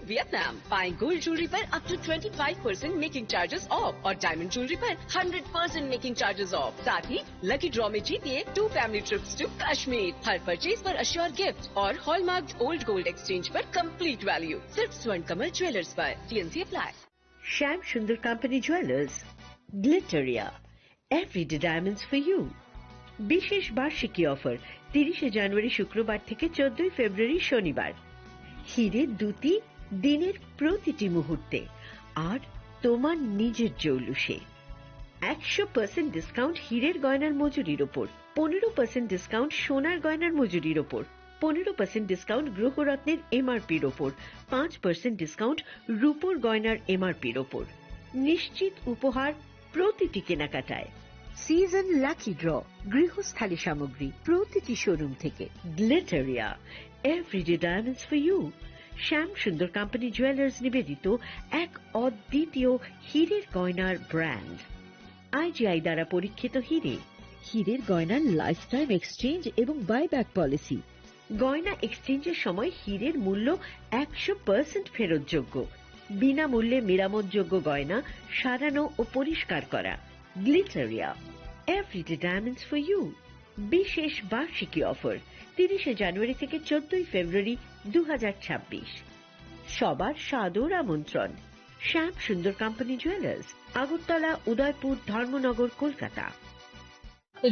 Vietnam. पाएं gold jewellery पर up to 25% making charges off और डायमंड ज्वेलरी पर 100% मेकिंग चार्जेस ऑफ। साथ ही लकी ड्रॉ में जीतिए 2 फैमिली ट्रिप्स टू कश्मीर। हर परचेज पर अश्योर गिफ्ट और हॉलमार्क ओल्ड गोल्ड एक्सचेंज पर कंप्लीट वैल्यू। सिर्फ स्वर्ण कमल ज्वेलर्स पर। TNC apply. Shyam Sundar company jewellers, Glitteria, everyday diamonds for you. বিশেষ বার্ষিকী অফার 30 জানুয়ারি শুক্রবার থেকে 14 ফেব্রুয়ারি শনিবার। হীরের দুটি দিনের প্রতিটি মুহূর্তে আর তোমার নিজের জৌলুসে। 100% ডিসকাউন্ট হীরের গয়নার মজুরির ওপর, 15% ডিসকাউন্ট সোনার গয়নার মজুরির ওপর, 15% ডিসকাউন্ট গ্রহরত্নের MRPর ওপর, 5% ডিসকাউন্ট রূপোর গয়নার MRPর ওপর। নিশ্চিত উপহার প্রতিটি কেনাকাটায়। সিজন লাকি ড্র গৃহস্থালী সামগ্রী প্রতিটি শোরুম থেকে। Glitteria, everyday diamonds for you. Shyam Sundar company jewellers নিবেদিত এক অদ্বিতীয় হীরের গয়নার ব্র্যান্ড। IGI দ্বারা পরীক্ষিত হীরে। হীরের গয়নার লাইফ টাইম এক্সচেঞ্জ এবং বাইব্যাক পলিসি। গয়না এক্সচেঞ্জের সময় হীরের মূল্য 100% ফেরতযোগ্য। বিনামূল্যে মেরামতযোগ্য গয়না সারানো ও পরিষ্কার করা। Glitteria, everyday diamonds for you. বিশেষ বার্ষিকী অফার 30 জানুয়ারি থেকে 14 ফেব্রুয়ারি 2026। সবার সাদর আমন্ত্রণ। শ্যাম Sundar company jewellers, Agartala, Udaipur, Dharmanagar, Kolkata.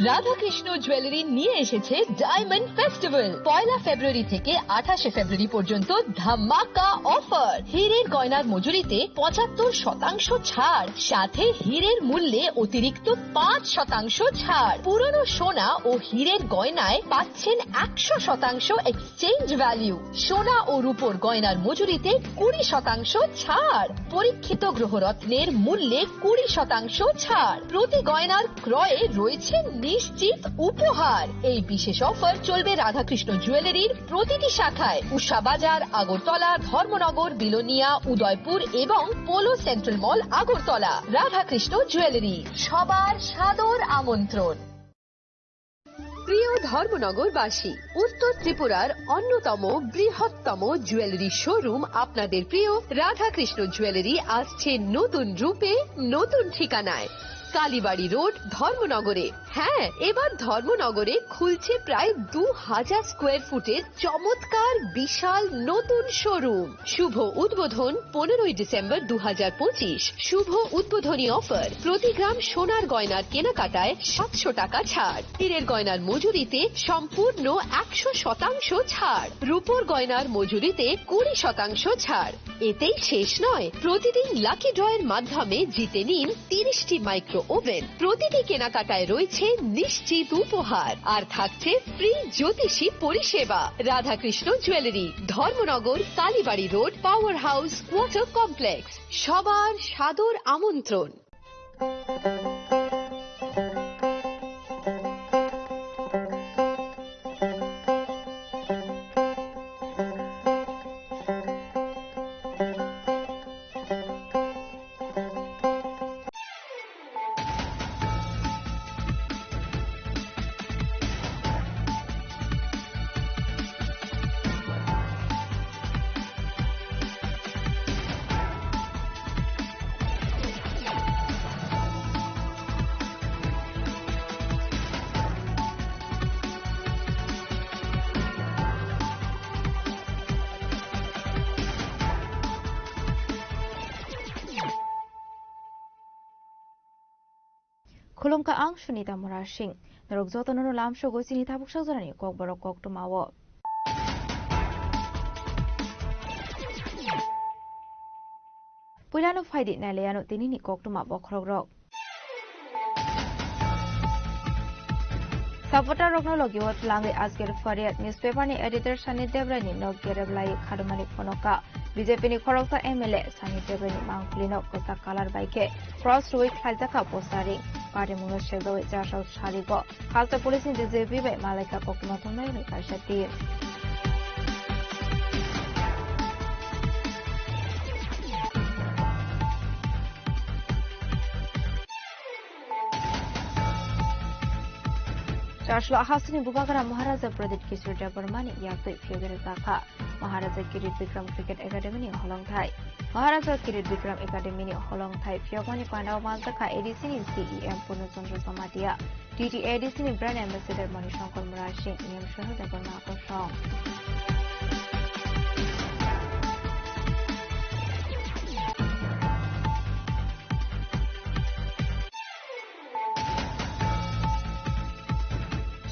Radhakrishna jewellery নিয়ে এসেছে ডায়মন্ড ফেস্টিভ্যাল। 1 ফেব্রুয়ারি থেকে 28 ফেব্রুয়ারি পর্যন্ত ধামাকা অফার। হীরের গয়নার মজুরিতে 75% ছাড়, সাথে হীরের মূল্যে অতিরিক্ত 5% ছাড়। পুরনো সোনা ও হীরের গয়নায় পাচ্ছেন 100% এক্সচেঞ্জ ভ্যালু। সোনা ও রূপোর গয়নার মজুরিতে 20% ছাড়। পরীক্ষিত গ্রহরত্নের মূল্যে 20% ছাড়। প্রতি গয়নার ক্রয়ে রয়েছে নিশ্চিত উপহার। এই বিশেষ অফার চলবে রাধাকৃষ্ণ জুয়েলারির প্রতিটি শাখায়, উষা বাজার, আগরতলা, ধর্মনগর, বিলোনিয়া, উদয়পুর এবং পোলো সেন্ট্রাল মল, আগরতলা। রাধাকৃষ্ণ জুয়েলারি, সবার সাদর আমন্ত্রণ। প্রিয় ধর্মনগরবাসী, উত্তর ত্রিপুরার অন্যতম বৃহত্তম জুয়েলারি শোরুম আপনাদের প্রিয় রাধাকৃষ্ণ জুয়েলারি আসছে নতুন রূপে, নতুন ঠিকানায়। কালীবাড়ি রোড, ধর্মনগরে। হ্যাঁ, এবার ধর্মনগরে খুলছে প্রায় 2000 স্কোয়ার ফুটের চমৎকার বিশাল নতুন শোরুম। শুভ উদ্বোধন 15 ডিসেম্বর 2025। শুভ উদ্বোধনী অফার, প্রতি গ্রাম সোনার গয়নার কেনাকাটায় 700 টাকা ছাড়। হীরের গয়নার মজুরিতে সম্পূর্ণ 100% ছাড়। রূপোর গয়নার মজুরিতে 20% ছাড়। এতেই শেষ নয়, প্রতিদিন লাকি ড্রয়ের মাধ্যমে জিতে নিন 30টি মাইক্রো ওভেন। প্রতিটি কেনাকাটায় রয়েছে নিশ্চিত উপহার আর থাকছে ফ্রি জ্যোতিষী পরিষেবা। Radhakrishna jewellery, Dharmanagar, Kalibari road, power house, water complex. সবার সাদর আমন্ত্রণ। Khulumka ang Sunita Murashing, Narugzoto no Lam Shogo Sinitapuk Shazani, Kokboro Kok to Mawo. Pulano Fidi Naleano Tinini Kok to Mabokrog. Supporter Rognologi was Langi Asker Fariat newspaper ni editor Sani Debrani no Gereblai Kadumani Ponoka. BJP ni Korokta MLA Sani Debrani Mangkulino Kosa Kalar Baike. Cross Ruik Hazaka Postari. Party Mungo Shego Jasho Sharigo. Has the police in the ZB by Malaka Pokumato Kashati. Joshua Hasani Bugagara Maharaja Pradesh Kisur Jabarmani Yakut Figure Zaka. Maharaja Kirit Bikram Cricket Academy ni Holongthai Maharaja Kirit Bikram Academy ni Holongthai Phiokmani Pandao Manzaka ADC ni CEM Purnachandra Samatia TT ADC ni Brand Ambassador Manishankar Murashing Niyam Shahar Dabar Makosong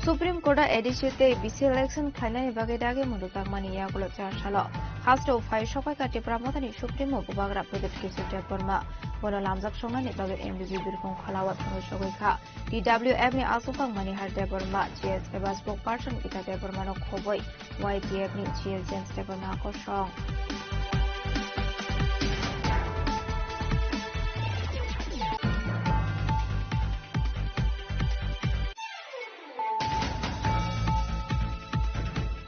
Supreme Court edishite BC election khailani bagai dage mudutang mani yagulo charsalo hasto phai shokai ka tipramodani Supreme Bubagra project kisute porma bono lamjak songnani bagai MBB birkong khalawat phoi shokai kha TWF ni asukang mani harde porma GS eba spokesperson itate porma no khoboi YTF ni GS James Deborma ko song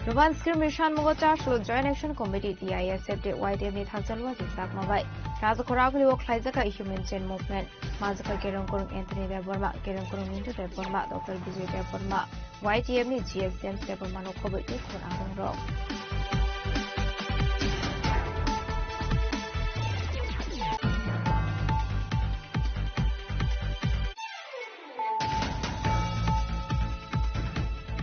Ruban Skirmishan Mogocha Shul Joint Action Committee DISF YTF ni Thansalwa Jisak Mabai Rajakorakli Wok Laizaka Human Chain Movement Mazaka Kerongkorong Anthony Deborma Kerongkorong Mintu Deborma Dr. Vijay Deborma YTF ni GS James Deborma no Khoboi Khon Arong Ro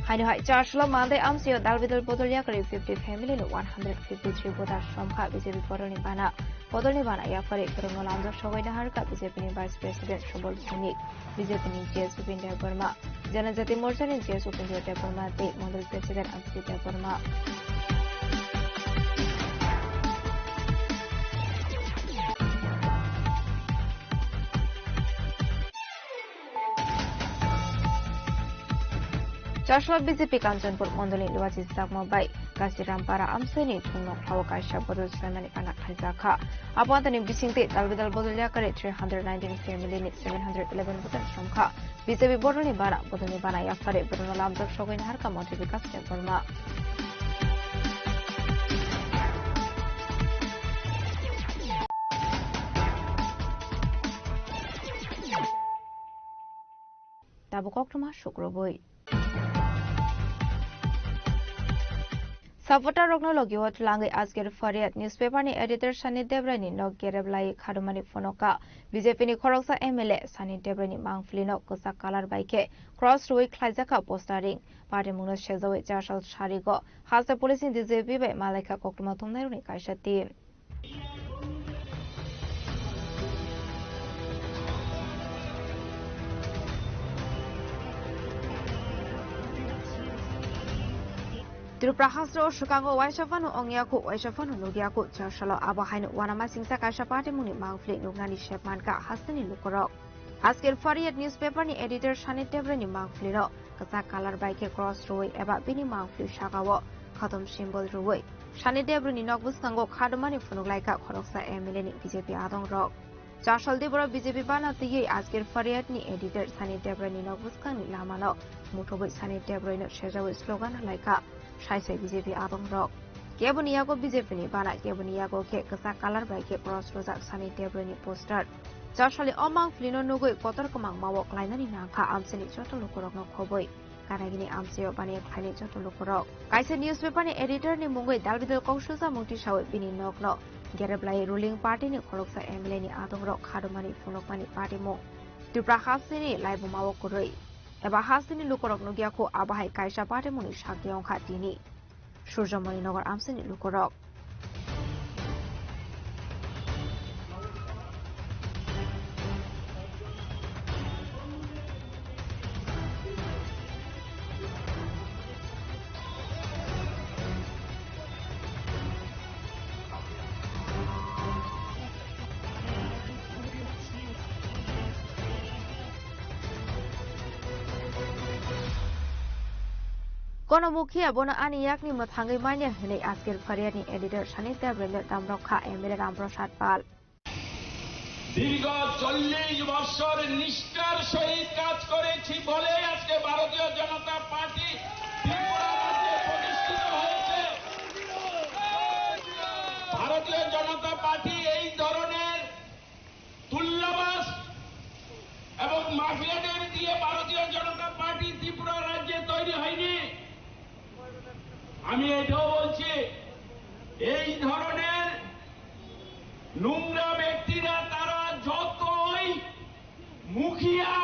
Haino hai charshlo mande amsio dalbidal bodolya kari 50 family no 153 bodar somkha BJP bodolni bana ya pare kerong lamjo shogai nahar ka BJP ni vice president Shobol Bhumik BJP ni GS Upinder Burma Janajati Morcha ni GS Upinder Burma te model president Amsita Burma Joshua BJP Kanchanpur Mondoli Luwaji Sakmabai Kasirampara Amseni Tunok Hawakasha Bodol Ceremony Panak Hazaka Apantani Bisingte Dalbidal Bodolya Kare 319 family ni 711 Bodol Shomka BJP Bodolni Bana Bodolni Bana Yakare Bodol Lamjak Shogain Harka Montri Vikas Burma Tabukokma Shukroboi Supporter Rognologi hot langai Asger Fariat newspaper ni editor Sani Debrani no Gereblai Khadumani Fonoka BJP ni Khoroksa MLA Sani Debrani Mangflino Kosa Kalar Baike Cross Road Klaizaka postering Party Muno Shezawi Jashal Sharigo has the police in the BJP by Malaka Kokuma Tumnai Kaishati Tiruprahasro Shukango Waishafanu Ongyaku Waishafanu Ludiaku Joshalo Abahain Wanama Singsa Kasha Party Muni Mangfli Nugnani Shepmanka Hasani Lukorok Askir Fariat newspaper ni editor Shani Debrani Mangflino Kasa Kalar Bike Cross Road Eba Bini Mangfli Shagawo Khatum Symbol Road Shani Debrani Nogbus Kango Khadumani Funuglaika Khoroksa Emileni BJP Adong Rock Joshal Debora BJP Bana Tiye Askir Fariat ni editor Shani Debrani Nogbus Kani Lamano Mutobo Shani Debrani Shejawi slogan Laika Shaisai BJP Adong Rock. Kebuniago BJP ni Bana Kebuniago ke Kasa Kalar Bike Cross Road Sani Debrani poster. Joshali Omang Flino Nugui Kotor Kamang Mawok Lainani Naka Amseni Joto Lukorok no Koboi. Kanagini Amsio Bani Khani Joto Lukorok. Kaisa newspaper ni editor ni Mungui Dalbidal Kongshusa Mukti Shawi Bini Nokno. Gereblai ruling party ni Khoroksa MLA ni Adong Rock Khadumani Funokmani party mo. Tupra Hasini Laibu Mawok Kuroi. Eba Hasini Lukorok Nugiako Abahai Kaisa party muni Shakyong Khatini. Surjamani Nogar Amseni Lukorok. Kono Mukhia Bona Ani Yakni Mathangai Mania Hene Askir Fariat ni editor Shani Debrani Damrokha MLA Ramprasad Pal দীর্ঘ 40 বছর নিষ্ঠার সহিত কাজ করেছি বলে আজকে ভারতীয় জনতা party Tripura রাজ্যে প্রতিষ্ঠিত হয়েছে ভারতীয় জনতা পার্টি এই ধরনের তুল্যবাস এবং মাফিয়াদের দিয়ে ভারতীয় জনতা পার্টি ত্রিপুরা রাজ্যে তৈরি হয়নি আমি এটাও বলছি নোংরা ব্যক্তিরা তারা যতই মুখিয়া,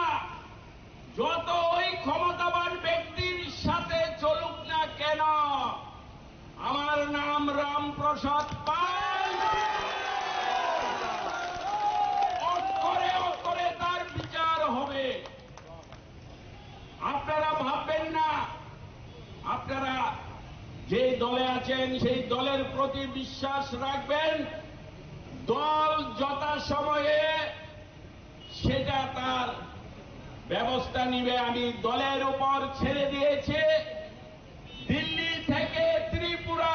যতই ক্ষমতাবান ব্যক্তির সাথে চলুক না কেন, আমার নাম রামপ্রসাদ পাল, অক্ষরে অক্ষরে তার বিচার হবে। আপনারা ভাববেন না আপনারা যে দলে আছেন সেই দলের প্রতি বিশ্বাস রাখবেন, দল যথাসময়ে সেটা তার ব্যবস্থা নিবে। আমি দলের উপর ছেড়ে দিয়েছি। দিল্লি থেকে ত্রিপুরা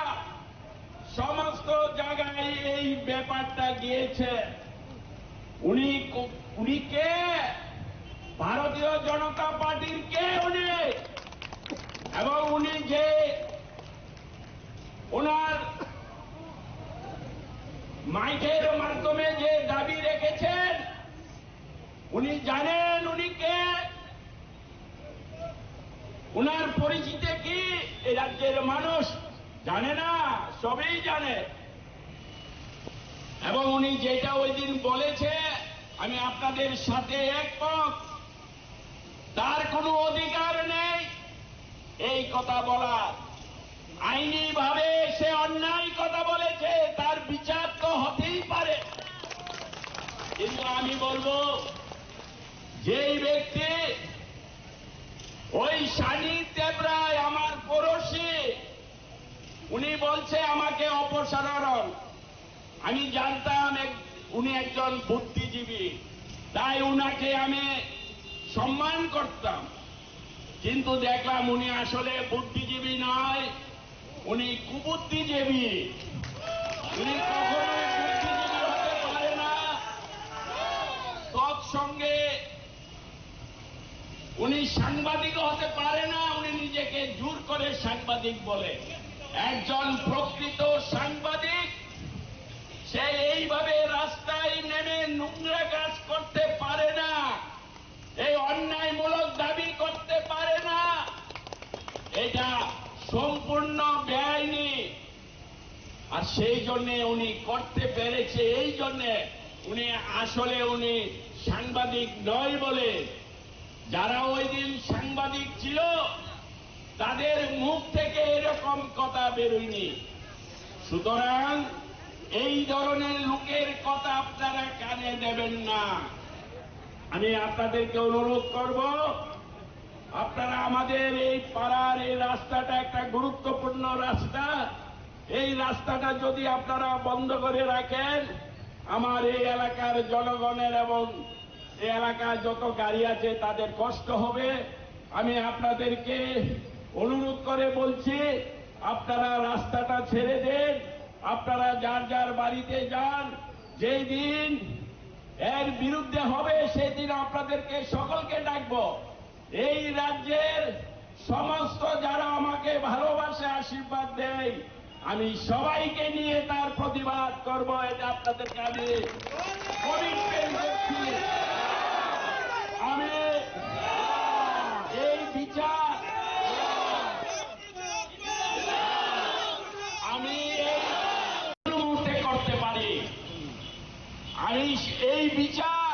সমস্ত জায়গায় এই ব্যাপারটা গিয়েছে। উনি কে? ভারতীয় জনতা পার্টির কে উনি? এবং উনি যে ওনার মাইকের মাধ্যমে যে দাবি রেখেছেন, উনি জানেন উনি কে? উনার পরিচিতি কি এই রাজ্যের মানুষ জানে না? সবই জানে। এবং উনি যেটা ওই দিন বলেছে আমি আপনাদের সাথে একমত। তার কোনো অধিকার নেই এই কথা বলার। আইনিভাবে সে অন্যায় কথা বলেছে, তার বিচার তো হতেই পারে। কিন্তু আমি বলবো, যেই ব্যক্তি ওই সানি দেবরায় আমার পড়োশি, উনি বলছে আমাকে অপসারণ। আমি জানতাম উনি একজন বুদ্ধিজীবী, তাই উনাকে আমি সম্মান করতাম। কিন্তু দেখলাম উনি আসলে বুদ্ধিজীবী নয়, উনি কুবুদ্ধিজীবী। উনি কখনোই বুদ্ধিজীবী হতে পারে না। তৎসঙ্গে উনি সাংবাদিক হতে পারে না। উনি নিজেকে জোর করে সাংবাদিক বলে। একজন প্রকৃত সাংবাদিক সে এইভাবে রাস্তায় নেমে নোংরা কাজ করতে পারে না, এই অন্যায়মূলক দাবি করতে পারে না। এটা সম্পূর্ণ বেআইনি। আর সেই জন্য উনি করতে পেরেছে। এই জন্য উনি আসলে উনি সাংবাদিক নয় বলে যারা ওই দিন সাংবাদিক ছিল তাদের মুখ থেকে এরকম কথা বেরোয়নি। সুতরাং এই ধরনের লোকের কথা আপনারা কানে দেবেন না। আমি আপনাদেরকে অনুরোধ করব, আপনারা আমাদের এই পাড়ার এই রাস্তাটা একটা গুরুত্বপূর্ণ রাস্তা। এই রাস্তাটা যদি আপনারা বন্ধ করে রাখেন, আমার এই এলাকার জনগণের এবং এই এলাকায় যত গাড়ি আছে তাদের কষ্ট হবে। আমি আপনাদেরকে অনুরোধ করে বলছি, আপনারা রাস্তাটা ছেড়ে দেন, আপনারা যার যার বাড়িতে যান। যেই দিন এর বিরুদ্ধে হবে সেদিন আপনাদেরকে সকলকে ডাকবো। এই রাজ্যের সমস্ত যারা আমাকে ভালোবাসে, আশীর্বাদ দেয়, আমি সবাইকে নিয়ে তার প্রতিবাদ করব। এটা আপনাদেরকে আমি কমিটমেন্ট করছি। আমি এই বিচার আমি এই মুহূর্তে করতে পারি। আমি এই বিচার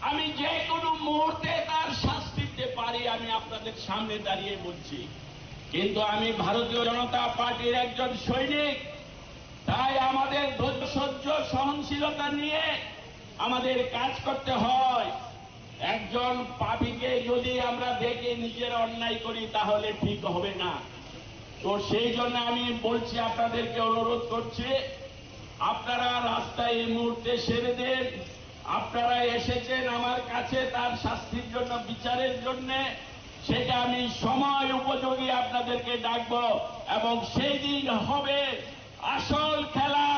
আমি যে কোনো মুহূর্তে তার শাস্তি দিতে পারি। আমি আপনাদের সামনে দাঁড়িয়ে বলছি। কিন্তু আমি ভারতীয় জনতা পার্টির একজন সৈনিক, তাই আমাদের ধৈর্য সহ্য সহনশীলতা নিয়ে আমাদের কাজ করতে হয়। একজন পাপীকে যদি আমরা দেখে নিজের অন্যায় করি তাহলে ঠিক হবে না। তো সেই জন্য আমি বলছি, আপনাদেরকে অনুরোধ করছি, আপনারা রাস্তায় এই মুহূর্তে সেরে দেন। আপনারা এসেছেন আমার কাছে তার শাস্তির জন্য, বিচারের জন্য। সেটা আমি সময় উপযোগী আপনাদেরকে ডাকবো এবং সেই দিন হবে আসল খেলা।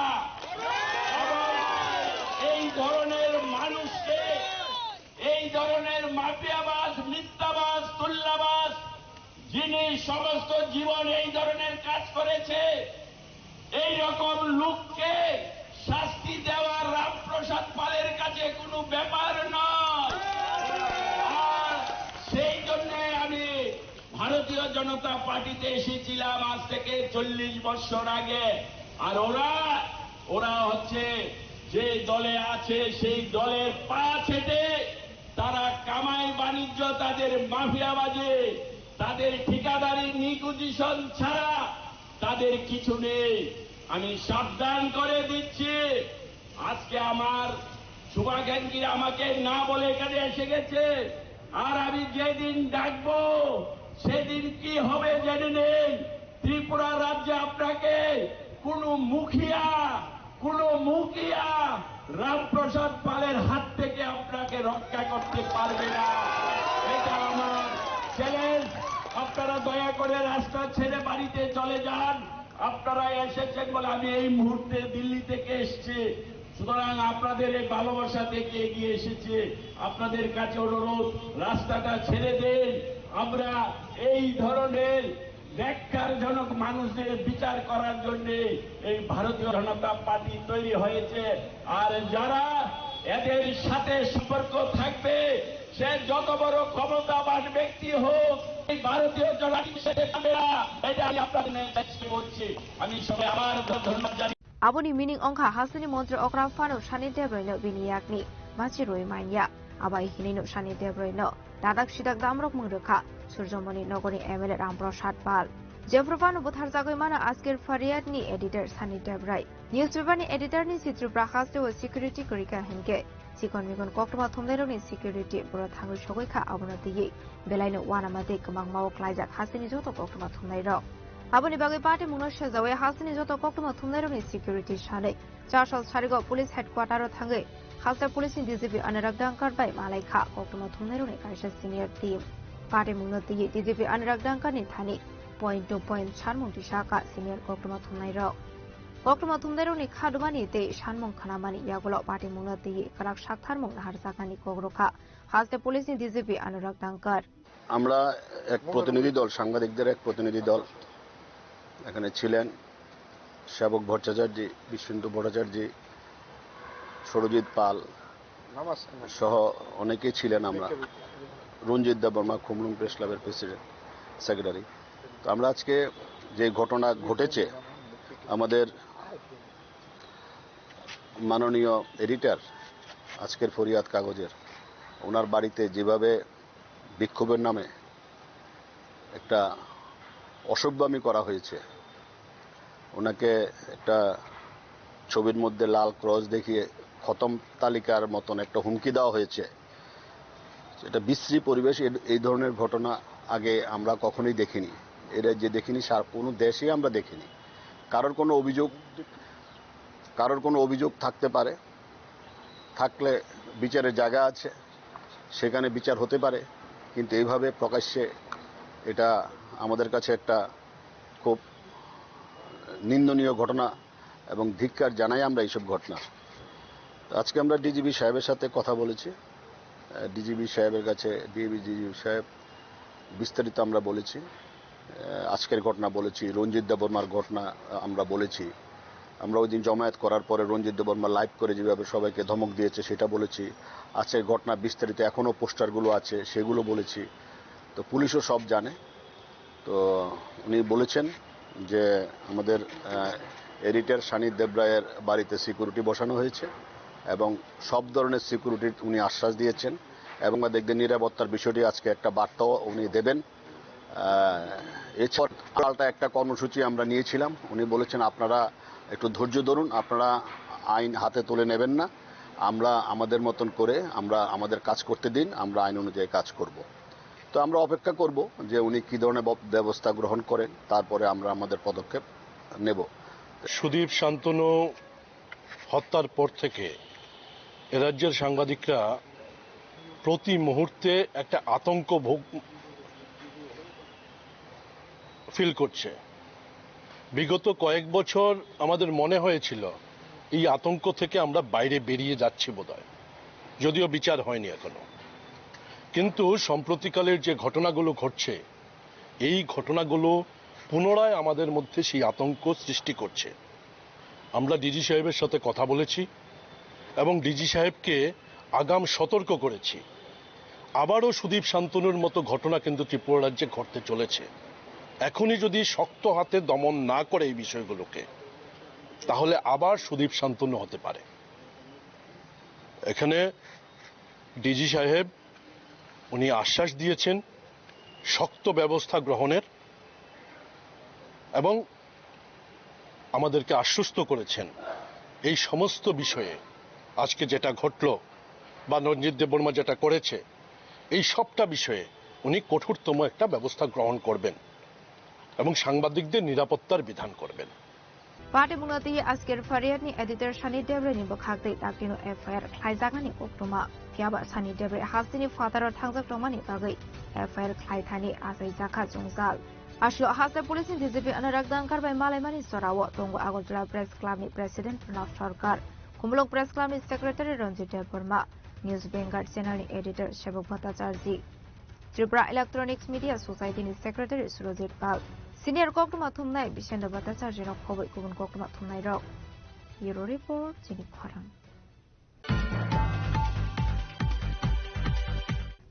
এবং এই ধরনের মানুষকে, এই ধরনের মাফিয়াবাজ, মিথ্যাবাজ, তুল্লাবাজ, যিনি সমস্ত জীবন এই ধরনের কাজ করেছে, এই রকম লোককে শাস্তি দেওয়া রামপ্রসাদ পালের কাছে কোনো ব্যাপার নয়। আর সেই জন্য আমি ভারতীয় জনতা পার্টিতে এসেছিলাম আজ থেকে 40 বছর আগে। আর ওরা হচ্ছে যে দলে আছে সেই দলের পা ছেটে তারা কামাই বাণিজ্য, তাদের মাফিয়াবাজি, তাদের ঠিকাদারি নিকুজিশন ছাড়া তাদের কিছু নেই। আমি সাবধান করে দিচ্ছি, আজকে আমার শুভাকাঙ্ক্ষী আমাকে না বলে এখানে এসে গেছে, আর আমি যেদিন ডাকবো সেদিন কি হবে জেনে নেই। ত্রিপুরা রাজ্যে আপনাকে কোনো মুখিয়া রামপ্রসাদ পালের হাত থেকে আপনাকে রক্ষা করতে পারবে না। এটা আমার চ্যালেঞ্জ। আপনারা দয়া করে রাস্তা ছেড়ে বাড়িতে চলে যান। আপনারা এসেছেন বলে আমি এই মুহূর্তে দিল্লি থেকে এসেছি, সুতরাং আপনাদের এই ভালোবাসা থেকে এগিয়ে এসেছে। আপনাদের কাছে অনুরোধ, রাস্তাটা ছেড়ে দেন। আমরা এই ধরনের ব্যাখ্যারজনক মানুষদের বিচার করার জন্য এই ভারতীয় জনতা পার্টি তৈরি হয়েছে। আর যারা এদের সাথে সম্পর্ক থাকবে, সে যত বড় ক্ষমতাবান ব্যক্তি হোক, এই ভারতীয় জনতা পার্টি এটা আমি আপনাদের বলছি। আমি সবাই আবার ধন্যবাদ জানাই। Aboni meaning ongkha hasini montre okra fano shani debroi no biniyakni machiroi manya abai hini no shani debroi no dadak sidak damrok mungrekha surjomoni nogori MLA Ramprasad Pal Jefrofano buthar jagoi mana asker Faryad ni editor Sani Debroi newspaper ni editor ni Chitru Prakhaste o security korika henke sikon mikon koktoma thomdairo ni security pura thangoi sogoi kha abonati yi belaino wanamate kemang mawo klaijak hasini joto koktoma thomdairo Aboni bagai party munosha jawe hasini joto koktoma thumnairo ni security shane chashal charigo police headquarter o thangai Khalsa police ni DGP Anurag Dankar bai malai kha koktoma thumnairo ni kaisa senior team party munoti DGP Anurag Dankar ni thani point to point chanmung tisaka senior koktoma thumnairo koktoma thumnairo ni khadumani te shanmung khanamani yagulo party munoti karak shaktharmung harjakani kogrokha Khalsa police ni DGP Anurag Dankar আমরা এক প্রতিনিধি দল, সাংবাদিকদের এক প্রতিনিধি দল এখানে ছিলেন। সেবক ভট্টাচার্য, বিষ্ণু ভট্টাচার্য, সরজিৎ পাল সহ অনেকেই ছিলেন। আমরা রঞ্জিত দেববর্মা, খুমলুং প্রেস ক্লাবের প্রেসিডেন্ট সেক্রেটারি। তো আমরা আজকে যে ঘটনা ঘটেছে, আমাদের মাননীয় এডিটর আজকের ফরিয়াদ কাগজের, ওনার বাড়িতে যেভাবে বিক্ষোভের নামে একটা অসভ্যামি করা হয়েছে, ওনাকে একটা ছবির মধ্যে লাল ক্রস দেখিয়ে খতম তালিকার মতন একটা হুমকি দেওয়া হয়েছে, এটা বিশ্রী পরিবেশ। এই ধরনের ঘটনা আগে আমরা কখনোই দেখিনি, এরা যে দেখিনি কোনো দেশে আমরা দেখিনি। কারোর কোনো অভিযোগ থাকতে পারে, থাকলে বিচারের জায়গা আছে, সেখানে বিচার হতে পারে, কিন্তু এইভাবে প্রকাশ্যে এটা আমাদের কাছে একটা খুব নিন্দনীয় ঘটনা এবং ধিক্কার জানাই আমরা এইসব ঘটনা। আজকে আমরা ডিজিপি সাহেবের সাথে কথা বলেছি, ডিজিপি সাহেবের কাছে ডিজিপি সাহেব বিস্তারিত আমরা বলেছি, আজকের ঘটনা বলেছি, রঞ্জিত দেববর্মার ঘটনা আমরা বলেছি। আমরা ওই দিন জমায়েত করার পরে রঞ্জিত দেববর্মা লাইভ করে যেভাবে সবাইকে ধমক দিয়েছে সেটা বলেছি। আজকের ঘটনা বিস্তারিত এখনও পোস্টারগুলো আছে সেগুলো বলেছি। তো পুলিশও সব জানে। তো উনি বলেছেন যে আমাদের এডিটর সানি দেবরায়ের বাড়িতে সিকিউরিটি বসানো হয়েছে এবং সব ধরনের সিকিউরিটির উনি আশ্বাস দিয়েছেন এবং দেখবেন নিরাপত্তার বিষয়টি আজকে একটা বার্তাও উনি দেবেন। এছাড়া পাল্টা একটা কর্মসূচি আমরা নিয়েছিলাম, উনি বলেছেন আপনারা একটু ধৈর্য ধরুন, আপনারা আইন হাতে তুলে নেবেন না, আমরা আমাদের মতন করে আমরা আমাদের কাজ করতে দিন, আমরা আইন অনুযায়ী কাজ করব। তো আমরা অপেক্ষা করব যে উনি কী ধরনের ব্যবস্থা গ্রহণ করেন, তারপরে আমরা আমাদের পদক্ষেপ নেব। সুদীপ শান্তনু হত্যার পর থেকে রাজ্যের সাংবাদিকরা প্রতি মুহূর্তে একটা আতঙ্ক ফিল করছে। বিগত কয়েক বছর আমাদের মনে হয়েছিল এই আতঙ্ক থেকে আমরা বাইরে বেরিয়ে যাচ্ছি বোধহয়, যদিও বিচার হয়নি এখনো। কিন্তু সম্প্রতিকালের যে ঘটনাগুলো ঘটছে, এই ঘটনাগুলো পুনরায় আমাদের মধ্যে সেই আতঙ্ক সৃষ্টি করছে। আমরা ডিজি সাহেবের সাথে কথা বলেছি এবং ডিজি সাহেবকে আগাম সতর্ক করেছি। আবারও সুদীপ শান্তনুর মতো ঘটনা কিন্তু ত্রিপুরা রাজ্যে ঘটতে চলেছে। এখনই যদি শক্ত হাতে দমন না করে এই বিষয়গুলোকে, তাহলে আবার সুদীপ শান্তনু হতে পারে। এখানে ডিজি সাহেব উনি আশ্বাস দিয়েছেন শক্ত ব্যবস্থা গ্রহণের এবং আমাদেরকে আশ্বস্ত করেছেন এই সমস্ত বিষয়ে আজকে যেটা ঘটল বা রঞ্জিত দেববর্মা যেটা করেছে এই সবটা বিষয়ে উনি কঠোরতম একটা ব্যবস্থা গ্রহণ করবেন এবং সাংবাদিকদের নিরাপত্তার বিধান করবেন Party Munati Asker Fariadni editor Shani Debre ni Bokakti Takino FIR Klaizakani Oktoma Piaba Shani Debre Hasini Father Tangzak Romani Bagi FIR Klaitani Asai Zaka Zungzal Ashlo Hasa Police in DCP Anaragdan Kar by Malemani Sorawa Tongo Agotra Press Club ni President Pranav Sarkar Kumulok Press Club ni Secretary Ranjit Deborma News Vanguard Channel ni Editor Shabuk Bhattacharjee Tripura Electronics Media Society ni Secretary Surojit Pal Senior Koktuma Thumnai Bishenda Bhattacharjee rok khoboi kubun Koktuma Thumnai rok Bureau Report Jini Khorang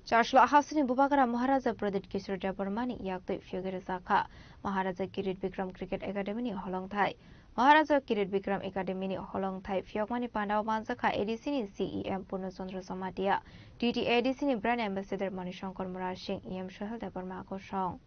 Charshlo Hasini Bubakara Maharaja Pradit Kishore Debormani Yaktoi Fyogere Zakha Maharaja Kirit Bikram Cricket Academy ni Holong Thai Maharaja Kirit Bikram Academy ni Holong Thai Fyogmani Pandaw Manzakha ADC ni CEM Purnachandra Somatia TT ADC ni Brand Ambassador Manishankar Murar Singh EM Sohel Deborma Akosong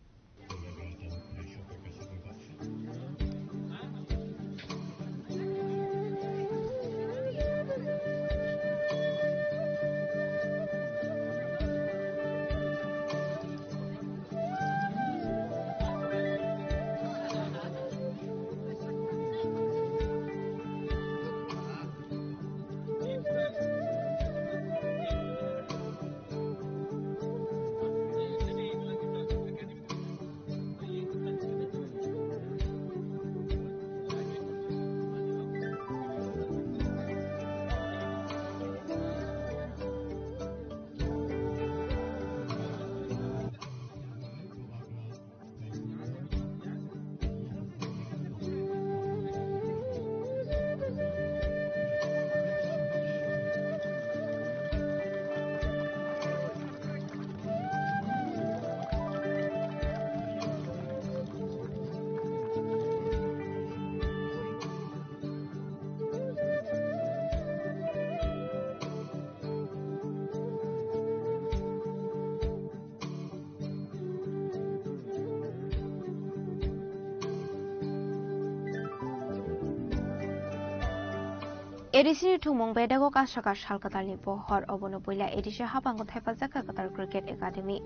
Edisini Tumong Bedago Kasaka Shalkatali Pohor Obonopuila Edisha Habango Thepazaka Qatar Cricket Academy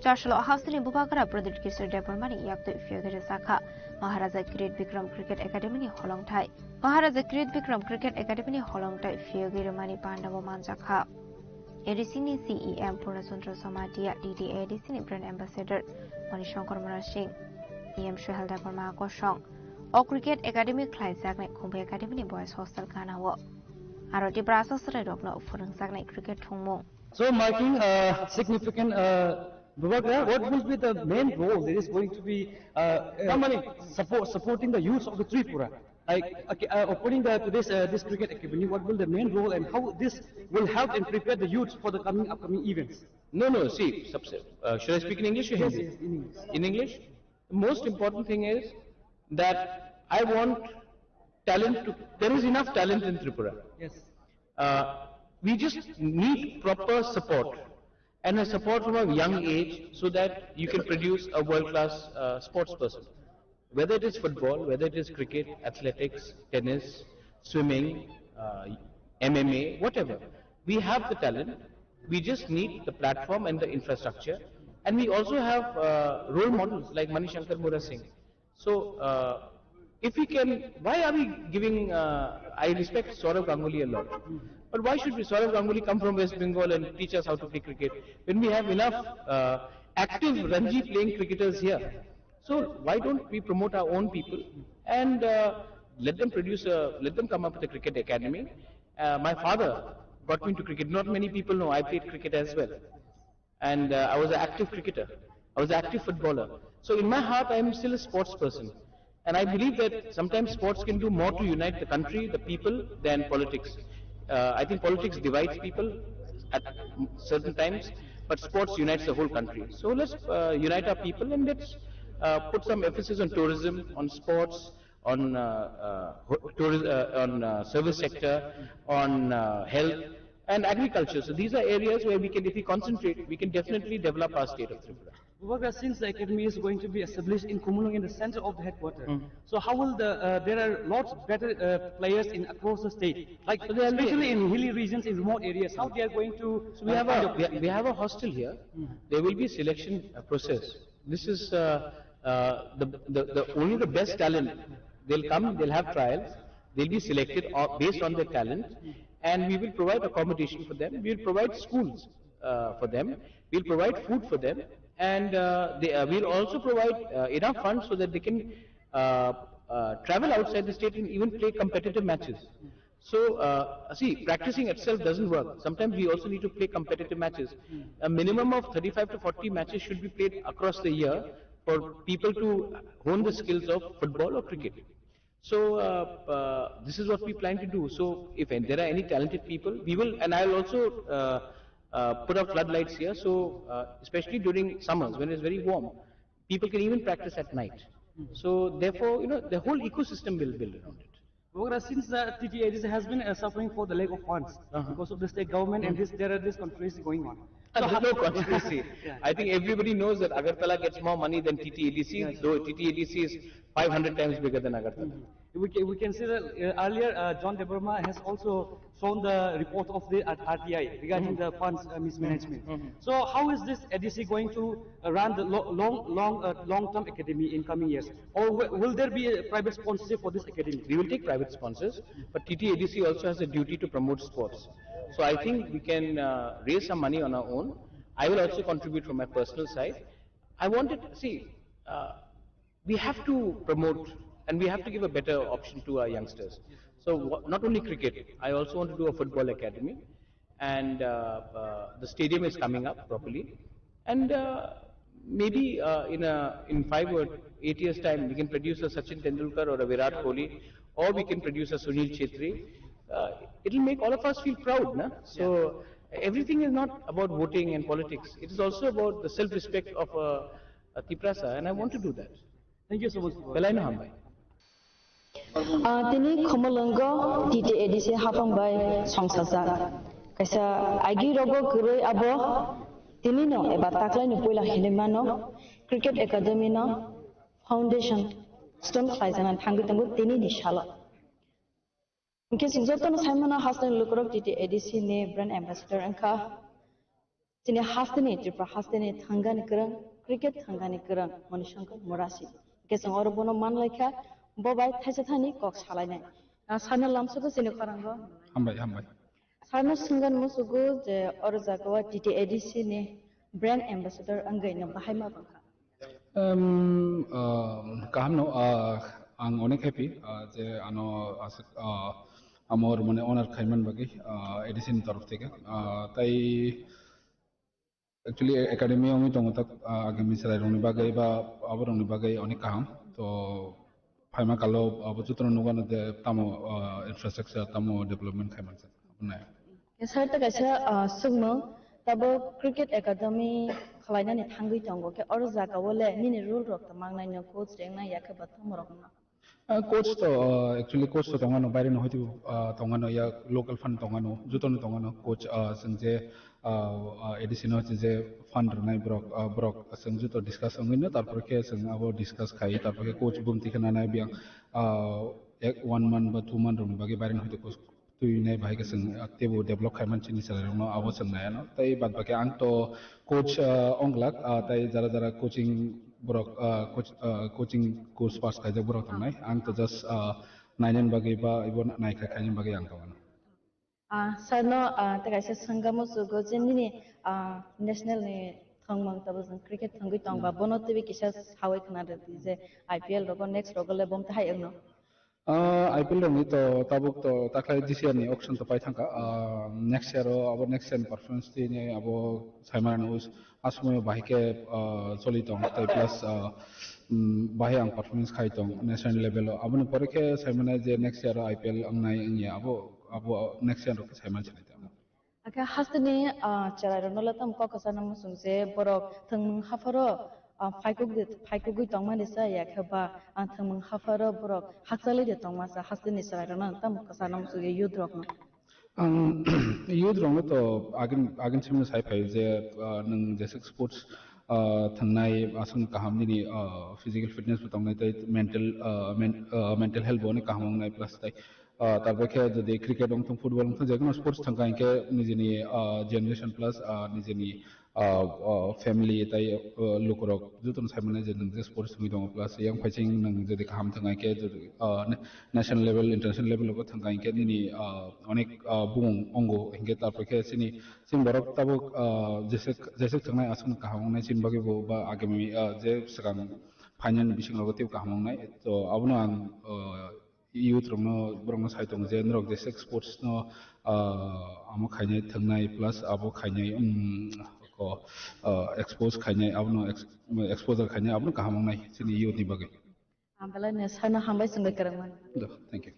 Charshlo Hasini Bubakara Pradit Kishore Debormani Yakto Fyogere Zakha Maharaja Kirit Bikram Cricket Academy ni Holong Thai Maharaja Kirit Bikram Cricket Academy ni Holong Thai Fyogere Mani Pandaw Manzakha Edisini CEM Purnachandra Somatia DD Edisini Brand Ambassador Manishankar Murar Singh EM Sohel Deborma Akosong O Cricket Academy Klaizaknai Khumbai Academy ni Boys Hostel Kanawo Aroti Brasa Sredokno Phurangzaknai Cricket Thungmung So marking significant Bubakara, what will be the main role that is going to be supporting the youth of the Tripura? Like opening to this cricket academy, what will the main role and how this will help and prepare the youth for the upcoming events? No, see, should I speak in English or Hindi? Yes, in English. In English, the most important thing is that I want talent there is enough talent in Tripura. Yes. We just need proper support and a support from a young age so that you can produce a world-class sports person. Whether it is football, whether it is cricket, athletics, tennis, swimming, MMA, whatever. We have the talent. We just need the platform and the infrastructure. And we also have role models like Manishankar Murar Singh. So, if we can, why are we giving, I respect Sourav Ganguly a lot, but why should Sourav Ganguly come from West Bengal and teach us how to play cricket when we have enough active Ranji playing cricketers here? So why don't we promote our own people and let them come up with a cricket academy? My father got me into cricket. Not many people know I played cricket as well. And I was an active cricketer. I was an active footballer. So in my heart, I am still a sports person. And I believe that sometimes sports can do more to unite the country, the people, than politics. I think politics divides people at certain times, but sports unites the whole country. So let's unite our people and let's put some emphasis on tourism, on sports, on service sector, on health, and agriculture. So these are areas where we can, if we concentrate, we can definitely develop our state of Tripura. Since the academy is going to be established in Kumulung in the center of the headquarters, so how will there are lots better players in across the state, like especially in hilly regions, in remote areas, how they are going to? So we have a hostel here. There will be selection process. This is only the best talent. They'll come, they'll have trials, they'll be selected based on their talent, and we will provide accommodation for them. We will provide schools for them. We'll provide food for them, and we'll also provide enough funds so that they can travel outside the state and even play competitive matches. So, see, practicing itself doesn't work. Sometimes we also need to play competitive matches. A minimum of 35 to 40 matches should be played across the year for people to hone the skills of football or cricket. So, this is what we plan to do. So, if there are any talented people, we will, and I'll also put up floodlights here. So, especially during summers when it's very warm, people can even practice at night. So, therefore, the whole ecosystem will build around it. Since the TTADC has been suffering for the lack of funds because of the state government and there are this controversy going on. So there's no controversy. I think everybody knows that Agartala gets more money than TTADC, though TTADC is 500 times bigger than Agartala. We can see that earlier John De Burma has also shown the report of the RTI regarding the funds mismanagement. So how is this ADC going to run the long-term academy in coming years? Or will there be a private sponsorship for this academy? We will take private sponsors, but TTADC also has a duty to promote sports. So I think we can raise some money on our own. I will also contribute from my personal side. I wanted, we have to promote and we have to give a better option to our youngsters. So not only cricket, I also want to do a football academy, and the stadium is coming up properly, and maybe in 5 or 8 years time we can produce a Sachin Tendulkar or a Virat Kohli, or we can produce a Sunil Chhetri. It will make all of us feel proud, na? So everything is not about voting and politics. It is also about the self-respect of a Tiprasa, and I want to do that. Thank you so much. Well, I know Hambai. Tini Komolongo TTADC Hapambai Songsaza. Kaisa Agi Rogo Guru Abo Tinino Eba Takla Nupula Hilimano Cricket Academy no Foundation Stone Faizan and Tangutangu Tini Nishala. In case Zotan Simon Hassan Lukurok TTADC ne brand ambassador and ka Tini Hastani Tripa Hastani Tangani Kurang Cricket Tangani Kurang Monishanka Murasi. Guessing Orobono man like her. Bobai Tasatani Cox Halane. Sana Lamsugo Sinokarango. Hambai. Sana Sungan Musugo, the Orzagawa TTADC ne brand ambassador Angaina Bahima. Kahamno, ang onek happy, the ano as amor mone honor Kaiman Bagi, Edison Tortega. Tai actually academy only Tomotak Agamisra Unibagai, our Unibagai Onikaham. So Paima Kalo, Abutron Nugan the Tamo infrastructure, Tamo development Kaiman. Yes, Hartaka Sugmo, Tabo Cricket Academy, Kalainan Tangi Tongo, Orzaka, Mini rule of the Magna coach, Dana Yakaba Tomorona. Coach to actually coach to Tongano, Byron Hotu, Tongano, ya local fund Tongano, Juton Tongano, coach Sanjay Edison is a fund Brock Sanju to discuss on winner, Tarpake, and about discuss Kai, Tarpake coach Boom Tikana Biang 1 month but 2 months on Bagi Byron Hotu to Unai Bagas and Active develop Kaiman Chinis, I was a man, Tay but Bakan to coach Onglak, Tay Zara coaching. Coaching course pass kaja borok tanai ang to just 9 bagi ba ibon naika kanin bagi ang kawan sarno tagaisa sangamo sugo jenini national ne thongmang tabuzan cricket thongui tongba bonotibi kisas hawai kanada je IPL rogo next rogo le bom thai no IPL rongi to tabuk to taklai this year ni auction to pai thangka next year abo next year performance ti ni abo Simon Us asmo bahike solitong tai plus bahang performance khai tong national level aboni poreke Simon je next year IPL angnai ngi abo next year ro Simon chali ta aka hastani chara no latam ko kasana musung je borok thang hafaro Faikugui Tongman is a Yakaba, and Tamung Hafara Brok, Hatsali de Tomasa, Hastani Sarana, Tam Kasanam to you drop. youth rong to agin chimna sai phai je nang jese sports thangnai asam kaham ni physical fitness butang nai tai mental health bone kaham nai plus tai tarbe khe jodi cricket ong thum football ong thum je kono sports thangkai ke nijini generation plus nijini family tai lukorok jutun sai mane je nang je sports mi dong plus yang phaiching nang jodi kaham thangai ke national level international level ko thangkai ke ni onek bung ongo hinge tarpe ke sini sin borok tabuk jese thangnai asam kaham nai sin bagi bo ba agami je sakang final bising logo tiu kaham nai to abuna ang youth rongno brongno saitong je nrok je sports no amo khainai thangnai plus abo khainai ko expose khainai abno exposure khainai abno kaham nai sini youth ni bagi ambela ne sana hambai sungbai karangman thank you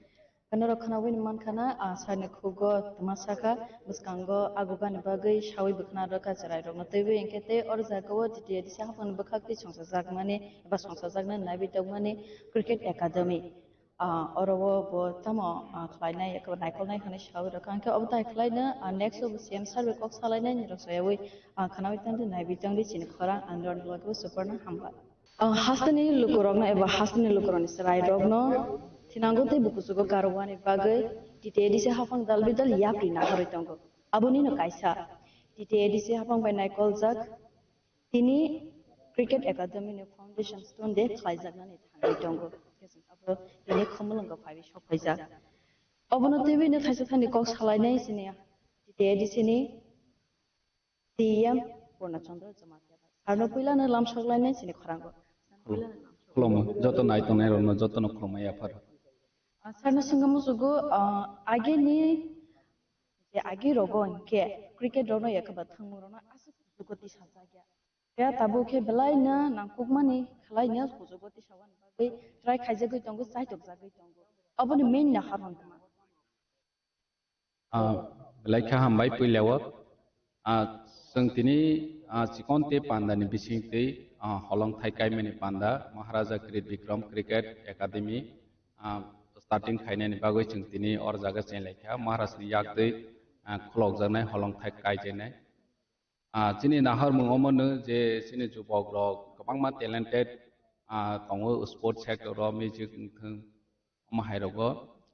kanaro khana win man khana sana khugo tamasaka buskango aguga ne bagai shawi bukna raka charai rong tebe enkete or jagawo titi dise hafan bukhakti songsa jagmane eba songsa jagna nabi tawmane cricket academy orowo bo tamo khlainai ek naikolnai khane shawi raka anke obtai khlaina next of cm survey kok salainai ni rosayoi khana witande nabi tangdi chin khora andron blago superna hamba hastani lukurogna eba hastani lukuroni sarai rogno tinangote bukusugo karwani bagai titi edise hafang dalbidal yapri na horitongo abuni no kaisa titi edise hafang by naikol jak tini cricket academy ne foundation stone de khlaijak na ni thangaitongo abo tini khomulongo phaibi sokhaijak obono tebi ne thaisa thani kok salainai sini titi edise ni cm purnachandra jamatia sarno pila na lamsaklainai sini kharango kholomo joto naitonai rono joto no khomaya phar sarno singamu sugu age ni je age rogo ke cricket rono yakaba thangmu rono asu jugoti sajagya ya tabu ke belaina nangkukmani khlaina jugoti sawan bagai try khaijagoi tongo saitok jagai tongo aboni main na haron tama belaikha hambai puilawa जों दिनै चिकनते पान्डानि बिसिंते हलं थाइकाय मेनि पान्डा Maharaja cricket Vikram cricket academy starting खायनायनि बागै जों दिनै अर जागा चेलायखा महाराजनि यागदै खलक जानाय हलं थाइकाय जेनाय दिनै नाहर मुङावमोनो जे दिनै जुबक रक गोबां मा टेलेन्टेड दङो स्पोर्ट्स सेक्टराव मिउजिक माहायरावबो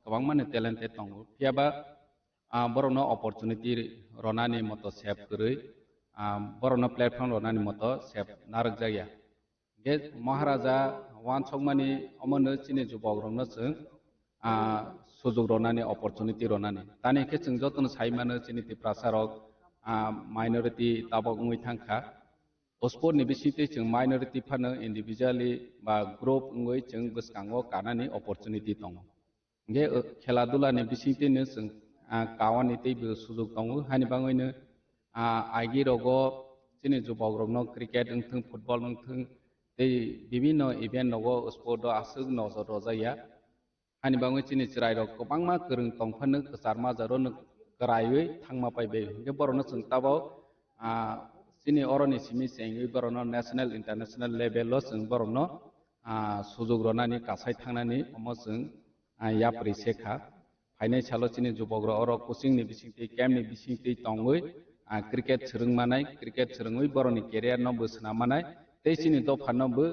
गोबां माने टेलेन्टेड दङ फियाबा बरनो अपरचुनिटी रनानि मतो सेभ गरै बरनो प्लेटफर्म रनानि मतो सेभ नारक जाया गे महाराजा वान सकमानि अमनो चिनि जुबक रंनो जों सुजुग रनानि अपरचुनिटी रनानि दानि के जों जतन साइमानो चिनि तिप्रासारक माइनरिटी ताबक मुइ थांखा स्पोर्ट नि बिसिते जों माइनरिटी फानो इन्डिविजुअली बा ग्रुप उङै जों बसकांगो कानानि अपरचुनिटी दङ गे खेला दुलानि बिसितेनो जों कावानि तैबो सुजुग दङ हानि बाङैनो आइगि रगो चिनि जुबक रंनो क्रिकेट ओंथों फुटबल ओंथों दै बिभिन्न इभेन्ट नगो स्पोर्ट आसुग नजर रजाया हानि बाङै चिनि चिराय रग गोबां मा गोरों दंफानो गोसार माजारो करायै थांमा पाइबे गे बरनो जों ताबाव चिनि अरनि सिमि सेंगै बरनो नेशनल इंटरनेशनल लेभेल जों बरनो सुजुग रनानि कासाय थांनानि अमो जों याप्रि सेखा फाइनान्सियल चिनि जुबक अर कोचिं नि बिसिंति कैम्प नि बिसिंति तंगै क्रिकेट सोलोंमानाय क्रिकेट सोलोंयै बरनि केरियार न बोसनामानाय तै चिनि दफानबो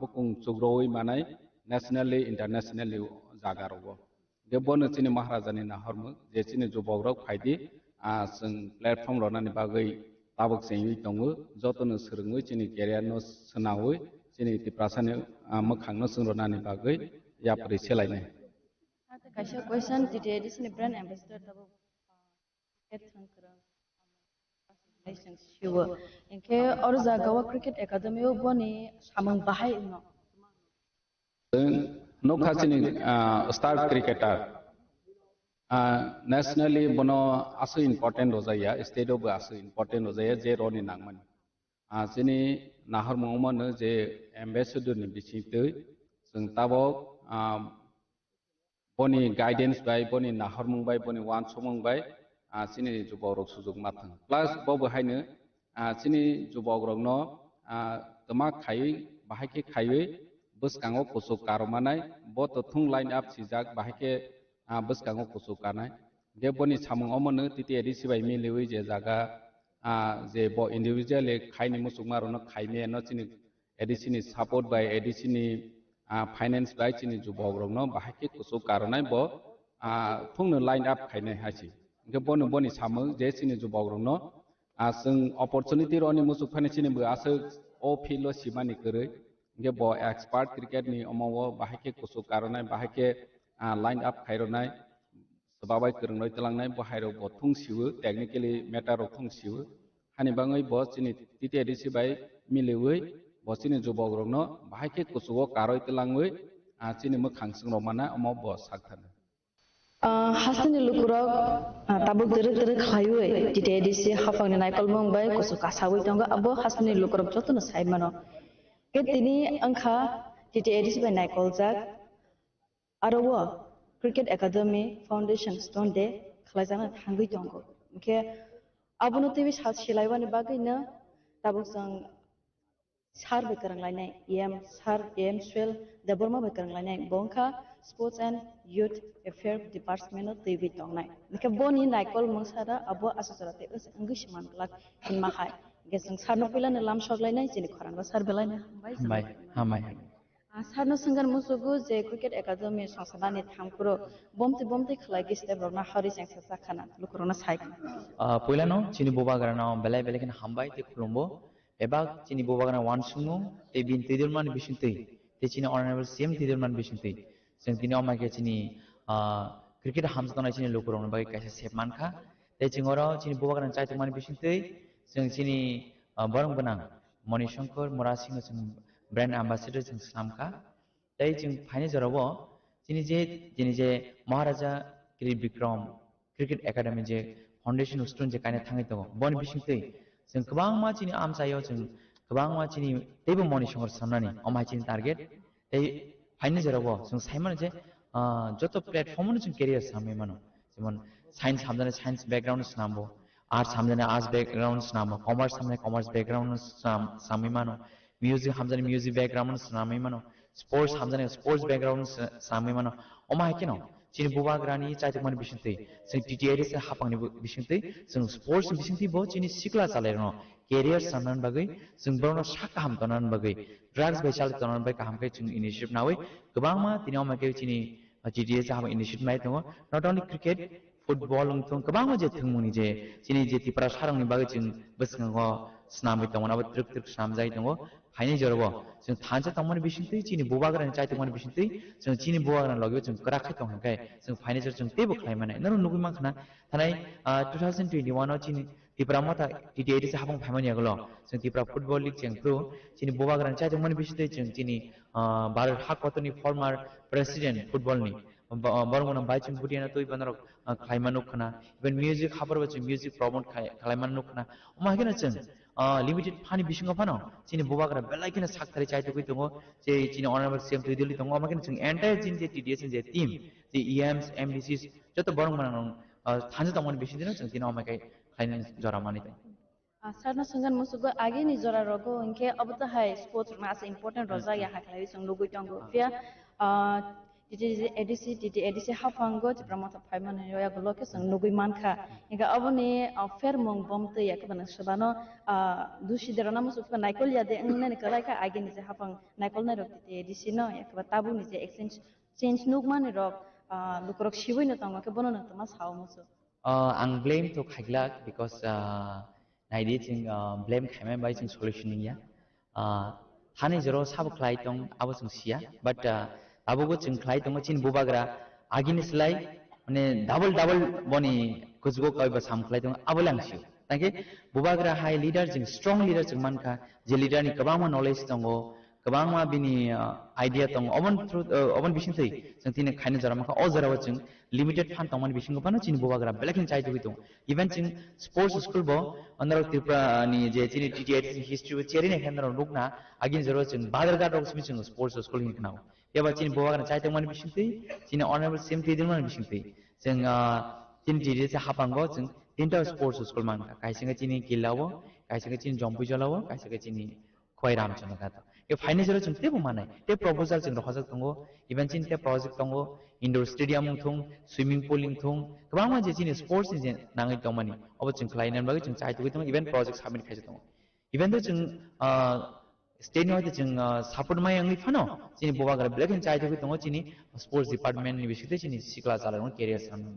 बुकुं जुग्रयै मानाय नेशनली इंटरनेशनली जागारबो गे बनो चिनि महाराजानि नाहरमो जे चिनि जुबक रक फाइदि जों प्लेटफर्म रनानि बागै ताबक सेंयै दङो जतनो सोलोंयै चिनि केरियार न सोनावै चिनि तिप्रासानि मोखांनो सोंरनानि बागै याप्रि सेलायनाय kaisa question titi edisini brand ambassador tabo cricket thangkrang license shiwa inke or jagawa cricket academy boni samang bahai no no khachini star cricketer nationally bono asu important rojaya state of asu important rojaya je roni nangman jini nahar mongmano je ambassador ni bisitei जों tabo boni guidance by boni nahar mungbai boni wan somungbai chini jubok rok sujug mathang plus bobo haino chini jubok rok no tama khai bahai khaiwe buskango kusuk karomanai bo to thung line up sijak bahai ke buskango kusuk kanai ge boni samung omonu titi edisi bai miliwi je jaga je bo individual khaini musuk marono khaime no chini edisi ni support by edisi ni finance by chini jubogrok no bahaki kusuk karonai bo phungno line up khaine hasi ge boni samung je chini jubogrok no जों opportunity रनि मुसुक फानि चिनि बो आसो ओ फिलो सिमानि करे ge bo expert cricket ni omawo bahake kusuk karonai bahake line up khaironai sababai kornoi telangnai bo hairo bo thungsiwo technically matter of thungsiwo hani bangai bo chini titi edisi bai milewoi bo chini jubogrokno bahake kusugo karoi telangoi chini mo khangsing romana omo bo sakthan Hasani lukurok tabuk dere khayue titi edisi hafang ni naikol mong bai kusuk kasawi tonga abo hasani lukurok joto no saimano ke tini angkha titi edisi bai naikol jak arawa cricket academy foundation stone de khlajana thangui tongo ke abono tebi sat silaibani bagaina tabuk sang sar bekarang lainai sar swel deborma bekarang lainai bongkha sports and youth affair department of tv tongnai ke boni naikol mongsara abo asasarate us english man klak in mahai gesang sarno pilana lam soklainai jini khoranga sar belaina hambai sarno sangan musugu je cricket academy sangsabani thamkuro bomte khlagi step rona hari sangsa sakhana lukurona saikna poilano chini boba garana belai belekin hambai te khulumbo eba chini boba garana wan sumu te bin tidirman bisintei te chini honorable cm tidirman bisintei जों दिनै अमायके चिनि cricket हामजनाय चिनि लोकरनो bye कायसे सेबमानखा ते चिंगरो चिनि बोबाग्रान चाइतमानि बिसिंतै जों चिनि बरं बनां मणिशंकर मुरासिंह जों brand ambassador जों सामखा ते जों फाइने जरावो चिनि जे महाराजा cricket Vikram cricket academy जे foundation student जे काने थाङै दङ बन बिसिंतै जों गोबां मा चिनि आमसायाव जों गोबां मा चिनि तेबो मणिशंकर सामनानि अमाय चिनि टारगेट ते फाइने जरावो जों साइमन जे जत प्लेटफर्म जों केरियर सामै मानो जेमन साइन्स हामजाने साइन्स बैकग्राउंड सामबो आर्ट्स हामजाने आर्ट्स बैकग्राउंड सामबो कॉमर्स हामजाने कॉमर्स बैकग्राउंड सामै मानो म्यूजिक हामजाने म्यूजिक बैकग्राउंड सामै मानो स्पोर्ट्स हामजाने स्पोर्ट्स बैकग्राउंड सामै मानो अमा हेकेनो चिनि बुबाग्रानि चाइतमान बिसिंतै जों टीटीआर से हापांनि बिसिंतै जों स्पोर्ट्स बिसिंतै बो चिनि सिक्ला चालायनो केरियर साननान बागै जों बरनो साका हामतनान बागै ड्रग्स बैसाल तनान बागै कामकै जों इनिशिएटिव नावै गोबां मा दिनाव माके चिनि टीटीआर से हाबा इनिशिएटिव नाय दङ नट ओनलि क्रिकेट फुटबल जों गोबां जे थंमुनि जे चिनि जे तिपरा सारंनि बागै जों बोसङो स्नामै दङ नाबो ट्रिक स्नाम जाय दङ फाइने जरबो जों थानसे तमन बिसिंतै चिनि बुबाग्रानि चाइतमान बिसिंतै जों चिनि बुबाग्रानि लगे जों कराखै दंखाय जों फाइने जर जों तेबो खालामनाय नरु नुगै माखना थानाय 2021 आव चिनि तिपरा मता टीटीआर से हाबं फाइमानि आगलो जों तिपरा फुटबल लीग चेंप्रो चिनि बुबाग्रानि चाइतमान बिसिंतै जों चिनि भारत हाकतनि फॉर्मर प्रेसिडेंट फुटबलनि बरमन बाइचिं बुदियाना तोय बनर खालामनो खना इवन म्यूजिक हाबर बच म्यूजिक प्रमोट खालामनो खना अमागेना जों लिमिटेड फानि बिसिङाव फानो चिनि बुबाग्रा बेलायकिना साखथारि चाइतोगै दङ जे चिनि ऑनरेबल सीएम दिल्ली दङ अमागेना जों एंटायर चिनि जे टीडीएस जे टीम जे ईएम्स एमडीसीस जत बरमन थानजे तमन बिसिदिनो जों दिना अमागै खालायनो जरा मानि दङ sarna sangan musugo age ni jora rogo inke abta hai sports mas important roza ya haklai song lugui tongo pia TTADC hafango pramota phaimane ya goloke song lugui mankha inga abone fair mong bomte ya kabana sabano dushi derana musugo naikol ya de ngne ne kalai ka age ni je hafang naikol na rok TTADC no ya kaba tabu ni je exchange change nugmane rok lukrok shibui no tongo ke bono no tama saw musu ang blame to khaglak because नाइदि जों blame खायमाय bye जों solution निया हानि जरो साब खलाय दं आबो जों सिया बाट आबोबो जों खलाय दं चिन बुबाग्रा आगिनिसलाय माने डबल बनि कुजगो कयबा साम खलाय दं आबो लांसियो ताके बुबाग्रा हाई लीडर जों स्ट्रंग लीडर जों मानखा जे लीडर नि गोबां मा नलेज दंगो गोबां मा बिनि आइडिया दं अबन बिसिंथै जों तिने खायनो जरा माखा अ जराव जों लिमिटेड फान तमन बिसिंगो फानो चिन बुबाग्रा बेलेकिन चाइदो दं इभेन जों स्पोर्ट्स स्कूल बो अंदर त्रिपुरा नि जे चिनि टीटीआर हिस्ट्री चेरि ने केन्द्र लुकना आगिन जरो जों बादरगा दं जों स्पोर्ट्स स्कूल हिनखनाव एबा चिन बुबाग्रा चाइदो मन बिसिंथै चिन ऑनरेबल सीएम तिदिमन बिसिंथै जों चिन टीटीआर से हापांगो जों तीनटा स्पोर्ट्स स्कूल मान कायसिंगा चिनि गिलावो कायसिंगा चिनि जम्पुजलावो कायसिंगा चिनि खयराम चनगा ये फाइनेंशियल जों तेबो मानाय ते प्रपोजल जों रखा दंगो इभेन चिन ते project दंगो indoor stadium thung swimming pool thung kabang ma je chini sports ni je nangai tongmani obo chung khlainan bagi chung chai tu tong event project submit khai tong event to chung state noi chung support mai angli phano chini boba gar black and chai tu tong chini sports department ni bisite chini sikla chalano career samne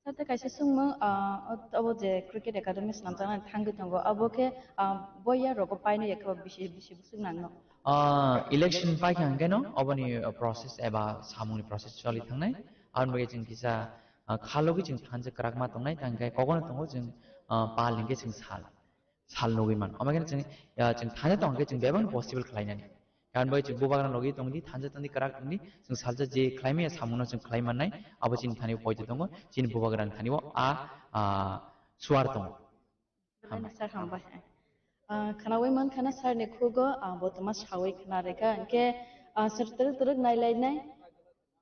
Sate kaisa sungmung abo je cricket academy snamjana thanggi tongo abo ke boya rogo paino yakba bishi sungnangno election pai khang keno oboni process eba samungni process choli thangnai arn bage jing kisa khalogi jing thanje krakma tongnai tangkai kogono tongo jing palingge jing sal nogi man amagen jing thanje tongge jing bebang possible khlainani kan bai jing bobagran logi tongdi thanje tongdi krak tongdi jing salja je khlaime samungno jing khlaimanai abo jing thani poite tongo jin bobagran thani suar tongo sar hamba khanawi man khana sar ne khugo botoma shawi khana reka anke serter ter nailai nai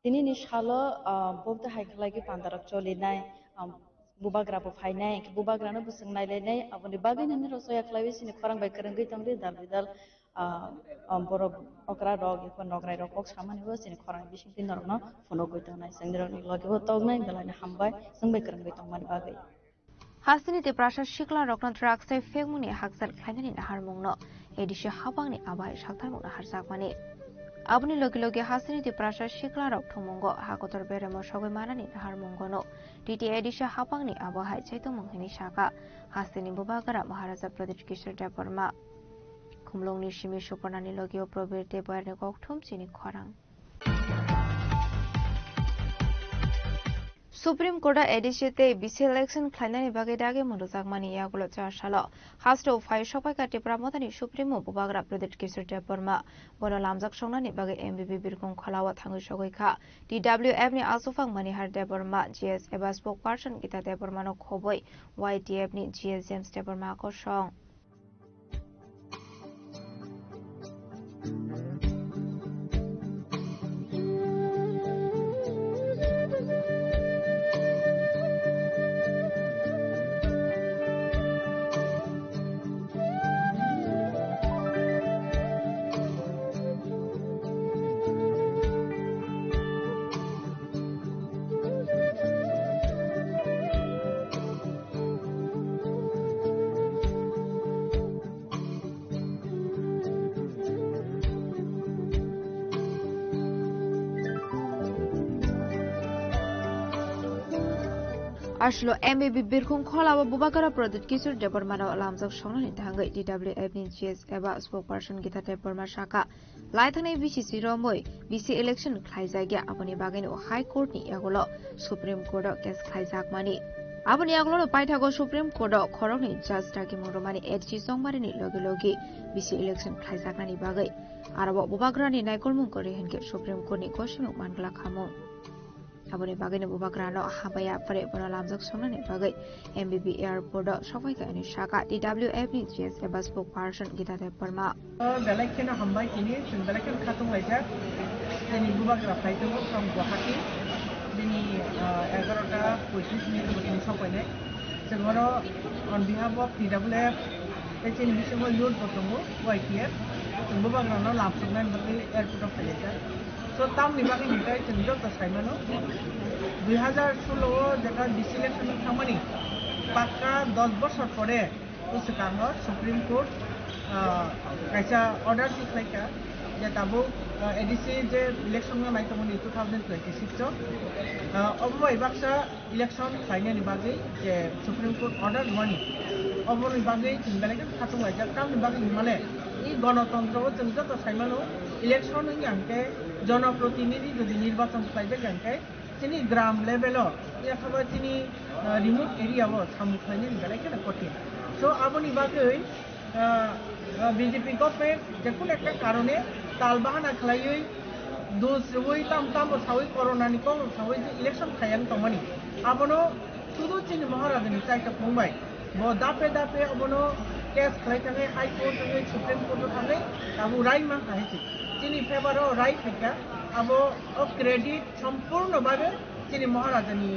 tini ni shalo bobta haikhlai ki pandarak choli nai bubagra bo phainai ke bubagra no busung nailai nai aboni bagai nani rosoya khlai sini khorang bai karang gai tongri dal bidal borok okra rog ikon nograi rok ok samani bo sini khorang bising tin norno phono goi tongnai sangdro ni logi bo tongnai belai hambai sangbai karang gai tongmani bagai Hasini te prasha shikla rokna dragsai fengmuni haksal khlainani nahar mungno edisha habangni abai shaktar mungna harjakmani abuni logi hasini te prasha shikla rok thongmungo hakotor beremo sogoi manani nahar mungono titi edisha habangni abahai chaito munghini shaka hasini bubagara maharaja pradesh kishor deborma khumlongni shimi supornani logio probir te boyarni kokthum chini khorang Supreme Court edishete BC election khlainani bagai dage munujagmani yagulo chashalo hasto phai sopai kati pramodani Supreme bubagra pradesh kishor deborma bono lamjak songnani bagai MBB birkong khalawa thangui sogoikha DWF ni asufang manihar deborma GS eba spokesperson gita deborma no khoboi YTF ni GS James deborma ko song Ashlo MBB birkhung kholawa bubagara pradesh kishor debormano lamjak songnani thangai DWF ni GS eba spokesperson gita deborma shaka laithane BCC romoi BC election khlaijagya aboni bagani high court ni yagulo Supreme Court case khlaijakmani aboni yagulo paithago Supreme Court khorokni judge taki muromani edg songmarini logi BC election khlaijaknani bagai arabo bubagrani naikolmung kori henke Supreme Court ni kosimuk mangla khamung aboni bagani bubagrano habaya pare bono lamjak songnani bagai MBB airport sokai ka ani shaka DWF ni GS eba spokesperson gita deborma belakena hambai kini belaken khatung laija tini bubagra flightu from Guwahati dini 11টা 25 minute botini sopaine jengoro on behalf of DWF echin bisimo load botongo YTF bubagrano lamsungnan bagi airport of laija So tam nibagi nitai cendro to saimano 2016 jeka BC election thamani pakka 10 বছর পরে উসকাঙ্গ supreme court কাইসা order দিলাইকা যে তাবো ADC যে election না নাইতমনি 2026 অবয় Baksa election finally বাগै যে supreme court order মনি অবনি বাগै বেলেগ খাতুম লাইজা কাম বাগै মানে এই গণতন্ত্র जों যত সাইমানো ইলেকশন ইয়াংকে জনপ্রতিনিধি যদি নির্বাচন পাইবে গানকে তিনি গ্রাম লেভেল অথবা তিনি রিমোট এরিয়াও সামুখাইনি বেলেগ কঠিন সো আপনি বাগৈ বিজেপি গভর্নমেন্ট যে কোনো একটা কারণে তালবাহানা খালাই দুসুই তাম সাউই করোনানি কম সাউই যে ইলেকশন খায়াং তমানি আপনো শুধু চিনি মহারাজনি চাইটা ফংবাই ব দাপে আপনো কেস খাই থাকে হাই কোর্ট থাকে সুপ্রিম কোর্ট থাকে আবু রাই মা খাইছি চিনি ফেভারও রাই থেকে আবো ক্রেডিট সম্পূর্ণভাবে চিনি মহারাজনি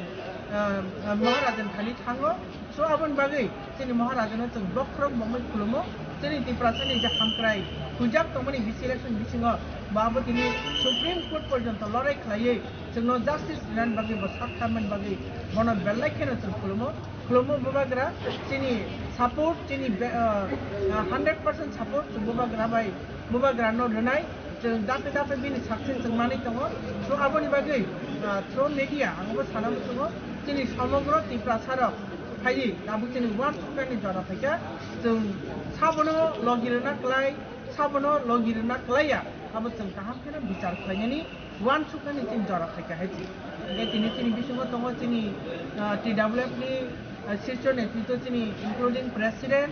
महाराजन खाली थाङो सो आबन बागै जोंनि महाराजन जों बख्रम बमै खुलुमो जोंनि त्रिपुरानि जे हामक्राय हुजाक तमनि बिसि इलेक्शन बिसिङाव बाबो दिनै सुप्रिम कोर्ट पर्यन्त लड़ाई खालायै जोंनो जास्टिस होनायनि बागै बा साखामनि बागै बन बेलायखेनो जों खुलुमो बुबाग्रा जोंनि सापर्ट जोंनि 100% सापर्ट जों बुबाग्रा बाय बुबाग्रा न' होनाय जों दाफे बिनि साक्सेस जों मानि दङ सो आबनि बागै थ्रु मिडिया आंबो सानाबो दङ जोंनि समग्र त्रिपुरासाराव फायि दाबो जोंनि वान सुकानि जरा फैका जों साबनो लगिरना क्लाय साबनो लगिरना क्लाया अब जों गाहामखौनो बिचार खालायनायनि वान सुकानि जों जरा फैका हायथि दिनै बिसङाव दङ जोंनि TWF नि शीर्ष नेतृत्व जोंनि इनक्लुडिं प्रेसिडेन्ट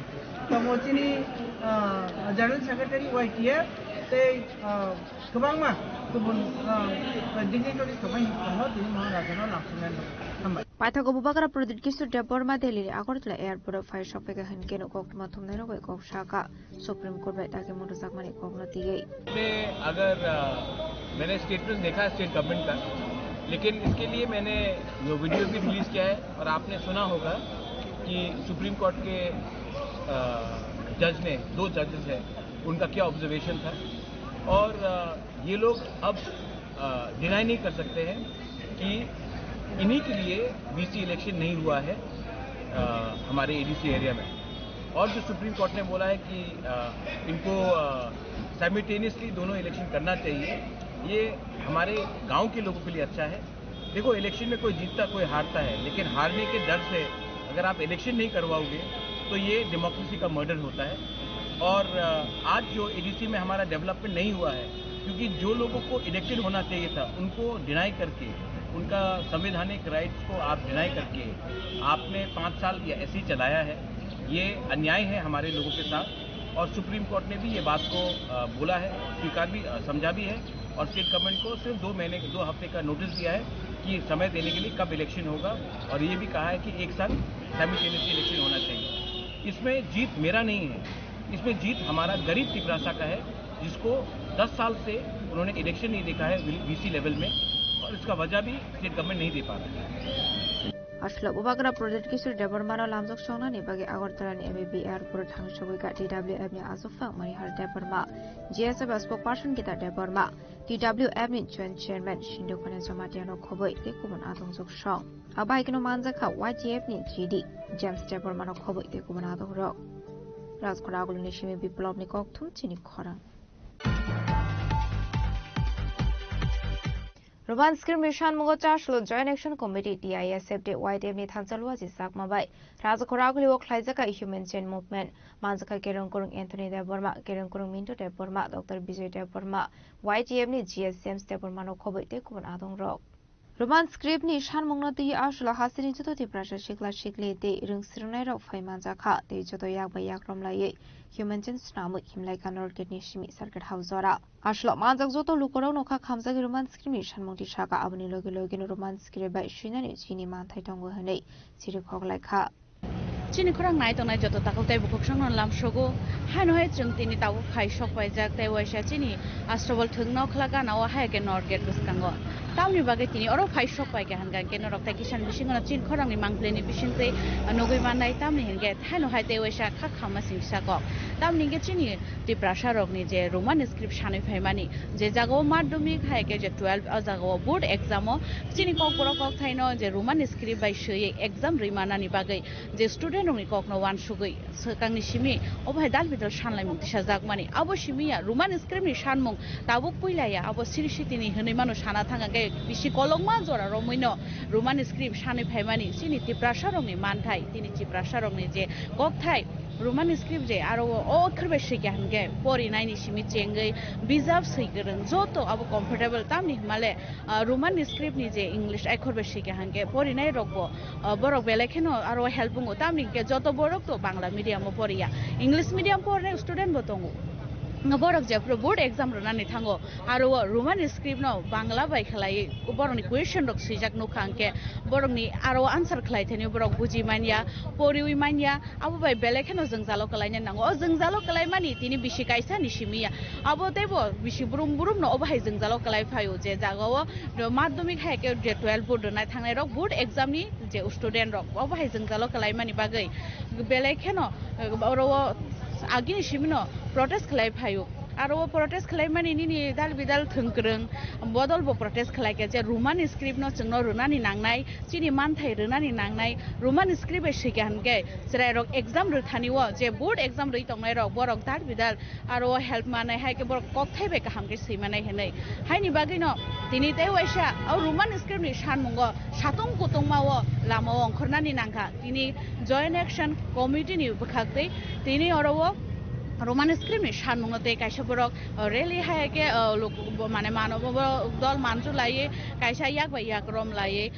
दङ जोंनि जनरल सेक्रेटारि YTF ते गोबांमा गुबुन डिग्निटरि सबायनि दङ दिनै महाराजानाव लांफिननानै दं पाइथागो बुबाग्रा Pradip Kishore Debbarma Delhi Agartala airport fire shopping हनके नो कोक मथुमने नो कोक शाका सुप्रीम कोर्ट में ताकि मोटरसाइकिल कोक नतीजे अगर मैंने स्टेटमेंट देखा है स्टेट गवर्नमेंट का लेकिन इसके लिए मैंने जो वीडियो भी रिलीज किया है और आपने सुना होगा कि सुप्रीम कोर्ट के जज ने 2 जजेस हैं उनका क्या ऑब्जर्वेशन था और ये लोग अब डिनाई नहीं कर सकते हैं कि इन्हीं के लिए BC इलेक्शन नहीं हुआ है हमारे ADC एरिया में और जो सुप्रीम कोर्ट ने बोला है कि इनको साइमल्टेनियसली दोनों इलेक्शन करना चाहिए ये हमारे गांव के लोगों के लिए अच्छा है। देखो इलेक्शन में कोई जीतता कोई हारता है लेकिन हारने के डर से अगर आप इलेक्शन नहीं करवाओगे तो ये डेमोक्रेसी का मर्डर होता है और आज जो ADC में हमारा डेवलपमेंट नहीं हुआ है क्योंकि जो लोगों को इलेक्टेड होना चाहिए था उनको डिनाई करके उनका संवैधानिक राइट्स को आप डिनाई करके आपने 5 साल ऐसे ही चलाया है ये अन्याय है हमारे लोगों के साथ और सुप्रीम कोर्ट ने भी ये बात को बोला है स्वीकार भी समझा भी है और स्टेट गवर्नमेंट को सिर्फ 2 हफ्ते का नोटिस दिया है कि समय देने के लिए कब इलेक्शन होगा और ये भी कहा है कि 1 साल साइमल्टेनियसली इलेक्शन होना चाहिए। इसमें जीत मेरा नहीं है, इसमें जीत हमारा गरीब त्रिपुरासा का है जिसको 10 साल से उन्होंने इलेक्शन नहीं देखा है BC लेवल में और इसका वजह भी स्टेट गवर्नमेंट नहीं दे पा रहा है। Ashla Bubagra Project Kisur Debormano Lamzok Shona Nibagi Agortaran MEB Airport Hangshoga TWF ni Azufa Marihar Deborma GSF spokesperson kita Deborma TWF ni Joint Chairman Shindo Kone Somatiano Koboi Tekubon Atong Zok Shong Abaikino Manzaka YTF ni GD James Debormano Koboi Tekubon Atong Rock Razkoragul Nishimi Biplov Nikok Tum Chini Koran Roman Skirmishan Mogotashlo Joint Action Committee DISF de YTF ni Tanzalwa Zisak Mabai Razakoraguli Wok Laizaka Human Chain Movement Manzaka Kerung Kurung Anthony Deborma Kerung Kurung Minto Deborma Dr. Bijay Deborma YTF ni GSM Debormano Koboi Tekubon Adong Rock Roman script ni shan mongno ti ashla hasini chuto ti prasha shikla shikle te rung sirnai rok phai manjaka te chuto yak ba yak rom lai human chain snamu himlai kanor ke ni shimi circuit house ora ashla manjak joto lukorau nokha khamjagi roman script ni shan mongti shaka abni loge loge no roman script ba shina ni chini man thai tongo hanei chiri khok lai kha chini khorang nai tongnai joto takok tai bukok sangnon lamsogo hanoi chung tini tawo khai sok pai jak tai waisa chini astrobol thungno khlaga nawa ha ke nor get buskango tamni bage tini oro phai sok pai ke hangan ke norok ta kisan bisingona chin khorang ni mangpleni bisingte nogoi manai tamni henge thano hai tai waisa kha khama singsa ko tamni ge chini ti prasha rok ni je roman script shanoi phaimani je jago madhyamik hai ke je 12 a jago board exam o chini kok borok kok thaino je roman script bai shei exam rimana ni bage je student rok ni kok no wan sugoi sakangni simi obhai dal bidal shanlai mukti sajak mani abo simiya roman script ni shanmung tabuk puilaya abo sirishiti ni hne manu shana thanga ge bisi kolongma jora romoino roman script shani phaimani chini ti prasha rok ni manthai tini ti prasha rok ni je kok thai roman script je aro o khirbe shike hange pori nai ni simi chengai bizab sigereng joto abo comfortable tamni male roman script ni je english akhorbe shike hange pori nai rokbo borok belekheno aro helpungo tamni ke joto borok to bangla medium o poriya english medium porne student bo tongo borok je board exam runani thango aro roman script no bangla bai khlai borok ni question rok sijak no khangke borok ni aro answer khlai theni borok buji mania poriwi mania abo bai belekheno jongjalo khlaina nango o jongjalo khlai mani tini bisi kaisa ni simia abo tebo bisi burum burum no obai jongjalo khlai phayo je jagao madhyamik haike je 12 board na thangnai rok board exam ni je student rok obai jongjalo khlai mani bagai belekheno oro agini simino protest khlai phayo aro protest khlai mani ni dal bidal thungkrung bodol bo protest khlai ke je roman script no chungno runani nangnai chini manthai runani nangnai roman script e sikan ke jrai rok exam ru thani wo je board exam rui tongnai rok borok dal bidal aro help manai hai ke borok kokthai be kaham ke simanai henai haini bagi no tini te waisa au roman script ni sanmungo satung kutung mawo lamo ongkhornani nangkha tini joint action committee ni bkhakte tini oro roman script ni sanmungote kaisa borok rally haike mane manov dol manju laye kaisa yak bai yak rom laye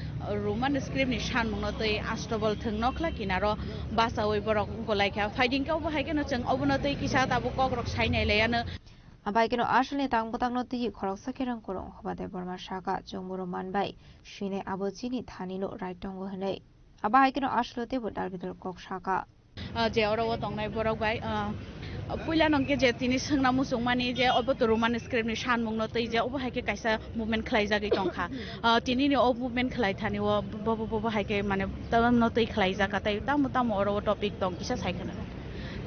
roman script ni sanmungote astobol thungno khla kinaro basawoi borok golaikha fighting ka bo haike no chang obonote kisa tabu kokrok sainai layano abaikeno asle tangbotangno ti khorok sakerang korong hobade borma saka jongmuro manbai shine abojini thanilo right tongo hne abaikeno aslote bodal bidal kok saka je oro tongnai borok bai puila nongke je tini sangna musung mani je oboto roman script ni sanmung no tei je obo haike kaisa movement khlai jagi tongkha tini ni o movement khlai thani o bobo haike mane tam no tei khlai jaga tai tam oro topic tong kisa saikhana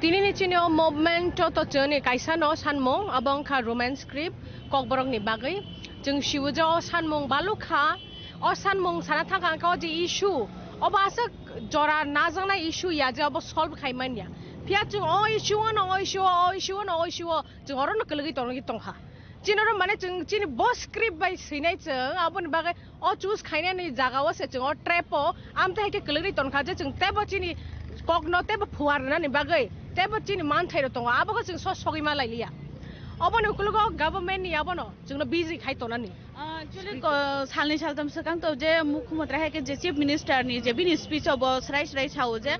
tini ni chini o movement to choni kaisa no sanmung abong kha roman script kokborok ni bagai jeng siwujo sanmung balukha o sanmung sana thanga ka je issue obasa jora najangna issue ya je obo solve khaimanya pia chung o issue chung oro no kelgi tongha chinoro mane chung chini boss script bai sinai chung abon bagai o choose khaina ni jaga o se chung o trepo amta heke kelgi tongha je chung tebo chini kokno tebo phuarna ni bagai tebo chini man thairo tonga abo chung so sogima lailia obon ukulugo government ni abono chungno busy khai tonani actually salni saltam sakang to je mukhmantri haike je chief minister ni je bini speech obo srai chau je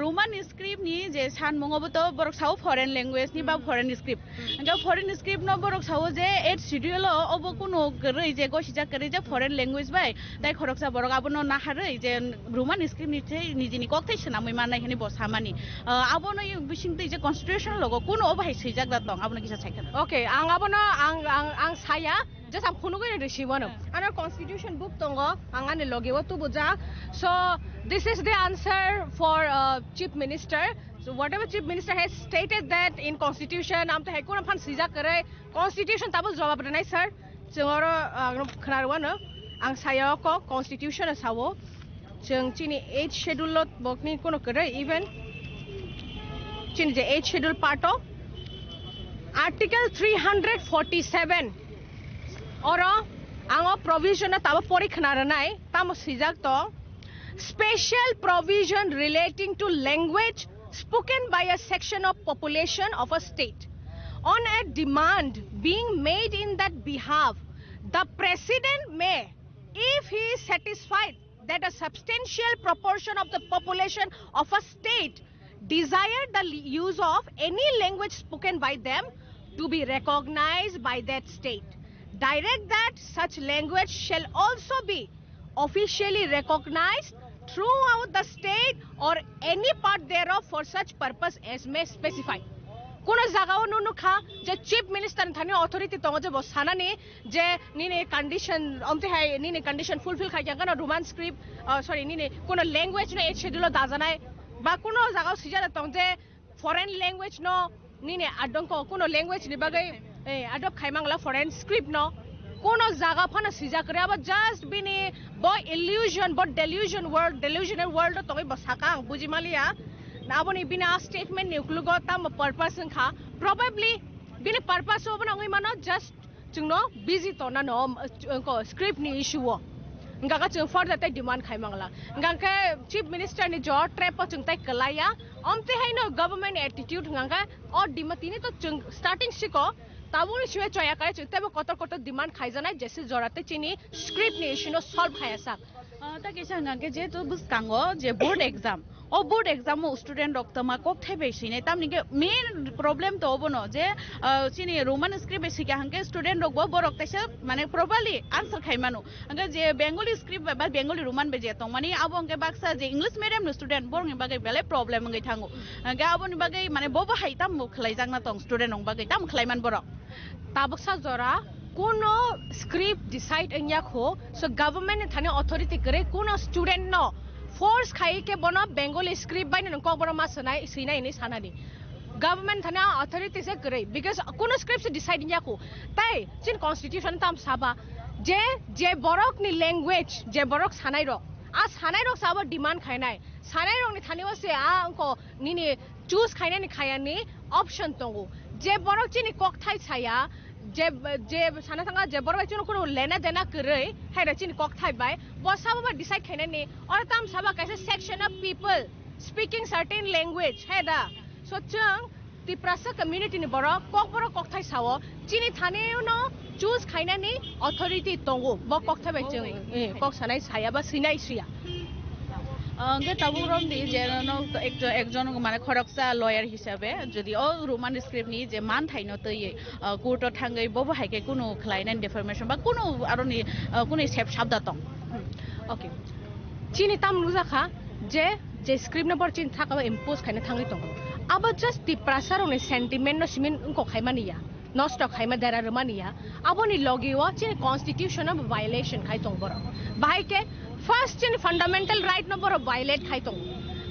roman script ni je sanmung obo to borok chau foreign language ni ba foreign script ga foreign script no borok chau je 8 schedule obo kuno rei je gosija kare je foreign language bai dai khoroksa borok abono na harei je roman script ni thei nijini kokthai sanamai manai heni bo samani abono bisingtei je constitution logo kuno obo hai seijak da tong abono kisa saikha okay ang abono ang saya just am phunu goi receive one our constitution book tongo angane logewa tu buja so this is the answer for chief minister so whatever chief minister has stated that in constitution am to hekuna phan sija kare constitution tabu jawab nai sir joro khnarwa no ang saya ko constitution sawo jeng chini 8 schedule lot bokni kono kare even chini je 8 schedule part of article 347 oro ango provision na tabo porikhna nai tamo sijak to special provision relating to language spoken by a section of population of a state on a demand being made in that behalf the president may if he is satisfied that a substantial proportion of the population of a state desire the use of any language spoken by them to be recognized by that state direct that such language shall also be officially recognized throughout the state or any part thereof for such purpose as may specify kono jagao nunu kha je chief minister thani authority tongo je bosana ni je nini condition amte hai nini condition fulfill khai janga na roman script sorry nini kono language no et schedule dajanai ba kono jagao sija tong je foreign language no nini adonko kono language ni bagai adopt khaimangla foreign script no kono jaga phana sija kare aba just bini boy illusion but delusional world to basaka bujimalia naboni bina statement ni uklugo tam purpose kha probably bini purpose obna ngai mano just chungno busy to na no ko script ni issue nga ka chung for that demand khaimangla nga ka chief minister ni jo trap chung tai kalaya amte haino government attitude nga or dimatini to chung starting siko tabuni shwe choya kare chute bo kotor demand khai janai jese jorate chini script ni issue no solve khai asa ta kisa nga ke je to buskango je board exam o board exam o student rok tama kok thai be sinai tamni ke main problem to obono je chini roman script be sika hangke student rok bo borok taisa mane properly answer khai manu anga je bengali script ba bengali roman be je tong mani abo angke baksa je english medium no student borong ni bagai bele problem ngai thango anga abo ni bagai mane bo hai tam mo khlai jangna tong student ong bagai tam khlai man borok tabuksa jora কোনো script decide এনিয়া খো so government থানে authority করে কোনো student ন force খাইকে বনা Bengali script বাইন knock বড় মাস নাই Sinai নি সানানি government থানে authority সে করে বিকজ কোন স্ক্রিপ্ট ডিসাইড এনিয়া খো তাই চিন কনস্টিটিউশন তাম সাবা যে যে বরক নি ল্যাঙ্গুয়েজ যে বরক সানাই রক আ সানাই রক সাবা ডিমান্ড খাই নাই সানাই রক নি থানে ওসে আ অঙ্ক নিনি চুজ খাইনা নি খায়ানি অপশন তঙ্গু যে বরক চিনি কক থাই ছায়া जे साना थांगा जे बरबाय चुन कोनो लेना देना करे हैरा चिन कक थाइबाय बसाबा बा डिसाइड खाइनानि और ताम साबा कैसे section of people speaking certain language हैदा सो चंग तिप्रासा कम्युनिटी नि बर कक थाइ सावो चिनि थाने न चूज खाइनानि अथॉरिटी तंगो ब कक थाइबाय चंग कक सानाय साया बा सिनाय सिया गे ताबुरम दि जे नो एकजन माने खरकसा लयार हिसाबे जदि ओ रोमान स्क्रिप्ट नि जे मान थाइनो तयै कोर्ट थांगै बबो हाइके कुनु ख्लाइनान डिफर्मेशन बा कुनु आरोनि कुनु सेफ शब्द तंग ओके चिनि ताम नुजाखा जे जे स्क्रिप्ट नम्बर चिन थाका इम्पोज खाइना थांगै तंग अब जस्ट दि प्रासार नि सेंटिमेंट नो सिमिन उनको खाइमानिया नस्ट खाइमा देरा रमानिया अबनि लगिवा चिन कॉन्स्टिट्यूशन ऑफ वायलेशन खाइ तंग बर बाइके First, in fundamental right number of violate khai tong.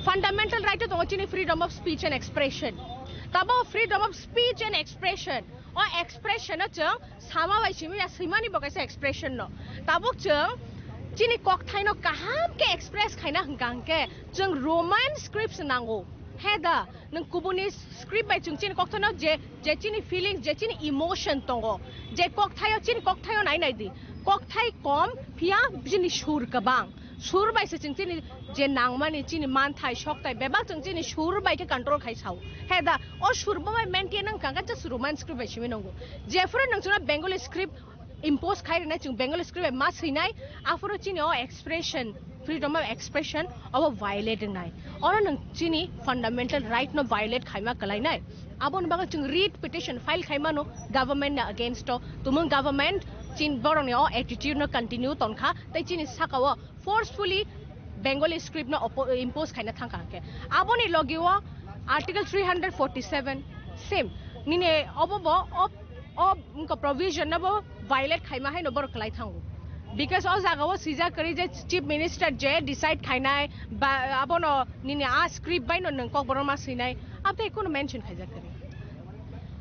Fundamental right to tong freedom of speech and expression. Tabo freedom of speech and expression. Or expression na chang sama bai chimi ya simani bagai se expression no. Tabo chang chini kok thai no kaham ke express khai na hanggang ke chang Roman scripts nango. Heda nang kubuni script bai chung chini kok thai no je chini feelings je chini emotion tongo. Je kok thai yo chini kok thai yo nai di. Kok thai kom pia jini shur kabang shur bai se chini je nangmani chini man thai shok tai beba chini shur bai ke control khai chau heda o shur bai maintain nang kanga just roman script bai chimi nongo jefro nang chuna bengali script impose khai na chung bengali script ma sinai afro chini o expression freedom of expression of violating nai or nang chini fundamental right no violate khai ma kalai nai abon baga chung read petition file khai ma no government na against to tumung government Chin borong yo attitude no continue tonka tai chin sakawa forcefully Bengali script no impose kaina thangka ke aboni logiwa article 347 same nine obobo of provision no violate khaima hai no bor klai thangu because o jagawa sija kari je chief minister je decide khainai abono nine a script bai no nang kok boroma sinai apte kono mention khaija kari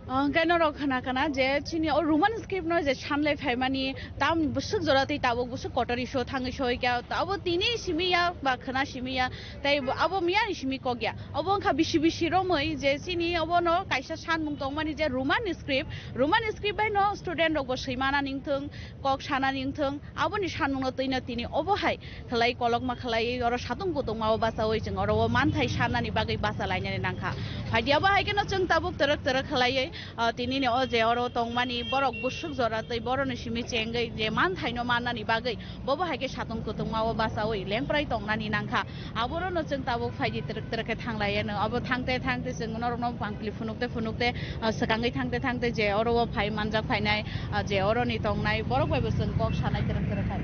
Gano kana kana je chini or roman script no je chamle phaimani tam busuk jorati tabo busuk kotori show thangi show kya tabo tini simiya ba khana simiya tai abo miya simi ko gya abo kha bishi romoi je chini abo no kaisa san mung tongmani je roman script bai no student rok bo seimana ningthung kok sana ningthung abo ni san mung no toina tini abo hai khlai kolok ma khlai oro satung ko tongma basa oi jeng oro man thai sana ni bagai basa lainani nangkha phaidia ba hai keno jeng tabuk terak khlai tini ne o je oro tongmani borok busuk jora tai boroni simi chengai je man thaino manani bagai bobo haike satung kutung mawo basa oi lengprai tongnani nangkha aboro no jeng tabuk phaidi terak ke thanglaye no abo thangte jeng norno pangkli funukte sekangai thangte je oro phai manjak phainai je oro ni tongnai borok bai boseng kok sanai terak khai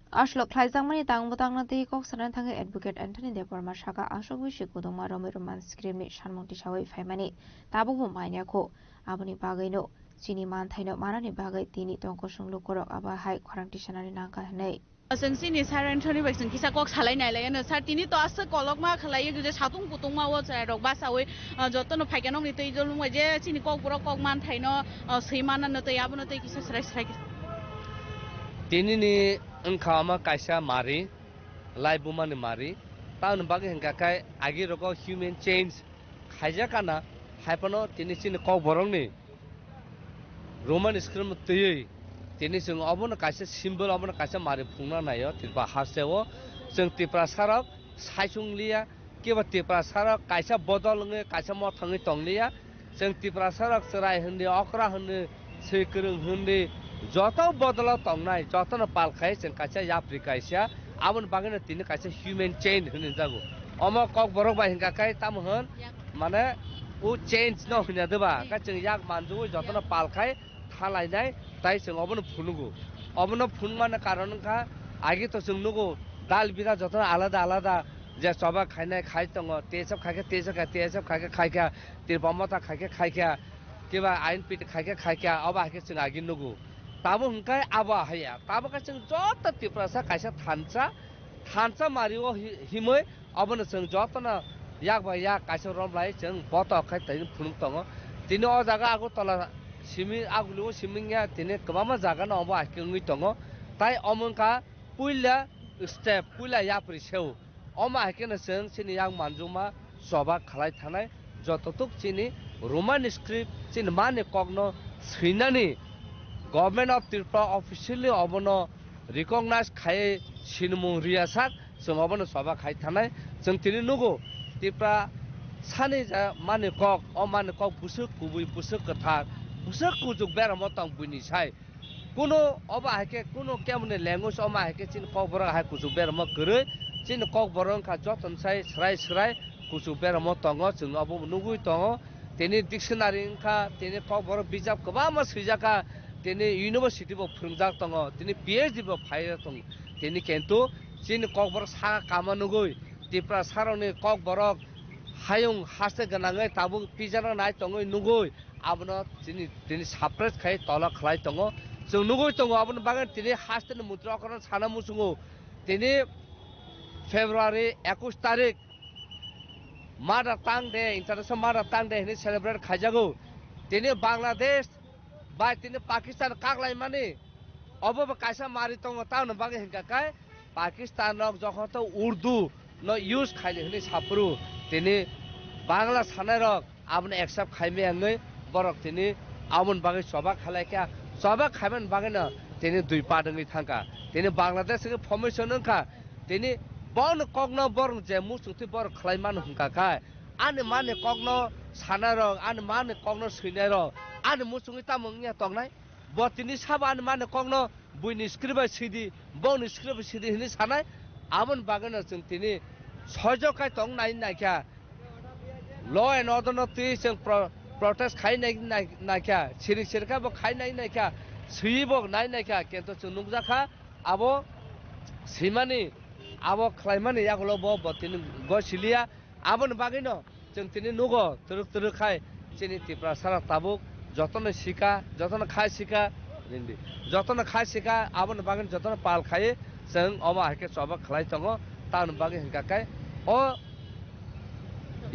Ashlo Klaizangmani Tangbutang Nati Kok Sanan Tanga Advocate Anthony Deborah Shaka Ashok Wishikudoma Roman Scream Shanmonti Shaway Famani Tabu Maniako Abuni Bagino Chini Man Taino Marani Bagay Tini Tonkosung Lukoro Aba High Quarantishanari Nanka Nay Sensi ni Saran Tony Wexen Kisa Cox Halina and Sartini to Asa Kolokma Kalay Satung Putuma was a Robasawe Jotono Pagano Nitidum Waje Chini Kok Man Taino Simana Notayabano take his strike Tinini Nkama Kaisa Mari, Lai Buman Mari, Town Buggy and Kakai, Agiroko human chains, Hajakana, Hypano, Tinisin Koboroni, Roman Scrum Tui, Tinisin Obon Kaisa symbol of Kaisa Mari Puna Nayo, Tipa Hasevo, Sung Tiprasara, Saisung Lia, give a Tiprasara, Kaisa Bodolunga, Kaisa Motangi Tonglia, Sung Tiprasara, Sarai Hundi, Okra Hundi, Sekurung Hundi. যত বদলাও তংনাই যত না পাল খাইছেন কাছে Africa Asia আমন বাগানে তিনি কাছে human chain হনে যাগো अमा कक बरक बाय हिंगा काय ताम हन माने उ चेंज न होना देबा का जों याक मानजु जतन पालखाय थालायनाय ताय जों अबन फुनुगु अबन फुनमाने कारण का आगे तो जों नुगु दाल बिरा जतन आलादा आलादा जे सबा खायनाय खाय दङ तेसब खायके तेसब खायके तिरबमता खायके केबा आइन पिट खायके अब आके जों आगे नुगु ताबो हुंकाय आबा हाया ताबो का जों जत तिप्रसा कायसा थानसा मारिओ हिमै अबन जों जतन याक बा याक कायसा रमलाय जों बत खाय तै फुनुं दङ तिनि अ जागा आगु तला सिमि आगुलु सिमिङया तिनि गोबां जागा न अब आके ngui दङ ताय अमनका पुइला स्टेप पुइला याप्रि सेउ अमा हाकेन जों सिनि याक मानजुमा सबा खालाय थानाय जततुक सिनि रोमान स्क्रिप्ट सिनि माने कग्न सैनानि गभर्नमेंट ऑफ त्रिपुरा ऑफिशियली अबनो रिकॉग्नाइज खाय सिनमु रियासाक जों अबनो सबा खाय थानाय जों तिनि नुगु त्रिपुरा सानि जा माने कक अ माने कक बुसुक कुबुइ बुसुक कथा बुसुक कुजुक बेराम तंग बुनि साय कुनो अबा हाके कुनो केमने लैंग्वेज अमा हाके चिन कक बर हाय कुजुक बेराम करे चिन कक बरं का जतन साय स्राय कुजुक बेराम तंग जों अब नुगुइ तंग तिनि डिक्शनारि का तिनि कक बर बिजाब गोबां मा सैजाका तिनि यूनिवर्सिटी बो फोरोंजाक दङ तिनि PhD बो फाय दङ तिनि केन्तु चिन कक बर सा कामानुगुइ त्रिपुरा सारनि कक बर हायुं हासे गनाङै ताबु पिजारा नाय दङै नुगुइ आबनो तिनि साप्रेस खाय तला खलाय दङ जों नुगुइ दङ आबनो बागन तिनि हास्तेन मुद्राकरण साना मुसुङो तिनि फेब्रुवारि 21 तारिख मादार टांग डे इंटरनेशनल मादार टांग डे नि सेलिब्रेट खायजागौ तिनि बांलादेश बाय तिनि पाकिस्तान कागलाय माने अबब कायसा मारि दङ ताउन बागे हिंका काय पाकिस्तान रक जखत उर्दू न यूज खायले हनि साफ्रु तिनि बांला सानाय रक आबन एक्सेप्ट खायमे आङै बरक तिनि आबन बागे सबा खालायका सबा खायमन बागे न तिनि दुइ पादङै थांका तिनि बांलादेश के फॉर्मेशन का तिनि बन कग्न बरं जे मुसुति बर खलायमान हुंका काय आने माने कग्न साना रक आने माने कग्न सैनाय रक आने मुसुङै तामंनिया तंनाय बतिनि साबान माने कग्न बुइनि स्क्रिप्ट सिदि बन स्क्रिप्ट सिदि हनि सानाय आमन बागे न जों तिनि सहजकाय तंग नायख्या ल एन्ड अर्डर न ति जों प्रोटेस्ट खायनाय नायख्या सिरिका बो खायनाय नायख्या सैबो नायख्या केन्तो जों नुजाखा आबो सिमानि आबो खलायमानि यागलो बो बतिनि गसिलिया आबन बागे न जों तिनि नुगो तुरुक खाय चिनि त्रिपुरा सारा ताबुक जतन सिका जतन खाय सिका हिंदी जतन खाय सिका आबन बागे जतन पाल खाय जों अमा हाके सबा खलाय दङ ताउन बागे हिंका काय अ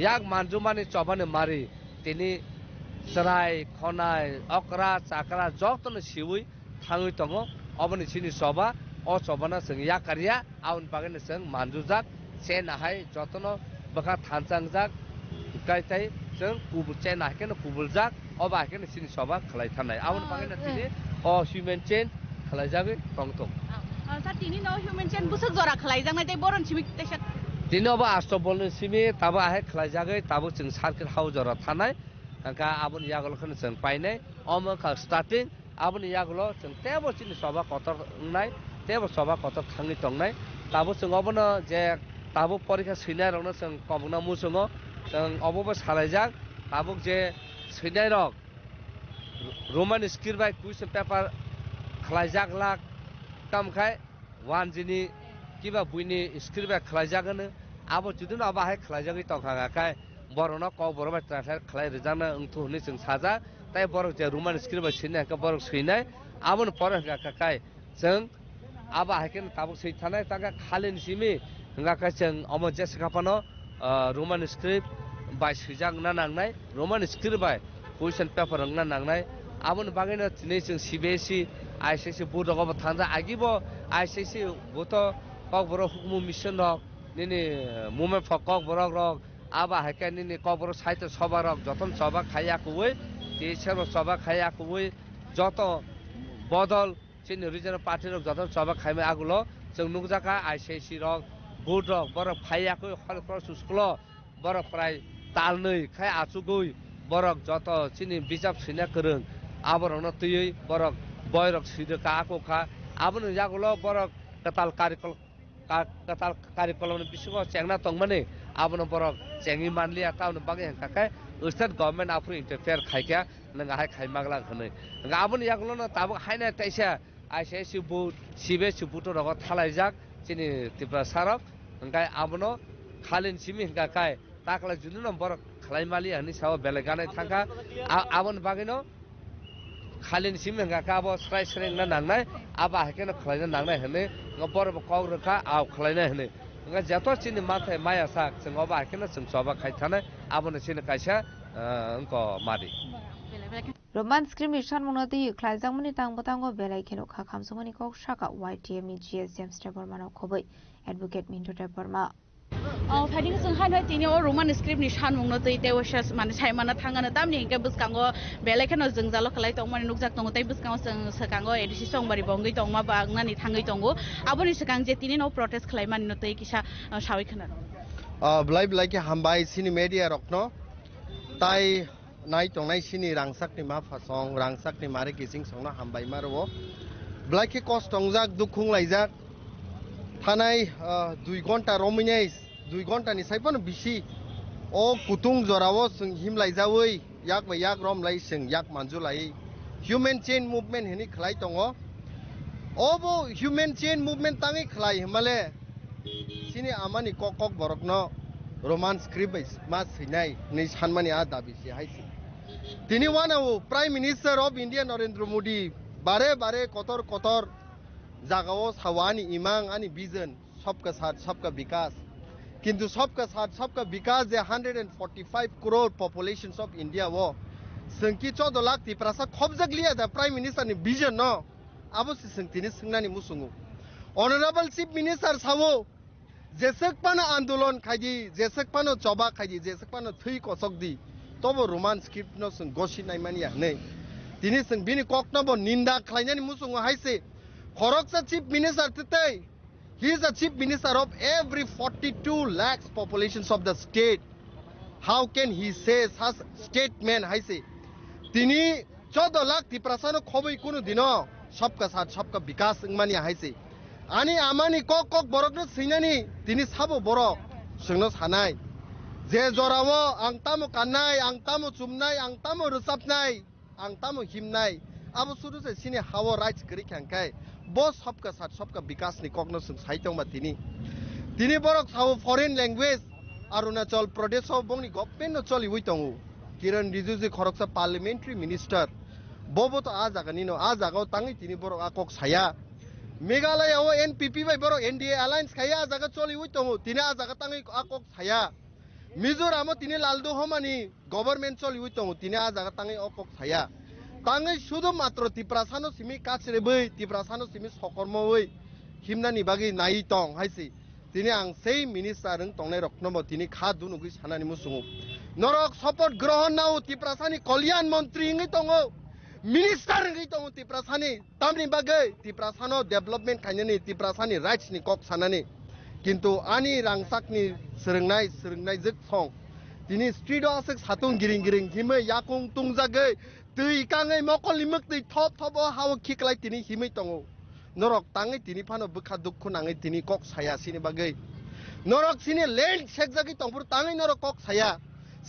याक मानजुमानि चबाने मारि तिनि सराय खनाय अकरा चाकरा जतन सिउइ थाङै दङ अबनि सिनि सबा अ चबाना जों याकारिया आउन बागे जों मानजुजाक सेनाहाय जतन बखा थानचांजाक गायथाय जों कुबुल चेनाहाके न कुबुलजाक अबा हाके सिनि सबा खलाय थानाय आउन बागे तिनि अ ह्युमेन चेन खलाय जागे तंगतम सा तिनि न ह्युमेन चेन बुसुक जरा खलाय जांनाय ते बरन सिमिक तेसा तिनि अब आस्थ बोलनो सिमि ताबो आहे खलाय जागे ताबो जों सार्किट हाउ जरा थानाय का आबन यागलखन जों पाइनाय अम का स्टार्टिं आबन यागलो जों तेबो सिनि सबा कतर नाय तेबो सबा कतर थाङै तंनाय ताबो जों अबन जे ताबो परीक्षा सैनाय रनो जों कमना मुसुङो जों अबबो सालायजाक ताबो जे सैनाय रक रोमान स्क्रिप्ट बाय क्वेश्चन पेपर खलायजाक लाक तमखाय वान जिनि किबा बुइनि स्क्रिप्ट बाय खलायजागोन आबो जुदि न बाहाय खलायजागै तंखागाखाय बरनो क बर बाय ट्रान्सलेट खलाय रिजाना अंथु हनि जों साजा ताय बर जे रोमान स्क्रिप्ट बाय सैनाय का बर सैनाय आबन परगाखाय जों आबा हाकेन ताबो सै थानाय तागा खालिन सिमि हंगाखाय जों अम जेसकापनो रोमान स्क्रिप्ट बाय सैजाग ना नांनाय रोमान स्क्रिप्ट बाय क्वेश्चन पेपर ना नांनाय आबन बागैनो तिनै जों CBSE ICSE बोर्डआव थांजा आगिबो ICSE बोथ कक बर हुकुम मिशन रक निनि मुभमेन्ट फर कक बर रक आबा हाके निनि कक बर साहित्य सभा रक जतन सभा खायाकुबै तेसेर सभा खायाकुबै जत बदल चिनि रिजनल पार्टी रक जतन सभा खायमे आगुलो जों नुगजाका ICSE रक बोर्ड रक बर फायाकुइ हरफ्र सुस्कुल बर प्राय तालनै खाय आचुगुइ बरक जत चिनि बिजाब सैना गोरों आबरन तयै बरक बयरक सिदका आकोखा आबन यागुलो बरक कताल कार्यकलम बिसिङाव चेंना तंमाने abon borok chengi manlia taun bagi hengkakai state government apru interfere khaikya nanga hai khaimagla khone nga abon yaklo na tabuk haina taisa aise subu sibe subuto rogo thalaijak chini Tripura sarok ngai abono khalin simi hengkakai takla junun borok khlaimali ani saw belegane thangka abon bagino khalin simi hengka abo strai sreng na nangnai aba hakena khlaina nangnai hene ngopor kong reka aw khlaina hene nga jato chini mathai maya sak singoba hakena singsoba khaithane abon chini kaisa angko mari Roman scream ishan monati khlaijang mani tangbatango belai kheno kha khamsumani kok shaka YTM GS James Debormano khoboi advocate Minto Deborma fighting जों हाय तिनि ओ Roman script नि सानमुंग न तै तेवसास माने साइमाना थांगानो तामनि के बुसकांगो बेलेखनो जों जालो खलाय तंग माने नुकजाक तंग तै बुसकांगो जों सकांगो एडिसि संबारि बंगै तंग मा बागनानि थांगै तंगो आबोनि सकां जे तिनि नो प्रोटेस्ट खलाय मानि न तै किसा सावै खना ब्लाइ ब्लाइ के हामबाय सिनि मेडिया रखनो ताइ नाय तंनाय सिनि रांसाकनि मा फासं रांसाकनि मारे किसिं संना हामबाय मारो ब्लाइ के कस्ट तंगजाक दुखुं लाइजाक थानाय 2 घन्टा रमिनाय 2 घन्टा नि साइपन बिसि ओ कुतुं जरावो जों हिमलाइजावै याक बा याक रमलाइ जों याक मानजुलाइ ह्युमेन चेन मुभमेन्ट हेनि खलाय दङो ओबो ह्युमेन चेन मुभमेन्ट ताङै खलाय हमाले सिनि आमानि कक बरकनो रोमान स्क्रिप्ट मा सैनाय नै सानमानि आ दाबिसि हाइसि तिनि वानाव prime minister of India Narendra Modi बारे बारे कतर जागाओ सावानी इमांग आनी विजन सबका साथ सबका विकास किंतु सबका साथ सबका विकास जे 145 करोड़ पॉपुलेशन ऑफ इंडिया वो संकी 14 लाख ती प्रसा खबजक लिया था प्राइम मिनिस्टर नि विजन न आबो संतिनि संनानि मुसुङो ऑनरेबल चीफ मिनिस्टर सावो जेसकपानो आंदोलन खायदि जेसकपानो चबा खायदि जेसकपानो थै कसक दि तबो रोमान स्क्रिप्ट न सं गसि नायमानिया नै तिनि सं बिनि ककनबो निंदा खालायनानि मुसुङो हायसे खरकसा चीफ मिनिस्टर ततै He is the chief minister of every 42 lakhs populations of the state. How can he say such statement? I say, tini 14 lakh ti prasano khobai kuno dino sabka sath sabka vikas ingmani I say. Ani amani kok borok no sinani tini sabo borok singno sanai. Je jorawo angtamo kanai, angtamo chumnai, angtamo rusapnai, angtamo himnai. Abo sudu se sini hawo rights kri khankai. बस सबका साथ सबका विकास नि कग्नोसं साइतों मा तिनी बरक साव foreign language Arunachal Pradesh of बंगनी गवर्नमेंट नो चलि हुइतंगु किरण रिजिजु खरकसा पार्लियामेंट्री मिनिस्टर बोबो तो आ जागानि नो आ जागाव तांगै तिनी बरक आकक साया मेघालय ओ एनपीपी बाय बरक एनडीए अलायंस खाया आ जागा चलि हुइतंगु तिनी आ जागा तांगै आकक साया मिजोराम तिनी लालदो हमानि गवर्नमेंट चलि हुइतंगु तिनी आ जागा तांगै आकक साया तांगै शुद्ध मात्र तिप्रासानो सिमी काचरेबै तिप्रासानो सिमी सकर्मवै हिमनानि बागै नाइ तंग हाइसि तिनि आं सेई मिनिस्टार तंनाय रखनबो तिनि खा दुनुगै सानानि मुसुङो नरक सपोर्ट ग्रहण नाउ तिप्रासानि कल्याण मंत्री इंगै तंगो मिनिस्टार इंगै तंगो तिप्रासानि तामनि बागै तिप्रासानो डेभलपमेन्ट खायनानि तिप्रासानि राइट्स नि कक सानानि किन्तु आनि रांसाकनि सोरंनाय जोक सं तिनि street आसक सातुं गिरिं हिमै याकुं तुंजागै tui kangai mokol limuk tui top hawa kiklai tini himai tongo norok tangai tini pano bukha dukhu nangai tini kok saya sini bagai norok sini land sekjagi tongpur tangai norok kok saya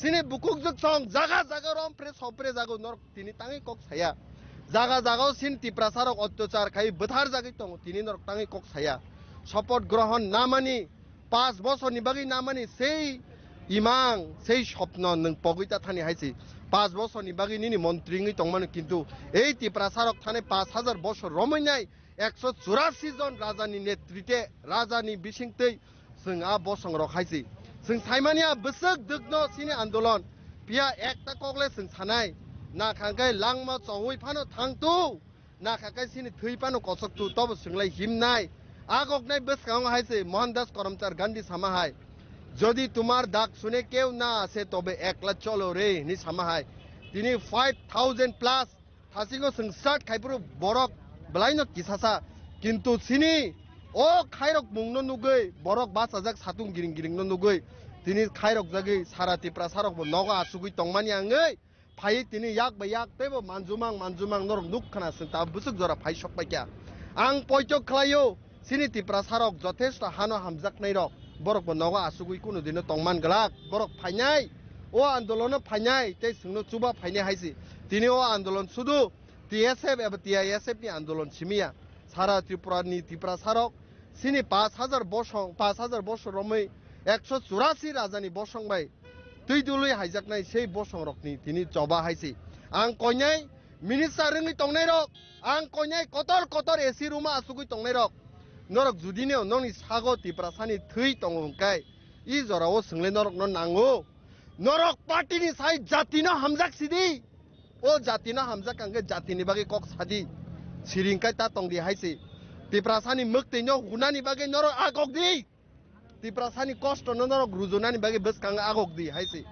sini bukuk juk song jaga rom pre jago norok tini tangai kok saya jaga sini tiprasarok ottochar khai bethar jagi tongo tini norok tangai kok saya support grohon namani 5 বছর ni bagi namani sei imang sei স্বপ্ন nang pogita thani haisi 5 বছর ni bagi nini মন্ত্রী ngi tongmano kintu ei tiprasarok thane 5000 বছর রমইনাই 184 জন রাজানি নেতৃত্বে রাজানি বিসিংতৈ जों आ बसं रक हाइसि जों साइमानिया बसक दगनो सिनि आंदोलन पिया एकता कगले जों सानाय ना खांगाय लांमा चौइ फानो थांतु ना खांगाय सिनि थै फानो कसकतु तब जोंलाय हिमनाय आगकनाय बसकांग हाइसि मोहनदास करमचार गांधी सामाहाय যদি তোমার ডাক শুনে কেউ না আসে তবে একলা চলো রে নি সামাহায় তিনি 5000 প্লাস থাসিগো সংসার খাইপুরু বরক বলাইনো কিসাসা কিন্তু সিনি ও খাইরক মুংনো নুগৈ বরক বাস আজাক সাতুং गिरिं नो नुगै তিনি খাইরক জাগै সারা তিপ্রা সারক নগা আসুগै তংমানি आङै फाइ তিনি याक बयाक तेबो मानजुमां नरक दुखना सता बुसुक जरा फाइ सकबायक्या आं पयचक खलायो सिनि तिप्रा सारक जथेष्ट हानो हामजाक नै रक borok bo nogo asugui kuno dino tongman galak borok phainai o andolon phainai tei sungno chuba phainai haisi tini o andolon sudu TSF eba TISF ni andolon simia সারা ত্রিপুরানি ত্রিপুরা সারক সিনি 5000 বসং 5000 বছর রমই 184 রাজানি বসং বাই তুই দুলুই হাইজাকনাই সেই বসং রকনি তিনি জবা হাইছি আং কইনাই মিনিস্টার রঙি তংনাই রক আং কইনাই কতর কতর AC Ruma আসুগুই তংনাই rock নরক জুদিনে ননি সাগো ত্রিপুরা সানি থুই তংকাই ই জরাও সোংলে নরক ন নাঙ্গো নরক পার্টিনি সাই জাতিনো হামজাক সিদি ও জাতিনো হামজাক আঙ্গে জাতিনি বাগে কক সাদি Siringkai ta tong di haisi tiprasani muktinyo hunani bagai norok agok di tiprasani kosto norok ruzunani bagai beskang agok di haisi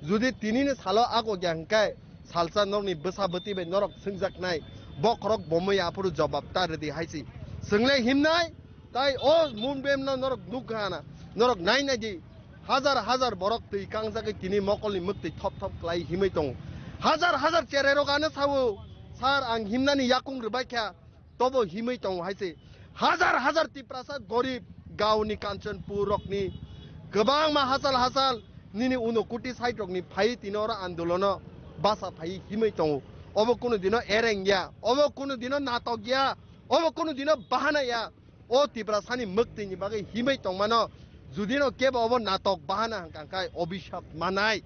judi tinini salo agok jangkai salsa norni besabeti be norok singjak nai bokrok bomoi apuru jawab tar di haisi single himnai tai o munbem no norok nukhana norok nai nai di হাজার borok tui kangjagai tini mokolni mukti thop thop klai himai tong হাজার cherero gana sawo সার আং হিমনানি ইয়াকুং রবাইখ্যা তবো হিমই তং হাইছে হাজার তিপ্রাসা গরিব গাওনি কাঞ্চনপুর রকনি গোবাং মা হাসাল নিনি উনো কোটি site রকনি phi তিনরা আন্দোলন বাসা phi হিমই Tang of কোন দিন এরেঙ্গিয়া অব কোন দিন নাটকিয়া অব কোন দিন বাহানায়া ও তিপ্রাসানি মুক্তিনি বাগে হিমই তং মানো যুদিনো কেব অব নাটক বাহানা হাঙ্কাই অভিশাপ মানাই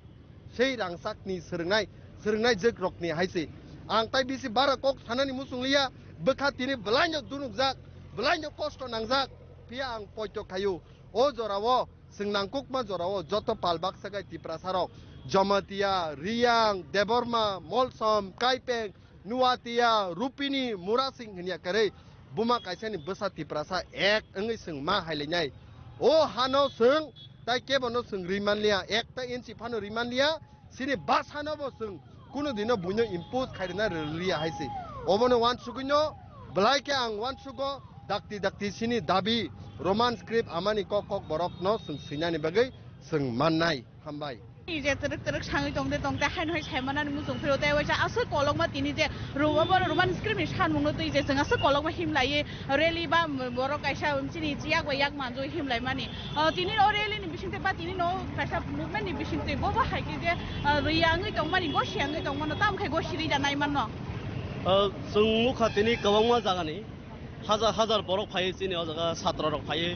সেই রাংসাকনি সোরংনাই জেক রকনি হাইছে ang tai bisi bara kok sanani musung liya bekha tini belanyo dunuk zak belanyo kosto nang zak pia ang poito kayu o jorawo singnang kukma jorawo joto palbak sagai tiprasarok Jamatia Riyang Deborma Molsom Kaipeng Nuatia Rupini Murasing hanya kare buma kaisani besa tiprasa ek engi sing ma hailenyai o hano sing tai kebono sing riman liya ek ta inchi phano riman liya sini bas hano bo sing kuno dino bunyo impose khairina relia haisi obono wan sugunyo blaike ang wan sugo dakti sini dabi roman script amani kok borok no sing sinani bagai sing manai hambai যে তরক সাঙ্গি তংতে হাইন হই সাইমানানি মুসুং ফেরোতে ওইসা আসে কলকমা তিনি যে Roman script সানমুংনো তুই যে जों আসে কলকমা হিমলাইয়ে রেলি বা বড় কাইসা চিনি জিয়াক ওয়াক মানজো হিমলাই মানি তিনি ও রেলিনি বিসিংতে বা তিনি নো কাইসা মুভমেন্টনি বিসিংতে ববা হাইকি যে রিয়াঙ্গি তংমানি গसियाङै तंमानो तामखाय गसिरि जानाय माननो जों मुखा तिनि गोबांमा जागानि हाजार बरक फायो चिनि अ जागा सात्र रक फायो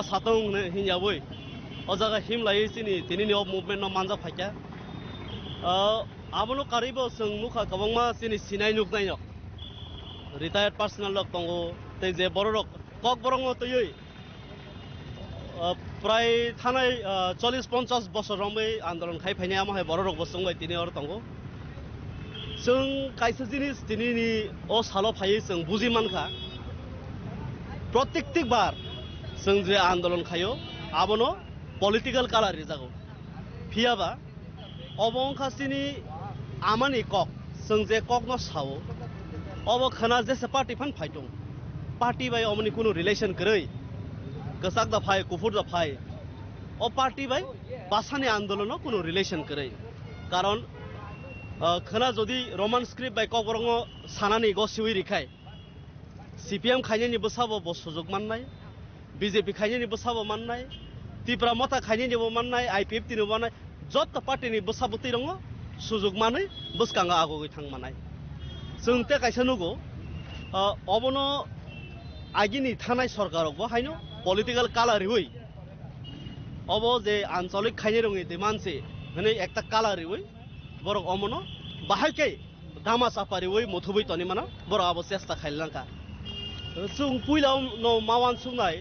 सातं हिनजावै o jaga himlai sini tini ni movement no manja phaikya abono karibo sung mukha kabangma sini sinai nuknai nok retired personal lok tongo tei je borok kok borong toyoi prai thanai 40-50 বছর রমbai আন্দোলন khai phainai ama hai borok bosongbai tini or tongo sung kaisa jinis tini ni o salo phai sung buji mankha protektik bar sung je আন্দোলন khayo abono political color rizago phiaba obongkhasini amani kok sungje kok no sawo obo khana jese party fan phaitong party bai omni kuno relation krei kasak da phai kufur da phai o party bai basani andolon no kuno relation krei karon khana jodi roman script bai kok borong sanani gosiwi rikhai CPM khaini ni bosabo bo sujog mannai BJP khaini ni bosabo mannai Tipra mata khaini ni bo mannai IPF tini bo mannai jot party ni bosabuti rongo sujog manai boskanga agogoi thangmanai जोंते कायसा नुगो अबनो आगिनि थानाय सरकारक बो हायनो political colour होई अबो जे आंचलिक खाइने रंगि दे मानसि हने एकता colour होई बरक अमनो बाहायकै दामा safari होई मथुबै तनि माना बर अब चेष्टा खाइलांका जों पुइलाव न मावान सुनाय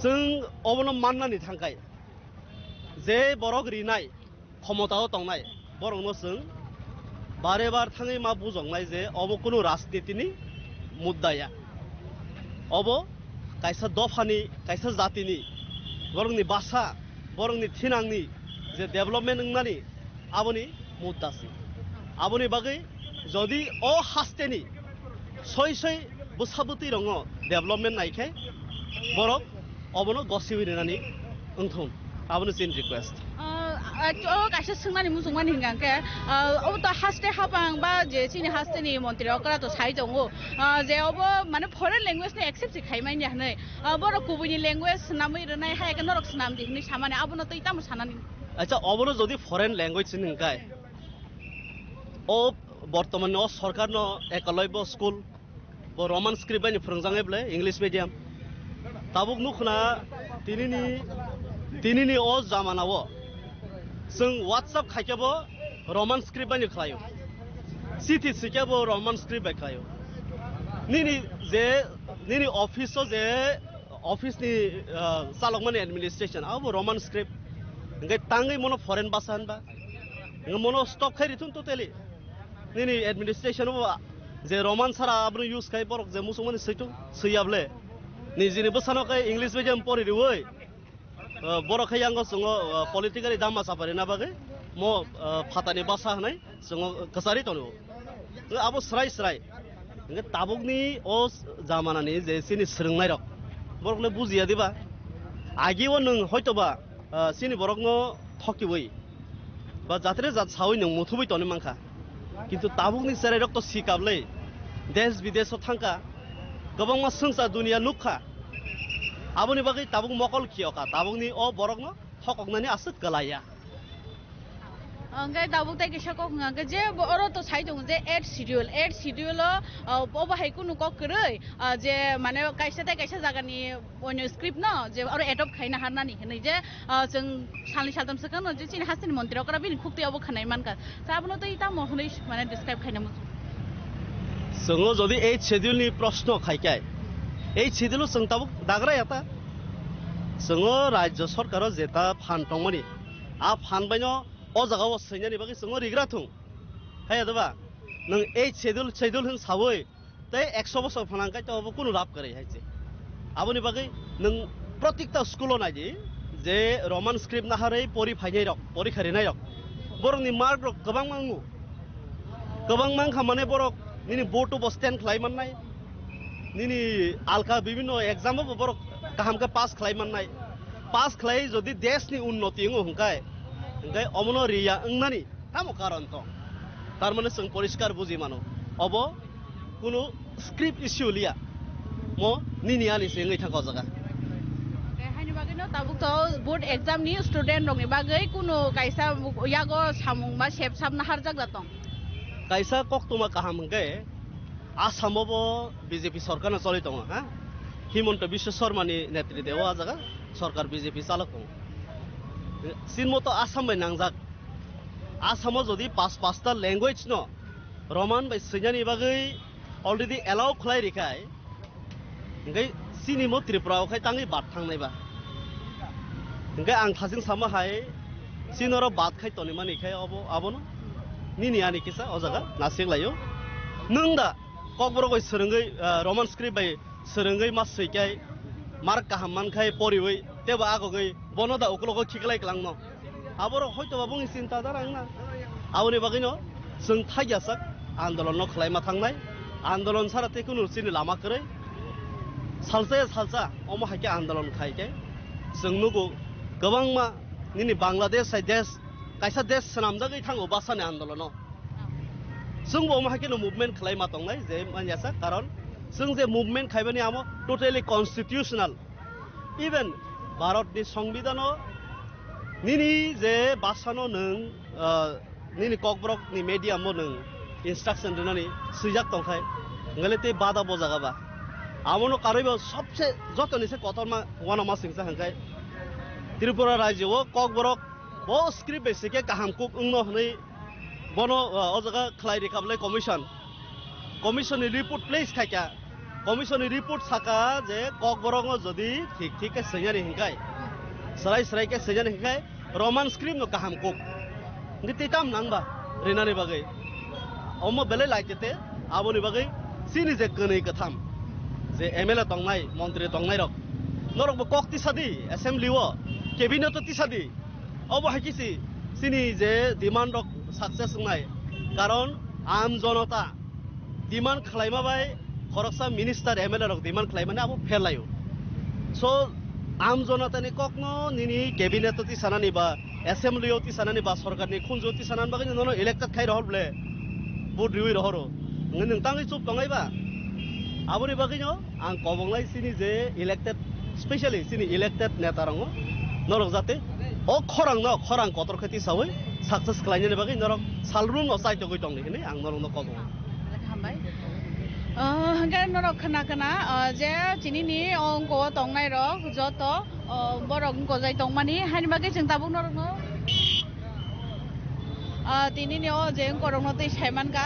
जों अबनो माननानि थांखाय जे बरक रिनाय क्षमताव तंनाय बरकनो जों बारे बार थाङै मा बुजंनाय जे अब कुनु राजनीतिनि मुद्दाया अब कायसा दफानि कायसा जातिनि बरंनि भाषा बरंनि थिनांनि जे डेभलपमेन्ट नंनानि आबनि मुद्दासि आबनि बागै जदि अ हास्तेनि सय बुसाबुति रङ development नायखाय Barak अबनो गसिबिनानि ओंथों आबनो sin request kaisa sungmani musungmani hingangke obo to haste hapang ba je chini haste ni montri okra to sai jongo je obo mane foreign language ni accept khaimai ni hanai boro kubuni language namai rnai ha ek norok snam di ni samane abono to itam sanani আচ্ছা অবনো যদি foreign language নিংকাই ও বর্তমানে ও সরকার ন Eklavya school ও রমান script বানি ফরংজাঙে বলে English medium তাবুক নুখনা তিনিনি ও জামানাও जों WhatsApp खायकेबो Raman script बानि खायो city सिकेबो Raman script bye खायो निनि ऑफिस नि चालकमानि एडमिनिस्ट्रेशन आबो रमान स्क्रिप्ट इंगे तांगै मनो फरेन भाषा होनबा इंगे मनो स्टप खायरिथुन टोटली निनि एडमिनिस्ट्रेशन जे रमान सारा आबनो यूज खाय बरक जे मुसुमानि सैतो सैयाबले निजिनि बसानो खाय इंग्लिश मिडियाम पढिरिवै बरखाय आंगो जोङो पलिटिकली दामा साफारि ना बागै म फातानि बासा होनाय जोङो कसारि तनो आबो स्राय इंगे ताबुकनि ओ जामानानि जे सिनि सोलोंनाय रक बरकले बुजिया दिबा आगिव नों हयतोबा सिनि बरकनो थकिवै बा जात्रे जात सावै नों मुथुबै तनो मांखा किन्तु ताबुकनि सेराय रक तो सिकाबलै देश विदेश थांका गोबां मा संसार दुनिया नुखा आबोनि बागै ताबुक मकल खियका ताबुकनि ओ बरकनो थककनानि आसत गलाया अंगाय दाबुक ताय गेसको अंगाय जे अरो तो साइ दङ जे एड शिड्यूल ओबो हायकु नुक करै जे माने कायसा जागानि ओनो स्क्रिप्ट न जे अरो एडप्ट खायना हारनानि हनै जे जों सालनि सालदमसो कन जे चिनि हासिनि मन्त्रि अकरा बिनि खुक्ति अबो खानाय मानका साबनो तो इता महनै माने डिस्क्राइब खायना मु जोङो जदि ए शिड्यूलनि प्रश्न खायकाय এই শিডিউল जों ताबुक दाग्रा याता जोङो राज्य सरकार जेता फान दंमोनि आ फान बायनो अ जागाव सैनानि बागै जोङो रिग्राथुं हाय दबा नों ए शिड्यूल होन सावै तै 100 बছर फानांकाय तो अबो कुनु लाभ करे हायजे आबोनि बागै नों प्रत्येकता स्कुल नायदि जे रमान स्क्रिप्ट नाहारै परिफायनाय रक परिखारिनाय रक बरनि मार्क रक गोबां मांखा माने बरक निनि बोर्ड अफ स्टैंड खालायमाननाय निनि आलका विभिन्न एग्जाम बर गाहाम के पास खालायमाननाय पास खालाय जदि देशनि उन्नति हुंकाय अमनो रिया अंगनानि तामो कारण तो तार माने जों परिष्कार बुजि मानो अब कुनु स्क्रिप्ट इश्यू लिया म निनि आनि सिङै थांखौ जागा हायनि बागै न ताबुक तो बोर्ड एग्जाम नि स्टुडेन्ट रंनि बागै कुनु कायसा यागो सामुं मा सेब साबना हार जागदा दं कायसा कक्तमा गाहाम हंगे आसामावबो बीजेपी सरकार चलि दङ हा हिमन्त बिश्व शर्मानि नेतृत्वआव आ जागा सरकार बीजेपी चालक दङ सिनमतो आसाम बाय नांजाक आसामाव जदि पाँचटा लैंग्वेज न रमान बाय सैनानि बागै अलरेडी एलाउ खलाय रिखाय इंगे सिनिमो त्रिपुरायाव खाय तांगै बात थांनायबा इंगे आं थाजिं सामा हाय सिनर बात खाय तनि मानि खाय आबोनो निनि आनि किसा अ जागा नासिक लायो नों दा ककबरगै सोरंगै रमान स्क्रिप्ट बाय सोरंगै मास सैकाय मार्क गाहाम मानखाय परिवै तेबा आगगै बनदा उकलगो खिकलाय क्लांनो आबर हयतोबा बुंनि चिन्ता दारांना आवनि बागैनो जों थागियासाक आन्दोलन खालायमा थांनाय आन्दोलन साराते कुनु सिनि लामा करै सालसा अम हाके आन्दोलन खायके जों नुगो गोबां मा निनि बांलादेश साइ देश कायसा देश सनामजागै थांगो बासानि आन्दोलन जों बो मा हाके मुभमेन्ट खालायमा दंनाय जे मानयासा कारण जों जे मुभमेन्ट खायबानि आमो टोटली कन्स्टिट्यूशनल इवन भारतनि संविधान निनि जे बासानो नों निनि ककब्रकनि मेडियामो नों इंस्ट्रक्शन दोनानि सुजाक दंखाय गलेते बादा बजागाबा आमनो कारेबो सबसे जतनिसे कतरमा वानमा सिंसा हंखाय त्रिपुरा राज्यव ककब्रक बो स्क्रिप्ट बेसिके काहामको उंनो हनै बनो अजगा खलाय रिकाबले कमिशन रिपोर्ट प्लेस खायका कमिशन रिपोर्ट साका जे ककब्रक जदि ठीक के सैयानि हिंखाय सराय के सैयानि हिंखाय रमान स्क्रिप्ट न काहामको नितेताम नांबा रेनानि बागै अमो बेले लाइटेते आबोनि बागै सिनि जे कनै कथाम जे एमएलए दंनाय मन्त्री दंनाय रक नरकबो कक्ति सादि असेम्बली व कैबिनेट तिसादि अब हाकिसि सिनि जे डिमान्ड रक सक्सेस नाय कारण आम जनता डिमान्ड खालायमा बाय खरकसा मिनिस्टार एमएलए रक डिमान्ड खालायमाने आबो फेलायो सो आम जनतानि ककनो निनि कैबिनेट तिसानानि बा assembly oti sanani ba sarkar ni khunjo ti sanan bagin no elected khai rahol ble vote riwi rahoro nang tangi chup tongai ba aboni bagin ang kobonglai sini je elected specially sini elected neta rango norok jate o khorang kotor khati sawi success klaine bagin norok salrum no sai to goi tong ni ang norok no kobong hanggar norok khana je chini ni ongko tongnai ro joto borok ko jai tongmani hani bage jeng tabuk norok no tini ni o je korong no tei saiman ka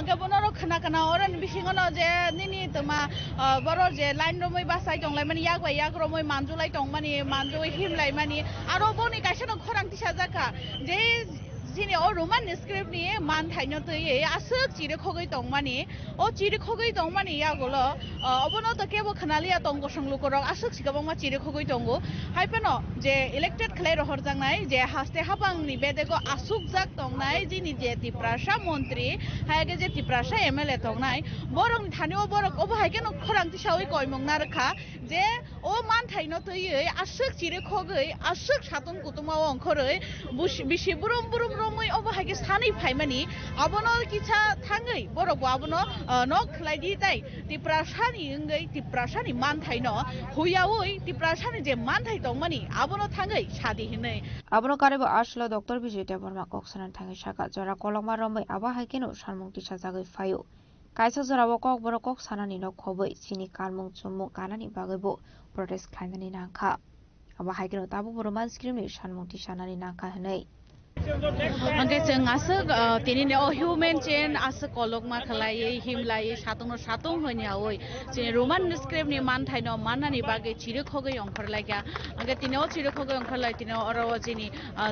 ke bonoro khana oran bisingo no je nini toma boror je line romoi basai tonglai mani yak romoi manjulai tongmani manjui himlai mani aro boni kaisa no khorang tisa jaka je jini o roman script ni man thaino tei asuk chire khogoi tongmani o chire khogoi tongmani yagolo obono to kebo khanalia tongo songlu korok asuk sigabong ma chire khogoi tongo haipeno je elected khlai rohor jangnai je haste habang ni bedego asuk jak tongnai jini je tiprasha mantri haige je tiprasha mla tongnai borong thani o borok obo haike no khorang tisawai koimong na rakha je o man thaino tei asuk chire khogoi asuk satun kutuma ongkhoroi bisi burum romoi obo haike sani phaimani abono kicha thangai borok abono nok khlai di tai tiprasani ngai tiprasani man thaino huyaoi tiprasani je man thai tongmani abono thangai sadi hinai abono karebo aslo dr Vijay Deborma koksanan thangai saka jora kolongma romoi aba haike no sarmung tisa jagai phayo kaisa jorabo kok borok kok sanani no khoboi chini karmung chumung kanani bagaibo protest khlainani nangkha aba haike no tabu roman screen ni sarmung tisa nani nangkha hinai angke jeng asuk tini ne o human chain asuk kolok ma khlai himlai satung hoini awoi je roman script ni man thaino manani bage chire khogoi ongkhor laika angke tini o chire khogoi ongkhor lai tini oro jini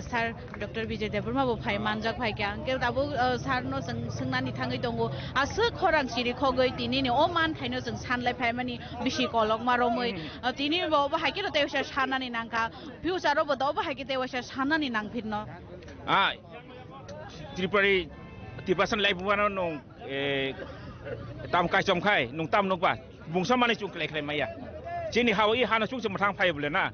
sir dr Vijay Deborma bo phai manjak phai ka angke dabu sir no sungnani thangai dongo asuk khorang chire khogoi tini ne o man thaino jeng sanlai phai mani bisi kolok ma romoi tini bo haike ro tewsa sanani nangka future ro bo do bo haike tewsa sanani nangphirno Tripoli tipasan lai buana nong tam kai som khai nong tam nong ba bungsa mani chung klai maya chini hawi hana chung sem thang phai bule na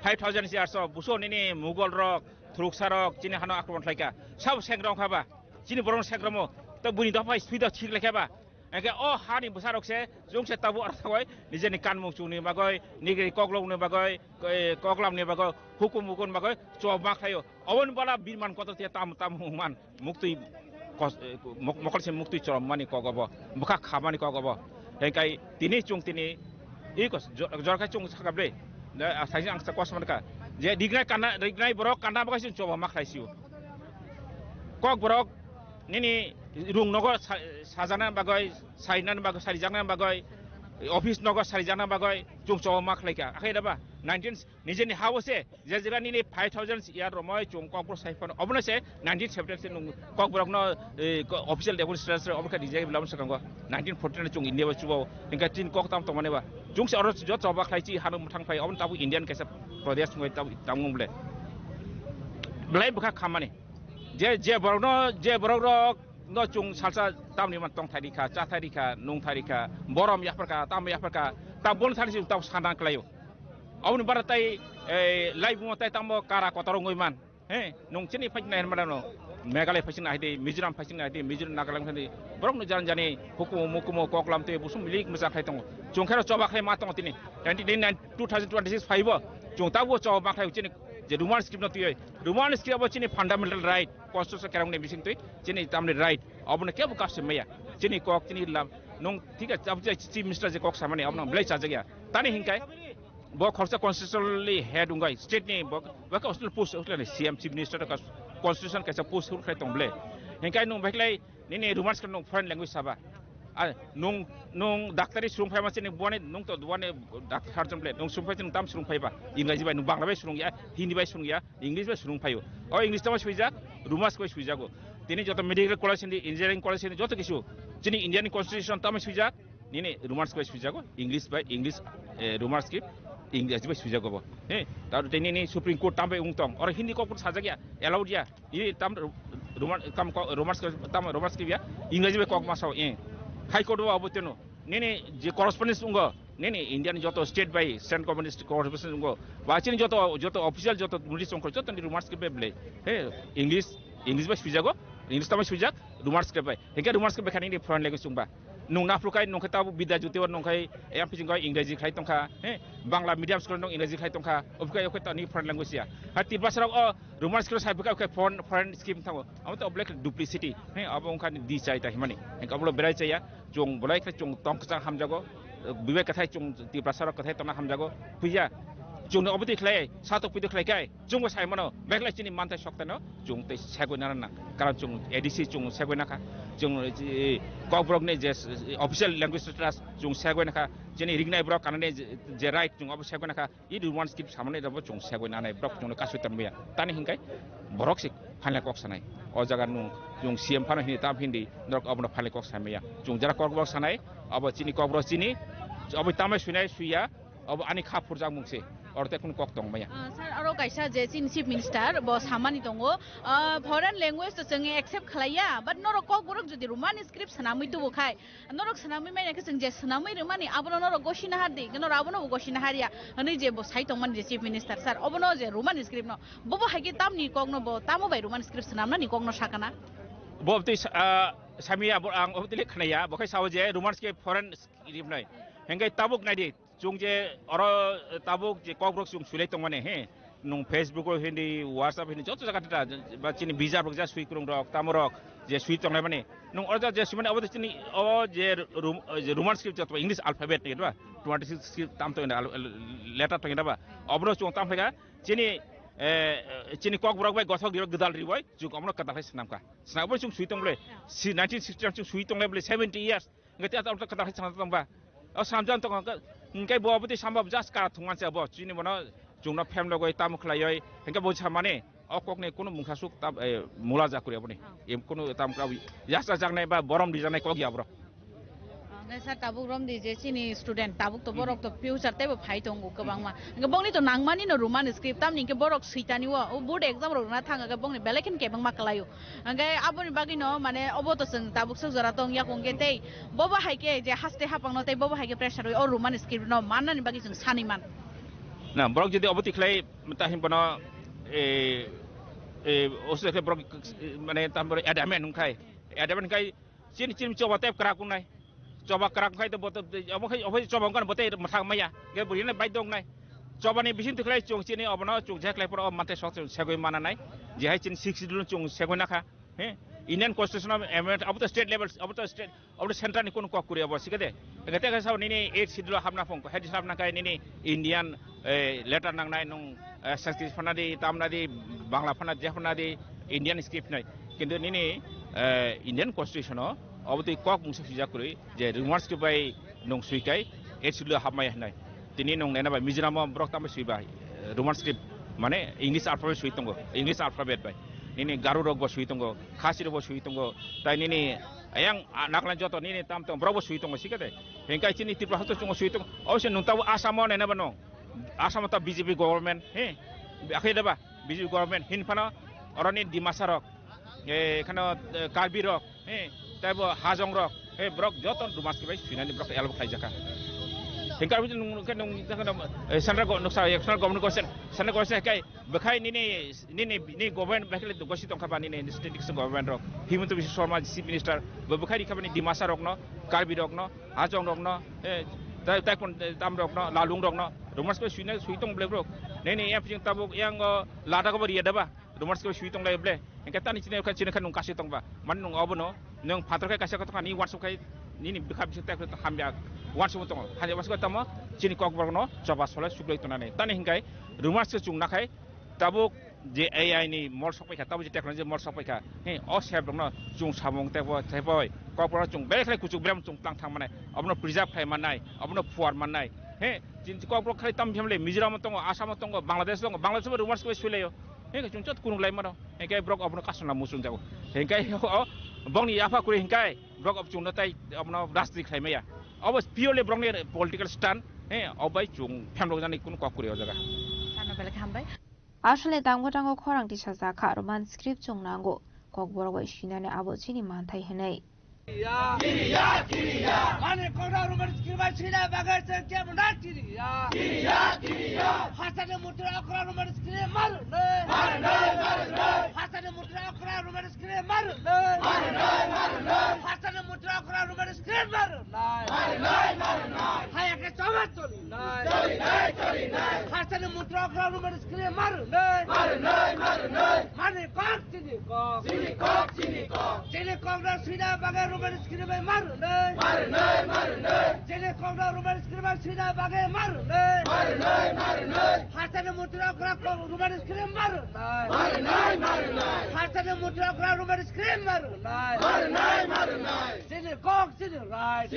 5000 years of buso ni Mughal rock Thuruksa rock chini hana akron thlaika sab sengrong khaba chini borong sengramo to buni da phai speed thik lekha eke o hani busarok se jung se tabu arthoi nije ni kan mung chuni bagoi ni koklong ni bagoi koklam ni bagoi hukum mukun bagoi cho mak thayo awon bala birman koto te tam man mukti mokol se mukti chorom mani kogobo muka khamani kogobo henkai tini chung tini ikos jorka chung sakable asai ang sakwas manka je dignai borok kana bagoi cho mak thaisiu kok borok nini rung nogo sajana bagoi sainan bagoi sarijana bagoi office nogo sarijana bagoi chung cho mak laika akhai daba 19 nijeni hawse jejira nini 5000 year romoi chung kokpro saifon obna se 1970 nung kokbrok no official demonstration obka dijai blam sakango 1914 chung india ba chubo inga tin kok tam tomane ba chung se oro jo choba khlaichi hanu muthang phai obn tabu indian kaisa pradesh ngoi tabu tamung ble blai bukha khamani je borok no chung salsa tamni man tong tharika cha tharika nung tharika borom yaprka tam yaprka ta bon thari ta sanang klayo awun baratai live mo tai tambo kara kotorong ngoiman he nung chini phaj na hermano megalay phajin ahide mizoram phajin ahide mizoram nagalang thani borok no jani hukumo koklam te busum milik masa khai tong chung khara choba khai ma tong tini 2026 5 chung tabu choba khai chini je roman script no tui roman script abo chini fundamental right constitution kerang ne bising tui chini tamne right abone ke bu kasse meya chini kok chini lam nong thika abje chief minister je kok samane abna blai cha jagya tani hinkai bo khorsa constitutionally head ungai state ni bo ka constitutional post utla cm chief minister ka constitution ka post ur khai tong ble hinkai nong baklai ni roman script nong foreign language saba nung daktari surung phai masini buane nung to buane daktar jomble nung surung phai tam surung phai ba ingraji bai nung bangla bai surung ya hindi bai surung ya english bai surung phayo o english tama suija rumas ko suija go tini joto medical college ni engineering college ni joto kisu chini indian constitution tama suija ni rumas ko suija go english bai english rumas ki english bai suija go bo he tar tini ni supreme court tambe ungtong or hindi ko pur saja ya allowed ya ini tam rumas ki ya english bai kok masao high court wa aboteno nene je correspondence unga Nene Indian जो तो state by central government corporation को वाचिन जो तो official जो तो notice को जो तो रूमर स्क्रिप्ट पे हे इंग्लिश में सुजागो इंग्लिश तब सुजाग रूमर स्क्रिप्ट पे हेंगे रूमर स्क्रिप्ट खानी नि फॉरेन लैंग्वेज सुंबा नुं नाफ्लुकाय नुं खता बिदा जुते वर नुंखाय एम पिजिं गाय इंग्रेजी खाय तंखा हे बांग्ला मीडियम स्कुल नं इंग्रेजी खाय तंखा अबखाय अखय तनि फॉरेन लैंग्वेज या हाति बासराव रूमर स्क्रिप्ट साइबका अखय फॉरेन स्कीम थांगो अब तो ब्लैक डुप्लिसिटी हे अब उनखा दि चाय ता हिमानि हेंगा बलो बेराय चाया जों बलाय खै जों तंखसा हामजागो बिबेक कथाय जों तिब्रासार कथाय तना हामजागो फैया जों अबति खलाय सातो पिदो खलाय काय जों साइमनो बेखलाय चिनि मानथाय सकतानो जों तै सेगोना ना कारण जों एडिसी जों सेगोना का जों कब्रक ने जे ऑफिशियल लैंग्वेज ट्रास्ट जों सेगोना का जेनि रिगनाय ब्रक कानने जे राइट जों अब सेगोना का इ रूमर स्क्रिप्ट सामने दबो जों सेगोना नाय ब्रक जों कासु तनबिया तानि हिंगाय बरक से फाइनल कक सनाय अ जागा नु जों सीएम फानो हिनि ताम हिन्दी नरक अबनो फाइनल कक सामया जों जरा कब्रक सनाय अब चिनि कब्रक चिनि अब तामै सुनाय सुया अब आनि खाफुर जां मुंसे और ते कुन कक दं मया सर अरो काइसा जे चीफ मिनिस्टर ब सामानि दंगो फॉरेन लैंग्वेज तो जों एक्सेप्ट खलाया बट नरक कक बरक जदि रोमान स्क्रिप्ट सनामै तो बखाय नरक सनामै मायनाखै जों जे सनामै रोमानि आबनो नरक गसिना हादि नरक आबनो गसिना हारिया नै जे ब साइतंमान जे चीफ मिनिस्टर सर अबनो जे रोमान स्क्रिप्ट न बबो हाइके तामनि कक न ब तामो बाय रोमान स्क्रिप्ट सनामना नि कक न साकाना बबति सामिया आं अबति लेखनाया बखाय साव जे रोमान स्क्रिप्ट फॉरेन स्क्रिप्ट नै हेंगाय ताबुक नायदि जों जे अरो ताबुक जे ककब्रक जों सुलै तंग माने हे नं फेसबुक हिन्दी व्हाट्सएप हिन्दी जत जागा बा चिनि बिजा बक जा सुइ कुरंग रक तामरक जे सुइ तंग माने नं अरजा जे सुमाने अब चिनि ओ जे रोमान स्क्रिप्ट जत इंग्लिश अल्फाबेट ने बा 26 स्क्रिप्ट ताम तो लेटर तंग बा अब्रो जों ताम फैगा चिनि ककब्रक बाय गथक दिर गदाल रिबय जों अमनो कदाफाय सनामका सनाबो जों सुइ तंगले 1960 जों सुइ तंगले 70 इयर्स गते आता कदाफाय सनामबा अ सामजान तंग इंकै बबति सामब जास का थुंगान से अब चिनि बन जोंना फेम लगय ताम खलाय इंकै बो सामाने अककने कोनो मुखासुक ता मुला जाकुरि अपने एम कोनो ताम क्राउ यासा जागनाय बा बरम दिजानाय कक या ब्र सर ताबुक रम दि जे चिनि स्टूडेंट ताबुक तो बरक तो फ्यूचर तेबो फाइ दंगो गोबांमा बंगनि तो नांगमानि न रोमान स्क्रिप्ट ताम निके बरक सैतानि ओ बोर्ड एग्जाम रोना थांगा ग बंगनि बेलेकिन केबं मा कलायो अंगे आबनि बागि न माने अबो तो जों ताबुक सो जरा दं या कंगे तै बबो हाइके जे हास्ते हापांग न तै बबो हाइके प्रेसार ओ रोमान स्क्रिप्ट न माननानि बागि जों सानिमान ना बरक जदि अबति खलाय ताहिम बन ओसे बरक माने ताम बर एडामेन नुखाय एडामेन खाय चिनि चोबा तेब करा कुनाय coba kerak kai to bot obo coba kan bote mathang maya ge burine bai dong nai coba ni bisin tuklai chung chini obno chung jaklai por mate sok segoi mana nai je hai chin 6 dulu chung segoi na kha he Indian Constitution of Amendment अब तो state level अब तो centre नि कोन कक कुरिया बसिके दे गते का साव नि 8 सिडुल हामना फंग हेड साब ना काय नि इंडियन लेटर नांगनाय नं संस्कृत फनादि तामनादि बांग्ला फना जेफनादि इंडियन स्क्रिप्ट नै किन्तु नि इंडियन कन्स्टिट्यूशन अब तो कक मुसे सुजा कुरि जे रिमार्क्स के बाय नं सुइकाय 8 सिडुल हामनाय हनाय तिनि नं नेना बाय मिजोराम ब्रक ताम सुइबा रोमान स्क्रिप्ट माने इंग्लिश अल्फाबेट सुइतंगो इंग्लिश अल्फाबेट बाय ini garu rogo sui tunggu, khasi rogo sui tunggu, tapi ini yang naklan joto ini tam tam berapa sui tunggu sih kete, hingga ini tipe satu tunggu sui tunggu, awalnya nuntahu Asam mana bano, Asam atau BJP government, akhirnya apa BJP government, hinfana orang ini di masa rok, karena Kalbi rok, tapi Hajong rok, brok joto rumas kita sui nanti brok elok kayak jaka. Hingga itu kan central government concern, central concern kayak bekai ini government bekai itu gosi tongkapan ini state government rok, Himanta Biswa Sharma chief minister, bekai di kapan di masa rok no, Kalbi rok no, Hajong rok no, tak pun tam rok no, Lalung rok no, rumah sekolah sui tong boleh brok, ini yang punya tabuk yang lada kau beri ada bah, rumah sekolah sui tong boleh boleh, yang kata ni cina kan nung kasih tong bah, mana nung apa no, nung patro kai kasih kata kan ini wansuk kai ini bekai bisa tak kita hamjak. Wansuk tong, hanya wansuk tamo, cini kok berno, coba soalnya suplai itu nane. Tani hinggai, rumah secung nakai, tabuk je AI ini mall sampai kah, tabuk je teknologi mall sampai kah, siap berno, cung sabung tebo, kok berno cung, balik lagi kucuk beram cung tang mana, abno preserve kai manai, abno puar manai, cini kok berno kali tam jamle, Mizoram tong, Assam tong, Bangladesh rumah sekolah suplai yo, cung cat kunung lain mana, hinggai brok abno kasun la musun jago, hinggai bang ni apa kuri hinggai, brok ab cung natai, abno drastic kai maya. Awas purely brongnya political stand, abai cung pemlog jani kun kok kuriyo jaga. Sana balik hambai. Asal tanggo tanggo korang di sasa kak roman script cung nanggo kok borok isinane abo cini mantai henai. মানে কোনা রুমের schema ছিলা বাগাইছে কেমন না চিরিয়া হাসানে মুদ্রা আকরা রুমের স্কিমে মারলে হাসানে মুদ্রা আকরা রুমের স্কিমে মারলে হাসানে মুদ্রা আকরা রুমের স্কিমে মারলে হায় কে চমৎ চলি নাই হাসানে মুদ্রা আকরা রুমের স্কিমে মারলে মানে কক চিনি কক না ছিলা বাগাই রুমের স্কিমে মারলে জেনে কোনা রুমের স্কিমে ছিলা বাগাই মারলে হাসানে মুদ্রা আকরা রুমের স্কিমে মারলে হাসানে মুদ্রা আকরা রুমের স্কিমে মারলে জেনে কক চিনি রাইট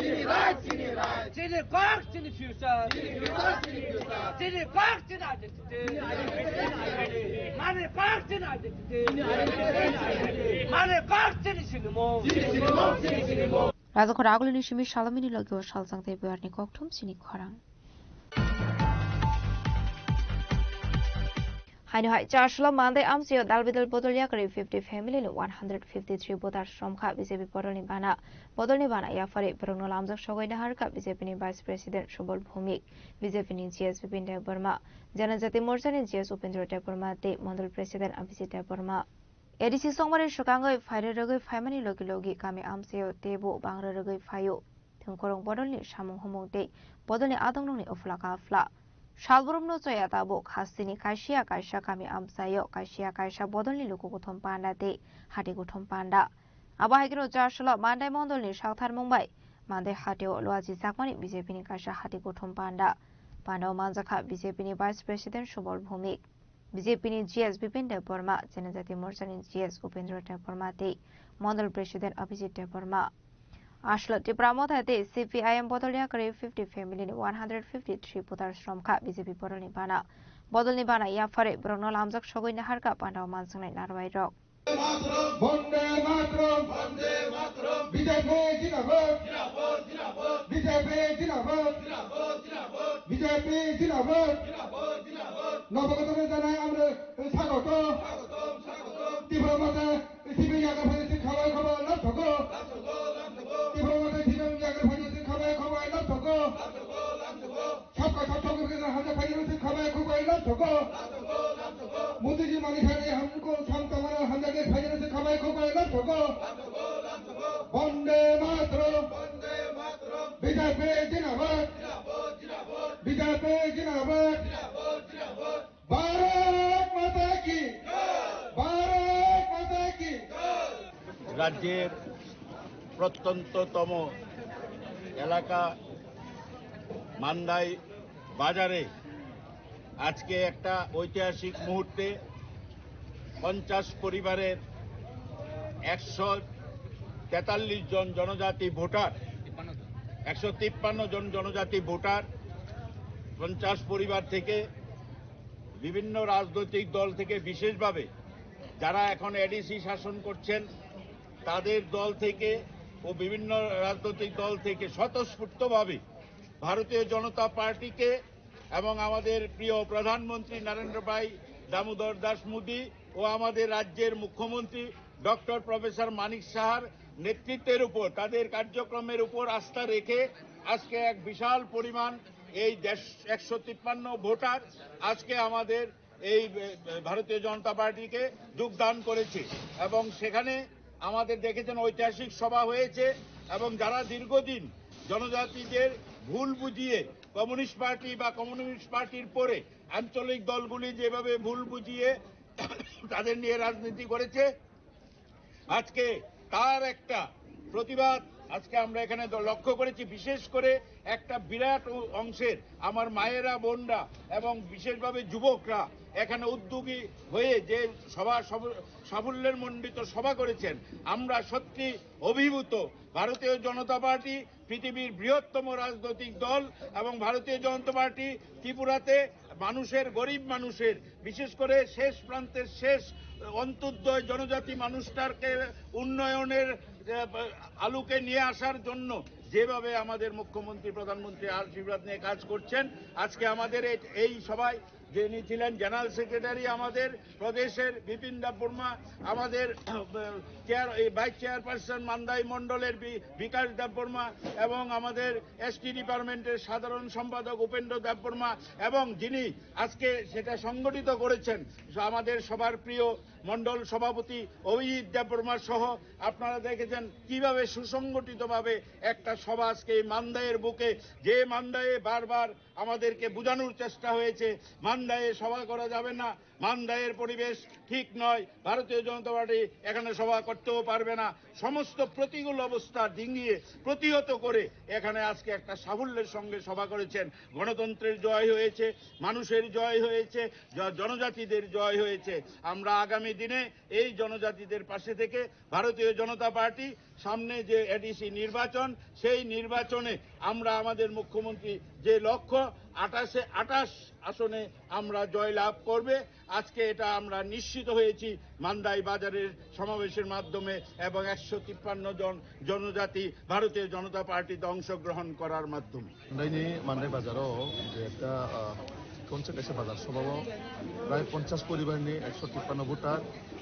জেনে কক চিনি ফিউচার জেনে কক চিনি আইডেন্টিটি মানে কক চিনি আইডেন্টিটি মানে কক চিনি সিনেমা রাজখর আগলনি সিমি সালামিনি লগেও সালসাংতে বেয়ারনি ককথুম সিনি খরাং হাইনো হাই চারশলা মান্দে আমসিও দালবিদল বদলিয়া করে 50 ফ্যামিলি 153 ভোটার সংখ্যা বিজেপি বদলনি বানা ইয়াফারে বরংনল আমজক সগৈ নাহারকা বিজেপিনি ভাইস প্রেসিডেন্ট সুবল ভৌমিক বিজেপিনি জিএস বিপিন দেববর্মা জনজাতি মোর্চানি জিএস উপেন্দ্র দেববর্মা তে মন্ডল প্রেসিডেন্ট অভিজিৎ দেববর্মা এডিসি সংবারে সুকাঙ্গৈ ফাইরে রগৈ ফাইমানি লগি কামে আমসিও তেবো বাংরা রগৈ ফাইও থংকরং বদলনি সামুং হমং তে বদলনি আদংনংনি অফলাকা আফলা শালবরমনো চয়া তাবো খাসিনি কাইসা কামি আমসাयो কাইসা বদলনি লোকগঠম পান্ডাতে হাটি গঠম পান্ডা আবাহাইগ্র চারশলা মান্ডাই মন্ডলনি সাকথার মুম্বাই মান্দে হাটেও লোয়াজি জাকমানি বিজেপিনি কাইসা হাটি গঠম পান্ডাও মানজাখা বিজেপিনি ভাইস প্রেসিডেন্ট সুবল ভৌমিক বিজেপিনি জিএস বিপিন দেববর্মা জনজাতি মোর্চানি জিএস উপেন্দ্র দেববর্মা মন্ডল প্রেসিডেন্ট অভিজিৎ দেববর্মা আসলো টিপ্রামথাতে সিপিআইএম বদলিয়া করে 50 ফ্যামিলি 153 ভোটার সংখ্যা বিজেপি বদলনি বানা ইয়াফারে ব্রনল আমজক সগৈ নাহারকা পান্ডাও মানসংনাই নারবাই রক বন্দে মাতরম বিজেপি জিন্দাবাদ বিজেপি জিন্দাবাদ নবগতনে জানাই আমরা স্বাগত তীব্রমতে সিবি জায়গা ফেলেছি খাবার খবর না থাকো তীব্রমতে সিবি জায়গা ফেলেছি খাবার খবর না থাকো सबका हाथ फैलने खबर खबर न थको मोदी जी मानिखाने हमको हमारा हम जगह फैलने से खबर खबर न थको वंदे मातरम बीजेपी जिंदाबाद भारत माता की রাজ্যের প্রত্যন্ততম এলাকা মান্দাই বাজারে আজকে একটা ঐতিহাসিক মুহূর্তে 50 পরিবারের 143 জন জনজাতি ভোটার 153 জন জনজাতি ভোটার 50 পরিবার থেকে বিভিন্ন রাজনৈতিক দল থেকে বিশেষভাবে যারা এখন এডিসি শাসন করছেন তাদের দল থেকে ও বিভিন্ন রাজনৈতিক দল থেকে স্বতঃস্ফূর্তভাবে ভারতীয় জনতা পার্টিকে এবং আমাদের প্রিয় প্রধানমন্ত্রী নরেন্দ্র ভাই দামোদর দাস মোদী ও আমাদের রাজ্যের মুখ্যমন্ত্রী ডক্টর প্রফেসর মানিক সাহার নেতৃত্বের উপর তাদের কার্যক্রমের উপর আস্থা রেখে আজকে এক বিশাল পরিমাণ এই 153 ভোটার আজকে আমাদের এই ভারতীয় জনতা পার্টিকে যোগদান করেছে এবং সেখানে আমাদের দেখেছেন ঐতিহাসিক সভা হয়েছে এবং যারা দীর্ঘদিন জনজাতিদের ভুল বুঝিয়ে কমিউনিস্ট পার্টি বা কমিউনিস্ট পার্টির পরে আঞ্চলিক দলগুলি যেভাবে ভুল বুঝিয়ে তাদের নিয়ে রাজনীতি করেছে আজকে তার একটা প্রতিবাদ আজকে আমরা এখানে লক্ষ্য করেছি বিশেষ করে একটা বিরাট অংশের আমার মায়েরা বোনরা এবং বিশেষভাবে যুবকরা এখানে উদ্যোগী হয়ে যে সাফল্যের মণ্ডিত সভা করেছেন আমরা সত্যি অভিভূত ভারতীয় জনতা পার্টি পৃথিবীর বৃহত্তম রাজনৈতিক দল এবং ভারতীয় জনতা পার্টি ত্রিপুরাতে মানুষের গরিব মানুষের বিশেষ করে শেষ প্রান্তের শেষ অন্তর্দয় জনজাতি মানুষটাকে উন্নয়নের আলোকে নিয়ে আসার জন্য যেভাবে আমাদের মুখ্যমন্ত্রী প্রধানমন্ত্রী আশীর্বাদ নিয়ে কাজ করছেন আজকে আমাদের এই সভায় যিনি ছিলেন জেনারেল সেক্রেটারি আমাদের প্রদেশের বিপিন দেববর্মা, আমাদের ভাইস চেয়ারপারসন মান্দাই মণ্ডলের বিকাশ দেববর্মা এবং আমাদের এসটি ডিপার্টমেন্টের সাধারণ সম্পাদক উপেন্দ্র দেববর্মা এবং যিনি আজকে সেটা সংগঠিত করেছেন আমাদের সবার প্রিয় মণ্ডল সভাপতি অভিজিৎ দেববর্মা সহ আপনারা দেখেছেন কিভাবে সুসংগঠিতভাবে একটা সভা আজকে মান্দাইয়ের বুকে, যে মান্দাইয়ে বারবার আমাদেরকে বোঝানোর চেষ্টা হয়েছে মান্দাইয়ে সভা করা যাবে না, মান্দাইয়ের পরিবেশ ঠিক নয়, ভারতীয় জনতা পার্টি এখানে সভা করতেও পারবে না, সমস্ত প্রতিকূল অবস্থা ডিঙিয়ে প্রতিহত করে এখানে আজকে একটা সাফল্যের সঙ্গে সভা করেছেন। গণতন্ত্রের জয় হয়েছে, মানুষের জয় হয়েছে, জনজাতিদের জয় হয়েছে। আমরা আগামী দিনে এই জনজাতিদের পাশে থেকে ভারতীয় জনতা পার্টি সামনে যে এডিসি নির্বাচন, সেই নির্বাচনে আমরা আমাদের মুখ্যমন্ত্রী যে লক্ষ্য 28 আসনে আমরা জয়লাভ করবে, আজকে এটা আমরা নিশ্চিত হয়েছি মান্দাই বাজারের সমাবেশের মাধ্যমে এবং 153 জন জনজাতি ভারতীয় জনতা পার্টিতে অংশগ্রহণ করার মাধ্যমে। মান্দাই বাজারও যে একটা কনসেপ্ট বাজার সভাও প্রায় 50 পরিবারनि 153 ভোটার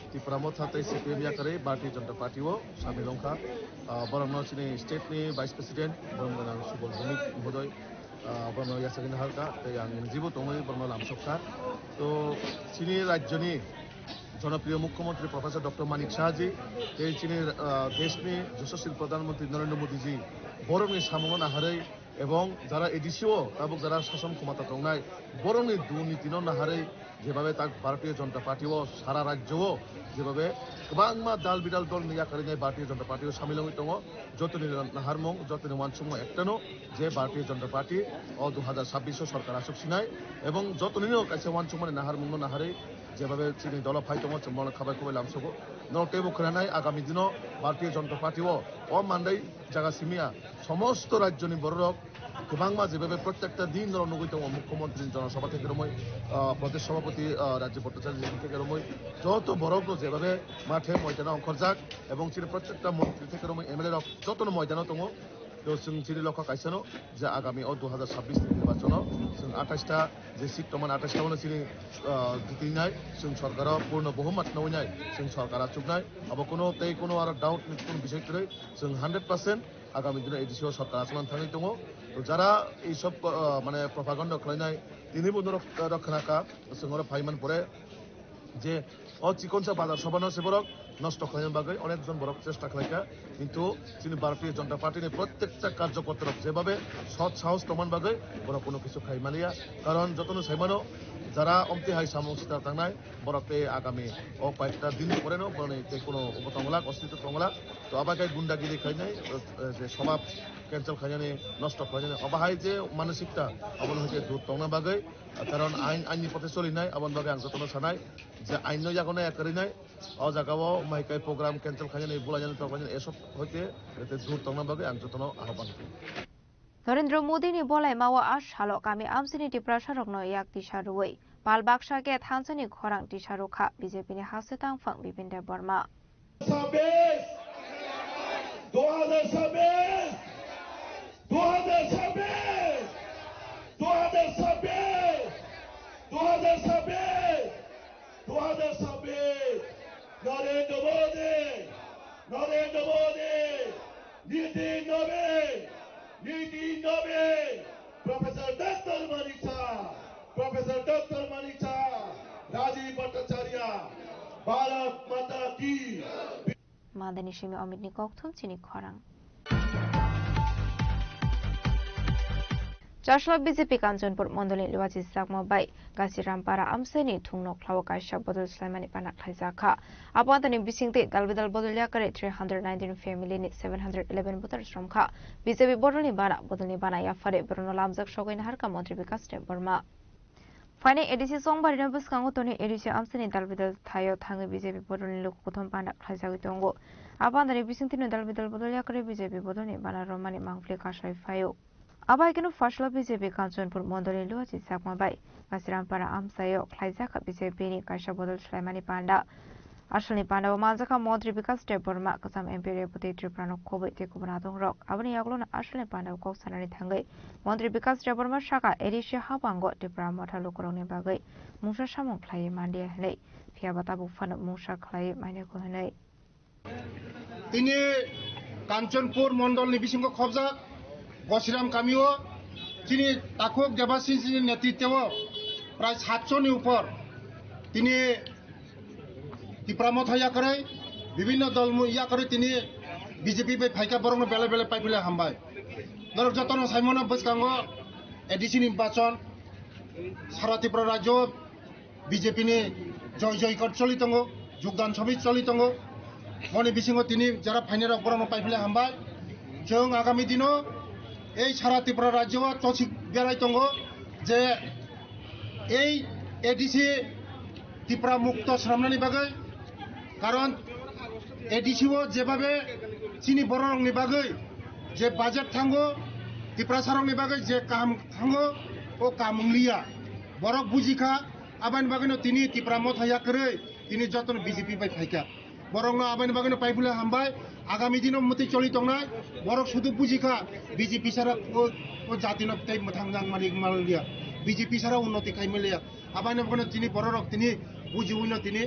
ত্রিপুরা থাতে সিপিএম याकरै भारतीय जनता पार्टीও सामिल अंखा बरमनो चिनि स्टेटनि भाइस प्रेसिडेंट बरमगोनां सुबल भौमिक महोदय बरमनो यासागिन हालका आं जीबो दङै बरमनो लामसखा तो चिनि राज्यनि জনপ্রিয় মুখ্যমন্ত্রী প্রফেসর ডক্টর মানিক শাহজি এই চিনি দেশনি যশস্বী প্রধানমন্ত্রী নরেন্দ্র মোদীজি বরংনি সামঙ্গ নাহাरै এবং যারা এডিসিও এবং যারা শাসন ক্ষমতা দंनाय বরংনি দুর্নীতিনো নাহাरै যেভাবে তা ভারতীয় জনতা পার্টিও সারা রাজ্যও যেভাবে गोबां दाल बिदाल दल याकरै भारतीय जनता पार्टी सामिल दङ जतनि नाहारमं जतनि वानसुम एकटानो जे भारतीय जनता पार्टी 2026 सरकार आसुक सिनाय এবং যতনিনো কাছে वानसुम नाहारमं नाहारै যেভাবে চিনি দল ফাই দङ চম্বল খাবাই খবাই লামসগো নটেবো খরানাই আগামী দিনও ভারতীয় জনতা পার্টিও ও মান্দাই জায়গা সিমিয়া সমস্ত রাজ্যনি বড়রক गोबां যেভাবে প্রত্যেকটা দিন নগৈ দङ মুখ্যমন্ত্রী জনসভা থেকে রমই প্রদেশ সভাপতি রাজ্য ভট্টাচার্য থেকে রমই যত বড়গ্র যেভাবে মাঠে ময়দানে অংশরজাক এবং চিনি প্রত্যেকটা মন্ত্রী থেকে রমই এমএলএ যতন ময়দানে দङ তো जों চিনি লক্ষ্য কাইসানো যে আগামী 2026 নির্বাচন जों 28টা যে সিট দङ 28টাवनो চিনি জিতিনাय जों সরকারও পূর্ণ বহুমত নইনাय जों সরকারা চুকনাय আবার কোনো আর ডাউট কোন বিষয় করে जों 100% আগামী দিনে এডিসিও সরকার আসমান থাকি দङ তো যারা এই সব মানে প্রপাগান্ডা খালাইনাय তিনি বন্ধু রক্ষণাকা जों ফাইমান পরে যে চিকনসা বাজার সভানো সেবরক নষ্ট খালাইন বাগৈ অনেকজন বড় চেষ্টা খালাইকা কিন্তু তিনি ভারতীয় জনতা পার্টির প্রত্যেকটা কার্যকর্তা যেভাবে সৎ সাহস প্রমাণ বাগৈ বড় কোনো কিছু খাইমালিয়া কারণ যতন সাইমানো যারা অমতি হাই সামসিতা থাকনায় বরফে আগামী কয়েকটা দিন পরে বরণে কোনো উপতংলা অস্তিত্ব তংলা তো আবাকাই গুন্ডাগিরি খাইনাই যে স্বভাব ক্যান্সেল খাইনানি নষ্ট খাইনানি অবাহাই যে মানসিকতা আবন হইতে দূর তংনা বাগৈ কারণ আইননি পথে চলিনায় আবন বাগৈ আং যতন সানায় যে আইন জাগনে একরিনায় অ জায়গাও মাইকাই প্রোগ্রাম ক্যান্সেল খাইনানি বুলাইনানি তংখাইনানি এসব হইতে দূর তংনা বাগৈ আং যতন আহ্বান করি নরেন্দ্র মোদীনি বলাইমাওয়া আশালো গামি আমসিনি টিপ্রা সারকनो याक तिसारुयै बालबाक्सा के थानसानि खरां तिसारुखा बीजेपीनि हासे तांफां बिपिन देबबर्मा 1999 प्रोफेसर डॉक्टर मनीषा राजीव भट्टाचार्य भारत माता की मादनी शिमी अमितनि कक्थुम चिनि खरां Joshua BJP Kanchanpur Mondoli Luachi Sakmabai Gasirampara Amseni Thungno Klawa Kaisha Bodol Slaimani Panak Khaizakha Apantani Bisingte Dalbidal Bodolya Kare 319 family ni 711 voters from Kha BJP Bodolni Bana Bodolni Bana Yafare Bruno Lamzak Shogain Harka Montri Vikas Burma Fine edisi Songbari Nabus Kangotoni edisi Amseni Dalbidal Thayo Thangi BJP Bodolni Lukuton Panak Khaizakitongo Apantani Bisingtino Dalbidal Bodolya Kare BJP Bodolni Bana Romani Mangfli Kashai Fayo Abai kenu fasla BJP Kanchanpur Mondoli Luachi Sakmabai Gasirampara Amsayo Khaizakha BJP ni Kaisha Bodol Slaimani Panda Ashalni Pandao Manzaka Modri Vikas Deborma Kasam Imperial Potato Prano Kobe Tekubanatung Rock Abani Yaglona Ashalni Pandao Kok Sanari Tangai Modri Vikas Deborma Shaka Edisha Habango Debramota Lokoroni Bagay Musha Shamon Clay Mandia Hene Fiabatabu Fan Musha Clay Manako Hene Tini Kanchanpur Mondol Nibisingo Kobza Gosiram Kamio Tini Takok Debasis Netitewo Price Hatchoni Upor Tini Tipramot haya करे विभिन्न दल या करे तिनी BJP पे फाइका बरंग बेले बेले पाइपिले हामबाय दर जतन साइमन बसकांगो एडिसी निर्वाचन सारा त्रिपुरा राज्य बीजेपी ने जय जय कर चलितंगो योगदान छवि चलितंगो मने बिसिंगो तिनी जरा फाइनेर बरंग पाइपिले हामबाय जों आगामी दिनो এই সারা ত্রিপুরা রাজ্য চচিক বেড়াইতঙ্গো যে এই এডিসি ত্রিপুরা মুক্ত সামনানি বাগৈ কারণ এডিসিও যেভাবে চিনি বরংনি বাগৈ যে বাজেট থাঙ্গো ত্রিপুরা সারংনি বাগৈ যে কাম থাঙ্গো ও কামলিয়া বরক বুজিখা আবাইন বাগৈনো তিনি ত্রিপুরা মত হাইয়া করে তিনি যতন বিজেপি বাই ফাইকা বরং আবাইন বাগৈনো পাইবুলে হামবাই আগামী দিনের মতে চলিতংনাই বরক শুধু বুজিখা বিজেপি সারা ও জাতিন তাই মথাংজাং মারি মালিয়া বিজেপি সারা উন্নতি খাইমেলিয়া আবাইন বাগৈনো তিনি বরক তিনি বুজিউইনো তিনি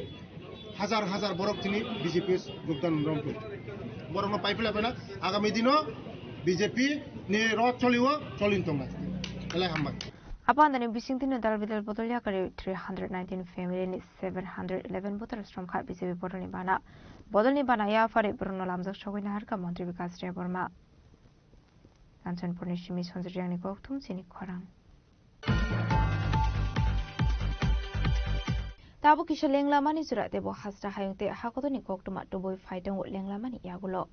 হাজার হাজার বরক তিনি বিজেপি যোগদান রংপুর বরং পাইপলে পেনা আগামী দিনও বিজেপি নি রথ চলিও চলিন্তংনা এলাই হামবাই Upon the Bisington Dal Vidal Botolia 319 family in 711 Botar from Kabisi Bodolibana. Bodolibana Yafari Bruno Lamza Showina Harka Montri Vikas Deborma. Anton Purnishimis on the Janiko Tumsini Korang. Tabukisha Lenglamani Sura de Bohasta Hayute Hakotoni Koktuma to boy fighting with Lenglamani Yagulo.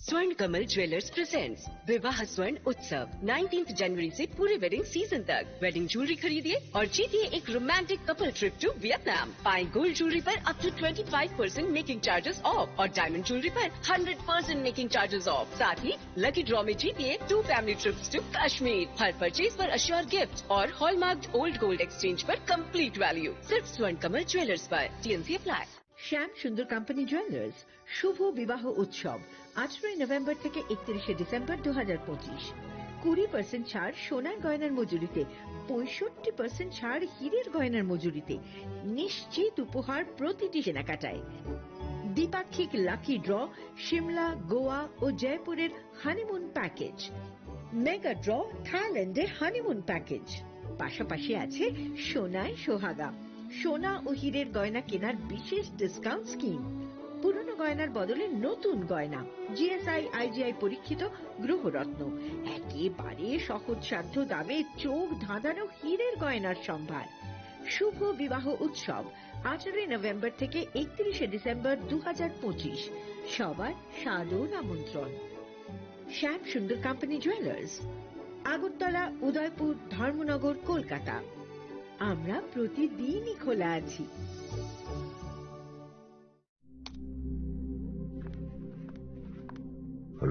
स्वर्ण Kamal jewellers presents विवाह स्वर्ण उत्सव 19 जनवरी से पूरे wedding season तक wedding jewellery खरीदिए और जीतिए एक romantic couple trip to Vietnam. पाए गोल्ड ज्वेलरी पर up to 25% making charges off और डायमंड ज्वेलरी पर 100% मेकिंग चार्जेस ऑफ। साथ ही लकी ड्रॉ में जीतिए 2 फैमिली ट्रिप्स टू कश्मीर। हर परचेज पर अश्योर गिफ्ट और हॉलमार्क्ड ओल्ड गोल्ड एक्सचेंज पर कंप्लीट वैल्यू सिर्फ स्वर्ण कमल ज्वेलर्स पर। TNC apply. Shyam Sundar company jewellers শুভ বিবাহ উৎসব 18 নভেম্বর থেকে 31 ডিসেম্বর 2025। 20% ছাড় সোনার গয়নার মজুরিতে, 65% ছাড় হীরের গয়নার মজুরিতে, নিশ্চিত উপহার প্রতিটি কেনাকাটায়। দ্বিপাক্ষিক লাকি ড্র, শিমলা, গোয়া ও জয়পুরের হানিমুন প্যাকেজ, মেগা ড্র থাইল্যান্ডের হানিমুন প্যাকেজ। পাশাপাশি আছে সোনায় সোহাগা, সোনা ও হীরের গয়না কেনার বিশেষ ডিসকাউন্ট স্কিম। পুরনো গয়নার বদলে নতুন গয়না, GSI IGI পরীক্ষিত গ্রহরত্ন, একেবারে সহজসাধ্য দামে চোখ ধাঁধানো হীরের গয়নার সম্ভার। শুভ বিবাহ উৎসব 18 নভেম্বর থেকে 31 ডিসেম্বর 2025। সবার সাদর আমন্ত্রণ। শ্যাম সুন্দর কোম্পানি জুয়েলার্স, আগরতলা, উদয়পুর, ধর্মনগর, কলকাতা। আমরা প্রতিদিনই খোলা আছি।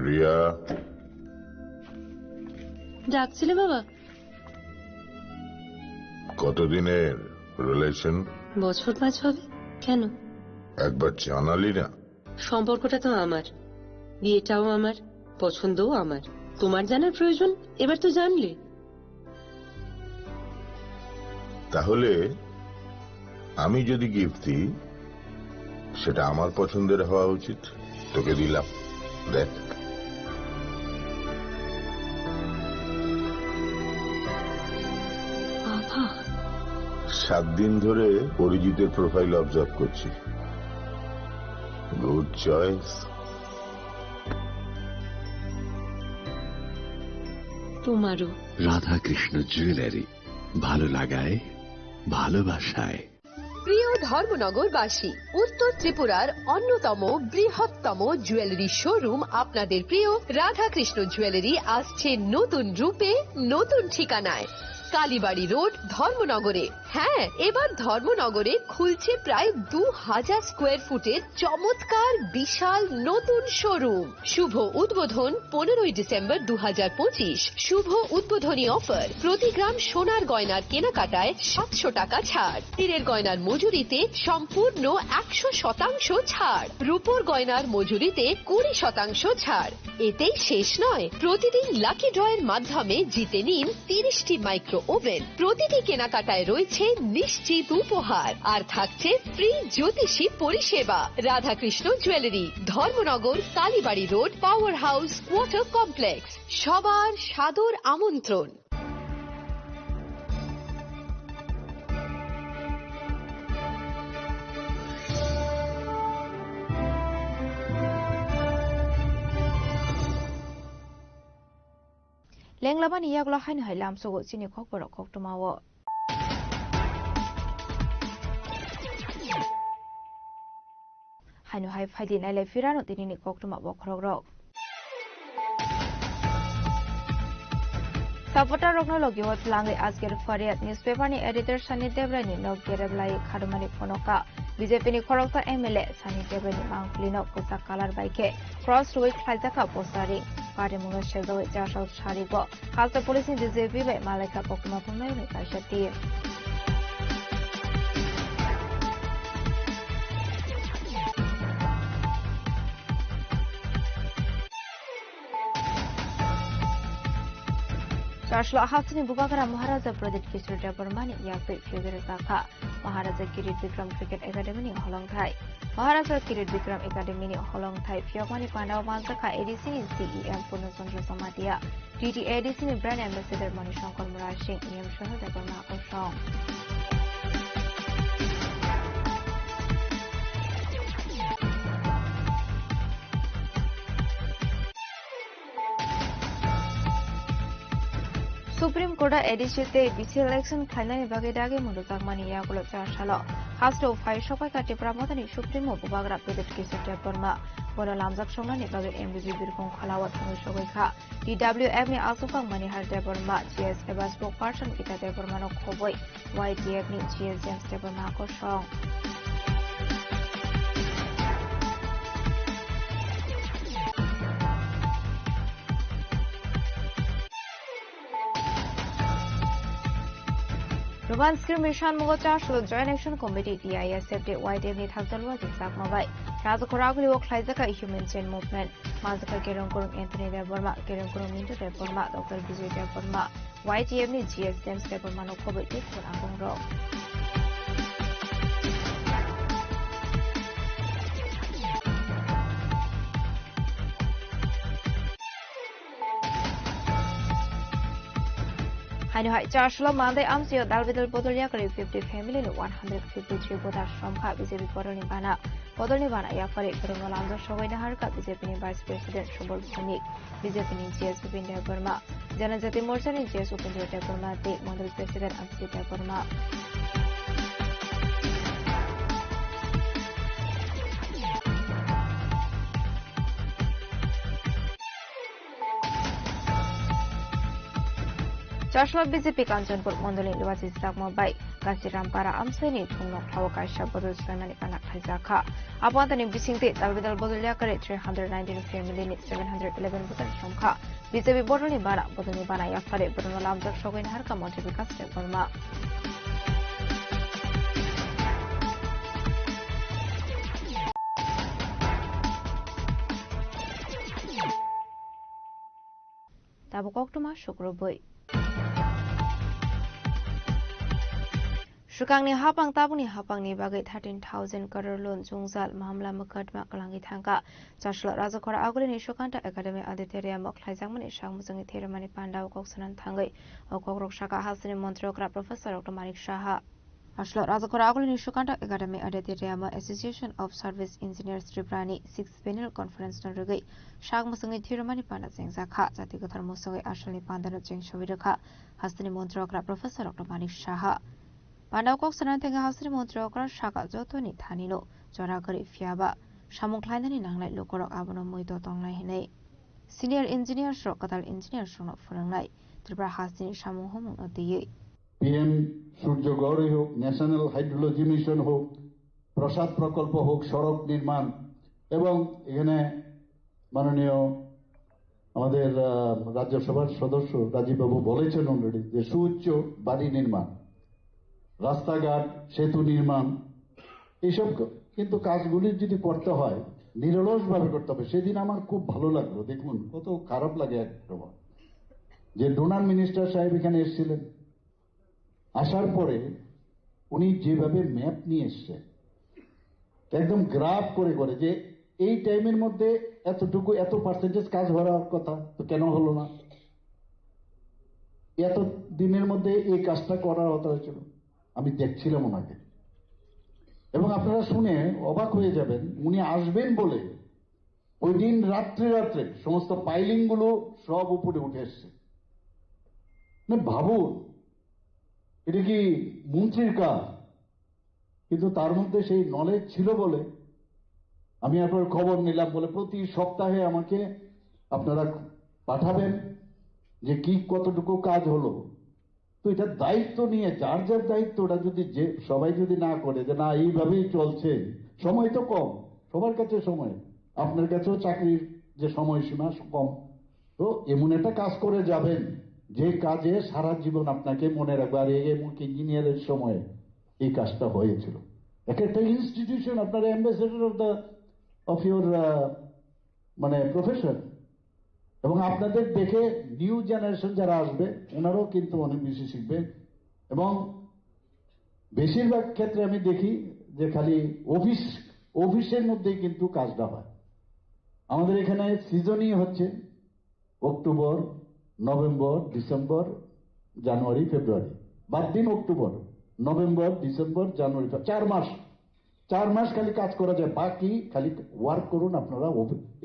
রিয়া, ডাকছিলে বাবা? কতদিনের রিলেশন? বছর 5 হবে। কেন? একবার জানালি না? সম্পর্কটা তো আমার, বিয়েটাও আমার, পছন্দও আমার। তোমার জানার প্রয়োজন এবার তো জানলে। তাহলে আমি যদি গিফট দিই সেটা আমার পছন্দের হওয়া উচিত। তোকে দিলাম, দেখ। বাবা, 7 দিন ধরে অরিজিতের প্রোফাইল অবজার্ভ করছি। Good choice. তোমারও। রাধাকৃষ্ণ জুয়েলারি, ভালো লাগায় ভালোবাসায়। প্রিয় ধর্মনগরবাসী, উত্তর ত্রিপুরার অন্যতম বৃহত্তম জুয়েলারি শোরুম আপনাদের প্রিয় রাধাকৃষ্ণ জুয়েলারি আসছে নতুন রূপে, নতুন ঠিকানায়। কালীবাড়ি রোড ধর্মনগরে। হ্যাঁ, এবার ধর্মনগরে খুলছে প্রায় 2000 স্কোয়ার ফুটের চমৎকার বিশাল নতুন শোরুম। শুভ উদ্বোধন 15ই ডিসেম্বর 2025। শুভ উদ্বোধনী অফার, প্রতি গ্রাম সোনার গয়নার কেনাকাটায় 700 টাকা ছাড়, হীরের গয়নার মজুরিতে সম্পূর্ণ 100% ছাড়, রূপোর গয়নার মজুরিতে 20% ছাড়। এতেই শেষ নয়, প্রতিদিন লাকি ড্রয়ের মাধ্যমে জিতে নিন 30টি মাইক্রো ওভেন। প্রতিটি কেনাকাটায় রয়েছে নিশ্চিত উপহার, আর থাকছে ফ্রি জ্যোতিষী পরিষেবা। Radhakrishna jewellery, Dharmanagar, Kalibari road, power house, water complex. সবার সাদর আমন্ত্রণ। লেংলাবানি ইয়াগলা হাইন হাই লামসগো চিনি খক বড় খক টমাও হাইনো হাই ফাইদি নাইলে ফিরানো দিনিনি খক টমা বখরক রক সাপোর্টার রকনলগি হত লাঙ্গে আজকের ফারিয়াত নিউজপেপার নি এডিটর সানি দেবরানি নক গেরেবলাই খাদমানি ফনকা বিজেপি নি খরকতা এমএলএ সানি দেবরানি মাংফলিনো কোসা কালার বাইকে ক্রস রুই খাইজাকা পোস্টারি পার্টি মুঙ্গ শেলদো চাশাল সারিগো হালতা পুলিশ নি বিজেপি বাই মালাইকা পকমা ফমনাই নি কাইশাতি চাশলা হাসনি বুবাগরা মহারাজা প্রদীপ কিশোর দেববর্মানি ইয়াকবে ফিউগের জাখা মহারাজা কিরিট বিক্রম ক্রিকেট একাডেমি নি হলংথাই মহারাজা কিরিট বিক্রম একাডেমি নি হলংথাই ফিয়মানি পান্ডাও মানজাখা এডিসি নি CEM Purnachandra Samatia TT ADC নি brand ambassador Manishankar Murasing EM সহ দেববর্মা আকর্ষণ সুপ্রিম কোর্ট এডিসিতে বিসি ইলেকশন খাইনানি বাগে দাগে মুলুতাকমানি ইয়াগুলো চারশালো হাস্টো ফাই সবাই কাটে প্রামতানি সুপ্রিম বুবাগরা প্রদীপ কিশোর দেববর্মা বড় লামজাক সংনানি বাগে এমবিবি বিরকম খালাওয়াত সঙ্গে সবাইখা ডিডব্লিউএফ নি আলসুফাং মানিহার দেববর্মা জিএস এবা স্পোক পার্সন গীতা দেববর্মানো খবই ওয়াইটিএফ নি জিএস জেমস দেববর্মা আকর্ষণ রোমান স্ক্রিমিশন মুগচা শুলো জয়েন্ট অ্যাকশন কমিটি ডিআইএসএফ ডে ওয়াইটিএফ নি থাকদলওয়া জিসাক মাবাই রাজকরাগুলি ও খাইজাকা হিউম্যান চেইন মুভমেন্ট মাজকা কেরং করং এন্থনি দেববর্মা কেরং করং মিন্টু দেববর্মা ডক্টর বিজয় দেববর্মা ওয়াইটিএফ নি জিএস জেমস দেববর্মা নো খবর টিকুন আগং র হাইনো হাই চারশলো মান্দে আমসিও দালবিদল বদলিয়া করে 50 ফ্যামিলি নো 153 ভোটার সংখ্যা বিজেপি বদলনি বানা ইয়াফারে করোনা লামজা সবাই নাহারকা বিজেপি নি vice president Subal Bhowmik BJP নি জিএস উপিন্দ্র দেববর্মা জনজাতি মোর্চা নি জিএস উপিন্দ্র দেববর্মা তে মন্ডল প্রেসিডেন্ট অভিজিৎ দেববর্মা চারশো বিজেপি কাঞ্চনপুর মন্ডলী নির্বাচিত সাকমাবাই গাছিরামপাড়া আমসাইনি থুমনক খাওয়া কাইসা বদল সাইমানি পানা খাইজাখা আপাতনি বিসিংতে দালবিদাল বদলিয়া করে 319 ফ্যামিলিনি 711 ভোটার সংখ্যা বিজেপি বদলনি বানা ইয়াফারে বদল লামজাক সগৈন হারকা মন্ত্রী বিকাশ Debbarma তাবক অক্টোমা শুক্রবই Shukangni hapang tabuni hapangni bagai 13,000 crore loan jungzal mahamla mukadma kalangi thangka chashla rajakora aguli ni shukanta academy aditeria mokhlaijangmani shangmujungi theramani pandau koksanan thangai okokrok shaka hasini montrokra professor Dr. Manik Shaha ashla rajakora aguli ni shukanta academy aditeria association of service engineers triprani 6th panel conference norigai shangmujungi theramani panda jengjakha jatigothar musungai ashalni pandano jengshobirakha hasini montrokra professor Dr. Manik Shaha Pandau sanan tengah hasri montrokra shaka jotoni thanino joragari fiaba samungklainani nanglai lokorok abono muito tonglai hinai senior engineer shrokatal engineer shrono phorangnai Tripura Hasini সমূহ দিয়ে PM সূর্যগড়ই হোক, national hydrology mission হোক, প্রসাদ প্রকল্প হোক, সড়ক নির্মাণ, এবং এখানে মাননীয় আমাদের রাজ্যসভার সদস্য রাজীববাবু বলেছেন অলরেডি যে সুউচ্চ বাড়ি নির্মাণ, রাস্তাঘাট, সেতু নির্মাণ, এইসব কিন্তু কাজগুলি যদি করতে হয় নিরলসভাবে করতে হবে। সেদিন আমার খুব ভালো লাগলো, দেখুন কত খারাপ লাগে একদম, যে ডোনার মিনিস্টার সাহেব এখানে এসেছিলেন, আসার পরে উনি যেভাবে ম্যাপ নিয়ে এসছে একদম গ্রাফ করে করে যে এই টাইমের মধ্যে এতটুকু এত পার্সেন্টেজ কাজ হওয়ার কথা, তো কেন হলো না, এত দিনের মধ্যে এই কাজটা করার কথা হয়েছিল। আমি দেখছিলাম ওনাকে, এবং আপনারা শুনে অবাক হয়ে যাবেন, উনি আসবেন বলে ওই দিন রাত্রে রাত্রে সমস্ত পাইলিং গুলো সব উপরে উঠে এসছে। ভাবুন, এটা কি মন্ত্রীর কাজ, কিন্তু তার মধ্যে সেই নলেজ ছিল বলে আমি আপনার খবর নিলাম বলে প্রতি সপ্তাহে আমাকে আপনারা পাঠাবেন যে কি কতটুকু কাজ হলো। তো এটা দায়িত্ব নিয়ে যার যার দায়িত্বটা যদি যে সবাই যদি না করে যে না এইভাবেই চলছে, সময় তো কম, সবার কাছে সময়, আপনার কাছেও চাকরির যে সময়সীমা কম, তো এমন একটা কাজ করে যাবেন যে কাজে সারা জীবন আপনাকে মনে রাখবে। আর এমন ইঞ্জিনিয়ারের সময় এই কাজটা হয়েছিল। এক একটা ইনস্টিটিউশন আপনার অ্যাম্বাসেডর অফ ইউর মানে প্রফেশন, এবং আপনাদের দেখে নিউ জেনারেশন যারা আসবে ওনারাও কিন্তু অনেক বেশি শিখবে। এবং বেশিরভাগ ক্ষেত্রে আমি দেখি যে খালি অফিসের মধ্যেই কিন্তু কাজটা হয়। আমাদের এখানে সিজনই হচ্ছে অক্টোবর, নভেম্বর, ডিসেম্বর, জানুয়ারি, ফেব্রুয়ারি, বাদ দিন অক্টোবর, নভেম্বর, ডিসেম্বর, জানুয়ারি, 4 মাস খালি কাজ করা যায়। বাকি খালি ওয়ার্ক করুন আপনারা,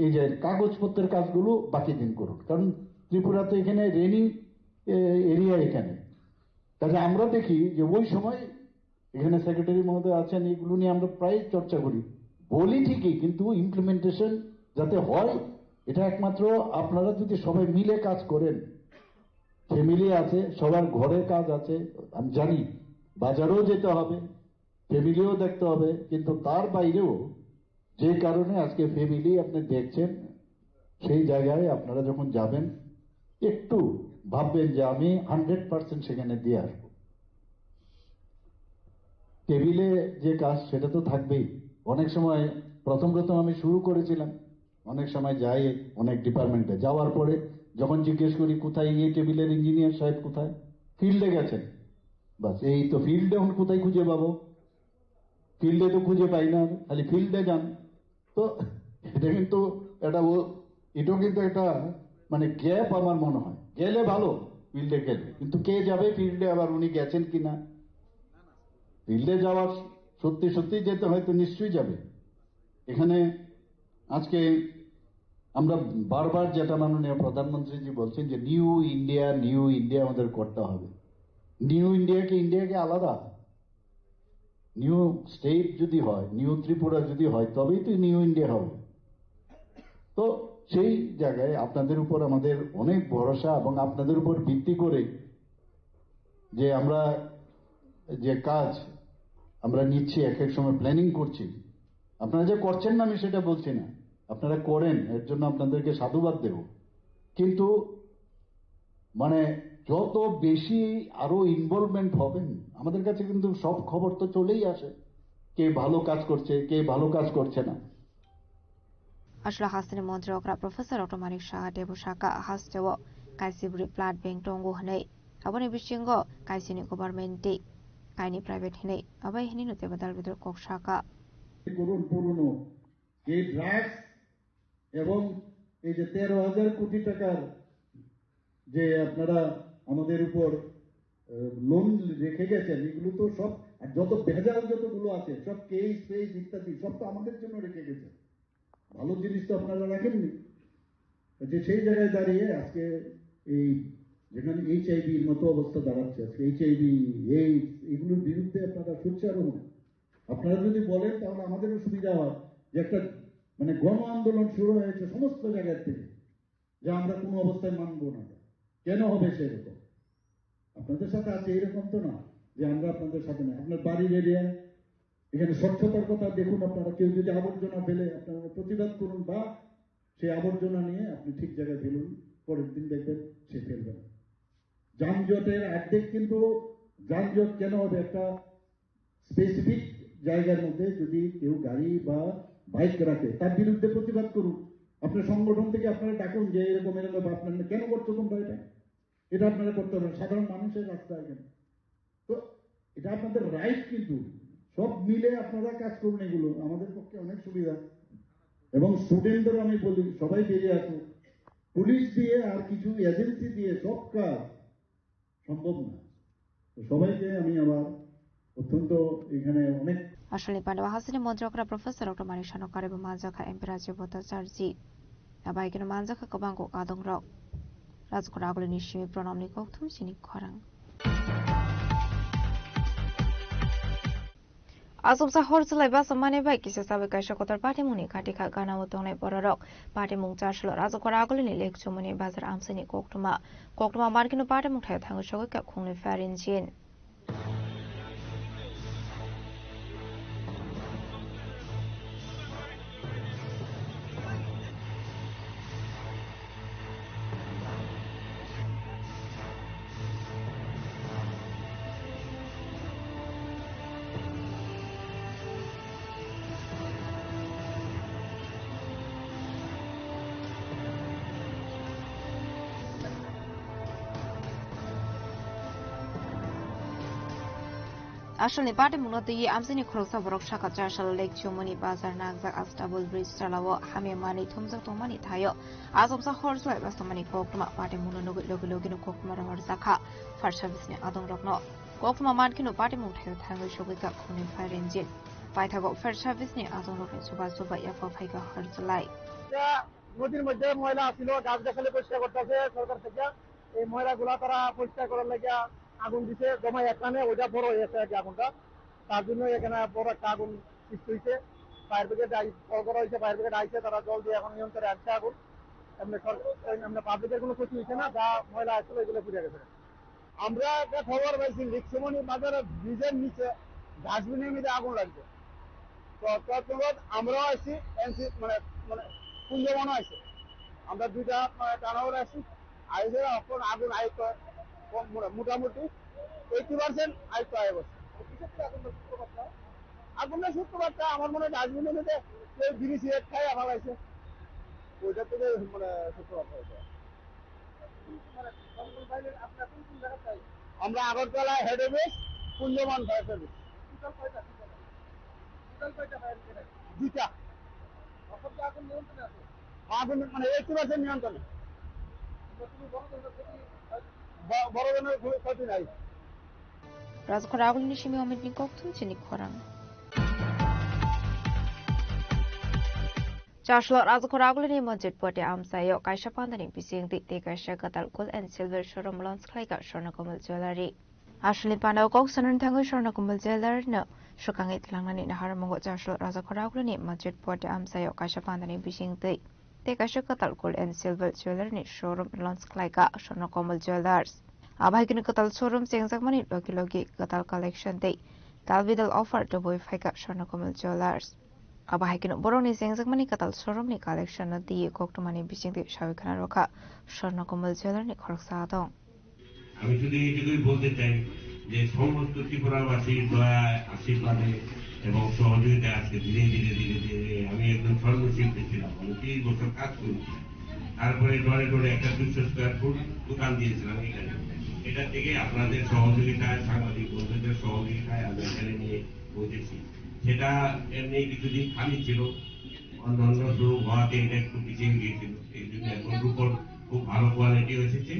এই যে কাগজপত্রের কাজগুলো বাকি দিন করুন, কারণ ত্রিপুরাতে এখানে রেনি এরিয়া এখানে। কাজে আমরা দেখি যে ওই সময় এখানে সেক্রেটারি মহোদয় আছেন, এগুলো নিয়ে আমরা প্রায় চর্চা করি, বলি ঠিকই, কিন্তু ইমপ্লিমেন্টেশন যাতে হয় এটা একমাত্র আপনারা যদি সবাই মিলে কাজ করেন। ফ্যামিলি আছে, সবার ঘরের কাজ আছে, আমি জানি বাজারেও যেতে হবে, ফ্যামিলিও দেখতে হবে, কিন্তু তার বাইরেও যে কারণে আজকে ফ্যামিলি আপনি দেখছেন, সেই জায়গায় আপনারা যখন যাবেন একটু ভাববেন যে আমি 100% সেখানে দিয়ে আসবো। টেবিলে যে কাজ সেটা তো থাকবেই। অনেক সময় প্রথম আমি শুরু করেছিলাম, অনেক সময় যাই অনেক ডিপার্টমেন্টে, যাওয়ার পরে যখন জিজ্ঞেস করি কোথায় এই টেবিলের ইঞ্জিনিয়ার সাহেব কোথায়, ফিল্ডে গেছেন, বাস এই তো ফিল্ডে এখন কোথায় খুঁজে পাবো, ফিল্ডে তো খুঁজে পাই না, খালি ফিল্ডে যান। তো এটা কিন্তু এটাও কিন্তু একটা মানে গ্যাপ আমার মনে হয়। গেলে ভালো, ফিল্ডে গেলে, কিন্তু কে যাবে ফিল্ডে, আবার উনি গেছেন কিনা। ফিল্ডে যাওয়ার সত্যি সত্যি যেতে হয়তো নিশ্চয়ই যাবে। এখানে আজকে আমরা বারবার যেটা মাননীয় প্রধানমন্ত্রীজি বলছেন যে নিউ ইন্ডিয়া আমাদের করতে হবে। নিউ ইন্ডিয়াকে আলাদা, নিউ স্টেট যদি হয়, নিউ ত্রিপুরা যদি হয়, তবেই তো নিউ ইন্ডিয়া হবে। তো সেই জায়গায় আপনাদের উপর আমাদের অনেক ভরসা, এবং আপনাদের উপর ভিত্তি করে যে আমরা যে কাজ আমরা নিচ্ছি, এক এক সময় প্ল্যানিং করছি। আপনারা যে করছেন না আমি সেটা বলছি না, আপনারা করেন, এর জন্য আপনাদেরকে সাধুবাদ দেব। কিন্তু মানে যত বেশি আরো ইনভলভমেন্ট হবেন, আমাদের কাছে কিন্তু সব খবর তো চলেই আসে, কে ভালো কাজ করছে, কে ভালো কাজ করছে না। আসলে হাসিনি মন্ত্রী অগ্রা প্রফেসর অটোমানিক সাহা দেবু শাখা হাসতেও কাইসিবুরি প্লাট ব্যাংক টঙ্গু হनै আবনি বিশিঙ্গ কাইসিনি গভর্নমেন্ট কাইনি প্রাইভেট হनै আবাই হিনি নতে বদল বিদর কক শাখা করুন পুরনো এই ড্রাগস এবং এই যে 13,000 কোটি টাকার যে আপনারা আমাদের উপর লোন রেখে গেছেন, এগুলো তো সব যত ভেজাল যতগুলো আছে সব কেস ইত্যাদি সব তো আমাদের জন্য রেখে গেছে। ভালো জিনিস তো আপনারা রাখেননি। যে সেই জায়গায় দাঁড়িয়ে আজকে এই যেখানে HIV-র মতো অবস্থা দাঁড়াচ্ছে, আজকে HIV, এইডস, এগুলোর বিরুদ্ধে আপনারা সোচ্চার হন। আপনারা যদি বলেন তাহলে আমাদেরও সুবিধা হয় যে একটা মানে গণ আন্দোলন শুরু হয়েছে সমস্ত জায়গার থেকে, যে আমরা কোনো অবস্থায় মানবো না। কেন হবে সেরকম? আপনাদের সাথে আছে এরকম তো না যে আমরা আপনাদের সাথে না। আপনার বাড়ির এরিয়া এখানে স্বচ্ছতার কথা দেখুন, আপনারা কেউ যদি আবর্জনা ফেলে আপনারা প্রতিবাদ করুন, বা সেই আবর্জনা নিয়ে আপনি ঠিক জায়গায় ফেলুন, পরের দিন দেখবেন সে ফেলবেন। যানজটের অর্ধেক কিন্তু যানজট কেন হবে? একটা স্পেসিফিক জায়গার মধ্যে যদি কেউ গাড়ি বা বাইক রাখে তার বিরুদ্ধে প্রতিবাদ করুন। আপনার সংগঠন থেকে আপনারা ডাকুন যে এরকম এরকম আপনার কেন করছো তোমরা এটা আপনারা করতে পারেন। সাধারণ মানুষের রাস্তা এখানে তো এটা আপনাদের রাইট, কিন্তু সব মিলে আপনারা কাজ করুন। এগুলো আমাদের পক্ষে অনেক সুবিধা। এবং স্টুডেন্টদের আমি বলি সবাই বেরিয়ে আসুন। পুলিশ দিয়ে আর কিছু এজেন্সি দিয়ে সব কাজ সম্ভব না। তো সবাইকে আমি আবার অত্যন্ত এখানে অনেক আসলে পান্ডা হাসিনি মন্ত্রকরা প্রফেসর ডক্টর মানিক সানকার এবং মানজাখা এমপি রাজ্য ভট্টাচার্য আবাইকেন মানজাখা কবাংকো আদং রক রাজকোট আগলनि सिमि प्रणामनि कौथुम सिनि खरां आसुबसा हरसलाय बासमाने बाय किसे साबे कायसा कतर पार्टी मुनि खाटिखा गानाव तंनाय बररक पार्टी मुं चारसल राजकोट आगलनि लेकचुमनि बाजार आमसनि कोकटमा मार्किनो पार्टी मुं थाय थांगो सगै का खुंनि फारिनजिन Ashalni party munoti amsini khoroksa borok shaka charshal lake chomoni bazar nagzak astabul bridge chalawo hame mani thumjak tomani thayo asomsa horslai bastamani kokma party munono logino kokma rawar zakha fire service ni adong rokno kokma mankino party mun thayo thangai shogika khuni fire engine paithago fire service ni adong rokni suba yafa phaika horslai নদীর মধ্যে ময়লা ছিল, গাছ দেখালে পরিষ্কার করতেছে সরকার থেকে। এই ময়লাগুলা তারা পরিষ্কার করার লাগে আগুন দিছে, জমা এখানে ওইটা বড় হয়েছে আর কি আগুনটা। তার জন্য এখানে বড় একটা আগুন সৃষ্টি হয়েছে। ফায়ার ব্রিগেড কল করা হয়েছে, ফায়ার ব্রিগেড আইছে, তারা জল দিয়ে এখন নিয়ন্ত্রণে আনছে আগুন। এমনি পাবলিকের কোনো ক্ষতি হয়েছে না, যা ময়লা আসছিল এগুলো পুড়ে গেছে। আমরা একটা খবর পাইছি লিকসমনি বাজারের ব্রিজের নিচে ডাস্টবিনের মধ্যে আগুন লাগছে। তো তৎক্ষণাৎ আমরাও আসছি, মানে পুঞ্জমানও আছে, আমরা দুইটা টানাওয়ার আসছি, আইসে এখন আগুন আয়ত্ত মোটামুটি 80% আয়ত্ত আয় বসছে। আগুনের সূত্রপাতটা আমার মনে হয় ডাস্টবিনের মধ্যে কেউ বিড়ি সিগারেট খাই আমার আছে, ওইটা থেকে মানে সূত্রপাত হয়েছে। আমরা আগরতলা হেড অফিস পুঞ্জমান ফায়ার সার্ভিস দুইটা আগুন মানে 80% নিয়ন্ত্রণে, বড় ধরনের ক্ষতি নাই। রাজকোট আগলनि सिमि अमितनि कौथुम सिनि खरां चारसल राजकोट आगलनि मस्जिद पटे आमसायो कायसा पान्दानि बिसिंति ते कायसा गताल gold and silver showroom launch खालायगा स्वर्णकमल ज्वेलारि आसलनि पान्दाव कौसननि थांगै स्वर्णकमल ज्वेलारिनो सुखाङै लांनानै नाहारमंगो चारसल राजकोट आगलनि मस्जिद पटे आमसायो कायसा पान्दानि बिसिंति ते कायसा गताल गोल्ड एन्ड सिल्वर ज्वेलारिनि शोरूम लॉन्च खालायगा स्वर्णकमल ज्वेलार्स आबायकिनो गताल शोरूम सेंजाकमानि लोगि गताल कलेक्शन दे कालविदल ऑफर दबोय फायगा स्वर्णकमल ज्वेलार्स आबायकिनो बरनि सेंजाकमानि गताल शोरूमनि कलेक्शन दिए कोक्टमानि बिसिंति साविखाना रखा स्वर्णकमल ज्वेलारनि खरसा दं। আমি শুধু এইটুকুই বলতে চাই যে সমস্ত ত্রিপুরাবাসী দয়া আশীর্বাদে এবং সহযোগিতা আছে ধীরে ধীরে আমি একজন স্বর্ণশিল্পী ছিলাম, আমি 30 বছর কাজ করেছি। তারপরে ডরে ডরে একটা 200 স্কোয়ার ফুট দোকান দিয়েছিলাম এখানে। এটা থেকে আপনাদের সহযোগিতায়, সাংবাদিক বন্ধুদের সহযোগিতায় আমি এখানে নিয়ে বসেছি। সেটা এমনি কিছুদিন খালি ছিল, অন্যান্য শোরুম হওয়াতে এটা একটু পিছিয়ে গিয়েছিল। এই জন্য এখন রূপর খুব ভালো কোয়ালিটি হয়েছে,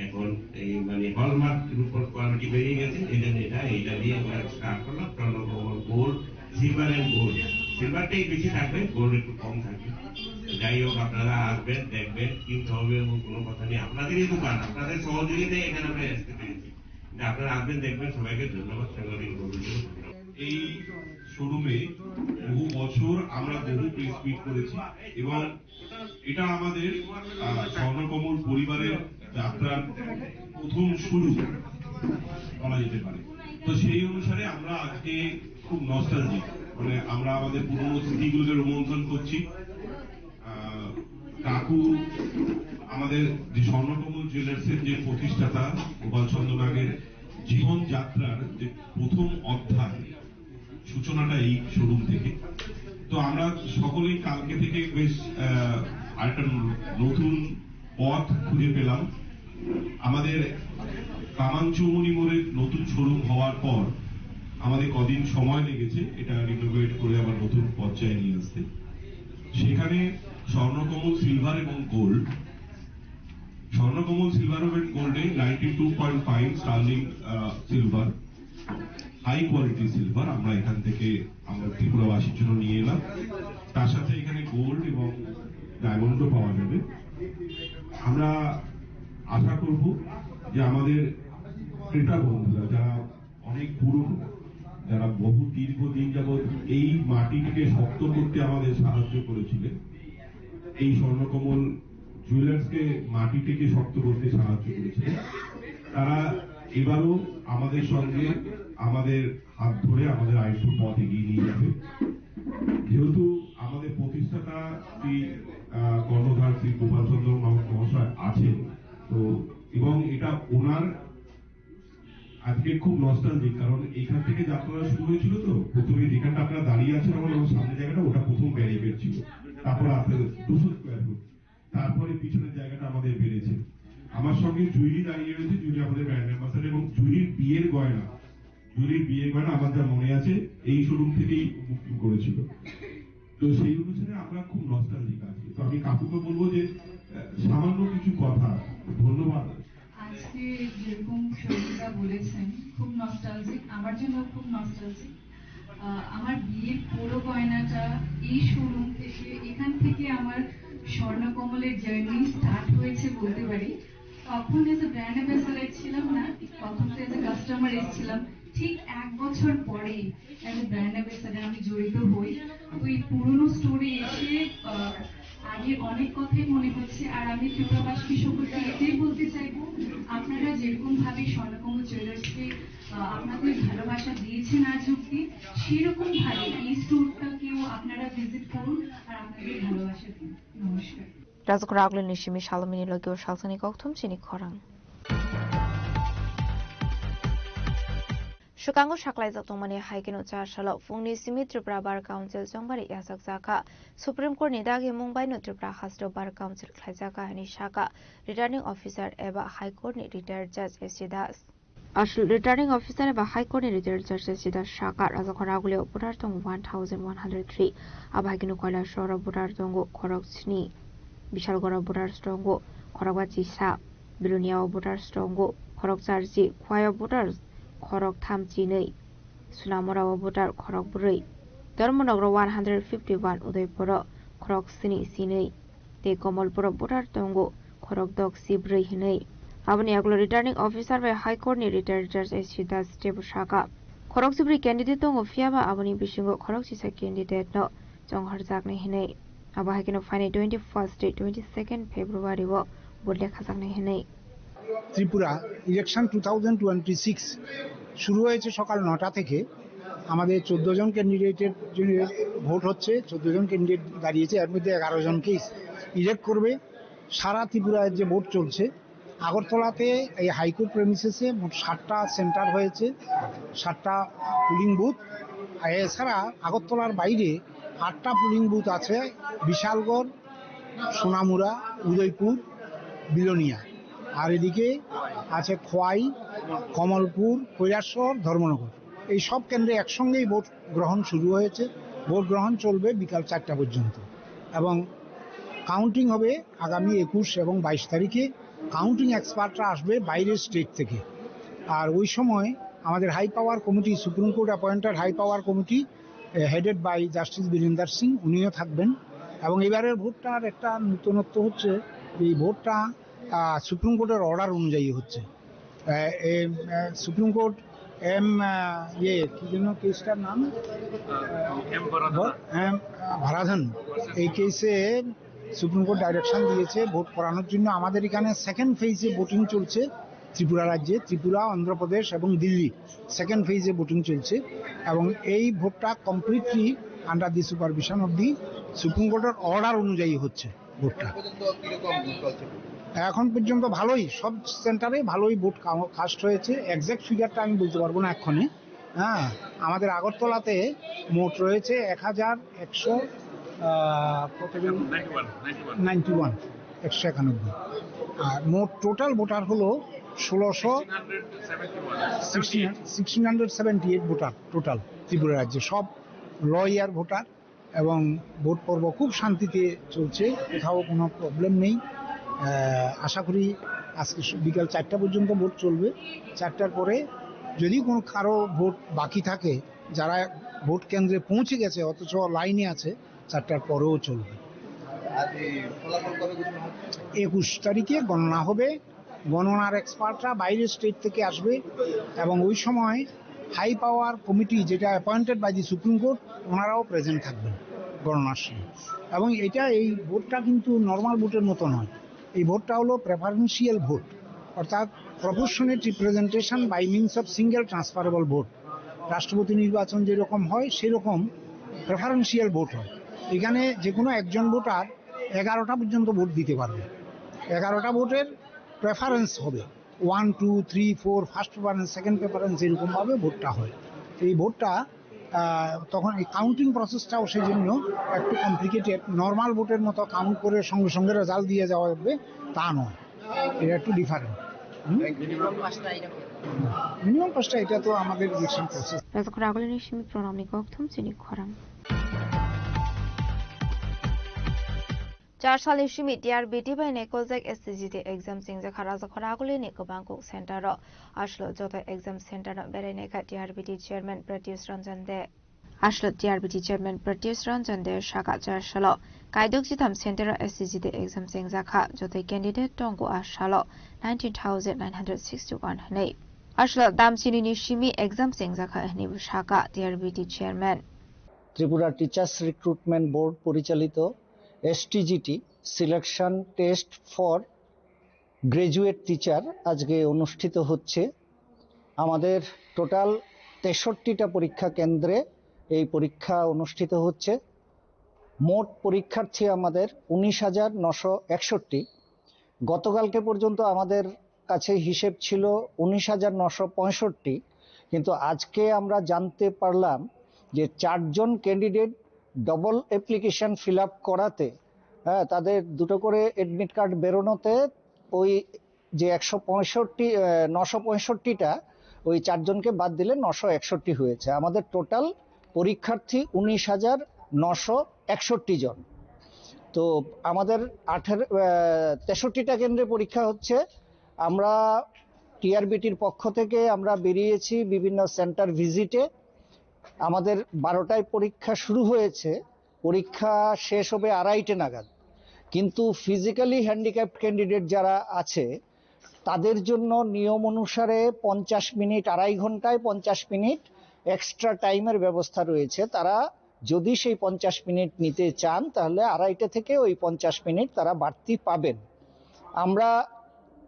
এখন এই মানে হলমার্ক রূপর কোয়ালিটি বেরিয়ে গেছে। এই জন্য এটা দিয়ে স্টার্ট করলাম Swarnakamal gold, silver and gold. সিলভারটাই বেশি থাকবে, গোল্ড একটু কম থাকবে। যাই হোক আপনারা আসবেন, দেখবেন, কিনতে হবে এবং কোনো কথা নেই। আপনাদেরই দোকান, আপনাদের সহযোগিতায় এখানে আমরা আসতে পেরেছি। আপনারা আসবেন, দেখবেন। সবাইকে ধন্যবাদ। এই শোরুমে বহু বছর আমরা বহু প্রেস মিট করেছি এবং এটা আমাদের স্বর্ণকমল পরিবারের যাত্রার প্রথম শুরু বলা যেতে পারে। তো সেই অনুসারে আমরা আজকে খুব নস্টালজিক, মানে আমরা আমাদের পুরনো স্মৃতিগুলোকে রোমন্থন করছি। কাকু আমাদের যে স্বর্ণকমল জুয়েলার্সের যে প্রতিষ্ঠাতা গোপাল চন্দ্র নাগের জীবন যাত্রার যে প্রথম অধ্যায়, সূচনাটা এই শোরুম থেকে। তো আমরা সকলেই কালকে থেকে বেশ আরেকটা নতুন পথ খুঁজে পেলাম। আমাদের কামানচৌমুনি মোড়ের নতুন শোরুম হওয়ার পর আমাদের কদিন সময় লেগেছে এটা রিনোভেট করে আবার নতুন পর্যায়ে নিয়ে আসতে। সেখানে স্বর্ণকমল সিলভার এবং গোল্ড, স্বর্ণকমল সিলভার এবং গোল্ডে 92.5 sterling silver, high quality silver আমরা এখান থেকে আমরা ত্রিপুরাবাসীর জন্য নিয়ে এলাম। তার সাথে এখানে গোল্ড এবং ডায়মন্ডও পাওয়া যাবে। আমরা আশা করব যে আমাদের ক্রেতা বন্ধুরা যারা অনেক পুরনো, যারা বহু দীর্ঘদিন যাবৎ এই মাটিটিকে শক্ত করতে আমাদের সাহায্য করেছিলেন, এই স্বর্ণকমল জুয়েলার্সকে মাটি থেকে শক্ত করতে সাহায্য করেছিলেন, তারা এবারও আমাদের সঙ্গে আমাদের হাত ধরে আমাদের আরেকটু পথ এগিয়ে নিয়ে যাবে। যেহেতু আমাদের প্রতিষ্ঠাতা শ্রী কর্ণধার শ্রী গোপাল চন্দ্র মহাশয় আছেন, তো এবং এটা ওনার আজকে খুব নস্টালজিক, কারণ এখান থেকে যাত্রা শুরু হয়েছিল। তো প্রথমে যেখানটা আপনারা দাঁড়িয়ে আছেন আমার সামনে জায়গাটা, ওটা প্রথম ব্যারিকেড ছিল, তারপর আস্তে 200 স্কোয়ার ফুট, তারপরে পিছনের জায়গাটা আমাদের বেড়েছে। আমার সঙ্গে জুইলি দাঁড়িয়ে রয়েছে, জুইলি আমাদের ব্র্যান্ড অ্যাম্বাসাডার, এবং জুইলির বিয়ের গয়না আমার যা মনে আছে এই শোরুম থেকেই বুকিং করেছিল। তো সেই অনুসারে আমরা খুব নস্টালজিক আছি। তো আমি কাকুকে বলবো যে সামান্য কিছু কথা। ধন্যবাদ। আজকে যেরকম সঙ্গীতা বলেছেন খুব নস্টালজিক, আমার জন্য খুব নস্টালজিক। আমার বিয়ের পুরো গয়নাটা এই শোরুম থেকে, এখান থেকে আমার স্বর্ণকমলের জার্নি স্টার্ট হয়েছে বলতে পারি। তখন এজ এ ব্র্যান্ড অ্যাম্বাসাডার ছিলাম না, তখন তো এজ এ কাস্টমার এসেছিলাম। ঠিক 1 বছর পরে এজ এ ব্র্যান্ড অ্যাম্বাসাডার আমি জড়িত হই। ওই পুরনো স্টোরে এসে আগে অনেক কথাই মনে হচ্ছে। আর আমি ত্রিপুরাবাসী সকলকে এটাই বলতে চাইবো, আপনারা যেরকম ভাবে স্বর্ণকমল জুয়েলার্সকে আপনাদের ভালোবাসা দিয়েছেন আজ অব্দি, সেরকম ভাবে এই স্টোরটাকেও আপনারা ভিজিট করুন আর আপনাদের ভালোবাসা দিন। নমস্কার। রাজকরা আগলে নিশিমি শালমিনি লগেও শালসানি কক্থম চিনি খরাং Shukango Shaklai Zatomani Haikino Chashalo, Fungni Simi Tripura Bar Council, Jongbari Yasak Zaka, Supreme Court Nidagi Mumbai no Tripura Hasdo Bar Council Klazaka and Shaka, Returning Officer Eva High Court Retired Judge Esidas. Returning Officer Eva High Court Retired Judge Esidas Shaka, Razakoragulio, Budartong 1103, Abhagino Kola Shora Budartongo, Korok Sni, Bishalgora Budar Strongo, Korawachi Sa, Bilunia Budar Strongo, Korok Zarzi, Choir Budars. Korok Tamchi Nei, Sunamora Butar Korok Buri, Dermonogro 151 Udaipuro, Korok Sini Sinei, Te Komolpuro Butar Tongo, Korok Dog Sibri Hinei, Abaniaglo Returning Officer by High Court Retired Judge Esidas Tebushaka, Korok Sibri candidate Tongo Fiaba Abani Bishingo Korok Sisa candidate no, Jong Harzakne Hinei, Abahakino Fine 21st Day 22nd February, Budle Kazakne Hinei. Tripura election 2026 শুরু হয়েছে সকাল 9টা থেকে। আমাদের 14 জন ক্যান্ডিডেটের জন্য vote হচ্ছে, 14 জন candidate দাঁড়িয়েছে, এর মধ্যে 11 জনকে ইলেক্ট করবে। সারা ত্রিপুরায় যে ভোট চলছে, আগরতলাতে এই হাইকোর্ট প্রেমিসেসে মোট 7টা সেন্টার হয়েছে, 7টা পুলিং বুথ। এছাড়া আগরতলার বাইরে 8টা পুলিং বুথ আছে, বিশালগড়, সোনামুড়া, উদয়পুর, বিলোনিয়া। আর এদিকে আছে খোয়াই, কমলপুর, কৈলাসহর, ধর্মনগর। এই সব কেন্দ্রে একসঙ্গেই ভোট গ্রহণ শুরু হয়েছে। ভোট গ্রহণ চলবে বিকাল 4টা পর্যন্ত এবং কাউন্টিং হবে আগামী 21 এবং 22 তারিখে। কাউন্টিং এক্সপার্টরা আসবে বাইরের স্টেট থেকে। আর ওই সময় আমাদের high power committee, supreme court appointed high power committee headed by justice Virender Singh, উনিও থাকবেন। এবং এবারের ভোটটার একটা নতুনত্ব হচ্ছে, এই ভোটটা সুপ্রিম কোর্টের অর্ডার অনুযায়ী হচ্ছে। সুপ্রিম কোর্ট কি যেন কেসটার নাম, ভারাধন, এই কেসে সুপ্রিম কোর্ট ডাইরেকশন দিয়েছে ভোট করানোর জন্য। আমাদের এখানে সেকেন্ড ফেজে ভোটিং চলছে ত্রিপুরা রাজ্যে, ত্রিপুরা, অন্ধ্রপ্রদেশ এবং দিল্লি সেকেন্ড ফেজে ভোটিং চলছে, এবং এই ভোটটা completely under the supervision of the supreme কোর্টের অর্ডার অনুযায়ী হচ্ছে ভোটটা। এখন পর্যন্ত ভালোই, সব সেন্টারে ভালোই ভোট কাস্ট হয়েছে। এক্সাক্ট ফিগারটা আমি বলতে পারবো না এক্ষণে। হ্যাঁ, আমাদের আগরতলাতে মোট রয়েছে 1,191, আর মোট টোটাল ভোটার হলো 1678 ভোটার টোটাল ত্রিপুরা রাজ্যে, সব লয়ার ভোটার, এবং ভোট পর্ব খুব শান্তিতে চলছে, কোথাও কোনো প্রবলেম নেই। আশা করি আজকে বিকাল 4টা পর্যন্ত ভোট চলবে। 4টার পরে যদি কোনো কারো ভোট বাকি থাকে, যারা ভোট কেন্দ্রে পৌঁছে গেছে অথচ লাইনে আছে, 4টার পরেও চলবে। 21 তারিখে গণনা হবে। গণনার এক্সপার্টরা বাইরের স্টেট থেকে আসবে, এবং ওই সময় হাই পাওয়ার কমিটি যেটা appointed by the supreme court, ওনারাও প্রেজেন্ট থাকবেন গণনার সময়। এবং এই ভোটটা কিন্তু নর্মাল ভোটের মতো নয়, এই ভোটটা হলো প্রেফারেন্সিয়াল ভোট, অর্থাৎ proportionate representation by means of single transferable vote. রাষ্ট্রপতি নির্বাচন যেরকম হয় সেরকম প্রেফারেন্সিয়াল ভোট হয়। এখানে যে কোনো একজন ভোটার 11টা পর্যন্ত ভোট দিতে পারবে। 11টা ভোটের প্রেফারেন্স হবে, 1, 2, 3, 4, ফার্স্ট প্রেফারেন্স, সেকেন্ড প্রেফারেন্স, এরকমভাবে ভোটটা হয়। এই ভোটটা তখন এই কাউন্টিং প্রসেসটাও সেই জন্য একটু কমপ্লিকেটেড। নর্মাল ভোটের মতো কাউন্ট করে সঙ্গে সঙ্গে রেজাল্ট দিয়ে যাওয়া যাবে তা নয়, এটা একটু ডিফারেন্ট। মিনিমাম 5টা, এটা তো আমাদের ইলেকশন প্রসেস। चार साल सिमी टीआरबीटी बाय नेकोजेक एससीजीटी एग्जाम सिंजे खराजा खरागुली ने गोबांगको सेंटर आशलो जतो एग्जाम सेंटर बेरायनायखा टीआरबीटी चेयरमैन प्रत्युष रंजन दे आशलो टीआरबीटी चेयरमैन प्रत्युष रंजन दे शाखा चारशलो कायदक जिथाम सेंटर एससीजीटी एग्जाम सिंजाखा जतो कैंडिडेट टंगो आशलो 19,961 हनै आशलो दामसिनी सिमी एग्जाम सिंजाखा हनै शाखा TRBT chairman Tripura teachers recruitment board परिचालित STGT selection test for graduate teacher आज के अनुष्ठित होच्छे। आमादेर टोटाल 63टा परीक्षा केंद्रे এই পরীক্ষা অনুষ্ঠিত হচ্ছে। মোট পরীক্ষার্থী আমাদের 19,961। গতকালকে পর্যন্ত আমাদের কাছে হিসেব ছিল 19,965, কিন্তু আজকে আমরা জানতে পারলাম যে 4 জন candidate double application fill up করাতে, হ্যাঁ, তাদের দুটো করে অ্যাডমিট কার্ড বেরোনোতে ওই যে 965টা ওই 4 জনকে বাদ দিলে 961 হয়েছে। আমাদের টোটাল পরীক্ষার্থী 19,961 জন। তো আমাদের 63টা কেন্দ্রে পরীক্ষা হচ্ছে। আমরা টিআরবিটির পক্ষ থেকে আমরা বেরিয়েছি বিভিন্ন সেন্টার ভিজিটে। আমাদের 12টায় পরীক্ষা শুরু হয়েছে, পরীক্ষা শেষ হবে 2:30 নাগাদ। কিন্তু ফিজিক্যালি হ্যান্ডিক্যাপড ক্যান্ডিডেট যারা আছে তাদের জন্য নিয়ম অনুসারে 50 মিনিট, 2.5 ঘন্টায় 50 মিনিট এক্সট্রা টাইমের ব্যবস্থা রয়েছে। তারা যদি সেই 50 মিনিট নিতে চান তাহলে 2:30 থেকে ওই 50 মিনিট তারা বাড়তি পাবেন। আমরা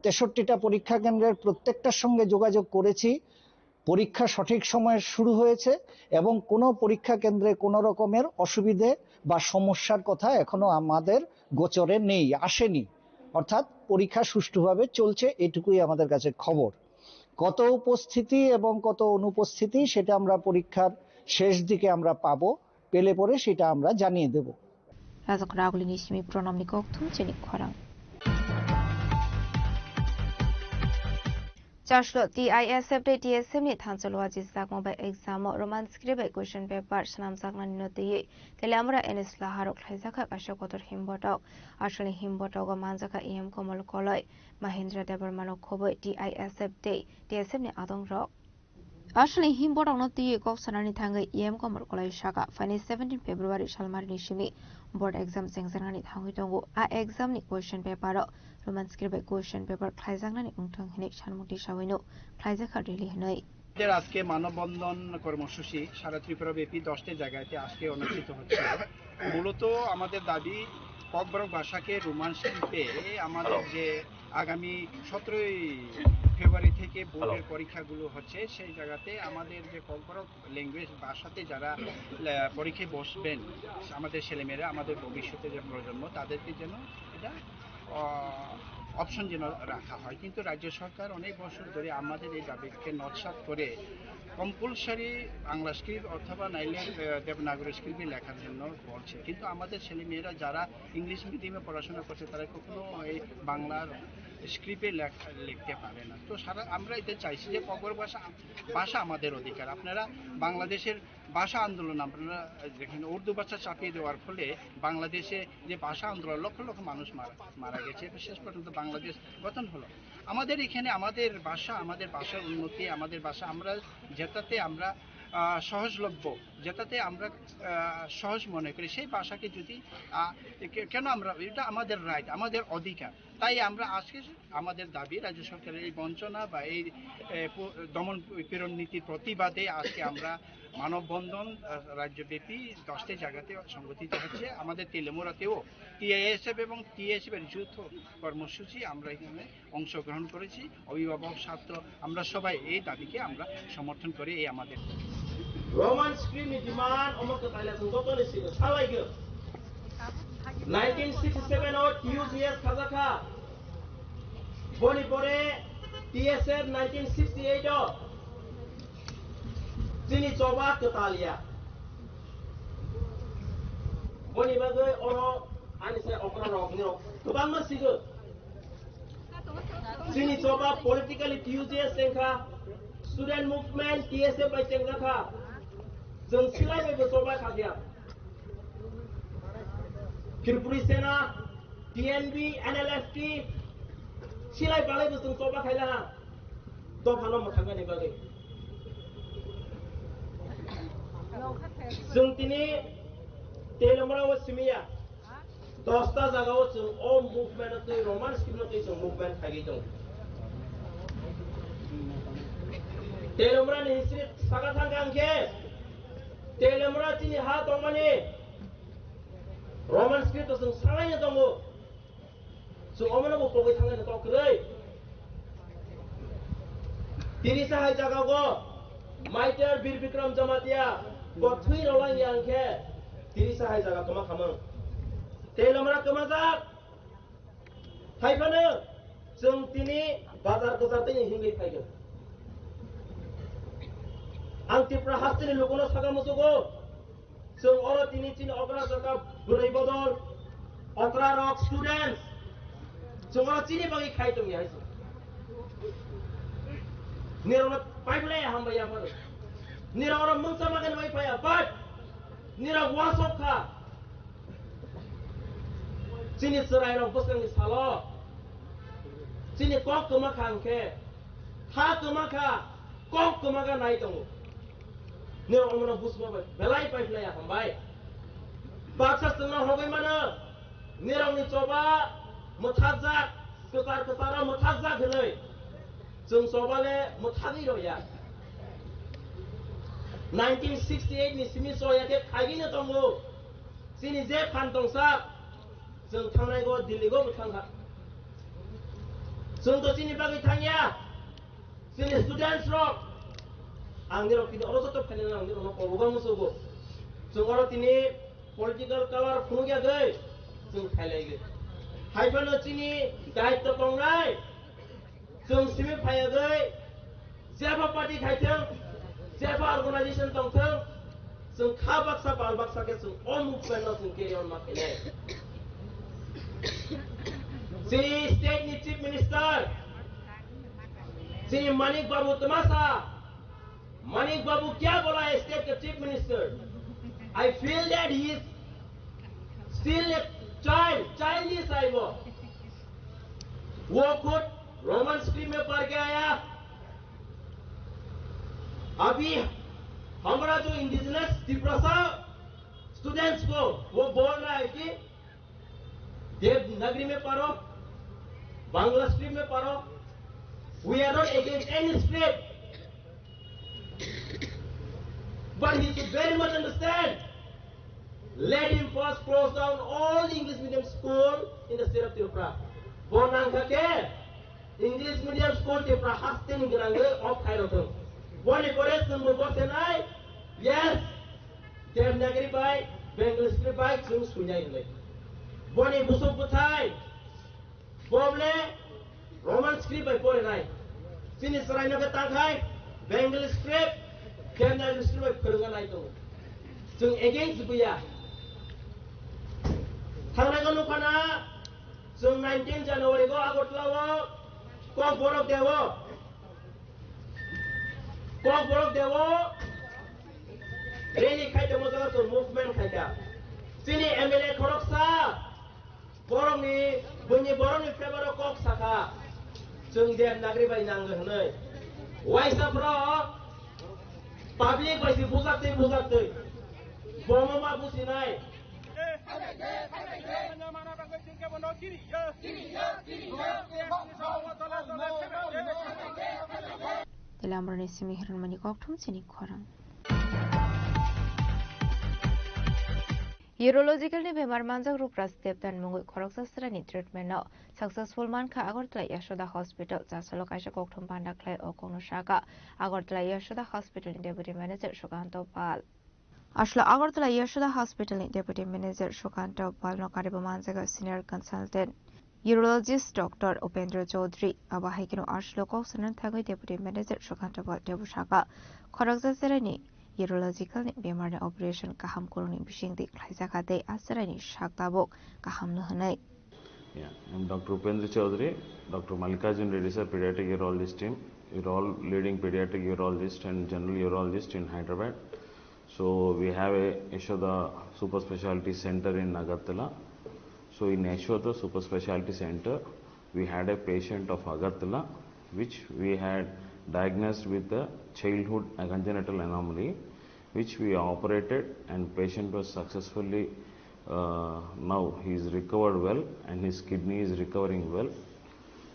63টা পরীক্ষা কেন্দ্রের প্রত্যেকটার সঙ্গে যোগাযোগ করেছি। পরীক্ষা সঠিক সময়ে শুরু হয়েছে এবং কোনো পরীক্ষা কেন্দ্রে কোনো রকমের অসুবিধে বা সমস্যার কথা এখনো আমাদের গোচরে নেই, আসেনি। অর্থাৎ পরীক্ষা সুষ্ঠুভাবে চলছে, এটুকুই আমাদের কাছে খবর। কত উপস্থিতি এবং কত অনুপস্থিতি সেটা আমরা পরীক্ষার শেষ দিকে আমরা পাবো, পেলে পরে সেটা আমরা জানিয়ে দেব। चार्जलो TISF दे TSM नि थांचलवा जिसलाक mobile exam Roman script question paper सनाम जागनानि नतेये तेलामरा एनएसला हारो खलाइजाखा काशो कतर हिमबटाव आसले हिमबटाव ग मानजाखा एम कमल कलय महेंद्र देबरमानो खबै TISF दे TSM नि आदं रक आसले हिमबटाव नतेये कक्सनानि थांगै एम कमल कलय शाखा फाइने 17 फेब्रुवारी सालमारनि सिमी बोर्ड एग्जाम सेंजानानि थांगै दंगो आ एग्जाम नि question paper Roman script question paper खलाइजागनानि उंथों हिनै सानमुति सावैनो खलाइजाखा रिलि हनै আজকে মানববন্ধন কর্মসূচি সারা ত্রিপুরা ব্যাপী 10টি জায়গাতে আজকে অনুষ্ঠিত হচ্ছে। মূলত আমাদের দাবি ককবরক ভাষাকে রোমান শিল্পে আমাদের যে আগামী 17ই ফেব্রুয়ারি থেকে বোর্ডের পরীক্ষাগুলো হচ্ছে সেই জায়গাতে আমাদের যে ককবরক ল্যাঙ্গুয়েজ ভাষাতে যারা পরীক্ষায় বসবেন আমাদের ছেলেমেয়েরা আমাদের ভবিষ্যতে যে প্রজন্ম তাদেরকে যেন এটা অপশন যেন রাখা হয়। কিন্তু রাজ্য সরকার অনেক বছর ধরে আমাদের এই দাবিকে নৎসাৎ করে কম্পালসারি বাংলা স্ক্রিপ্ট অথবা নাইলে দেবনাগরী স্ক্রিপ্টে লেখার জন্য বলছে। কিন্তু আমাদের ছেলেমেয়েরা যারা ইংলিশ মিডিয়ামে পড়াশোনা করছে তারা কখনো এই বাংলার স্ক্রিপ্টে লিখতে পারে না। তো আমরা এতে চাইছি যে ককবরক ভাষা আমাদের অধিকার। আপনারা বাংলাদেশের ভাষা আন্দোলন আপনারা দেখেন, উর্দু ভাষা চাপিয়ে দেওয়ার ফলে বাংলাদেশে যে ভাষা আন্দোলন লক্ষ লক্ষ মানুষ মারা গেছে, শেষ পর্যন্ত বাংলাদেশ গঠন হলো। আমাদের এখানে আমাদের ভাষার উন্নতি, আমাদের ভাষা আমরা যেটাতে আমরা সহজলভ্য, যেটাতে আমরা সহজ মনে করি সেই ভাষাকে যদি কেন আমরা, এটা আমাদের রাইট, আমাদের অধিকার। তাই আমরা আজকে আমাদের দাবি রাজ্য সরকারের এই বঞ্চনা বা এই দমন পীড়ন নীতির প্রতিবাদে আজকে আমরা মানববন্ধন রাজ্যব্যাপী 10টি জায়গাতে সংগঠিত হচ্ছে। আমাদের তেলেমুরাতেও টিআইএসএফ এবং টিএসএফ এর যৌথ কর্মসূচি আমরা এখানে অংশগ্রহণ করেছি। অভিভাবক, ছাত্র আমরা সবাই এই দাবিকে আমরা সমর্থন করি। এই আমাদের Roman script ni demand omok taila sungkoto ni sino salai ge 1967 or TUCS khazakha boni pore TSF 1968 or sini coba ke talia boni bagai oro ani se okra rok ni rok kobang ma sigo sini coba politically TUCS sengkha student movement TSF by sengkha जों सिलायबायबो जबाय खादिया त्रिपुरी सेना TNB NLFT सिलायबालायबो जों जबा खायला दफानो मोखांगानि बागै जों दिनै तेलमराव सिमिया 10टा जागायाव जों अल मुभमेन्ट रमान स्क्रिप्टनि जों मुभमेन्ट खागि दं तेलमरानि हिस्ट्रि सागा थांगांखे तेलेमरा तिनि हा दंमानि रमान स्क्रिप्ट जों सालायनो दङ जों अमनबो पगै थांनो दंखै तिरिसा हाय जागागो माइटर वीर विक्रम जमातिया गथुइ रलांनि आंखे तिरिसा हाय जागा कमा खामों तेलेमरा कमाजा फाइफानो जों तिनि बाजार गोजारते हिंगै फायगोन आं त्रिपुरा हास्टेलनि लोगोनो सागा मोसोगो जों अरो तिनि तिनि अग्रा जगा बुरै बदल अग्रा रक स्टुडेन्ट्स जों अरो तिनि बागै खायदों याय निरावनो पाइपलाय हामबाया फर निरावनो मंसा मागन वाइफाया बाट निरा वासखा तिनि सराय रक बसंनि सालो तिनि कक कमा खांखे हा कमा खा कक कमा गा नाय दङ Nero omona busma bai belai pipeline ya hambai baksa tengah hogai mana nero ni coba muthazak ketar muthazak helai जों sobale muthagi ro ya 1968 ni simi so ya ke khagino tongo sini je phan tongsa जों थांनाय go Delhi go थांगा जों तो sini bagi thangya sini students rock आंनि रखिद अरो जतो final आंनि रनो कलगा मोसोगो जों अरो तिनि पॉलिटिकल कलर खुनुगिया गय जों फाइलायगो हाइफानो तिनि दायित्व दंनाय जों सिमि फायगै जेबा पार्टी खायथों जेबा अर्गेनाइजेशन दंथों जों खा बाक्सा बाल बाक्सा के जों अल मुभमेन्ट जों केरि अन माखिले सिनि स्टेट नि चीफ मिनिस्टर सिनि मानिक बाबू तमासा Manik Babu क्या बोला है स्टेट के chief minister I feel that he is still a childish है वो खुद रोमन स्क्रिप्ट में पढ़ के आया अभी हमारा जो इंडिजिनस त्रिपुरा स्टूडेंट्स को वो बोल रहा है कि देवनागरी में पढ़ो बांग्ला स्क्रिप्ट में पढ़ो we are not against any script But he should very much understand. Let him first close down all the English medium school in the state of Tripura. Bonang kake English medium school Tripura hastin gerange of Kairotum. Boni kore sumbu bosenai. Yes. Devanagari by Bengal script by Chung Sunyai. Boni busuk butai. Boble Roman script by Porenai. Finish Rhino Tanghai. Bengal script. Devanagari script by Perunganai. Chung against Buya. Tangan Lukana, so 19 January go, Agotlawo, Kok Borok Devo, Kok Borok Devo, really Kaita Motor movement Kaita. Sini MLA Koroksa, Boromi, Bunny Boromi favor of Kok Saka, Sung Dem Nagri by Nangan. Why Sapro? Public by the Buzate, Bomoma Businai. Dalam Ranisi Mihran Manikoktum Sini Korang. Urological ni bemar manjak rupras deptan mungui koroksa ni treatment no successful man ka Agartala Yashoda Hospital jasalo kaisa kokthum pandaklai o kono shaka Agartala Yashoda Hospital ni deputy manager Shukanto Pal. Ashla Agartala Yashoda Hospital ni deputy manager Shukanto Pal no kariba manjak senior consultant urologist Dr. Upendra Chaudhary abahikino Ashlo Koksanan thagoi deputy manager Shukanto Pal debu shaka koroksa serani urological ni bemar ni operation kaham koroni bishing di khlaisa de asrani shaktabok kaham no hanai. Yeah, I'm Dr. Upendra Chaudhary, Dr. Mallikarjun Reddy sir, pediatric urologist team. We're all leading pediatric urologist and general urologist in Hyderabad. So we have a Yashoda Super Specialty Center in Agartala. So in Yashoda Super Specialty Center, we had a patient of Agartala, which we had diagnosed with the childhood congenital anomaly, which we operated, and patient was successfully now he is recovered well and his kidney is recovering well.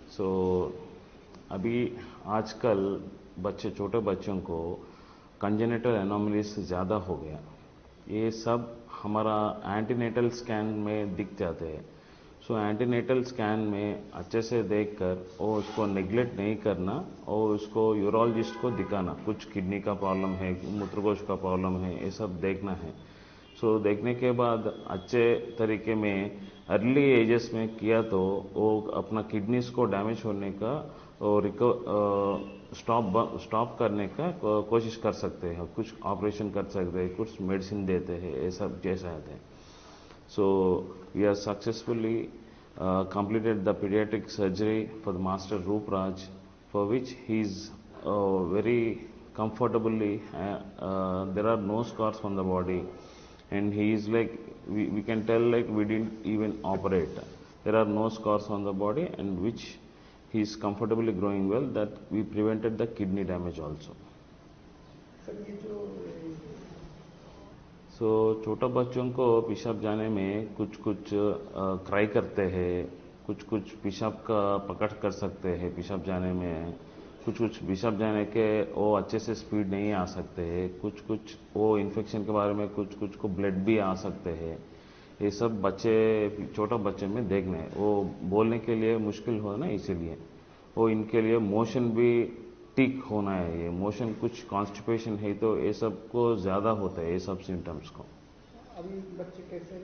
So अभी आजकल बच्चे छोटे बच्चों को congenital anomalies ज़्यादा हो गया. ये सब हमारा एंटीनेटल स्कैन में दिख जाते हैं. सो एंटीनेटल स्कैन में अच्छे से देखकर और उसको नेग्लेक्ट नहीं करना और उसको यूरोलॉजिस्ट को दिखाना. कुछ किडनी का प्रॉब्लम है, मूत्रकोश का प्रॉब्लम है, ये सब देखना है. सो देखने के बाद अच्छे तरीके में अर्ली एजेस में किया तो वो अपना किडनीज को डैमेज होने का और स्टॉप करने का कोशिश कर सकते हैं. कुछ ऑपरेशन कर सकते हैं, कुछ मेडिसिन देते हैं, ये सब जैसा है. So we are successfully completed the pediatric surgery for the master Roop Raj, for which he is very comfortably. There are no scars on the body, and he is like we can tell like we didn't even operate. There are no scars on the body, and which he is comfortably growing well. That we prevented the kidney damage also. सो छोटा बच्चों को पेशाब जाने में कुछ cry करते हैं, कुछ पेशाब का पकड़ कर सकते हैं. पेशाब जाने में कुछ पेशाब जाने के वो अच्छे से स्पीड नहीं आ सकते हैं. कुछ वो इन्फेक्शन के बारे में कुछ को ब्लड भी आ सकते हैं. ये सब बच्चे छोटा बच्चे में देखने वो बोलने के लिए मुश्किल हो ना, इसीलिए वो इनके लिए मोशन भी ठीक होना है. ये मोशन कुछ कॉन्स्टिपेशन है तो ये सब को ज़्यादा होता है, ये सब सिम्टम्स को. अभी बच्चे कैसे?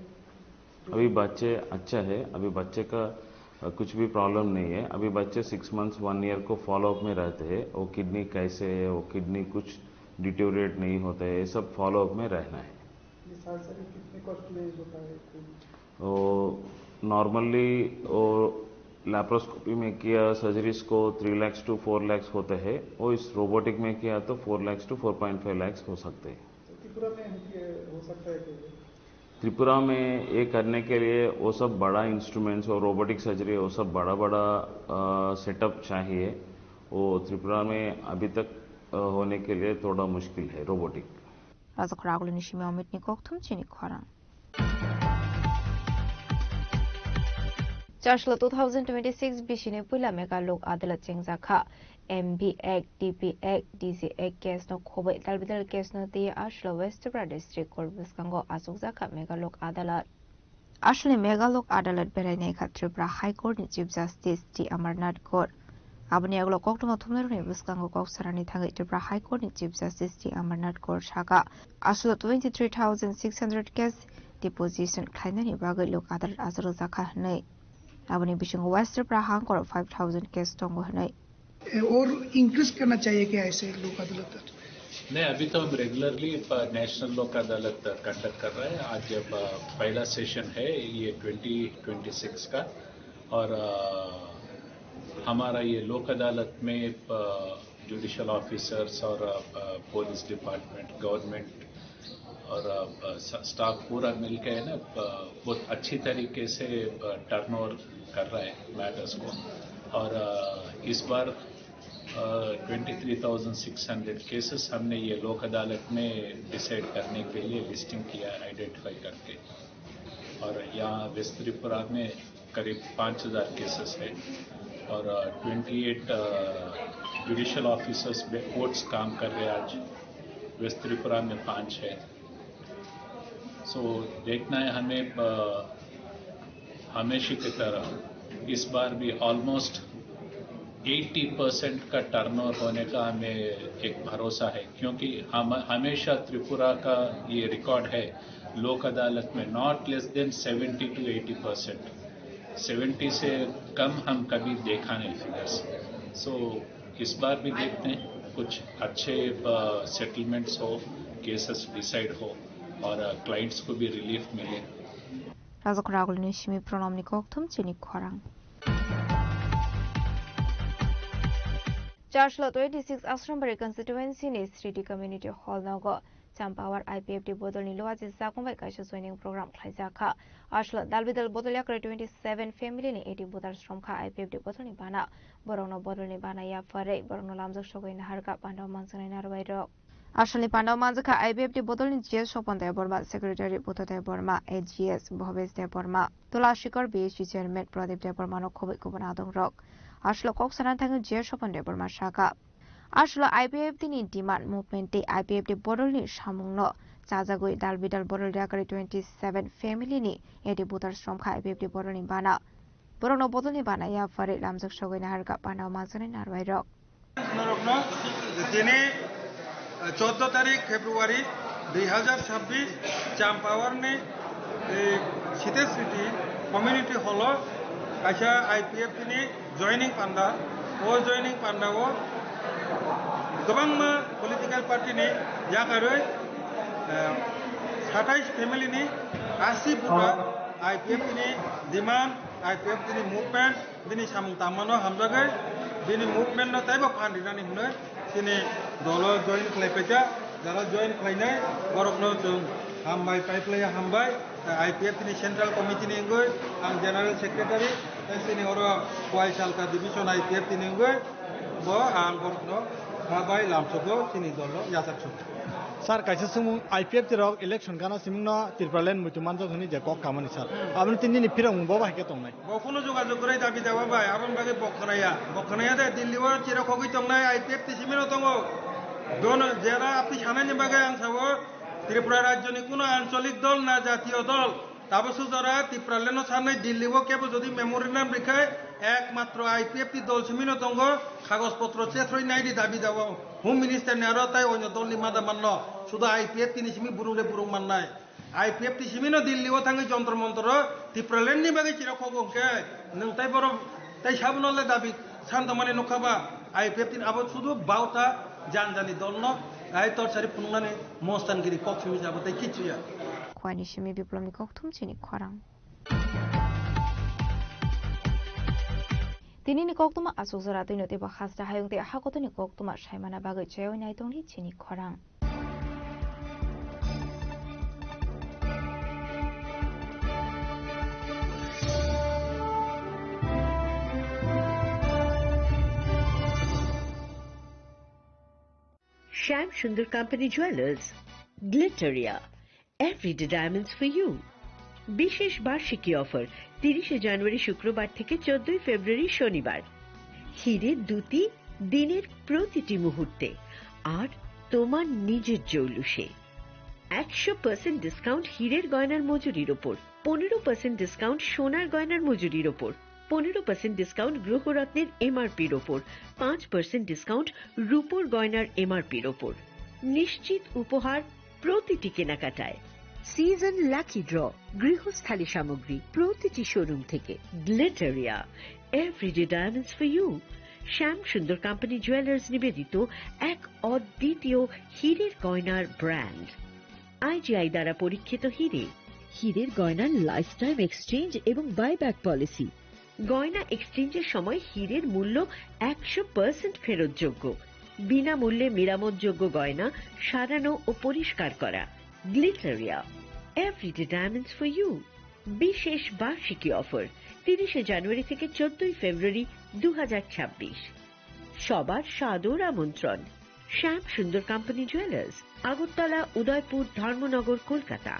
अभी बच्चे अच्छा है. अभी बच्चे का कुछ भी प्रॉब्लम नहीं है. अभी बच्चे 6 months 1 year को फॉलोअप में रहते हैं. वो किडनी कैसे है, वो किडनी कुछ डिटोरिएट नहीं होता है, ये सब फॉलोअप में रहना है. कितने कॉस्टली होता है? वो नॉर्मली वो लैप्रोस्कोपी में किया सर्जरीज को 3 lakhs to 4 lakhs होते हैं. वो इस रोबोटिक में किया तो 4 lakhs to 4.5 lakhs हो सकते हैं. त्रिपुरा में हो सकता है कि त्रिपुरा में ये करने के लिए वो सब बड़ा इंस्ट्रूमेंट्स और रोबोटिक सर्जरी वो सब बड़ा सेटअप चाहिए. वो त्रिपुरा में अभी तक होने के लिए थोड़ा मुश्किल है robotic. Charshlo 2026 bishine puila mega lok adalat chengjakha MB Act, DP Act, DC Act case no khobai dalbidal case no ti Ashlo West Tripura District Court biskango asukjakha mega lok adalat Ashle mega lok adalat berainai kha Tripura High Court ni Chief Justice T Amarnath Court Aboni aglo koktoma thumneruni biskango koksarani thangai Tripura High Court ni Chief Justice T Amarnath Court shaka Ashlo 23,600 case deposition khainani bagai lok adalat asukjakha nei Aboni bishango West Tripura High Court 5,000 case tongo nei और increase करना चाहिए क्या ऐसे लोक अदालत? नहीं, अभी तो हम रेगुलरली नेशनल लोक अदालत कंडक्ट कर रहे हैं। आज जब पहला सेशन है ये 2026 का और हमारा ये लोक अदालत में जुडिशियल ऑफिसर्स और पुलिस डिपार्टमेंट, गवर्नमेंट और स्टाफ पूरा मिलकर है ना बहुत अच्छी तरीके से टर्नओवर कर रहा है मैटर्स को और इस बार 23,600 केसेस हमने ये लोक अदालत में डिसाइड करने के लिए लिस्टिंग किया आइडेंटिफाई करके और यहाँ वेस्ट त्रिपुरा में करीब 5,000 केसेस है और 28 जुडिशियल ऑफिसर्स कोर्ट्स काम कर रहे हैं आज वेस्ट त्रिपुरा में 5 है सो देखना है हमें हमेशा की तरह इस बार भी ऑलमोस्ट 80% का टर्नओवर होने का हमें एक भरोसा है क्योंकि हमेशा त्रिपुरा का ये रिकॉर्ड है लोक अदालत में नॉट लेस देन 70 to 80%. 70 से कम हम कभी देखा नहीं फिगर्स सो इस बार भी देखते हैं कुछ अच्छे सेटलमेंट्स हो केसेस डिसाइड हो और क्लाइंट्स को भी रिलीफ मिले राजकरागुल निशिमी प्रणमनि कोक्थम चिनि खरां Charshlo 26 Asrambari constituency ni Sriti community hall nago Champawar IPFT bodol ni loaji sakumbai kaisa joining program khlaijaka Ashlo dalbidal bodol yakre 27 family ni 80 bodal stromkha IPFT bodol ni bana borongno bodol ni bana ya fare borongno lamjak sogoi na harka pandaw mansani narbai ro Ashli pandaw manjaka IPFT bodol ni GS Sopanday Borma secretary Butoday Borma AGS Bhobesh De Borma Tulashikar BHP chairman Pradip De Borma no khobai kubana dong rok Ashlo koksanan thangu GS Sopanday Borma shaka Ashlo IPFT ni demand movement te IPFT bodol ni samungno jajagoi dalbidal bodol yakare 27 family ni 80 bodal stromkha IPFT bodol ni bana borongno bodol ni bana ya fare lamjak sogoi na harka pandaw mansani narbai rok दिने 14 तारीख February 2026 चाम्पावर ने सीते city community hall ऐसा IPF ने joining पांडा वो joining पांडा वो गबंग political party ने या करे 27 फैमिली ने 80 पूरा IPF ने डिमांड IPF ने मूवमेंट दिनी सामुं तामानो हम जगह दिनी मूवमेंट न ताइबा फांडिना नि हुने दिनी दल जॉइन खालायफैजा जरा जॉइन खालायनाय बरकनो जों हामबाय पाइपलाया हामबाय IPF नि सेंट्रल कमिटी नि गय आं जनरल सेक्रेटारि सिनि अर वाइ सालका डिविजन IPF नि गय बो आं बरकनो हाबाय लामसको सिनि दल यासाकसु सर कैसे सुमुं IPF तिरक इलेक्शन गाना सिमुंना तिरपालेन मुतुमान जखनि जे कक कामनि सर आबन तिननि फिरं बो बायके तंनाय बखनो जोगाजोग करे दाबि दावा बाय आबन बागे बखनाया दे दिल्लीव चिरा खगै तंनाय IPF तिसिमिनो तंगो दोन जेरा आपनि सानायनि बागे आं साबो त्रिपुरा राज्यनि कोनो आंचलिक दल ना जातीय दल ताबसु जरा त्रिपुरालेनो सानाय दिल्लीव केबो जदि मेमोरेन्डाम लिखाय एकमात्र IPF दल सिमिनो तंगो कागजपत्र चेथ्रय नायदि दाबि दावा होम मिनिस्टार नेरो ताय अन्य दलनि मादा माननो शुद्ध IPF तिनि सिमि बुरुंले बुरुं माननाय IPF तिसिमिनो दिल्लीव थाङै जन्तर मन्तर त्रिपुरालेननि बागै चिरा खगंके नों ताय बर ताय साबनले दाबि सानदमाने नखाबा IPF तिन आबो शुद्ध बावता जानजानि दलनो आय तरसारि फुंनानै मस्तानगिरि कक्सिमि जाबाथाय किचुया kwani shimi biplomni kokthum chini khorang tinini koktuma asuzara tino te bahasta hayungte hakotoni koktuma shaimana bagai chayoi naitongni chini khorang Shyam Sundar Company Jewelers, Glitteria, everyday diamonds for you. বিশেষ বার্ষিকী offer 30 জানুয়ারি শুক্রবার থেকে 14 ফেব্রুয়ারি শনিবার। হিরের দুটি দিনের প্রতিটি মুহূর্তে আর তোমার নিজের জৌলুসে। 100% ডিসকাউন্ট হিরের গয়নার মজুরির ওপর, 15% ডিসকাউন্ট সোনার গয়নার মজুরির ওপর, 15% ডিসকাউন্ট গ্রহরত্নের এমআরপির ওপর, 5% ডিসকাউন্ট রূপোর গয়নার এমআরপির ওপর। নিশ্চিত উপহার প্রতিটি কেনাকাটায়। সিজন লাকি ড্র গৃহস্থালী সামগ্রী প্রতিটি শোরুম থেকে। Glitteria everyday diamonds for you. Shyam Sundar company jewellers নিবেদিত এক অদ্বিতীয় হীরের গয়নার ব্র্যান্ড। আইজিআই দ্বারা পরীক্ষিত হিরে। হীরের গয়নার লাইফ টাইম এক্সচেঞ্জ এবং বাইব্যাক পলিসি। গয়না এক্সচেঞ্জের সময় হীরের মূল্য 100% ফেরতযোগ্য। বিনামূল্যে মেরামতযোগ্য গয়না সারানো ও পরিষ্কার করা। Glitteria everyday diamonds for you. বিশেষ বার্ষিকী অফার 30 জানুয়ারি থেকে 14 ফেব্রুয়ারি 2026। সবার সাদর আমন্ত্রণ। শ্যাম Sundar company jewellers, Agartala, Udaipur, Dharmanagar, Kolkata.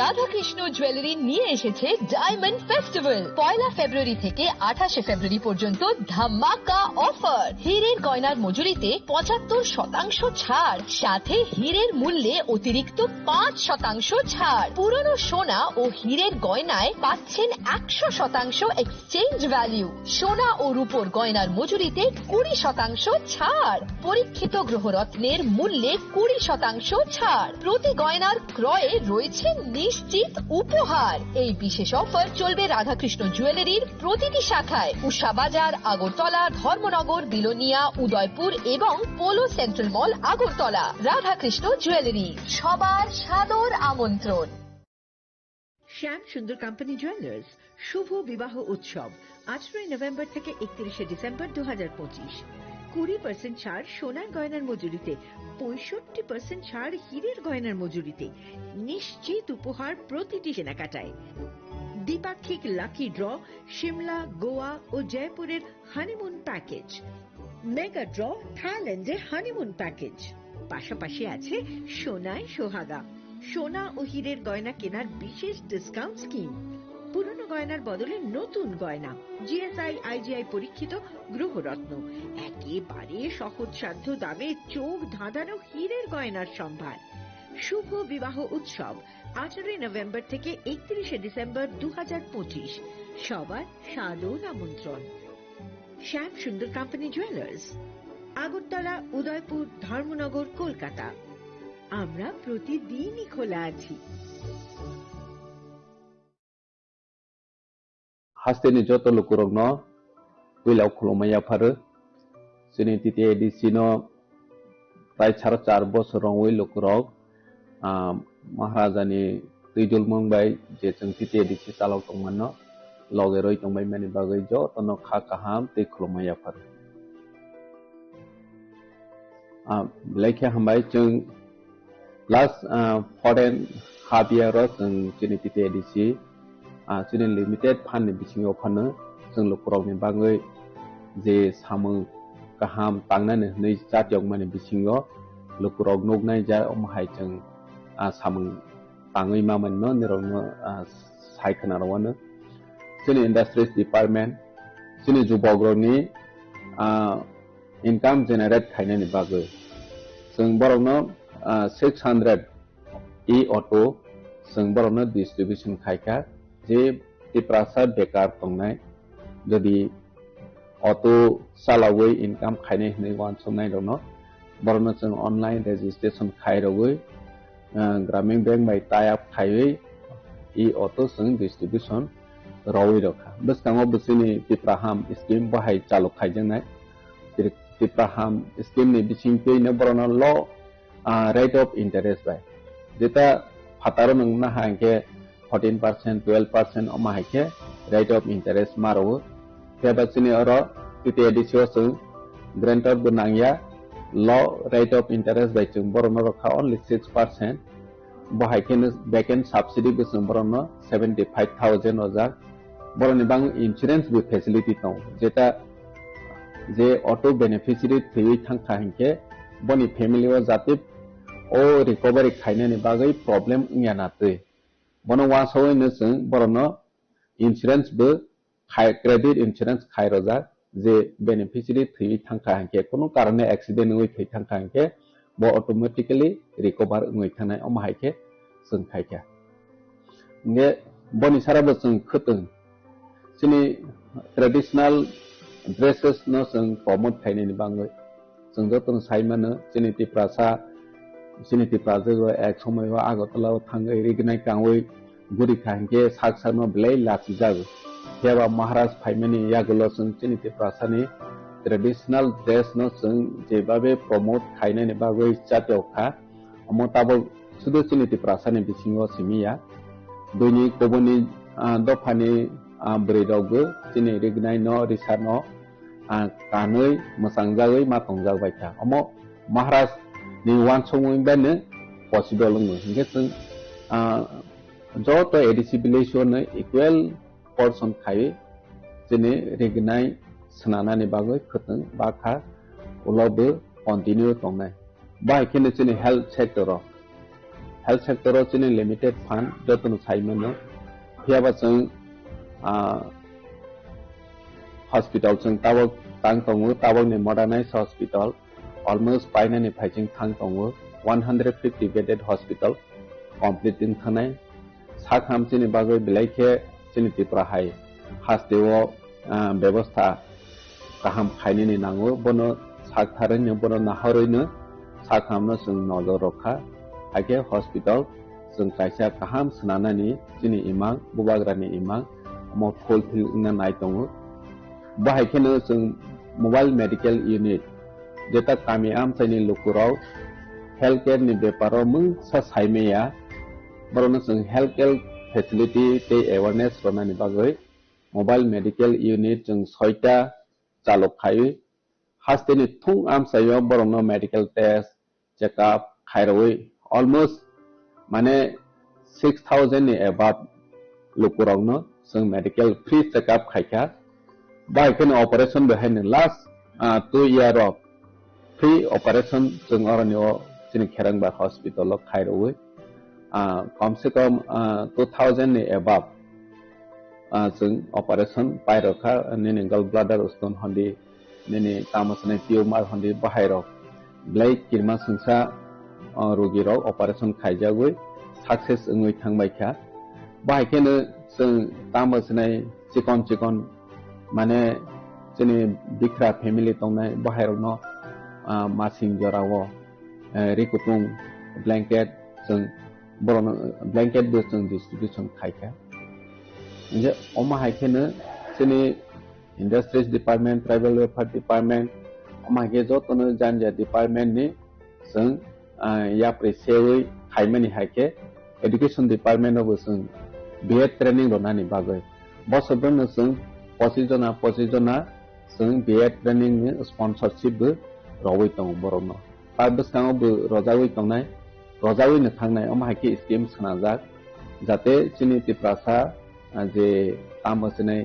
Radhakrishna jewellery নিয়ে এসেছে ডায়মন্ড ফেস্টিভ্যাল। 1 ফেব্রুয়ারি থেকে 28 ফেব্রুয়ারি পর্যন্ত ধামাকা অফার। হীরের গয়নার মজুরিতে 75% ছাড়, সাথে হীরের মূল্যে অতিরিক্ত 5% ছাড়। পুরনো সোনা ও হীরের গয়নায় পাচ্ছেন 100% এক্সচেঞ্জ ভ্যালু। সোনা ও রূপোর গয়নার মজুরিতে 20% ছাড়। পরীক্ষিত গ্রহরত্নের মূল্যে 20% ছাড়। প্রতি গয়নার ক্রয়ে রয়েছে নিশ্চিত উপহার। এই বিশেষ অফার চলবে রাধাকৃষ্ণ জুয়েলারির প্রতিটি শাখায়, উষা বাজার, আগরতলা, ধর্মনগর, বিলোনিয়া, উদয়পুর এবং পোলো সেন্ট্রাল মল, আগরতলা। রাধাকৃষ্ণ জুয়েলারি, সবার সাদর আমন্ত্রণ। শ্যাম সুন্দর কোম্পানি জুয়েলার্স শুভ বিবাহ উৎসব 18 নভেম্বর থেকে 31 ডিসেম্বর 2025। 20% ছাড় সোনার গয়নার মজুরিতে, 65% ছাড় হীরের গয়নার মজুরিতে। নিশ্চিত উপহার প্রতিটি কেনাকাটায়। দ্বিপাক্ষিক লাকি ড্র সিমলা, গোয়া ও জয়পুরের হানিমুন প্যাকেজ। মেগা ড্র থাইল্যান্ডে হানিমুন প্যাকেজ। পাশাপাশি আছে সোনায় সোহাগা, সোনা ও হীরের গয়না কেনার বিশেষ ডিসকাউন্ট স্কিম। পুরনো গয়নার বদলে নতুন গয়না, জিএসআই আইজিআই পরীক্ষিত গ্রহরত্ন। একেবারে সহজসাধ্য দামে চোখ ধাঁধানো হীরের গয়নার সম্ভার। শুভ বিবাহ উৎসব 18 নভেম্বর থেকে 31 ডিসেম্বর 2025। সবার সাদর আমন্ত্রণ। শ্যাম সুন্দর কোম্পানি জুয়েলার্স, আগরতলা, উদয়পুর, ধর্মনগর, কলকাতা। আমরা প্রতিদিনই খোলা আছি। Hasteni joto lukurogno wilau khulumaya pharu sini titi edisino prai 4 bosorong wi lukurog maharajani Ridul Mumbai je jeng titi edisi salok tongmano loge roi tongbai mani bagai jo tono kha kaham te khulumaya pharu blaikhe hambai jeng last foreign half year ro jeng sini titi edisi sini limited fan ni bisingo phano jeng lukurog ni bagai je samung kaham tangnani nei jatiok mani bisingo lukurog nognai ja omhai jeng samung tangai maman no nirogno saikana rawano sini industries department sini jubogroni income generate khainani bagai jeng borogno 600 e-auto jeng borogno distribution khaika je tiprasa bekar tongnai jodi auto salawai income khaine hnai wan somnai dongno borno jeng online registration khairogoi gramin bank bai tie up khaiwi e-auto jeng distribution rawi rokha beskango besini tipraham scheme bahai chalu khaijengnai tipraham scheme ni bisingpe ne borno low rate of interest bai jeta phataro nungna hangke 14% 12% omahike rate of interest maro teba sini oro titi edisio sung grantor bunangya low rate of interest by chung borno rokha only 6% bahike backend subsidy busung borno 75000 ojak boroni bang insurance bi facility tong jeta je auto beneficiary thui thangkha hingke boni family o jati o recovery khainani bagai problem ingya na tui bono wansawai जों बरनो insurance बो credit insurance खाय रजा जे beneficiary थै थांखा हांके कोनो कारणे accident होय थै थांखा हांके बो automatically recover होय थानाय अमाहायके जों खायखा ने बनि साराबो जों खोतों जोंनि traditional dresses no जों promote खायनायनि बाङै जों जतन साइमानो जोंनि तिप्रासा जोंनि तिप्राजो एक समयवा आगरतलाव थाङै रिगनाय कावै गुरि खांके साकसानो ब्लै लाखि जागो हेवा महाराज फाइमानि यागुलो जों जोंनि तिप्रासानि traditional dress no जों जेबाबे promote खायनायनि बागै जातियावखा अमताबो सुदु जोंनि तिप्रासानि बिसिङाव सिमिया दुनि कोबनि दफानि ब्रेदावबो जोंनि रिगनाय न रिसा न कानै मोसांजागै मातंजागबायथा अमो महाराज नि वानसङै बेनो पसिबल ङो हिंगे जों जत एडिसिबिलेशन इक्वल पर्सन खायो जोंनि रिगनाय सनानानि बागै खोतों बाखा उलावबो कन्टिन्यू दंनाय बायखेनो जोंनि हेल्थ सेक्टराव जोंनि लिमिटेड फान्ड जतन साइमोनो हियाबा जों hospital जों तावक तांग दङो तावकनि modernized hospital almost बायनानि फाइजिं थांग दङो 150 bedded hospital complete in थानाय साखाम जोंनि बागै बिलाइखे जोंनि तिप्राहाय हास्तेव व्यवस्था गाहाम खायनायनि नांगौ बनो साखारैनो बनो नाहरैनो साखामनो जों नजर रखा हागे hospital जों कायसा गाहाम सनानानि जोंनि इमां बुबाग्रानि इमां मो फुलफिल ना नाय दङो बाहायखेनो जों मोबाइल मेडिकल यूनिट जेता कामी आमसाइनि लुकुराव हेल्थ केयर नि बेपाराव मुं सा साइमेया बरनो जों हेल्थ केयर फेसिलिटी ते अवेयरनेस रनानि बागै मोबाइल मेडिकल यूनिट जों 6टा चालक खायो हास्तेनि थुं आमसाइयाव बरनो मेडिकल टेस्ट चेकअप खायरवै अलमोस्ट माने 6000 नि एबाब लुकुरावनो जों मेडिकल फ्री चेकअप खायखा बायखेनो ऑपरेशन बेहायनो last 2 year of free operation जों अरनियो जोंनि खेरंबा हॉस्पिटल खायरवै कम से कम 2000 नि एबाब जों ऑपरेशन पायरखा नेने गल ब्लाडर स्टोन हंदी नेने तामसने ट्यूमर हंदी बाहायरो ब्लाई किरमा संसा रोगिराव ऑपरेशन खायजागै सक्सेस ओङै थांबायखा बायखेनो जों तामसने चिकन माने जोंनि बिख्रा फेमिली दंनाय बाहेरावनो मासिं जरावो रिकुटुं ब्लैंकेट जों बरनो ब्लैंकेट बो जों डिस्ट्रीब्यूशन खायखा जे अमा हायखेनो जोंनि industries department tribal welfare department अमा के जतनो जानजा डिपार्टमेंट नि जों या प्रेसेयै खायमानि हायखे एजुकेशन डिपार्टमेंट अबो जों बीएड ट्रेनिंग रनानि बागै बसबनो जों 25 जना जों बीएड ट्रेनिंग नि स्पॉन्सरशिप बो रवै दं बरनो ताबस्ताङावबो रजावै दंनाय रजावैनो थांनाय अमाहायके स्कीम सनाजाक जाते जोंनि तिप्रासा जे तामसने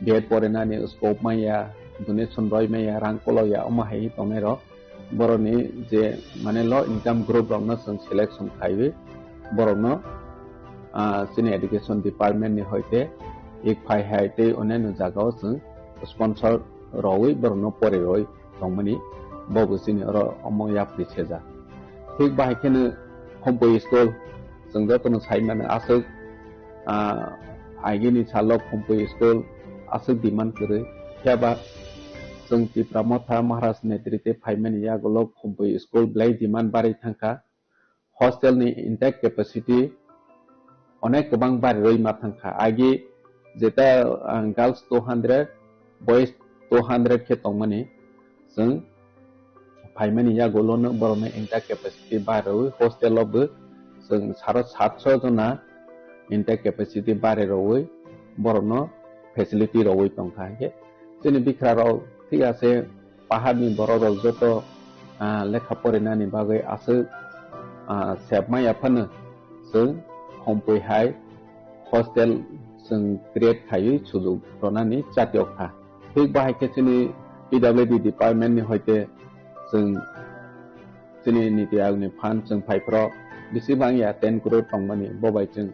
बीएड परेनानि स्कोप माया डोनेशन रय माया रांकलया अमाहाय दंनाय र बरनि जे माने लो इनकम ग्रुप रनो जों सिलेक्शन खायो बरनो जोंनि एजुकेशन डिपार्टमेंट नि होयते एक फाइ हायते अनेन जागाव जों स्पॉन्सर रवै बरनो परे रय दंमनि बबसिनि र अमया प्रिसेजा ठीक बाहायखेनो कम्पोय स्कुल जों जतनो साइमाने आसक आइगिनि चालक कम्पोय स्कुल आसक डिमांड करे याबा जों तिप्रामथा महाराज नेतृत्व फाइमानि यागलो कम्पोय स्कुल ब्लाई डिमांड बारै थांखा हॉस्टेल नि इंटेक कैपेसिटी अनेक गोबां बारै रय मा थांखा आगे जेता गर्ल्स 200 बॉयज 200 के तंगमनि जों फाइमानि यागलोनो बरनो इंटेक कैपेसिटी बारै हॉस्टेलावबो जों 750 जना इंटेक कैपेसिटी बारै रवै बरनो फेसिलिटी रवै तंखा के जोंनि बिख्राराव ठीक आसे पाहाड़नि बरराव जत लेखा फरायनायनि बागै आसो सेबमायाफानो जों कम्पोयहाय हॉस्टेल जों क्रिएट खायो सुजुग रनानि जातियावखा ठीक बाहायके जोंनि पीडब्ल्यूडी डिपार्टमेंट नि होयते जों जोंनि नीति आयोगनि फान्ड जों फाइफ्राव बेसेबां या 10 करोड़ तंमनि बबाय जों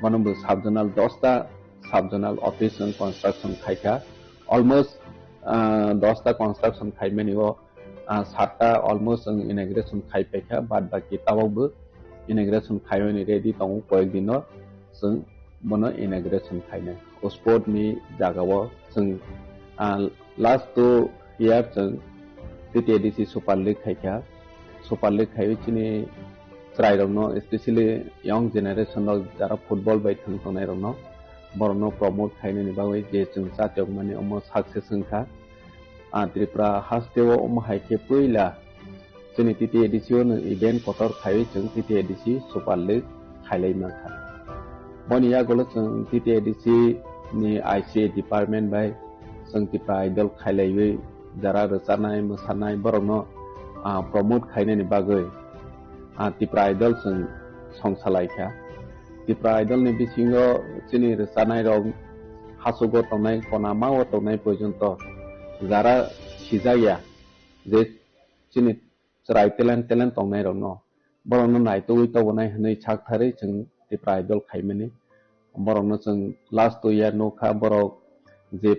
Manumbu subjonal 10ta subjonal office and construction khaika almost 10ta construction khaimani o 7ta almost inauguration khaipeka bad baki tawabu inauguration khaimani ready tong koyek dino sung bono inauguration khaine o sport ni jagawo sung last 2 year sung TTADC Super League khaika Super League khai chini try rongno especially young generation of jara football by thangtonai rongno borno promote khaine ni bagoi je chung sa chok mani omo success ngkha Tripura hasteo omo haike puila chini TTADC no event kotor khai chung TTADC Super League khailai makha boniya golo chung TTADC ni ICA department by chung Tripura idol khailai jara rsanai musanai borno promote khaine ni bagoi Tripura idol chung songsalaika Tripura idol ni bisingo chini rsanai rog hasugo tonai konama o tonai porjonto jara sijaya je chini chrai talent tonai rogno borno nai to ui to bonai hnei chak thari chung Tripura idol khaimani borno chung last 2 year no kha borok je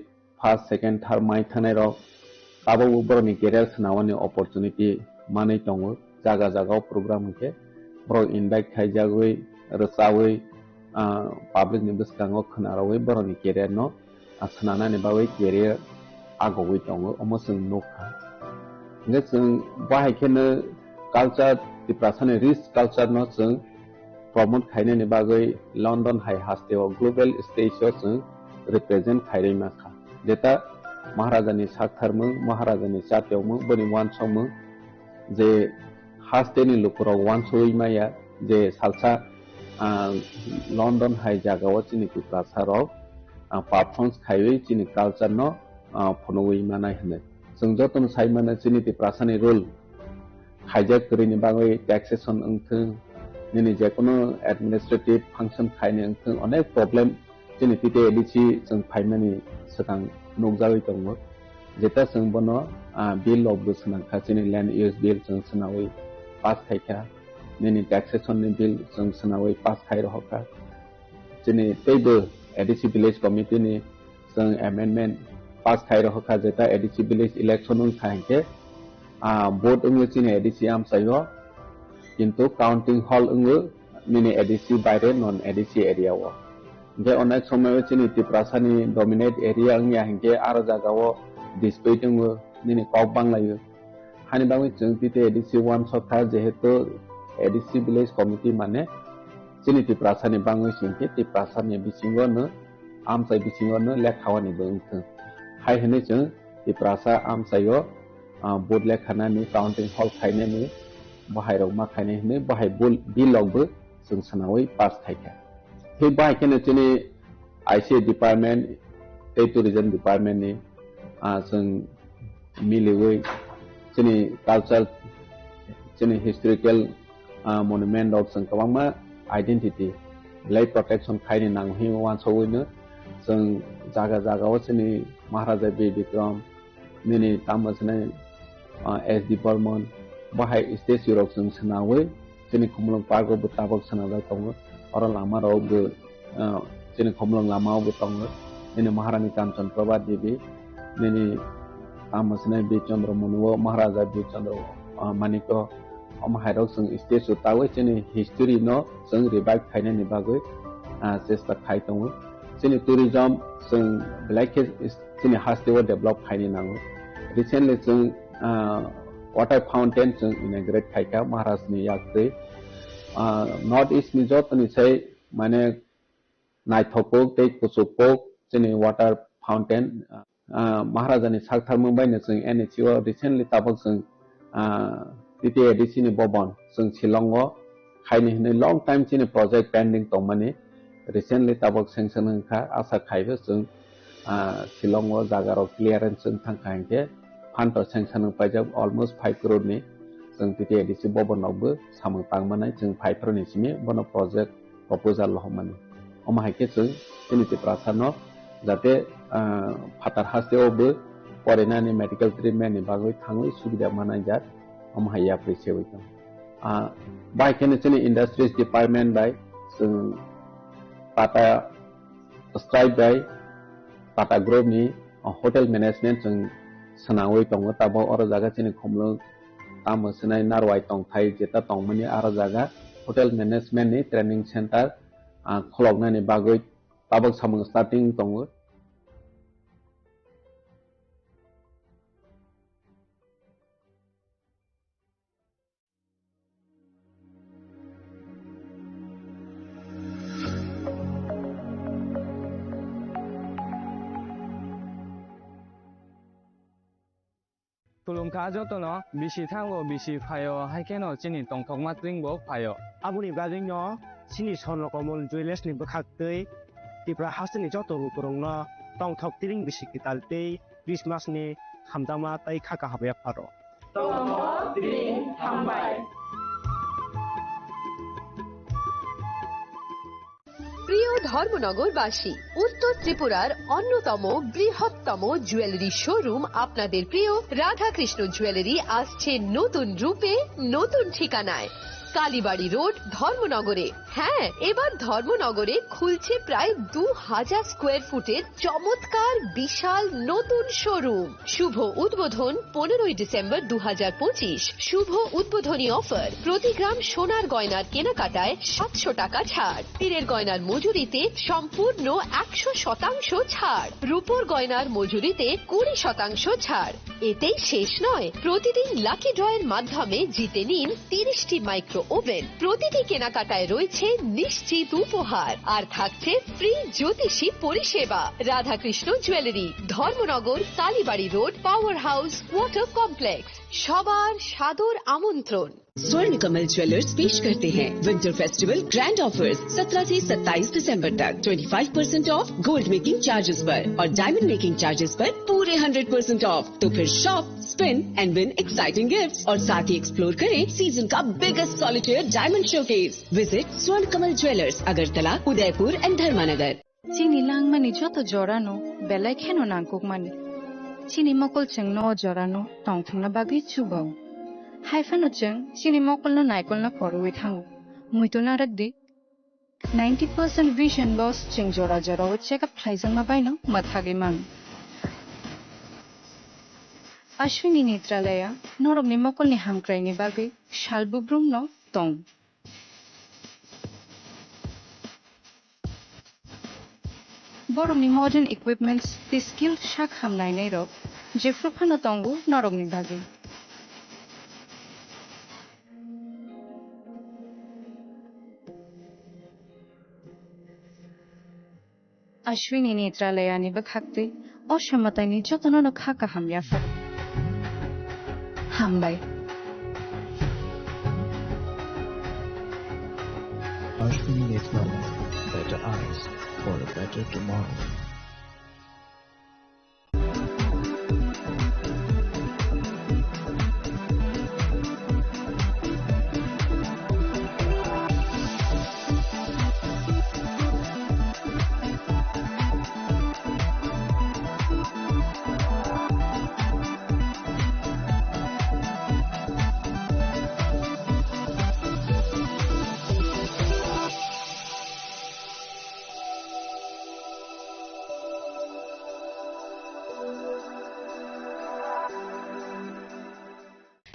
first second third mai thanai rog abo boroni career snawani opportunity manai tongo jaga jaga program ke borok invite khaijagoi rsawi public ni biskango khnarawai boroni career no asnana ni bawai career agoi tongo omosung nokha ngesung bahai khene culture Tripura rich culture no chung promote khaine ni bagoi London high hasteo global stage chung represent khairei makha jeta Maharajani Saktharmung, Maharajani Chatyomung, Boni Wansomung, je Hasteni Lupuro Wansoi Maya, je Salsa London High Jagawa Chini Tripura performance Highway Chini culture no Ponoi Manai Hene. Sungjoton Simon Chini Tripura rule hijack Kurini Bagoi taxation Untung, Nini Jacono administrative function Kaini Untung, on a problem Chini TTADC Sung Paimani Satang. Nogjawi tongo jeta sung bono bill of the sunang chini land use bill sung sunawi pass khaika nini taxation ni bill sung sunawi pass khai roka chini table ADC village committee ni sung amendment pass khai roka jeta ADC village election ung khaike vote ung chini ADC am sayo kintu counting hall ung nini ADC baire non ADC area wo je onek somoy chini Tripura ni dominate area ngya hingke aro jagao disputing nini kok banglayo hani bangi chung TTADC one sotha jehetu ADC village committee mane chini Tripura ni bangi singke Tripura ni bisingo no amsai bisingo no lekhawani bungthung hai hene chung Tripura amsayo board lekhana ni counting hall khaine ni bahai rok ma khaine hene bahai bill logbo chung sanawi pass khaika he by can chini ICA department tourism department ni sung miliwe chini cultural chini historical monument of sung kawama identity life protection khaini nang hi wan sowino sung jaga jaga o chini Maharaja B Vikram mini tamasne SD Burman bahai stage yorok sung sanawe chini kumulong park of tabak sanada tongo orang lama rog sini komlong lama betong ini Maharani Kanchan Prabha Devi ini tamasne B Chandra Monuwo Maharaja B Chandra Maniko om hairok sung stage utawe sini history no sung revive khaine ni bagoi sesta khai tongo sini tourism sung black sini hasteo develop khaine nango recently sung water fountain sung inaugurate khaika Maharaj ni yakte North East ni jot ni say mane naithopok te kusupok chini water fountain Maharaja ni Saktharmung bai ni sung NHO recently tabok sung TTADC ni bobon sung Shillongo khaini hne long time chini project pending tongmani recently tabok sanction kha asa khaibe sung Shillongo jagaro clearance sung thangkhaingke fund sanction pajab almost 5 crore ni sung TTADC bobon nogbo samang pangmanai sung 5 crore ni simi bono project proposal lohmani oma haike sung ini Tripura no jate phatar hasteo porena ni medical treatment ni bagoi thangui subida manai jat om haya appreciate by can chini industries department by sung Tata Skype by Tata Group ni hotel management जों सनावै दङ ताबो अर जागा चिनि खमलो ताम सनाय नारवाय दं Thai जेता दंमनि आरो जागा hotel management ni training center खलबनायनि बागै Tabo सामं starting दङ Tulung kajo to no bisi thango bisi phayo haikeno chini tongthok matring bo phayo abuni gajing no chini sonno komol jewelers ni bakhaktei tipra hasni joto rukurong no tongthok tiring bisi kitaltei Christmas ni hamdama tai khaka habya pharo tongthok tiring hambai প্রিয় ধর্মনগরবাসী উত্তর ত্রিপুরার অন্যতম বৃহত্তম jewellery showroom আপনাদের প্রিয় Radhakrishna jewellery আসছে নতুন রূপে নতুন ঠিকানায় কালীবাড়ি রোড ধর্মনগরে হ্যাঁ এবার ধর্মনগরে খুলছে প্রায় 2000 স্কয়ার ফুটের চমৎকার বিশাল নতুন শোরুম শুভ উদ্বোধন 15 ডিসেম্বর 2025 শুভ উদ্বোধনী অফার প্রতি গ্রাম সোনার গয়নার কেনাকাটায় 700 টাকা ছাড় হীরের গয়নার মজুরিতে সম্পূর্ণ 100% ছাড় রূপোর গয়নার মজুরিতে 20% ছাড় এতেই শেষ নয় প্রতিদিন লাকি ড্রয়ের মাধ্যমে জিতে নিন 30টি মাইক্রো ওভেন প্রতিটি কেনাকাটায় রয়েছে নিশ্চিত উপহার আর থাকছে ফ্রি জ্যোতিষী পরিষেবা Radhakrishna jewellery Dharmanagar Kalibari road power house water complex সবার সাদর আমন্ত্রণ स्वर्ण कमल ज्वेलर्स पेश करते हैं विंटर फेस्टिवल ग्रैंड ऑफर्स 17 से 27 दिसंबर तक 25% ऑफ गोल्ड मेकिंग चार्जेस पर और डायमंड मेकिंग चार्जेस पर पूरे 100% ऑफ तो फिर shop spin and win exciting gifts और साथ ही एक्सप्लोर करें सीजन का biggest solitaire diamond showcase visit स्वर्ण कमल ज्वेलर्स अगरतला उदयपुर एंड धर्मानगर चीनी लांग मानी जोतो जोरानो बेलाय खेनो नांगुक मानी चीनी मकल चंगनो जोरानो तंगथंना बागै चुबाव हाइफानो जों चीनी मकलनो नायकलनो फरवे थांगो मुइतो नारकदि 90% विजन लॉस जों जोरा जोराव चेकअप खालायजों माबायनो माथागे मान अश्विनी नेत्रालया नरमनि मकलनि हामक्रायनि बागै शालबुब्रुमनो दं बरमनि मॉडर्न इक्विपमेंट्स दि स्किल शाक हामनायनै रब जेफ्रुफानो दंगो नरमनि बागै अश्विनी नेत्रालयानि बखाक्ते अक्षमतानि जतननो खाका हामयाफोर हामबाय Ashwini Nethralaya, better eyes for a better tomorrow.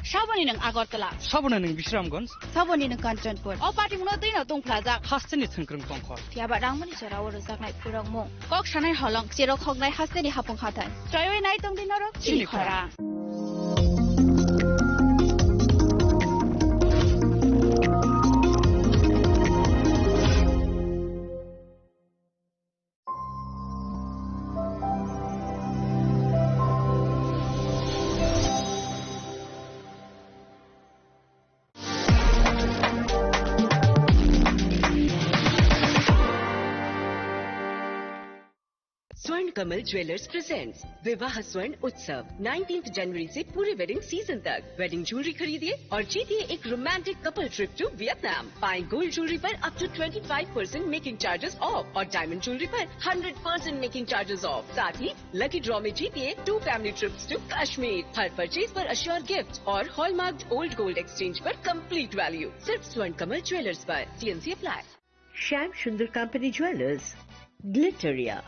साबोनी नों आगरतला साबोना नों बिश्रामगंज साबोनी नों कांचनपुर अ पार्टी मुनो दैनो दंफ्लाजा हास्टेनि थंख्रं दंखर थियाबा रांमनि जराव रोजाकनाय फुरंमु कक सानाय हलं जेरो खगनाय हास्टेनि हापुं खाथाय ट्रयवे नाय दं दिनरो चिखरा स्वर्ण कमल ज्वेलर्स प्रेजेंट्स विवाह स्वर्ण उत्सव 19 जनवरी से पूरे वेडिंग सीजन तक वेडिंग ज्वेलरी खरीदिए और जीतिए एक romantic couple trip to Vietnam पाएं गोल्ड ज्वेलरी पर up to 25% making charges off और डायमंड ज्वेलरी पर 100% मेकिंग चार्जेस ऑफ साथ ही लकी ड्रॉ में जीतिए 2 फैमिली ट्रिप्स टू कश्मीर हर परचेज पर अश्योर गिफ्ट और हॉलमार्क ओल्ड गोल्ड एक्सचेंज पर कंप्लीट वैल्यू सिर्फ स्वर्ण कमल ज्वेलर्स पर TNC apply Shyam Sundar Company Jewelers, Glitteria,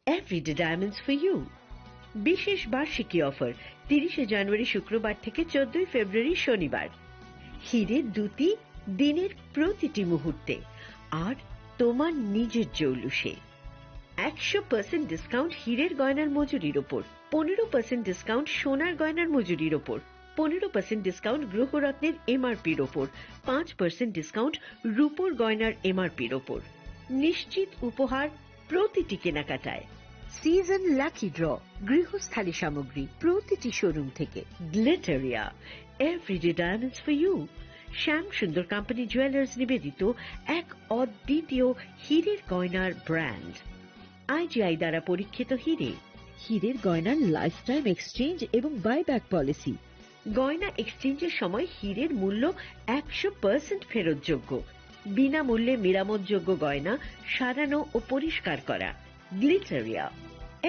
Everyday Diamonds for You. বিশেষ বার্ষিকী অফার 30 জানুয়ারি শুক্রবার থেকে 14 ফেব্রুয়ারি শনিবার। হীরের দুটি দিনের প্রতিটি মুহূর্তে আর তোমার নিজের জৌলুসে। 100% ডিসকাউন্ট হীরের গয়নার মজুরির ওপর, 15% ডিসকাউন্ট সোনার গয়নার মজুরির ওপর, 15% ডিসকাউন্ট গ্রহরত্নের এমআরপির ওপর, 5% ডিসকাউন্ট রূপোর গয়নার এমআরপির ওপর। নিশ্চিত উপহার প্রতিটি কেনাকাটায়। সিজন লাকি ড্র গৃহস্থালী সামগ্রী প্রতিটি শোরুম থেকে। Glitteria, everyday diamonds for you. Shyam Sundar company jewellers নিবেদিত এক অদ্বিতীয় হীরের গয়নার ব্র্যান্ড। আইজিআই দ্বারা পরীক্ষিত হীরে। হীরের গয়নার লাইফ টাইম এক্সচেঞ্জ এবং বাইব্যাক পলিসি। গয়না এক্সচেঞ্জের সময় হীরের মূল্য 100% ফেরতযোগ্য। বিনামূল্যে মেরামতযোগ্য গয়না সারানো ও পরিষ্কার করা। Glitteria,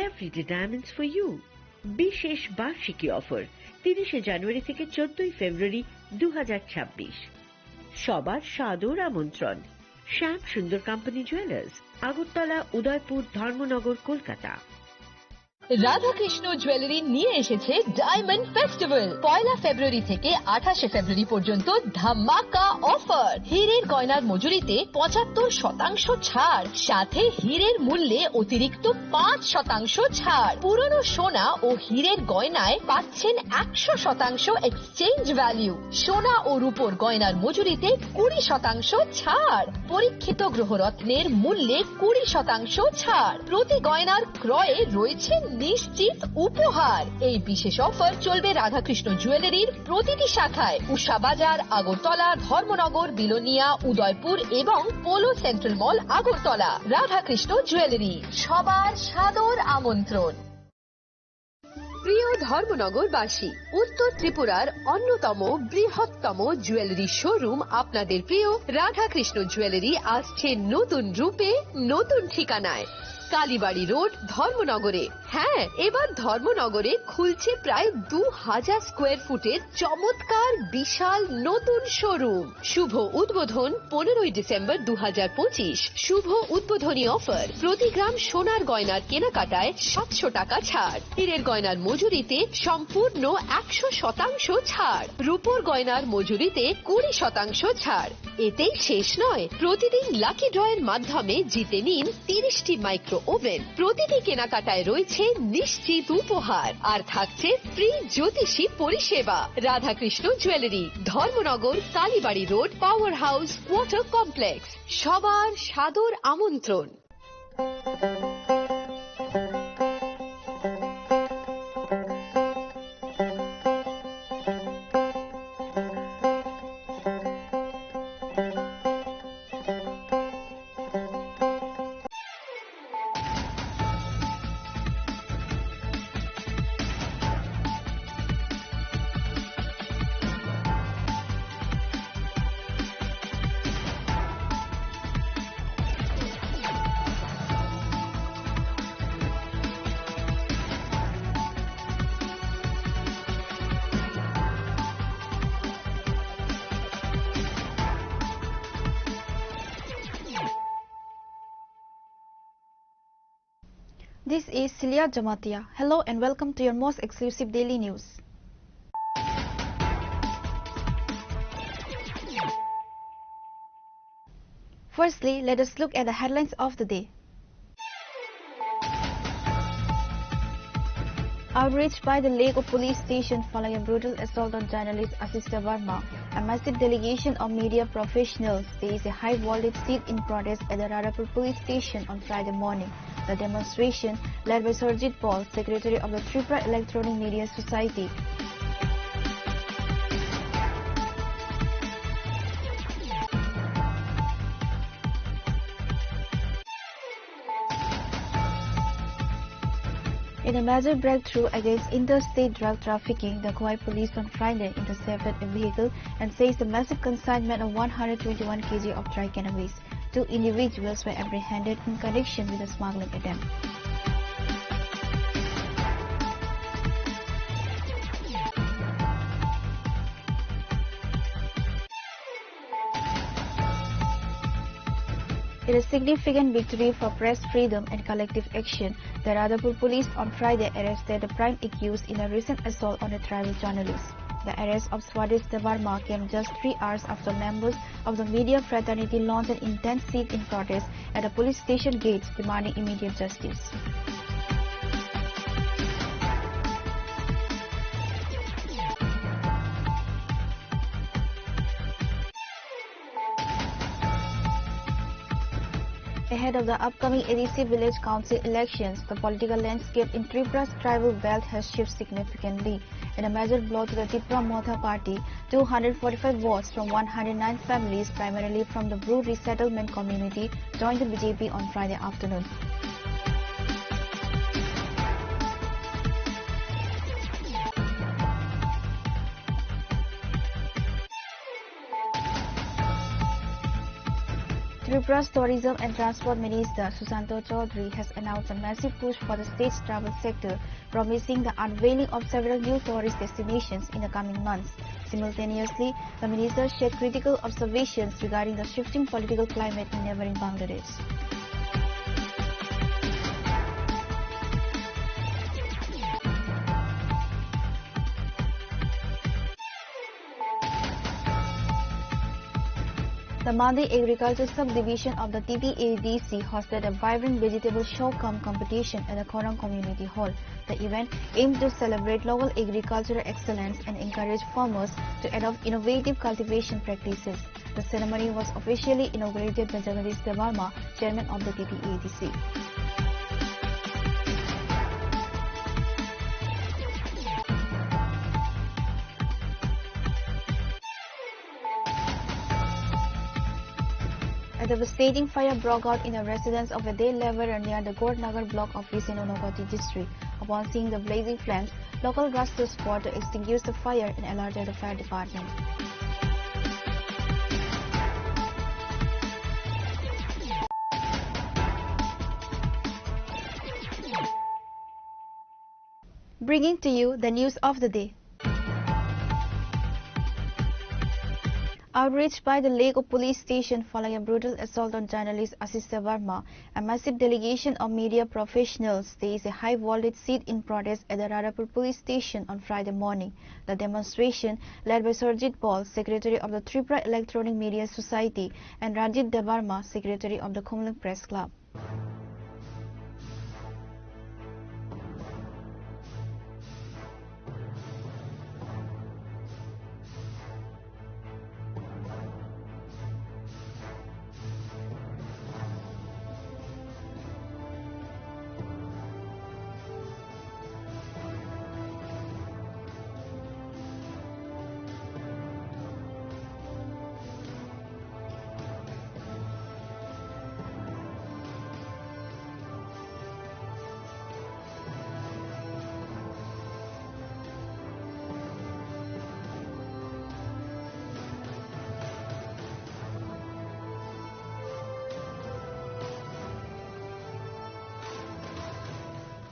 everyday diamonds for you. বিশেষ বার্ষিকী অফার 30 জানুয়ারি থেকে 14 ফেব্রুয়ারি 2026। সবার সাদর আমন্ত্রণ। শ্যাম Sundar company jewellers, Agartala, Udaipur, Dharmanagar, Kolkata. Radhakrishna jewellery নিয়ে এসেছে ডায়মন্ড ফেস্টিভ্যাল। 1 ফেব্রুয়ারি থেকে 28 ফেব্রুয়ারি পর্যন্ত ধামাকা অফার। হীরের গয়নার মজুরিতে 75% ছাড়, সাথে হীরের মূল্যে অতিরিক্ত 5% ছাড়। পুরনো সোনা ও হীরের গয়নায় পাচ্ছেন 100% এক্সচেঞ্জ ভ্যালু। সোনা ও রূপোর গয়নার মজুরিতে 20% ছাড়। পরীক্ষিত গ্রহরত্নের মূল্যে 20% ছাড়। প্রতি গয়নার ক্রয়ে রয়েছে নিশ্চিত উপহার। এই বিশেষ অফার চলবে রাধাকৃষ্ণ জুয়েলারির প্রতিটি শাখায়, উষা বাজার, আগরতলা, ধর্মনগর, বিলোনিয়া, উদয়পুর এবং পোলো সেন্ট্রাল মল, আগরতলা। রাধাকৃষ্ণ জুয়েলারি, সবার সাদর আমন্ত্রণ। প্রিয় ধর্মনগরবাসী, উত্তর ত্রিপুরার অন্যতম বৃহত্তম জুয়েলারি শোরুম আপনাদের প্রিয় রাধাকৃষ্ণ জুয়েলারি আসছে নতুন রূপে, নতুন ঠিকানায়। কালীবাড়ি রোড, ধর্মনগরে। হ্যাঁ, এবার ধর্মনগরে খুলছে প্রায় 2000 স্কোয়ার ফুটের চমৎকার বিশাল নতুন শোরুম। শুভ উদ্বোধন 15 ডিসেম্বর 2025। শুভ উদ্বোধনী অফার, প্রতি গ্রাম সোনার গয়নার কেনাকাটায় 700 টাকা ছাড়। হীরের গয়নার মজুরিতে সম্পূর্ণ 100% ছাড়। রূপোর গয়নার মজুরিতে 20% ছাড়। এতেই শেষ নয়, প্রতিদিন লাকি ড্রয়ের মাধ্যমে জিতে নিন 30টি মাইক্রো ওভেন। প্রতিটি কেনাকাটায় রয়েছে নিশ্চিত উপহার, আর থাকছে ফ্রি জ্যোতিষী পরিষেবা। Radhakrishna jewellery, Dharmanagar, Kalibari road, power house, water complex. সবার সাদর আমন্ত্রণ। This is Celia Jamatia. Hello and welcome to your most exclusive daily news. Firstly, let us look at the headlines of the day. Outraged by the Lego police station following a brutal assault on journalist Asista Verma, a massive delegation of media professionals faced a high-voltage sit-in protest at the Radhapur police station on Friday morning. The demonstration, led by Surjit Paul, secretary of the Tripura Electronic Media Society, in a major breakthrough against interstate drug trafficking, the Kauai police on Friday intercepted a vehicle and seized a massive consignment of 121 kg of dry cannabis. 2 individuals were apprehended in connection with the smuggling attempt. It is a significant victory for press freedom and collective action. The Radhapur police on Friday arrested the prime accused in a recent assault on a tribal journalist. The arrest of Swadis Devarma came just 3 hours after members of the media fraternity launched an intense sit-in protest at the police station gates demanding immediate justice. Ahead of the upcoming ADC village council elections, the political landscape in Tripura's tribal belt has shifted significantly. In a major blow to the Tripura Motha party, 245 votes from 109 families, primarily from the Bru resettlement community, joined the BJP on Friday afternoon. Tripura's Tourism and Transport Minister Susanto Chaudhary has announced a massive push for the state's travel sector, promising the unveiling of several new tourist destinations in the coming months. Simultaneously, the minister shared critical observations regarding the shifting political climate in neighboring Bangladesh. The Mandi Agriculture Subdivision of the TTADC hosted a vibrant vegetable show cum competition at the Korang Community Hall. The event aimed to celebrate local agricultural excellence and encourage farmers to adopt innovative cultivation practices. The ceremony was officially inaugurated by Jagadish Devarma, chairman of the TTADC. A devastating fire broke out in a residence of a day laborer near the Gordnagar block office in Unakoti district. Upon seeing the blazing flames, local rushed to the spot to extinguish the fire and alerted the fire department. Bringing to you the news of the day. Outraged by the Lego police station following a brutal assault on journalist Ashish Devarma, a massive delegation of media professionals staged a high-voltage sit-in protest at the Radhapur police station on Friday morning. The demonstration, led by Surjit Paul, secretary of the Tripura Electronic Media Society, and Rajit Devarma, secretary of the Khumlung Press Club.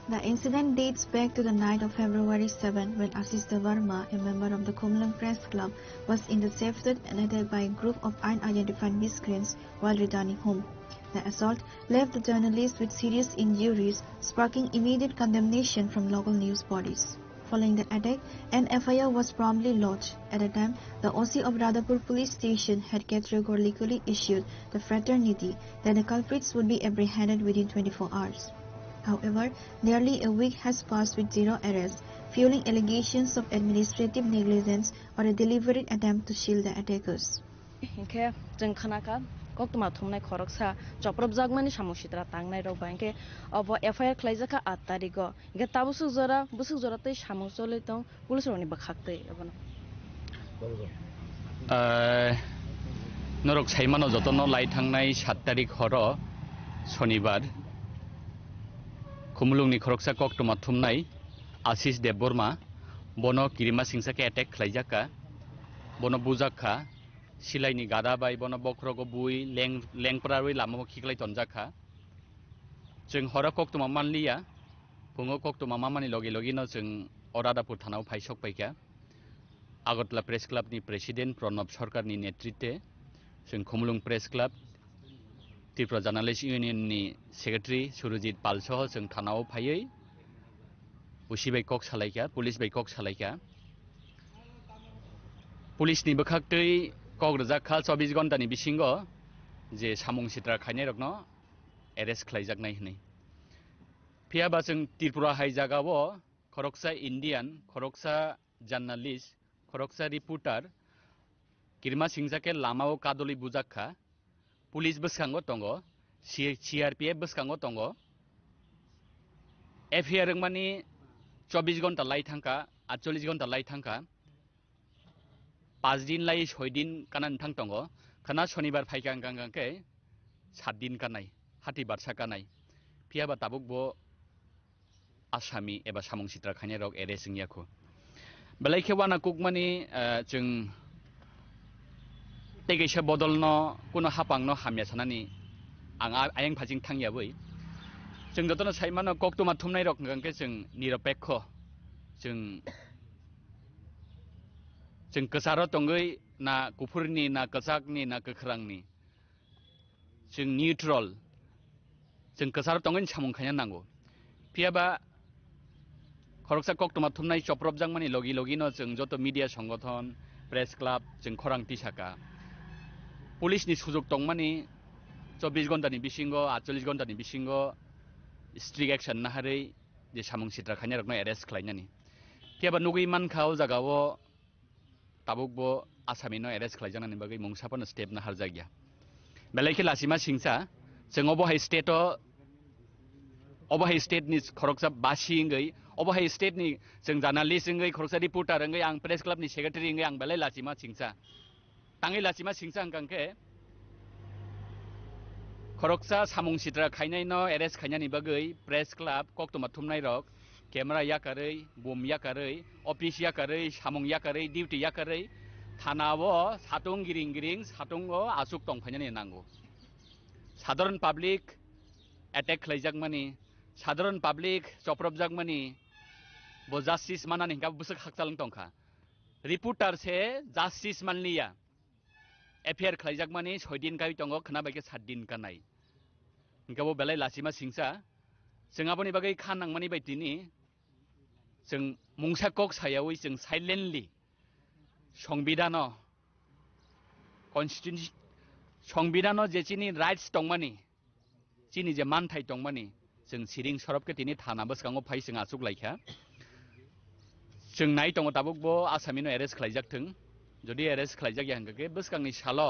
The incident dates back to the night of February 7 when Ashish Devarma, a member of the Khumlung Press Club, was intercepted and attacked by a group of unidentified miscreants while returning home. The assault left the journalist with serious injuries, sparking immediate condemnation from local news bodies. Following the attack, an FIR was promptly lodged. At the time, the OC of Radhapur police station had categorically issued the fraternity that the culprits would be apprehended within 24 hours. However, nearly a week has passed with zero arrests, fueling allegations of administrative negligence or a deliberate attempt to shield the attackers. Koktuma thumnai khoroksa joprop jagmani samusitra tangnai rok banke obo FIR khlaijaka 8 tarigo ge tabusuk jora tei samusole tong police roni bakhaktei abono norok saimano jotono lai thangnai 7 tarik horo shonibar Khumlungni khoroksa koktuma thumnai Ashish Devarma bono kirima singsake attack khlaijaka bono bujakha Silaini gada bai bono bokrogo bui lengprarui lamo khiklai tonjaka जों हरा कोक्तुमा मानलिया फुङो कोक्तुमा मामानि लगे लगे न जों अरादापुर थानाव फाइसक पाइका आगरतला प्रेस क्लाबनि प्रेसिडेन्ट प्रणब सरकारनि नेतृत्वे जों Khumulwng press club Tripura journalist इउनियननि सेक्रेटारि सुरजित पालसह जों थानाव फायै उसि बाय कक सालायखा पुलिस बाय कक सालायखा पुलिसनि बखाक्तै कक रजाखा 24 घन्टानि बिसिंग जे सामुं सित्रा खायनाय रकनो एरेस्ट खालायजागनाय हनै फियाबा जों त्रिपुरा हाय जागावो खरकसा इन्डियान खरकसा जार्नालिस्ट खरकसा रिपोर्टार किरमा सिंजाके लामाव कादलि बुजाखा पुलिस बसखांगो दंगो सीआरपीएफ बसखांगो दंगो एफआईआर माने 24 घन्टा लाई थांका 48 घन्टा लाई थांका 5 दिन लाई 6 दिन कानान थां दंगो खाना शनिबार फाइकां गांगांके 7 दिन कानाय हाति बारसा कानाय फियाबा ताबुकबो आसामी एबा सामुं सित्रा खायनाय रक एरेस्ट जोंनियाखौ बेलायखे वाना कुकमानि जों तेगैसा बदलनो कुनो हापांनो हामिया सानानि आं आयें फाजिं थांयाबै जों दतनो साइमानो कक्टमा थुमनाय रक गांके जों निरपेक्ष जों कसारो तंगै ना गुफुरनि ना कसाकनि ना गोख्रांनि जों निउट्रल जों कसारो तंगै सामुं खायना नांगौ फियाबा खरकसा कक्टमा थुमनाय चप्रबजां मानि लगी लगिनो जों जत मीडिया संगठन प्रेस क्लाब जों खरां तिसाका पुलिसनि सुजुग दं मानि 24 घन्टानि बिसिंगो 48 घन्टानि बिसिंगो स्ट्रिक्ट एक्शन नाहारै जे सामुं सित्रा खायनाय रकनो एरेस्ट खालायनानि फियाबा नुगै मानखाव जागावो ताबुकबो आसामिनो एरेस्ट खालायजानानि बागै मुंसाफोरनो स्टेप नाहार जागिया बेलायखे लासिमा सिंसा जों अबहाय स्टेटो अबहाय स्टेटनि खरकसा बासिंगै अबहाय स्टेटनि जों जार्नालिस्टंगै खरकसा रिपोर्टारंगै आं प्रेस क्लाबनि सेक्रेटारिंगै आं बेलाय लासिमा सिंसा ताङै लासिमा सिंसा आंखांके खरकसा सामुं सित्रा खायनायनो एरेस्ट खायनायनि बागै प्रेस क्लाब कक्टमा थुमनाय रक केमेरा याकारै बम याकारै अफिस याकारै सामुं याकारै डिउटी याकारै थानावो सातुं गिरिं गिरिं सातुंगो आसुक तंफायनानै नांगौ साधारन पाब्लिक एटेक खालायजाक मानि साधारन पाब्लिक चप्रबजाक मानि बो जास्टिस मानानि हिंगा बुसक हाकचालंग तंखा रिपोर्टार से जास्टिस मानलिया एफआईआर खालायजाक मानि 6 दिन काय तंगो खना बायके 7 दिन कानाय हिंगा बो बेलाय लासिमा सिंसा जोंहाबोनि बागै खानांमानि बायदिनि जों मुंसा कक सायावै जों साइलेन्टलि संबिधानो कन्स्टिट्यूशन संबिधानो जेचिनि राइट्स दंमानि चिनि जे मानथाय दंमानि जों सिरिं सरबके तिनि थाना बसखाङो फाय जों आसुक लायखा जों नाय दङ ताबुकबो आसामिनो एरेस्ट खालायजाकथों जुदि एरेस्ट खालायजागिया हंगके बसखांनि सालो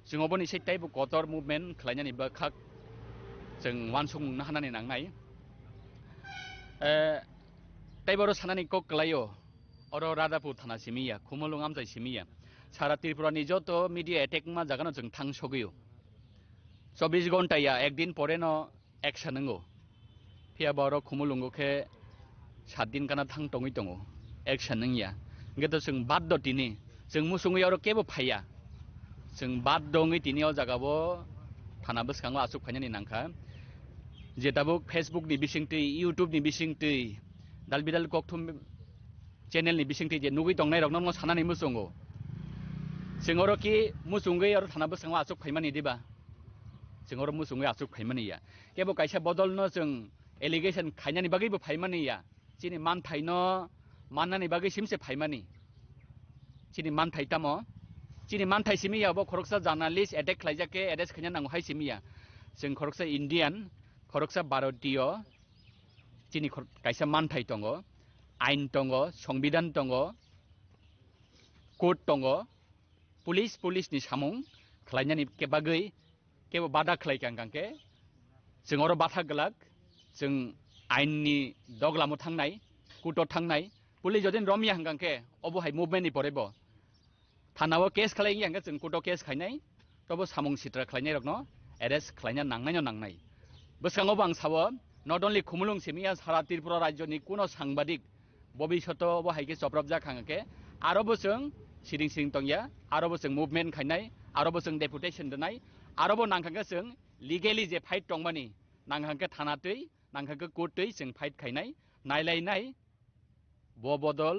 जोंबो निसे टाइप कटर मुभमेन्ट खालायनानि बा खाक जों वानसुं हानानि नांनाय ताइबरो सानानि कक कलायो अरो रादापु थाना सिमिया खुमलुं आमजाय सिमिया सारा त्रिपुरानि जत मीडिया एटेक मा जागानो जों थां सगयो 24 घंटा या एक दिन परे न एक्शन नंगो फिया बारो खुमलुंगो के 7 दिन काना थां टंगै दंगो एक्शन नंगिया गेतो जों बाद दतिनि जों मुसुङै आरो केबो फाया जों बाद दङै तिनियाव जागाबो थाना बसखाङो आसुक फायनानि नांखा जेताबो फेसबुक नि बिसिंति यूट्यूब नि बिसिंति दालबिदाल कक्टुम चैनल नि बिसिंति जे नुगै दंनाय रकनो सानानि मुसुङो जोंरो कि मुसुङै आरो थाना बसखाङो आसुक फायमानि दिबा जोंरो मुसुङै आसुक फायमानिया केबो कायसा बदलनो जों एलिगेशन खायनानि बागैबो फायमानिया चिनि मान थाइनो माननानि बागै सिमसे फायमानि चिनि मान थाइतामो चिनि मान थाइ सिमियाबो खरकसा जार्नालिस्ट एटेक खालायजाके एरेस्ट खायना नांगौ हाय सिमिया जों खरकसा इन्डियान खरकसा भारतीय चिनि कायसा मान थाइ दंगो आइन दंगो संविधान दंगो कोड दंगो पुलिसनि सामुं खालायनानि के बागै केबो बादा खालायखांगांके जों अरो बाथा गलाक जों आइननि दगलामो थांनाय कुटो थांनाय पुलिस जदिन रमिया हंगांके अबहाय मुभमेन्टनि परेबो थानावो केस खालायगि हंगा जों कुटो केस खायनाय तबो सामुं सित्रा खालायनाय रकनो एरेस्ट खालायना नांनाय बसखाङोबो आं सावो नट ओनलि खुमलुं सिमिया सारा त्रिपुरा राज्यनि कुनो सांबादिक भबिष्यतो अबहायके चप्रबजा खांगाके आरोबो जों सिरिं तंगिया आरोबो जों मुभमेन्ट खायनाय आरोबो जों डेपुटेशन दोनाय आरोबो नांखांगा जों लिगेलि जे फाइट दंमानि नांखांगा थानातै नांखांगा कोर्टै जों फाइट खायनाय नायलायनाय ब बदल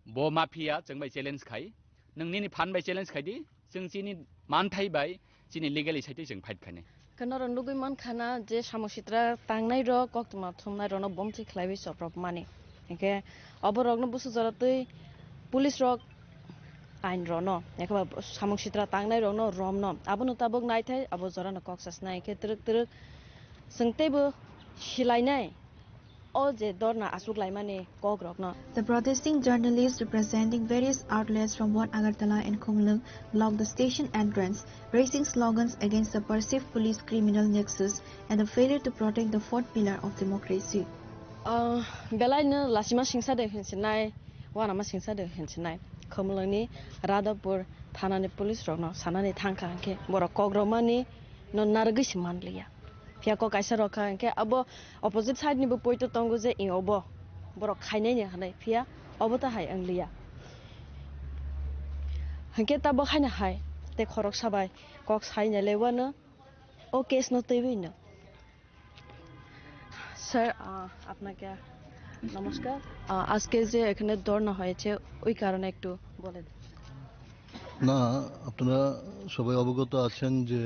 ब माफिया जों बाय चेलेन्ज खाय नोंनि फान बाय चेलेन्ज खायदि जों चिनि मान थाइबाय chini legally sai jeng fight khane kana ron lugui man khana je samositra tangnai ro koktuma thumnai ro no bomthi khlaibi soprop mani ke oborog no busu jaratui police rok ain ro no ekaba samositra tangnai ro no rom no abunu tabok nai thai abo jora no koksas nai ke truk truk singtebo hilainai all je dorna asuk laimani kogrok no. The protesting journalists representing various outlets from Wat Agartala and Khumlung blocked the station entrance, raising slogans against the perceived police criminal nexus and the failure to protect the fourth pillar of democracy. Belaina lasima singsa de hinsinai wana ma singsa de hinsinai Khumlung ni Radapur thanani police rok no sanani thangka ke boro kogromani no nargis manliya pia ko kaisa rokha ke abo opposite side ni bo poito tongo je in obo borok khainai ni hanai pia obo ta hai angliya hanke ta bo khaina hai te khorok sabai kok sai ne lewano o case no tebi no sir আপনাকে নমস্কার আজকে যে এখানে ধর্ণা হয়েছে ওই কারণে একটু বলেন না আপনারা সবাই অবগত আছেন যে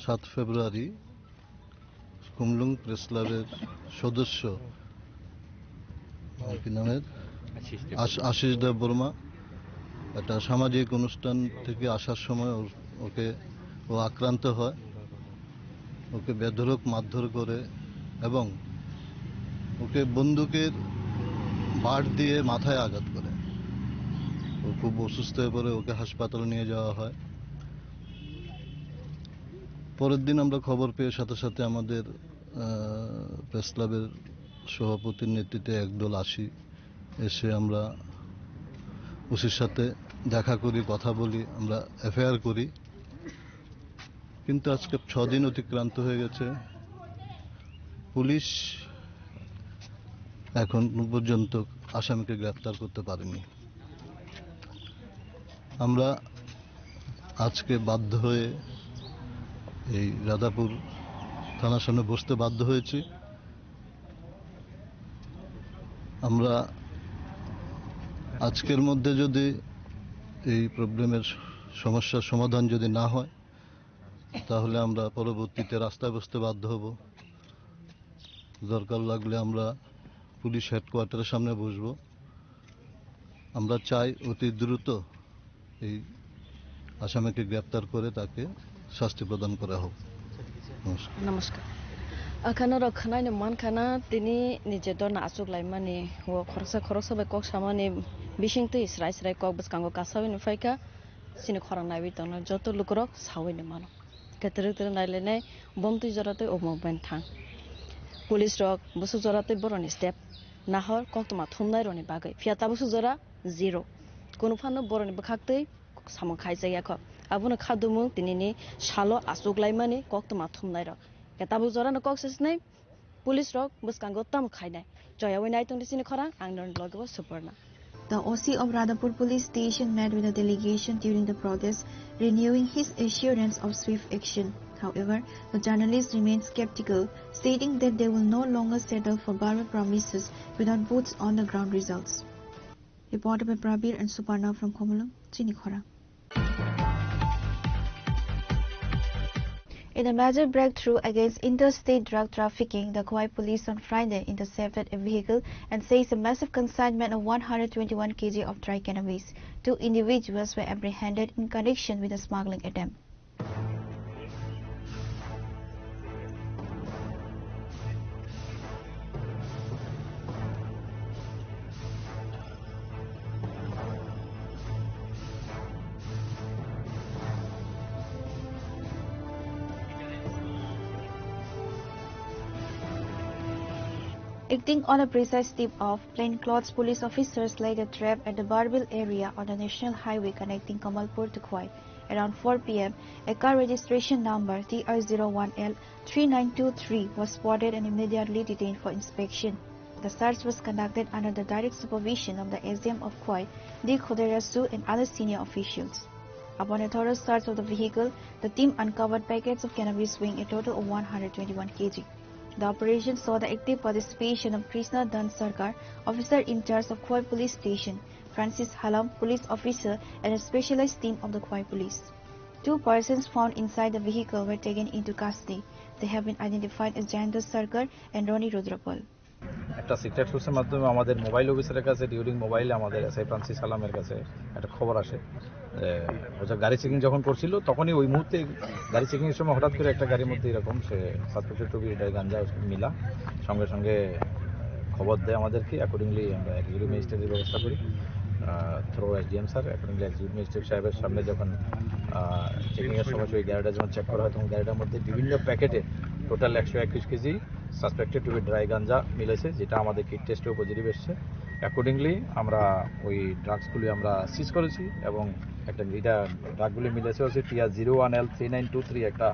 7 ফেব্রুয়ারি কুমলুং প্রেস ক্লাবের সদস্য কি নামের আশিস দেব বর্মা একটা সামাজিক অনুষ্ঠান থেকে আসার সময় ও আক্রান্ত হয় ওকে বেধড়ক মারধর করে এবং ওকে বন্দুকের বাট দিয়ে মাথায় আঘাত করে ও খুব অসুস্থ হয়ে পড়ে ওকে হাসপাতালে নিয়ে যাওয়া হয় পরের দিন আমরা খবর পেয়ে সাথে সাথে আমাদের প্রেস ক্লাবের সভাপতির নেতৃত্বে একদল আসি এসে আমরা ওসির সাথে দেখা করি কথা বলি আমরা এফআইআর করি কিন্তু আজকে 6 দিন অতিক্রান্ত হয়ে গেছে পুলিশ এখন পর্যন্ত আসামিকে গ্রেফতার করতে পারেনি আমরা আজকে বাধ্য হয়ে এই রাধাপুর থানার সামনে বসতে বাধ্য হয়েছি আমরা আজকের মধ্যে যদি এই প্রবলেমের সমস্যার সমাধান যদি না হয় তাহলে আমরা পরবর্তীতে রাস্তায় বসতে বাধ্য হব দরকার লাগলে আমরা পুলিশ হেডকোয়ার্টারের সামনে বসব আমরা চাই অতি দ্রুত এই আসামিকে গ্রেফতার করে তাকে শাস্তি প্রদান করা হোক নমস্কার আখানা রখানাইনে মানখানা তিনি নিজে দরনা আসুক লাইমানি ও খরসা বাই কক সামানি বিশিংতে ইসরাই ইসরাই কক বসকাঙ্গো কাসাবিনি ফাইকা সিনি খরাং নাইবি তন যত লুকরক সাওইনি মানো কেতরে তেরে নাইলেনাই বমতুই জরাতে ও মোবাইল থাং পুলিশ রক বসু জরাতে বরনি স্টেপ নাহর কক্তমা থুমনাই রনি বাগৈ ফিয়াতা বসু জরা জিরো কোনো ফানো বরনি বখাকতেই সামো খাইজাইয়া খ আবুনো খাদুমু তিনিনি সালো আসুক লাইমানি কক্তমা থুমনাই রক কেতাবু জরানো কক সেসনাই পুলিশ রক বসকাঙ্গো তাম খাইনাই জয়াওই নাই তংদিসিনি খরাং আংনর লগব Suparna The OC of Radhapur police station met with a delegation during the protest, renewing his assurance of swift action. However, the journalists remain skeptical, stating that they will no longer settle for borrowed promises without boots on the ground results. Reported by Prabir and Suparna from Khumlung, Chinikhora. In a major breakthrough against interstate drug trafficking, the Khwai police on Friday intercepted a vehicle and seized a massive consignment of 121 kg of dry cannabis. 2 individuals were apprehended in connection with the smuggling attempt. Acting on a precise tip-off, plainclothes police officers laid a trap at the Barbil area on the national highway connecting Kamalpur to Khwai. Around 4 p.m., a car registration number TR01L3923 was spotted and immediately detained for inspection. The search was conducted under the direct supervision of the SDM of Khwai, D. Khoderasu, and other senior officials. Upon a thorough search of the vehicle, the team uncovered packets of cannabis weighing a total of 121 kg. The operation saw the active participation of Krishna Dan Sarkar, officer in charge of Khwai Police Station, Francis Halam, police officer, and a specialized team of the Khwai Police. 2 persons found inside the vehicle were taken into custody. They have been identified as Jayendra Sarkar and Ronnie Rudrapal. একটা secret সোর্সের মাধ্যমে আমাদের mobile অফিসারের কাছে during মোবাইলে আমাদের SI Francis আলামের কাছে একটা খবর আসে যে গাড়ি চেকিং যখন করছিল তখনই ওই মুহূর্তে গাড়ি চেকিংয়ের সময় হঠাৎ করে একটা গাড়ির মধ্যে এরকম সে সাসপেক্টেড টু বি গাঞ্জা মিলা সঙ্গে সঙ্গে খবর দেয় আমাদেরকে। অ্যাকর্ডিংলি আমরা এক্সিকিউটিভ ম্যাজিস্ট্রেটের ব্যবস্থা করি through SDM sir. Accordingly executive magistrate সাহেবের সামনে যখন চেকিংয়ের সময় ওই গাড়িটা যখন চেক করা হয় তখন গাড়িটার মধ্যে বিভিন্ন প্যাকেটে total 121 kg suspected to be dry ganja মিলেছে, যেটা আমাদের কিট টেস্টেও পজিটিভ এসছে। অ্যাকর্ডিংলি আমরা ওই ড্রাগসগুলি আমরা সিজ করেছি এবং একটা এটা ড্রাগগুলি মিলেছে হচ্ছে টিআর 01L3923 একটা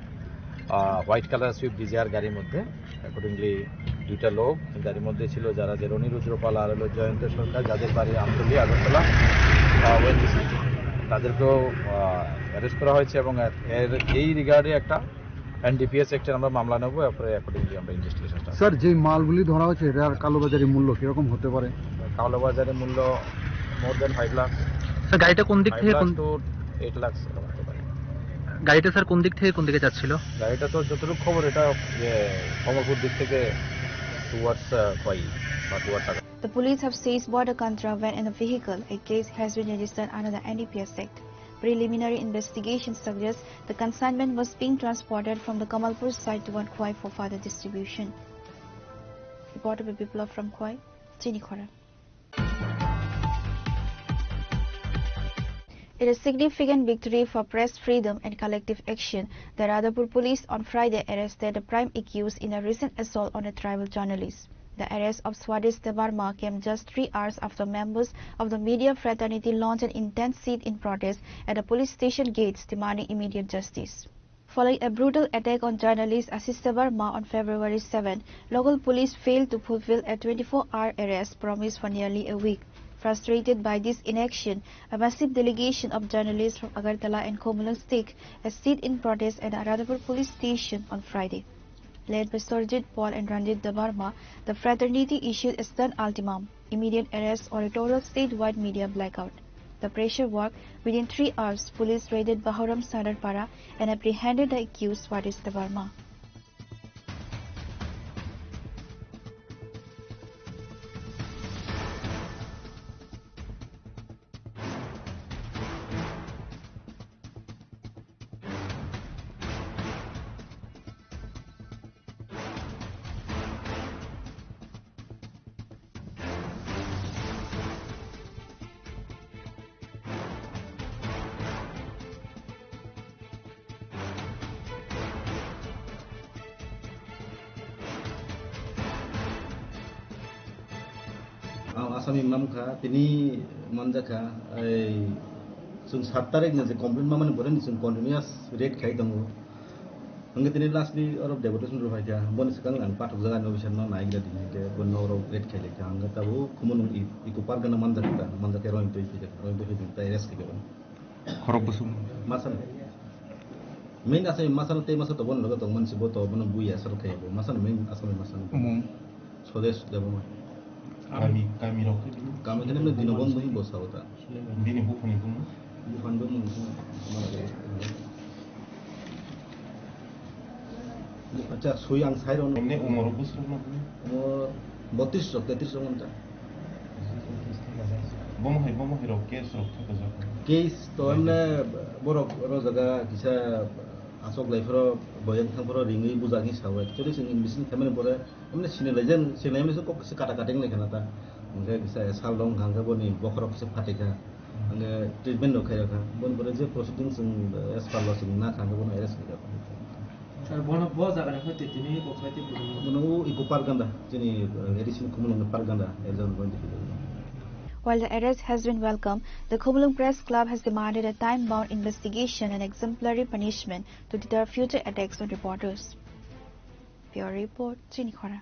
হোয়াইট কালার সুইফট ডিজায়ার গাড়ির মধ্যে। অ্যাকর্ডিংলি 2টা লোক গাড়ির মধ্যে ছিল যারা যে রনি রুদ্রপাল আর হলো জয়ন্ত সরকার, যাদের বাড়ি আমতলী আগরতলা ওএনজিসি, তাদেরকেও অ্যারেস্ট করা হয়েছে এবং এই রিগার্ডে একটা এনডিপিএস অ্যাক্টের আমরা মামলা নেবো। এরপরে অ্যাকর্ডিংলি আমরা ইনভেস্টিগেশন। স্যার যে মালগুলি ধরা হয়েছে এটার কালোবাজারি মূল্য কিরকম হতে পারে? কালোবাজারি মূল্য মোর দেন 5 লাখ। স্যার গাড়িটা কোন দিক থেকে 8 লাখ হতে পারে। গাড়িটা স্যার কোন দিক থেকে কোন দিকে যাচ্ছিল? গাড়িটা তো যতটুকু খবর এটা কমলপুর দিক থেকে টুয়ার্ডস খোয়াই বা towards agar. The police have seized border contraband in the vehicle. A case has been registered under the NDPS Act. Preliminary investigation suggests the consignment was being transported from the Kamalpur site to Khwai for further distribution. Reporter by Biplov from Khwai, Chini Khora. It is a significant victory for press freedom and collective action. The Radhapur police on Friday arrested the prime accused in a recent assault on a tribal journalist. The arrest of Swadis Debarma came just 3 hours after members of the media fraternity launched an intense sit-in protest at the police station gates demanding immediate justice. Following a brutal attack on journalist Asis Debarma on February 7, local police failed to fulfill a 24-hour arrest promised for nearly a week. Frustrated by this inaction, a massive delegation of journalists from Agartala and Komalang stake a sit-in protest at the Radhapur police station on Friday. Led by Surjit Paul and Ranjit Debarma, the fraternity issued a stern ultimatum, immediate arrest or a total statewide media blackout. The pressure worked. Within 3 hours, police raided Bahuram Sadarpara and apprehended the accused Swadis Debarma. आसामी मामखा तिनी मनजाखा जों 7 तारिखनो जे complain मामानि Bahrain जों continuous red खाइ दङ हंगे तिनी lastly अरब deputation रुफाइका बन सिकां आं पाठक जागा नबिसन न नाइग्रा दिने बन अरब रेड खाइ लेखा हंगे ताबो खुमन इको पार्गना मनजाखा रइन तै फिदे ताइ रेस के बन खरब बसुम मासन मेन आसामी मासन तै मासन त बन लगा त मनसि बो त बन बुया सर खाइ बो मासन मेन आसामी मासन स्वदेश देबो kami rokti kami kan ini dinobon tuh bos sauta dini bukan itu bukan dong acha suyang sayron ini umur bus umur 32 rok 33 rok anta bomo hai rok case to amne borok rojaga kisa asok laifro boyan thangpro ringi bujagi sawe actually sing investment family pore amne sinelejen sinayam isu kok se kata kating lekana ta mungkin bisa saldong hangga boni bokrok se fatika hangga treatment no kaya ka bon pore je proceeding sing espalo sing na hangga bon arrest kaya sir bono bo jaga na hote tini bokhati bono iku parganda jini edison kumulong parganda ezon bon dikilo. While the arrest has been welcomed, the Komalung Press Club has demanded a time-bound investigation and exemplary punishment to deter future attacks on reporters. Bureau Report, Chini Khora.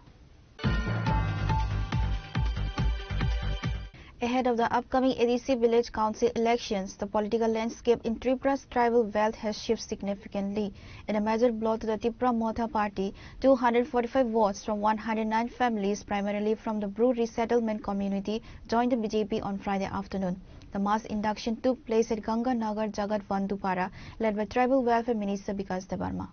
Ahead of the upcoming ADC Village Council elections, the political landscape in Tripura's tribal belt has shifted significantly. In a major blow to the Tripura Motha party, 245 votes from 109 families, primarily from the Bru resettlement community, joined the BJP on Friday afternoon. The mass induction took place at Ganganagar Jagat Vandupara, led by Tribal Welfare Minister Bikas Debarma.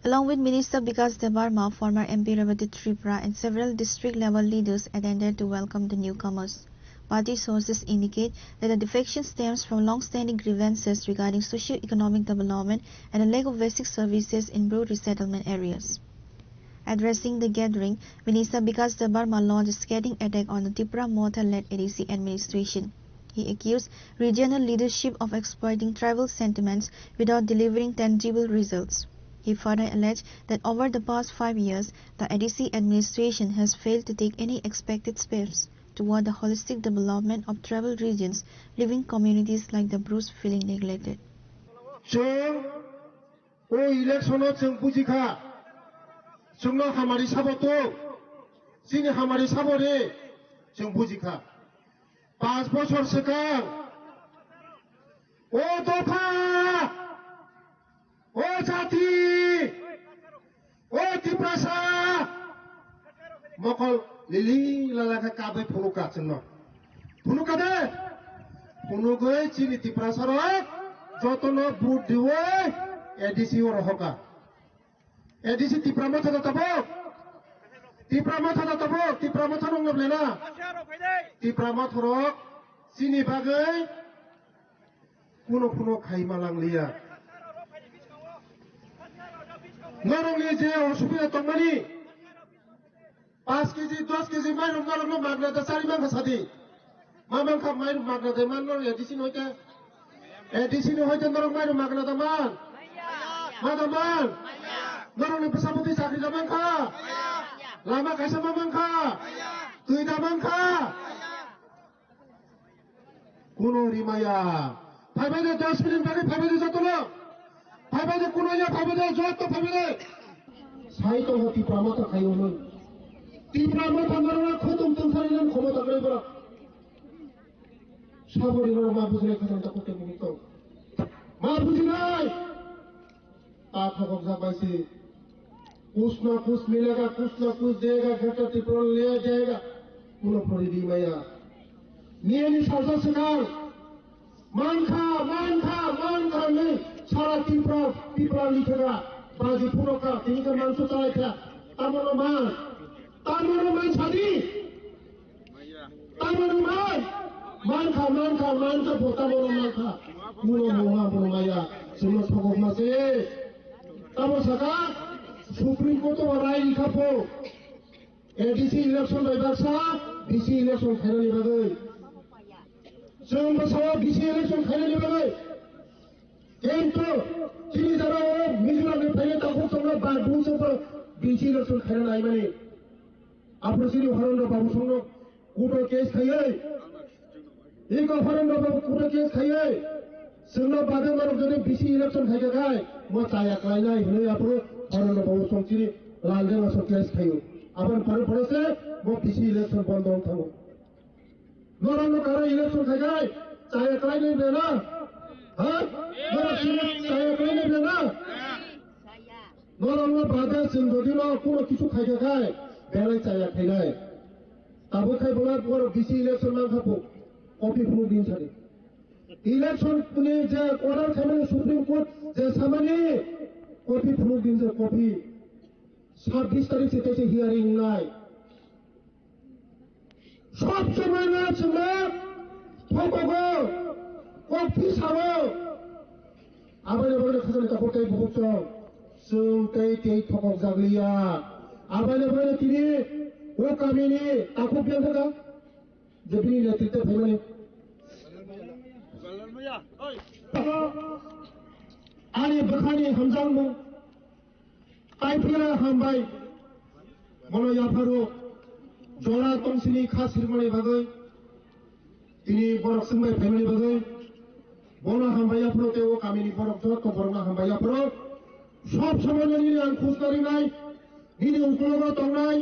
Along with Minister Bikas Debarma, former MP Revati Tripura and several district-level leaders attended to welcome the newcomers. Party sources indicate that the defection stems from long-standing grievances regarding socio-economic development and a lack of basic services in rural resettlement areas. Addressing the gathering, Minister Bikas Debarma launched a scathing attack on the Tripura Mortha-led ADC administration. He accused regional leadership of exploiting tribal sentiments without delivering tangible results. He further alleged that over the past 5 years, the ADC administration has failed to take any expected steps toward the holistic development of tribal regions, leaving communities like the Bruce feeling neglected. जोंनो हमारी साबतो जोंनि हमारी साबरे जों बुजिखा 5 বছর सिगां ओ दफा ओ जाति ओ त्रिपुरासा मखल lily लालाखा काबे फुनुका जोंनो फुनुका दे फुनुगै चिनि त्रिपुरासार जतनो बुट दिवे एडिसी रहका एडिसी तिप्रामा था तबो तिप्रामा था नंग लेना तिप्रामा थरो सिनी बागै पुनो खाइमा लांलिया नरंगली जे असुबिदा तंगमानि 5 केजि 10 केजि माइरं नरंग मागना दा सारि मांखा सादि मा मांखा माइरं मागना दे मान नरं एडिसी नहयते नरं माइरं मागना दा मान मा दा मान नरंनि बेसाबुति साख्रि जामांखा लामा कायसा मांखा दुइ दामांखा कुनो रिमाया फाइबादे 10 मिनिट बागे फाइबादे जतलो फाइबादे कुनोया फाइबादे जत फाइबादे साइतो हति प्रामता खायोमोन ती प्रामता नरंआ खोदम तंसारिनान क्षमता गैबरा साबरि नरमा बुजिनाय खाजोंता कोटे मुनितो मा बुजिनाय ता थगक जाबायसि कुछ ना कुछ मिलेगा कुछ ना कुछ देगा घटा टिप्रोल ले जाएगा पुनः परिधि माया नियनि साजा सिगां मानखा नहीं सारा टिप्रा लिखेगा बाजी पुनका तिनका मानसो चालायखा तामनो मान सादी तामनो मानखा तामनो मानखा पुनः मोहा माया जोंनो थगकमासे तामो सागा सुप्रीम कोर्ट राय लिखाफो एडीसी इलेक्शन बायबासा बीसी इलेक्शन खायनायनि बागै जों बसाव बीसी इलेक्शन खायनायनि बागै किन्तु दिनै जारा मिजोरामनिफ्रायनो दाखौ संनो बारबुंसोबो बीसी इलेक्शन खायना नायमानि आप्रसिनि हरन्द बाबु संनो कोर्ट केस खायै इको हरन्द बाबु कोर्ट केस खायै जोंनो बादे मारक जदि बीसी इलेक्शन खायगाखाय म चाया खायनाय होनै आप्रो हरन्द बाबु संचिनि लालदेव असो केस खायो अपन परे से वो बीसी इलेक्शन बंद हों थांगो नरंग कारा इलेक्शन खायगाय चाया खाय नहीं बेना हाँ नरंग चाया खाय नहीं बेना नरंग बादे जों जदि न कोनो किछु खायगाखाय बेलाय चाया खायनाय ताबो खायबोला बर बीसी इलेक्शन मांखापो कपि फुनु दिन सारि इलेक्शन पुनि जे अर्डार खायमानि सुप्रीम कोर्ट जे सामानि कपि फुनु दिन जे कपि 26 तारिख से कैसे हियरिंग नाय सब समय ना समय थोको कपि सावो आबाय बले खजन कापटे बुचो जों तै थोको जागलिया आबाय बले तिनि ओ कामिनि ताखौ बेंखा जेबिनि नेतृत्व फैमानि आनि बखानि हमजांमु आइफोरा हामबाय मनो याफारो जरा तंसिनि खासिरमानि बागै तिनि बरक सोंबाय फैमानि बागै मनो हामबाय याफारो तेव कामिनि बरक जत बरना हामबाय याफारो सब समय नि आं खुसदारिनाय निनि उकलबा तंनाय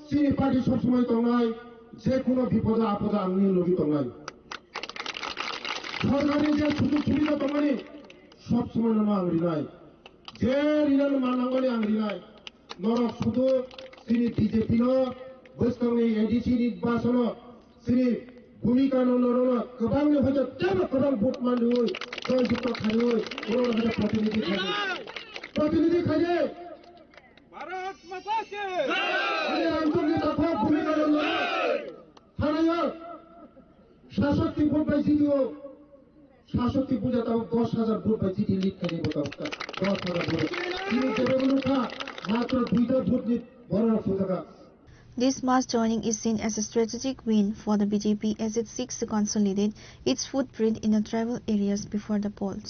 सिनि पार्टी सब समय तंनाय जे कोनो बिपद आपद आंनि लगी तंनाय सरकारि जे सुजुग सुबिदा तंनाय सब समय नमा आंरिनाय जे रिनान मानांगनि आंरिनाय नरक सुदु सिनि बीजेपी नो बोसकांनि एडीसी नि बासनो सिनि भूमिका नोनोनो गोबां हेफाजाब जेबो गोबां भोट मानदों जयजुक्त खायो उनाव प्रतिनिधि खायो भारत माता के जय आंतरिक थाखोआव भूमिका नोनोनो थानाया शासक भोट बाय जिडिओ शासक बुझाता 10,000 भोट बाय जिडि लिड खायो बताओ 10,000 भोट তিনি দেবেগুলো খা মাত্র 2টা ভোট নিয়ে বড় ফুটাকা। This mass joining is seen as a strategic win for the BJP as it seeks to consolidate its footprint in the tribal areas before the polls.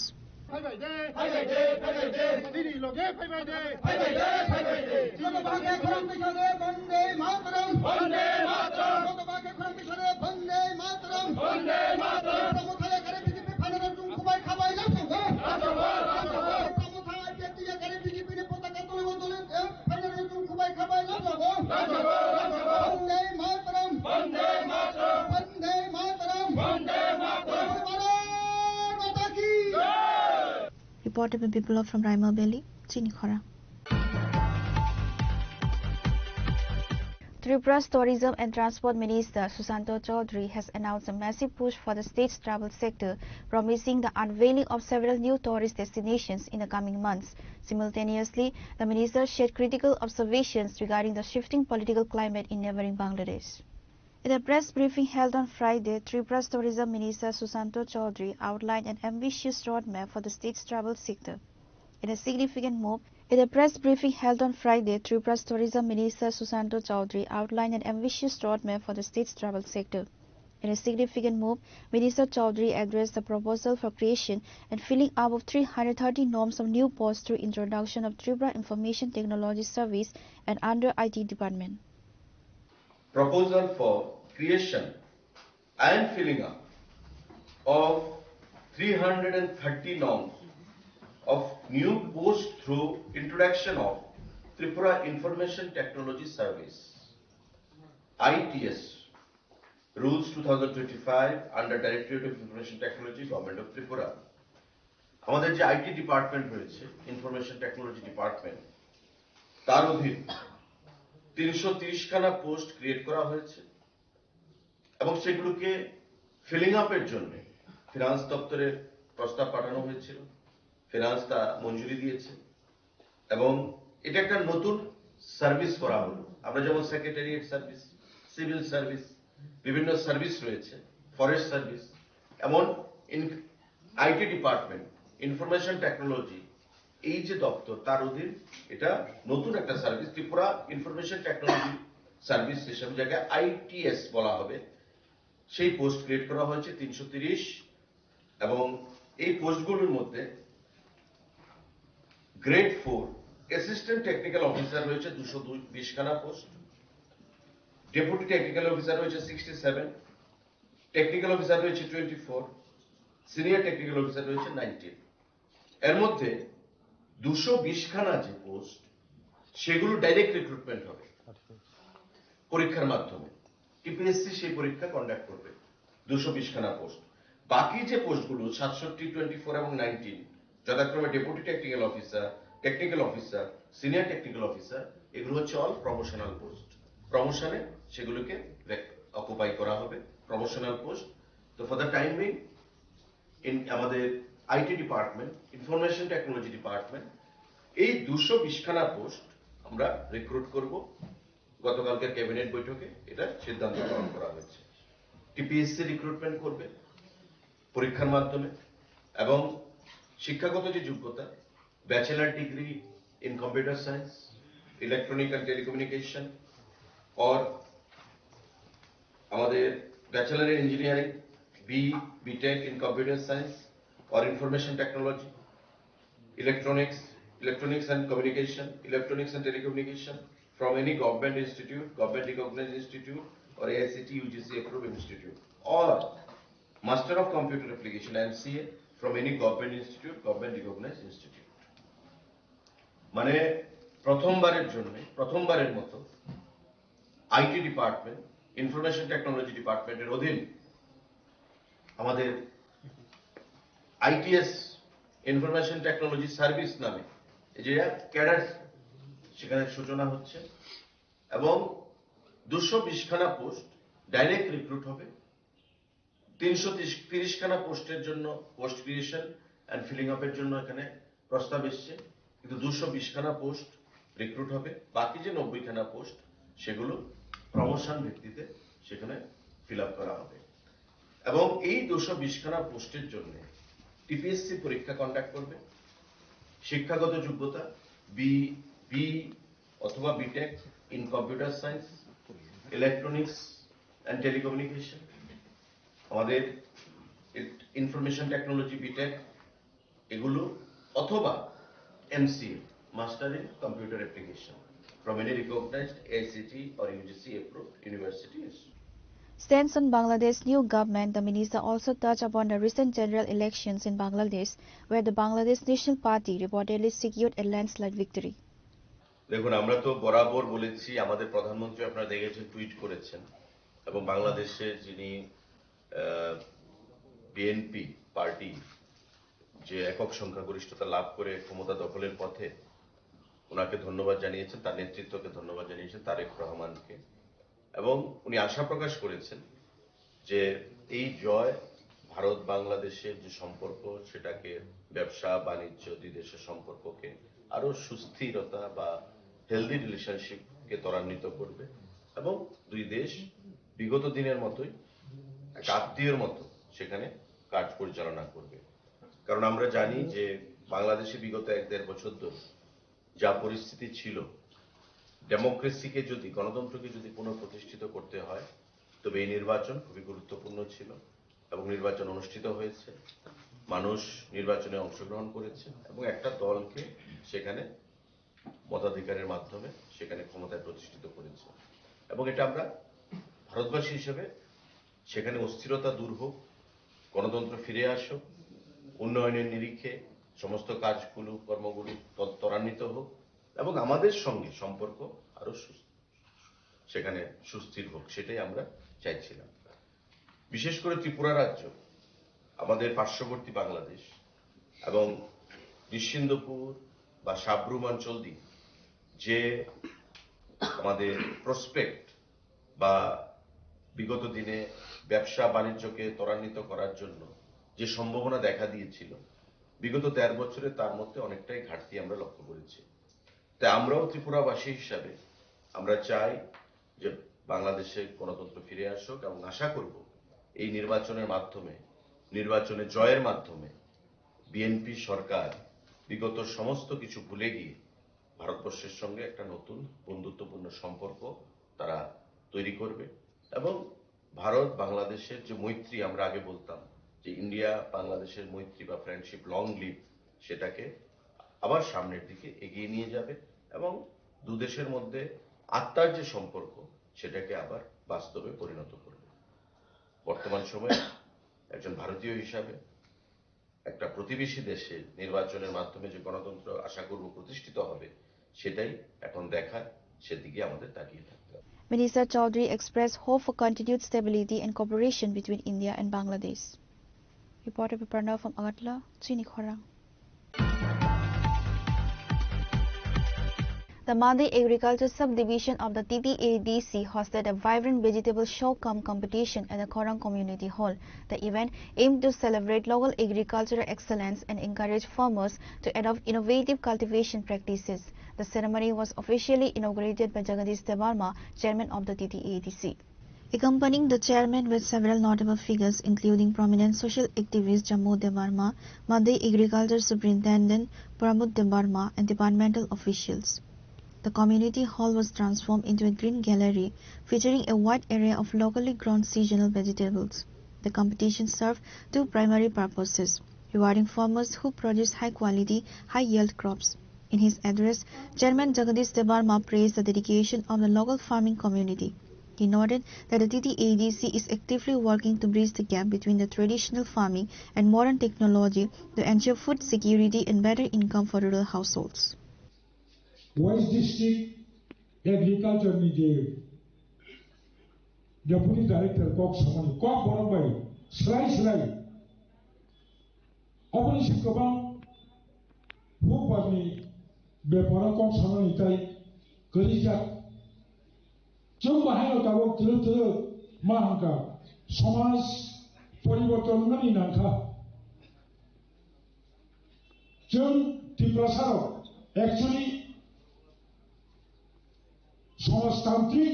Reported by Biplov from Raimal Belly, Chinikhara. Tripura's Tourism and Transport Minister Susanto Chaudhary has announced a massive push for the state's travel sector, promising the unveiling of several new tourist destinations in the coming months. Simultaneously, the minister shared critical observations regarding the shifting political climate in neighboring Bangladesh. In a press briefing held on Friday, Tripura's Tourism Minister Susanto Chaudhary outlined an ambitious roadmap for the state's travel sector. In a significant move, in a press briefing held on Friday, Tripura's Tourism Minister Susanto Chaudhary outlined an ambitious roadmap for the state's travel sector. In a significant move, Minister Chaudhary addressed the proposal for creation and filling up of 330 norms of new posts through introduction of Tripura Information Technology Service and under IT department. Proposal for creation and filling up of 330 norms of new posts through introduction of Tripura Information Technology Service, ITS, Rules 2025 under Directorate of Information Technology, Government of Tripura. আমাদের যে IT department রয়েছে, information technology department, তার অধীন 330 খানা post create করা হয়েছে এবং সেগুলোকে ফিলিং আপের জন্য ফিনান্স দপ্তরের প্রস্তাব পাঠানো হয়েছিল। ফিনান্স তা মঞ্জুরি দিয়েছে এবং এটা একটা নতুন সার্ভিস করা হলো। আমরা যেমন সেক্রেটারিয়েট সার্ভিস, সিভিল সার্ভিস, বিভিন্ন সার্ভিস রয়েছে, ফরেস্ট সার্ভিস, এমন আইটি ডিপার্টমেন্ট, ইনফরমেশন টেকনোলজি, এই যে দপ্তর তার অধীন এটা নতুন একটা service, Tripura information technology service হিসেবে যাকে আইটিএস বলা হবে, সেই পোস্ট ক্রিয়েট করা হয়েছে 330 এবং এই পোস্টগুলোর মধ্যে গ্রেড 4 অ্যাসিস্ট্যান্ট টেকনিক্যাল অফিসার রয়েছে 220 খানা পোস্ট, ডেপুটি টেকনিক্যাল অফিসার রয়েছে 67, টেকনিক্যাল অফিসার রয়েছে 24, সিনিয়র টেকনিক্যাল অফিসার রয়েছে 19। এর মধ্যে 220 খানা যে পোস্ট সেগুলো ডাইরেক্ট রিক্রুটমেন্ট হবে পরীক্ষার মাধ্যমে, টিপিএসসি সেই পরীক্ষা কন্ডাক্ট করবে 220 খানা পোস্ট। বাকি যে পোস্টগুলো 67, 24 এবং 19 যথাক্রমে deputy technical officer, senior technical officer, এগুলো হচ্ছে অল প্রমোশনাল পোস্ট। প্রমোশনে সেগুলোকে অকুপাই করা হবে, প্রমোশনাল পোস্ট। তো ফর দ্য টাইম বিং আমাদের IT department, information technology department, এই 220 খানা পোস্ট আমরা রিক্রুট করব। গতকালকের ক্যাবিনেট বৈঠকে এটা সিদ্ধান্ত গ্রহণ করা হয়েছে। টিপিএসসি রিক্রুটমেন্ট করবে পরীক্ষার মাধ্যমে এবং শিক্ষাগত যে যোগ্যতা, bachelor degree in computer science, electronic and telecommunication, और আমাদের bachelor in engineering, BTech in computer science और information technology, electronics and communication, electronics and telecommunication from any government institute, government recognised institute और एआईसीटी यूजीसी अप्रूव्ड इंस्टीट्यूट, और master of computer application MCA from any government institute, government recognised institute. মানে প্রথমবারের মতো IT department, information technology ডিপার্টমেন্টের অধীন আমাদের ITS, information technology service নামে এই যে ক্যাডার, সেখানে সূচনা হচ্ছে এবং 220 খানা পোস্ট ডাইরেক্ট রিক্রুট হবে 330 খানা পোস্টের জন্য পোস্ট ক্রিয়েশন অ্যান্ড ফিলিং আপের জন্য এখানে প্রস্তাব এসছে, কিন্তু 220 খানা পোস্ট রিক্রুট হবে। বাকি যে 90 খানা পোস্ট সেগুলো প্রমোশন ভিত্তিতে সেখানে ফিল আপ করা হবে। এবং এই 220 খানা পোস্টের জন্য টিপিএসসি পরীক্ষা কন্ডাক্ট করবে। শিক্ষাগত যোগ্যতা বি অথবা B Tech in computer science, electronics and telecommunication, আমাদের ইনফরমেশন টেকনোলজি বিটেক এগুলো, অথবা MCA master in computer application from any recognized AICTE or UGC approved university. Stance on Bangladesh's new government, the minister also touched upon the recent general elections in Bangladesh, where the Bangladesh National Party reportedly secured a landslide victory. দেখুন, আমরা তো বরাবর বলেছি, আমাদের প্রধানমন্ত্রী আপনারা দেখেছেন tweet করেছেন, এবং বাংলাদেশে যিনি বিএনপি পার্টি যে একক সংখ্যাগরিষ্ঠতা লাভ করে ক্ষমতা দখলের পথে, ওনাকে ধন্যবাদ জানিয়েছেন, তার নেতৃত্বকে ধন্যবাদ জানিয়েছেন, তারেক রহমানকে, এবং উনি আশা প্রকাশ করেছেন যে এই জয় ভারত বাংলাদেশের যে সম্পর্ক সেটাকে, ব্যবসা বাণিজ্য দুই দেশের সম্পর্ককে আরো সুস্থিরতা বা হেলদি রিলেশনশিপকে ত্বরান্বিত করবে, এবং দুই দেশ বিগত দিনের মতোই এক আত্মীয়র মতো সেখানে কাজ পরিচালনা করবে। কারণ আমরা জানি যে বাংলাদেশে বিগত 1-1.5 বছর ধরে যা পরিস্থিতি ছিল, ডেমোক্রেসিকে যদি, গণতন্ত্রকে যদি পুনঃপ্রতিষ্ঠিত করতে হয়, তবে এই নির্বাচন খুবই গুরুত্বপূর্ণ ছিল, এবং নির্বাচন অনুষ্ঠিত হয়েছে, মানুষ নির্বাচনে অংশগ্রহণ করেছে, এবং একটা দলকে সেখানে মতাধিকারের মাধ্যমে সেখানে ক্ষমতায় প্রতিষ্ঠিত করেছে। এবং এটা আমরা ভারতবাসী হিসেবে সেখানে অস্থিরতা দূর হোক, গণতন্ত্র ফিরে আসুক, উন্নয়নের নিরিখে সমস্ত কাজগুলো কর্মগুলো ত্বরান্বিত হোক, এবং আমাদের সঙ্গে সম্পর্ক আরো সেখানে সুস্থির হোক, সেটাই আমরা চাইছিলাম। বিশেষ করে ত্রিপুরা রাজ্য আমাদের পার্শ্ববর্তী বাংলাদেশ এবং নিশ্চিন্দপুর বা সাবরুম অঞ্চল দিয়ে যে আমাদের প্রসপেক্ট বা বিগত দিনে ব্যবসা বাণিজ্যকে ত্বরান্বিত করার জন্য যে সম্ভাবনা দেখা দিয়েছিল, বিগত 13 বছরে তার মধ্যে অনেকটাই ঘাটতি আমরা লক্ষ্য করেছি। তাই আমরাও ত্রিপুরাবাসী হিসাবে আমরা চাই যে বাংলাদেশে গণতন্ত্র ফিরে আসুক, এবং আশা করব এই নির্বাচনের মাধ্যমে, নির্বাচনে জয়ের মাধ্যমে বিএনপি সরকার বিগত সমস্ত কিছু ভুলে গিয়ে ভারতবর্ষের সঙ্গে একটা নতুন বন্ধুত্বপূর্ণ সম্পর্ক তারা তৈরি করবে, এবং ভারত বাংলাদেশের যে মৈত্রী আমরা আগে বলতাম যে ইন্ডিয়া বাংলাদেশের মৈত্রী বা ফ্রেন্ডশিপ লং লিভ, সেটাকে আবার সামনের দিকে এগিয়ে নিয়ে যাবে, এবং দুদেশের মধ্যে আত্মার যে সম্পর্ক সেটাকে আবার বাস্তবে পরিণত করবে। বর্তমান সময়ে একজন ভারতীয় হিসাবে একটা প্রতিবেশী দেশে নির্বাচনের মাধ্যমে যে গণতন্ত্র আশা করব প্রতিষ্ঠিত হবে, সেটাই এখন দেখার, সেদিকে আমাদের তাকিয়ে থাকতে হবে। Minister Chaudhary expressed hope for continued stability and cooperation between India and Bangladesh. Reported by Pranav from Agartala, Chini Khorang. The Mandi Agriculture Subdivision of the TTADC hosted a vibrant vegetable show-cum competition at the Khorang Community Hall. The event aimed to celebrate local agricultural excellence and encourage farmers to adopt innovative cultivation practices. The ceremony was officially inaugurated by Jagadish Devarma, chairman of the TTADC. Accompanying the chairman with several notable figures including prominent social activist Jammu Devarma, Mandi Agriculture Superintendent Pramod Devarma and departmental officials. The community hall was transformed into a green gallery featuring a wide array of locally grown seasonal vegetables. The competition served two primary purposes: rewarding farmers who produce high-quality, high-yield crops. In his address, Chairman Jagadish Devarma praised the dedication of the local farming community. He noted that the TTADC is actively working to bridge the gap between the traditional farming and modern technology to ensure food security and better income for rural households. West District Agriculture Media Deputy Director Kok Samani Kok Borambai Slai Operation Kabang Bupani Bepara Kok Samani Tai Kerijak Jom Bahaya Tabo Tulu Mahangka Somas পরিবর্তন মানি নাখা जों ত্রিপুরাসারও actually সমাজতান্ত্রিক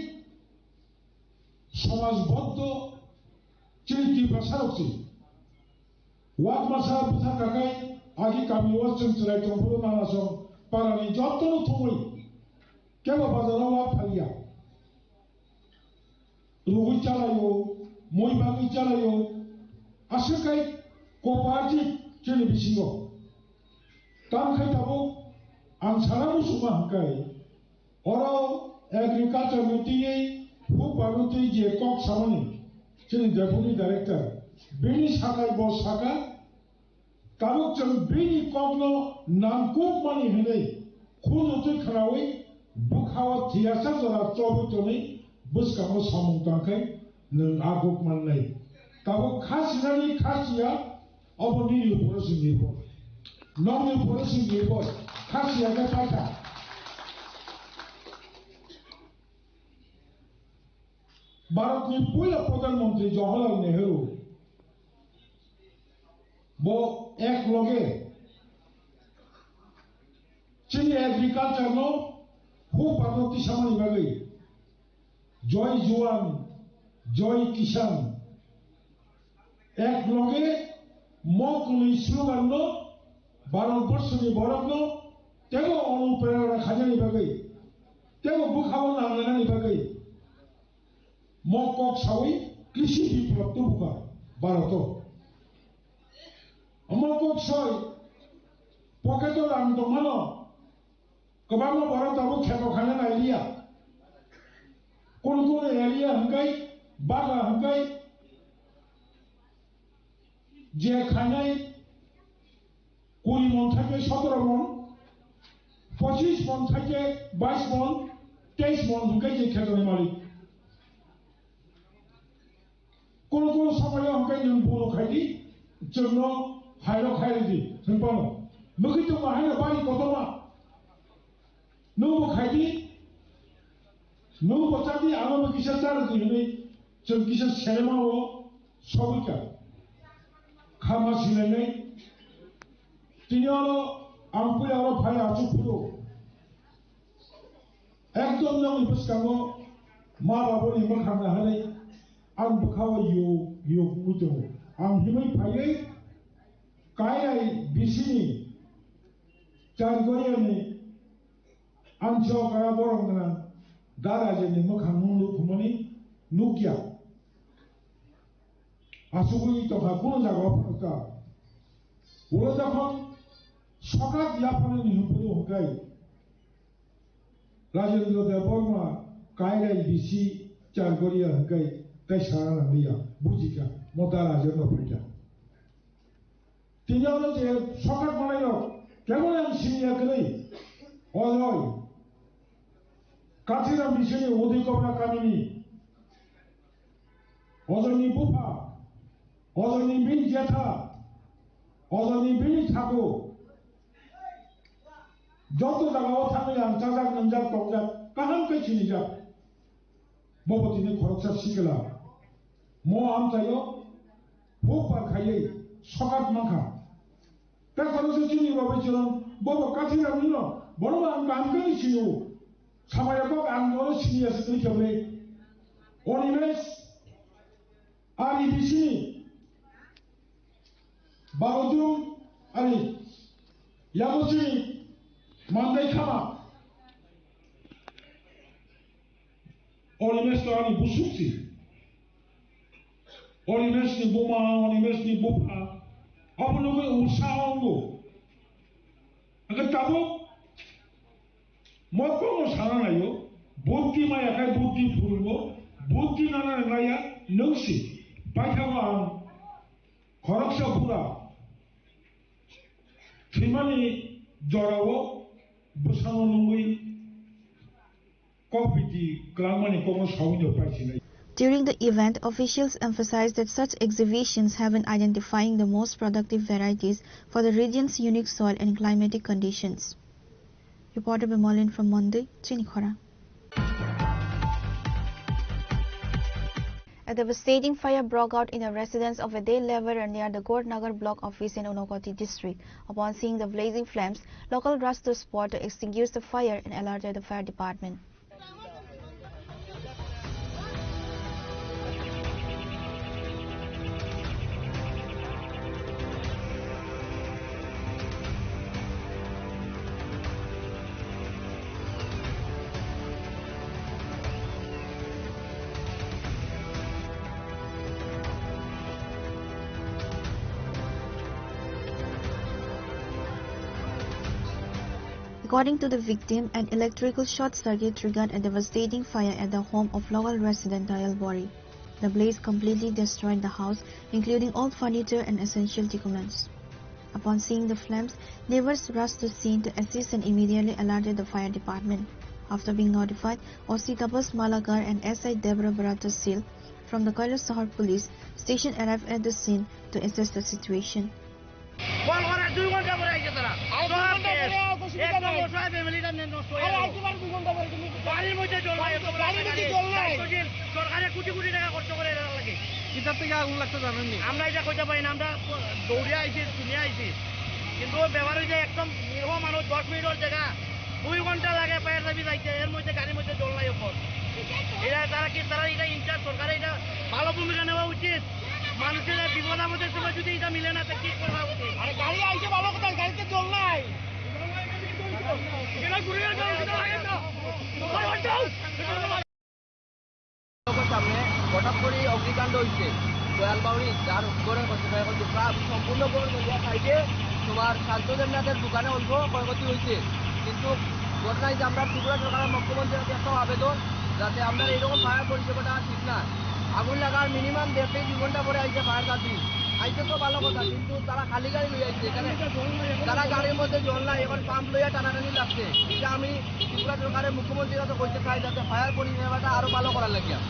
সমাজবদ্ধ जों ত্রিপুরাসারও walk মাসা বুথা কাকাই আগে কামি ওয়াজ जों চলাই তংপুর নানাসং পারানি যত্ন থমই কেবা বাজারাও ওয়াক ফালিয়া রুগুই চালাयो মই বাগি চালাयो আশাকাই কোপারেটিভ जोंनि बिसिङाव तांखाय ताबो आं साराबो सुमा हंखाय अरो एग्रीकल्चर मीटिंगै हुक बागुति जे कक सामने जोंनि डेपुटी डाइरेक्टर बेनि साखाय बस साखा ताबो जों बेनि ककनो नांकुक मानि होनै खुनुतै खानावै बुखाव थियासा जरा चबुतनै बुसकाङो सामुं तांखाय नों आगुक माननाय ताबो खासिनानि खासिया अबनि उपरसिनि नॉर्मल पॉलिसी के ऊपर खास याद पाता भारत में पहला प्रधानमंत्री जवाहरलाल नेहरू वो एक लोगे चीनी एग्रीकल्चर नो हो प्रगति सामने बागै जय जवान जय किसान एक लोगे मौकली स्लोगान नो भारतवर्षनि बरफनो तेगो अनुप्रेरणा खाजानि बागै तेगो बुखाव नांनायनि बागै मकक सावै कृषि विप्लव तो बुका भारतो मकक सय पकेटो रां दंमानो गोबां भारताबो खेबो खानो नायलिया कोन एरिया हंगाय बागा हंगाय जे खानाय 20 मन থেকে 17 मन 25 मन থেকে 22 मन 23 मन হুকে যে খেতনি মালিক কোন কোন সময় হুকে নং বড় খাইদি জন্য হাইরো খাইদি সম্পন্ন মুখিত মাহাইনা বাড়ি কতমা নৌ খাইদি নৌ বচাদি আলো কিসা চার দিনে जों কিসা সেরেমাও সবিকা খামা সিলেনে তিনিও আমপুরে আরো ভাই আচুপুরো একদম নং বুসকাङो मा बाबोनि मोखांना हानै आं बुखाव यो बुदो आं हिमै फायै कायराय बिसिनि चारगरियानि आंथियाव गारा बरंगना दाराजेनि मोखां नुनु खुमनि नुकिया आसुगुनि तखा कोन जागाव फाका ওরা যখন সকাল ইয়াফানে নিহত হকাই রাজেন্দ্র দেববর্মা কায়রাই বিসি চারগরিয়া হকাই তাই সারা নামিয়া বুঝিকা মতা রাজেন্দ্র ফিটা তিনি হলো যে সকাল বানাইল কেমন আমি সিনিয়া করেই অজয় কাছিরা মিশনে অধিকমনা কামিনী অজনী বুফা অজনী বিন জেঠা অজনী বিনি থাকো যত জায়গাও থাকলে আঞ্চাজাক নঞ্জাক টকজাক কাহাম কে চিনি যাক ববতিনি খরচা শিখলা ম আম চাইও ভোগ পার খাইয়ে সকাত মাখা তা খরচা চিনি বাবা চিরম বব কাছিরা মিল বড় আম কামকে চিনিও সামায়াক আম বড় চিনি আছে তুমি কেবলে অনিমেষ আর ইবিসিনি বারোজন আরে ইয়ামুজি মান্দাই খামা অনিমেষ আনি বুসুকছি অনিমেষনি বোমা অনিমেষনি বোফা অবলগে উৎসাহ অঙ্গ আগে তাবো মকম সারা নাইও বুদ্ধি মায়াকায় বুদ্ধি ফুলব বুদ্ধি নানা নাইয়া নৌসি পাইখাবা আম খরকসা পুরা Trimani Jorawo Busano Nui Kopiti Klamani Komos Hawino Pachina. During the event, officials emphasized that such exhibitions have in identifying the most productive varieties for the region's unique soil and climatic conditions. Reporter Bimolin from Monday, Chinikhora. A devastating fire broke out in a residence of a day laborer near the Gornagar block office in Unakoti district. Upon seeing the blazing flames, locals rushed to the spot to extinguish the fire and alerted the fire department. According to the victim, an electrical short circuit triggered a devastating fire at the home of local resident Dayal Bori. The blaze completely destroyed the house, including all furniture and essential documents. Upon seeing the flames, neighbors rushed to the scene to assist and immediately alerted the fire department. After being notified, OC Tapas Malagar and SI Debra Baratasil from the Kailasahar police station arrived at the scene to assess the situation. আমরা এটা কইতে পারি না, আমরা দৌড়ে আইছি শুনে আইছি, কিন্তু ব্যবহার হয়েছে একদম নির্ভ মানুষ 10 মিনিটের জায়গা 2 ঘন্টা লাগে ফায়ার সার্ভিস আইছে, এর মধ্যে গাড়ির মধ্যে জল নাই উপর। এটা তারা এটা ইনচার্জ সরকারের এটা ভালো ভূমিকা নেওয়া উচিত। মানুষের বিপদ আপদের সময় যদি এটা মিলে না, কি করা উচিত? আরে গাড়ি আইছে ভালো কথা, গাড়িতে জল নাই। সামনে হঠাৎ করে অগ্নিকাণ্ড হয়েছে দয়াল বাউরি, যার উপরে সম্পূর্ণ সাইডে তোমার শান্তদেবনাথের দোকানে অল্প ক্ষয়ক্ষতি হয়েছে। কিন্তু ঘটনা যে আমরা ত্রিপুরা সরকারের মুখ্যমন্ত্রীর কাছে একটা আবেদন, যাতে আপনার এরকম ফায়ার পরিষেবাটা ঠিক না। আগুন লাগার মিনিমাম 1.5-2 ঘন্টা পরে আইছে ফায়ার সার্ভিস, আইছে তো ভালো কথা, কিন্তু তারা খালি গাড়ি লই আইছে, এখানে তারা গাড়ির মধ্যে জল নাই, এখন পাম্প লইয়া টানাটানি লাগছে। এটা আমি ত্রিপুরা সরকারের মুখ্যমন্ত্রীর কাছে কইতে চাই, যাতে ফায়ার পরিষেবাটা আরো ভালো করার লাগিয়া।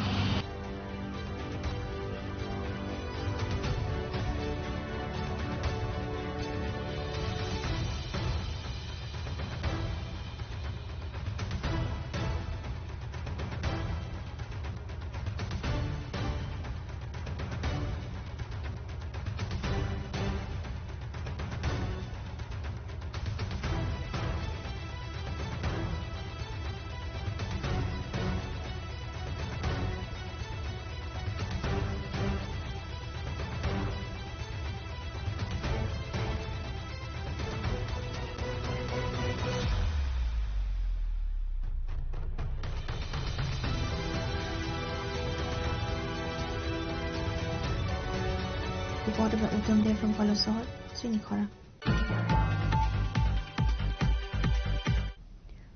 Reported by Uttam Dev from Kailasahar, Srinikhara.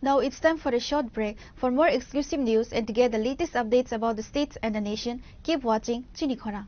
Now it's time for a short break. For more exclusive news and to get the latest updates about the states and the nation, keep watching Srinikhara.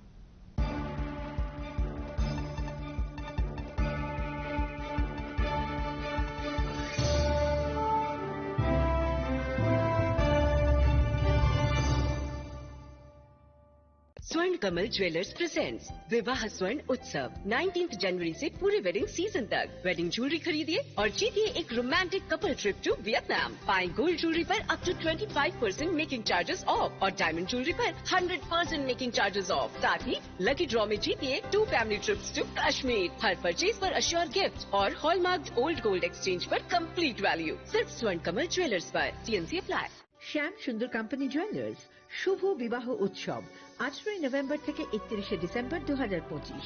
स्वर्ण Kamal jewellers presents विवाह स्वर्ण उत्सव 19 जनवरी से पूरे wedding season तक। Wedding jewellery खरीदिए और जीतिए एक romantic couple trip to Vietnam. पाएं गोल्ड ज्वेलरी पर up to 25% making charges off और डायमंड ज्वेलरी पर 100% मेकिंग चार्जेस ऑफ। साथ ही लकी ड्रॉ में जीतिए 2 फैमिली ट्रिप्स टू कश्मीर। हर परचेज पर अश्योर गिफ्ट और हॉलमार्क ओल्ड गोल्ड एक्सचेंज पर कंप्लीट वैल्यू। सिर्फ स्वर्ण कमल ज्वेलर्स पर। TNC apply. Shyam Sundar company jewellers শুভ বিবাহ উৎসব 18 নভেম্বর থেকে 31 ডিসেম্বর 2025।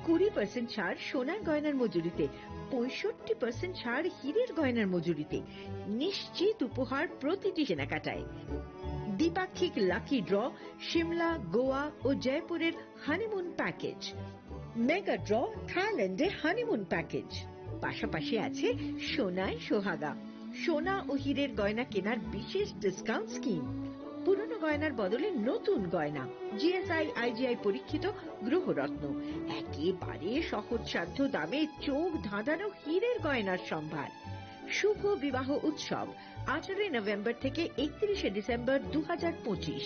20% ছাড় সোনার গয়নার মজুরিতে, 65% ছাড় হীরের গয়নার মজুরিতে, নিশ্চিত উপহার প্রতিটি কেনাকাটায়। দ্বিপাক্ষিক লাকি ড্র, শিমলা, গোয়া ও জয়পুরের হানিমুন প্যাকেজ, মেগা ড্র, থাইল্যান্ডে হানিমুন প্যাকেজ। পাশাপাশি আছে সোনায় সোহাগা, সোনা ও হীরের গয়না কেনার বিশেষ ডিসকাউন্ট স্কিম। পুরনো গয়নার বদলে নতুন গয়না, GSI IGI পরীক্ষিত গ্রহরত্ন, একেবারে সহজসাধ্য দামে চোখ ধাঁধানো হীরের গয়নার সম্ভার। শুভ বিবাহ উৎসব 18 নভেম্বর থেকে 31 ডিসেম্বর 2025।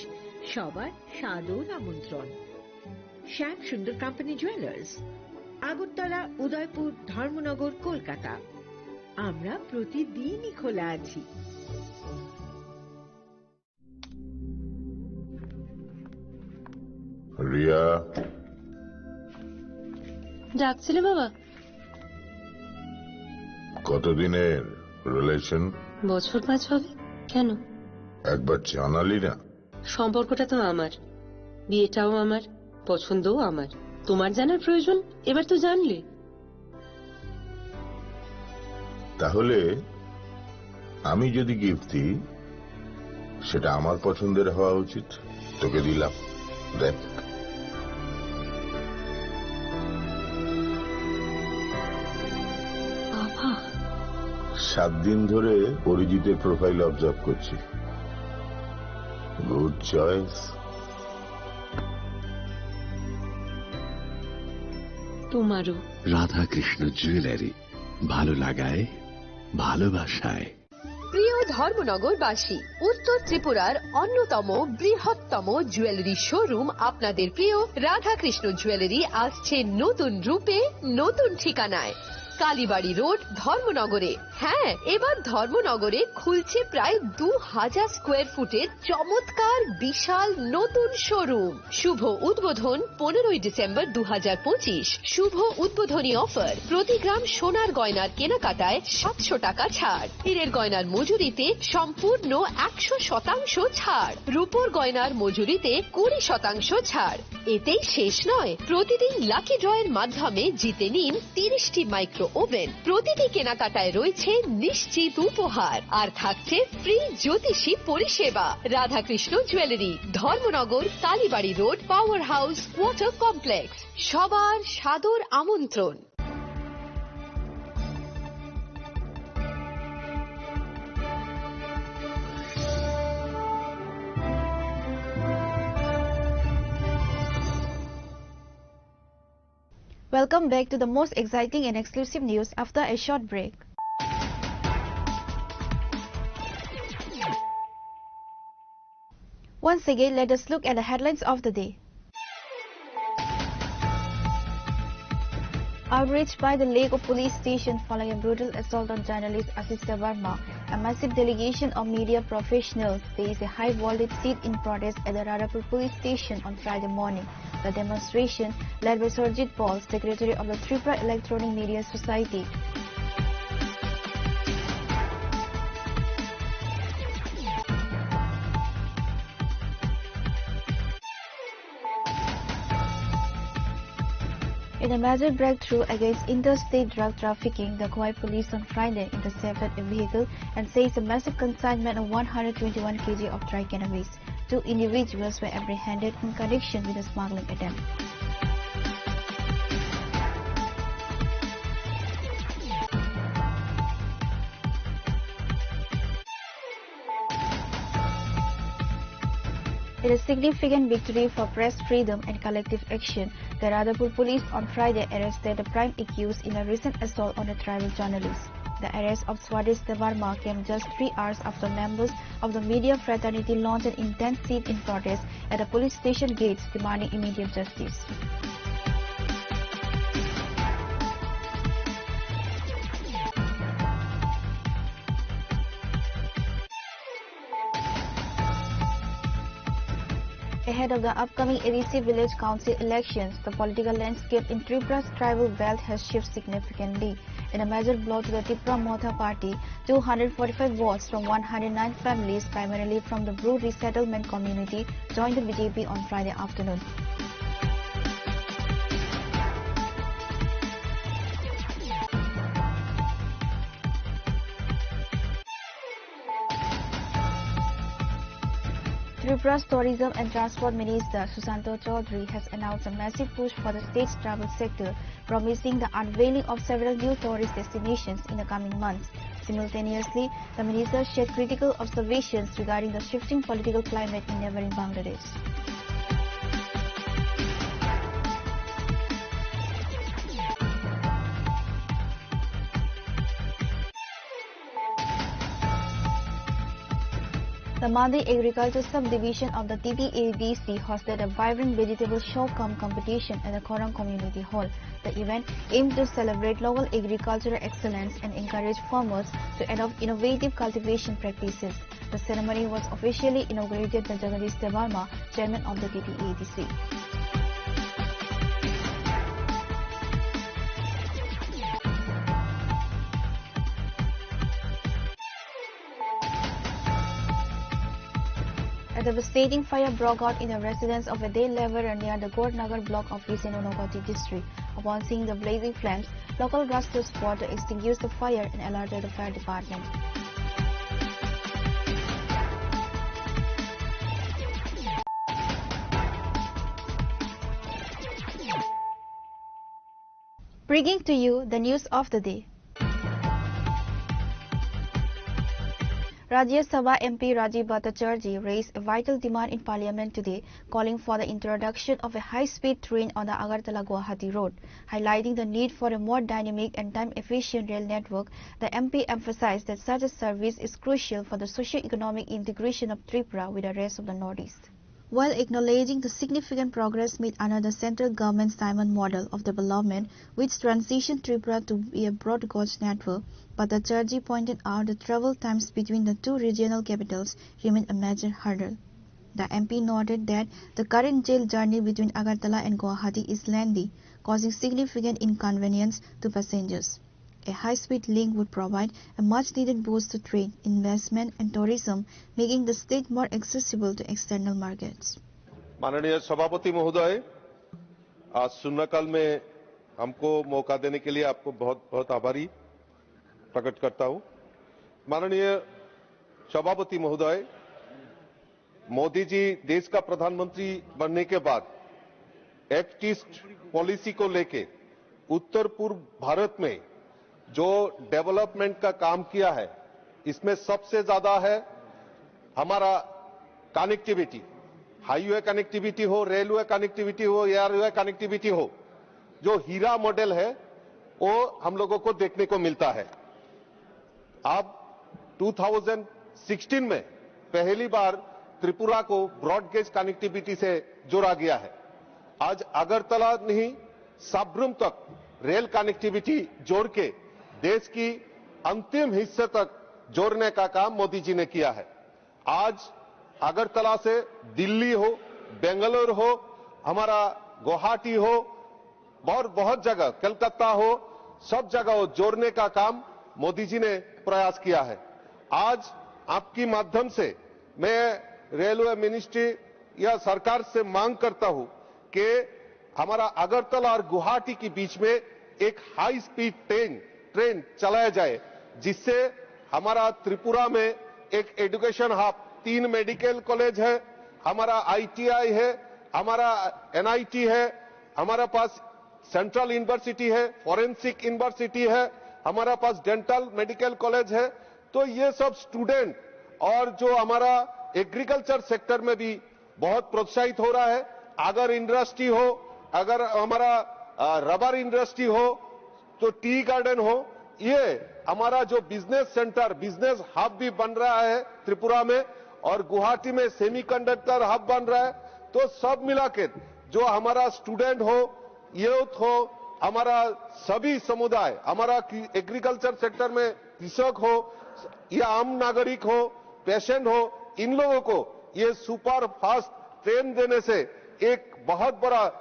সবার সাদর আমন্ত্রণ। শ্যাম সুন্দর কোম্পানি জুয়েলার্স, আগরতলা, উদয়পুর, ধর্মনগর, কলকাতা। আমরা প্রতিদিনই খোলা আছি। রিয়া, ডাকছিলে বাবা? কতদিনের রিলেশন? বছর 5 হবে। কেন? একবার জানালি না? সম্পর্কটা তো আমার, বিয়েটাও আমার, পছন্দও আমার। তোমার জানার প্রয়োজন? এবার তো জানলে। তাহলে আমি যদি গিফট দিই, সেটা আমার পছন্দের হওয়া উচিত। তোকে দিলাম, দেখ। বাবা, 7 দিন ধরে অরিজিতের প্রোফাইল অবজার্ভ করছি। Good choice. তোমারও। রাধাকৃষ্ণ জুয়েলারি, ভালো লাগায়, ভালোবাসায়। প্রিয় ধর্মনগরবাসী, উত্তর ত্রিপুরার অন্যতম বৃহত্তম জুয়েলারি শোরুম আপনাদের প্রিয় রাধাকৃষ্ণ জুয়েলারি আসছে নতুন রূপে, নতুন ঠিকানায়। কালীবাড়ি রোড, ধর্মনগরে। হ্যাঁ, এবার ধর্মনগরে খুলছে প্রায় 2000 স্কোয়ার ফুটের চমৎকার বিশাল নতুন শোরুম। শুভ উদ্বোধন 15ই ডিসেম্বর 2025। শুভ উদ্বোধনী অফার, প্রতি গ্রাম সোনার গয়নার কেনাকাটায় 700 টাকা ছাড়, হীরের গয়নার মজুরিতে সম্পূর্ণ 100% ছাড়, রূপোর গয়নার মজুরিতে 20% ছাড়। এতেই শেষ নয়, প্রতিদিন লাকি ড্রয়ের মাধ্যমে জিতে নিন 30টি মাইক্রো ওভেন। প্রতিটি কেনাকাটায় রয়েছে নিশ্চিত উপহার, আর থাকছে ফ্রি জ্যোতিষী পরিষেবা। Radhakrishna jewellery, Dharmanagar, Kalibari road, power house water complex. সবার সাদর আমন্ত্রণ। Welcome back to the most exciting and exclusive news after a short break. Once again, let us look at the headlines of the day. Outraged by the Lego police station following a brutal assault on journalist Ashish Devarma, a massive delegation of media professionals faced a high-voltage sit-in protest at the Radhapur police station on Friday morning. The demonstration, led by Surjit Paul, secretary of the Tripura Electronic Media Society. In a major breakthrough against interstate drug trafficking, the Khowai police on Friday intercepted a vehicle and seized a massive consignment of 121 kg of dry cannabis. 2 individuals were apprehended in connection with the smuggling attempt. In a significant victory for press freedom and collective action, the Radhapur police on Friday arrested the prime accused in a recent assault on a tribal journalist. The arrest of Swadesh Devarma came just 3 hours after members of the media fraternity launched an intense sit-in protest at the police station gates demanding immediate justice. Ahead of the upcoming ADC village council elections, the political landscape in Tripura's tribal belt has shifted significantly. In a major blow to the Tripura Motha party, 245 votes from 109 families, primarily from the Bru resettlement community, joined the BJP on Friday afternoon. Tripura's Tourism and Transport Minister Susanto Chaudhary has announced a massive push for the state's travel sector, promising the unveiling of several new tourist destinations in the coming months. Simultaneously, the minister shared critical observations regarding the shifting political climate in neighboring Bangladesh. The Mandi Agriculture Subdivision of the TTABC hosted a vibrant vegetable show cum competition at the Korang Community Hall. The event aimed to celebrate local agricultural excellence and encourage farmers to adopt innovative cultivation practices. The ceremony was officially inaugurated by Jagadish Devarma, chairman of the TTABC. A devastating fire broke out in the residence of a day laborer near the Gornagar block office in Unakoti district. Upon seeing the blazing flames, local rushed to the spot to extinguish the fire and alerted the fire department. Bringing to you the news of the day. Rajya Sabha MP Rajiv Bhattacharjee raised a vital demand in Parliament today, calling for the introduction of a high-speed train on the Agartala-Guwahati road. Highlighting the need for a more dynamic and time-efficient rail network, the MP emphasized that such a service is crucial for the socio-economic integration of Tripura with the rest of the Northeast. While acknowledging the significant progress made under the central government's Diamond model of development, which transitioned Tripura to be a broad gauge network, Bhattacharjee pointed out the travel times between the two regional capitals remain a major hurdle. The MP noted that the current jail journey between Agartala and Guwahati is lengthy, causing significant inconvenience to passengers. A high-speed link would provide a much-needed boost to trade, investment and tourism, making the state more accessible to external markets. माननीय सभापति महोदय, आज शून्यकाल में हमको मौका देने के लिए आपको बहुत बहुत आभारी प्रकट करता हूं। माननीय सभापति महोदय, मोदी जी देश का प्रधानमंत्री बनने के बाद एक्ट ईस्ट पॉलिसी को लेके उत्तर पूर्व भारत में जो डेवलपमेंट का काम किया है, इसमें सबसे ज्यादा है हमारा कनेक्टिविटी, हाईवे कनेक्टिविटी हो, रेलवे कनेक्टिविटी हो, एयरवे कनेक्टिविटी हो। जो हीरा मॉडल है वो हम लोगों को देखने को मिलता है। अब 2016 में पहली बार त्रिपुरा को ब्रॉड गेज कनेक्टिविटी से जोड़ा गया है। आज अगरतला नहीं, साब्रुम तक रेल कनेक्टिविटी जोड़ के देश की अंतिम हिस्से तक जोड़ने का काम मोदी जी ने किया है। आज अगरतला से दिल्ली हो, बेंगलुरु हो, हमारा गुवाहाटी हो, बहुत जगह, कलकत्ता हो, सब जगह जोड़ने का काम मोदी जी ने प्रयास किया है। आज आपकी माध्यम से मैं रेलवे मिनिस्ट्री या सरकार से मांग करता हूं कि हमारा अगरतला और गुवाहाटी के बीच में एक हाई स्पीड ट्रेन चलाया जाए, जिससे हमारा त्रिपुरा में एक एजुकेशन हब, 3 मेडिकल कॉलेज है, हमारा ITI है, हमारा NIT है, हमारा पास सेंट्रल यूनिवर्सिटी है, फॉरेंसिक यूनिवर्सिटी है, हमारा पास डेंटल मेडिकल कॉलेज है। तो ये सब स्टूडेंट और जो हमारा एग्रीकल्चर सेक्टर में भी बहुत प्रोत्साहित हो रहा है। अगर इंडस्ट्री हो, अगर हमारा रबर इंडस्ट्री हो, तो टी गार्डन हो, ये हमारा जो बिजनेस सेंटर, बिजनेस हब भी बन रहा है त्रिपुरा में, और गुवाहाटी में सेमीकंडक्टर हब बन रहा है। तो सब मिलाकर जो हमारा स्टूडेंट हो, यूथ हो, हमारा सभी समुदाय, हमारा एग्रीकल्चर सेक्टर में कृषक हो या आम नागरिक हो, पेशेंट हो, इन लोगों को ये सुपर फास्ट ट्रेन देने से एक बहुत बड़ा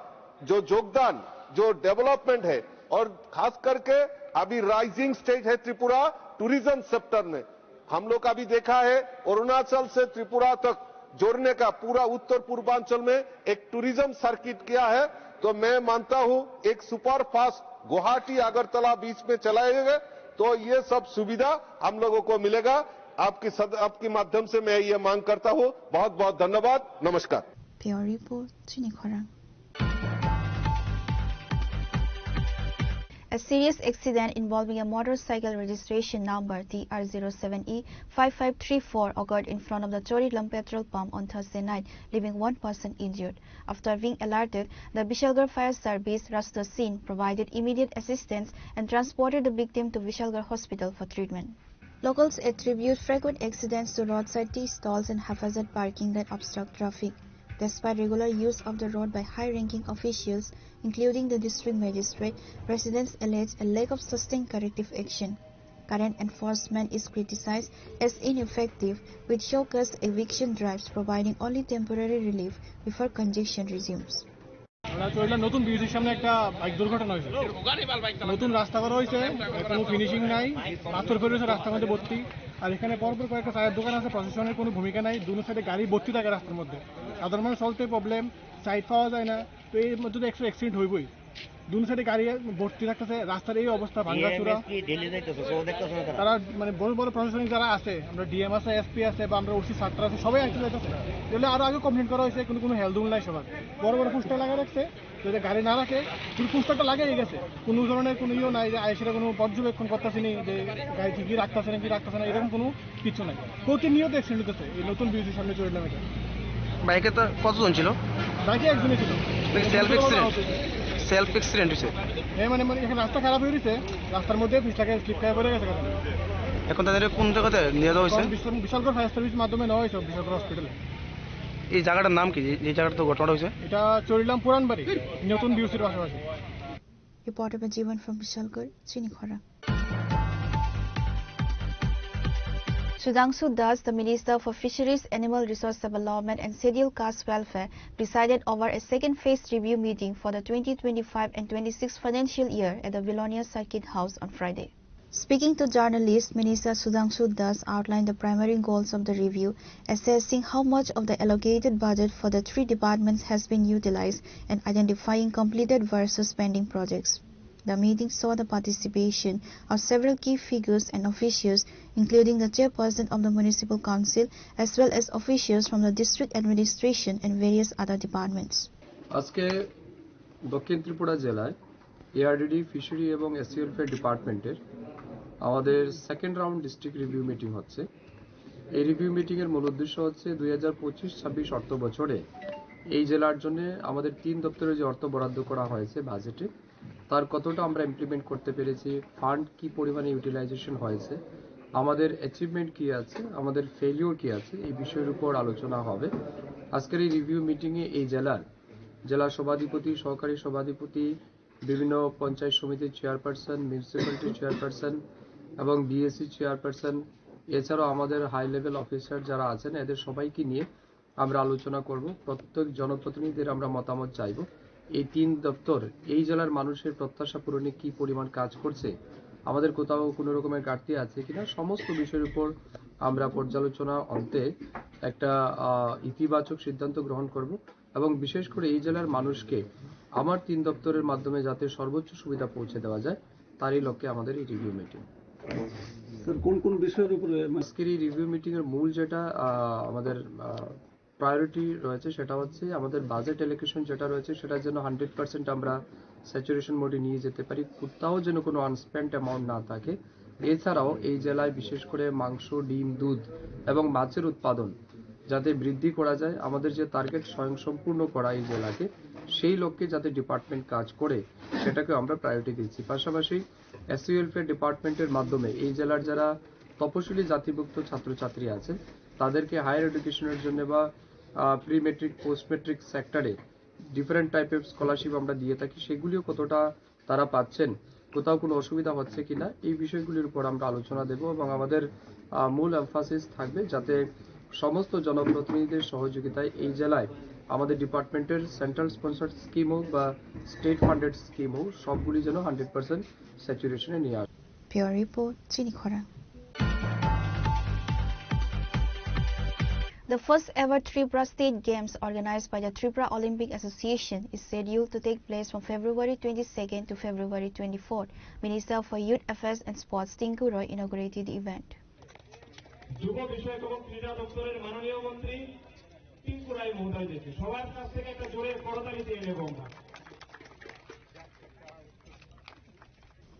जो योगदान, जो डेवलपमेंट है, और खास करके अभी राइजिंग स्टेज है त्रिपुरा टूरिज्म सेक्टर में। हम लोग अभी देखा है अरुणाचल से त्रिपुरा तक जोड़ने का पूरा उत्तर पूर्वांचल में एक टूरिज्म सर्किट किया है। तो मैं मानता हूं एक सुपर फास्ट गुवाहाटी अगरतला बीच में चलाएंगे तो ये सब सुविधा हम लोगों को मिलेगा। आपके माध्यम से मैं ये मांग करता हूं। बहुत बहुत धन्यवाद। नमस्कार। Pure Report, Chini Khorang. A serious accident involving a motorcycle registration number TR07E5534 occurred in front of the Chorilam petrol pump on Thursday night, leaving one person injured. After being alerted, the Vishalgarh Fire Service rushed to the scene, provided immediate assistance and transported the victim to Vishalgarh Hospital for treatment. Locals attribute frequent accidents to roadside tea stalls and haphazard parking that obstruct traffic. Despite regular use of the road by high-ranking officials, including the district magistrate, residents allege a lack of sustained corrective action. Current enforcement is criticized as ineffective, with showcased eviction drives providing only temporary relief before congestion resumes. আমরা চললাম নতুন বিউটির সামনে একটা bike দুর্ঘটনা হয়েছে, নতুন রাস্তা করা হয়েছে, কোনো ফিনিশিং নাই, পাথর ফেলে রয়েছে রাস্তার মধ্যে ভর্তি। আর এখানে পরপর কয়েকটা চায়ের দোকান আছে, প্রশাসনের কোনো ভূমিকা নাই, দুনো সাইডে গাড়ি ভর্তি থাকে রাস্তার মধ্যে, সাধারণ মানুষ চলতে প্রবলেম, সাইড পাওয়া যায় না। তো এর মধ্যে তো অ্যাক্সিডেন্ট হইবই, দুনো সাইডে গাড়ি ভর্তি থাকতেছে, রাস্তার এই অবস্থা ভাঙ্গাচুরা। তারা মানে বড় বড় প্রশাসনিক যারা আছে, আমরা ডিএম আছে, এসপি আছে, বা আমরা ওসি ছাত্র আছে, সবাই একটু যাইতেছে। এগুলো আরো আগে কমপ্লেন করা হয়েছে, কোনো হেলদুল নাই, সবার বড় বড় পোস্টার লাগা রাখছে, যদি গাড়ি না রাখে শুধু পোস্টারটা লাগিয়ে গেছে, কোনো ধরনের কোনো ইয়ে নাই যে আইসিরা কোনো পর্যবেক্ষণ করতেছে নি যে গাড়ি ঠিকই রাখতেছে না কি রাখতেছে না, এরকম কোনো কিছু নাই। প্রতিনিয়ত অ্যাক্সিডেন্ট হতেছে এই নতুন বিউটির সামনে চললাম। এটা বাইকে তো কতজন ছিল? বাইকে একজনই ছিল। সেলফ অ্যাক্সিডেন্ট হয়েছে মানে এখানে রাস্তা খারাপ হয়ে গেছে, রাস্তার মধ্যে পিছটাকে স্লিপ খেয়ে পড়ে গেছে। এখন তাদের কোন জায়গাতে নিয়ে যাওয়া হয়েছে? বিশালগড় ফায়ার সার্ভিস মাধ্যমে নেওয়া হয়েছে বিশালগড় হসপিটালে। এই জায়গাটার নাম কি, যে জায়গাটা তো ঘটনা হয়েছে? এটা চরিলাম পুরান বাড়ি, নতুন বিউসির পাশাপাশি। Reported by Jivan from Bishalgarh, Chinikhara. Sudhanshu Das, the Minister for Fisheries, Animal Resource Development and Scheduled Caste Welfare, presided over a second phase review meeting for the 2025 and 26 financial year at the Vilonia Circuit House on Friday. Speaking to journalists, Minister Sudhanshu Das outlined the primary goals of the review, assessing how much of the allocated budget for the three departments has been utilized and identifying completed versus pending projects. The meeting saw the participation of several key figures and officials, including the chairperson of the Municipal Council, as well as officials from the district administration and various other departments. আজকে দক্ষিণ ত্রিপুরা জেলায় ARDD, fishery এবং SC welfare ডিপার্টমেন্টের আমাদের second round district review meeting হচ্ছে। এই review মিটিংয়ের মূল উদ্দেশ্য হচ্ছে 2025-26 অর্থ বছরে এই জেলার জন্য আমাদের 3 দপ্তরে যে অর্থ বরাদ্দ করা হয়েছে বাজেটে, তার কতটা আমরা ইমপ্লিমেন্ট করতে পেরেছি, ফান্ড কি পরিমাণে ইউটিলাইজেশন হয়েছে, আমাদের অ্যাচিভমেন্ট কি আছে, আমাদের ফেলিওর কি আছে, এই বিষয়ের উপর আলোচনা হবে। আজকের এই রিভিউ মিটিংয়ে এই জেলা সভাধিপতি, সহকারী সভাধিপতি, বিভিন্ন পঞ্চায়েত সমিতির চেয়ারপারসন, মিউনিসিপ্যালিটির চেয়ারপারসন এবং ডিএসসি চেয়ারপারসন, এছাড়াও আমাদের হাই লেভেল অফিসার যারা আছেন, এদের সবাইকে নিয়ে আমরা আলোচনা করব। প্রত্যেক জনপ্রতিনিধিদের আমরা মতামত চাইব। এই 3 দপ্তর এই জেলার মানুষের প্রত্যাশা পূরণে কি পরিমাণ কাজ করছে, আমাদের কোথাও কোনো রকমের ঘাটতি আছে কিনা, সমস্ত বিষয়ের উপর আমরা পর্যালোচনা অন্তে একটা ইতিবাচক সিদ্ধান্ত গ্রহণ করব এবং বিশেষ করে এই জেলার মানুষকে আমার 3 দপ্তরের মাধ্যমে যাতে সর্বোচ্চ সুবিধা পৌঁছে দেওয়া যায়, তারই লক্ষ্যে আমাদের এই রিভিউ মিটিং। কোন কোন বিষয়ের উপরে আজকের এই রিভিউ মিটিং এর মূল যেটা আমাদের প্রায়োরিটি রয়েছে সেটা হচ্ছে আমাদের বাজেট এলোকেশন যেটা রয়েছে সেটার জন্য 100% আমরা স্যাচুরেশন মোডে নিয়ে যেতে পারি, কোথাও যেন কোনো আনস্পেন্ট অ্যামাউন্ট না থাকে। এছাড়াও এই জেলায় বিশেষ করে মাংস, ডিম, দুধ এবং মাছের উৎপাদন যাতে বৃদ্ধি করা যায়, আমাদের যে টার্গেট স্বয়ংসম্পূর্ণ করা এই জেলাকে, সেই লক্ষ্যে যাতে ডিপার্টমেন্ট কাজ করে সেটাকে আমরা প্রায়োরিটি দিচ্ছি। পাশাপাশি এসসি ওয়েলফেয়ার ডিপার্টমেন্টের মাধ্যমে এই জেলার যারা তপশিলি জাতিভুক্ত ছাত্রছাত্রী আছে তাদেরকে হায়ার এডুকেশনের জন্য বা প্রি মেট্রিক, পোস্ট মেট্রিক সেক্টরে ডিফারেন্ট টাইপের স্কলারশিপ আমরা দিয়ে থাকি, সেগুলিও কতটা তারা পাচ্ছেন, কোথাও কোনো অসুবিধা হচ্ছে কিনা, এই বিষয়গুলির উপর আমরা আলোচনা দেব এবং আমাদের মূল এমফাসিস থাকবে যাতে সমস্ত জনপ্রতিনিধিদের সহযোগিতায় এই জেলায় আমাদের ডিপার্টমেন্টের সেন্ট্রাল স্পন্সর্ড স্কিম হোক বা স্টেট ফান্ডেড স্কিম হোক, সবগুলি যেন 100% স্যাচুরেশনে নিয়ে আসে। Pure Report, Chinikhara. The first ever Tripura State Games organized by the Tripura Olympic Association is scheduled to take place from February 22nd to February 24th. Minister for Youth Affairs and Sports Tinku Roy inaugurated the event. যুব বিষয়ক এবং ক্রীড়া দপ্তরের মাননীয় মন্ত্রী টিঙ্কু রায় মহোদয়কে সবার কাছ থেকে একটা জোরে করতালি দিয়ে নেব আমরা।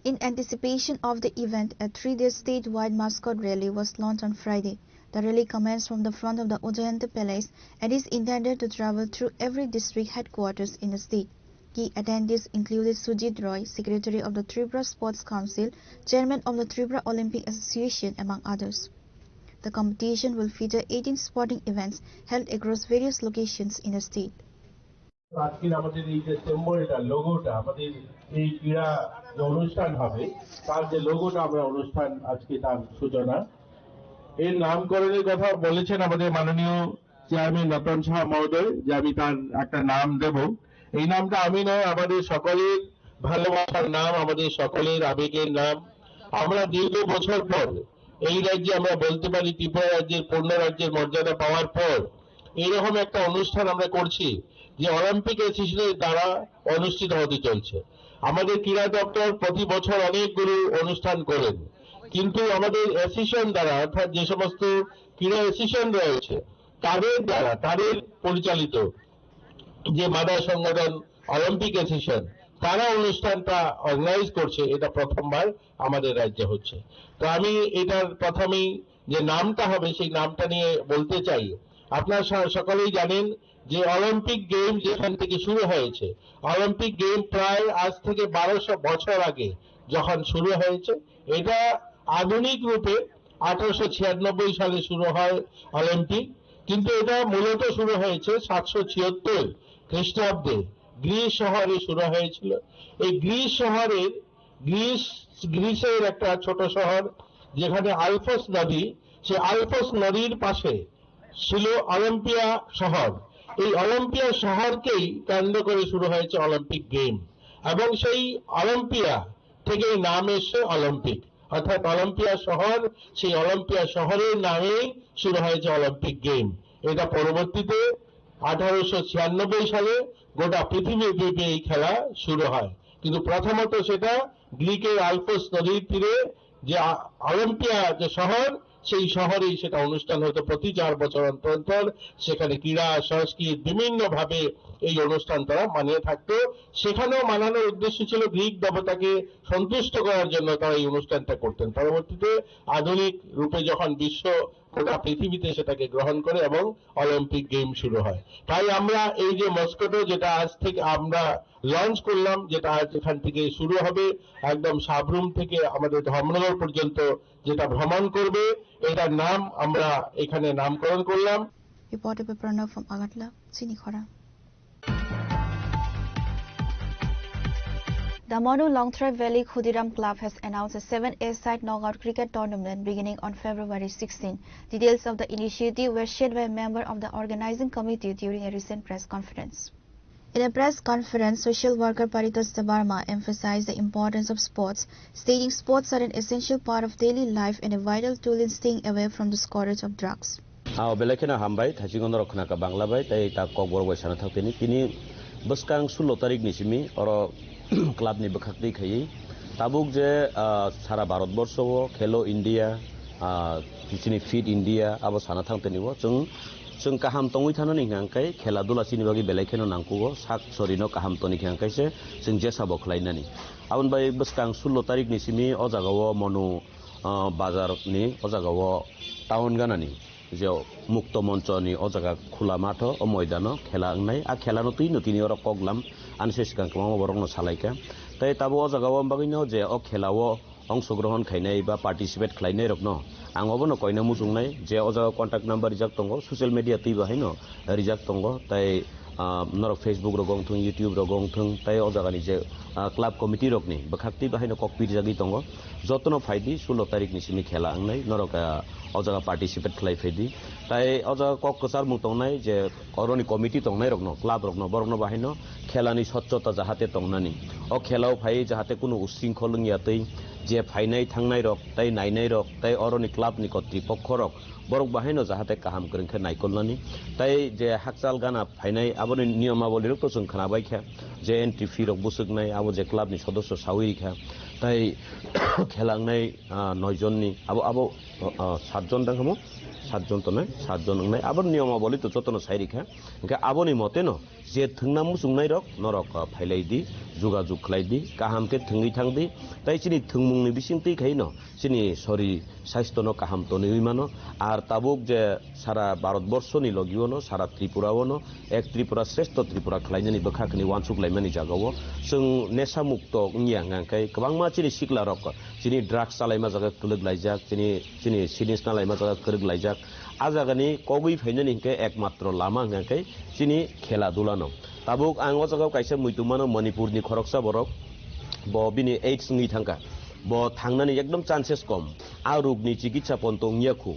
In anticipation of the event, a 3-day statewide mascot rally was launched on Friday. The rally commenced from the front of the Ojayanta Palace and is intended to travel through every district headquarters in the state. Key attendees included Sujit Roy, Secretary of the Tripura Sports Council, Chairman of the Tripura Olympic Association, among others. The competition will feature 18 sporting events held across various locations in the state. আজকের আমাদের এই যে সিম্বলটা, লোগোটা, আমাদের এই ক্রীড়া যে অনুষ্ঠান হবে তার যে লোগোটা আমরা অনুষ্ঠান আজকে তার সূচনা, এর নামকরণের কথা বলেছেন আমাদের মাননীয় চেয়ারম্যান রতন সাহা মহোদয় যে আমি তার একটা নাম দেব। এই নামটা আমি নয়, আমাদের সকলের ভালোবাসার নাম, আমাদের সকলের আবেগের নাম। আমরা দীর্ঘ বছর পর এই রাজ্যে আমরা বলতে পারি ত্রিপুরা রাজ্যের পূর্ণ রাজ্যের মর্যাদা পাওয়ার পর এইরকম একটা অনুষ্ঠান আমরা করছি যে অলিম্পিক অ্যাসোসিয়েশনের দ্বারা অনুষ্ঠিত হতে চলছে। আমাদের ক্রীড়া দপ্তর প্রতি বছর অনেকগুলো অনুষ্ঠান করেন, কিন্তু আমাদের অ্যাসোসিয়েশন দ্বারা অর্থাৎ যে সমস্ত ক্রীড়া অ্যাসোসিয়েশন রয়েছে তাদের দ্বারা, তাদের পরিচালিত যে মাদার সংগঠন অলিম্পিক অ্যাসোসিয়েশন, তারা অনুষ্ঠানটা অর্গানাইজ করছে, এটা প্রথমবার আমাদের রাজ্যে হচ্ছে। তো আমি এটার প্রথমেই যে নামটা হবে সেই নামটা নিয়ে বলতে চাই। আপনারা সকলেই জানেন যে অলিম্পিক গেম যেখান থেকে শুরু হয়েছে, অলিম্পিক গেম প্রায় আজ থেকে 1200 বছর আগে যখন শুরু হয়েছে, এটা আধুনিক রূপে 1896 সালে শুরু হয় অলিম্পিক, কিন্তু এটা মূলত শুরু হয়েছে 776 খ্রিস্টাব্দে গ্রিস শহরে শুরু হয়েছিল। এই গ্রিস শহরের গ্রিসের একটা ছোট শহর যেখানে আলফস নদী, সেই আলফস নদীর পাশে ছিল অলিম্পিয়া শহর। এই অলিম্পিয়া শহরকেই কেন্দ্র করে শুরু হয়েছে অলিম্পিক গেম, এবং সেই অলিম্পিয়া থেকে নাম এসে অলিম্পিক, অর্থাৎ অলিম্পিয়া শহর, সেই অলিম্পিয়া শহরের নামেই শুরু হয়েছে অলিম্পিক গেম। এটা পরবর্তীতে 1896 সালে গোটা পৃথিবীব্যাপী এই খেলা শুরু হয়, কিন্তু প্রথমত সেটা গ্রিকের আলফস নদীর তীরে যে অলিম্পিয়া যে শহর, সেই শহরেই সেটা অনুষ্ঠান হতো। প্রতি 4 বছর অন্তর অন্তর সেখানে ক্রীড়া সংস্কৃতি বিভিন্ন ভাবে এই অনুষ্ঠান তারা মানিয়ে থাকতো। সেখানেও মানানোর উদ্দেশ্য ছিল গ্রিক দেবতাকে সন্তুষ্ট করার জন্য তারা এই অনুষ্ঠানটা করতেন। পরবর্তীতে আধুনিক রূপে যখন বিশ্ব গোটা পৃথিবীতে সেটাকে গ্রহণ করে এবং অলিম্পিক গেম শুরু হয়। তাই আমরা এই যে মস্কোটো যেটা আজ থেকে আমরা লঞ্চ করলাম, যেটা আজ এখান থেকে শুরু হবে, একদম সাবরুম থেকে আমাদের ধর্মনগর পর্যন্ত যেটা ভ্রমণ করবে, এটার নাম আমরা এখানে নামকরণ করলাম। Reported by Pranav from Agatla, Sinikhora. The Monu Longthrai Valley Khudiram Club has announced a 7A-side knockout cricket tournament beginning on February 16. Details of the initiative were shared by a member of the organizing committee during a recent press conference. In a press conference, social worker Paritos Tabarma emphasized the importance of sports, stating sports are an essential part of daily life and a vital tool in staying away from the scourge of drugs. Belakena Hambai, Tachigon Roknaka Banglabai, Taita Kogor Sanatini, Tini, Buskang Sulo Tarik Nishimi, or Club Nibakati Kai, Tabuk Je, Sara Barot Borso, Hello India, Tini Feed India, Abo Sanatantaniwo, Sung Kaham Tongi Tanan in Hankai, Keladula Sinibagi Belakeno Nankuo, Sak Sorino Kaham Toni Hankai, Sing Jesabo Klainani. Aun by Buskang Sulo Tarik Nishimi, Ozagawa Monu Bazar Ni, Ozagawa Town Ganani. যে মুক্ত মঞ্চ নি ও জায়গা খোলা মাঠ ও ময়দান খেলা নাই আর খেলানো তুই নতুন ওরা কগলাম আনসে সিগাং বরং সালাইকা তাই তাবো ও জায়গা বাগিনো যে ও খেলাও অংশগ্রহণ খাইনাই বা পার্টিসিপেট খাইনাই রকনো आंगोबो न कयना मुजुंनाय जे ओ जागा कन्टाक्ट नम्बर रिजाक तंगो सोशल मीडिया तै बाहायनो रिजाक तंगो ताई नर फेसबुक रो गंथुं यूट्यूब रो गंथुं ताई ओ जागानि जे क्लाब कमिटी रकनि बखाक्ति बाहायनो ककपि रिजागि तंगो जतन फाइदि 16 तारिख नि सिमि खेला आंनाय नरका ओ जागा पार्टिसिपेट खालाय फाइदि ताई ओ जागा कक कसार मुतंनाय जे अरनि कमिटी तंनाय रकनो क्लाब रकनो बरनो बाहायनो खेलानि स्वच्छता जाहाते तंनानि ओ खेलाव फाइ जाहाते कुनु उशृंखल नियातै जे फाइनाय थांनाय रक ताई नायनाय रक ताई अरनि क्लाब नि कर्तृपक्ष रक बरक बाहायनो जाहाते काहाम करेंखे नायकलनानि ताई जे हाकसाल गाना फाइनाय आबोनि नियमावली रक तो जों खोनाबायखा जे एन्ट्रि फी रक बुसुकनाय आबो जे क्लाब नि सदस्य सावैखा ताई खेलांनाय 9 जननि आबो 7 जन दंखमो 7 जन तो नाय 7 जन नाय आबो नियमावली तो जतन साइरिखा ओंके आबोनि मते न जे थंगना मुसुंनाय रक नरक फाइलायदि जुगाजुग खलायदि काहामके थंगै थांदि ताई सिनि थंमुंनि बिसिंति खायनो सिनि सरि स्वास्थ्यनो काहाम तो निमानो आर ताबुक जे सारा भारतबर्षनि लगियोनो सारा त्रिपुरावनो एक त्रिपुरा श्रेष्ठ त्रिपुरा खलायनानि बखाखनि वानसुकलायमानि जागावो जों नेसा मुक्त नियांगांखाय गोबांमा सिनि सिखला रक सिनि ड्राग्स सालायमा जागा कलगलायजाक सिनि सिनिस नालायमा जागा करगलायजाक आजागानि कगै फाइनानि हिंके एकमात्र लामा हांखाय सिनि खेला दुलानो ताबुक आंगो जागाव कायसे मुइतुमानो मणिपुरनि खरकसा बरक ब बिनि एड्स नि थांका ब थांनानै एकदम चान्सेस कम आ रोगनि चिकित्सा पन्थं याखु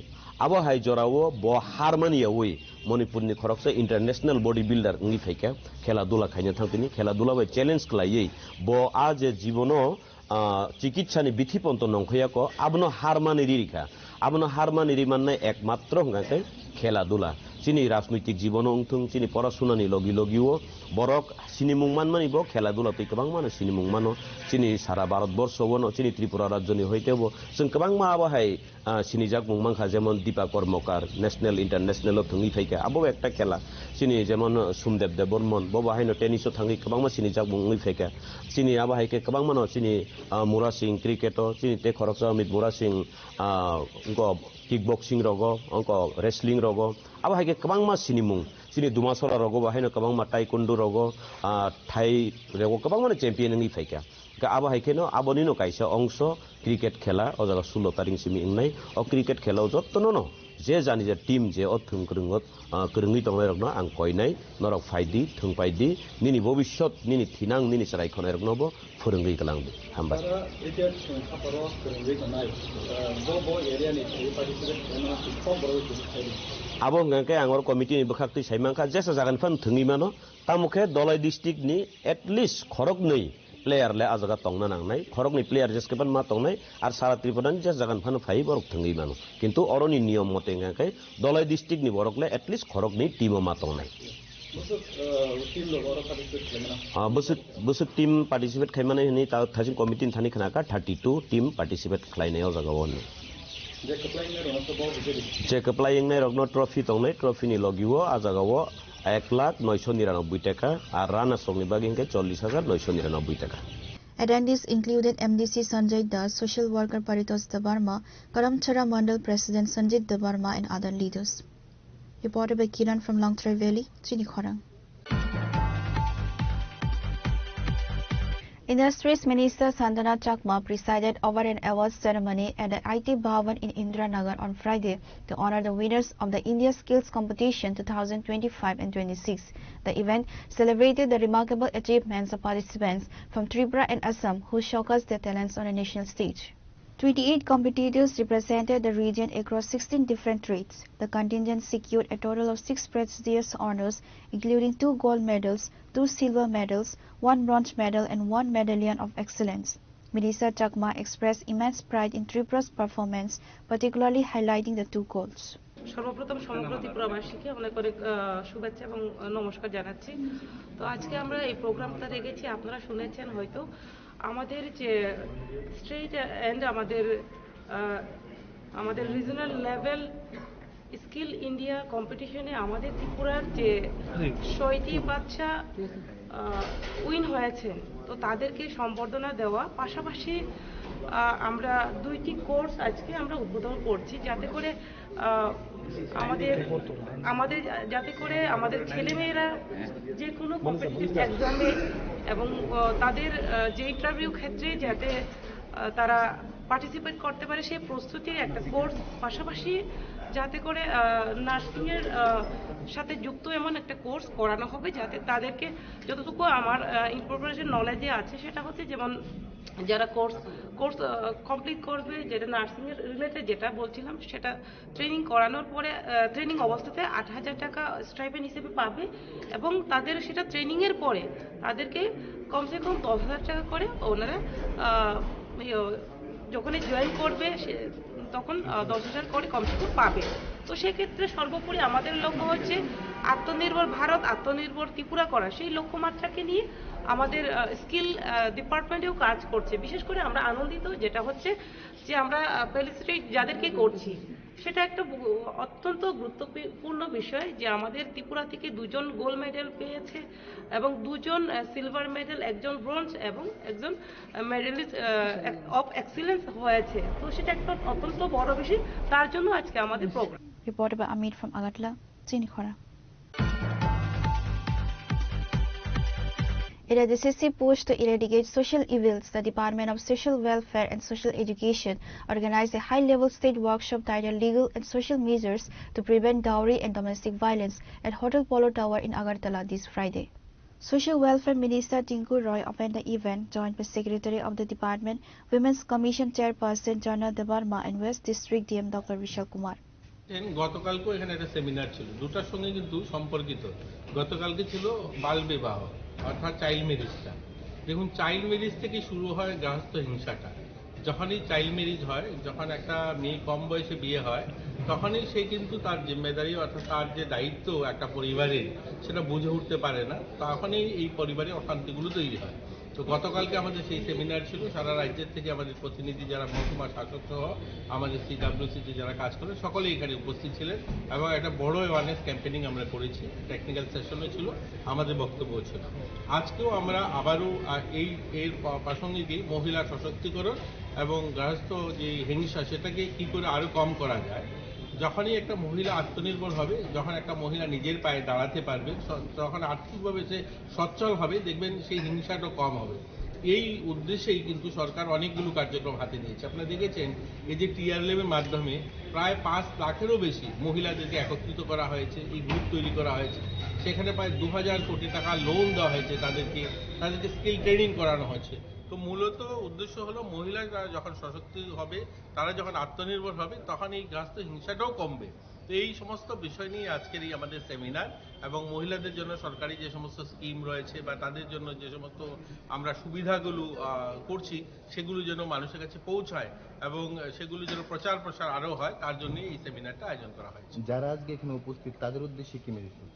abo hai jorao bo harmony away Manipurni khoroksa international body builder ngi faika khela dula khaina thangtini khela dula bai challenge klai bo aje jibono চিকিৎসানি বিধিপন্ত নংখয়াক আবনো হারমানি রিরিখা আবনো হারমানি রিমান্নাই একমাত্র হঙ্গাকে খেলাধুলা চিনি রাজনৈতিক জীবন অংথুং চিনি পড়াশোনানি লগি লগিও বরক চিনি মুংমান মানিব খেলাধুলা তুই গোबां मानो চিনি মুংমানো চিনি সারা ভারতবর্ষ বনো চিনি ত্রিপুরা রাজ্যনি হইতেবো जों गोबां मा आबाहाय চিনি জাক মুংমানখা যেমন দীপা কর্মকার ন্যাশনাল ইন্টারন্যাশনাল থঙ্গি ফাইকা আবো একটা খেলা চিনি যেমন সুমদেব দেববর্মন ববাহাইনো টেনিসও থাঙ্গি गोबां मा চিনি জাক মুংনি ফাইকা চিনি আবাহাইকে गोबां मानो চিনি মুরা সিং ক্রিকেটও চিনি তে খরকসা অমিত মুরা সিং কিক বক্সিং রগো অঙ্ক রেসলিং রগো আবাহাইকে गोबां मा চিনি মুং চিনি দুমাসরা রগো বাহাইনো गोबां मा টাইকুন্ডু রগো থাই রেগো गोबां माने চ্যাম্পিয়ন ngi ফাইকা আবাহাইকেনো আবনিনো কাইসা অংশ ক্রিকেট খেলা ও জায়গা 16 তারিখ সিমি ইংনাই ও ক্রিকেট খেলাও যত্তনো যে জানি যে টিম যে অথুং করুঙ্গত করুঙ্গি তংনাই রকনো আং কইনাই নরক ফাইদি থুংপাইদি নিনি ভবিষ্যৎ নিনি থিনাং নিনি সারাই খনাই রকনবো ফরুঙ্গি গলাংবি হামবা আবো ngangke angor committee ni bekhakti saimangka jesa jagan fan thungi mano tamukhe dolai district ni at least khorok nei player le ajaga tongna nangnai khorok ni player jeske ban ma tongnai ar sara tripuran jes jagan fan phai borok thungi mano kintu oroni niyom mote ngangke dolai district ni borok le at least khorok ni team ma tongnai busuk team participate khaimane ni ta thajin committee thani khanaka 32 team participate khlainai o jaga won je keplaing nai rokno trophy tongnai trophy ni logiwo ajagawo 1,999 টাকা আর রানা সঙ্গে বাগিংকে 40,999 টাকা Attendees included MDC Sanjay Das, Social Worker Paritosh Debarma, Karamchara Mandal President Sanjit Debarma and other leaders. Reported by Kiran from Longtray Valley, Chinikhorang. Industries Minister Sandana Chakma presided over an awards ceremony at the IT Bhavan in Indranagar on Friday to honor the winners of the India Skills Competition 2025 and 26. The event celebrated the remarkable achievements of participants from Tripura and Assam who showcased their talents on a national stage. 28 competitors represented the region across 16 different trades. The contingent secured a total of 6 prestigious honors, including 2 gold medals, 2 silver medals, 1 bronze medal and 1 medallion of excellence. Minister Chakma expressed immense pride in Tripura's performance, particularly highlighting the 2 golds. সর্বপ্রথম সমগ্র ত্রিপুরাবাসীকে অনেক অনেক শুভেচ্ছা এবং নমস্কার জানাচ্ছি। তো আজকে আমরা এই প্রোগ্রামটা রেখেছি, আপনারা শুনেছেন হয়তো আমাদের যে স্টেট এন্ড আমাদের রিজনাল লেভেল স্কিল ইন্ডিয়া কম্পিটিশনে আমাদের ত্রিপুরার যে 6টি বাচ্চা উইন হয়েছেন, তো তাদেরকে সম্বর্ধনা দেওয়া, পাশাপাশি আমরা 2টি কোর্স আজকে আমরা উদ্বোধন করছি যাতে করে আমাদের ছেলেমেয়েরা যে কোনো কম্পিটিটিভ এক্সামে এবং তাদের যে ইন্টারভিউ ক্ষেত্রে যাতে তারা পার্টিসিপেট করতে পারে সেই প্রস্তুতির একটা কোর্স, পাশাপাশি যাতে করে নার্সিংয়ের সাথে যুক্ত এমন একটা কোর্স করানো হবে যাতে তাদেরকে যতটুকু আমার ইনফরমেশন নলেজে আছে সেটা হচ্ছে যেমন যারা কোর্স কমপ্লিট করবে, যেটা নার্সিংয়ের রিলেটেড যেটা বলছিলাম, সেটা ট্রেনিং করানোর পরে ট্রেনিং অবস্থাতে 8,000 টাকা স্টাইপেন্ড হিসেবে পাবে এবং তাদের সেটা ট্রেনিংয়ের পরে তাদেরকে কমসে কম 10,000 টাকা করে ওনারা যখনই জয়েন করবে তখন 10,000 করে কমসে কম পাবে। তো সেক্ষেত্রে সর্বোপরি আমাদের লক্ষ্য হচ্ছে আত্মনির্ভর ভারত, আত্মনির্ভর ত্রিপুরা করা। সেই লক্ষ্যমাত্রাকে নিয়ে আমাদের স্কিল ডিপার্টমেন্টেও কাজ করছে। বিশেষ করে আমরা আনন্দিত যেটা হচ্ছে যে আমরা ফেলিসিটেট যাদেরকে করছি, সেটা একটা অত্যন্ত গুরুত্বপূর্ণ বিষয় যে আমাদের ত্রিপুরা থেকে 2জন গোল্ড মেডেল পেয়েছে এবং 2জন সিলভার মেডেল, 1জন ব্রোঞ্জ এবং 1জন মেডেলিস্ট অফ এক্সিলেন্স হয়েছে। তো সেটা একটা অত্যন্ত বড় বিষয়, তার জন্য আজকে আমাদের programme. Reported by Amit from Agatla, Chinikhora. In a decisive push to eradicate social evils, the Department of Social Welfare and Social Education organized a high-level state workshop titled Legal and Social Measures to Prevent Dowry and Domestic Violence at Hotel Polo Tower in Agartala this Friday. Social Welfare Minister Tinku Roy opened the event, joined by Secretary of the Department, Women's Commission Chairperson Jana Debarma and West District DM Dr. Vishal Kumar. গতকালকেও এখানে একটা seminar ছিল, দুটার সঙ্গে কিন্তু সম্পর্কিত। গতকালকে ছিল বাল বিবাহ অর্থাৎ চাইল্ড ম্যারেজটা। দেখুন, চাইল্ড ম্যারেজ থেকে শুরু হয় গৃহস্থ হিংসাটা। যখনই চাইল্ড ম্যারেজ হয়, যখন একটা মেয়ে কম বয়সে বিয়ে হয়, তখনই সে কিন্তু তার জিম্মেদারি অর্থাৎ তার যে দায়িত্ব একটা পরিবারের সেটা বুঝে উঠতে পারে না, তখনই এই পরিবারে অশান্তিগুলো তৈরি হয়। তো গতকালকে আমাদের সেই সেমিনার ছিল, সারা রাজ্যের থেকে আমাদের প্রতিনিধি যারা মহকুমা শাসক সহ আমাদের সিডব্লিউসিতে যারা কাজ করে সকলেই এখানে উপস্থিত ছিলেন এবং একটা বড় অ্যাওয়ারনেস ক্যাম্পেনিং আমরা করেছি। টেকনিক্যাল সেশনও ছিল, আমাদের বক্তব্য ছিল। আজকেও আমরা আবারও এর প্রাসঙ্গিকই মহিলা সশক্তিকরণ এবং গৃহস্থ যে হিংসা সেটাকে কি করে আরো কম করা যায়। যখনই একটা মহিলা আত্মনির্ভর হবে, যখন একটা মহিলা নিজের পায়ে দাঁড়াতে পারবে, যখন আর্থিকভাবে সে সচ্ছল হবে, দেখবেন সেই হিংসাটা কম হবে। এই উদ্দেশ্যেই কিন্তু সরকার অনেকগুলো কার্যক্রম হাতে নিয়েছে। আপনারা দেখেছেন এই যে টিআরএলের মাধ্যমে প্রায় 5 লাখেরও বেশি মহিলাদেরকে একত্রিত করা হয়েছে, এই গ্রুপ তৈরি করা হয়েছে। সেখানে প্রায় 2000 কোটি টাকা লোন দেওয়া হয়েছে, তাদেরকে স্কিল ট্রেনিং করানো হয়েছে। তো মূলত উদ্দেশ্য হলো মহিলারা যখন সশক্ত হবে, তারা যখন আত্মনির্ভর হবে, তখন এই গৃহস্থ হিংসাটাও কমবে। তো এই সমস্ত বিষয় নিয়ে আজকের এই আমাদের সেমিনার এবং মহিলাদের জন্য সরকারি যে সমস্ত স্কিম রয়েছে বা তাদের জন্য যে সমস্ত আমরা সুবিধাগুলো করছি সেগুলো যেন মানুষের কাছে পৌঁছায় এবং সেগুলো যেন প্রচার প্রসার আরও হয়, তার জন্য এই সেমিনারটা আয়োজন করা হয়েছে। যারা আজকে এখানে উপস্থিত তাদের উদ্দেশ্যে কি মেসেজ?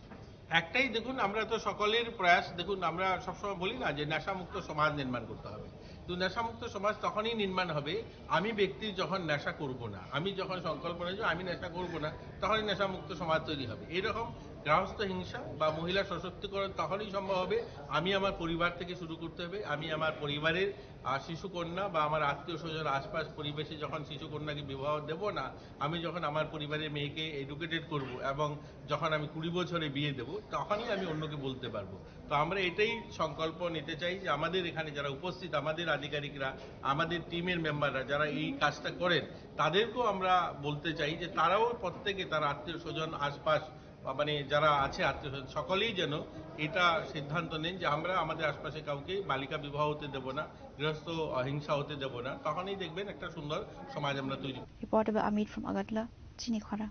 একটাই, দেখুন আমরা তো সকলের প্রয়াস, দেখুন আমরা সবসময় বলি না যে নেশামুক্ত সমাজ নির্মাণ করতে হবে। তো নেশামুক্ত সমাজ তখনই নির্মাণ হবে আমি ব্যক্তি যখন নেশা করব না, আমি যখন সংকল্প নেব আমি নেশা করব না, তখনই নেশামুক্ত সমাজ তৈরি হবে। এরকম গৃহস্থ হিংসা বা মহিলা সশক্তিকরণ তখনই সম্ভব হবে আমি আমার পরিবার থেকে শুরু করতে হবে। আমি আমার পরিবারের শিশুকন্যা বা আমার আত্মীয় স্বজন আশপাশ পরিবেশে যখন শিশুকন্যাকে বিবাহ দেব না, আমি যখন আমার পরিবারের মেয়েকে এডুকেটেড করব এবং যখন আমি 20 বছরে বিয়ে দেব, তখনই আমি অন্যকে বলতে পারবো। তো আমরা এটাই সংকল্প নিতে চাই যে আমাদের এখানে যারা উপস্থিত, আমাদের আধিকারিকরা, আমাদের টিমের মেম্বাররা যারা এই কাজটা করেন, তাদেরকেও আমরা বলতে চাই যে তারাও প্রত্যেকে তার আত্মীয় স্বজন আশপাশ মানে যারা আছে আত্মীয় স্বজন সকলেই যেন এটা সিদ্ধান্ত নেন যে আমরা আমাদের আশপাশে কাউকে বালিকা বিবাহ হতে দেব না, গৃহস্থ হিংসা হতে দেব না, তখনই দেখবেন একটা সুন্দর সমাজ আমরা তৈরি। Reporter by Amit from Agartala, Chinikhara.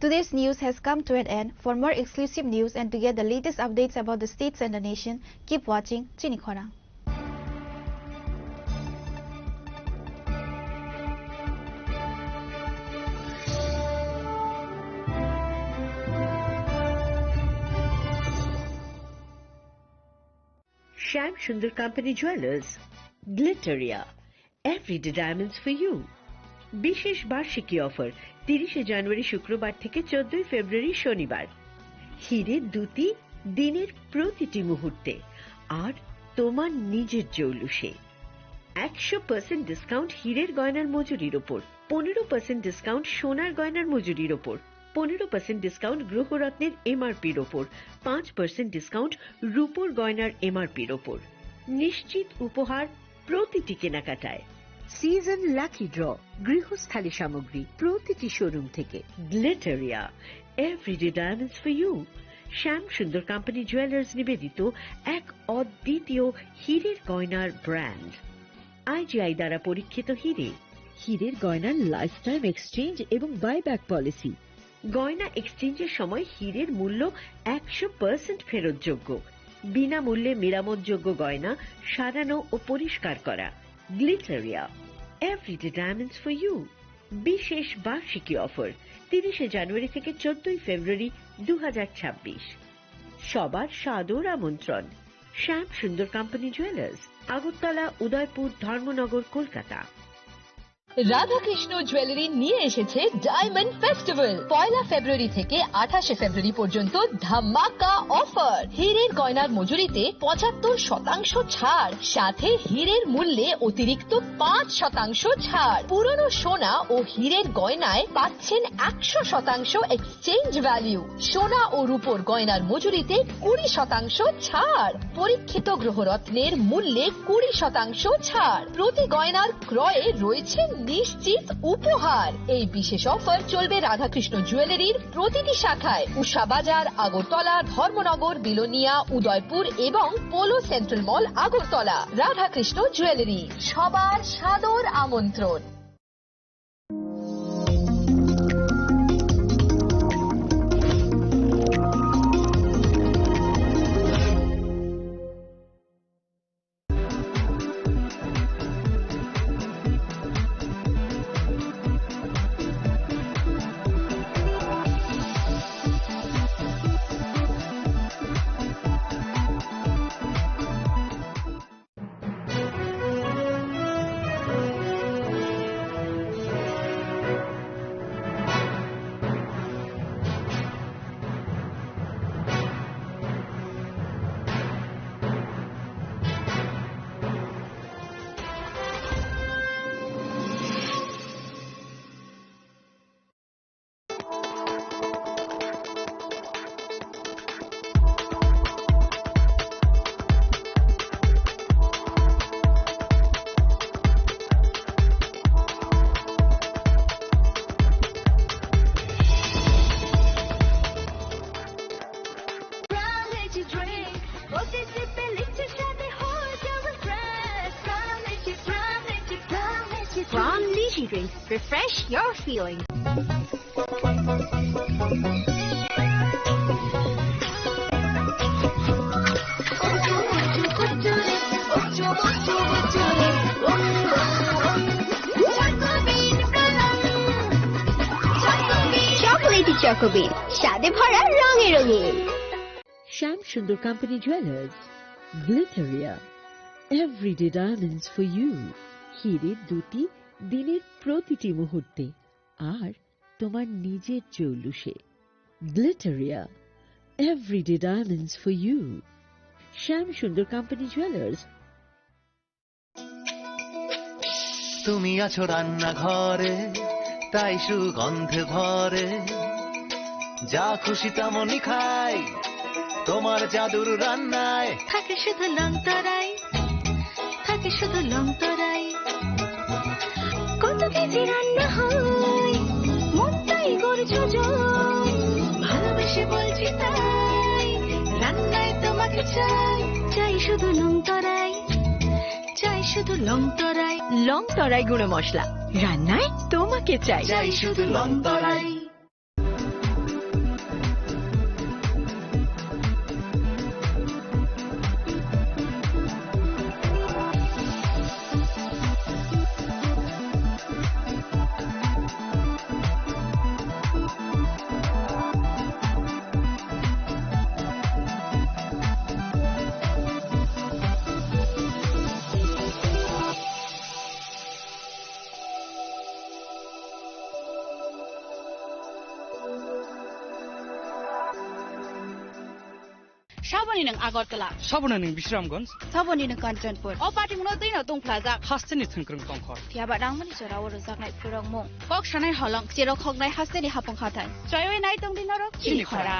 Today's news has come to an end. For more exclusive news and to get the latest updates about the states and the nation, keep watching Chinikhara. Shyam Sundar Company Jewelers, Glitteria, everyday diamonds for you. বিশেষ বার্ষিকী offer 30 জানুয়ারি শুক্রবার থেকে 14 ফেব্রুয়ারি শনিবার। হীরের দুটি দিনের প্রতিটি মুহূর্তে আর তোমার নিজের জৌলুসে। 100% ডিসকাউন্ট হীরের গয়নার মজুরির ওপর, 15% ডিসকাউন্ট সোনার গয়নার মজুরির ওপর, 15% ডিসকাউন্ট গ্রহরত্নের এমআরপির ওপর, 5% ডিসকাউন্ট রূপোর গয়নার এমআরপির ওপর। নিশ্চিত উপহার প্রতিটি কেনাকাটায়। সিজন লাকি ড্র গৃহস্থালী সামগ্রী প্রতিটি শোরুম থেকে। Glitteria, everyday diamonds for you. Shyam Sundar company jewellers নিবেদিত এক অদ্বিতীয় হীরের গয়নার ব্র্যান্ড। আইজিআই দ্বারা পরীক্ষিত হীরে। হীরের গয়নার লাইফ টাইম এক্সচেঞ্জ এবং বাইব্যাক পলিসি। গয়না এক্সচেঞ্জের সময় হীরের মূল্য 100% ফেরতযোগ্য। বিনামূল্যে মেরামতযোগ্য গয়না সারানো ও পরিষ্কার করা। Glitteria, everyday diamonds for you. বিশেষ বার্ষিকী অফার 30 জানুয়ারি থেকে 14 ফেব্রুয়ারি 2026। সবার সাদর আমন্ত্রণ। শ্যাম Sundar company jewellers, Agartala, Udaipur, Dharmanagar, Kolkata. Radhakrishna jewellery নিয়ে এসেছে ডায়মন্ড ফেস্টিভ্যাল। 1 ফেব্রুয়ারি থেকে 28 ফেব্রুয়ারি পর্যন্ত ধামাকা অফার। হীরের গয়নার মজুরিতে 75% ছাড়, সাথে হীরের মূল্যে অতিরিক্ত 5% ছাড়। পুরনো সোনা ও হীরের গয়নায় পাচ্ছেন 100% এক্সচেঞ্জ ভ্যালু। সোনা ও রূপোর গয়নার মজুরিতে 20% ছাড়। পরীক্ষিত গ্রহরত্নের মূল্যে 20% ছাড়। প্রতি গয়নার ক্রয়ে রয়েছে নিশ্চিত উপহার। এই বিশেষ অফার চলবে রাধাকৃষ্ণ জুয়েলারির প্রতিটি শাখায়, উষা বাজার, আগরতলা, ধর্মনগর, বিলোনিয়া, উদয়পুর এবং পোলো সেন্ট্রাল মল, আগরতলা। রাধাকৃষ্ণ জুয়েলারি, সবার সাদর আমন্ত্রণ। drink. Refresh your feelings. Chocolatey Choco Bean, স্বাদে ভরা রঙে রঙিন। Sham Sundar Company Jewelers, Glitteria, everyday diamonds for you. হিরের দুটি দিনের প্রতিটি মুহূর্তে আর তোমার নিজের জৌলুসে। Glitteria, everyday diamonds for you. Sham Sundar Company Jewelers. তুমি আছো রান্না ঘরে, তাই সুগন্ধে ভরে, যা খুশি তেমনই খাই তোমার জাদুর রান্নায়। থাকে শুধু লংতরাই, থাকে শুধু লংতরাই, কত কেজি রান্না হয় মনটাই গড়ছো জয়। ভালোবেসে বলছি তাই, রান্নায় তোমাকে চাই, চাই শুধু লংতরাই, চাই শুধু লংতরাই। লংতরাই গুঁড়ো মশলা, রান্নায় তোমাকে চাই, চাই শুধু লংতরাই। Sabani ng Agartala. Sabana ng Bisramganj. Sabani ng Kanchanpur. O party mo din na tong plaza. Haste ni thungkrung tongkhor. Tiya ba dang mani chara wor sak nai purong mo. Kok shanai halong chero khok nai haste ni hapong khatai. Chayo nai tong din ro chili khara.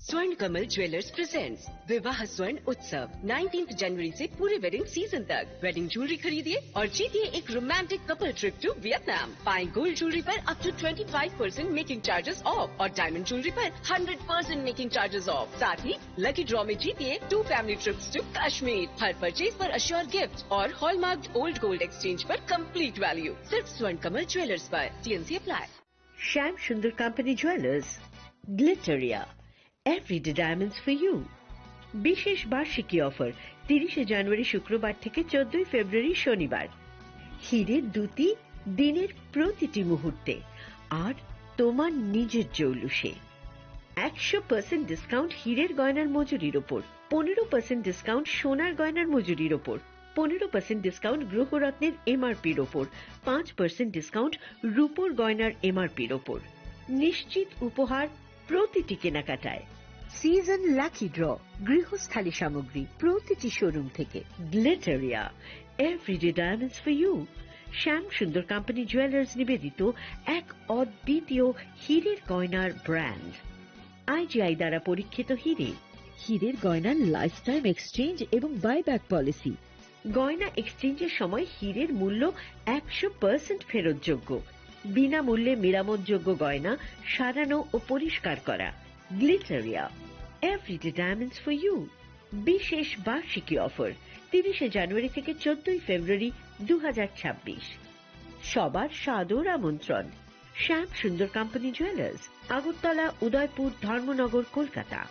स्वर्ण Kamal jewellers presents विवाह स्वर्ण उत्सव 19 जनवरी से पूरे wedding season तक। Wedding jewellery खरीदिए और जीतिए एक romantic couple trip to Vietnam. पाएं गोल्ड ज्वेलरी पर up to 25% making charges off और डायमंड ज्वेलरी पर 100% मेकिंग चार्जेस ऑफ। साथ ही लकी ड्रॉ में जीतिए 2 फैमिली ट्रिप्स टू कश्मीर। हर परचेज पर अश्योर गिफ्ट और हॉलमार्क ओल्ड गोल्ड एक्सचेंज पर कंप्लीट वैल्यू। सिर्फ स्वर्ण कमल ज्वेलर्स पर। TNC apply. Sham Sundar Company Jewelers, Glitteria, everyday diamonds for you. বিশেষ বার্ষিকী অফার 30 জানুয়ারি শুক্রবার থেকে 14 ফেব্রুয়ারি শনিবার। হিরের দুটি দিনের প্রতিটি মুহূর্তে আর তোমার নিজের জৌলুসে। 100% ডিসকাউন্ট হিরের গয়নার মজুরির ওপর, 15% ডিসকাউন্ট সোনার গয়নার মজুরির ওপর, 15% ডিসকাউন্ট গ্রহরত্নের এমআরপির ওপর, 5% ডিসকাউন্ট রূপোর গয়নার এমআরপির ওপর। নিশ্চিত উপহার প্রতিটি কেনাকাটায়। সিজন লাকি ড্র গৃহস্থালী সামগ্রী প্রতিটি শোরুম থেকে। Glitteria, everyday diamonds for you. Shyam Sundar company jewellers নিবেদিত এক অদ্বিতীয় হীরের গয়নার ব্র্যান্ড। IGI দ্বারা পরীক্ষিত হিরে। হীরের গয়নার লাইফ টাইম এক্সচেঞ্জ এবং বাইব্যাক পলিসি। গয়না এক্সচেঞ্জের সময় হীরের মূল্য 100% ফেরতযোগ্য। বিনামূল্যে মেরামতযোগ্য গয়না সারানো ও পরিষ্কার করা। Glitteria, everyday diamonds for you. বিশেষ বার্ষিকী অফার 30 জানুয়ারি থেকে 14 ফেব্রুয়ারি 2026। সবার সাদর আমন্ত্রণ। শ্যাম Sundar company jewellers, Agartala, Udaipur, Dharmanagar, Kolkata.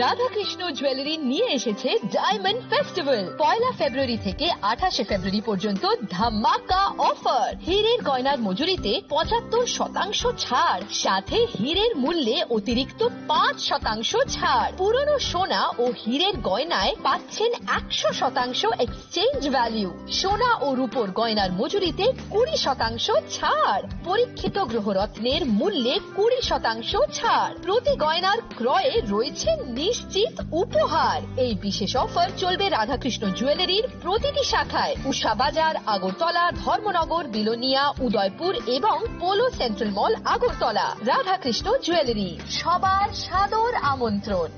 Radhakrishna jewellery নিয়ে এসেছে ডায়মন্ড ফেস্টিভ্যাল। 1 ফেব্রুয়ারি থেকে 28 ফেব্রুয়ারি পর্যন্ত ধামাকা অফার। হীরের গয়নার মজুরিতে 75% ছাড়, সাথে হীরের মূল্যে অতিরিক্ত 5% ছাড়। পুরনো সোনা ও হীরের গয়নায় পাচ্ছেন 100% এক্সচেঞ্জ ভ্যালু। সোনা ও রূপোর গয়নার মজুরিতে 20% ছাড়। পরীক্ষিত গ্রহরত্নের মূল্যে 20% ছাড়। প্রতি গয়নার ক্রয়ে রয়েছে নিশ্চিত উপহার। এই বিশেষ অফার চলবে রাধাকৃষ্ণ জুয়েলারির প্রতিটি শাখায়, উষা বাজার, আগরতলা, ধর্মনগর, বিলোনিয়া, উদয়পুর এবং পোলো সেন্ট্রাল মল, আগরতলা। রাধাকৃষ্ণ জুয়েলারি, সবার সাদর আমন্ত্রণ।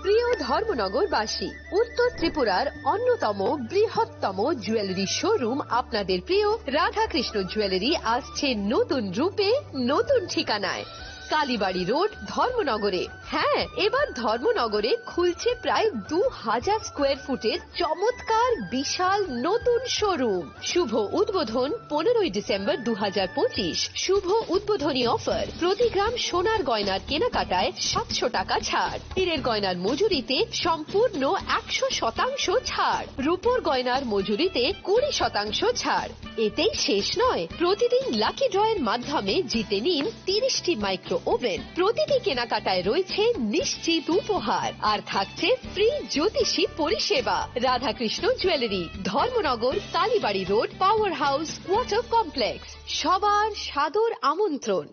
প্রিয় ধর্মনগরবাসী, উত্তর ত্রিপুরার অন্যতম বৃহত্তম জুয়েলারি শোরুম আপনাদের প্রিয় রাধাকৃষ্ণ জুয়েলারি আসছে নতুন রূপে, নতুন ঠিকানায়, কালীবাড়ি রোড, ধর্মনগরে। হ্যাঁ, এবার ধর্মনগরে খুলছে প্রায় 2000 স্কোয়ার ফুটের চমৎকার বিশাল নতুন শোরুম। শুভ উদ্বোধন 15 ডিসেম্বর 2025। শুভ উদ্বোধনী অফার, প্রতি গ্রাম সোনার গয়নার কেনাকাটায় 700 টাকা ছাড়, হীরের গয়নার মজুরিতে সম্পূর্ণ 100% ছাড়, রূপোর গয়নার মজুরিতে 20% ছাড়। এতেই শেষ নয়, প্রতিদিন লাকি ড্রয়ের মাধ্যমে জিতে নিন 30টি মাইক্রো ওভেন। প্রতিটি কেনাকাটায় রয়েছে নিশ্চিত উপহার, আর থাকছে ফ্রি জ্যোতিষী পরিষেবা। Radhakrishna jewellery, Dharmanagar, Kalibari road, power house, water complex. সবার সাদর আমন্ত্রণ।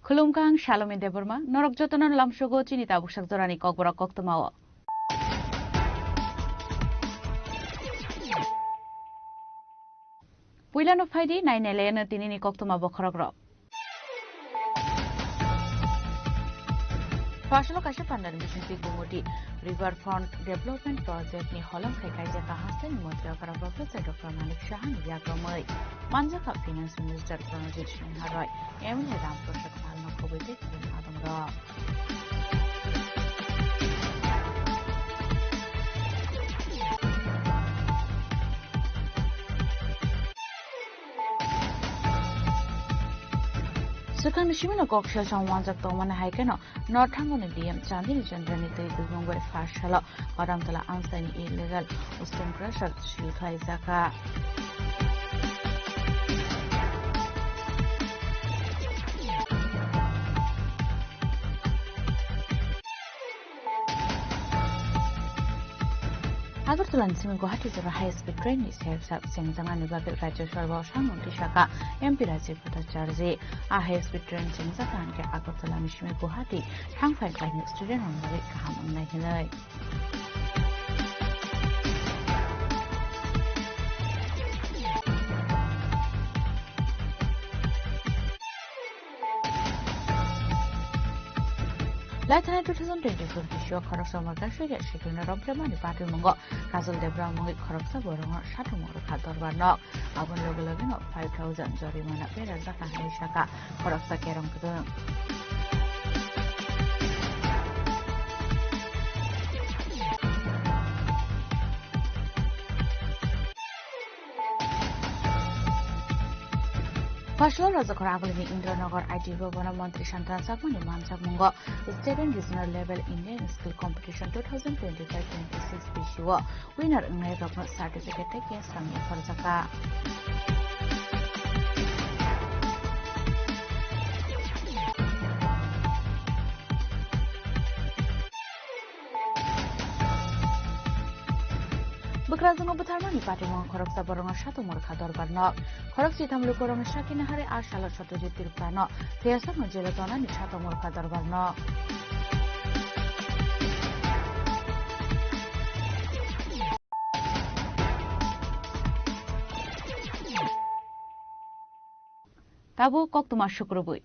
Khulumkang Shalome Deborma, Norok Jotonon Lamshogo Chinita Bushak Zorani Kokbora Koktomawa. Puilano Faidi, 9 Elena Tinini Koktoma Bokorogro. Fashion Kasha Pandan Bishinti Gumoti, Riverfront Development Project ni Holland Kaija Hasan, Montreal Professor Dr. Malik Shahan, Yakamai, Manjaka Finance Minister Pranajit Haroy, Emily Ram Project Palma Kobite, Adam Ra. Sukan Shimino Kokshel on one of Toman Haikano, Northangon DM, Chandini Chandranita, the Mumbai Fashala, Adamtala Ansani illegal, Uston Pressure, Shilka Izaka. Agartala Nisimin Guwahati is a high-speed train is here, Sengzanga Nibakil Raja Sharwa Shangon Tishaka, MP Rajiv Bhattacharya, a high-speed train Sengzaka and Agartala Nisimin Guwahati, Hangfai Clinic student on the Kaham Nahinai. Lieutenant 2024 Kishio Koroksa Morgashu Shikuna Rompremani Patu Mungo, Kazal Debra Mungi Koroksa Borongo, Shatumoro Katorbanok, Abun Logalagino, 5,000 Jorimana Pera Zaka Nishaka, Koroksa Kerong. Fashion Razakoragli Indranagar IT Bhavana Mantri Shantan Sakmani Mansak Mungo, State and Regional Level Indian Skill Competition 2025-26 Bishua, winner Nagakma Certificate Take Sami Farzaka. Bukrazungo Butarmani Patimon Koroksa Boronga Shatumor Kadorbanok, Koroksi Tamlukorong Shakinahari Ashala Shatojitir Plano, Tiasano Gelatona Nishatomor Kadorbanok. Tabu Koktuma Shukrubui.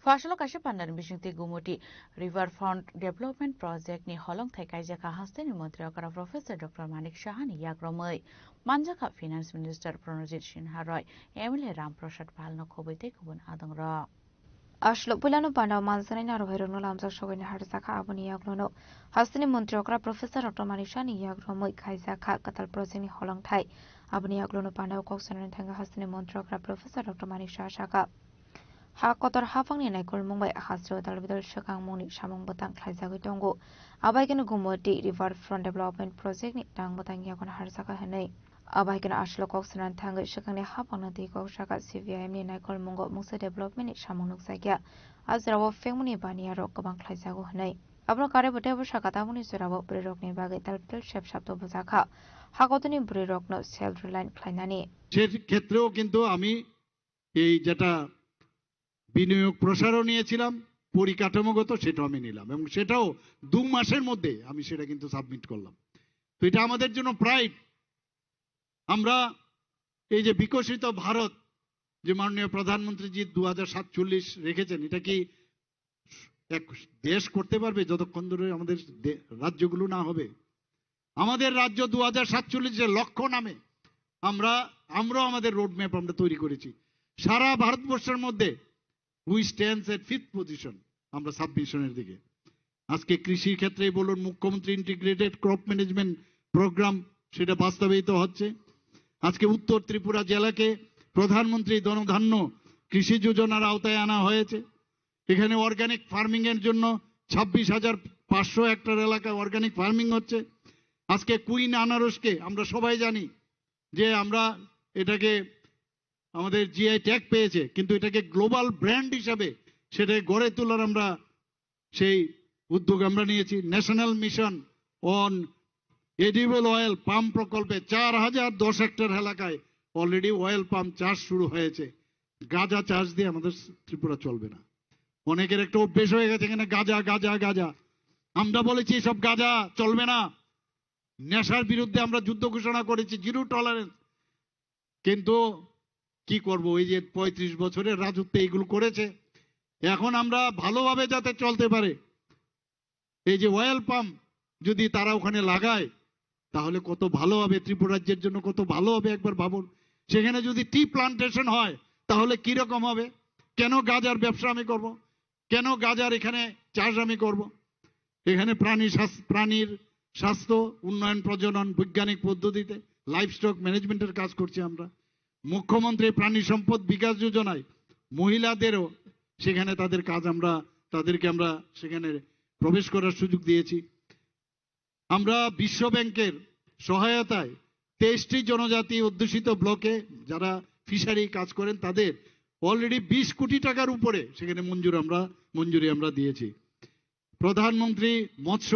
Fashion Kasha Pandan Bishinti Gumoti, Riverfront Development Project ni Holong Thekaija Hasten in Montreal Professor Dr. Manik Shahani Yagromoi, Manjaka Finance Minister Pranajit Haroy, Emily Ram Prashad Palno Kobite Kubun Adangra. Ashlok Pulano Panda Manzani Narveruno Lamsa Shogin Harzaka Abuni Yaglono, Hastini Montreal Professor Dr. Manik Shani Yagromoi Kaizaka Katal Prosini Holong Thai, Abuni Yaglono Panda Coxon and Tanga Hastini Montreal Professor Dr. Manik Shashaka. ha kotor hafangni naikol mumbai hasro dalbidal shakang muni samung batang khlaijagoi tongo abai kena gumoti river front development project ni tang batang yakon harsaka hanai abai kena aslo kok sanan thangai shakangni hafangna ti kok saka CVM ni naikol mungo mungsa development ni samung nuksagya azrawo fengmuni baniya rok kabang khlaijago hanai abro kare bote bo sakatamuni jorabo brirokni bagai dalbidal shep shapto bujaka hakotoni brirokno self reliant khlainani সে ক্ষেত্রেও কিন্তু আমি এই যেটা বিনিয়োগ প্রসারও নিয়েছিলাম পরিকাঠামোগত সেটাও আমি নিলাম এবং সেটাও 2 মাসের মধ্যে আমি সেটা কিন্তু সাবমিট করলাম তো এটা আমাদের জন্য প্রাইড আমরা এই যে বিকশিত ভারত যে মাননীয় প্রধানমন্ত্রী জি 2047 রেখেছেন এটা কি এক দেশ করতে পারবে যতক্ষণ ধরে আমাদের রাজ্যগুলো না হবে আমাদের রাজ্য 2047 এর লক্ষ্য নামে আমরাও আমাদের রোড ম্যাপ আমরা তৈরি করেছি সারা ভারতবর্ষের মধ্যে we stands at 5th position আমরা সাবমিশনের দিকে আজকে কৃষির ক্ষেত্রেই বলুন মুখ্যমন্ত্রী ইন্টিগ্রেটেড ক্রপ ম্যানেজমেন্ট প্রোগ্রাম সেটা বাস্তবায়িত হচ্ছে আজকে উত্তর ত্রিপুরা জেলাকে প্রধানমন্ত্রী জনধান্য কৃষি যোজনার আওতায় আনা হয়েছে এখানে অর্গানিক ফার্মিং এর জন্য 26,500 হেক্টর এলাকায় অর্গানিক ফার্মিং হচ্ছে আজকে কুইন আনারসকে আমরা সবাই জানি যে আমরা এটাকে আমাদের জিআই ট্যাগ পেয়েছে কিন্তু এটাকে গ্লোবাল ব্র্যান্ড হিসেবে সেটা গড়ে তোলার আমরা সেই উদ্যোগ আমরা নিয়েছি national mission on edible oil palm প্রকল্পে 4010 হেক্টর এলাকায় অলরেডি অয়েল পাম চাষ শুরু হয়েছে গাঁজা চাষ দিয়ে আমাদের ত্রিপুরা চলবে না অনেকের একটা অভ্যেস হয়ে গেছে এখানে গাঁজা গাঁজা গাঁজা আমরা বলেছি সব গাঁজা চলবে না নেশার বিরুদ্ধে আমরা যুদ্ধ ঘোষণা করেছি জিরো টলারেন্স কিন্তু কি করব ওই যে 35 বছরের রাজত্বে এগুলো করেছে এখন আমরা ভালোভাবে যাতে চলতে পারে এই যে অয়েল পাম্প যদি তারা ওখানে লাগায় তাহলে কত ভালো হবে ত্রিপুরা রাজ্যের জন্য কত ভালো হবে একবার ভাবুন সেখানে যদি টি প্লান্টেশন হয় তাহলে কি রকম হবে কেন গাঁজার ব্যবসা আমি করব কেন গাঁজার এখানে চাষ আমি করব এখানে প্রাণীর স্বাস্থ্য উন্নয়ন প্রজনন বৈজ্ঞানিক পদ্ধতিতে লাইভস্টক ম্যানেজমেন্টের কাজ করছি আমরা মুখ্যমন্ত্রী প্রাণী সম্পদ বিকাশ যোজনায় মহিলাদেরও সেখানে তাদের কাজ তাদেরকে আমরা সেখানে প্রবেশ করার সুযোগ দিয়েছি আমরা বিশ্ব ব্যাংকের সহায়তায় 23টি জনজাতি অধ্যুষিত ব্লকে যারা ফিশারি কাজ করেন তাদের অলরেডি 20 কোটি টাকার উপরে সেখানে মঞ্জুরি আমরা দিয়েছি প্রধানমন্ত্রী মৎস্য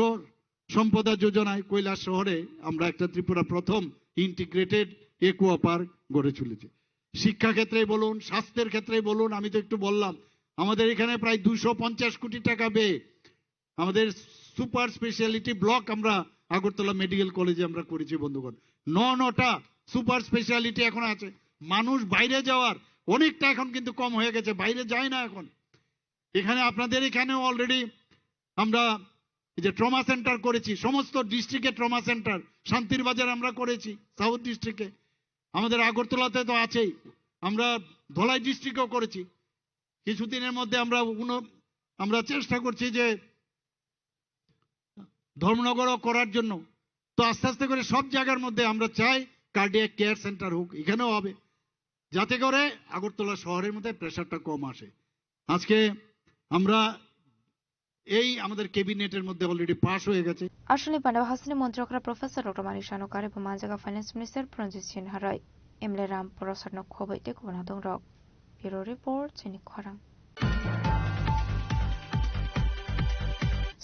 সম্পদা যোজনায় কৈলাস শহরে আমরা একটা ত্রিপুরা প্রথম ইন্টিগ্রেটেড একুয়া পার্ক গড়ে তুলেছি শিক্ষা ক্ষেত্রে বলুন স্বাস্থ্যের ক্ষেত্রে বলুন আমি তো একটু বললাম আমাদের এখানে প্রায় 250 কোটি টাকা ব্যয়ে আমাদের সুপার স্পেশালিটি ব্লক আমরা আগরতলা মেডিকেল কলেজে আমরা করেছি বন্ধুগণ 9টা সুপার স্পেশালিটি এখন আছে মানুষ বাইরে যাওয়ার অনেকটা এখন কিন্তু কম হয়ে গেছে বাইরে যায় না এখন এখানে আপনাদের এখানে অলরেডি আমরা এই যে ট্রমা সেন্টার করেছি সমস্ত ডিস্ট্রিক্টে ট্রমা সেন্টার শান্তির বাজার আমরা করেছি সাউথ ডিস্ট্রিক্টে আমাদের আগরতলাতে তো আছেই আমরা ধলাই ডিস্ট্রিক্টেও করেছি কিছুদিনের মধ্যে আমরা চেষ্টা করছি যে ধর্মনগরও করার জন্য তো আস্তে আস্তে করে সব জায়গার মধ্যে আমরা চাই কার্ডিয়াক কেয়ার সেন্টার হোক এখানেও হবে যাতে করে আগরতলা শহরের মধ্যে প্রেসারটা কম আসে আজকে আমরা এই আমাদের ক্যাবিনেটের মধ্যে অলরেডি পাস হয়ে গেছে আসলে পান্ডব হাসনি মন্ত্রকরা প্রফেসর ডক্টর মানিক শানুকার এবং মানজাগা ফাইন্যান্স মিনিস্টার প্রঞ্জিত সিনহারাই এমএলএ রাম প্রসাদ খবৈতে কুবনা দং রক ব্যুরো রিপোর্ট চিনি খরাং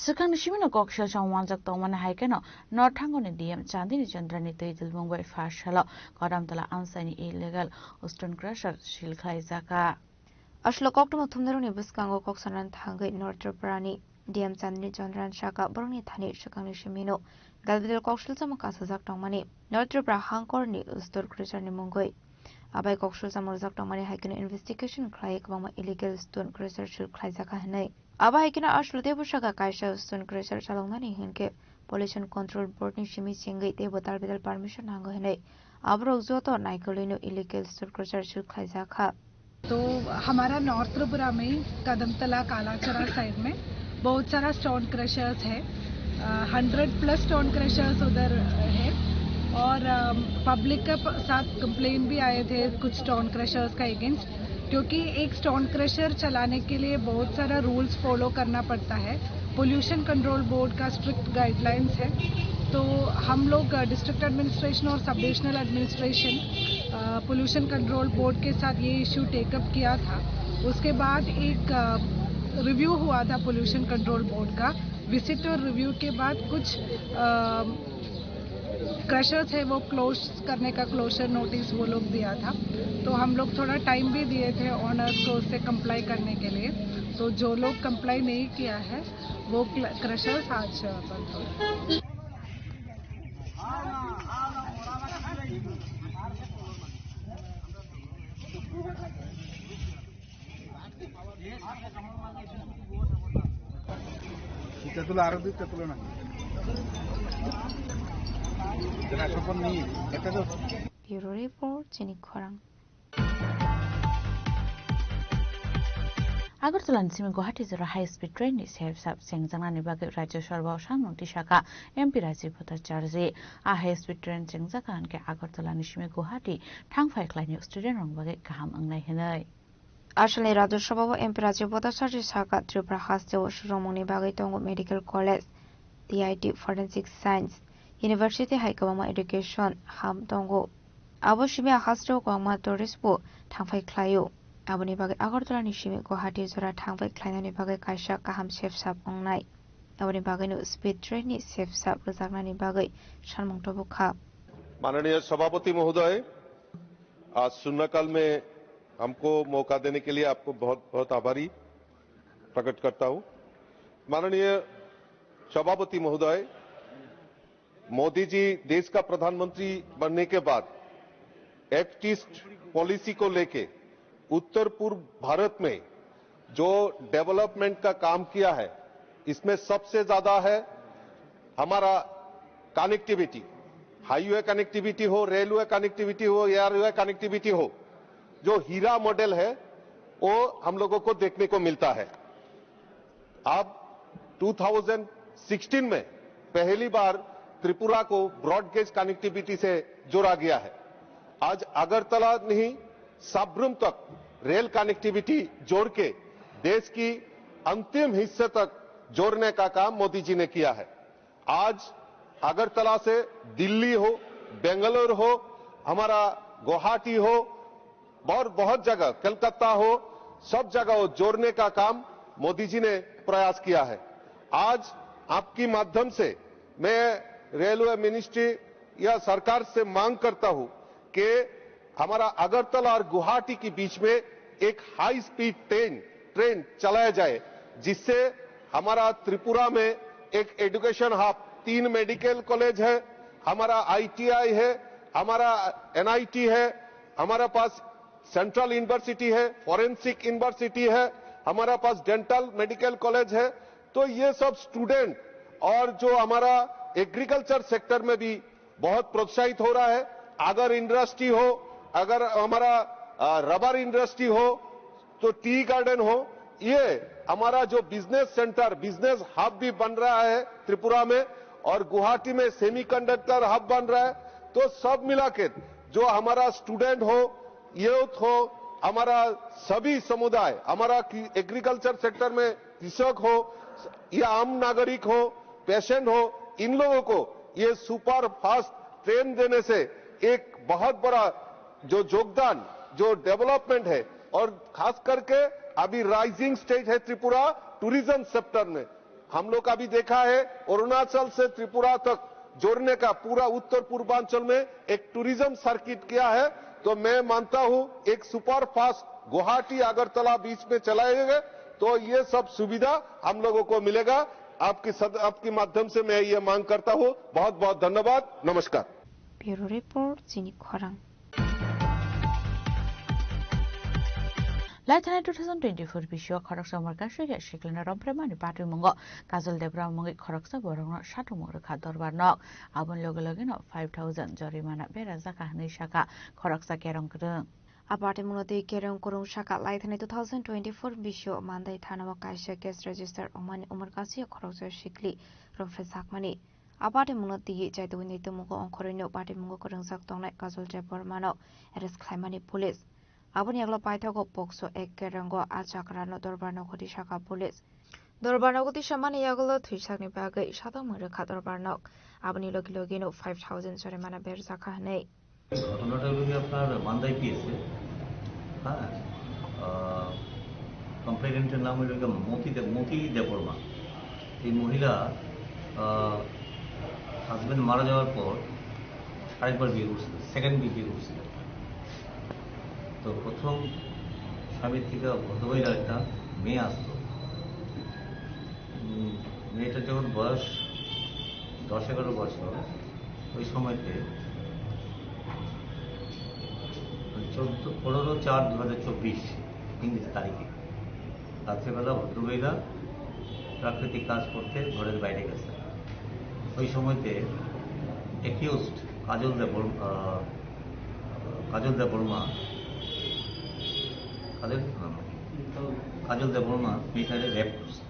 Sekang Shimino Goksha Shawanjak Tomana Haikano, Northangoni DM Chandini Chandrani Tejil Mumbai Fashala, Kodamtala Ansani illegal, Uston Crusher, Shilkai Zaka. Ashlokokto Tumderuni Buskango Koksanan Tangai Northrapurani, DM Chandini Chandran Shaka, Bruni Thani Shakang Shimino, Galvidal Kokshil Samakasa Tomani, Northrapura Hankorni, Ustor Crusher Mungoi. Abai Kokshil Samazak Tomani Haikan investigation Klaik Mama illegal stone crusher Shil Klaizaka Hanai. Aba Haikina Ashlude Bushaka Kaisha Stone Crusher Shalongani Hinke, Pollution Control Board ni Shimi Singai Debotal Vidal Permission Hangohene, Abro Zoto Nicolino illegal stone crusher Shil Klaizaka. तो हमारा north Tripura में Kadamtala कालाचरा side में बहुत सारा stone crushers है 100+ stone crushers उधर है और पब्लिक के साथ कंप्लेन भी आए थे कुछ स्टोन क्रशर्स का अगेंस्ट क्योंकि एक स्टोन क्रशर चलाने के लिए बहुत सारा रूल्स फॉलो करना पड़ता है। पोल्यूशन कंट्रोल बोर्ड का स्ट्रिक्ट गाइडलाइंस है। तो हम लोग डिस्ट्रिक्ट एडमिनिस्ट्रेशन और sub divisional administration pollution control board के साथ ये इशू टेकअप किया था। उसके बाद एक रिव्यू हुआ था पोल्यूशन कंट्रोल बोर्ड का। विजिटर रिव्यू के बाद कुछ क्रशर्स है वो क्लोज करने का क्लोजर नोटिस वो लोग दिया था। तो हम लोग थोड़ा टाइम भी दिए थे ऑनर्स को उससे कंप्लाई करने के लिए। तो जो लोग कंप्लाई नहीं किया है वो क्रशर्स आज बंद हो। Bureau Report, Jenny Korang. Agartala নিসিমে গুয়াহাটি জোড়া high speed train ni save sab sengjangani bagui rajya sarwa samnoti shaka MP Rajiv Bhattacharya a high speed train sengjakan ke Agartala নিসিমে Guwahati thangphai khlaini student rong bagui kaham angnai hinai আসলে রাজ্য সভাপতি MP Rajib Bhattacharya সাকা ত্রিপুরা হাস্তে ও সুরমনি বাগৈ তঙ্গ medical college TIT forensic science university হাইকমামা এডুকেশন হাম তঙ্গ আবশিবে হাস্তে ও কমা টুরিস্টবো থাংফাই খ্লাयो aboni bagai agartala ni shimi guwahati jora thangbai khlainani bagai kaisa kaham safe sap ongnai aboni bagai no speed train ni safe sap rojaknani bagai sanmung tobo kha माननीय सभापति महोदय आज शून्यकाल में हमको मौका देने के लिए आपको बहुत बहुत आभारी प्रकट करता हूं। माननीय सभापति महोदय, मोदी जी देश का प्रधानमंत्री बनने के बाद एक्ट ईस्ट पॉलिसी को लेके उत्तर पूर्व भारत में जो डेवलपमेंट का काम किया है, इसमें सबसे ज्यादा है हमारा कनेक्टिविटी, हाईवे कनेक्टिविटी हो, रेलवे कनेक्टिविटी हो, एयरवे कनेक्टिविटी हो। जो हीरा मॉडल है वो हम लोगों को देखने को मिलता है। अब 2016 में पहली बार त्रिपुरा को ब्रॉडगेज कनेक्टिविटी से जोड़ा गया है। आज अगरतला नहीं साब्रम तक रेल कनेक्टिविटी जोड़ के देश की अंतिम हिस्से तक जोड़ने का काम मोदी जी ने किया है। आज अगरतला से दिल्ली हो, बेंगलुरु हो, हमारा गुवाहाटी हो और बहुत जगह कलकत्ता हो, सब जगह जोड़ने का काम मोदी जी ने प्रयास किया है। आज आपकी माध्यम से मैं रेलवे मिनिस्ट्री या सरकार से मांग करता हूं कि हमारा अगरतला और गुवाहाटी के बीच में एक हाई स्पीड ट्रेन चलाया जाए, जिससे हमारा त्रिपुरा में एक एजुकेशन हब, 3 मेडिकल कॉलेज है, हमारा ITI है, हमारा NIT है, हमारा पास सेंट्रल यूनिवर्सिटी है, फॉरेंसिक यूनिवर्सिटी है, हमारा पास डेंटल मेडिकल कॉलेज है। तो ये सब स्टूडेंट और जो हमारा एग्रीकल्चर सेक्टर में भी बहुत प्रोत्साहित हो रहा है। अगर इंडस्ट्री हो, अगर हमारा रबर इंडस्ट्री हो, तो टी गार्डन हो, ये हमारा जो बिजनेस सेंटर, बिजनेस हब भी बन रहा है त्रिपुरा में, और गुवाहाटी में सेमीकंडक्टर हब बन रहा है। तो सब मिलाकर जो हमारा स्टूडेंट हो, यूथ हो, हमारा सभी समुदाय, हमारा एग्रीकल्चर सेक्टर में कृषक हो या आम नागरिक हो, पेशेंट हो, इन लोगों को ये सुपर फास्ट ट्रेन देने से एक बहुत बड़ा जो योगदान, जो डेवलपमेंट है, और खास करके अभी राइजिंग स्टेज है त्रिपुरा टूरिज्म सेक्टर में। हम लोग अभी देखा है अरुणाचल से त्रिपुरा तक जोड़ने का पूरा उत्तर पूर्वांचल में एक टूरिज्म सर्किट किया है। तो मैं मानता हूं एक सुपर फास्ट गुवाहाटी अगरतला बीच में चलाएंगे तो ये सब सुविधा हम लोगों को मिलेगा। आपकी माध्यम से मैं ये मांग करता हूं। बहुत बहुत धन्यवाद। नमस्कार। ब्यूरो रिपोर्ट जिनी खोरांग। Laitana 2024 bisyo khoroksa markan shige shiklena rompremani patri mongo kajol debra mongi khoroksa borongno shatumong rekha dorbar nok abon loge loge no 5000 jorimana bera jaka hni shaka khoroksa kerong krung aparte munoti kerong kurung shaka laitana 2024 bisyo mandai thanama kaisa case register omani umar kasi khoroksa shikli romfre sakmani aparte munoti jaitu nitumugo onkhorino aparte mungo kurung sak tongnai kajol debra mano arrest khlaimani police aboni aglo paithako pokso ekkerango achakrano dorbarno khoti shaka police dorbarno goti samani yaglo thuisakni bagai sadam rekha dorbarno aboni logi logino 5000 জরিমানা বের রাখা নেই ঘটনাটা হলো আপনার মান্দাই পিএসে হ্যাঁ কমপ্লেনেন্টের নাম হলো মতি দেববর্মা এই মহিলা হাজবেন্ড মারা যাওয়ার পর আরেকবার বিয়ে করছিল সেকেন্ড বিয়ে করছিল তো প্রথম স্বামীর থেকে ভদ্রমহিলার একটা মেয়ে আসতো মেয়েটার যখন বয়স 10-11 বছর ওই সময়তে 15/4/2024 ইংরেজি তারিখে রাত্রেবেলা ভদ্রমহিলা প্রাকৃতিক কাজ করতে ঘরের বাইরে গেছে ওই সময়তে অ্যাকিউজড কাজল দেববর্মা মেয়েটাকে র্যাপ করছে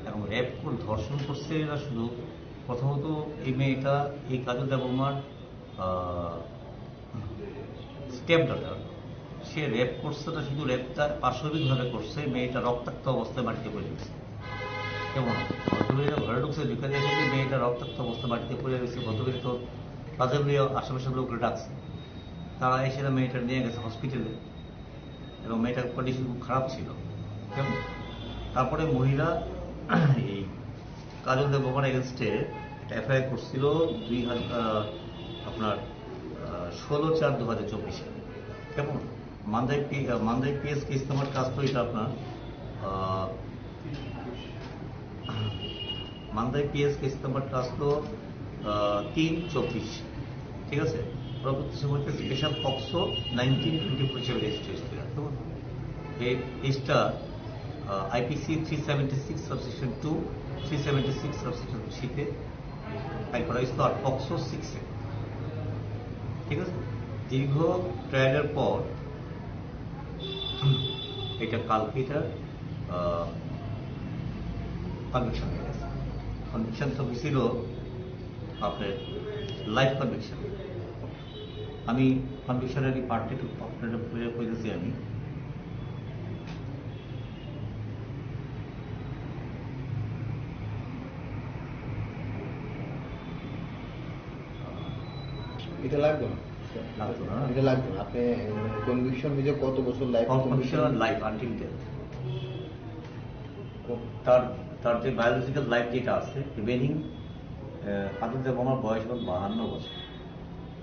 এবং র্যাপ করে ধর্ষণ করছে এরা শুধু প্রথমত এই মেয়েটা এই কাজল দেববর্মার স্টেপ ডটার সে র্যাপ করছে না শুধু র্যাপটা পাশবিকভাবে করছে মেয়েটা রক্তাক্ত অবস্থায় মাটিতে পড়ে গেছে কেমন ভদ্রমহিলা ঘরে ঢুকছে ঢুকে দেখে যে মেয়েটা রক্তাক্ত অবস্থায় মাটিতে পড়ে গেছে ভদ্রমহিলা তো তাদের নিয়ে আশেপাশের লোকরা ডাকছে তারা এসে মেয়েটা নিয়ে গেছে হসপিটালে এবং মেয়েটার কন্ডিশন খুব খারাপ ছিল কেমন তারপরে মহিলা এই কাজল দেববর্মার এগেনস্টে একটা এফআইআর করছিল আপনার 16/4/2024 কেমন মান্দাই পিএস কেস নাম্বার কাজ তো এটা আপনার মান্দাই পিএস কেস নাম্বার কাজ তো 3/24 ঠিক আছে পরবর্তী সময়তে স্পেশাল পক্সো 19/24 হিসেবে রেজিস্টার হয়েছিল কেমন এই কেসটা আইপিসি 376 সাবসেকশন 2 376 সাবসেকশন 3 তে ফাইল করা হয়েছিল আর পক্সো 6 ঠিক আছে দীর্ঘ ট্রায়ালের পর এটা কালকে এটা কনভিকশন হয়ে গেছে কনভিকশন তো হয়েছিল আপনার লাইফ কনভিকশন আমি কনভিকশনের এই পার্টটা একটু আপনাদের কইতেছি আমি এটা লাগবে না এটা লাগবে না আপনি কনভিকশন হয়ে কত বছর life conviction life until death তার যে বায়োলজিক্যাল লাইফ যেটা আছে রিমেনিং কাজল দেববর্মার বয়স এখন 52 বছর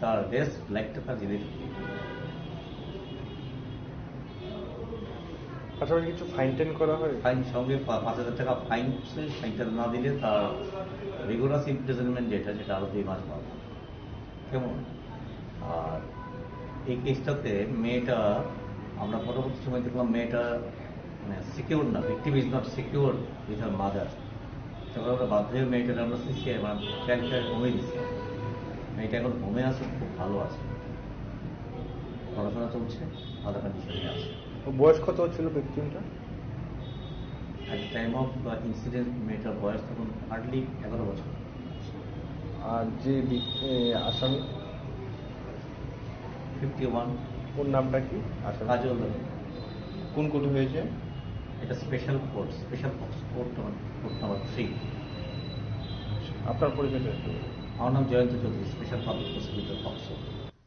তার রেস্ট লাইফটা তার জেনে পাশাপাশি কিছু ফাইন টেন করা হয় ফাইন সঙ্গে 5,000 টাকা ফাইন করছে ফাইনটা না দিলে তার রেগুলার ইমপ্রিজনমেন্ট যেটা আরো 2 মাস পাবে কেমন আর এই কেসটাতে মেয়েটা আমরা পরবর্তী সময় দেখলাম মেয়েটা মানে সিকিউর না victim is not secure with her mother তখন আমরা বাধ্য হয়ে মেয়েটার আমরা সিসিআই মানে ক্যালকার হোমে দিচ্ছি মেয়েটা এখন হোমে আছে খুব ভালো আছে পড়াশোনা চলছে ভালো কন্ডিশনে আছে বয়স কত ছিল ভিকটিমটা at the time of incident মেয়েটার বয়স তখন হার্ডলি 11 বছর আর যে আসামি 51 ওর নামটা কি কাজল কোন কোর্টে হয়েছে এটা স্পেশাল কোর্ট কোর্ট নাম্বার 3 আপনার পরিচয় আমার নাম Jayanta Chowdhury special public prosecutor POCSO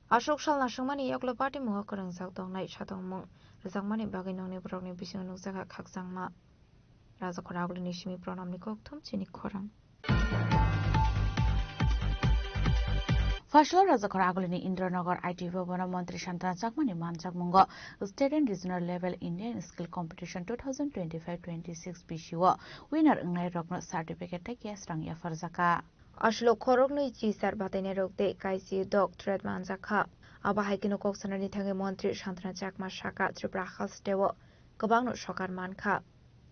Ashok Shal Nashangmani Yaklo Party Muha Karang Zak Dongnai Shatongmung Razangmani Bagi Nongni Brogni Bising Nungzaka Kaksangma Raza Koragli Nishimi Pronamni Koktum Chini Korang Fashol Razakor Agolini Indranagar IT Vobana Montri Shantana Chakmani Manjak Mungo State and Regional Level Indian Skill Competition 2025-26 BCO Winner Ngai Rokno Certificate Tekes Rangya Farzaka Ashlo Korogni Chisar Batene Rokde Kaisi Dog Thread Manjaka Abahikino Koksanani Tangi Montri Shantana Chakma Shaka Tribrachas Dewo Gabangno Shokar Manka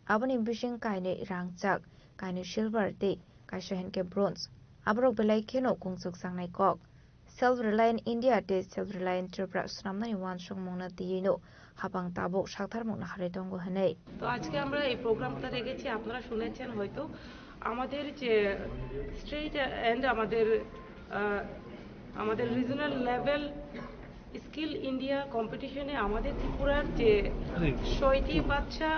Abani Bishing Kaine Rangjak Kaine Silver Day Kaishahenke Bronze Abrok Belai Keno Kungsuk Sangnai Kok Self-Reliant India Day Self-Reliant Tripura Sunamnani Wan Shongmona Diyino Habang Tabok Shaktar Mona Haridongo Hanei তো আজকে আমরা এই প্রোগ্রামটা রেখেছি আপনারা শুনেছেন হয়তো আমাদের যে স্টেট এন্ড আমাদের রিজনাল লেভেল স্কিল ইন্ডিয়া কম্পিটিশনে আমাদের ত্রিপুরার যে 6টি বাচ্চা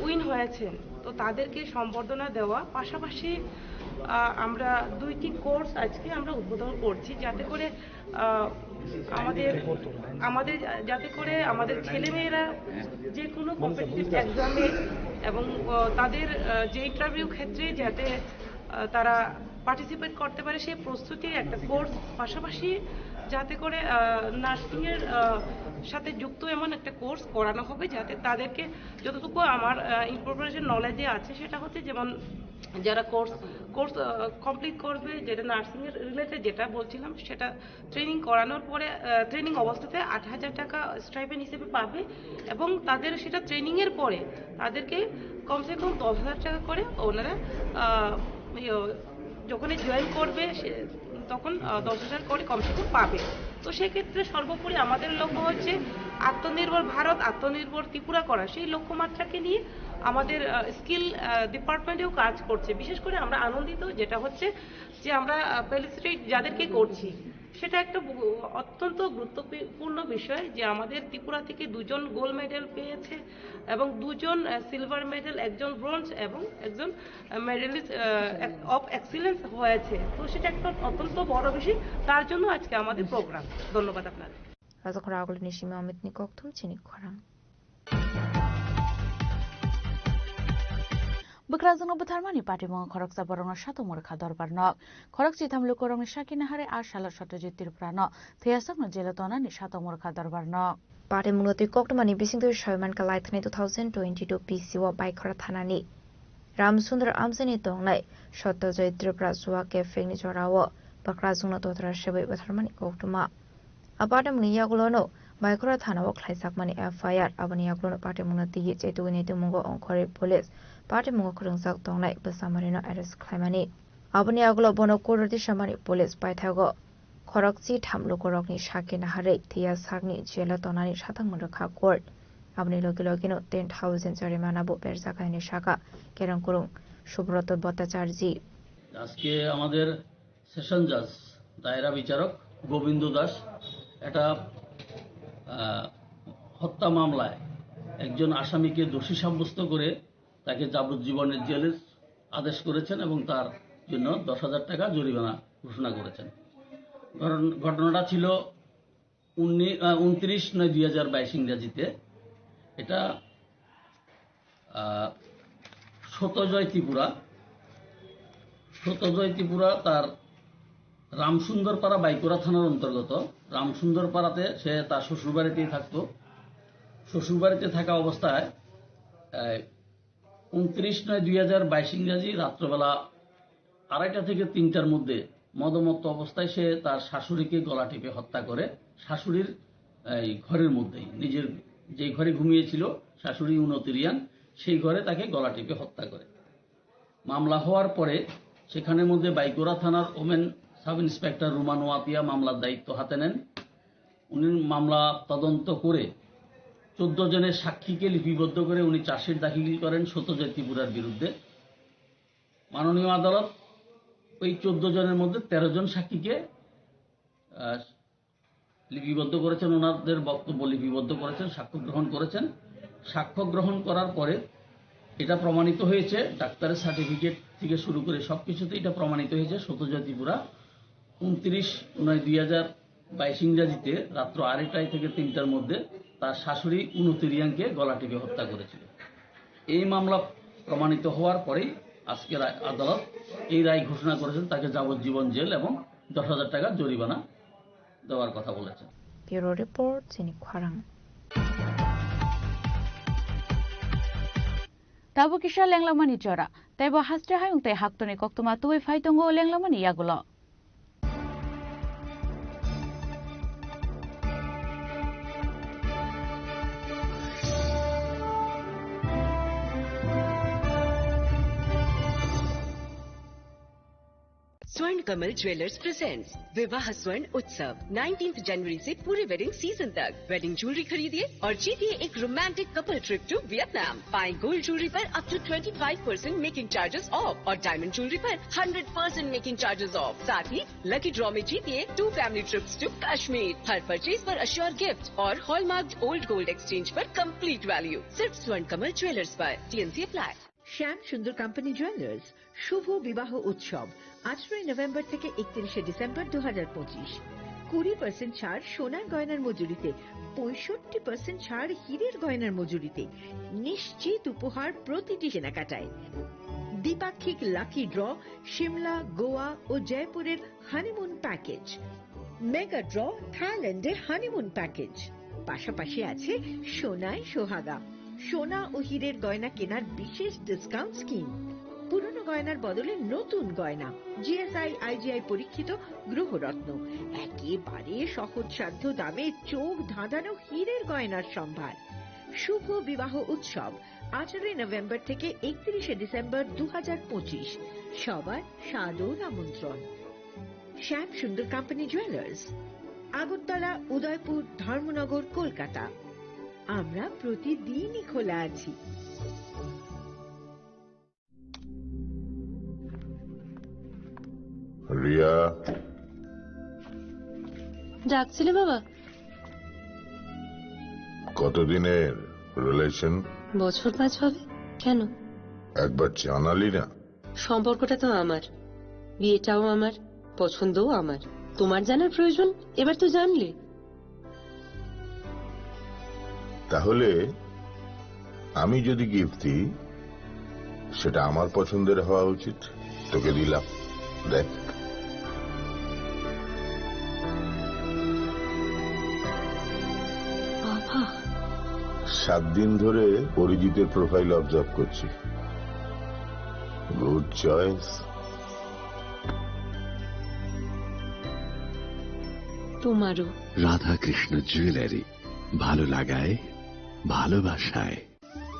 উইন হয়েছেন, তো তাদেরকে সম্বর্ধনা দেওয়া, পাশাপাশি আমরা 2টি কোর্স আজকে আমরা উদ্বোধন করছি, যাতে করে আমাদের ছেলেমেয়েরা যে কোনো কম্পিটিটিভ এক্সামে এবং তাদের যে ইন্টারভিউ ক্ষেত্রে যাতে তারা পার্টিসিপেট করতে পারে সেই প্রস্তুতির একটা কোর্স, পাশাপাশি যাতে করে নার্সিংয়ের সাথে যুক্ত এমন একটা কোর্স করানো হবে যাতে তাদেরকে যতটুকু আমার ইনফরমেশন নলেজে আছে সেটা হচ্ছে, যেমন যারা কোর্স কমপ্লিট করবে, যেটা নার্সিংয়ের রিলেটেড যেটা বলছিলাম, সেটা ট্রেনিং করানোর পরে ট্রেনিং অবস্থাতে 8,000 টাকা স্টাইপেন্ড হিসেবে পাবে, এবং তাদের সেটা ট্রেনিংয়ের পরে তাদেরকে কমসে কম 10,000 টাকা করে ওনারা যখনই জয়েন করবে তখন 10,000 করে কমসে কম পাবে। তো সেক্ষেত্রে সর্বোপরি আমাদের লক্ষ্য হচ্ছে আত্মনির্ভর ভারত, আত্মনির্ভর ত্রিপুরা করা। সেই লক্ষ্যমাত্রাকে নিয়ে আমাদের স্কিল ডিপার্টমেন্টেও কাজ করছে। বিশেষ করে আমরা আনন্দিত যেটা হচ্ছে যে আমরা ফেলিসিটেট যাদেরকে করছি, সেটা একটা অত্যন্ত গুরুত্বপূর্ণ বিষয় যে আমাদের ত্রিপুরা থেকে 2জন গোল্ড মেডেল পেয়েছে এবং 2জন সিলভার মেডেল, একজন ব্রোঞ্জ এবং একজন মেডেলিস্ট অফ এক্সিলেন্স হয়েছে। তো সেটা একটা অত্যন্ত বড় বিষয়, তার জন্য আজকে আমাদের প্রোগ্রাম। ধন্যবাদ আপনাদের। রাজকরা আগলি নিশিমে অমিত নিকক থুম চিনি খরাং Bukrazang Butharmani Party Mong Khorok Sabarong Shato Murkha Dorbar Nok Khorok Chitam Lukorong Shakinahare Ar Shalat Shotojit Tirprano Theasok no Jelatona ni Shato Murkha Dorbar Nok Party Munoti Koktomani Bising to Shoyman Kalaitani 2022 PCO by Korathanani Ramsundar Amsani Tonglai Shoto Joy Tripra Suake Fini Jorawo Bakrazung Totra Shebe Butharmani Koktuma Abatam Niyagulono by Korathana Klaisakmani FIR Abaniagulo Party Munati Yetuinity Mungo on Kore Police Party Mungo Kurungsak Tonglai Basamarino Aris Climani Abaniagulo Bono Kurdi Shamani Police by Tago Korokzi Tamlukorokni Shakina Hare Tia Sagni Jelatonani Shatamuraka Court Abni Logilogino 10,000 Jarimanabu Berzakani Shaka Keran Kurung Shubroto Bhattacharji আজকে আমাদের session জাজ দায়রা বিচারক গোবিন্দ দাস এটা হত্যা মামলায় একজন আসামিকে দোষী সাব্যস্ত করে তাকে যাবজ্জীবনের জেলের আদেশ করেছেন এবং তার জন্য 10,000 টাকা জরিমানা ঘোষণা করেছেন। ঘটনাটা ছিল 29/9/2022 ইংরেজিতে। এটা সত্যজয় ত্রিপুরা তার রামসুন্দরপাড়া বাইকুড়া থানার অন্তর্গত রামসুন্দরপাড়াতে সে তার শ্বশুরবাড়িতেই থাকতো। শ্বশুরবাড়িতে থাকা অবস্থায় 29/9/2022 ইংরেজি রাত্রবেলা 2:30 থেকে 3টার মধ্যে মদমত্ত অবস্থায় সে তার শাশুড়িকে গলা টিপে হত্যা করে শাশুড়ির ঘরের মধ্যেই, নিজের যে ঘরে ঘুমিয়েছিল শাশুড়ি উনতিরিয়ান, সেই ঘরে তাকে গলা টিপে হত্যা করে। মামলা হওয়ার পরে সেখানের মধ্যে বাইকুড়া থানার ওমেন সাব ইন্সপেক্টর রুমান ওয়াতিয়া মামলার দায়িত্ব হাতে নেন। উনি মামলা তদন্ত করে 14 জনের সাক্ষীকে লিপিবদ্ধ করে উনি চার্জশিট দাখিল করেন সত্যজয় ত্রিপুরার বিরুদ্ধে। মাননীয় আদালত ওই 14 জনের মধ্যে 13 জন সাক্ষীকে লিপিবদ্ধ করেছেন, ওনাদের বক্তব্য লিপিবদ্ধ করেছেন, সাক্ষ্য গ্রহণ করেছেন। সাক্ষ্য গ্রহণ করার পরে এটা প্রমাণিত হয়েছে, ডাক্তারের সার্টিফিকেট থেকে শুরু করে সবকিছুতে এটা প্রমাণিত হয়েছে সত্যজয় ত্রিপুরা 29/9/2022 ইংরেজিতে রাত্র 2:30 থেকে 3টার মধ্যে তার শাশুড়ি উনতিরিয়ানকে গলা টিপে হত্যা করেছিল। এই মামলা প্রমাণিত হওয়ার পরেই আজকে আদালত এই রায় ঘোষণা করেছেন, তাকে যাবজ্জীবন জেল এবং 10,000 টাকা জরিমানা দেওয়ার কথা বলেছেন। ব্যুরো রিপোর্ট চিনি খরাং Tabu kisha lenglamani jora taibo hastre hayung tai haktoni koktuma tuwe faitongo lenglamani yagulo स्वर्ण कमल ज्वेलर्स प्रेजेंट्स विवाह स्वर्ण उत्सव 19 जनवरी से पूरे वेडिंग सीजन तक। वेडिंग ज्वेलरी खरीदिए और जीतिए एक romantic couple trip to Vietnam. पाएं गोल्ड ज्वेलरी पर up to 25% making charges off और डायमंड ज्वेलरी पर 100% मेकिंग चार्जेस ऑफ। साथ ही लकी ड्रॉ में जीतिए 2 फैमिली ट्रिप्स टू कश्मीर। हर परचेज पर अश्योर गिफ्ट और हॉलमार्क ओल्ड गोल्ड एक्सचेंज पर कंप्लीट वैल्यू। सिर्फ स्वर्ण कमल ज्वेलर्स पर। TNC apply. Shyam Sundar company jewellers শুভ বিবাহ উৎসব 18 নভেম্বর থেকে 31 ডিসেম্বর 2025। 20% ছাড় সোনার গয়নার মজুরিতে, 65% ছাড় হীরের গয়নার মজুরিতে, নিশ্চিত উপহার প্রতিটি কেনাকাটায়। দ্বিপাক্ষিক লাকি ড্র, শিমলা, গোয়া ও জয়পুরের হানিমুন প্যাকেজ, মেগা ড্র থাইল্যান্ডে হানিমুন প্যাকেজ। পাশাপাশি আছে সোনায় সোহাগা, সোনা ও হীরের গয়না কেনার বিশেষ ডিসকাউন্ট স্কিম। পুরনো গয়নার বদলে নতুন গয়না, GSI IGI পরীক্ষিত গ্রহরত্ন, একেবারে সহজসাধ্য দামে চোখ ধাঁধানো হীরের গয়নার সম্ভার। শুভ বিবাহ উৎসব 18 নভেম্বর থেকে 31 ডিসেম্বর 2025। সবার সাদর আমন্ত্রণ। শ্যাম সুন্দর কোম্পানি জুয়েলার্স, আগরতলা, উদয়পুর, ধর্মনগর, কলকাতা। আমরা প্রতিদিনই খোলা আছি। রিয়া, ডাকছিলে বাবা? কতদিনের রিলেশন? বছর 5 হবে। কেন? একবার জানালি না? সম্পর্কটা তো আমার, বিয়েটাও আমার, পছন্দও আমার। তোমার জানার প্রয়োজন এবার তো জানলে। তাহলে আমি যদি গিফট দিই সেটা আমার পছন্দের হওয়া উচিত। তোকে দিলাম, দেখ। বাবা, 7 দিন ধরে অরিজিতের প্রোফাইল অবজার্ভ করছি। Good choice. তোমারও। রাধাকৃষ্ণ জুয়েলারি, ভালো লাগায় ভালোবাসায়।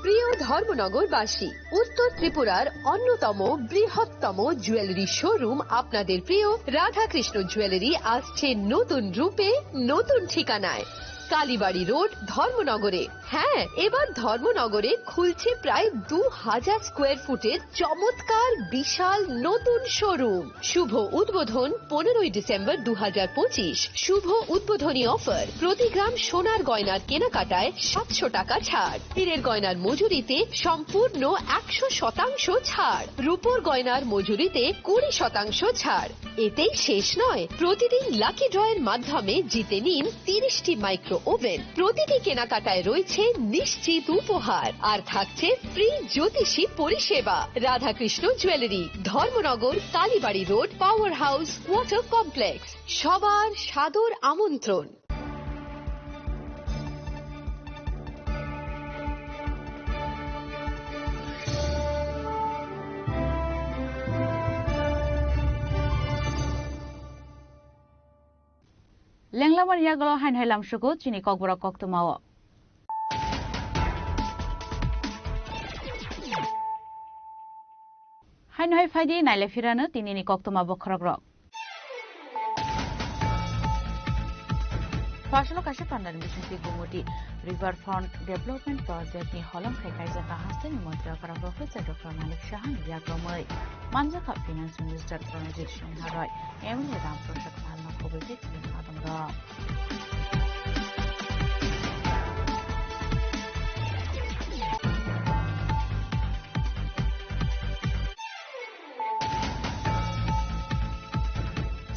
প্রিয় ধর্মনগরবাসী, উত্তর ত্রিপুরার অন্যতম বৃহত্তম জুয়েলারি শোরুম আপনাদের প্রিয় রাধাকৃষ্ণ জুয়েলারি আসছে নতুন রূপে, নতুন ঠিকানায়। কালীবাড়ি রোড, ধর্মনগরে। হ্যাঁ, এবার ধর্মনগরে খুলছে প্রায় 2000 স্কোয়ার ফুটের চমৎকার বিশাল নতুন শোরুম। শুভ উদ্বোধন 15 ডিসেম্বর 2025। শুভ উদ্বোধনী অফার, প্রতি গ্রাম সোনার গয়নার কেনাকাটায় 700 টাকা ছাড়, হীরের গয়নার মজুরিতে সম্পূর্ণ 100% ছাড়, রূপোর গয়নার মজুরিতে 20% ছাড়। এতেই শেষ নয়, প্রতিদিন লাকি ড্রয়ের মাধ্যমে জিতে নিন 30টি মাইক্রো ওভেন। প্রতিটি কেনাকাটায় রয়েছে নিশ্চিত উপহার, আর থাকছে ফ্রি জ্যোতিষী পরিষেবা। Radhakrishna jewellery, Dharmanagar, Kalibari road, power house, water complex. সবার সাদর আমন্ত্রণ। লেংলামার ইয়াগল হাইন হাইলাম সুকু চিনি ককবরা কক্তমাও হাইন হাই ফাইদি নাইলে ফিরানো তিনিনি কক্তমা বখরক রক ফাসলো কাশে পান্ডার মিশনটি Gumti river front development project नि हलम फेकाइजा हास्टेल मन्त्री प्रफेसर डॉक्टर मानिक शाहन याग्रमै मानजाखा फाइनान्स मिनिस्टर रणजित सिन्हा रॉय एवं Ramprasad भालना खबरটি आदमरा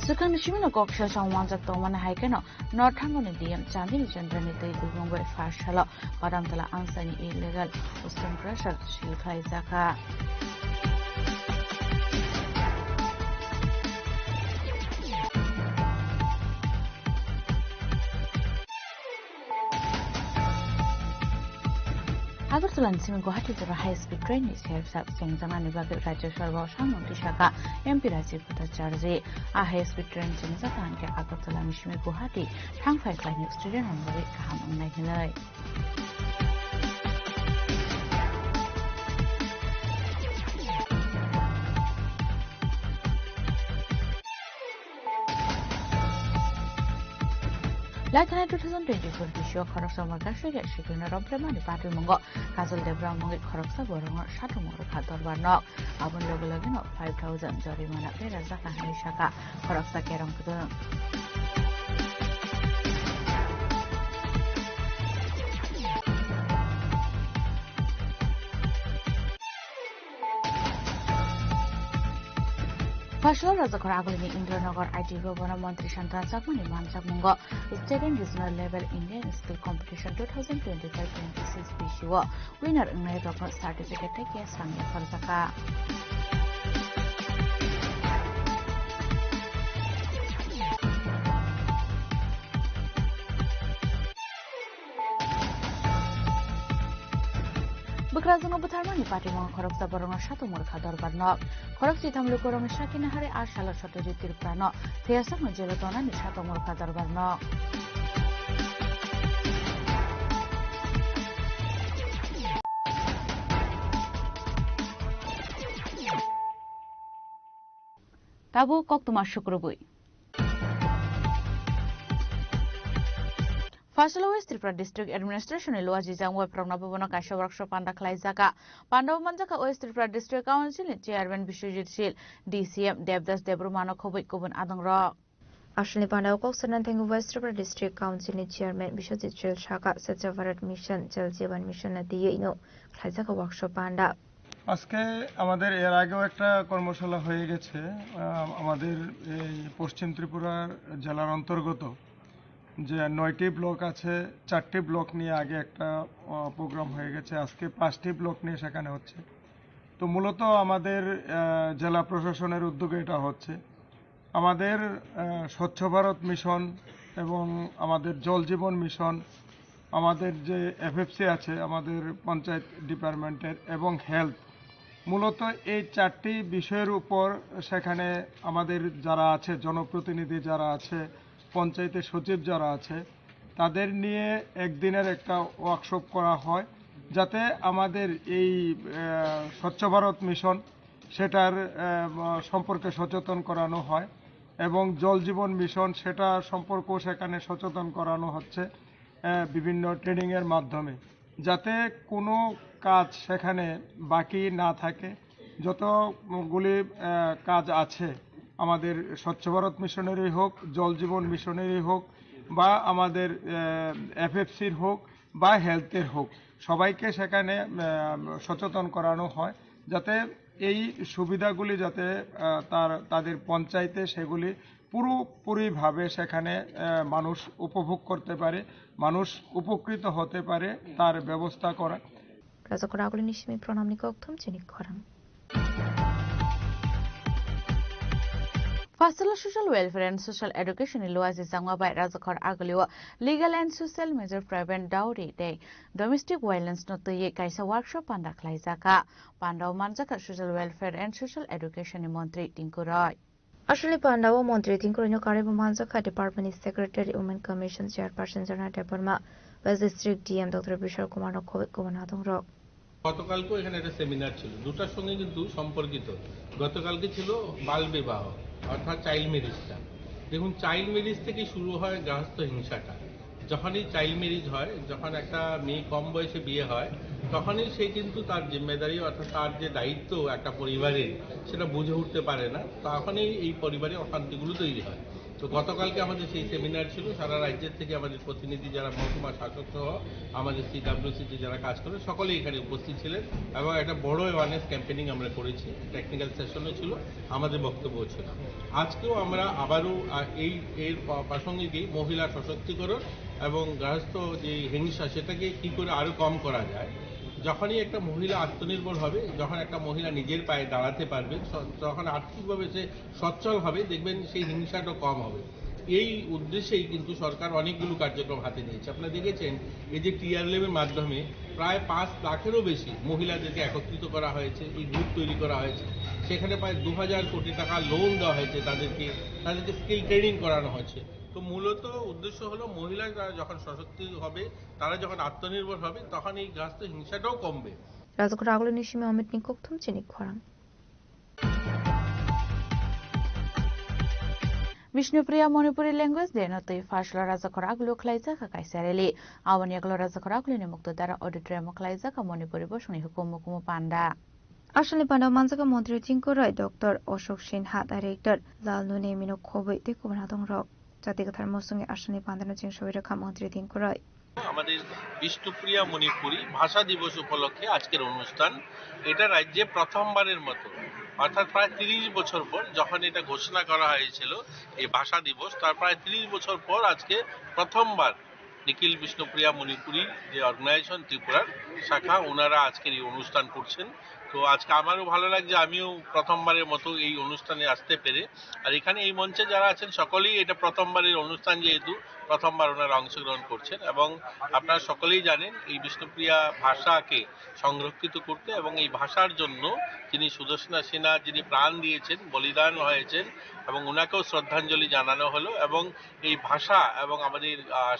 Sekarang Shimino Goksha Sangwanja Tomana Haikeno, Northangoni DM Chandini Chandra Nitay Gulmongwe Fashala, Kadamtala Ansani illegal, Ustam Pressure, Shilkai Zaka. Agartala Simin Guwahati Jora High Speed Train is here sab Sengjanga Nibagir Rajya Sarwa Shamon Shaka MP Rajiv Bhattacharya a high speed train Sengjanga Tanke Agartala Mishmi Guwahati Thangphai Clinic Student and Mari Kaham Nai Hilai Laithana 2024 bisho khoroksa marka shire shikuna robremani patu mongo kazal debra mongi khoroksa borong shatu moro khador barno abon logo logino 5000 jorimana pera zaka hanishaka khoroksa kerong kudun Fashion Razakar Agolini Indranagar IT Robana Mantri Shantan Sakmani Mansak Mungo State and Regional Level Indian Skill Competition 2025-26 Bishiwa Winner Ngai Rokan Certificate Take Sangya Farzaka Bukrazungo Butarmani Party Mon Koroksa Borong Shatu Murkha Dorbarno Korokti Tamlu Korong Shakina Hari Ashala Shatu Tirprano Theasak Majelotona Nishatu Murkha Dorbarno Tabu Koktuma Shukrubui Fasal West Tripura District Administration Luaji Jangwa Pranabona Kasha Workshop Panda Klaizaka Panda Manjaka West Tripura District Council Chairman Bishujit Shil DCM Devdas Debrumano Kobik Kubun Adangro Ashli Panda Koksanan Thangu West Tripura District Council Chairman Bishujit Shil Shaka Sachavarat Mission Chelseavan Mission at the Ino Klaizaka Workshop Panda আজকে আমাদের এর আগেও একটা কর্মশালা হয়ে গেছে আমাদের এই পশ্চিম ত্রিপুরার জেলার অন্তর্গত যে 9টি ব্লক আছে 4টি ব্লক নিয়ে আগে একটা প্রোগ্রাম হয়ে গেছে আজকে 5টি ব্লক নিয়ে সেখানে হচ্ছে তো মূলত আমাদের জেলা প্রশাসনের উদ্যোগে এটা হচ্ছে আমাদের স্বচ্ছ ভারত মিশন এবং আমাদের জল জীবন মিশন আমাদের যে এফএফসি আছে আমাদের পঞ্চায়েত ডিপার্টমেন্টের এবং হেলথ মূলত এই 4টি বিষয়ের উপর সেখানে আমাদের যারা আছে জনপ্রতিনিধি যারা আছে পঞ্চায়েতের সচিব যারা আছে তাদের নিয়ে একদিনের একটা ওয়ার্কশপ করা হয় যাতে আমাদের এই স্বচ্ছ ভারত মিশন সেটার সম্পর্কে সচেতন করানো হয় এবং জল জীবন মিশন সেটা সম্পর্কেও সেখানে সচেতন করানো হচ্ছে বিভিন্ন ট্রেনিং এর মাধ্যমে যাতে কোনো কাজ সেখানে বাকি না থাকে যতগুলি কাজ আছে আমাদের স্বচ্ছ ভারত মিশনেরই হোক জল জীবন মিশনেরই হোক বা আমাদের এফএফসির হোক বা হেলথের হোক সবাইকে সেখানে সচেতন করানো হয় যাতে এই সুবিধাগুলি যাতে তাদের পঞ্চায়েতে সেগুলি পুরোপুরিভাবে সেখানে মানুষ উপভোগ করতে পারে মানুষ উপকৃত হতে পারে তার ব্যবস্থা করা Razakar Agolini Nishimi Pranamni Kokthum Chinik Khorang Fasal Social Welfare and Social Education Luazi Zangwa by Razakar Agoliwa Legal and Social Measure Prevent Dowry Day Domestic Violence Not the Kaisa Workshop Panda Klaizaka Panda Manjaka Social Welfare and Social Education Montri Tinkuroy Ashli Pandawa Montri Tinkurino Karibu Manjaka Department Secretary Women Commission Chairperson Jana Deparma West District DM Dr. Bishal Kumar Kovik Kumanadong Rock গতকালকেও এখানে একটা seminar ছিল দুটার সঙ্গে কিন্তু সম্পর্কিত গতকালকে ছিল বাল বিবাহ অর্থাৎ চাইল্ড ম্যারেজটা দেখুন চাইল্ড ম্যারেজ থেকে শুরু হয় গৃহস্থ হিংসাটা যখনই চাইল্ড ম্যারেজ হয় যখন একটা মেয়ে কম বয়সে বিয়ে হয় তখনই সে কিন্তু তার জিম্মেদারি অর্থাৎ তার যে দায়িত্ব একটা পরিবারের সেটা বুঝে উঠতে পারে না তখনই এই পরিবারে অশান্তিগুলো তৈরি হয় তো গতকালকে আমাদের সেই সেমিনার ছিল সারা রাজ্যের থেকে আমাদের প্রতিনিধি যারা মহকুমা শাসক সহ আমাদের সিডব্লিউসিতে যারা কাজ করে সকলেই এখানে উপস্থিত ছিলেন এবং একটা বড় অ্যাওয়ারনেস ক্যাম্পেইনিং আমরা করেছি টেকনিক্যাল সেশনও ছিল আমাদের বক্তব্য ছিল আজকেও আমরা আবারও এর প্রাসঙ্গিকই মহিলা সশক্তিকরণ এবং গৃহস্থ যে হিংসা সেটাকে কি করে আরো কম করা যায় যখনই একটা মহিলা আত্মনির্ভর হবে যখন একটা মহিলা নিজের পায়ে দাঁড়াতে পারবে তখন আর্থিকভাবে সে সচ্ছল হবে দেখবেন সেই হিংসাটা কম হবে এই উদ্দেশ্যেই কিন্তু সরকার অনেকগুলো কার্যক্রম হাতে নিয়েছে আপনারা দেখেছেন এই যে টিআরএলের মাধ্যমে প্রায় 5 লাখেরও বেশি মহিলাদেরকে একত্রিত করা হয়েছে এই গ্রুপ তৈরি করা হয়েছে সেখানে প্রায় 2000 কোটি টাকা লোন দেওয়া হয়েছে তাদেরকে স্কিল ট্রেনিং করানো হয়েছে তো মূলত উদ্দেশ্য হলো মহিলারা যখন সশক্তি হবে তারা যখন আত্মনির্ভর হবে তখন এই গৃহস্থ হিংসাটাও কমবে Razakar Agolini Nishimi Amit Nikokthum Chinik Khorang Bishnupriya Manipuri language de notoi fashla rajakor aglo khlaiza ka kaisareli awani aglo rajakor aglo ni mukto dara auditorium khlaiza ka Manipuri bosuni hukum mukumu panda আসলে পান্ডা মানজাকা মন্ত্রী চিঙ্কু রায় doctor Ashok Sinha director জালনু নেমিনো খবই তে কুবনা দং rock জাতিগতার মসুঙ্গে আসলে পান্ডানো চিং সবির খা মন্ত্রী চিঙ্কু রায় আমাদের বিষ্ণুপ্রিয়া মণিপুরি ভাষা দিবস উপলক্ষে আজকের অনুষ্ঠান এটা রাজ্যে প্রথমবারের মতো অর্থাৎ প্রায় ৩০ বছর পর যখন এটা ঘোষণা করা হয়েছিল এই ভাষা দিবস তার প্রায় ৩০ বছর পর আজকে প্রথমবার নিখিল বিষ্ণুপ্রিয়া মণিপুরি যে অর্গানাইজেশন ত্রিপুরার শাখা ওনারা আজকের এই অনুষ্ঠান করছেন তো আজকে আমারও ভালো লাগছে আমিও প্রথমবারের মতো এই অনুষ্ঠানে আসতে পেরে আর এখানে এই মঞ্চে যারা আছেন সকলেই এটা প্রথমবারের অনুষ্ঠান যেহেতু প্রথমবার ওনারা অংশগ্রহণ করছেন এবং আপনারা সকলেই জানেন এই বিষ্ণুপ্রিয়া ভাষাকে সংরক্ষিত করতে এবং এই ভাষার জন্য যিনি সুদর্শনা সিনহা যিনি প্রাণ দিয়েছেন বলিদান হয়েছেন এবং ওনাকেও শ্রদ্ধাঞ্জলি জানানো হলো এবং এই ভাষা এবং আমাদের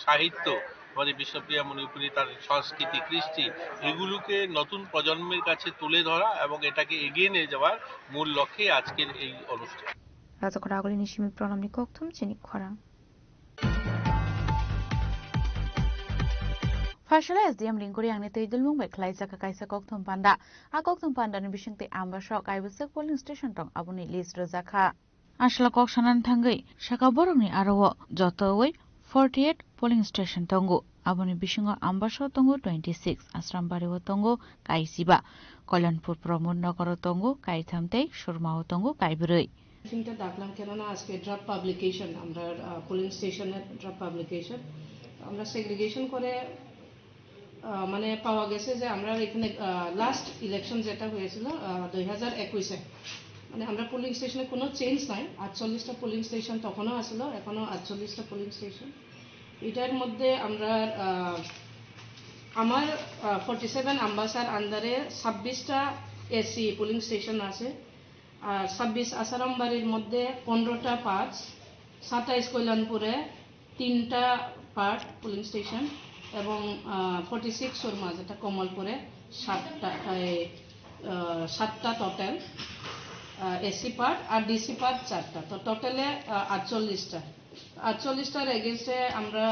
সাহিত্য আমাদের বিষ্ণুপ্রিয়া মণিপুরি তার সংস্কৃতি কৃষ্টি এগুলোকে নতুন প্রজন্মের কাছে তুলে ধরা এবং এটাকে এগিয়ে নিয়ে যাওয়ার মূল লক্ষ্যে আজকের এই অনুষ্ঠান রাজকর আগলি নিশিমি প্রণামনি কক্থম চিনি খরা Fashala SDM Linguri ang nito idulmong may klaisa ka kaisa kokthong panda. A kokthong panda ni bisingte ambasok ay busek polling station tong abuni list rozakha. Ashla kokshanan thangai shaka borong ni arawo jotowai 48 polling station tongo abuni bisingo ambaso tongo 26 asrambari wo tongo kaisiba Kolyanpur Pramod Nagar tongo kaithamtei Surmao tongo kaibroi. মিটিংটা ডাকলাম কেননা আজকে draft publication আমরা polling স্টেশনের draft publication আমরা segregation করে মানে পাওয়া গেছে যে আমরা এখানে লাস্ট ইলেকশন যেটা হয়েছিল 2021-এ মানে আমরা পোলিং স্টেশনে কোনো চেঞ্জ নাই 48টা পোলিং স্টেশন তখনও আসলো এখনো 48টা পোলিং স্টেশন এটার মধ্যে আমরা আমার 47 আম্বাসার আন্ডারে 26টা এসি পোলিং স্টেশন আছে আর 26 আসারামবাড়ির মধ্যে 15টা পার্ট 27 কল্যাণপুরে 3টা পার্ট পোলিং স্টেশন এবং 46 সুরমা যেটা কমলপুরে 7টা টোটাল এসি পার্ট আর ডিসি পার্ট 4টা তো টোটালে 48টার এগেইনস্টে আমরা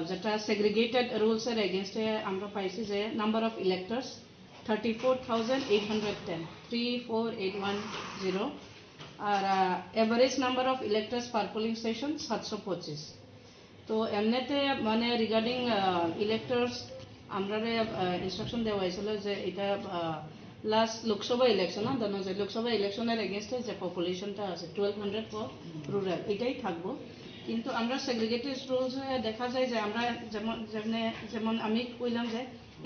যেটা সেগ্রিগেটেড রুলসের এগেইনস্টে আমরা পাইছি যে নাম্বার অফ ইলেক্টর্স 34,810 34810 আর average number of electors per polling station 725 তো এমনিতে মানে রিগার্ডিং ইলেক্টর্স আমরা ইনস্ট্রাকশন দেওয়া হয়েছিল যে এটা লাস্ট লোকসভা ইলেকশন জানো যে লোকসভা ইলেকশনের এগেনস্টে যে পপুলেশনটা আছে 1200 ফর রুরাল এটাই থাকবো কিন্তু আমরা সেগ্রিগেটেড রুলস দেখা যায় যে আমরা যেমন আমি কইলাম যে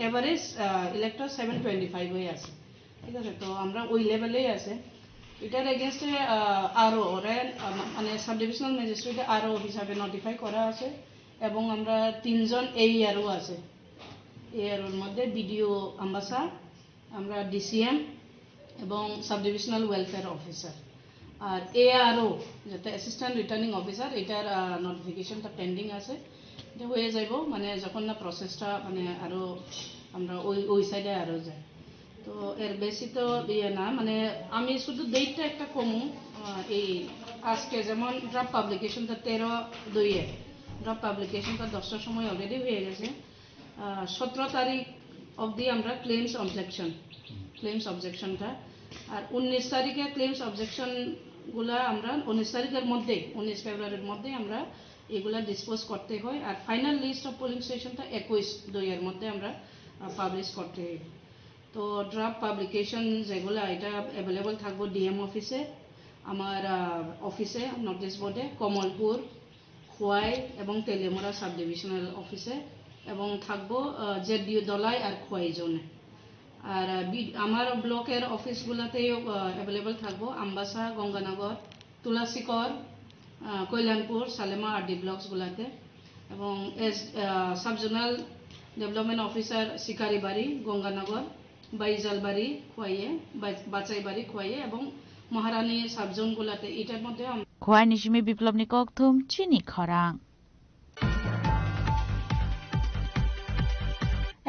এভারেজ ইলেক্টর 725 হয়ে আছে ঠিক আছে তো আমরা ওই লেভেলেই আছে এটার এগেনস্টে আরও মানে সাব ডিভিশনাল ম্যাজিস্ট্রেটে আরও হিসাবে নোটিফাই করা আছে এবং আমরা 3জন AERও আছে AERওর মধ্যে বিডিও আম্বাসা আমরা ডিসিএম এবং সাব ডিভিশনাল ওয়েলফেয়ার অফিসার আর ARO যেটা অ্যাসিস্ট্যান্ট রিটার্নিং অফিসার এটার নোটিফিকেশনটা পেন্ডিং আছে এটা হয়ে যাইব মানে যখন না প্রসেসটা মানে আরও আমরা ওই সাইডে আরও যাই তো এর বেশি তো না মানে আমি শুধু ডেটটা একটা কমু এই আজকে যেমন ড্রাফট পাবলিকেশনটা 13/2 ড্রাফট পাবলিকেশনটা 10টার সময় অলরেডি হয়ে গেছে 17 তারিখ অবধি আমরা ক্লেমস অবজেকশনটা আর 19 তারিখে ক্লেমস অবজেকশনগুলা আমরা 19 তারিখের মধ্যে 19 ফেব্রুয়ারির মধ্যে আমরা এগুলা ডিসপোজ করতে হয় আর ফাইনাল লিস্ট অফ পোলিং স্টেশনটা 21/2 এর মধ্যে আমরা পাবলিশ করতে হয় তো ড্রাফট পাবলিকেশন যেগুলা এটা অ্যাভেলেবল থাকবো ডিএম অফিসে আমার অফিসে নোটিশ বোর্ডে কমলপুর খোয়াই এবং তেলিয়ামুড়া সাব ডিভিশনাল অফিসে এবং থাকবো জেডিইউ দলাই আর খোয়াই জোনে আর আমার ব্লকের অফিসগুলোতেও অ্যাভেলেবল থাকবো আমবাসা গঙ্গানগর তুলাসিকর কল্যাণপুর সালেমা আর ডি ব্লকসগুলোতে এবং subzonal development officer শিকারিবাড়ি Ganganagar Baijalbari খোয়াইয়ে বাচাইবাড়ি খোয়াইয়ে এবং মহারানী সাবজোনগুলোতে এটার মধ্যে খোয়াই নিশিমি বিপ্লব নিকথম চিনি খরাং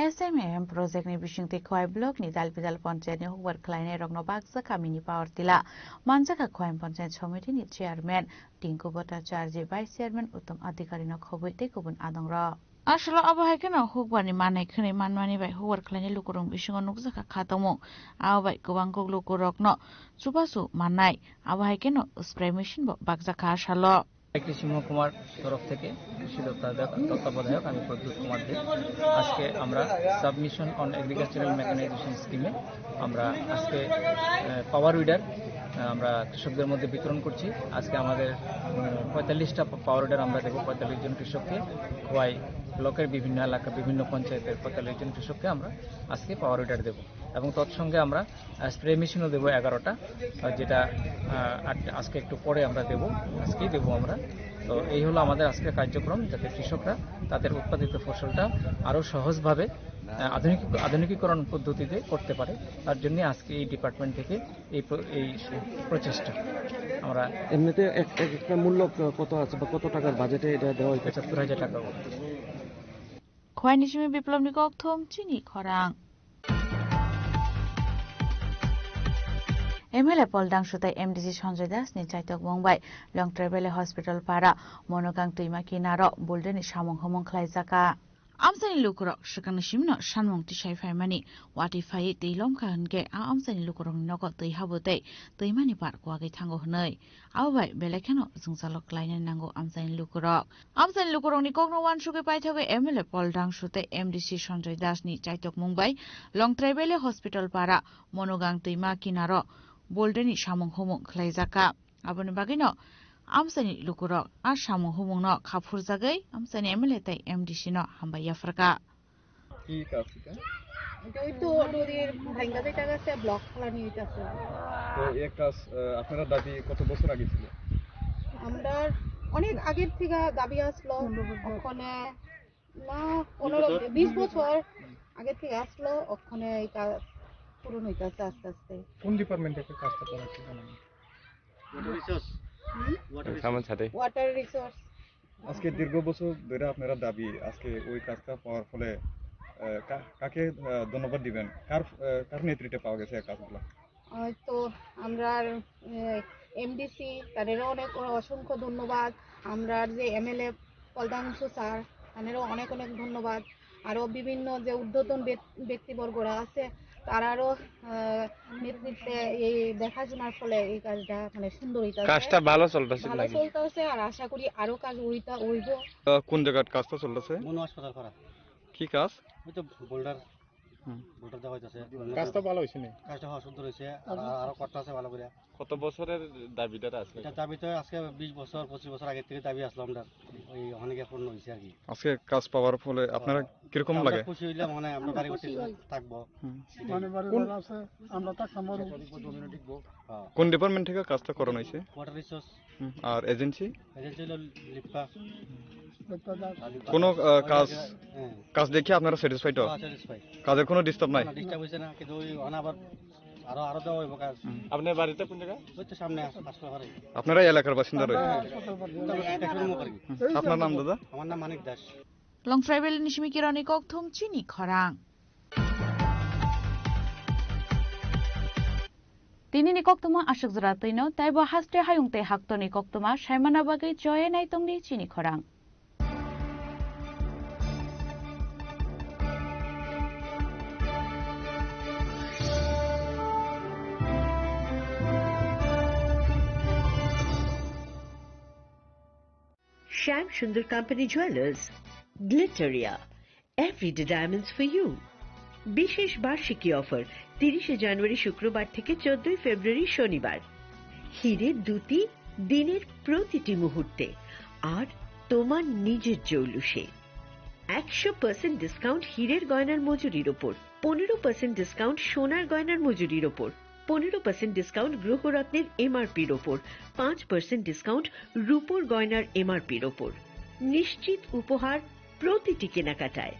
SMM projectni bisingti khwai blockni dalbidal panchayatni hubar khlainai rokno bakjaka mini power tila manjaka khwai panchayat somitini chairman Tinku Bhattacharya vice chairman Uttam Adhikari no khobui tei kubun adongra আসলে আবহাওয়াকেন হুকবানি মানাই খনি মানমানি by হুয়ার খালাইনি লুকুরং বিসিং নুকজাকা খাতমু আবাই গোবাং লুকুরকন সুবাসু মানাই আবহাওয়াকেন spray machine বাগজাকা আসালো কৃষি মহকুমার তরফ থেকে কৃষি তত্ত্বাবধায়ক আমি প্রদ্যুৎ কুমার দে আজকে আমরা সাবমিশন অন এগ্রিকালচারাল মেকানাইজেশন স্কিমে আমরা আজকে পাওয়ার উইডার আমরা কৃষকদের মধ্যে বিতরণ করছি আজকে আমাদের 45টা পাওয়ার উইডার আমরা দেব 45 জন কৃষককে খোয়াই ব্লকের বিভিন্ন এলাকা বিভিন্ন পঞ্চায়েতের 45 জন কৃষককে আমরা আজকে পাওয়ার উইডার দেব এবং তৎসঙ্গে আমরা স্প্রে মেশিনও দেব 11টা যেটা আজকে একটু পরে আমরা দেব আজকেই দেব আমরা তো এই হলো আমাদের আজকের কার্যক্রম যাতে কৃষকরা তাদের উৎপাদিত ফসলটা আরো সহজভাবে আধুনিকীকরণ পদ্ধতিতে করতে পারে তার জন্য আজকে এই ডিপার্টমেন্ট থেকে এই প্রচেষ্টা আমরা এমনিতে একটা মূল্য কত আছে বা কত টাকার বাজেটে এটা দেওয়া হয় 75,000 টাকা খোয়াইনিসিমি বিপ্লবনি গকথম চিনি খরাং MLA Poldang Sutai MDC Sanjay Das ni Chaitok Mumbai Long Travel Hospital para Monogang Tuima Kinaro Bulden Shamong Homong Klaizaka Amsani Lukuro Shikang Shimno Shanmong Tishai Famani Wati Fai Tilom Kange Amsani Lukurong Nogo Tui Habute Tuimani Park Wagi Tango Nei Awai Belekano Zungsalok Line Nango Amsani Lukurong ni Kogno Wan Shuki Paitoge MLA Poldang Sutai MDC Sanjay Das ni Chaitok Mumbai Long Travel Hospital para Monogang Tuima Kinaro Boldeni Shamong Homong Klaizaka Abon Bagino Amsani Lukurok a Shamong Homong no Kapur Zagai Amsani Emilete MDC no Hamba Yafraka কি কাজ এটা ওই তো নদীর ভাঙ্গা যেটা গেছে block খোলানি হইতাছে তো এই কাজ আপনারা দাবি কত বছর আগে ছিল আমরা অনেক আগের থেকে দাবি আসলো ওখানে না 15-20 বছর আগে থেকে আসলো ওখানে এই কাজ পূরণ হইতাছে আস্তে আস্তে কোন ডিপার্টমেন্টে কাজটা করা হচ্ছে জানেন ওয়াটার রিসোর্স আজকে দীর্ঘ বছর ধরে আপনারা দাবি আজকে ওই কাজটা পাওয়ার ফলে কাকে ধন্যবাদ দিবেন কার নেতৃত্বে পাওয়া গেছে এই কাজগুলো তো আমরা এমডিসি তাদেরও অনেক অসংখ্য ধন্যবাদ আমরা যে এমএলএ পলদাংশু স্যার তাদেরও অনেক অনেক ধন্যবাদ আরো বিভিন্ন যে ঊর্ধ্বতন ব্যক্তিবর্গরা আছে তারারও নেতৃত্বে এই দেখাশোনার ফলে এই কাজটা মানে সুন্দর হইতাছে কাজটা ভালো চলতেছে আর আশা করি আরো কাজ হইব কোন জায়গায় কাজটা চলতেছে মনো হাসপাতাল করা কি কাজ ওই তো বোল্ডার দেওয়া হইতাছে কাজটা ভালো হইছে না কাজটা সুন্দর হইছে আরো করতে আছে ভালো করে কত বছরের দাবিটা আছে এটা দাবি তো আজকে 20 বছর 25 বছর আগে থেকে দাবি আসলাম আমরা ওই অনেকে পূর্ণ হইছে আর কি আজকে কাজ পাওয়ার ফলে আপনারা কি রকম লাগে খুশি হইলাম মানে আমরা বাড়ি করতে থাকবো মানে বাড়ি আছে আমরা থাকতাম কোন ডিপার্টমেন্ট থেকে কাজটা করানো হইছে ওয়াটার রিসোর্স আর এজেন্সি হলো লিপা কোন কাজ দেখে আপনারা স্যাটিসফাইড কাজের কোনো ডিস্টার্ব নাই ডিস্টার্ব হইছে না কিন্তু ওই আবার আরো দেওয়া হইব কাজ আপনার বাড়িতে কোন জায়গা ওই তো সামনে হাসপাতাল আপনারা এলাকার বাসিন্দা রয়েছে আপনার নাম দাদা আমার নাম মানিক দাস লং ট্রাইবেল নিশমি কিরণি ককথম চিনি খরাং তিনি নিকক্তমা আশক জরা তৈনো তাইব হাস্তে হায়ুংতে হাক্ত নিকক্তমা সাইমানা বাগে জয়ে নাইতংনি চিনি খরাং Shyam Sundar Company Jewelers, Glitteria, everyday diamonds for you. বিশেষ বার্ষিকী অফার 30 জানুয়ারি শুক্রবার থেকে 14 ফেব্রুয়ারি শনিবার হীরের দুটি দিনের প্রতিটি মুহূর্তে আর তোমার নিজের জৌলুসে 100% ডিসকাউন্ট হীরের গয়নার মজুরির উপর 15% ডিসকাউন্ট সোনার গয়নার মজুরির উপর 15% ডিসকাউন্ট গ্রহরত্নের এমআরপির উপর 5% ডিসকাউন্ট রূপোর গয়নার এমআরপির উপর নিশ্চিত উপহার প্রতিটি কেনাকাটায়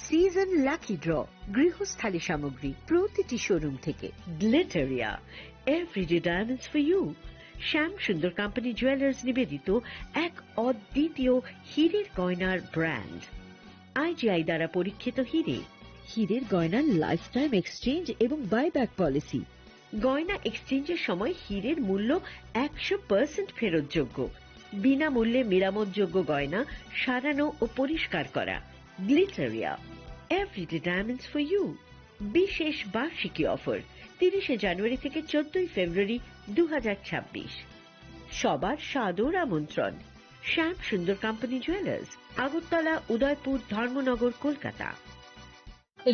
সিজন লাকি ড্র গৃহস্থালী সামগ্রী প্রতিটি শোরুম থেকে Glitteria everyday diamonds for you Shyam Sundar company jewellers নিবেদিত এক অদ্বিতীয় হীরের গয়নার ব্র্যান্ড আইজিআই দ্বারা পরীক্ষিত হীরের গয়নার লাইফ টাইম এক্সচেঞ্জ এবং বাইব্যাক পলিসি। গয়না এক্সচেঞ্জের সময় হীরের মূল্য 100% ফেরতযোগ্য। বিনামূল্যে মেরামতযোগ্য গয়না সারানো ও পরিষ্কার করা। Glitteria, everyday diamonds for you. বিশেষ বার্ষিকী অফার 30 জানুয়ারি থেকে 14 ফেব্রুয়ারি 2026। সবার সাদর আমন্ত্রণ। শ্যাম Sundar company jewellers, Agartala, Udaipur, Dharmanagar, Kolkata.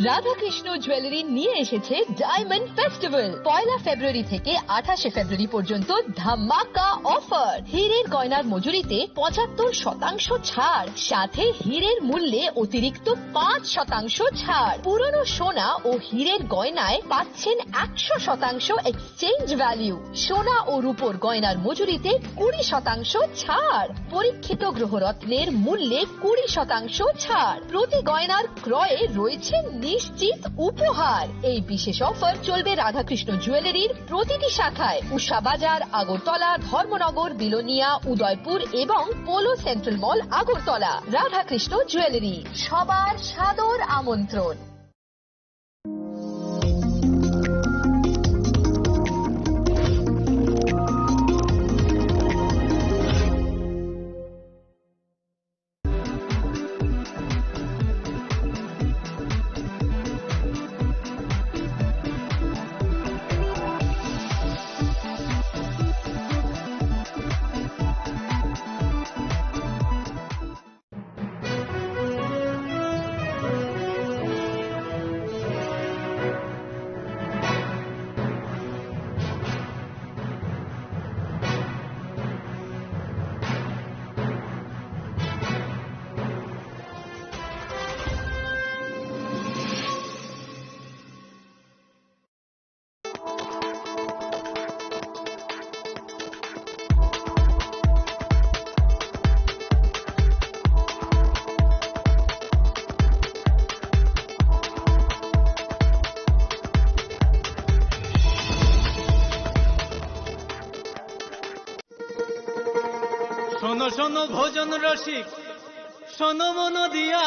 Radhakrishna jewellery নিয়ে এসেছে ডায়মন্ড ফেস্টিভ্যাল। 1 ফেব্রুয়ারি থেকে 28 ফেব্রুয়ারি পর্যন্ত ধামাকা অফার। হীরের গয়নার মজুরিতে 75% ছাড়, সাথে হীরের মূল্যে অতিরিক্ত 5% ছাড়। পুরনো সোনা ও হীরের গয়নায় পাচ্ছেন 100% এক্সচেঞ্জ ভ্যালু। সোনা ও রূপোর গয়নার মজুরিতে 20% ছাড়। পরীক্ষিত গ্রহরত্নের মূল্যে 20% ছাড়। প্রতি গয়নার ক্রয়ে রয়েছে নিশ্চিত উপহার। এই বিশেষ অফার চলবে রাধাকৃষ্ণ জুয়েলারির প্রতিটি শাখায়, উষা বাজার, আগরতলা, ধর্মনগর, বিলোনিয়া, উদয়পুর এবং পোলো সেন্ট্রাল মল, আগরতলা। রাধাকৃষ্ণ জুয়েলারি, সবার সাদর আমন্ত্রণ। শোনো শোনো ভোজন রসিক, শোনো মন দিয়া,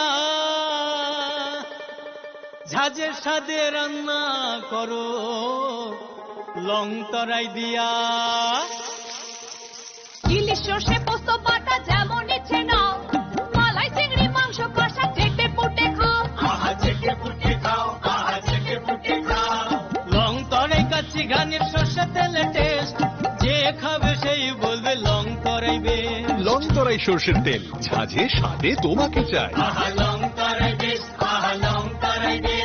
ঝাঁঝের সাদে রান্না করো লং তরাই দিয়া। ইলিশ সর্ষে পোস্ত বাটা যেমন ইচ্ছে নাও, মালাই চিংড়ি মাংস কষা চেটে পুটে খাও, আহা চেটে পুটে খাও, আহা চেটে পুটে খাও। লং তরাই কাচ্চি ঘানির সর্ষে তেলে টেস্ট, যে খাবে সেই বলবে লং তরাইবে। লং তরাই সর্ষের তেল, ঝাঁঝে স্বাদে তোমাকে চাই। আহা লং তরাই বেশ, আহা লং তরাই বেশ।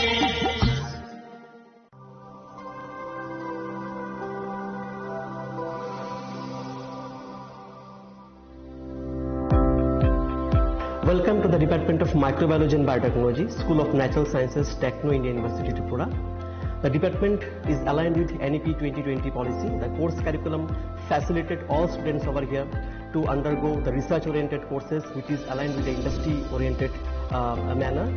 Welcome to the Department of Microbiology and Biotechnology, School of Natural Sciences, Techno India University, Tripura. The department is aligned with NEP 2020 policy. The course curriculum facilitated all students over here to undergo the research-oriented courses, which is aligned with the industry-oriented manner.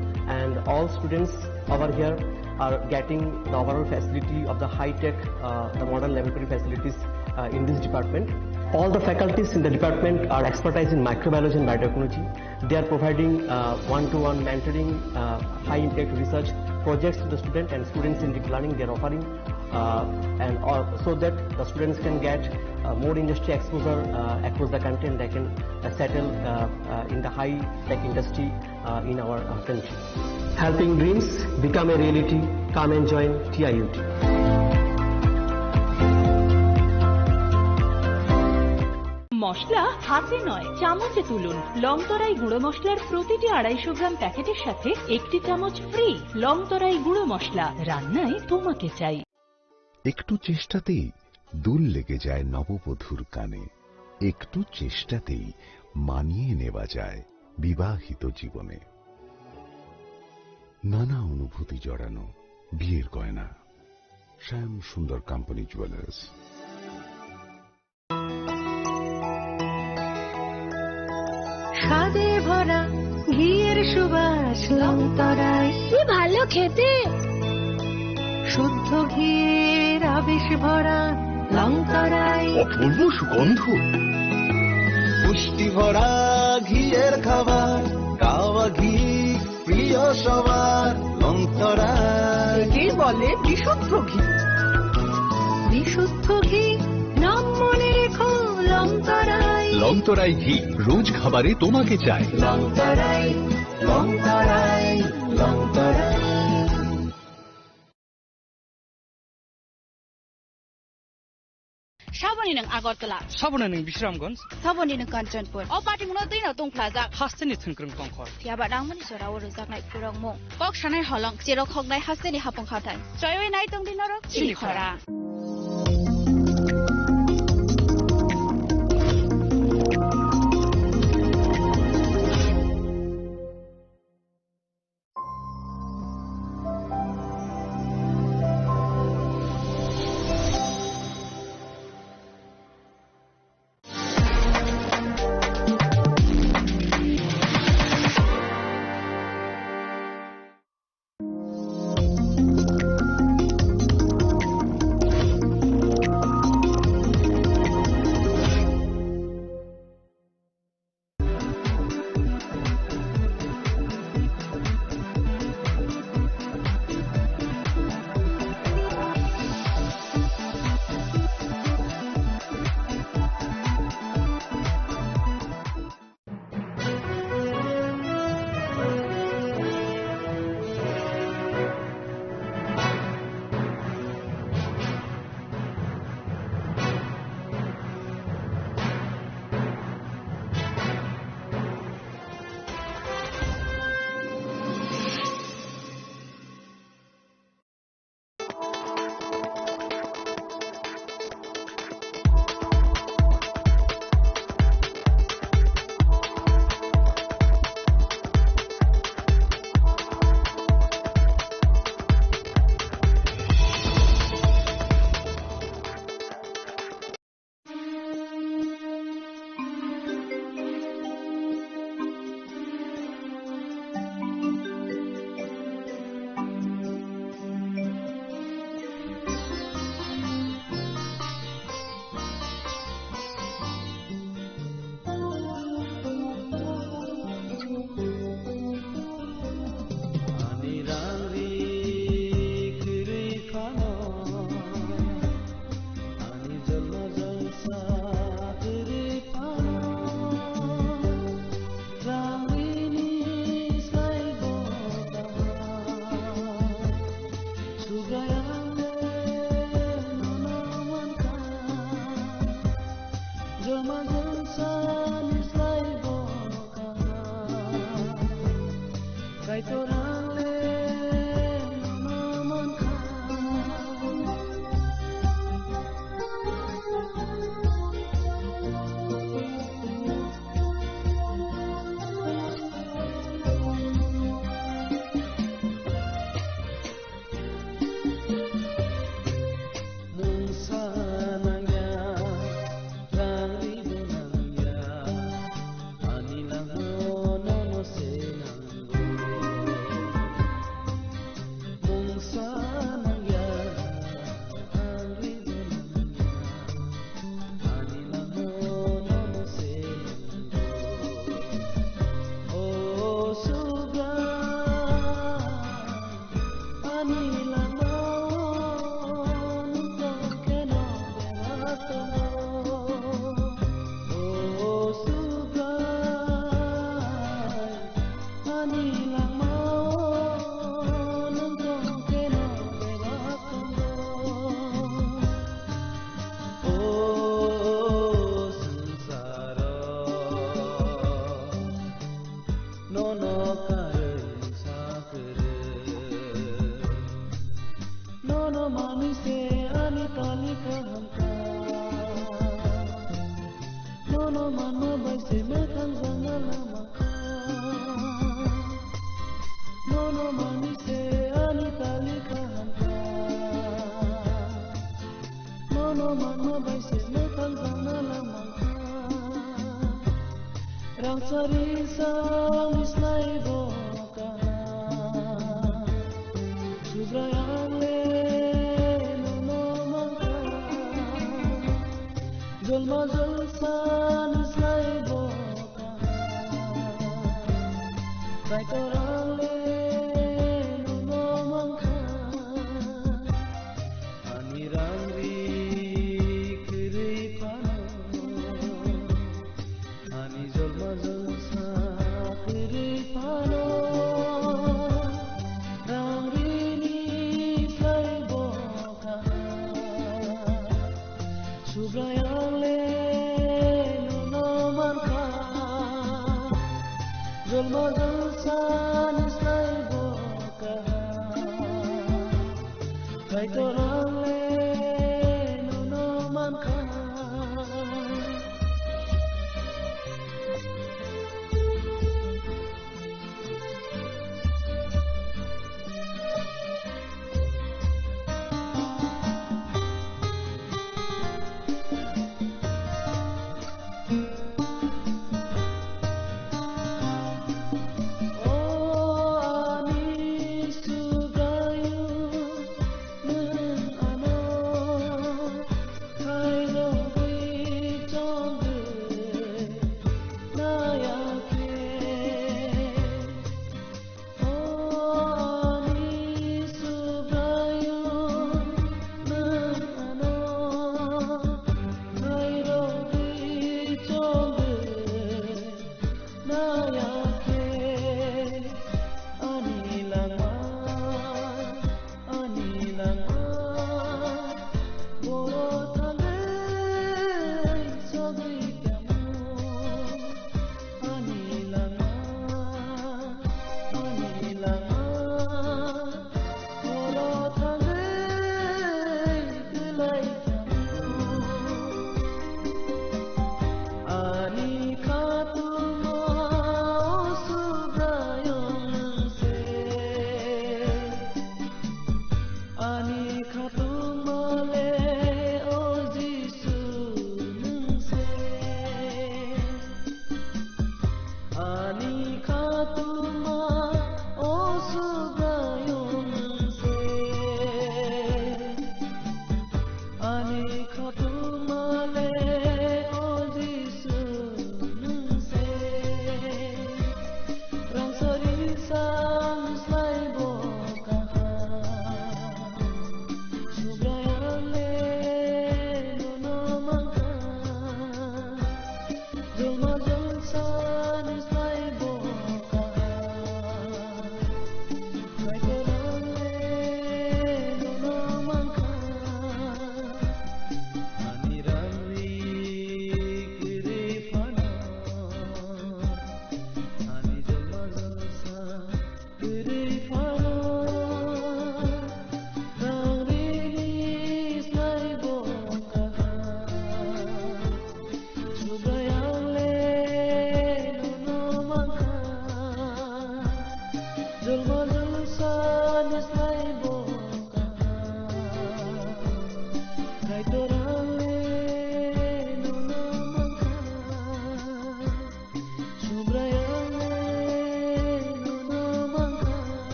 And all students over here are getting the overall facility of the high-tech, the modern laboratory facilities in this department. All the faculties in the department are expertise in microbiology and biotechnology. They are providing one-to-one mentoring, high-impact research projects to the student, and students in deep learning they are offering, so that the students can get more industry exposure across the country, and they can settle in the high-tech industry in our country. Helping dreams become a reality. Come and join TIUT. মশলা হাতে নয় চামচে তুলুন। Long তরাই গুঁড়ো মশলার প্রতিটি 250 গ্রাম প্যাকেটের সাথে 1টি চামচ ফ্রি। লং তরাই গুঁড়ো মশলা, রান্নায় তোমাকে চাই। একটু চেষ্টাতেই দুল লেগে যায় নববধূর কানে, একটু চেষ্টাতেই মানিয়ে নেওয়া যায় বিবাহিত জীবনে। নানা অনুভূতি জড়ানো বিয়ের গয়না। শ্যাম সুন্দর কোম্পানি জুয়েলার্স। স্বাদে ভরা ঘিয়ের সুবাস লং তরাই, কি ভালো খেতে। শুদ্ধ ঘিয়ের আবেশ ভরা লং তরাই, অপূর্ব সুগন্ধ। পুষ্টি ভরা ঘিয়ের খাবার, গাওয়া ঘি প্রিয় সবার। লং তরাই বলে বিশুদ্ধ ঘি। বিশুদ্ধ ঘি নাম মনে রেখো, লংতরাই। লংতরাই ঘি রোজ খাবারে তোমাকে চাই। লংতরাই, লংতরাই, লংতরাই। साबोनी नों आगरतला, साबोना नों बिश्रामगंज, साबोनी नों काञ्चनपुर, अ पार्टीमुनो दैनाव दंफ्लाजा हास्टेनि थुनख्रों दंखर, थियाबा दांमोनि सराव रोजाबनाय फुरंमु, कक सानाय हलं, जेराव खगनाय हास्टेनि हाफं खावथाय, जयवे नाय दंदिनरो सिलिखरा।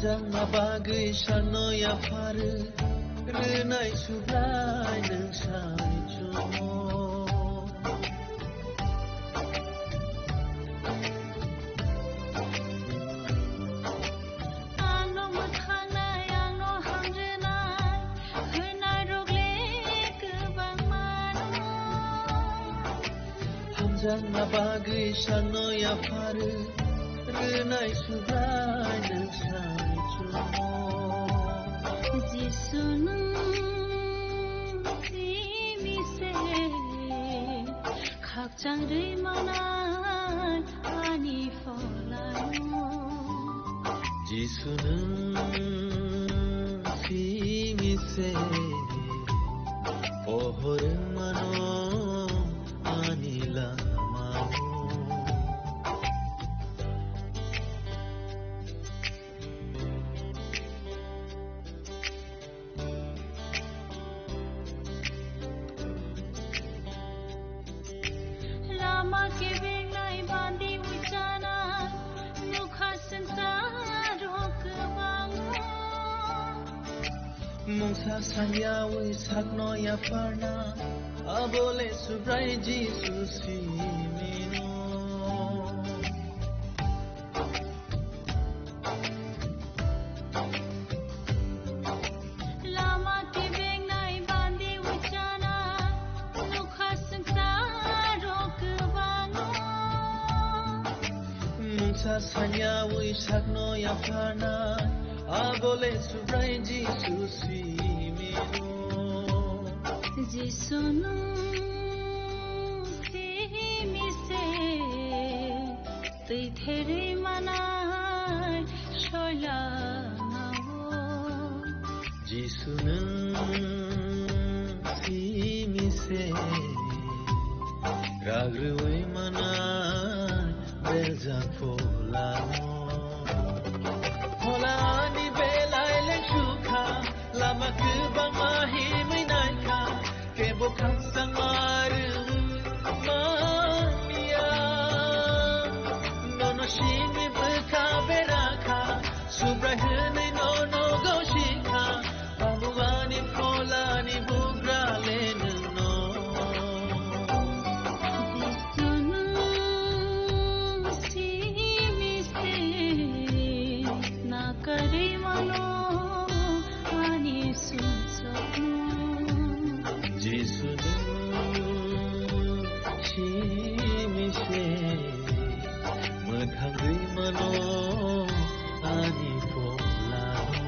हामजांना बागै सानया फारो रोनाय सुब्राय नोंसानि जुम हामजांना बागै सानया फारो रोनाय सुब्राय नोंसानि जुम जिसुनु सिमिसे खाकजांरै मानाय आनि फलानो जिसुनु सिमिसे ओहरे मानो आनिला Mungsa sanya wi sakno ya farna abole subrai Jesus simino lama ke beng nai bandi wichana nukha sansaro kwano mungsa sanya wi sakno ya farna abole subrai Jesus simino jisunu simise tui there manai shola nao jisunu simise ragrui manai belja fola Holani belai le shuka lama kubang mahimay naika kebo kang sangaru mania nono shimi buka beraka subrahane nono goshika pamulani polani bugra lenu no करे मनो आनी सुन सकूं जिसुनु शिमिसे मखांगै मनो आनी पोलानो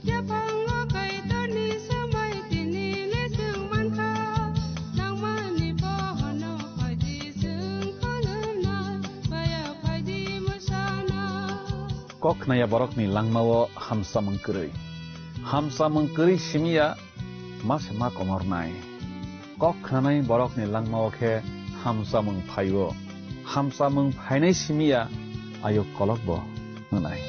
Japango kai toni samai tini le sung manka nang mani po hono paji sung kalana baya paji musana Kok naya borok ni langmawo hamsa mengkeri simia mas ma komor nai kok nanai borok ni langmawo ke hamsa mengphainai simia ayo kolok bo nanai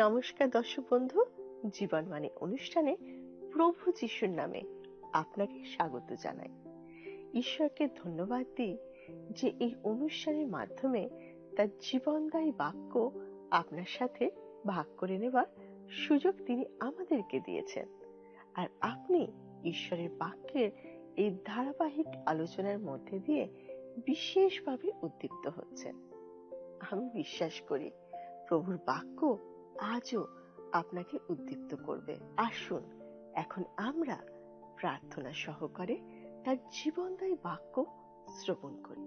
নমস্কার দর্শক বন্ধু, জীবনবাণী অনুষ্ঠানে প্রভু যিশুর নামে আপনাকে স্বাগত জানাই। ঈশ্বরকে ধন্যবাদ দিই যে এই অনুষ্ঠানের মাধ্যমে তার জীবনদায়ী বাক্য আপনার সাথে ভাগ করে নেবার সুযোগ তিনি আমাদেরকে দিয়েছেন। আর আপনি ঈশ্বরের বাক্যের এই ধারাবাহিক আলোচনার মধ্যে দিয়ে বিশেষভাবে উদ্দীপ্ত হচ্ছেন। আমি বিশ্বাস করি প্রভুর বাক্য আজও আপনাকে উদ্দীপ্ত করবে। আসুন এখন আমরা প্রার্থনা সহকারে তার জীবনদায়ী বাক্য শ্রবণ করি।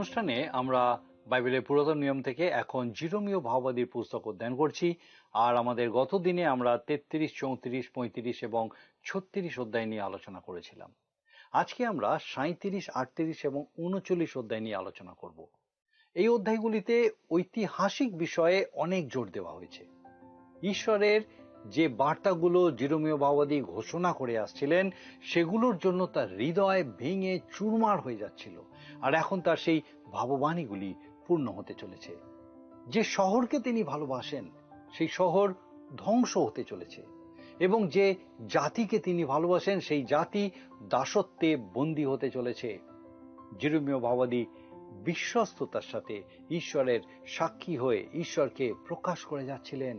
অনুষ্ঠানে আমরা বাইবেলের পুরাতন নিয়ম থেকে এখন জিরোমীয় ভাববাদীর পুস্তক অধ্যয়ন করছি। আর আমাদের গত দিনে আমরা 33, 34, 35 এবং 36 অধ্যায় নিয়ে আলোচনা করেছিলাম। আজকে আমরা 37, 38 এবং 39 অধ্যায় নিয়ে আলোচনা করব। এই অধ্যায়গুলিতে ঐতিহাসিক বিষয়ে অনেক জোর দেওয়া হয়েছে। ঈশ্বরের যে বার্তাগুলো জিরোমীয় ভাববাদী ঘোষণা করে আসছিলেন সেগুলোর জন্য তার হৃদয় ভেঙে চুরমার হয়ে যাচ্ছিল, আর এখন তার সেই ভাববাণীগুলি পূর্ণ হতে চলেছে। যে শহরকে তিনি ভালোবাসেন সেই শহর ধ্বংস হতে চলেছে, এবং যে জাতিকে তিনি ভালোবাসেন সেই জাতি দাসত্বে বন্দী হতে চলেছে। জিরোমীয় ভাববাদী বিশ্বস্ততার সাথে ঈশ্বরের সাক্ষী হয়ে ঈশ্বরকে প্রকাশ করে যাচ্ছিলেন।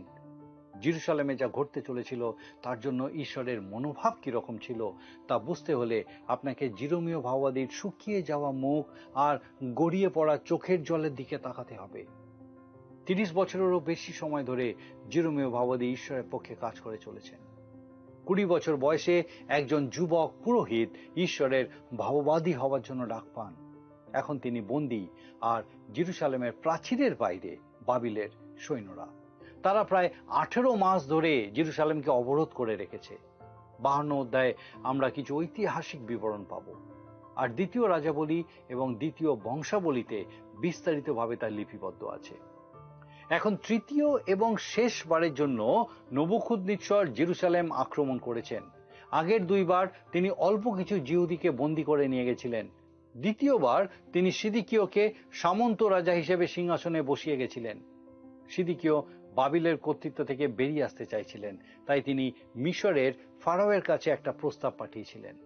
জেরুজালেমে যা ঘটতে চলেছিল তার জন্য ঈশ্বরের মনোভাব কিরকম ছিল তা বুঝতে হলে আপনাকে জিরোমীয় ভাববাদীর শুকিয়ে যাওয়া মুখ আর গড়িয়ে পড়া চোখের জলের দিকে তাকাতে হবে। 30 বছরেরও বেশি সময় ধরে জিরোমীয় ভাববাদী ঈশ্বরের পক্ষে কাজ করে চলেছেন। 20 বছর বয়সে একজন যুবক পুরোহিত ঈশ্বরের ভাববাদী হওয়ার জন্য ডাক পান। এখন তিনি বন্দী, আর জেরুজালেমের প্রাচীরের বাইরে বাবিলের সৈন্যরা, তারা প্রায় 18 মাস ধরে জেরুজালেমকে অবরোধ করে রেখেছে। 52 অধ্যায়ে আমরা কিছু ঐতিহাসিক বিবরণ পাব, আর দ্বিতীয় রাজাবলী এবং দ্বিতীয় বংশাবলীতে বিস্তারিতভাবে তা লিপিবদ্ধ আছে। এখন তৃতীয় এবং শেষবারের জন্য নবুখুদনেছর জেরুজালেম আক্রমণ করেছেন। আগের দুইবার তিনি অল্প কিছু জিহুদীকে বন্দী করে নিয়ে গেছিলেন। দ্বিতীয়বার তিনি সিদিকিওকে সামন্ত রাজা হিসেবে সিংহাসনে বসিয়ে গেছিলেন। সিদিকিও বাবিলের কর্তৃত্ব থেকে বেরিয়ে আসতে চাইছিলেন, তাই তিনি মিশরের ফারাওয়ের কাছে একটা প্রস্তাব পাঠিয়েছিলেন।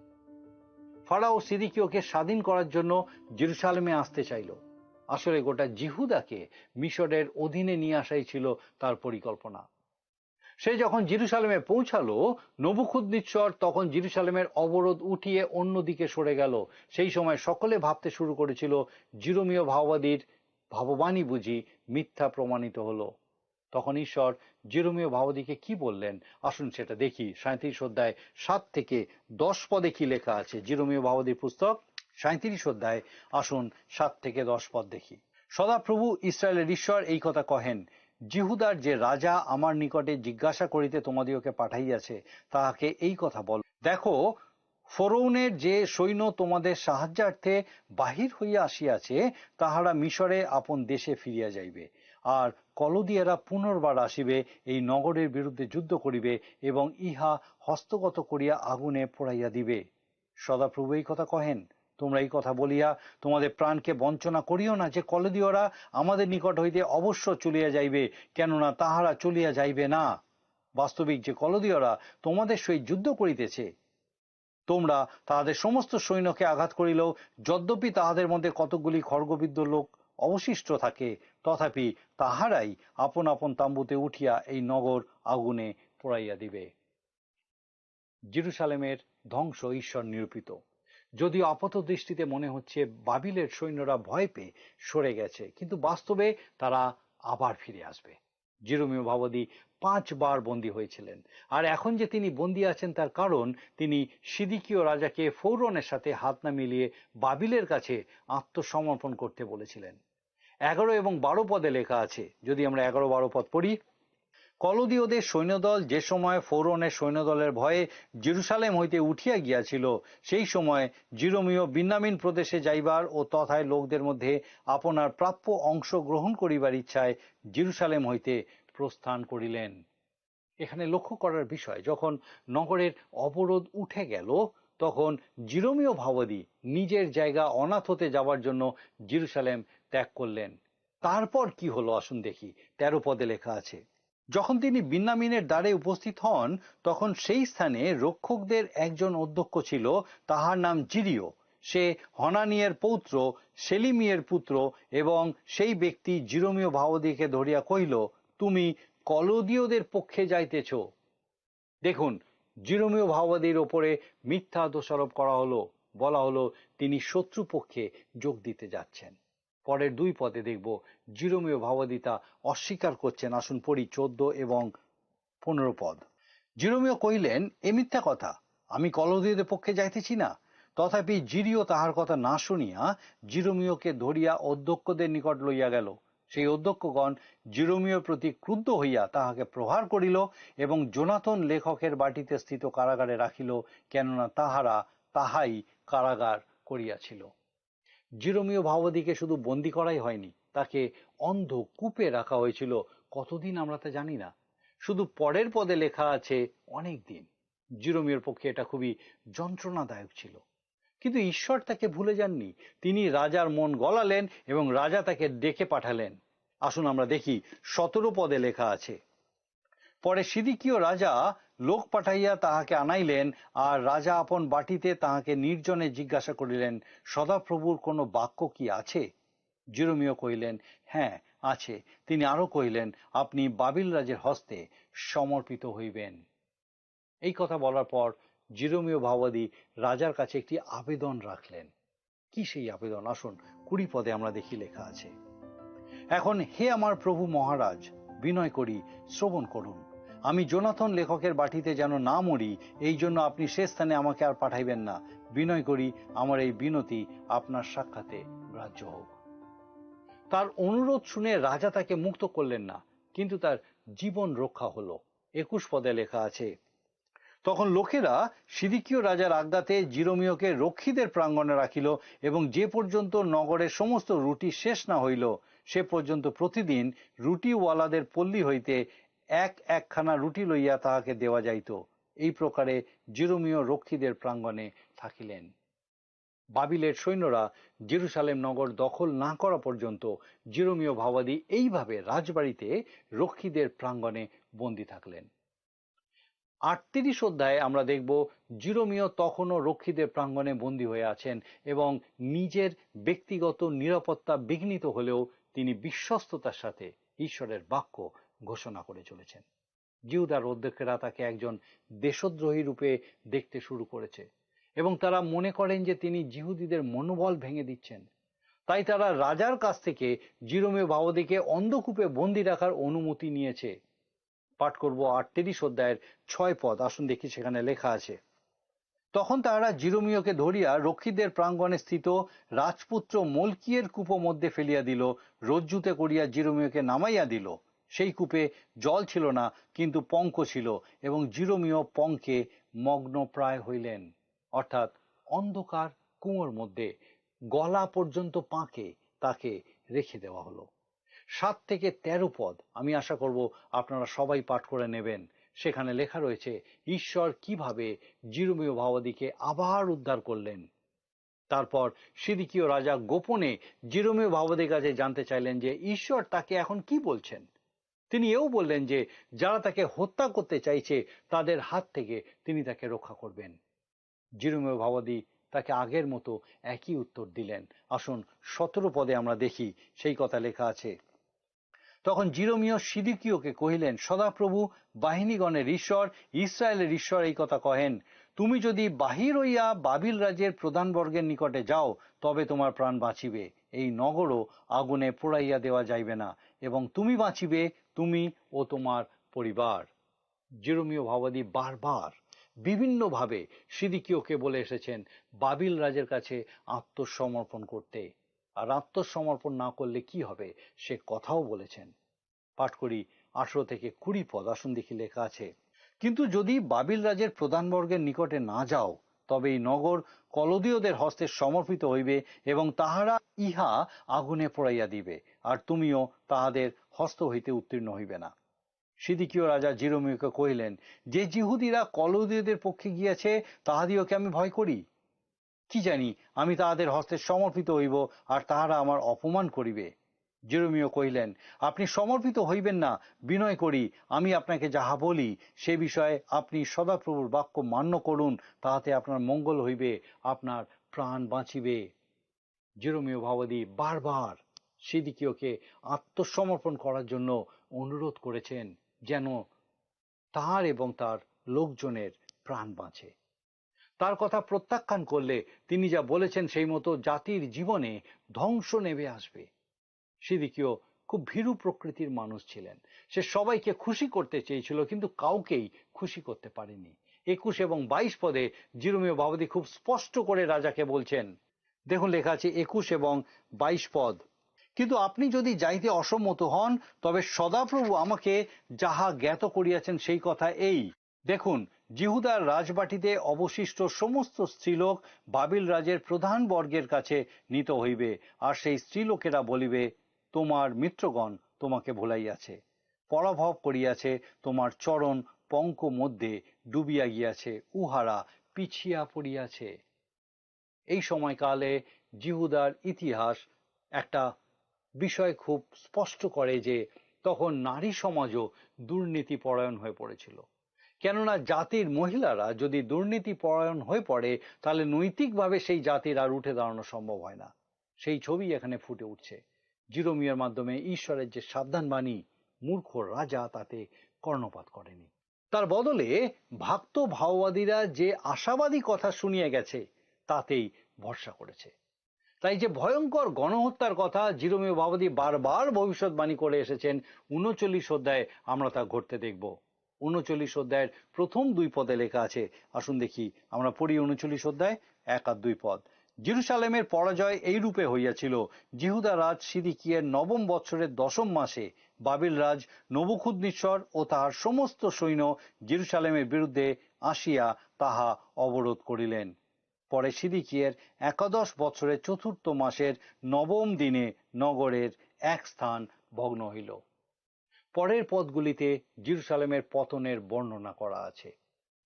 ফারাও সিদিকিওকে স্বাধীন করার জন্য জেরুজালেমে আসতে চাইল। আসলে গোটা জিহুদাকে মিশরের অধীনে নিয়ে আসাই ছিল তার পরিকল্পনা। সে যখন জেরুজালেমে পৌঁছালো, নবুখুদনেছর তখন জেরুজালেমের অবরোধ উঠিয়ে অন্যদিকে সরে গেল। সেই সময় সকলে ভাবতে শুরু করেছিল জিরোমীয় ভাববাদীর ভাববাণী বুঝি মিথ্যা প্রমাণিত হলো। তখন ঈশ্বর জিরোমীয় ভাববাদীকে কি বললেন আসুন সেটা দেখি। 37 অধ্যায় 7 থেকে 10 পদে কি লেখা আছে। জিরোমীয় ভাববাদীর পুস্তক 37 অধ্যায় আসুন 7 থেকে 10 পদ দেখি। সদাপ্রভু ইসরায়েলের ঈশ্বর এই কথা কহেন, জিহুদার যে রাজা আমার নিকটে জিজ্ঞাসা করিতে তোমাদিওকে পাঠাইয়াছে তাহাকে এই কথা বল, দেখো ফরৌনের যে সৈন্য তোমাদের সাহায্যার্থে বাহির হইয়া আসিয়াছে তাহারা মিশরে আপন দেশে ফিরিয়া যাইবে, আর কলদিয়ারা পুনর্বার আসিবে, এই নগরের বিরুদ্ধে যুদ্ধ করিবে এবং ইহা হস্তগত করিয়া আগুনে পোড়াইয়া দিবে। সদাপ্রভু এই কথা কহেন, তোমরা এই কথা বলিয়া তোমাদের প্রাণকে বঞ্চনা করিও না যে কলদীয়রা আমাদের নিকট হইতে অবশ্য চলিয়া যাইবে, কেননা তাহারা চলিয়া যাইবে না। বাস্তবিক যে কলদীয়রা তোমাদের সহিত যুদ্ধ করিতেছে, তোমরা তাহাদের সমস্ত সৈন্যকে আঘাত করিলেও যদ্যপি তাহাদের মধ্যে কতকগুলি খড়গবিদ্ধ লোক অবশিষ্ট থাকে, তথাপি তাহারাই আপন আপন তাম্বুতে উঠিয়া এই নগর আগুনে পোড়াইয়া দিবে। জেরুজালেমের ধ্বংস ঈশ্বর নিরূপিত। যদিও আপাত দৃষ্টিতে মনে হচ্ছে বাবিলের সৈন্যরা ভয় পেয়ে সরে গেছে, কিন্তু বাস্তবে তারা আবার ফিরে আসবে। জিরোমীয় ভাববাদী 5 বার বন্দী হয়েছিলেন, আর এখন যে তিনি বন্দী আছেন তার কারণ তিনি সিদিকিও রাজাকে ফৌরনের সাথে হাত না মিলিয়ে বাবিলের কাছে আত্মসমর্পণ করতে বলেছিলেন। 11 এবং 12 পদে লেখা আছে, যদি আমরা 11-12 পদ পড়ি। কলদীয়দের সৈন্যদল যে সময় ফৌরনের সৈন্যদলের ভয়ে জেরুজালেম হইতে উঠিয়া গিয়াছিল, সেই সময় জিরোমীয় বিন্যামিন প্রদেশে যাইবার ও তথায় লোকদের মধ্যে আপনার প্রাপ্য অংশ গ্রহণ করিবার ইচ্ছায় জেরুজালেম হইতে প্রস্থান করিলেন। এখানে লক্ষ্য করার বিষয়, যখন নগরের অবরোধ উঠে গেল তখন জিরোমীয় ভাববাদী নিজের জায়গা অনাথ হতে যাওয়ার জন্য জেরুজালেম ত্যাগ করলেন। তারপর কি হলো আসুন দেখি। 13 পদে লেখা আছে, যখন তিনি বিন্যামিনের দ্বারে উপস্থিত হন তখন সেই স্থানে রক্ষকদের একজন অধ্যক্ষ ছিল, তাহার নাম জিরিও। সে হনানিয়ের পৌত্র সেলিমিয়ের পুত্র, এবং সেই ব্যক্তি জিরোমীয় ভাববাদীকে ধরিয়া কহিল, তুমি কলদীয়দের পক্ষে যাইতেছ। দেখুন, জিরোমীয় ভাববাদীর ওপরে মিথ্যা দোষারোপ করা হলো, বলা হলো তিনি শত্রু পক্ষে যোগ দিতে যাচ্ছেন। পরের 2 পদে দেখব জিরোমীয় ভাববাদী তা অস্বীকার করছেন। আসুন পড়ি 14 এবং 15 পদ। জিরোমীয় কহিলেন, এ মিথ্যা কথা, আমি কলদীয়দের পক্ষে যাইতেছি না। তথাপি জিরিও তাহার কথা না শুনিয়া জিরোমিওকে ধরিয়া অধ্যক্ষদের নিকট লইয়া গেল। সেই অধ্যক্ষগণ জিরোমিওর প্রতি ক্রুদ্ধ হইয়া তাহাকে প্রহার করিল এবং জোনাথন লেখকের বাটিতে স্থিত কারাগারে রাখিল, কেননা তাহারা তাহাই কারাগার করিয়াছিল। জিরোমিও ভাওবাদীকে শুধু বন্দী করাই হয়নি, তাকে অন্ধ কূপে রাখা হয়েছিল। কতদিন আমরা তা জানি না, শুধু পরের পদে লেখা আছে অনেক দিন। জিরোমিওর পক্ষে এটা খুবই যন্ত্রণাদায়ক ছিল, কিন্তু ঈশ্বর তাকে ভুলে যাননি। তিনি রাজার মন গলালেন এবং রাজা তাকে ডেকে পাঠালেন। আসুন আমরা দেখি 17 পদে লেখা আছে, পরে সিদিকীয় রাজা লোক পাঠাইয়া তাহাকে আনাইলেন, আর রাজা আপন বাটিতে তাহাকে নির্জনে জিজ্ঞাসা করিলেন, সদাপ্রভুর কোনো বাক্য কি আছে? জিরোমিও কহিলেন, হ্যাঁ আছে। তিনি আরো কহিলেন, আপনি বাবিল রাজের হস্তে সমর্পিত হইবেন। এই কথা বলার পর জিরোমিও ভাওবাদী রাজার কাছে একটি আবেদন রাখলেন। কি সেই আবেদন? আসুন 20 পদে আমরা দেখি লেখা আছে, এখন হে আমার প্রভু মহারাজ, বিনয় করি শ্রবণ করুন। আমি জোনাথন লেখকের বাটিতে যেন না মরি, এই জন্য আপনি সে স্থানে আমাকে আর পাঠাইবেন না। বিনয় করি আমার এই বিনতি আপনার সাক্ষাতে গ্রাহ্য হোক। তার অনুরোধ শুনে রাজা তাকে মুক্ত করলেন না, কিন্তু তার জীবন রক্ষা হলো। 21 পদে লেখা আছে, তখন লোকেরা সিদিকীয় রাজার আজ্ঞাতে জিরোমিওকে রক্ষীদের প্রাঙ্গণে রাখিল এবং যে পর্যন্ত নগরের সমস্ত রুটি শেষ না হইল সে পর্যন্ত প্রতিদিন রুটিওয়ালাদের পল্লী হইতে একখানা রুটি লইয়া তাহাকে দেওয়া যাইত। এই প্রকারে জিরোমিও রক্ষীদের প্রাঙ্গণে থাকিলেন। বাবিলের সৈন্যরা জেরুসালেম নগর দখল না করা পর্যন্ত জিরোমিও ভাওবাদী এইভাবে রাজবাড়িতে রক্ষীদের প্রাঙ্গণে বন্দী থাকলেন। 38 অধ্যায়ে আমরা দেখব জিরোমিও তখনও রক্ষীদের প্রাঙ্গণে বন্দী হয়ে আছেন এবং নিজের ব্যক্তিগত নিরাপত্তা বিঘ্নিত হলেও তিনি বিশ্বস্ততার সাথে ঈশ্বরের বাক্য ঘোষণা করে চলেছেন। জিহুদার অধ্যক্ষেরা তাকে একজন দেশদ্রোহী রূপে দেখতে শুরু করেছে এবং তারা মনে করেন যে তিনি জিহুদীদের মনোবল ভেঙে দিচ্ছেন। তাই তারা রাজার কাছ থেকে জিরোমিও ভাওবাদীকে অন্ধকূপে বন্দী রাখার অনুমতি নিয়েছে। পাঠ করব 38 অধ্যায়ের 6 পদ। আসুন দেখি সেখানে লেখা আছে, তখন তাহারা জিরোমিওকে ধরিয়া রক্ষীদের প্রাঙ্গণে স্থিত রাজপুত্র মলকিয়ের কূপ মধ্যে ফেলিয়া দিল, রজ্জুতে করিয়া জিরোমিওকে নামাইয়া দিল। সেই কূপে জল ছিল না, কিন্তু পঙ্ক ছিল, এবং জিরোমিও পঙ্কে মগ্ন প্রায় হইলেন। অর্থাৎ অন্ধকার কুয়োর মধ্যে গলা পর্যন্ত পাঁকে তাকে রেখে দেওয়া হলো। 7 থেকে 13 পদ আমি আশা করব আপনারা সবাই পাঠ করে নেবেন। সেখানে লেখা রয়েছে ঈশ্বর কিভাবে জিরোমিও ভাওবাদীকে আবার উদ্ধার করলেন। তারপর সিদিকীয় রাজা গোপনে জিরোমিও ভাওবাদীর কাছে জানতে চাইলেন যে ঈশ্বর তাকে এখন কি বলছেন। তিনি এও বললেন যে যারা তাকে হত্যা করতে চাইছে তাদের হাত থেকে তিনি তাকে রক্ষা করবেন। জিরোমিও ভাওবাদী তাকে আগের মতো একই উত্তর দিলেন। আসুন 17 পদে আমরা দেখি সেই কথা লেখা আছে, তখন জিরোমিও সিদিকীয়কে কহিলেন, সদাপ্রভু বাহিনীগণের ঈশ্বর, ইসরায়েলের ঈশ্বর এই কথা কহেন, তুমি যদি বাহির হইয়া বাবিল রাজ্যের প্রধানবর্গের নিকটে যাও তবে তোমার প্রাণ বাঁচিবে। এই নগরও আগুনে পোড়াইয়া দেওয়া যাইবে না, এবং তুমি বাঁচিবে, তুমি ও তোমার পরিবার। জিরোমিও ভাওবাদী বারবার বিভিন্নভাবে সিদিকীয়কে বলে এসেছেন বাবিল রাজের কাছে আত্মসমর্পণ করতে, আর আত্মসমর্পণ না করলে কি হবে সে কথাও বলেছেন। পাঠ করি 18 থেকে 20 পদ। আসুন দেখি লেখা আছে, কিন্তু যদি বাবিল রাজের প্রধানবর্গের নিকটে না যাও তবে এই নগর কলদীয়দের হস্তে সমর্পিত হইবে এবং তাহারা ইহা আগুনে পোড়াইয়া দিবে, আর তুমিও তাহাদের হস্ত হইতে উত্তীর্ণ হইবে না। সিদিকীয় রাজা জিরোমিওকে কহিলেন, যে জিহুদীরা কলদীয়দের পক্ষে গিয়াছে তাহাদিওকে আমি ভয় করি। কি জানি আমি তাহাদের হস্তে সমর্পিত হইব আর তাহারা আমার অপমান করিবে। জিরোমিও কহিলেন, আপনি সমর্পিত হইবেন না, বিনয় করি আমি আপনাকে যাহা বলি সে বিষয়ে আপনি সদাপ্রভুর বাক্য মান্য করুন, তাহাতে আপনার মঙ্গল হইবে, আপনার প্রাণ বাঁচিবে। জিরোমিও ভাওবাদী বারবার সিদিকীয়কে আত্মসমর্পণ করার জন্য অনুরোধ করেছেন, যেন তার এবং তার লোকজনের প্রাণ বাঁচে। তার কথা প্রত্যাখ্যান করলে তিনি যা বলেছেন সেই মতো জাতির জীবনে ধ্বংস নেমে আসবে। সিদিকীয় খুব ভীরু প্রকৃতির মানুষ ছিলেন। সে সবাইকে খুশি করতে চেয়েছিল, কিন্তু কাউকেই খুশি করতে পারেনি। 21 এবং 22 পদে জিরোমীয় ভাবাদী খুব স্পষ্ট করে রাজাকে বলছেন। দেখুন লেখা আছে 21 এবং 22 পদ, কিন্তু আপনি যদি যাইতে অসম্মত হন তবে সদাপ্রভু আমাকে যাহা জ্ঞাত করিয়াছেন সেই কথা এই, দেখুন জিহুদার রাজবাটিতে অবশিষ্ট সমস্ত স্ত্রীলোক বাবিল রাজের প্রধান বর্গের কাছে নিত হইবে, আর সেই স্ত্রীলোকেরা বলিবে তোমার মিত্রগণ তোমাকে ভুলাইয়াছে, পরাভব করিয়াছে, তোমার চরণ পঙ্ক মধ্যে ডুবিয়া গিয়াছে, উহারা পিছিয়া পড়িয়াছে। এই সময়কালে জিহুদার ইতিহাস একটা বিষয় খুব স্পষ্ট করে যে তখন নারী সমাজও দুর্নীতি পরায়ণ হয়ে পড়েছিল। কেননা জাতির মহিলারা যদি দুর্নীতি পরায়ণ হয়ে পড়ে তাহলে নৈতিকভাবে সেই জাতির আর উঠে দাঁড়ানো সম্ভব হয় না। সেই ছবি এখানে ফুটে উঠছে। জিরোমিয়ার মাধ্যমে ঈশ্বরের যে সাবধানবাণী, মূর্খ রাজা তাতে কর্ণপাত করেনি। তার বদলে ভক্ত ভাওবাদীরা যে আশাবাদী কথা শুনিয়ে গেছে তাতেই ভরসা করেছে। তাই যে ভয়ঙ্কর গণহত্যার কথা জিরোমীয় ভাবাদী বারবার ভবিষ্যৎবাণী করে এসেছেন, 39 অধ্যায়ে আমরা তা ঘটতে দেখব। 39 অধ্যায়ের প্রথম 2 পদে লেখা আছে, আসুন দেখি আমরা পড়ি 39 অধ্যায় 1 আর 2 পদ। জেরুসালেমের পরাজয় এই রূপে হইয়াছিল, জিহুদা রাজ সিদিকিয়ের 9ম বৎসরের 10ম মাসে বাবিল রাজ নবুখুদনিচ্ছর ও তাহার সমস্ত সৈন্য জেরুসালেমের বিরুদ্ধে আসিয়া তাহা অবরোধ করিলেন। পরে সিদিকিয়ের 11 বৎসরের 4th মাসের 9ম দিনে নগরের এক স্থান ভগ্ন হইল। পরের পদগুলিতে জেরুসালেমের পতনের বর্ণনা করা আছে।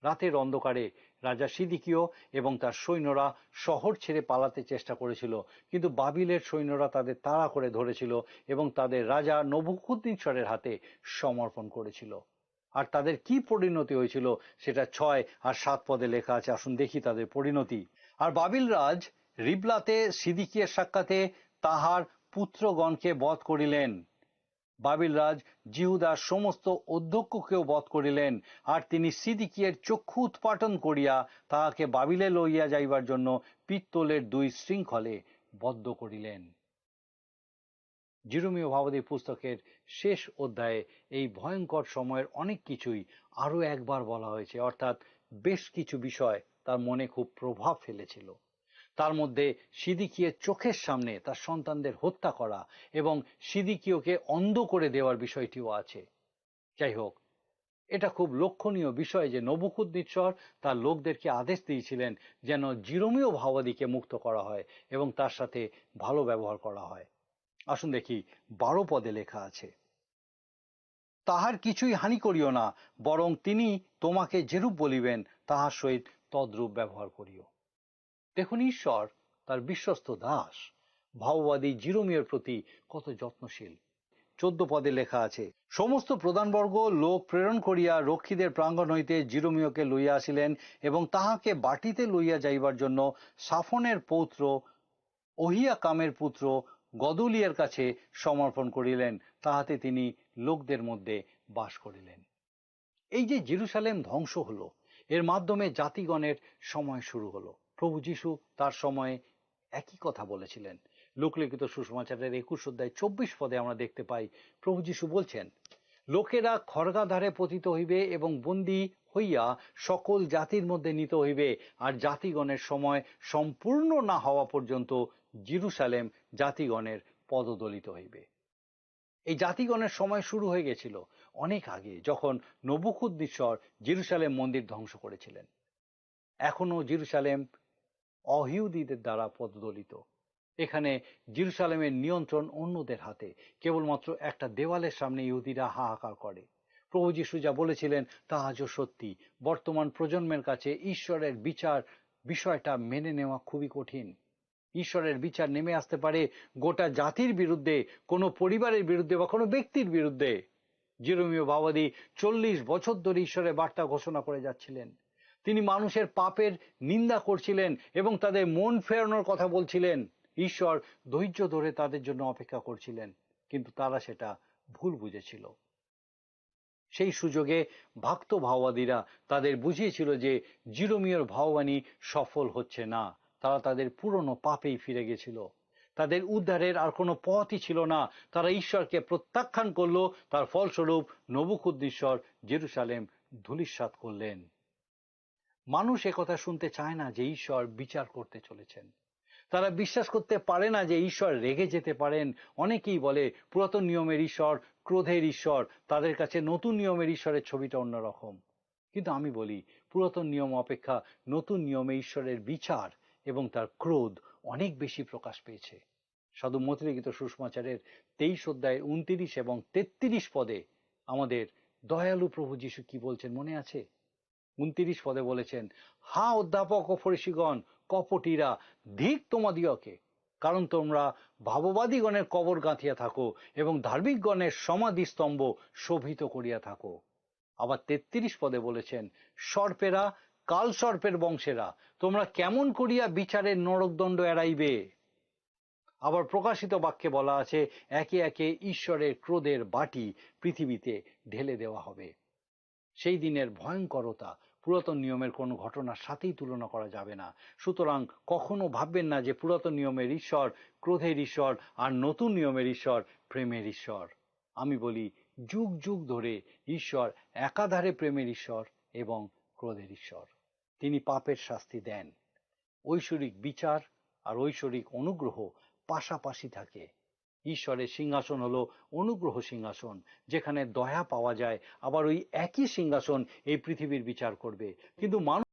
রাতের অন্ধকারে রাজা সিদিকিয় এবং তার সৈন্যরা শহর ছেড়ে পালাতে চেষ্টা করেছিল, কিন্তু বাবিলের সৈন্যরা তাদের তাড়া করে ধরেছিল এবং তাদের রাজা নবুখুদনিচ্ছরের হাতে সমর্পণ করেছিল। আর তাদের কি পরিণতি হয়েছিল সেটা 6 আর 7 পদে লেখা আছে, আসুন দেখি তাদের পরিণতি। আর বাবিল রাজ রিবলাতে সিদিকিয়ের সাক্ষাতে তাহার পুত্রগণকে বধ করিলেন। বাবিল রাজ জিহুদার সমস্ত অধ্যক্ষকেও বধ করিলেন, আর তিনি সিদিকিয়ের চক্ষু উৎপাটন করিয়া তাহাকে বাবিলে লইয়া যাইবার জন্য পিত্তলের 2 শৃঙ্খলে বদ্ধ করিলেন। জিরোমীয় ভাবাদীর পুস্তকের শেষ অধ্যায়ে এই ভয়ঙ্কর সময়ের অনেক কিছুই আরো একবার বলা হয়েছে, অর্থাৎ বেশ কিছু বিষয় তার মনে খুব প্রভাব ফেলেছিল। তার মধ্যে সিদিকিয়ের চোখের সামনে তার সন্তানদের হত্যা করা এবং সিদিকিয়কে অন্ধ করে দেওয়ার বিষয়টিও আছে। যাই হোক, এটা খুব লক্ষণীয় বিষয় যে নবুখুদনিচ্ছর তার লোকদেরকে আদেশ দিয়েছিলেন যেন জিরোমীয় ভাবাদীকে মুক্ত করা হয় এবং তার সাথে ভালো ব্যবহার করা হয়। আসুন দেখি 12 পদে লেখা আছে, তাহার কিছুই হানি করিও না, বরং তিনি তোমাকে যেরূপ বলিবেন তাহার সহিত তদ্রূপ ব্যবহার করিও। দেখুন ঈশ্বর তার বিশ্বস্ত দাস ভাওবাদী জিরোমীয়র প্রতি কত যত্নশীল। 14 পদে লেখা আছে, সমস্ত প্রধানবর্গ লোক প্রেরণ করিয়া রক্ষীদের প্রাঙ্গণ হইতে জিরোমীয়কে লইয়া আসিলেন এবং তাহাকে বাটিতে লইয়া যাইবার জন্য সাফনের পৌত্র ওহিয়াকামের পুত্র গদলিয়ার কাছে সমর্পণ করিলেন, তাহাতে তিনি লোকদের মধ্যে বাস করিলেন। এই যে জেরুসালেম ধ্বংস হলো, এর মাধ্যমে জাতিগণের সময় শুরু হলো। প্রভু যীশু তার সময়ে একই কথা বলেছিলেন। লোকলিখিত সুসমাচারের 21 অধ্যায় 24 পদে আমরা দেখতে পাই প্রভু যীশু বলছেন, লোকেরা খড়গাধারে পতিত হইবে এবং বন্দী হইয়া সকল জাতির মধ্যে নিত হইবে, আর জাতিগণের সময় সম্পূর্ণ না হওয়া পর্যন্ত জেরুসালেম জাতিগণের পদদলিত হইবে। এই জাতিগণের সময় শুরু হয়ে গেছিল অনেক আগে, যখন নবুখুদনিচ্ছর জেরুসালেম মন্দির ধ্বংস করেছিলেন। এখনো জেরুসালেম অহিউদীদের দ্বারা পদদলিত। এখানে জেরুসালেমের নিয়ন্ত্রণ অন্যদের হাতে। কেবলমাত্র একটা দেওয়ালের সামনে ইহুদিরা হাহাকার করে। প্রভু যীশু যা বলেছিলেন তা আজও সত্যি। বর্তমান প্রজন্মের কাছে ঈশ্বরের বিচার বিষয়টা মেনে নেওয়া খুবই কঠিন। ঈশ্বরের বিচার নেমে আসতে পারে গোটা জাতির বিরুদ্ধে, কোনো পরিবারের বিরুদ্ধে বা কোনো ব্যক্তির বিরুদ্ধে। জিরোমীয় ভাবাদী 40 বছর ধরে ঈশ্বরের বার্তা ঘোষণা করে যাচ্ছিলেন। তিনি মানুষের পাপের নিন্দা করছিলেন এবং তাদের মন ফেরানোর কথা বলছিলেন। ঈশ্বর ধৈর্য ধরে তাদের জন্য অপেক্ষা করছিলেন, কিন্তু তারা সেটা ভুল বুঝেছিল। সেই সুযোগে ভক্ত ভাওবাদীরা তাদের বুঝিয়েছিল যে জিরোমীয়র ভাওবাণী সফল হচ্ছে না। তারা তাদের পুরনো পাপেই ফিরে গেছিল। তাদের উদ্ধারের আর কোনো পথই ছিল না। তারা ঈশ্বরকে প্রত্যাখ্যান করলো। তার ফলস্বরূপ নবুখুদনিচ্ছর জেরুসালেম ধূলিসাৎ করলেন। মানুষ একথা শুনতে চায় না যে ঈশ্বর বিচার করতে চলেছেন। তারা বিশ্বাস করতে পারে না যে ঈশ্বর রেগে যেতে পারেন। অনেকেই বলে পুরাতন নিয়মের ঈশ্বর ক্রোধের ঈশ্বর, তাদের কাছে নতুন নিয়মের ঈশ্বরের ছবিটা অন্যরকম। কিন্তু আমি বলি পুরাতন নিয়ম অপেক্ষা নতুন নিয়মে ঈশ্বরের বিচার এবং তার ক্রোধ অনেক বেশি প্রকাশ পেয়েছে। সাধু মতিলিখিত সুষমাচারের 23 অধ্যায়ের 29 এবং 33 পদে আমাদের দয়ালু প্রভু যীশু কি বলছেন মনে আছে? 29 পদে বলেছেন, হা অধ্যাপক ও ফরিসিগণ কপটিরা, ধিক তোমাদিওকে, কারণ তোমরা ভাববাদীগণের কবর গাঁথিয়া থাকো এবং ধার্মিকগণের সমাধিস্তম্ভ শোভিত করিয়া থাকো। আবার 33 পদে বলেছেন, সর্পেরা, কাল সর্পের বংশেরা, তোমরা কেমন করিয়া বিচারের নরকদণ্ড এড়াইবে। আবার প্রকাশিত বাক্যে বলা আছে, একে একে ঈশ্বরের ক্রোধের বাটি পৃথিবীতে ঢেলে দেওয়া হবে। সেই দিনের ভয়ঙ্করতা পুরাতন নিয়মের কোনো ঘটনার সাথেই তুলনা করা যাবে না। সুতরাং কখনো ভাববেন না যে পুরাতন নিয়মের ঈশ্বর ক্রোধের ঈশ্বর আর নতুন নিয়মের ঈশ্বর প্রেমের ঈশ্বর। আমি বলি যুগ যুগ ধরে ঈশ্বর একাধারে প্রেমের ঈশ্বর এবং ক্রোধের ঈশ্বর। তিনি পাপের শাস্তি দেন। ঐশ্বরিক বিচার আর ঐশ্বরিক অনুগ্রহ পাশাপাশি থাকে। ঈশ্বরের সিংহাসন হলো অনুগ্রহ সিংহাসন, যেখানে দয়া পাওয়া যায়। আবার ওই একই সিংহাসন এই পৃথিবীর বিচার করবে। কিন্তু মানুষ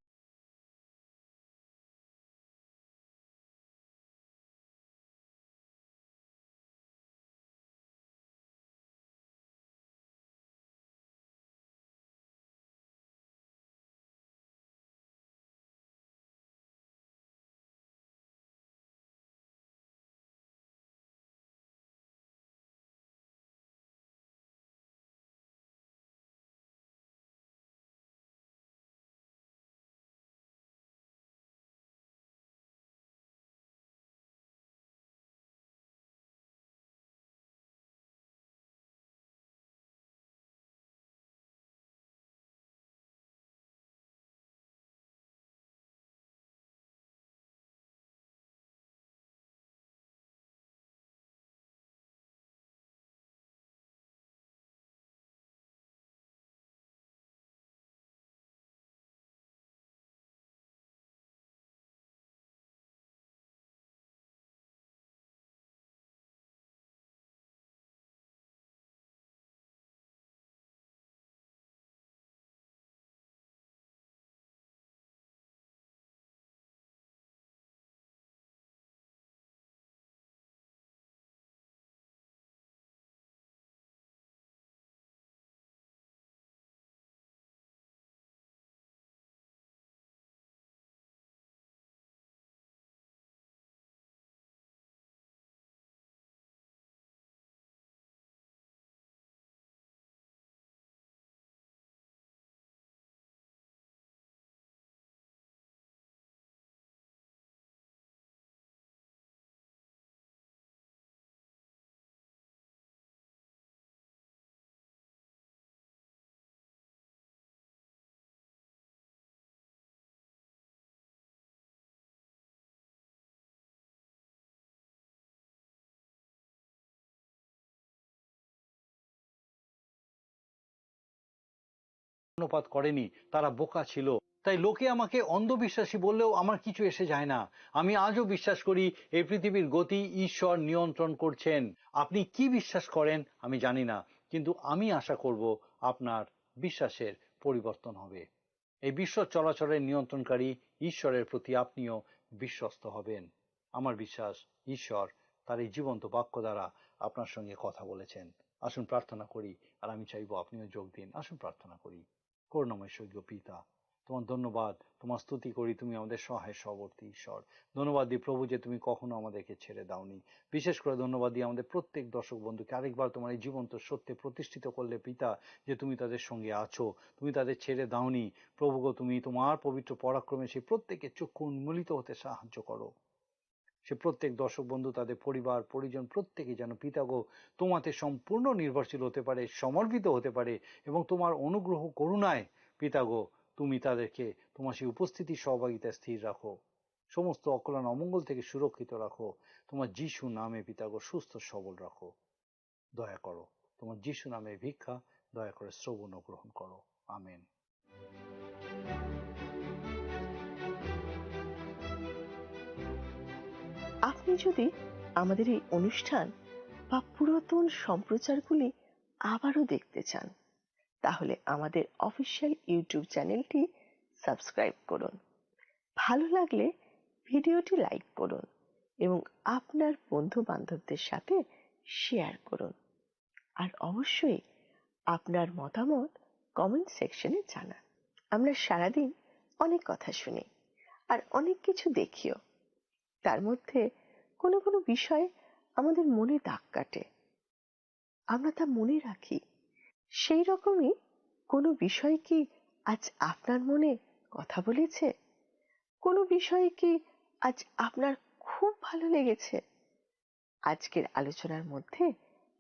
কর্ণপাত করেনি, তারা বোকা ছিল। তাই লোকে আমাকে অন্ধবিশ্বাসী বললেও আমার কিছু এসে যায় না। আমি আজও বিশ্বাস করি এই পৃথিবীর গতি ঈশ্বর নিয়ন্ত্রণ করছেন। আপনি কি বিশ্বাস করেন আমি জানি না, কিন্তু আমি আশা করব আপনার বিশ্বাসের পরিবর্তন হবে। এই বিশ্ব চলাচলের নিয়ন্ত্রণকারী ঈশ্বরের প্রতি আপনিও বিশ্বস্ত হবেন। আমার বিশ্বাস ঈশ্বর তার এই জীবন্ত বাক্য দ্বারা আপনার সঙ্গে কথা বলেছেন। আসুন প্রার্থনা করি, আর আমি চাইবো আপনিও যোগ দিন। আসুন প্রার্থনা করি। করুণাময় স্বর্গীয় পিতা, তোমার ধন্যবাদ, তোমার স্তুতি করি, তুমি আমাদের সহায় সবর্তী ঈশ্বর। ধন্যবাদ দিই প্রভু যে তুমি কখনো আমাদেরকে ছেড়ে দাওনি। বিশেষ করে ধন্যবাদ দিই আমাদের প্রত্যেক দর্শক বন্ধুকে আরেকবার তোমার এই জীবন্ত সত্যে প্রতিষ্ঠিত করলে পিতা, যে তুমি তাদের সঙ্গে আছো, তুমি তাদের ছেড়ে দাওনি। প্রভু গো, তুমি তোমার পবিত্র পরাক্রমে সেই প্রত্যেকের চক্ষু উন্মোলিত হতে সাহায্য করো। সে প্রত্যেক দর্শক বন্ধু, তাদের পরিবার পরিজন প্রত্যেকেই যেন পিতা গো তোমাতে সম্পূর্ণ নির্ভরশীল হতে পারে, সমর্পিত হতে পারে, এবং তোমার অনুগ্রহ করুণায় পিতা গো তুমি তাদেরকে তোমার সেই উপস্থিতি সহভাগিতায় স্থির রাখো। সমস্ত অকল্যাণ অমঙ্গল থেকে সুরক্ষিত রাখো। তোমার যিশু নামে পিতা গো সুস্থ সবল রাখো। দয়া করো, তোমার যিশু নামে ভিক্ষা, দয়া করে শ্রবণ ও গ্রহণ করো। আমেন। আপনি যদি আমাদের এই অনুষ্ঠান বা পুরাতন সম্প্রচারগুলি আবারও দেখতে চান, তাহলে আমাদের অফিসিয়াল ইউটিউব চ্যানেলটি সাবস্ক্রাইব করুন। ভালো লাগলে ভিডিওটি লাইক করুন এবং আপনার বন্ধু বান্ধবদের সাথে শেয়ার করুন। আর অবশ্যই আপনার মতামত কমেন্ট সেকশনে জানান। আমরা সারাদিন অনেক কথা শুনি আর অনেক কিছু দেখিও। তার মধ্যে কোনো কোনো বিষয় আমাদের মনে দাগ কাটে, আমরা তা মনে রাখি। সেই রকমই কোনো বিষয় কি আজ আপনার মনে কথা বলেছে? কোনো বিষয় কি আজ আপনার খুব ভালো লেগেছে? আজকের আলোচনার মধ্যে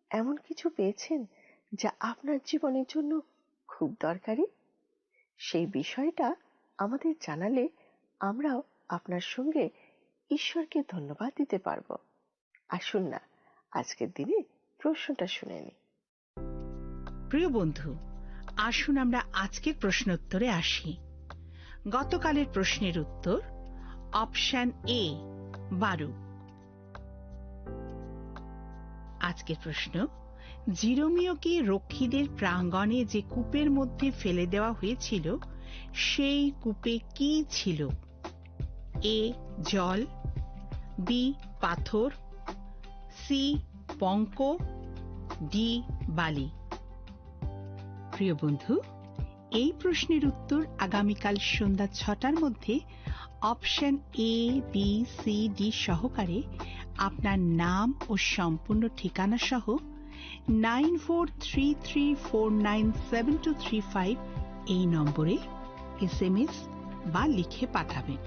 এমন কিছু পেয়েছেন যা আপনার জীবনের জন্য খুব দরকারি? সেই বিষয়টা আমাদের জানালে আমরাও আপনার সঙ্গে ঈশ্বরকে ধন্যবাদ দিতে পারবো। আসুন না আজকের দিনে প্রশ্নটা শুনে নিই। প্রিয় বন্ধু, আসুন আমরা আজকের প্রশ্নোত্তরে আসি। গতকালের প্রশ্নের উত্তর অপশন এ 12। আজকের প্রশ্ন, জিরোমিওকে রক্ষীদের প্রাঙ্গণে যে কূপের মধ্যে ফেলে দেওয়া হয়েছিল সেই কূপে কি ছিল? এ জল, বি পাথর, সি পঙ্ক, ডি বালি। প্রিয় বন্ধু, এই প্রশ্নের উত্তর আগামীকাল সন্ধ্যা 6টার মধ্যে option A, B, C, D সহকারে আপনার নাম ও সম্পূর্ণ ঠিকানা সহ 9433497235 এই নম্বরে SMS বা লিখে পাঠাবেন।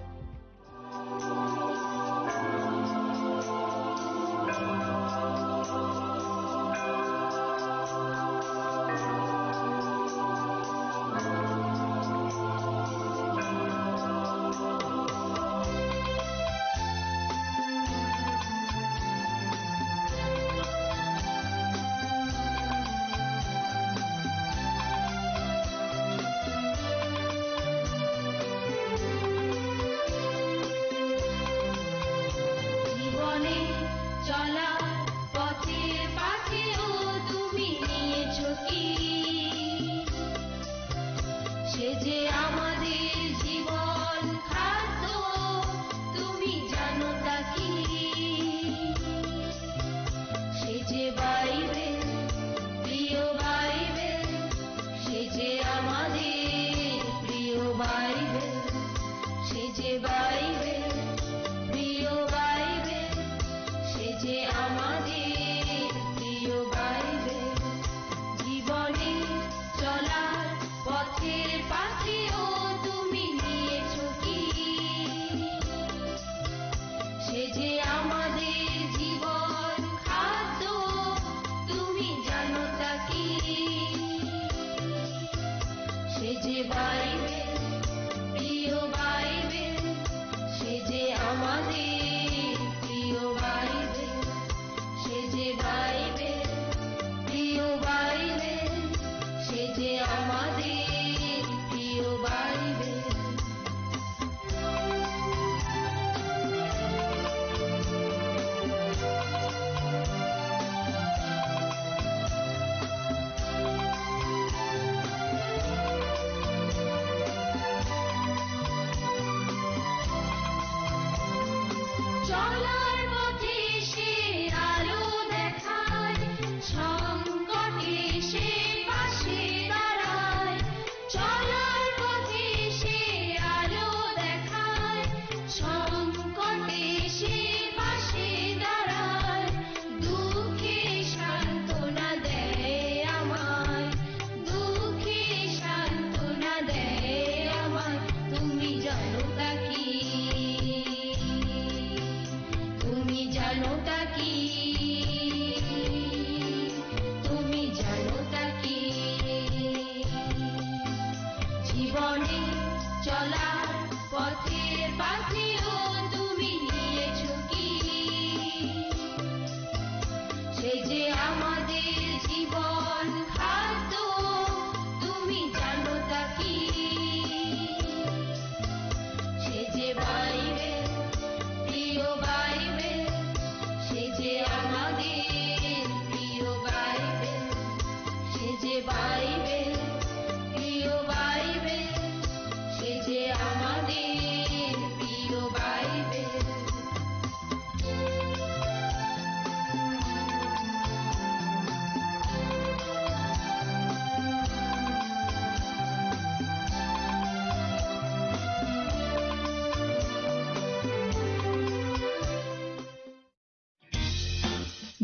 প্রিয় বাইবেল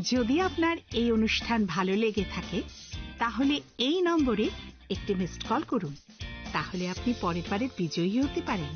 যদি আপনার এই অনুষ্ঠান ভালো লেগে থাকে তাহলে এই নম্বরে একটি মিসড কল করুন। তাহলে আপনি পরের বারের বিজয়ী হতে পারেন।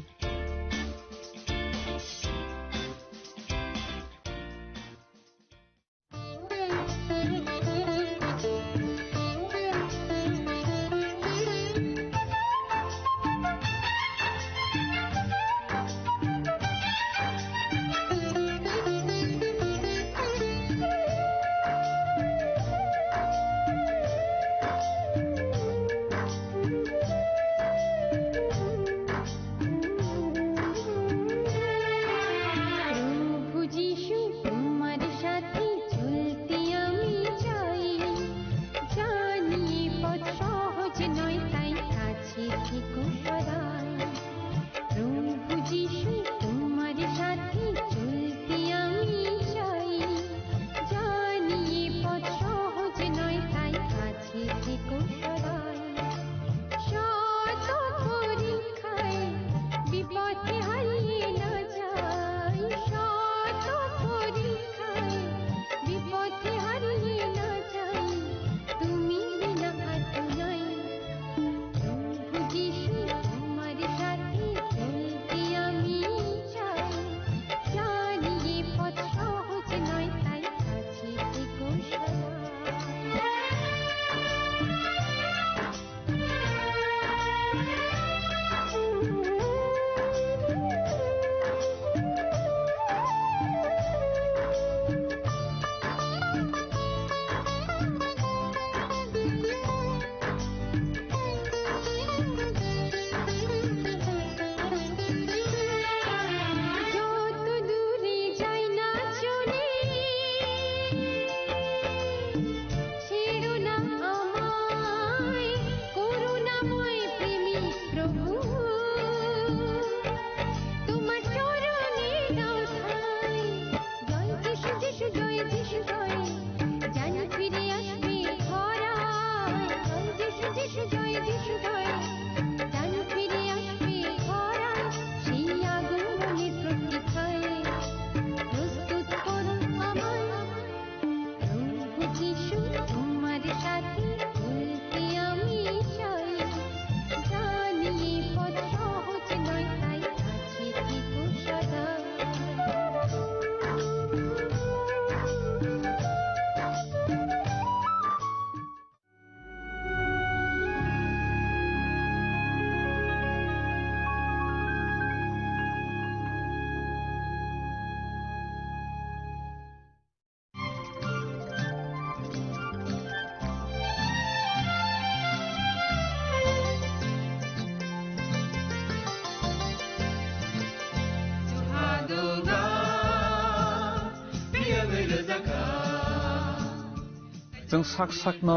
जों साक साकनो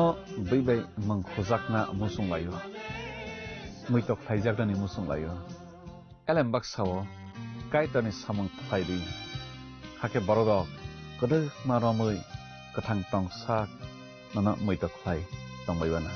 बैबाय मंखोजाकना मुसुं लायो मैतक थाइजाकनि मुसुं लायो एलेम बाक्साओ काइटनि सामं थाइदि हाके बरदक गोदो मारमै गोथां टं साक नना मैतक थाइ दंबायबाना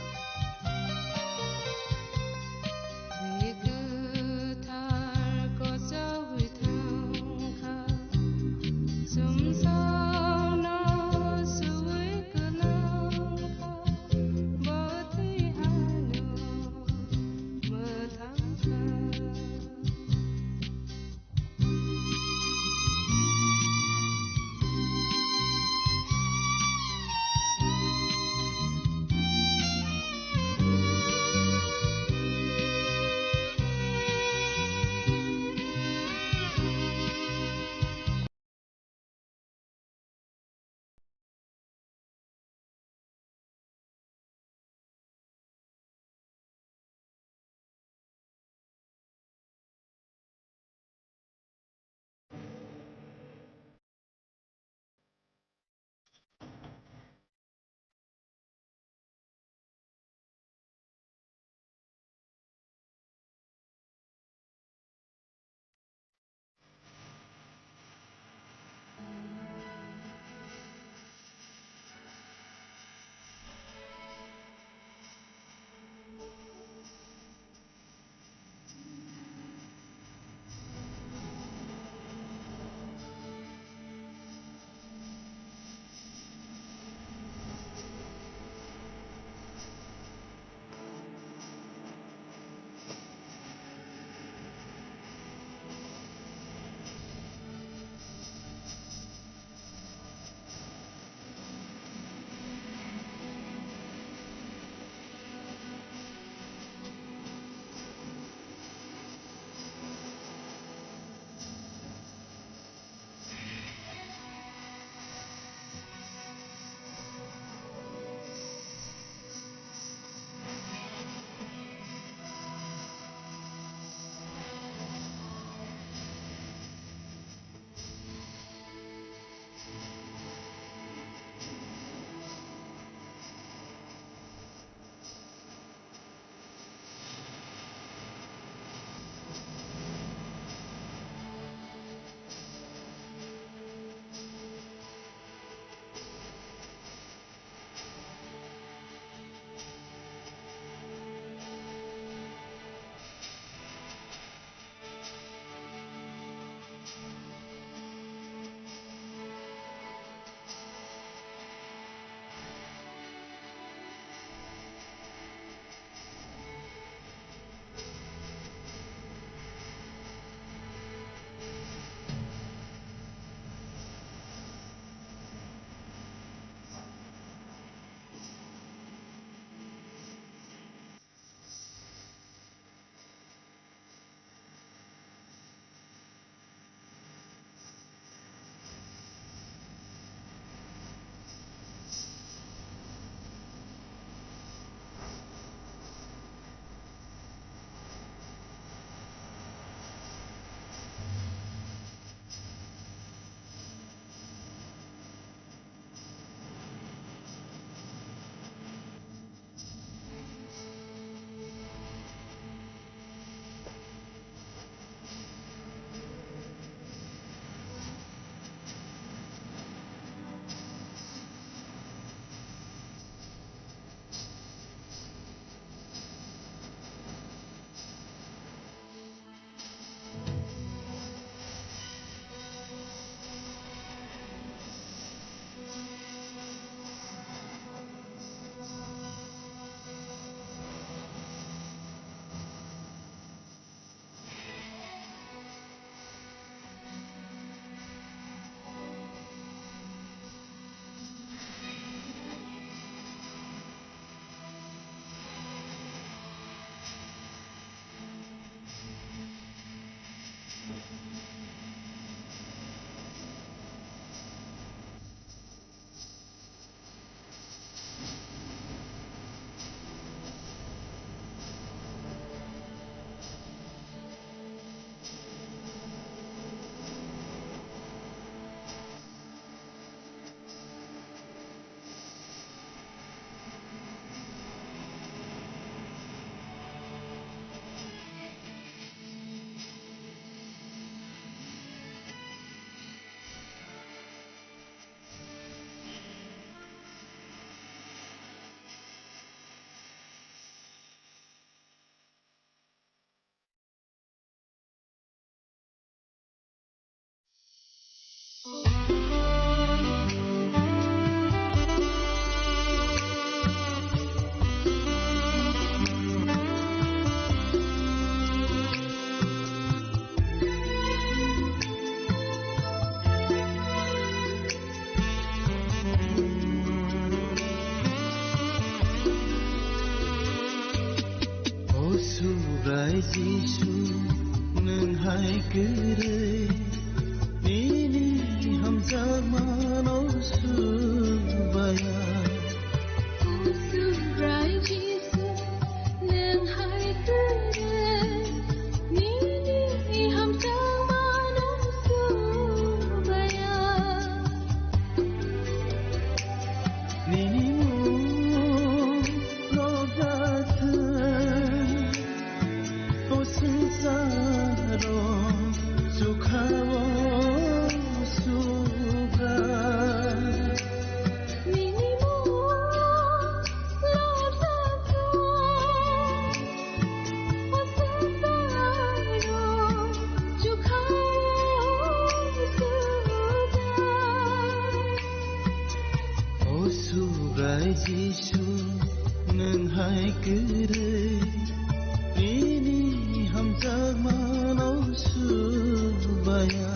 जिसु नोंहाय गोरै बेनि हामजामानाव सुबाया सुब्राय जिसु नोंहाय गोरै बेनि हामजामानाव सुबाया बेनि जिसु नोंहाय गोरै बेनि हामजामानाव सुबाया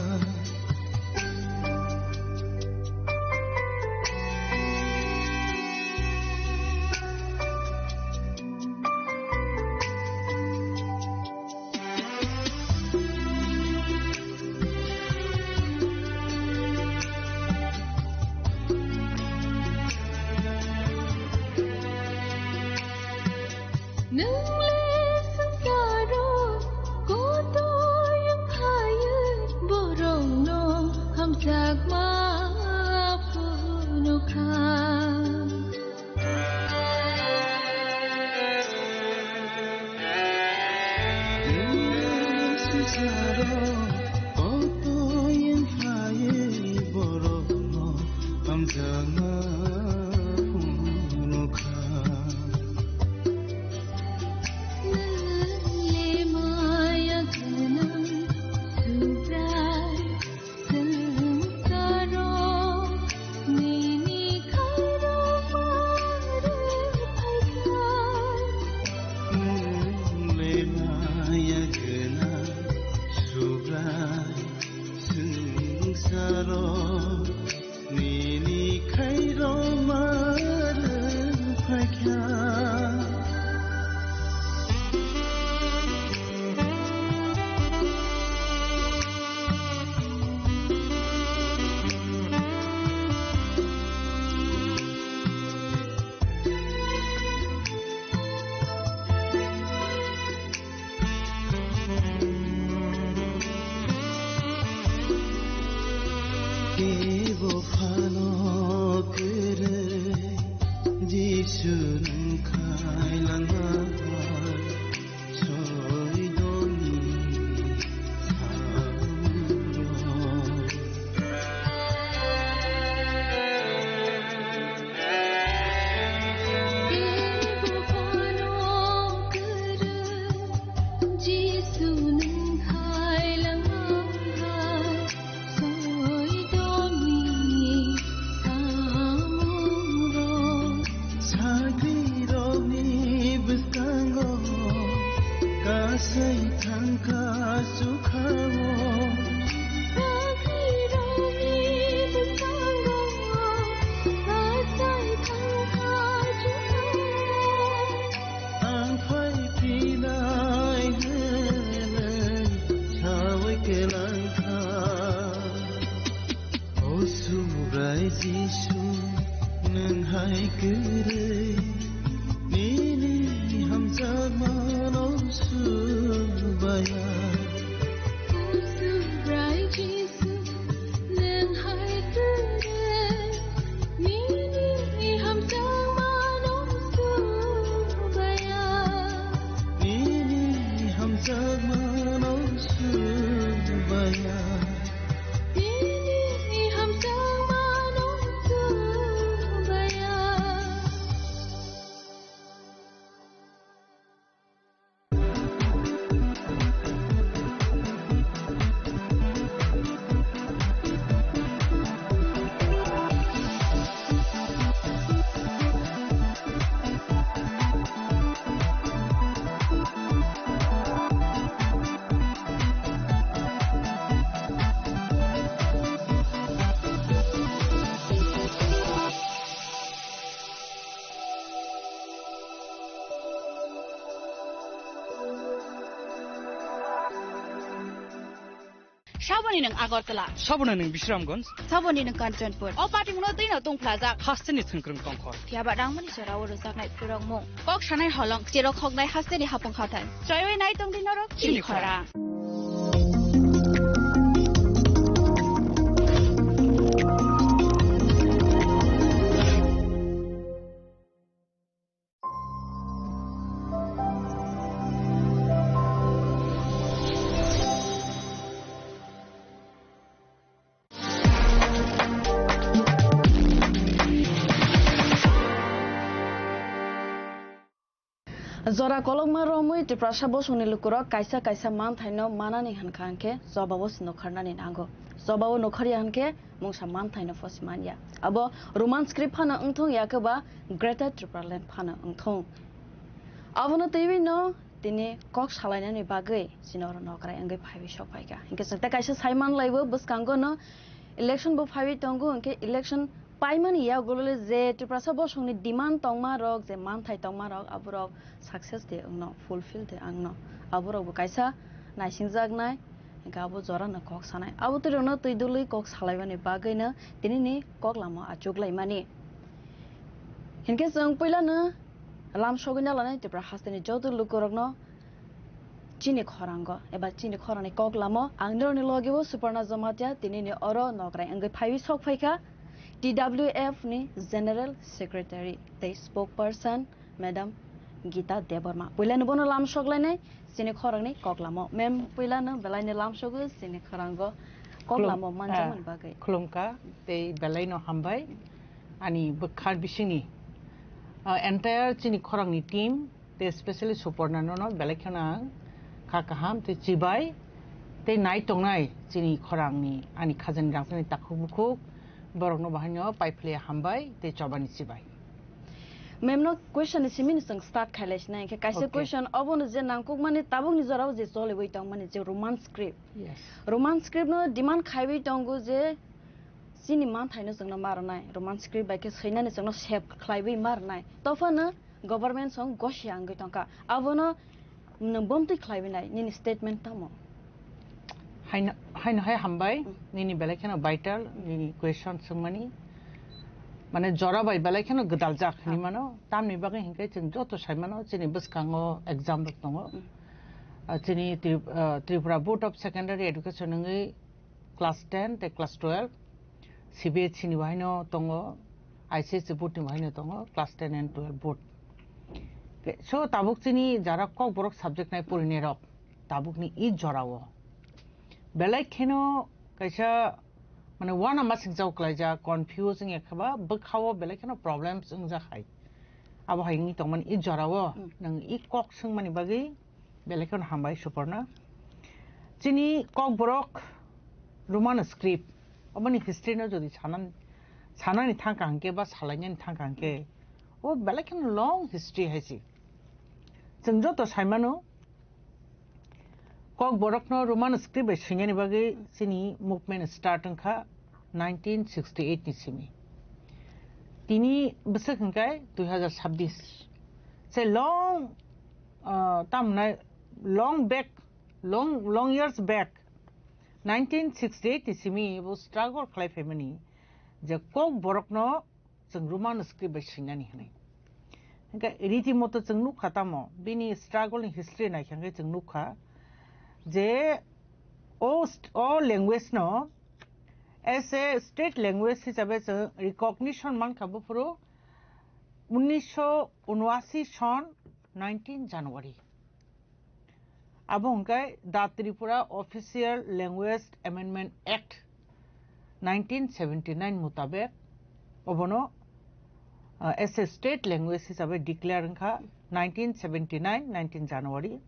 Saboni nang Agartala. Sabona ning Bishramganj. Saboni nang Kanchanpur. O party mo na tino tong plaza. Hasteni thungkrung tongkhor. Tiaba dangmani sorawo rozak nai purong mo. Kok shanai holong jero khok nai hasteni hapong khatai. Choiwe nai tong dinarok chini khora. Zora kolongma romui tiprasa bosuni lukuro kaisa kaisa man thaino manani hankanke zobawo sinokharnani nango zobawo nokhari hanke mungsa man thaino fosmania abo roman script phana ungthong yakaba greater triparland phana ungthong abono tv no tini kok salainani bagai sinoro nokrai angai phaibi sokpaiga hinke sakta kaisa saiman laibo buskango no election bo phaibi tongo hinke election paimani ya golole je tiprasa bosungni demand tongma rok je man thai tongma rok aborok success de angno fulfill de angno aborok bo kaisa naisingjak nai gabo jora na kok sanai abo tirono tuidului kok salaibani bagai na tini ni kok lama achuglai mani hinke jong poila na lam sogina lanai tipra hasteni jodu lukorok no chini khorango eba chini khorani kok lamo angno ni logebo suparna jamatia tini ni oro nokrai angai phaibi sok phaika TWF ni General Secretary, the spokesperson, Madam Gita Deborma. Pula ni bono lam sok lainai, sini khorang ni kok lamo. Mem pula na belai ni lam sogu sini khorango kok lamo manjaman bagai. Kulungka te belai no hambai, ani bekhar bisini. Entire sini khorang ni team, te especially support na no belai kena kakaham te cibai, te nai tongai sini khorang ni ani khajan rangsa ni takhubukuk. Borokno bahanyo paiple hambai te chobani sibai memno question is min sang start khalesh na ke kaise question obon je nangkuk mani tabung ni jorao je chole boi tong mani je romance script yes romance script no demand khaibi tongo je sini man thaino jongna marnai romance script bai ke saina ni jongna save khlaibi marnai tofana government song gosyang gai tongka abono bomti khlaibi nai ni statement tamo hain hai hambai nini belai khena vital nini question sungmani mane jora bai belai khena gdal jak ni mano tamni bagai hinkai chung joto saimano chini buskango exam rok tongo chini Tripura Board of Secondary Education ngai class 10 te class 12 CBSE ni baino tongo ICSE board ni baino tongo class 10 and 12 board so tabuk chini jara kok borok subject nai purini rok tabuk ni I jorao belai kheno kaisa mane one ama singjau klaija confusing ekhaba bkhawo belai kheno problems ungja khai abo haini tongman I jorao nang I kok sungmani bagi belai kheno hambai suporna chini kok borok roman script obani history no jodi sanani thangka hanke ba salaini thangka hanke o belai kheno long history haisi jengjo to saimano kok borokno roman script bai singani bagi sini movement start angkha 1968 ni simi tini besek hingkai 2026 say long long years back 1968 ni simi bo struggle khlai family je kok borokno jeng roman script bai singani hanai hingkai riti moto jeng nukha tamo bini struggle ni history nai hingkai jeng nukha J all language no as a state language हिसाबै जों recognition मान खाबो furrow 1979 सन 19 January अब उनका the Tripura Official Language Amendment Act 1979 मुताबिक अबनो as a state language हिसाबै declare उनका 1979 19 January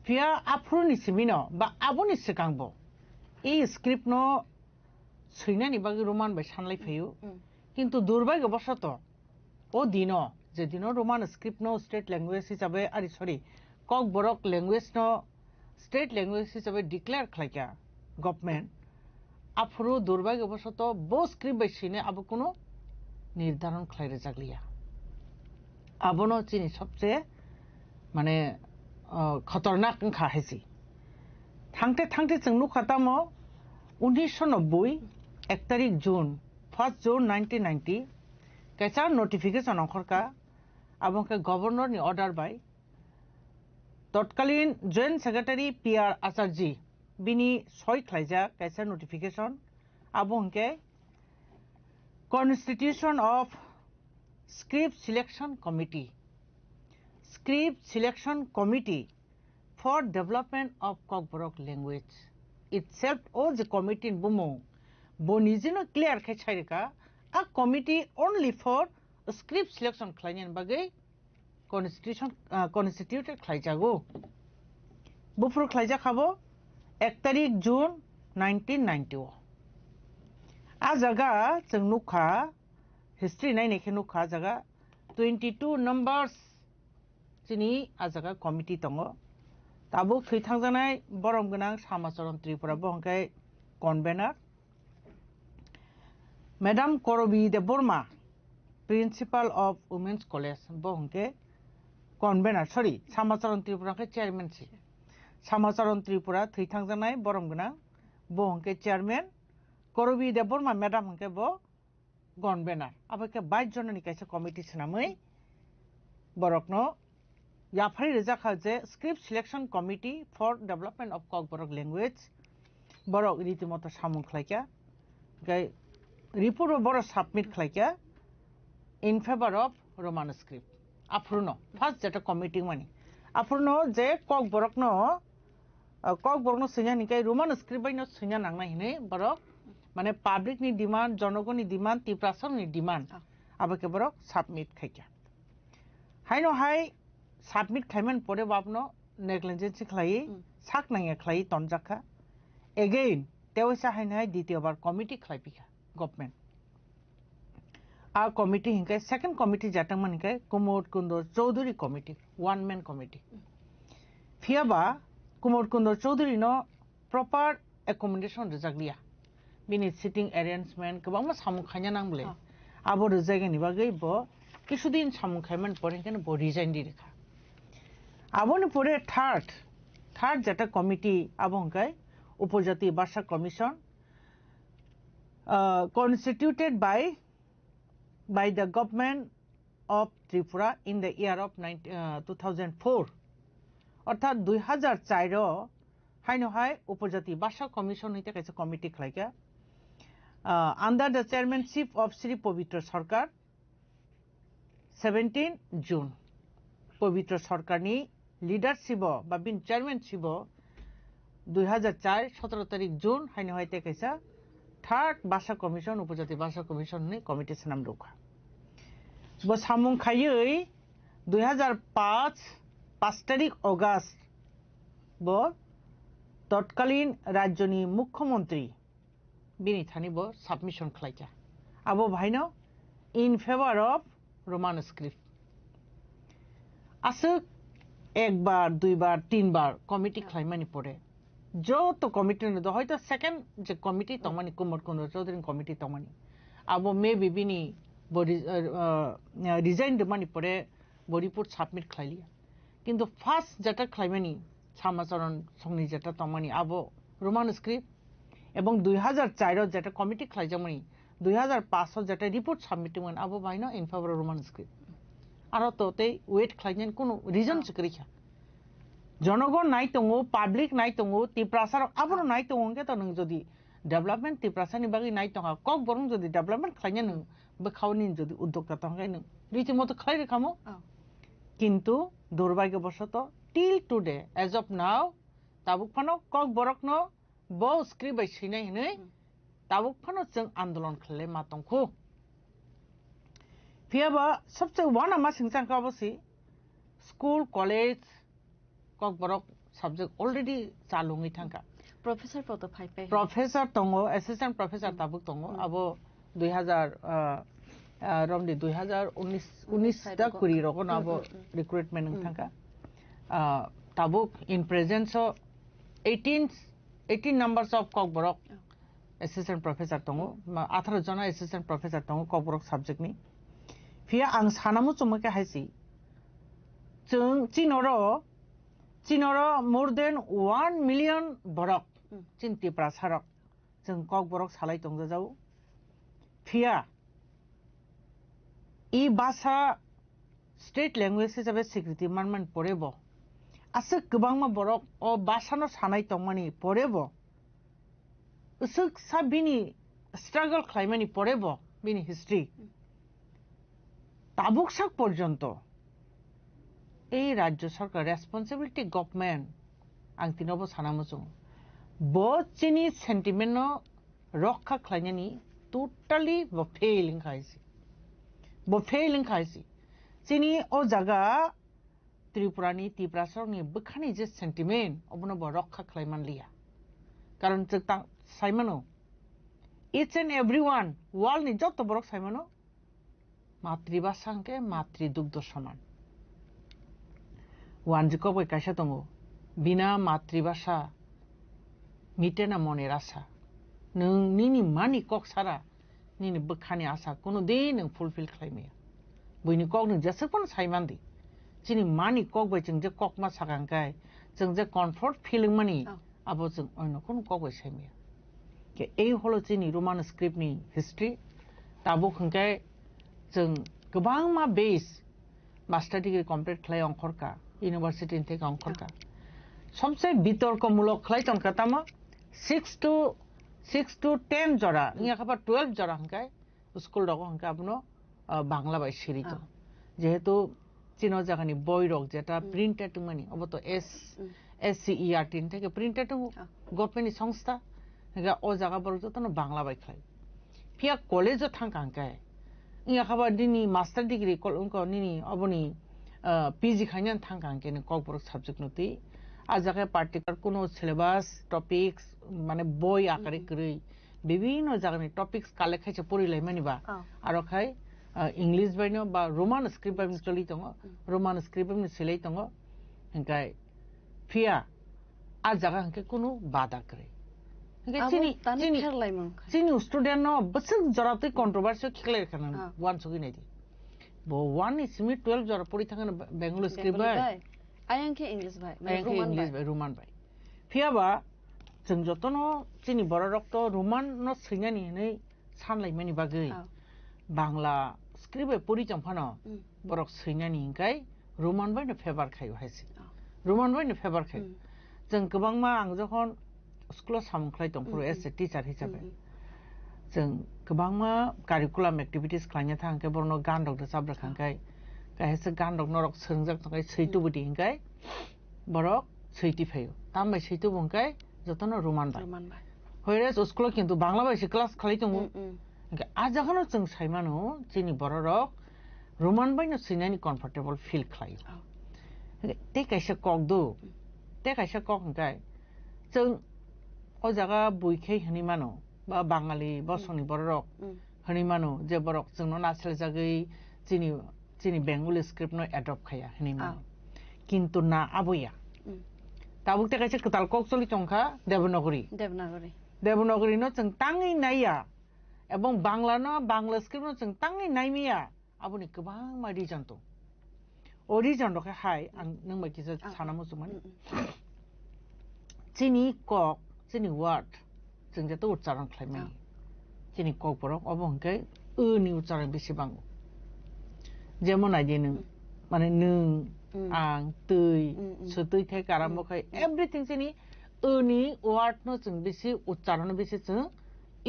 Pia apruni simino ba aboni sikangbo e script no suinani bagi roman bai sanlai phayo kintu durbagyo bosato o dino je dino roman script no state language hisabe ari sorry kok borok language no state language hisabe declare khlaika government afro durbagyo bosato bo script bai sine abo kono নির্ধারণ খাইরে জাগলিয়া আবনো চিনি সবচেয়ে মানে खतरनाक खाहेसी थांते जों नुखातामो 1990 1 तारिख जून 1 June 1990 कैसा notification अंखरका आबंके गवर्नर नि ऑर्डर बाय तत्कालीन जॉइंट सेक्रेटरी पीआर आचार्य बिनी सय खलाइजा कैसा नोटिफिकेशन आबंके constitution of script selection committee for development of Kokborok language itself all the committee in Bumo Bonizino clear Kacharika a committee only for script selection client bagay constituted Klaijago Bufur Klaija Kabo 1 तारिख जून 1991 Azaga Zengnuka history 9 Ekenuka Zaga 22 numbers Sini Azaga committee Tongo Tabo थैथांजानाय बरम गोनां सामाचरण त्रिपुरा बहंखाय कनभेनार madam Karbi Debbarma principal of women's college बहंके कनभेनार sorry Shyamacharan Tripura के chairman सी सामाचरण त्रिपुरा थैथांजानाय बरम गोनां बहंके chairman करबी Debbarma madam हंके बो कनभेनार आबके 22 जननि कायसे कमिटी सनामै बरकनो याफारि रेजाखा जे script selection committee for development of Kokborok language बरक रीतिमतो सामुं खलाइका गाय रिपोर्ट बर सबमिट खलाइका in favour of Roman script आफुरनो फर्स्ट जेटा कमिटी माने आफुरनो जे कॉकबरकनो सैया निकाय रोमान स्क्रिप्ट बायनो सैया नांनाय हिने बरक माने पब्लिक नि डिमांड जनगणनि डिमांड तिप्रासरनि डिमांड आबके बरक सबमिट खाइका हाइनो हाय सबमिट खाइमन परे बापनो नेग्लिजेंसी खलाई साक नांगे खलाई तनजाखा अगेन तेवसा हाइनाय द्वितीय बार कमिटी खलाइपिखा गवर्नमेंट आ कमिटी हिंके सेकंड कमिटी जातंगमन हिंके Kumod Kundar Choudhury committee one man committee फियाबा कुमोद कुंदर चौधरी नो प्रॉपर एकोमोडेशन रजागलिया बिनि सिटिंग अरेंजमेंट गोबां सामु खायना नांबले आबो रजागनि बागै बो किछुदिन सामु खायमन परे हिंके बो रिजाइन दिरेखा आबोनि परे थर्ड जेटा कमिटी आबंकाय उपजाति भाषा commission constituted by the government of Tripura in the year of 2004 अर्थात 2004 हाइनो हाय उपजाति भाषा कमिशन हिते कैसे कमिटी खलाइका under the chairmanship of Shri Pabitra Sarkar 17 जून पवित्र सरकार नि लीडरशिप बा बिन चेयरमैनशिप 2004 17 तारिख जून हाइनो हायते कैसा थर्ड भाषा कमिशन उपजाति भाषा कमिशन नि कमिटी नाम रोखा बो सामुं खायै 2005 5 तारिख अगस्त बो तत्कालीन राज्यनि मुख्यमंत्री बिनि थानि बो सबमिशन खलाइका आबो भाइनो in favour of Roman script आसो एक बार 2 बार 3 बार कमिटी खलाइमानि परे जो तो कमिटी ने दो हयतो सेकंड जे कमिटी तमानि कुमार कुंदर चौधरी कमिटी तमानि आबो मे बिबिनी बडी डिजाइन दमानि परे बो रिपोर्ट सबमिट खलाइलिया किंतु फर्स्ट जेटा खलाइमानि समाचरण संनि जेटा तमानि आबो रोमान स्क्रिप्ट एवं 2004 जेटा कमिटी खलाइजामनि 2005 जेटा रिपोर्ट सबमिटमोन आबो बायनो इन फेवर रोमान स्क्रिप्ट आरो तोते वेट खलाइनेन कोनो रिजन सकरिखा जनगण नाय दङो पाब्लिक नाय दङो तिप्रासार आबो नाय दङो तो नों जदि डेवलपमेंट तिप्रासारनि बागै नाय दङा कक बरं जदि डेवलपमेंट खलाइने नों बखावनि जदि उद्योगता दङै नों रीतिमतो खलाइ रेखामो किंतु दुर्भाग्यवशत till today as of now ताबुक फानो कक बरकनो बो स्क्रिप्ट बाय सिनाय हिनै ताबुक फानो जों आंदोलन खले मातंखो फियाबा सबसे वाना मा सिंचांका अबसि school college Kokborok subject already चालुङै थांका प्रोफेसर पतो फाइपे प्रोफेसर तंगो असिस्टेंट प्रोफेसर ताबुक तंगो अब 2000 रमदि 2019 दा कुरी रगन अब रिक्रुटमेंट थांका ताबुक in presence 18 numbers of Kokborok assistant professor तंगो 18 जना असिस्टेंट प्रोफेसर तंगो ककबरक सब्जेक्ट नि फिया आं सानामु चुमके हायसि जों चिनरो Chinoro more than 1 million borok chin tipra sarok जों कक borok salai tongjajaw phiya I basa state language hisabe স্বীকৃতি manman porebo asuk gobangma borok o basano sanai tongmani porebo usuk sabini struggle khlaimani porebo bini history tabuksak porjonto এই রাজ্য সরকার responsibility government আং তিনবো সানামুজুং bo chini sentiment no rokha khlainani totally bo failing khaisi chini o jaga tripurani tiprasor ni bukhani je sentiment obono bo rokha khlaiman liya karon chak saimano each and everyone wall ni joto borok saimano matribhasha ke matridugdho saman ওয়ানজিকো বই কাইসা দङ বিনা মাতৃভাষা মিটে না মনের আশা নों নিনি মানি cock সারা নিনি বখানি আশা কোনো দিন नों fulfil খাইমেয়া বইনি cock नों जेसेबां साइमानदि जिनि मानि কক बय जों जे কক मा सागांगाय जों जे कमफर्ट फिलिं मानि आबो जों अयनो कोन কক बय साइमेया के এই হলো जिनि रोमान स्क्रिप्टनि हिस्ट्री ताबो खंगाय जों गोबां मा बेस मास्टार डिग्री कमप्लीट खालाय अंखरका ইউনিভার্সিটি থেকে অঙ্করকা সবচেয়ে বিতর্কমূলক খাইতন কাতামা 6 to 10 জরা ইয়া খাবার 12 জরা হংকায় school rock Hakka আপনো Bangla by সিরিত যেহেতু চীন জাগানি বইরক যেটা প্রিন্টেড মানি অবতো SCERT থেকে প্রিন্টেড গভর্নমেন্ট সংস্থা হেগা ও জায়গা বড় যতন বাংলা বাই খাই ফিয়া কলেজও থাকাঙ্কায় ইয়া খাবার দিনি মাস্টার ডিগ্রি কলঙ্ক নিনি অবনি PG খাইনান থাকাঙ্কেনে ককবরক সাবজেক্ট নতি আজাকে পার্টিকুলার কোনো সিলেবাস টপিকস মানে বই আকারে করি বিভিন্ন জায়গায় টপিকস কালেক্ট খাইছে পড়িলাই মানিবা আর খাই ইংলিশ বাইনো বা রোমান স্ক্রিপ্ট বাইনো চলি দङ রোমান স্ক্রিপ্ট বাইনো সিলাই দङ হংকাই ফিয়া আ জায়গা হংকে কোনো বাধা করে চিনি স্টুডেন্ট ন বসক জরাতে কন্ট্রোভার্সি খেলে রাখান ওয়ান সকি নাই bo 1 is me 12 jara pori thangana bengali script bai ayanke english bai roman bai phia ba जों जतनो चिनि बर रक्त रोमान न सैनानि नै सानलाय मानि बागै बांला स्क्रिप्ट परि जंफानो बरक सैनानि गाय रोमान बाय न फेभार खायो हायसि रोमान बाय न फेभार खायो जों गोबां मा आं जखन स्कुलाव सामख्लाय दं फर एस ए टीचार हिसाबै जों गोबां मा कारिकुलाम एक्टिभिटिस खालामनो थांखे बरनो गान दग साब्रा खांखाय गायसे गान दग नरक सोंजाक थांखाय सैतु बदि हिंखाय बरक सैति फायो तामबाय सैतु बंखाय जतनो रोमान बाय होयरेस स्कुलाव किन्तु बांला बायसे क्लास खालाय दङ आ जागानो जों साइमानो जिनि बररक रोमान बायनो सैनानि कम्फर्टेबल फिल खालायो ते कायसे कक दो ते कायसे कक हिंखाय जों ओ जागा बुइखै हनि मानो বা বাঙালি বসনি বড়রক হনিমানো যে বড়ক जोंनो नासेल जागै जिनि बेंगली स्क्रिप्ट नो एडप्ट खाया हनिमानो किन्तु ना आबैया ताबुकते कायसे कताल कक चलि तंखा देवनागरी नो जों ताङै नाया एबं Bangla no Bangla script no जों ताङै नायमिया आबुनि गोबां मा रिजन दं ओ रिजन दखे हाय आं नों बायदिसो साना मोसुमोन जिनि कक जिनि वार्ड जों जेतो उच्चारण खालामनाय जिनि ककबरक अबंके नि उच्चारण बेसेबां जेमन आइदि नों माने नों आं तै सतै थे आरम्भखाय एभ्रिथिं जिनि नि वार्ड नो जों बेसे उच्चारण बेसे जों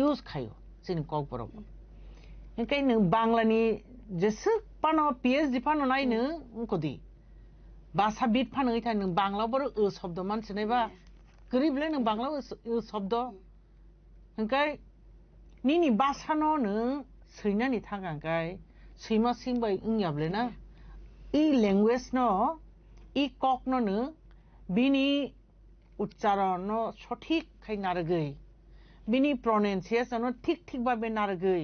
इउज खायो जिनि ककबरक ओंखाय नों बांलानि जेसे पानो PhD पानो नायनो उनकोदि भाषाबिद पानो इथा नों बांला बर शब्द मानसिनायबा गरिबले नों बांला शब्द ओंखाय निनि बासानो नों सैनानि थागांगाय सैमा सिंबाय इंयाबलेना इ लैंग्वेज नो इ कक नो नों बिनि उच्चारण नो सठिक खाय नारगै बिनि प्रोनाउंसिएशन नो ठीक ठीक भाबे नारगै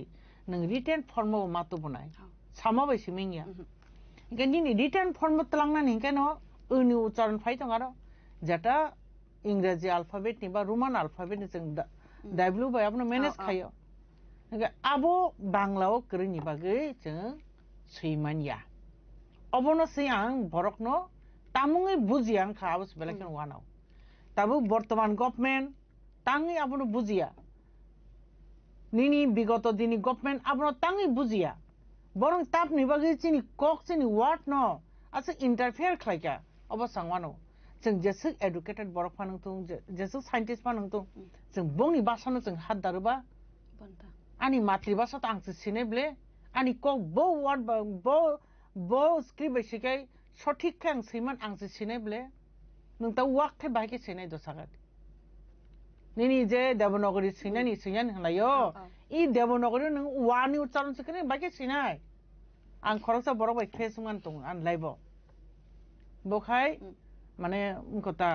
नों रिटेन फर्म मातो बनाय सामा बायसि मिंया ओंखाय निनि रिटेन फर्म तलांनानि ओंखाय नो नि उच्चारण फाय दं आरो जेटा इंराजी अल्फाबेट नि बा रोमान अल्फाबेट नि जों दाइब्लु बाय आपनो मैनेज खायो आबो बांलाव करनि बागै जों सैमानिया अबनो सै आं बरकनो tamungay bujiya ang khabas belakan wanaw tabu bortoman government tangi abono bujiya nini bigoto dini government abono tangi bujiya borong tap ni bagi chini kok chini what no asa interfere khlaika obo sangwano जों जेसे educated borok phanang tung जेसे scientist phanang tung जों bongni basano जों hat daruba ani mathribhasha ta angse sineble ani kok bo word bo script basikai সঠিক খাং সিমান angse sineble nung ta wak the bai ke sinai do sagat nini je devanagari sinani halayo I devanagari nung wani ucharon sikane bai ke sinai ang khoroksa borok bai khesuman tung an laibo bokhai মানে কথা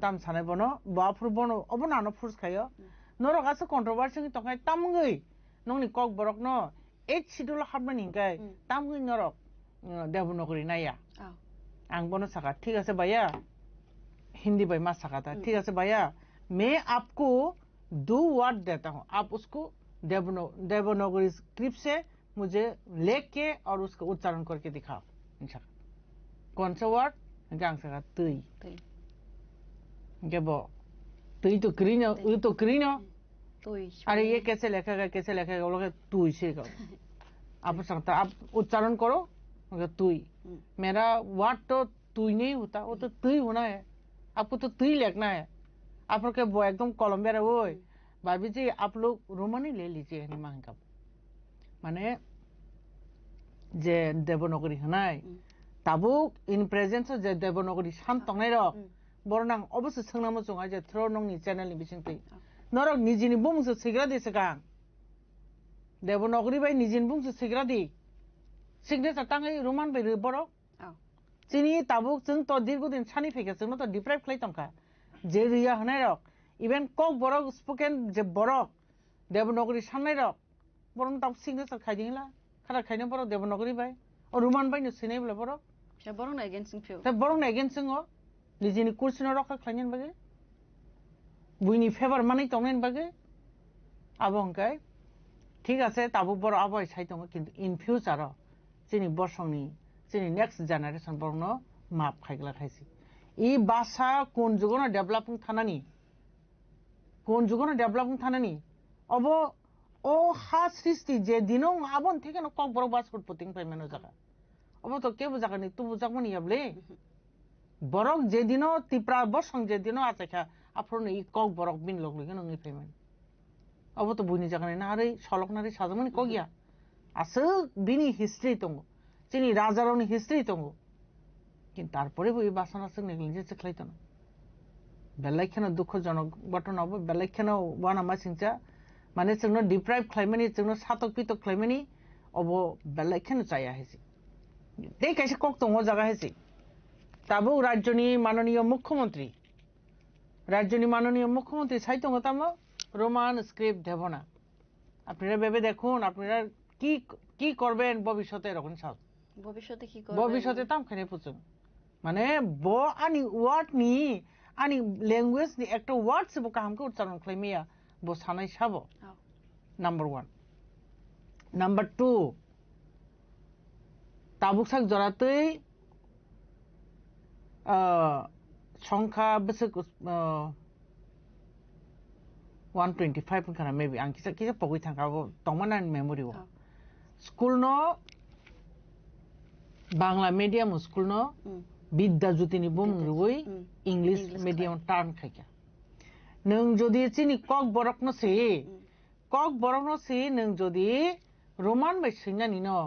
তাম সানে বনো বাফুর বনো অবনানো ফুস খায় নরক আছে কন্ট্রোভার্সি তখাই তামগৈ নংনি কক বরক ন এই শিডুল হাবমান হিংকাই তামগৈ নরক দেবনগরী নাইয়া আং বনো সাকা ঠিক আছে ভাইয়া हिंदी भाई मा सका था ठीक है भैया मैं आपको 2 वर्ड देता हूँ आप उसको देवनागरी स्क्रिप्ट से मुझे लेके और उसका उच्चारण करके दिखाओ इंशाल्लाह कौन सा word gang saka tui gebo tui to krino u to krino tui अरे ये कैसे लिखेगा वो लोग tui से करो आप सकता आप उच्चारण करो मगर tui मेरा वर्ड तो tui नहीं होता वो तो tui होना है आपको तो tui लिखना है आप लोग के वो एकदम कोलंबिया वो भाभी जी आप लोग रोमानी ले लीजिए नहीं मांगा माने जे देवनागरी होना है Tabuk in presence of the Devanagari Shantonero, Bornang, opposite Sanamosung, I just throw on his channel in Vicente. Nor of Nijin Booms of Sigradi Sagan. Devanagari by Nijin Booms of Sigradi. Signets are Tangi Roman by Riboro. Sini Tabuk Sunto did good in Sunny figures, not a deprived Claytonka. Jeria Hanero, even Cock Borok spoken the Borok, Devanagari Shanero, Born top signets of Kadila, Karakana Devanagari by, or Roman by the Sinable Borok. borong na against pyo ta borong na against ngo lijini kursino roka klanyan bage buini favor mani tongnen bage abong kai ঠিক আছে তাবু বড় আবহাওয়া সাইতো কিন্তু in future যিনি বর্ষনি যিনি next generation বর্ণ মাপ খাইগলা খাইছি ই ভাষা কোন যুগন ডেভেলপিং থানানি অব ও হা সৃষ্টি যে দিনও আবন থেকে ন কক বড় বাস করপতিং পাইমেনো জায়গা অব তো কে বুঝাকা নি তু বুঝাকমনি ইয়াবলে বরক যে দিনও তিপ্রা বসং যে দিনও আছে খা আফরন ই কক বরক বিন লগ লগে নই পাইমেন अब तो बुनी जगह ना रे सलक ना रे साजमन को गया आसो बिनी हिस्ट्री दंगो जोंनि राजारावनि हिस्ट्री दंगो किन्तु तारपरे बे बासना जों नेग्लिजेन्स खालायदों बेलायखेनो दुखजनक घटना अब बेलायखेनो वाना मासिंचा माने जोंनो डिप्राइभ खालायमानि जोंनो सातक पितक खालायमानि अब बेलायखेनो जाया हेसि दे कायसे कक दंगो जागा हेसि ताबो राज्यनि माननीय मुख्यमंत्री साइ दंगो तामो रोमान स्क्रिप्ट देव ना আপনারা ভেবে দেখুন আপনারা কি কি করবেন ভবিষ্যতে এরকম সাল ভবিষ্যতে তাম খানে পুচুন মানে ব আনি ওয়ার্ড নি আনি ল্যাঙ্গুয়েজ নি একটা ওয়ার্ড সে কাহামকে উচ্চারণ খাইমিয়া ব সানাই সাবো নাম্বার 1 নাম্বার 2 তাবুকসাক জরাতৈ সংখ্যা বেসে 125 kana maybe ang kisa pogoi thangka bo tongmanan memory wo school no bangla medium school no bidya jyotini bum rugoi english medium turn khaika nung jodi chini kok borok no se nung jodi roman bai sinani no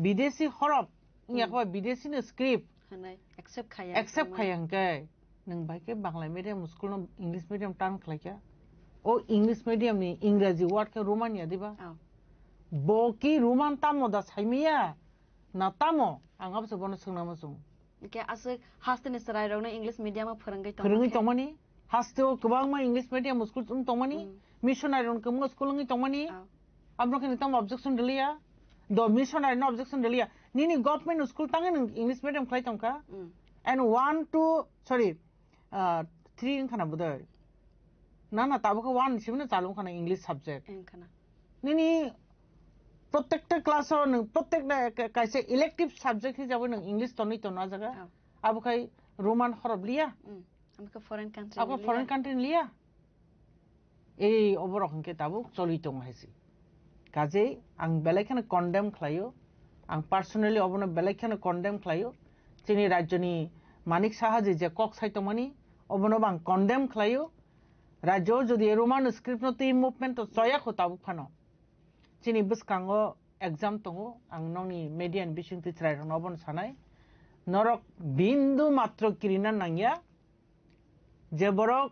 bideshi horof ingakwa bideshi no script accept khayang kai nung bai ke bangla medium school no english medium turn khaika ओ English medium नि इंग्रजी word के Romania दिबा बोकी Roman तामो दा साइमिया ना तामो आंगाबसो बनो सोंनामो जों के आसे हास्तेनि सराय रौना इंग्लिश मीडियम फोरोंगै तमनि हास्तेओ गोबां मा इंग्लिश मीडियम स्कुल जों तमनि मिशनारि रन कम स्कुलंगै तमनि आब्रखनि तम ऑब्जेक्शन दिलिया द मिशनारि नो ऑब्जेक्शन दिलिया निनि गवर्नमेंट स्कुल तांगै इंग्लिश मीडियम खाइ तंका एंड 1 2 सॉरी 3 खाना बुदै ना ना ताबको 1 सिमने चालू खाना इंग्लिश सब्जेक्ट निनी प्रत्येकटा क्लासआव नों प्रत्येकटा कायसे इलेक्टिव सब्जेक्ट हिसाबै नों इंग्लिश तनै तो ना जागा abu kai roman horob liya amka foreign country abu foreign country liya ei oborok hingke tabuk choli tong haisi kaje ang belekhana condemn khlayo ang personally obono belekhana condemn khlayo chini rajyoni manik sahaji je kok saitongmani obono bang condemn khlayo rajyo jodi roman script no ti movement to soya kho tabuk phano chini buskango exam tongo ang nongni media and bising ti chrai rong obon sanai norok bindu matro kirina nangya je borok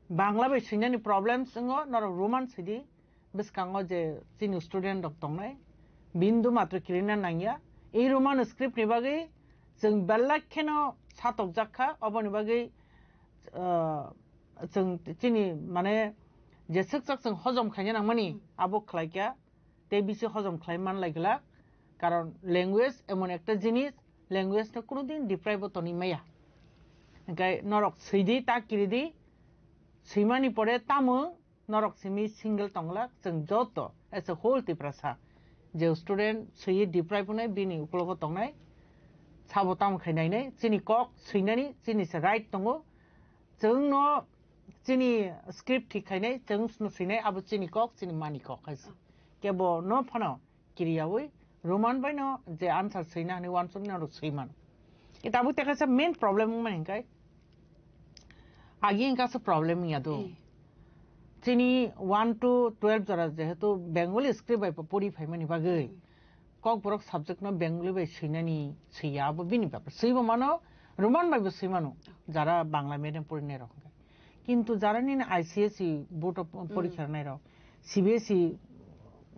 bangla bai sinani problems ngo norok roman sidi buskango je chini student dok tongnai bindu matro kirina nangya ei roman script ni bagai jeng belak kheno satok jakha oboni bagai jeng chini mane je saksak jeng hojom khaina nangmani abo khlaikya te bisi hojom khlaiman laikla karon language emon ekta jinis language na কোনো দিন deprive toni maya enkai norok seidi ta kiridi simani pore tamu norok simi single tongla jeng joto as a whole ti prasa je student sei deprive nai bini uklogo tongnai sabo tam khainai nei chini kok sinani chini se right tongo jeng no chini script thi khainai jeng no sinai abo chini kok chini mani kok haisi kebo no phano kiriyawi roman bai no je answer seina ni one sum no seiman এটা বুঝতে কাছে main problem মানে কাই আগে কাছে problem ইয়াদো চিনি 1 to 12 জরা যেহেতু Bengali script by পড়ি ফাইমানি বাগৈ কক বরক সাবজেক্ট ন বেঙ্গলি বাই সৈনানি সৈয়াবো বিনি ব্যাপার সৈব মানো রোমান বাইবো সৈমানো যারা বাংলা মিডিয়াম পড়িনে রক কিন্তু যারা নিন আইসিএসই বোর্ড পরীক্ষা নাই রক সিবিএসই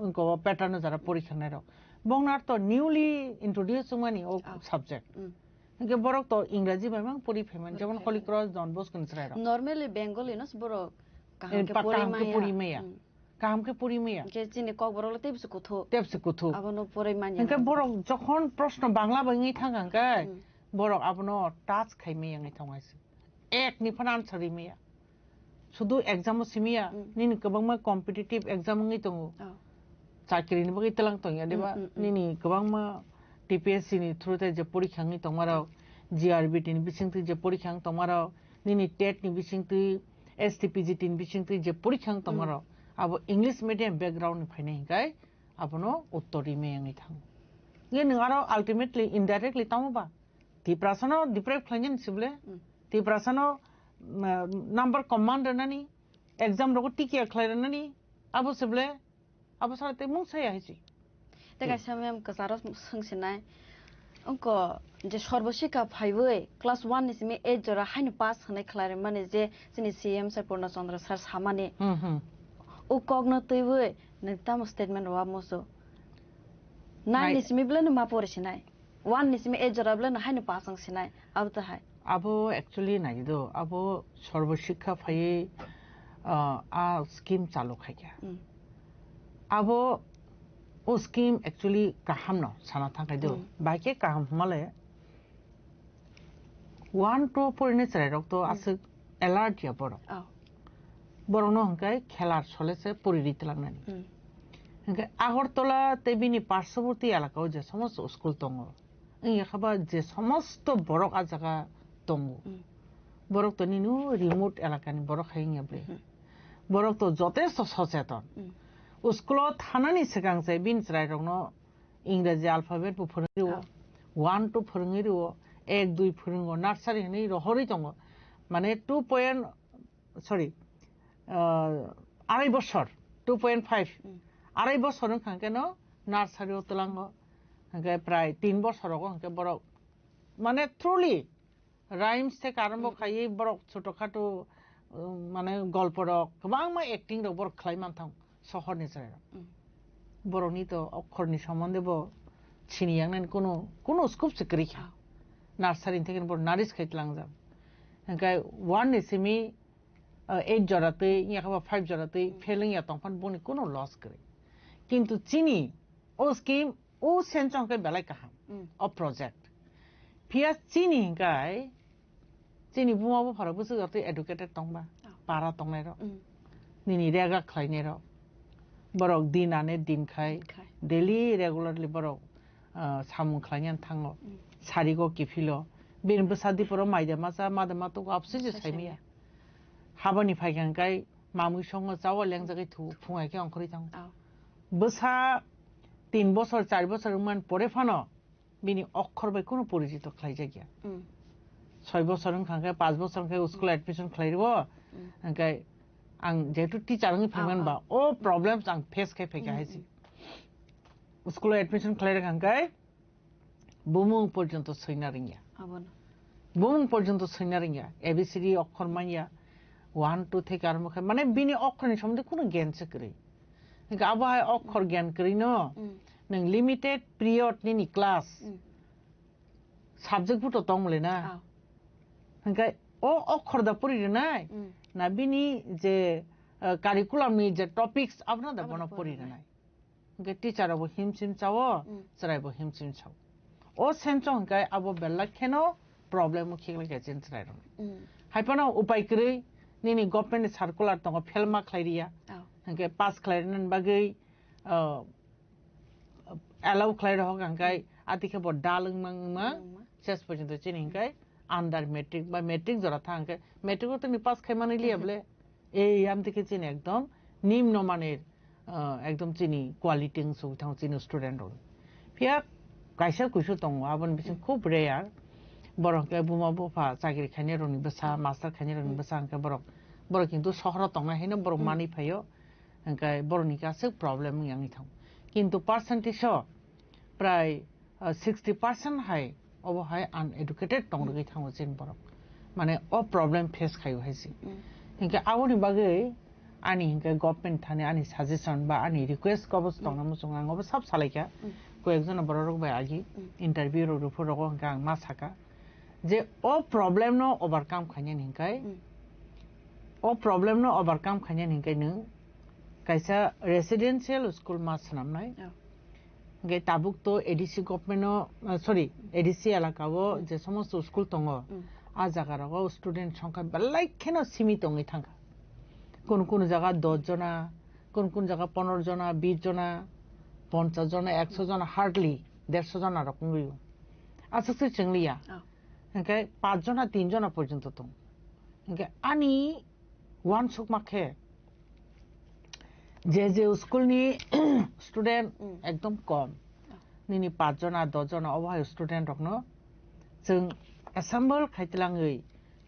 উনকো প্যাটার্ন যারা পরীক্ষা নাই রক বংনার তো নিউলি ইন্ট্রোডিউস মানি ও সাবজেক্ট के borok to इंग्रजी memang puri payment যেমন holy cross don bosco nisrairo normally bengali nos borok kaham ke puri meya ke chini kok borok le tebse kuthu abono puri manya ke borok jokhon proshno bangla bangi thangang kai borok abono touch khai meya ngai thongais ek ni phanan sari meya শুধু exam simia nini kabangma competitive exam ngai tongo chakri ni bagi telang tong ya deba nini kabangma TPSC ni through je porikha ngi tomaro GRBT ni bisingti je porikha tomaro nini TET ni bisingti STPGT ni bisingti je porikha tomaro abo English medium background ni phaine kai abono uttori me ngi thang ye ningaro ultimately indirectly tamoba ti prasano deprive khlangin sible ti prasano number commander nani exam ro tikia khlaira nani abo sible abo sarate mung saya hichi Tega samem kasaros sangsinai onko je sorbosika phaiwe class 1 ni simi 8 jora hainu pass hanai khlare mane je sini CM sir Purna Chandra sir samane o cognitive nitam statement wa moso 9 ni simi blen ma pore sinai 1 ni simi 8 jora blen hainu pass ang sinai abta hai abo actually nai do abo sorbosika phai a scheme chalu khaikya abo o scheme actually kaham no sana thangai do baike kaham male 1 to porine chrai rok to asuk alert ya boro boro no hangkai khelar solese poriri tlangnani hangkai agortola tebini parshoboti elakao je samosto school tongo ei khaba je samosto borok a jaga tongo borok to ninu remote elakani borok hainga ble borok to jotesto socheton Uskolo thanani segang sai bin chrai rongno इंराजी alphabet bu phurungiro 1 to phurungiro 1 2 phurungo nursery ni rohori tongo mane 2.2.5 বছর 2.5 আড়াই বছর খাঙ্কে no nursery o tulango hanke pray 3 বছর ko hanke borok mane truly rhymes থেকে আরম্ভ খাই borok ছোট খাটো মানে গল্প রক গোবাং মা অ্যাক্টিং রক borok খাইমান থাং শহর নিচে বরনি তো অক্ষরনি সম্বন্ধে ব ছিনিয়াং কোনো স্কুপ সিকরি খা নার্সারি থেকে বড় নারিস খাইতলাং যা গায় 1 নিসিমি 8 জরাতে ইয়াবা 5 জরাতে ফেলিং ইয়া তংফান বনি কোনো লস করে কিন্তু চিনি ও স্কিম ও সেনচংকে বেলাই কাহাম অ প্রজেক্ট ফিয়া চিনি গায় চিনি বুমাবো ফারা বুসু গতে এডুকেটেড তংবা পারা তংনাই র নিনি রেগা খাইনে র borok din ane din khai daily regularly borok samung khlaingan thango sari go kifilo bin besadi poro maide masa madama to apsi je saimiya habani phaigangai mamu songo jawa lengjagai thu phungai ke angkhori tang besa 3 বছর 4 বছর মান পরে Fanon বিনি অক্ষর by কোনো পরিচিত খাই জায়গা 6 বছর খাঙ্গে 5 বছর খাঙ্গে স্কুল এডমিশন খাইরব খাঙ্গে आं जेतु टीचर नgi फांगन बा ओ प्रॉब्लम्स आं फेस खाइ फैगा हाइसि स्कुल एडमिशन खाइरे खांगाय बुमुं पर्यन्त सैना रिंगिया बुमुं पर्यन्त सैना रिंगिया एबीसीडी अक्षर मानिया 1 2 থেকে আরম্ভ খাই মানে বিনি অক্ষরनि সম্বন্ধে কোনো জ্ঞান सकरै नों आबहाय अक्षर ज्ञान करिनो नों लिमिटेड पिरियड नि क्लास सब्जेक्ट फुट तंगले ना नोंखाय ओ अक्षर दा परिरनाय ना बिनि जे कारिकुलाम नि जे टपिक्स आपना दा बना परिरनाय नोंखाय टीचर अब हिमसिम चावो सरायबो हिमसिम चाव ओ सेन्सो नोंखाय आबो बेला खेनो प्रॉब्लम खिगले गेजेन सरायरो हायपाना उपाय करै निनि गभर्नमेन्ट सार्कुलार दङ फेलमा खाइरिया नोंखाय पास खाइरनन बागै एलाउ खाइर हक नोंखाय आतिखे ब दालंग मंगमा शेष पर्यन्त चिनि नोंखाय आन्डार मेट्रिक बा मेट्रिक जरा था नोंखाय मेट्रिक तो नि पास खाइमानै लियाबले ए याम तिखे चिनि एकदम निम्न मानेर एकदम चिनि क्वालिटी सौ थां चिनि स्टुडेन्ट हो फिया काइसा कुइसो दङ आबन बिसिं खूब रेयार बरके बुमा बुफा चाकरि खाइने रनि बसा मास्टार खाइने रनि बसा नोंखाय बर किन्तु सहर तंना हैनो बर मानि फायो नोंखाय बरनि गासै प्रॉब्लेम यांनि थां किन्तु परसेंटेज प्राय 60% हाय अब हाय अनएडुकेटेड दंगै थाङो जेन बर माने अ प्रॉब्लेम फेस खायो हायसि नोंखाय आवनि बागै आनि नोंखाय गभर्नमेन्ट थाने आनि सजेशन बा आनि रिक्वेस्ट कबस दंना मुसुं आंबो सब सालायका कयेकजन बर रगबाय आगि इंटरव्यू रुफोर रग आं मा साका जे अ प्रॉब्लेम नो ओवरकम खायने नोंखाय ओ प्रॉब्लेम नो ओवरकम खायने नोंखाय नों काइसा रेसिडेंशियल स्कूल मा सनामनाय गे ताबुक तो एडीसी गवर्नमेंट सॉरी एडीसी एलाकाओ जे समस्त स्कूल दङ आ जागाराव स्टूडेंट संख्या बेलायखेनो सीमित दङै थांगा कोन जागा 10 जना कोन जागा 15 जना 20 जना 50 जना 100 जना हार्डली 150 जना रकम गयो आससे चंगलिया ओंखाय 5 जना 3 जना पर्यन्त दं ओंखाय आनि वान सुक माखे जे स्कूल नि स्टूडेंट एकदम कम निनि 5 जना 10 जना अबहाय स्टूडेंट रखनो जों एसेम्बल खाइतलाङै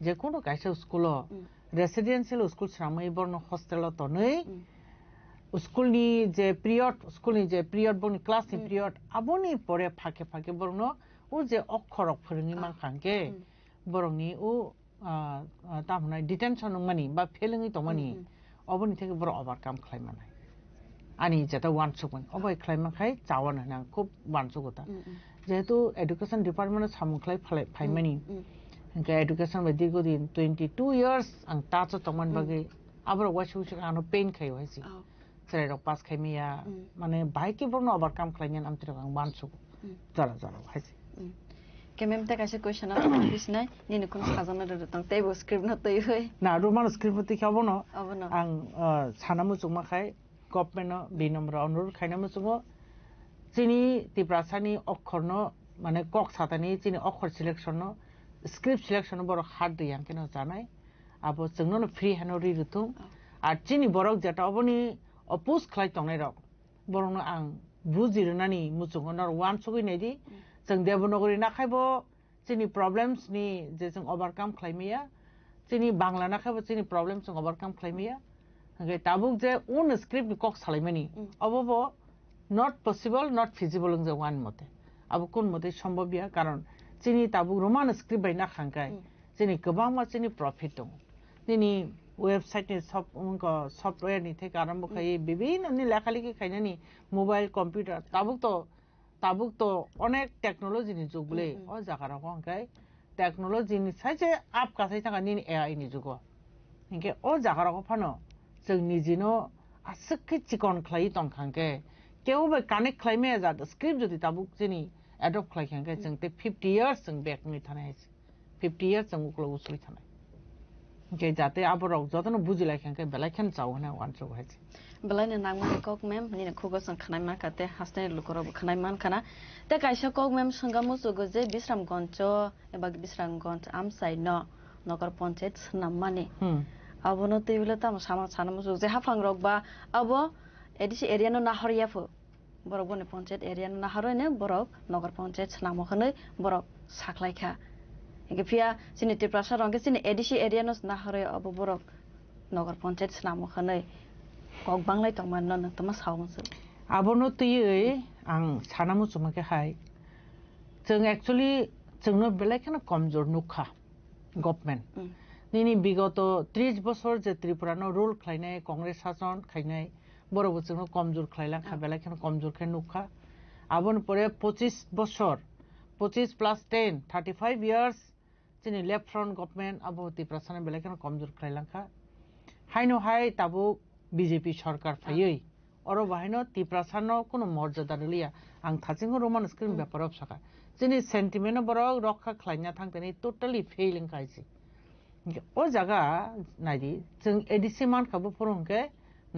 जे कोनो गायसा स्कूल रेसिडेंशियल स्कूल सामै बरनो हॉस्टेल तो नै स्कूल नि जे पिरियड बनि क्लास नि पिरियड आबोनि परे फाके फाके बरनो ओ जे अक्षर फोरोंनि मांखांके बरंनि ओ तामनाय डिटेंशन मानि बा फेलिङै तो मानि अबनि থেকে বড় ओवरकम खालामनाय आनि जेता वानसुगन अबय खालामखाय जावन होना खूब वानसुगता जेहेतु एडुकेशन डिपार्टमेंट सामुखलाय फाइमानि ओंखाय एडुकेशन बायदि गदिन 22 इयर्स आं ताच तमन बागै आबर वासु आनो पेन खायो हायसि सेरेर पास खायमिया माने बाइके बरनो ओवरकम खालामन आमतिर आं वानसुग जरा जरा हायसि केमेम ता कासे क्वेश्चन आ बिसनाय निने कोन साजाना दतंग तेबो स्क्रिप्ट न तै होय ना रोमान स्क्रिप्ट ति खाबनो आं सानामु जुमाखाय गभर्नमेंट बे नम्बर अनुरोध खायनामु जुमो चिनि तिप्रासानि अक्षरनो माने कक सातानि चिनि अक्षर सिलेक्शन नो स्क्रिप्ट सिलेक्शन बर हार्ड दियां केनो जानाय आबो जोंनो फ्री हानो रिरुतुं आ चिनि बरक जेटा अबनि अपोज खालाय तंनाय रक बरनो आं बुजिरनानि मुजुगनर वान सगैनायदि जों देवनगरी नाखायबो जोंनि प्रॉब्लम्स नि जे जों ओवरकम खालामैया जोंनि बांला नाखायबो जोंनि प्रॉब्लम्स जों ओवरकम खालामैया ओंखाय ताबुक जे उन स्क्रिप्ट नि कक सालायमानि अबबो नॉट पॉसिबल नॉट फिजिबल जों वान मते अब कोन मते सम्भवया कारण जोंनि ताबुक रोमान स्क्रिप्ट बायना खांखाय जोंनि गोबां मा जोंनि प्रॉफिट दं जोंनि वेबसाइट नि सब उनका सॉफ्टवेयर नि थे आरंभ खाय विभिन्न नि लेखालिखि खायनानि मोबाइल कंप्यूटर ताबुक तो अनेक टेक्नोलॉजी नि जुगले ओ जागारा हंखाय टेक्नोलॉजी नि साइजे आप कासै थांगा नि एआई नि जुग इनके ओ जागारा फानो जों निजिनो आसखि चिकन खलाई तंखांके केवबो कानेक्ट खालायमे जा स्क्रिप्ट जदि ताबुक जेनि एडॉप्ट खालायखांके जों ते 50 इयर्स जों बेक नि थानाय 50 इयर्स जों उक्लो उसुइ थानाय যাতে আবরক যতন বুঝিলাই খানকে বেলাইখান চাও না ওয়ানসো হয়েছে বেলাইনে নাংমানি কক মেম নিনে খুগসন খানাই মান কাতে হাসনে লুকরব খানাই মান খানা তে কাইসা কক মেম संगामु सुगो जे बिश्रामगंज एबा बिश्रामगंज आमसाइ न नगर पंचायत नाममाने अबनो तेबले ताम सामा सानामु सुगो जे हाफां रक बा अब एदिसि एरिया न नाहरियाफो बरक बने पंचायत एरिया न नाहरने बरक नगर पंचायत नामो खने बरक साखलाइखा एके फिया सिनि तिप्रासा रंगे सिनि एदिसि एरिया न नाहरे अब बरक नगर पंचायत नामो खने কক বাংলায় তমান ন তোমা সাউমসো আবনো তুই আং সানামু চুমাকে হাই जों एक्चुअली जोंनो बेलायखाना कमजोर नुखा गभर्नमेंट निनि बिगत 30 बছर जे त्रिपुरानो रूल खालायनाय कांग्रेस शासन खायनाय बरबो जोंनो कमजोर खालायलांखा बेलायखाना कमजोर खाय नुखा आबन परे 25 बছर 25 प्लस 10 35 इयर्स जोंनि लेफ्ट फ्रंट गभर्नमेंट आबो त्रिपुरासाना बेलायखाना कमजोर खालायलांखा हायनो हाय ताबो बीजेपी सरकार फायै अरो बाहायनो त्रिपुरासानो कोनो मर्यादा नलिया आं थाजिंगो रोमान स्क्रिन ब्यापार सका जोंनि सेन्टिमेन्ट बरक रक्षा खालायना थांतनि टोटली फेलिं खायसि ओ जागा नायदि जों एडिसि मानखाबो फरंके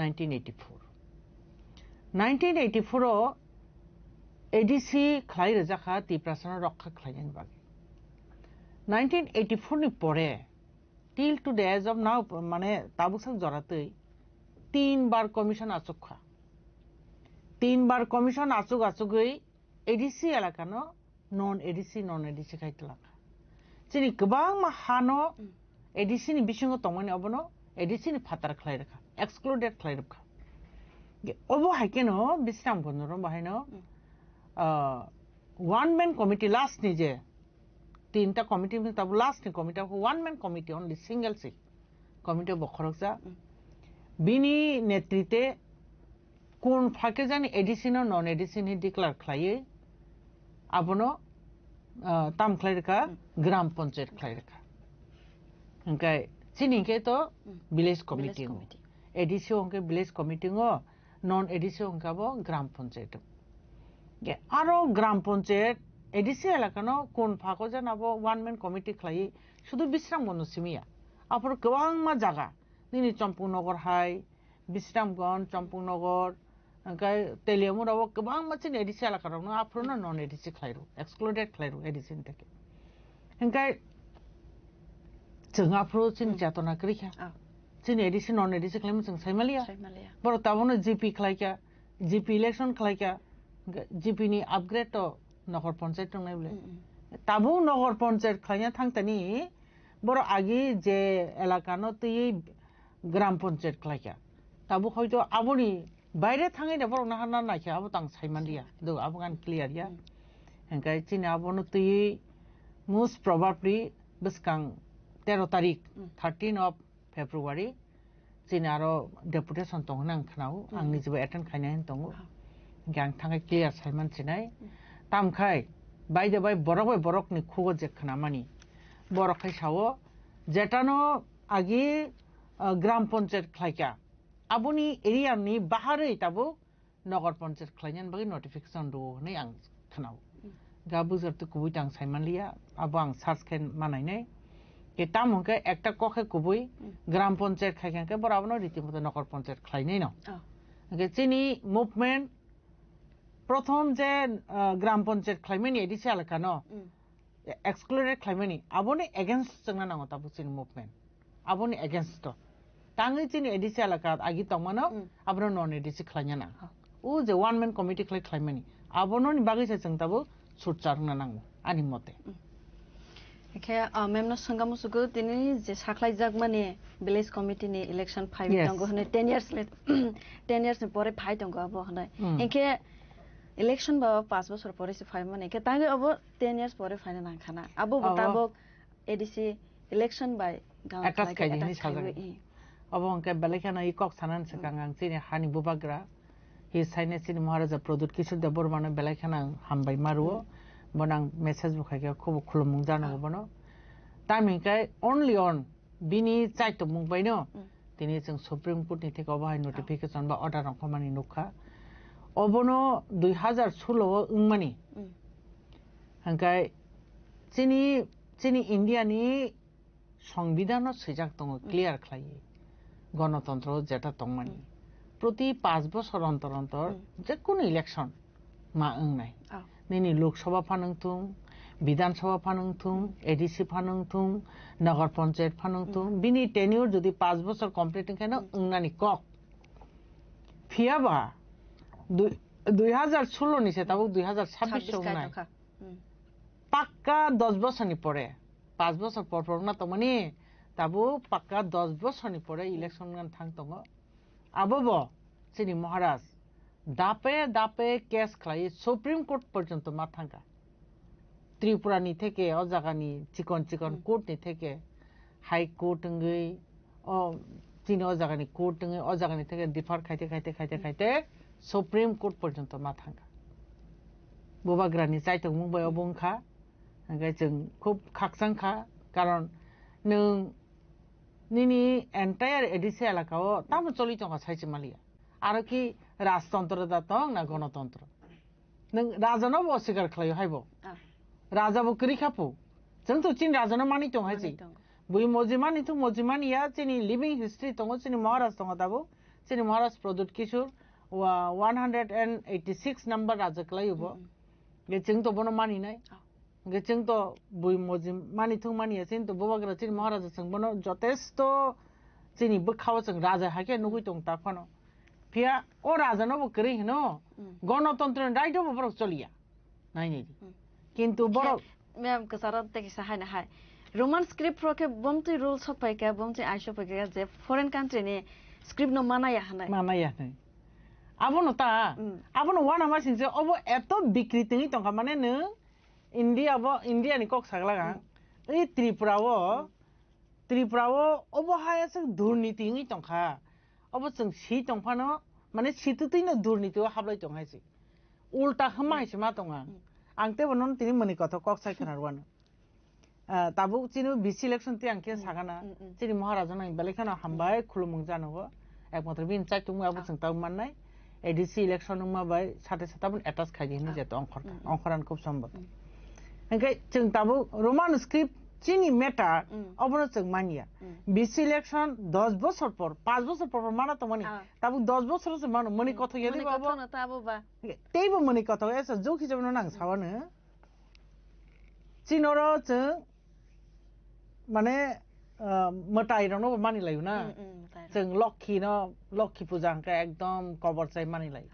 1984 आव एडिसि खालाय रजाखा त्रिपुरासानो रक्षा खालायनायनि बागै 1984 नि परे till to the age of now माने ताबुसक जरातै 3 बार कमिशन आचुखा 3 बार कमिशन आचुगै एडिसि एलाकानो नन एडिसि खायतलाखा जोंनि गोबां हानो एडिसि नि बिसिङाव तंमानि अबनो एडिसि नि फातार खालायरखा एक्सक्लुडेड खालायरखा अबो हायकेनो बिस्राम गनरो बाहायनो वन मैन कमिटी लास्ट नि जे 3टा कमिटी में तब लास्ट नि committee one man committee only single सी कमिटी बखरकजा बिनी नेतृत्वे कोन फाके जानि एडिसिन नन एडिसिन नि डिक्लेयर खालायो आबनो ताम खालायरखा ग्राम पंचायत खालायरखा ओंखाय चिनिके तो विलेज कमिटी एडिसि ओंके विलेज कमिटी नन एडिसि ओंकाबो ग्राम पंचायत के आरो ग्राम पंचायत एडिसि एलाकानो कोन फाको जानाबो वन मैन कमिटी खालायो शुधु बिश्रामगन सिमिया आपर गोबां मा जागा निनि चम्पुनगर हाय बिश्रामगन चम्पुनगर ओंखाय तेलियामुरावो गोबां मानसिनि एडिसि एलाकारावनो आफरनो नन एडिसि खालायरु एक्सक्लुडेड खालायरु एडिसिनि थाखाय ओंखाय जों आफरो चिनि जातना करिखा चिनि एडिसि नन एडिसि खालायमु जों सायमालिया बर ताबनो जीपी खालायका जीपी इलेक्शन खालायका जीपी नि अपग्रेड तो नगर पंचायत दंनाय बले ताबो नगर पंचायत खालायना थांतनि बर आगे जे एलाकानो तै ग्राम पंचायत खालायका ताबो हयतो आबोनि बायरे थाङै दा बर नाहाना नायखा आबो तां सायमालिया दो आबगान क्लियर या ओंखाय चिनि आबोनो तै मोस्ट प्रोबेबली बिसकां 13 तारिख 13 of February चिनि आरो डेपुटेशन दंना आंखनाव आंनि जेबो एटेन्ड खायनाय दङ गां थाङै क्लियर सायमान चिनाय तामखाय बायदे बाय बरकनि खुगो जेखना मानि बरखाय सावो जेटानो आगे ग्राम पंचायत खालायका आबोनि एरियानि बाहारै ताबो नगर पंचायत खालायनायनि बागै नटिफिकेशन दो नै आं खनाव गाबु जरते कुबुइ तां सायमानलिया आबो आं सार्च खेन मानायनै के तामके एकटा कखे कुबुइ ग्राम पंचायत खायखांके बराबनो रीतिमतो नगर पंचायत खालायनै न के चिनि मुभमेंट प्रथम जे ग्राम पंचायत खालायमानि एडिसि एलाकानो एक्सक्लुडेड खालायमानि आबोनि एगेन्स्ट जोंना नांगौ ताबो चिनि मुभमेंट आबोनि एगेन्स्ट ताङै चिनि एडिसि एलाका आगि तंमानो आबनो नन एडिसि खालायना उ जे वन मैन कमिटी खालायमानि आबोनि बागैसो जों ताबो सुरचारना नांगौ आनि मते एखे मेमनो संगामु सुगु दिनै जे साखलायजाक माने विलेज कमिटी नि इलेक्शन 5 दंगो हने 10 years नि परे फाइ दंगो अब हने एखे इलेक्शन बा 5 बছর परे से 5 माने एखे तांगे अब 10 years परे फाइना नांखाना अब बताबो एडिसि इलेक्शन बाय गां खालायका अब अंके बेलेखाना इकक सानान से गां चिनि हानि बुबाग्रा हि साइने चिनि महाराजा प्रदुत किशोर देव बर्मानो बेलेखाना हामबाय मारुओ बनां मेसेज बुखायगा खूब खुलुममुं जानांगौ बनो टाइमिंखाय ओनलि अन बिनि चाइट मुंबायनो दिनै जों सुप्रिम कोर्ट नि थेका बाहाय नटिफिकेशन बा अर्डार रखमानि नुखा अबनो 2016 उंमानि हंखाय चिनि इंडिया नि সংবিধানও সেজাক দङ ক্লিয়ার খালাयो গণতন্ত্র যেটা দंमानि প্রতি 5 বছর অন্তর অন্তর যে কোনো ইলেকশন মা ওंनाय নিনি লোকসভা ফানंथुं বিধানসভা ফানंथुं এডিসি ফাनंथुं নগর পঞ্চায়েত ফাनंथुं বিনি টেনিউর যদি 5 বছর কমপ্লিট কেন ওंनानि কক ফিয়াবা 2016 নিছে তাও 2026 ওंनाय পাক্কা 10 বছরনি পরে 5 বছর পর পর না দंमानि তাবো পাক্কা 10 বছরনি পরে ইলেকশন গান থাং দङ আবো চিনি মহারাজ দাপে দাপে কেস খালাयो সুপ্রিম কোর্ট পর্যন্ত মা থাঙ্গা ত্রিপুরানি থেকে ও জায়গানি চিকন চিকন কোর্টনি থেকে হাই কোর্ট ওंगै ও চিনি ও জায়গানি কোর্ট ওंगै ও জায়গানি থেকে ডিফার খাইতে খাইতে খাইতে খাইতে সুপ্রিম কোর্ট পর্যন্ত মা থাঙ্গা ববাগ্রানি চাইতো মুंबई অবংখা ओंखाय जों খুব খাকসাংখা কারণ नों নিনি এন্টায়ার এডিসি এলাকাও তাম চলি দङ সাইছে মালিয়া আর কি রাজতন্ত্র দাতং না গণতন্ত্র नों রাজানাव অস্বীকার খালাयो हायबो রাজাबो करि खापो जों तो चिन राजानाव मानि दङ हायसि बुइ मजिमानि तो मजिमानिया चिनि लिविं हिस्ट्री दङ चिनि महाराज दङ दाबो चिनि महाराज प्रदुत किशोर 186 नम्बर राजा खालायोबो गे जों तो बनो मानिनाय गे जों तो बुइ मजिमानि तो मानिया चिन तो बबाग्रा चिनि महाराज जों बनो जथेष्ट चिनि बखाव जों राजा हाके नुगै दङ ताफानो फिया ओ राजानाव करि हिनो गणतंत्र राइटो बरो चलिया नायनि কিন্তু বড় ম্যাম কসারত থেকে সাহায় না হায় রোমান স্ক্রিপ্ট প্রকে বমতে রুল সপাইকা বমতে আইসো পাইকা যে ফরেন কান্ট্রি নে স্ক্রিপ্ট ন মানায়া হানাই আবনো তা আবনো ওয়ানা মাসিন যে অব এত বিকৃতি নি তঙ্কা মানে নো ইন্ডিয়া নি কক সাগলাগা এই ত্রিপুরাও অব হায়াস দুর্নীতি নি তঙ্কা অব जों সি তংফানো মানে সিতুতিনো দুর্নীতিও হাবলাই তংহাইছি উল্টা হামাইছে মা তঙ্গা आंते बनन तिनि मनि कथ कक साइ खनारवान ताबु चिनु बिसि इलेक्शन ति आंके सागाना चिनि महाराजा नय बेलेखाना हामबाय खुलुमुं जानोगो एकमात्र बिन चाइतुं आबु जोंता माननाय एडिसि इलेक्शन माबाय साथे साथाबन एटाच खाइदि नि जेतो अंखरान खूब सम्भव ओंखाय जों ताबु रोमान स्क्रिप्ट चिनि मेटा अबनो जों मानिया बिसि इलेक्शन 10 बছর পর 5 বছর পর माना तो मानि ताबु 10 বছর से मानो मनि कथ यदि बाबो ना ताबु बा तेबो मनि कथ एसा जोखि जबनो नां सावानो चिनरो जों माने मटाइरनो मानि लायो ना जों लक्ष्मी पूजा हंका एकदम कवर चाइ मानि लायो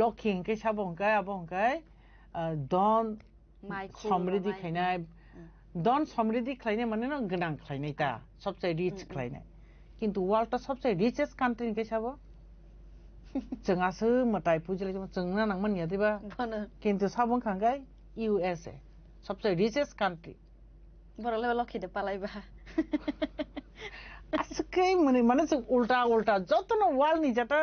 लक्ष्मी हंके साबो हंका आबो हंकाय दन समृद्धि खाइनाय दन समृद्धि खालायनाय माने ना गोनां खालायनाय दा सबसे रिच खालायनाय किन्तु वर्ल्ड सबसे रिचेस्ट कान्ट्री के साबो जोंहासो मटाइ पुजिलाय जोंना नां मानिया देबा किन्तु साबो खांगाय यूएसए सबसे रिचेस्ट कान्ट्री बरले लखि दे पालायबा आसकै माने जों उल्टा जतनो वर्ल्ड नि जाता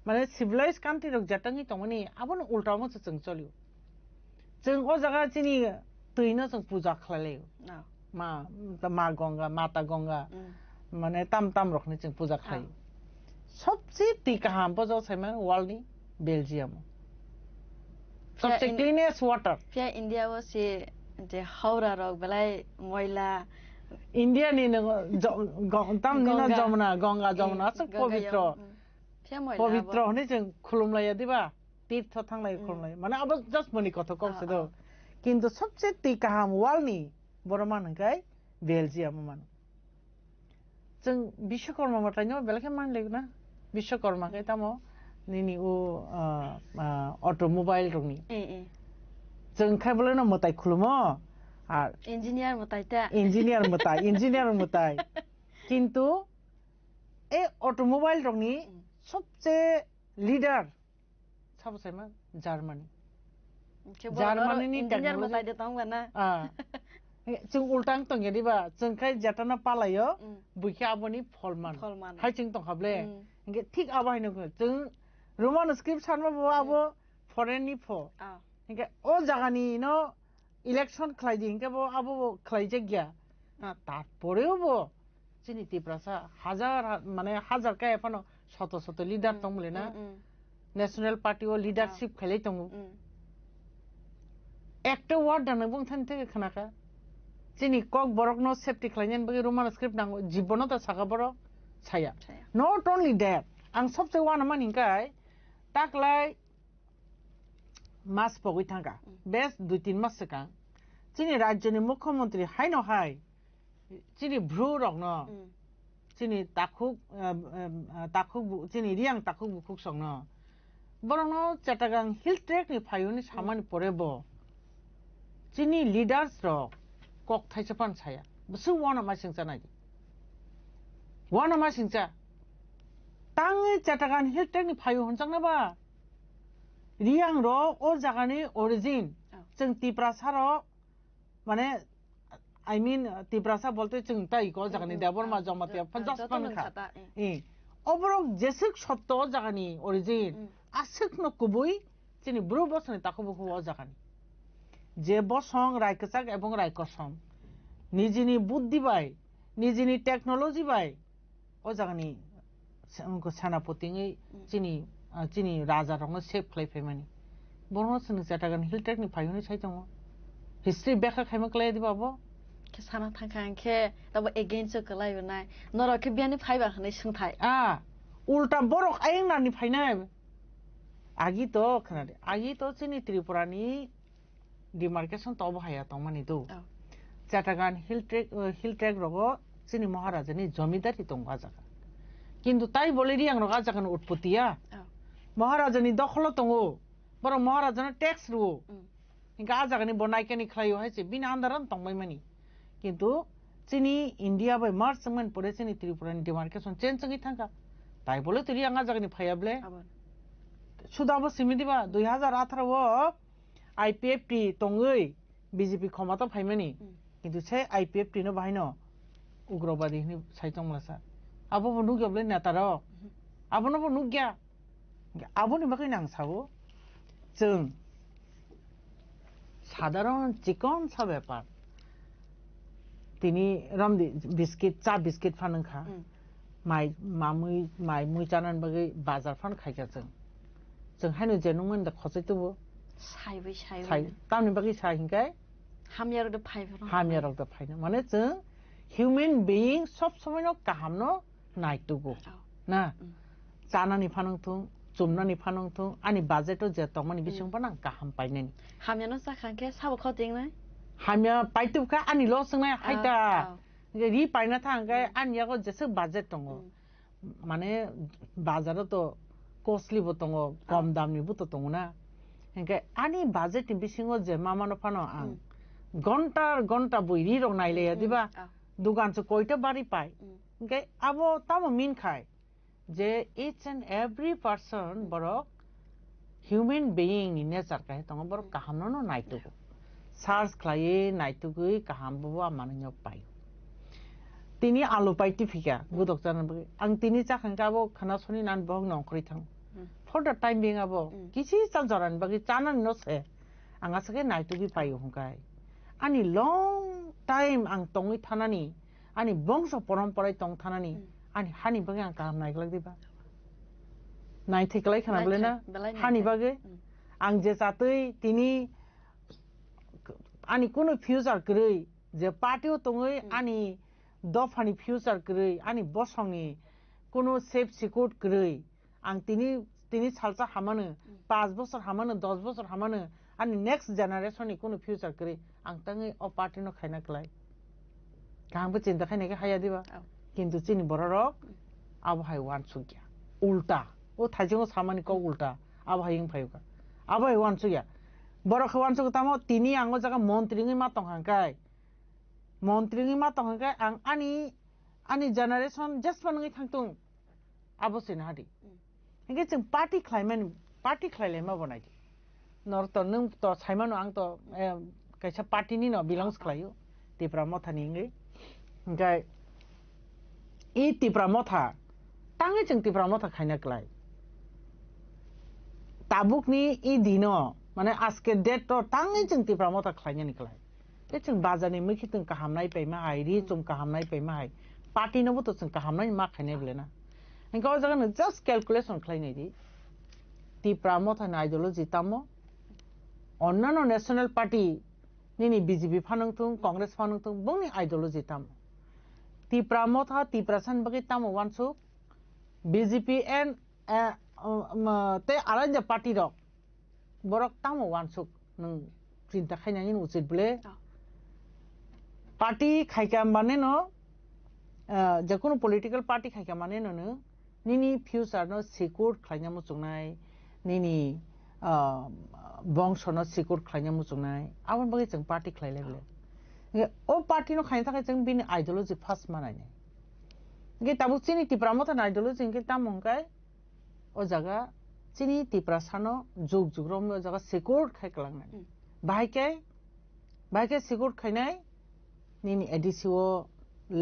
माने सिभिलाइज कान्ट्री रक जातानि तमनि आबनो उल्टा मो जों चलियो जों ओ जागा चिनि तैनो जों पूजा खालायो मा गंगा माता गंगा माने ताम रखनि जों पूजा खालायो सबसे टिकाहाम बजाव साइमान वर्ल्ड नि बेल्जियम सबसे क्लीनेस्ट वाटर फिया इंडिया वो से जे हावरा रक बेलाय मैला इंडिया नि ताम निना गंगा जमुना सब पवित्र हने जों खुलुमलाया दिबा तीर्थ थांलाय खुलुमलाय माने अब जस्ट मनि कथ कसे दो किन्तु सबसे टिकाहाम वर्ल्ड नि बरमान हंकाय बेल्जियम मान जों विश्वकर्मा मतायनो बेलखे मान लेगना विश्वकर्मा के तामो निनि ओ ऑटोमोबाइल रंनि जों खायबले न मताय खुलुमो आर इंजिनियर मताय किन्तु ए ऑटोमोबाइल रंनि सबसे लीडर साबसेमा जार्मानी जार्मानी टेक्नोलॉजी जों उल्टां दं यदिबा जों खाय जाटाना पालायो बुखे आबनि फलमान हाय जों दं हाबले इंगे ठीक आबायनो जों रोमान स्क्रिप्ट सानबो आबो फरेन नि फो इंगे ओ जागानि नो इलेक्शन खालायदि इंगे बो आबो खालायजे गया तारपरेबो जोंनि टिप्रासा हजार का एफानो शत लिडार दंमोन ना नेशनल पार्टी ओ लीडरशिप खालाय दं একটা ওয়ার্ড দানো বুং থান থেকে খানাকা Chini kok borok no safety klanyan bagi Roman script nang jibono ta saka borok saya. Not only that, ang sabse wana man hingkai taklai mas pogui thangka. Best 2-3 mas sekang. Chini rajya ni mukhyamantri hai no hai. Chini bru rok no. Chini takhuk chini riang takhuk bukuk song no. Borok no chatagang hill track ni phayuni samani porebo. Chini leaders rok kok thaisapan saya. Besu wana ma singcha nai. Wana ma singcha. Tangi chatagan hill track ni phayu honchang na ba. Riang ro o jagani origin. Cheng Tiprasa ro mane I mean Tiprasa bolte cheng tai ko jagani devor ma jamatia 50 pan kha. Oborok jesik shotto jagani origin. Asik no kubui chini bru bosni takubu o jagani. যে বসং রাইকসাক এবং রাইকসম নিজিনি বুদ্ধি by নিজিনি technology by ও জাগানি সেনাপতিঙै চিনি রাজা রং save খাইफैमानि বরং सनि जाटागान हिलटेकनि फायनि साइ दङ history बेखा खाइमक्लाय दिबाबो के साना थांखांखे तब एगेन्स्ट कलायनाय नरके बियानि फाइबा हनै सोंथाय उल्टा बरक आयंनानि फायनाय आगि तो खोनादे आगि तो चिनि त्रिपुरानि demarcation to bahaya to mani do chatagan hill track rogo chini maharaja ni jomidari tongwa jaga kintu tai bole riang roga jaga utputiya maharaja ni dokhlo tongo boro maharaja na tax ru hinga jaga ni bonai kani khlayo haise bina andaran tongbai mani kintu chini india bai march man pore chini tripura ni demarcation change ngi thanga tai bole to riang jaga ni phayable sudabo simidiba 2018 wo IPFT tongoi BJP khomata phaimani kintu se IPFT no bahino ugrobadi ni saitong lasa abo bonu gable netaro abo no bonu gya abo ni bakai nang sawo जों সাধারণ চিকন सा ব্যাপার তিনি রামদি biscuit চা biscuit ফানखा माइ मुइ जानान बागै बाजार फान खायगा जों हायनो जेनुमोन दा खसैतबो साइ तामनि बागै साहिंगाय हामियारद फाइनो माने जों ह्यूमेन बीइंग सब समयनो काहामनो नायतुगो ना जानानि फानंथु जुमनानि फानंथु आनि बाजेटो जे तमनि बिसिंबा नां काहाम पाइनानि हामियानो जाखांके साबो खतिंनाय हामिया पाइतुबका आनि ल सोंनाय हायदा रि पाइना थांगाय आनियागो जेसे बाजेट दङ माने बाजाराव तो कस्टलि बो दङ कम दामनि बो तो दङ ना हेंके आनि बाजेट बिसिङो जे मामानो फानो आं घन्टा बोइरि रं नाइले दिबा दुकान से कोइटा बारि पाइ हेंके आबो तामो मिन खाय जे each and every person borok human being ni nature kai tong borok kaham no naitugo search khlaye naitugui kaham bo amanyo pai tini alu pai tifika budok janan bagi ang tini chakhangka bo khana soni nan bong nong khri thang for the time being abo kisi chanjaran bagi chanan no se anga sake naitugi pai hongkai ani long time ang tongi thanani ani bongso paramparai tong thanani ani hani bagi ang kaham naik diba nai thiklai khana blena hani bagi ang je chatui tini ani kono future krei je party tongoi ani dofani future krei ani bosongi kono safe secure krei ang tini salsa hamane 5 বছর hamane 10 বছর hamane ani next generation ni kono future krei ang tangi o party no khaina klai kaham bo chinta khaina ke haya diba কিন্তু চিনি বড়রক আবহাই one সুগিয়া উল্টা ও থাইজং সামানি ক উল্টা আবহাইং ফাইকা আবহাই one সুগিয়া বড় খওয়ান সুগ তামো তিনি আঙ্গ জায়গা মন্ত্রীঙি মা তংহাঙ্কাই আং আনি জেনারেশন জাসপা নङै थांतुं আবসিন হাদি হেগে जों पार्टी ख्लाइले मा बनाय नर्थ नों तो साइमानो आं तो कैसा पार्टीनि न बिलंस ख्लायो तिप्रा मथानि ngै ओंखाय इ तिप्रा मथा ताङै जों तिप्रा मथा खायना क्लाय ताबुकनि इ दिनो माने आजके डेट तो ताङै जों तिप्रा मथा खायनानि क्लाय बे जों बाजारनि मैखि जों काहामनाय पैमा हाय रि जों काहामनाय पैमा हाय पार्टीनोबो तो जों काहामनाय मा खायनाय ब्लेना इंगा जागन just calculation खायनाय the Tipra Motha ideology तामो अन्नानो national party nini BJP phanungtung Congress phanungtung bongni ideology tam tipra motha tipra san bagi tam wansuk BJP and te aranja party rok borok tam wansuk nung cinta khainani ucit bole party khaika mane no je kono political party khaika mane no nini future no secure khaina mo chungnai nini bongso no secure khaina mo chungnai abon bagi jeng party khlaile bole o party no khaina thakai jeng bini ideology first manai ne ge tabu chini tipra mota ideology ge tamongkai o jaga chini tipra sano jug jugrom o jaga secure khaiklangnai bahai secure khainai nini edco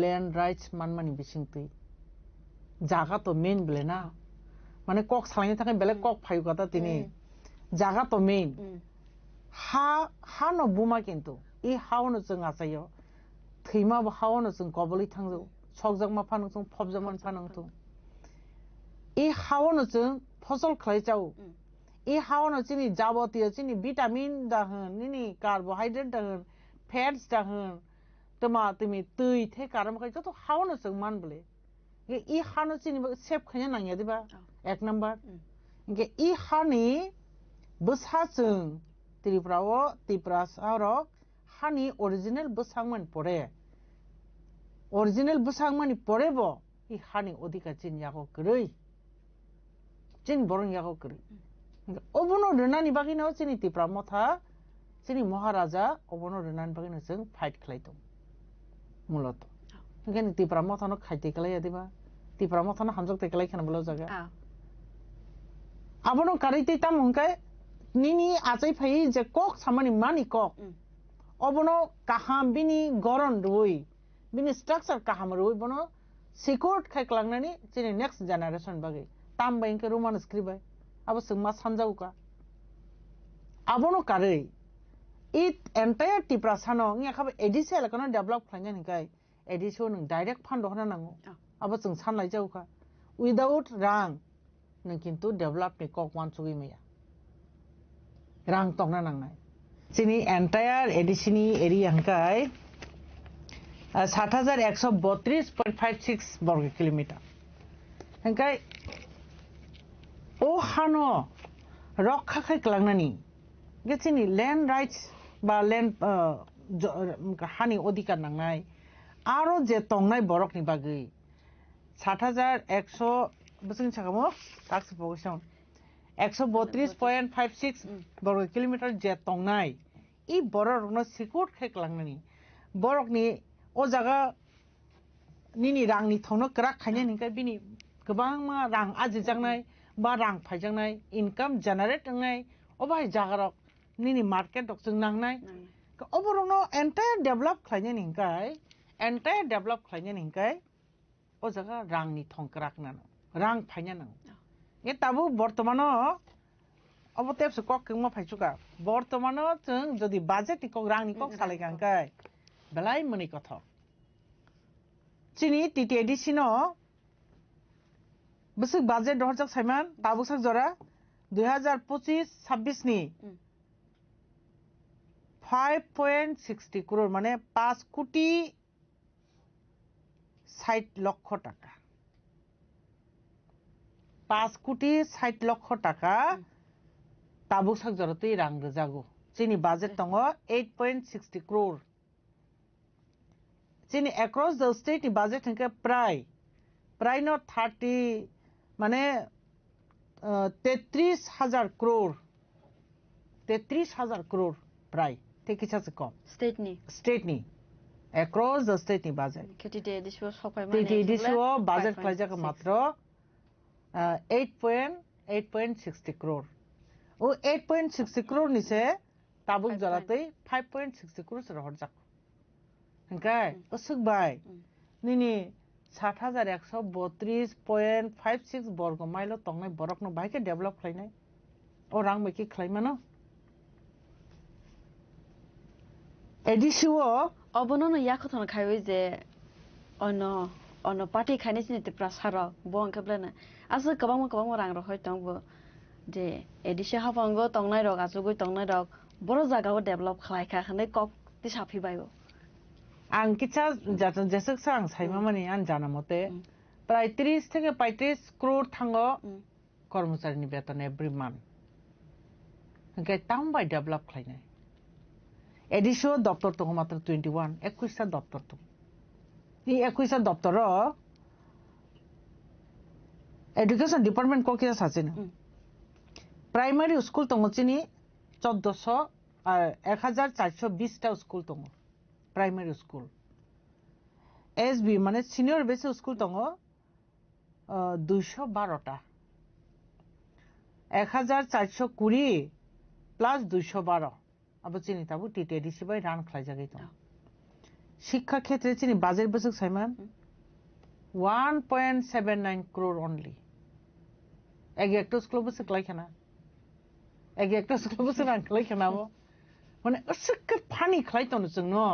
land rights manmani bisingtui jaga to main bole na mane kok salani thakai bele kok phayu kata tini jaga to main ha no buma kintu I how no jeng asayo thima ba how no jeng koboli thangjo sogjak ma phanung jeng phobjaman phanung tu I how no jeng ফসল খাই যাও এই হাওয়ানো চিনি যাবতীয় চিনি vitamin দাহন নিনি carbohydrate দাহন fats দাহন তোমা তুমি তৈ থে কারম খাই যত হাওয়ানো जों মান বলে এই হানো চিনি সেফ খাইনা নাঙ্গিয়া দিবা এক নাম্বার গে এই হানি বসা जों ত্রিপুরা সারক হানি অরিজিনাল বসাংমান পড়ে অরিজিনাল বসাংমানি পড়েব এই হানি অধিকার চিনিয়াকো গরৈ Jin borong yago kiri. Obono renani bagi no chini tipra motha chini Maharaja obono renani bagi no jeng fight khlaitung. Muloto. Ngeni tipra motha no khaite kalai adiba. Tipra motha no hamjok te kalai khana bolo jaga. Abono karite tam hongkai nini achai phai je kok samani mani kok. Obono kaham bini goron rui. Bini structure kaham rui bono secure khaiklangani chini next generation bagi. Tam bain ke roman scribe abo sengma sanjauka abono karei it entire tipra sano ngia khabe edisel kono develop khlanga ni kai edisho nang direct fund hona nango abo seng sanlai jauka without rang nang kintu develop ni kok wan chugi meya rang tongna nangnai chini entire edisini area hangkai 7132.56 বর্গ kilometre hangkai O hano rokha khaiklangnani gechini land rights ba land hani odhikar nangnai aro je tongnai borok ni bagui 7100 busing chakamo tax position 132.56 borok kilometer je tongnai I borok no secure khaiklangnani borok ni o jaga nini rang ni thongno krak khaine ninkai bini gobang ma rang ajijangnai ba rang phaijangnai income generate ngai obai jagarok nini market dok jeng nangnai oborno entire develop khlaine ningkai o jaga rang ni thongkrak nano rang phaina nang e tabu bortomano obotep se kok kengma phaichuka bortomano jeng jodi budget ni kok rang ni kok salai kangkai belai mani kotha chini TTDC no Besok budget dohorjak saiman tabuksak jora 2025-26 ni 5.60 crore মানে 5 কোটি 60 লক্ষ টাকা 5 কোটি 60 লক্ষ টাকা tabuksak jorotui rang rejago chini budget tongo 8.60 crore chini across the state ni budget hingke প্রায় no 30 মানে 33,000 crore 33,000 crore প্রায় থেকে আছে কম স্টেট নি across the state ni budget TTDC budget খাইজাক মাত্র 8.60 crore ও 8.60 crore নিছে তাবুক জলাতেই 5.60 crore রহরজাক হংকাই অসুকবাই নিনি 7132.56 বর্গ মাইল তংনাই বরক no বাইকে ডেভেলপ খাইনাই ও রাং বাইকে খাইমানো এডিসিও অবনন ইয়া কথা খাইবে যে অন পার্টি খাইনে সিনে প্রাসার বং কাবলানা আসলে কবাং রাং রহই তংবো যে এডিসি হাফাঙ্গ তংনাই রক আসুগৈ তংনাই রক বড় জায়গাও ডেভেলপ খাইখা খানে কক দিশা ফিবাইও आं किसा जेसक आं साइमा माने आं जाना मते प्राय 30 থেকে 35 crore थांगो कर्मचारीनि बेतन एभ्री मान्थ ओंखाय टाउन बाय डेभलप खालायनाय एडिसो दप्तर दङ मात्र 21 21टा दप्तर दं इ 21टा दप्तर एडुकेशन डिपार्टमेंट को किसा सासेनो प्राइमारी स्कुल दङ चिनि 1420 टा स्कुल दङ प्राइमारी स्कुल एसबी माने सिनियर बेसिक स्कुल दङ 212 टा 1420 प्लस 212 अब चिनि ताबु टीटीडीसी बाय रान खालायजागै दं शिक्षा क्षेत्रे चिनि बाजेट बसक साइमान 1.79 crore only एक स्कुल बसक लायखाना एक स्कुल बसक रान खालायखाना माने असक फानि खालायतन जोंनो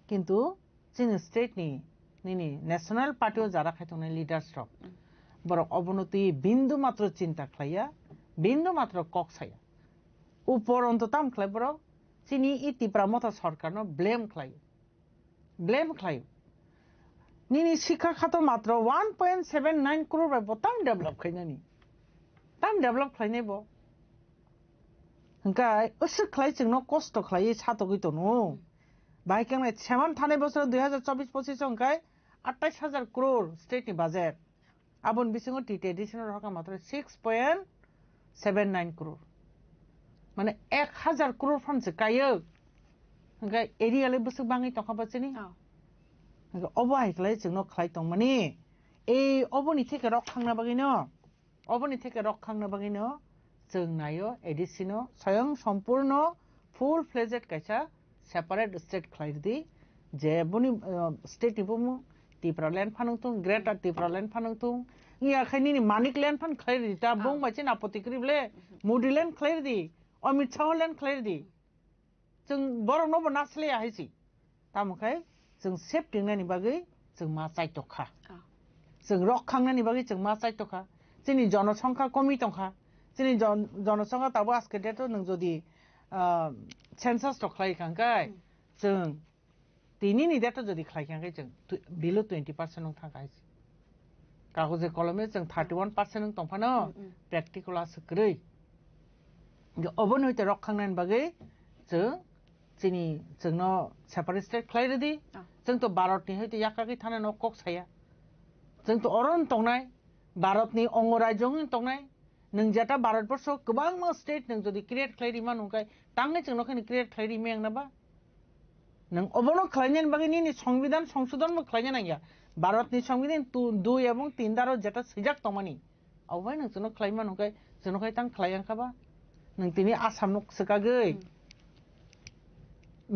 किन्तु जोंनि स्टेटनि निनि नेशनल पार्टियाव जारा खायतंनाय लिडार्स दं बर अबनति बिन्दु मात्र चिन्ता खालाया बिन्दु मात्र कक्साया ऊपर अंतताम खालाय बर चिनि इ तिप्रा मथा सरकारनो ब्लेम खालायो निनि शिक्षा खातो मात्र 1.79 crore बाय बताम डेभलप खायनानि ताम डेभलप खालायनाय बो हंकाय असक खालाय जोंनो कष्ट खालाय सातगै दनो बाइकेंनाय सेमान थानाय बोसोर 2024-25 अंकाय 28,000 crore स्टेटनि बाजेट आबन बिसिङो टीटीडीसी रका मात्र 6.79 crore माने 1000 crore फन्डसो कायो हंकाय एरियाले बोसो बाङै तखाबाचेनि हंकाय अबाय खालाय जोंनो खालाय दं माने ए अबनि थेके रखांना बागैनो जों नायो एडिसिनो स्वयं सम्पूर्ण फुल फ्लेजेड कायसा सेपारेट स्टेट खालायदि जे बनि स्टेट निबो तिप्रा लैंड फानंतुं ग्रेटर तिप्रा लैंड फानंतुं इया खायनि मानिक लैंड फान खालायदि ता बं बायचे आपत्ति करिबले मोदी लैंड खालायदि अमित शाह लैंड खालायदि जों बरनो बनासले आहायसि तामखाय जों सेफटिंनायनि बागै जों मा चाइतखा जों रखांनायनि बागै जों मा चाइतखा जोंनि जनसंख्या कमी दंखा जोंनि जनसंख्या ताबो आजके डेटो नों जदि सेंसास तो खालायखांखाय जों दिनैनि डेटो जदि खालायखांखाय जों बिलो 20% थांखायसि कागजे कलमे जों 31% दंफानो प्रेक्टिकला सग्रै अबन हयते रखांनायनि बागै जोंनि जोंनो सेपारेट स्टेट खालायदि जों तो भारतनि हयते याकागै थानाय न कक्साया जों तो अरन दंनाय भारतनि अंगराज्यजों दंनाय नों जेटा भारतवर्ष गोबां स्टेट नों जदि क्रिएट खालायदि मा नंखाय तांगे जोंनो खानि क्रिएट खालायदि मेंनाबा नों अबनो खालायनायनि बागै नि संविधान संशोधन मो खालायनो नांगया भारतनि संविधान 2 एवं 3 दारो जेटा सैजाक तमानि अबाय नों जोंनो खालायमा नंखाय जोंनो खाय तां खालायांखाबा नों तिनि आसाम नो सकागै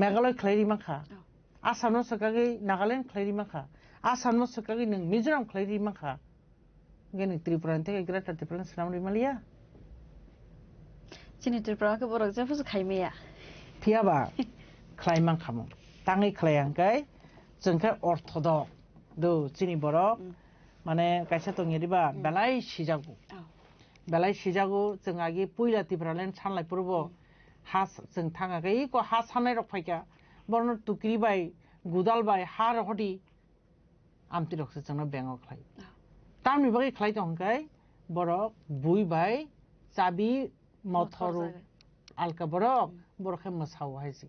मेघालय खालायदि माखा आसाम नो सकागै नागालैंड खालायदि माखा आसाम नो सकागै नों मिजोराम खालायदि माखा गेनि त्रिपुरा ते ग्रेटर त्रिपुरा सनाम रिमालिया चिनि त्रिपुरा के बरक जेफस खायमेया फियाबा खालायमां खामो ताङै खालायांखाय जोंखाय अर्थोडक्स दो चिनि बरक माने कायसा तंगिरिबा बेलाय सिजागु जों आगे पुइला त्रिपुरा लेन सानलाय पुरबो हास जों थाङाखै को हा साननाय रक फायका बरन टुकरी बाय गुदाल बाय हा रहदि आमति रकसे जोंनो बेंगल खालाय तामनि बागै खालाय दंखाय बरक बुइ बाय चाबि मथरु आलका बरक मसाव हायसि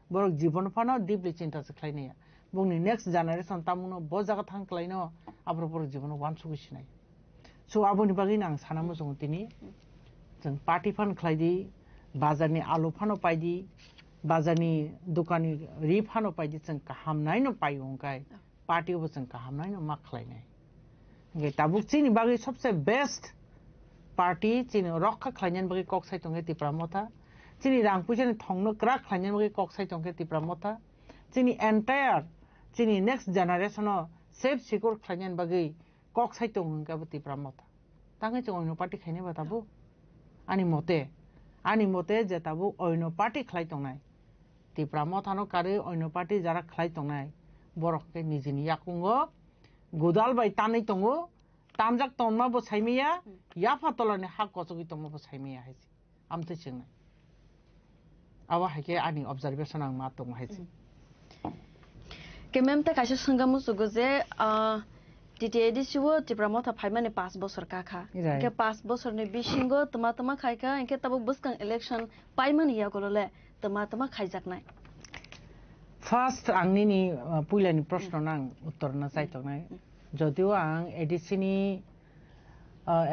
बरक जीवन फानो डीपली चिंता से खालायनाया बुंनि नेक्स्ट जनरेशन तामुनो ब जागा थां खालायनो आब्रो बरक जीवन वान सुगिसिनाय सो आबोनि बागै आं साना मोजां दिनि जों पार्टी फान खालायदि बाजारनि आलु फानो पायदि बाजारनि दुकाननि रि फानो पायदि जों काहामनाय न पायो अंकाय पार्टीबो जों काहामनाय न मा खालायनाय गे ताबुक चिनि बागै सबसे बेस्ट पार्टी चिनि रखा खालायनायनि बागै कक्साय दंगे तिप्रा मथा चिनि रां पैसानि थंनो क्रा खालायनायनि बागै कक्साय दंगे तिप्रा मथा चिनि एन्टायर चिनि नेक्स्ट जनरेशन सेफ सिक्योर खालायनायनि बागै कक्साय दंगाबो तिप्रा मथा तांगे जों अयनो पार्टी खायनाय बाताबो आनि मते जे ताबु अयनो पार्टी खालाय दंनाय तिप्रा मथानो कारे अयनो पार्टी जारा खालाय दंनाय बरकके निजिनि याकुंगो गुदाल बाय तानै दंगो तामजाक तनमा बो साइमिया या फातलने हा कचगि तनमा बो साइमिया हायसि Amte चिंनाय awa haike ani observation ang ma tong haisi ke mem ta kaisa sangam sugo je TTAD siwo tipramo tha phai mane 5 bosor ka kha ke 5 bosor ni bisingo tama khai ka enke tabu buskang election pai mane ya golole tama khai jak nai first angni ni puilani proshno nang uttor na sai tok nai jodio ang ADC ni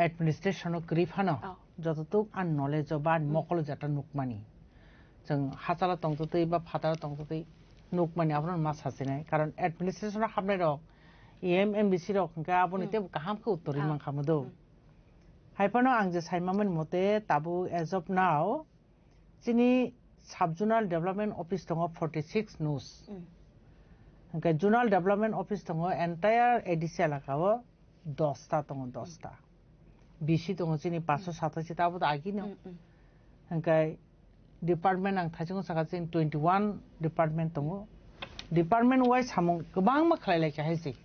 administration o grifano jototuk an knowledge ba mokol jata nukmani jeng hasala tongtoi ba phatara tongtoi nukmani apron mas hasinai karon administration ra khamnai rok EMMBC rok ka aponi te kaham ko uttori mang khamudo haipano ang je saimamon mote tabu as of now chini subjonal development office tongo 46 news ka zonal development office tongo entire ADC elakao 10 ta tongo 10 ta BC tongo chini 587 ta boda agi no hankai department ang thajing saka chin 21 department tongo department wise samung kobang ma khlailai ka haisi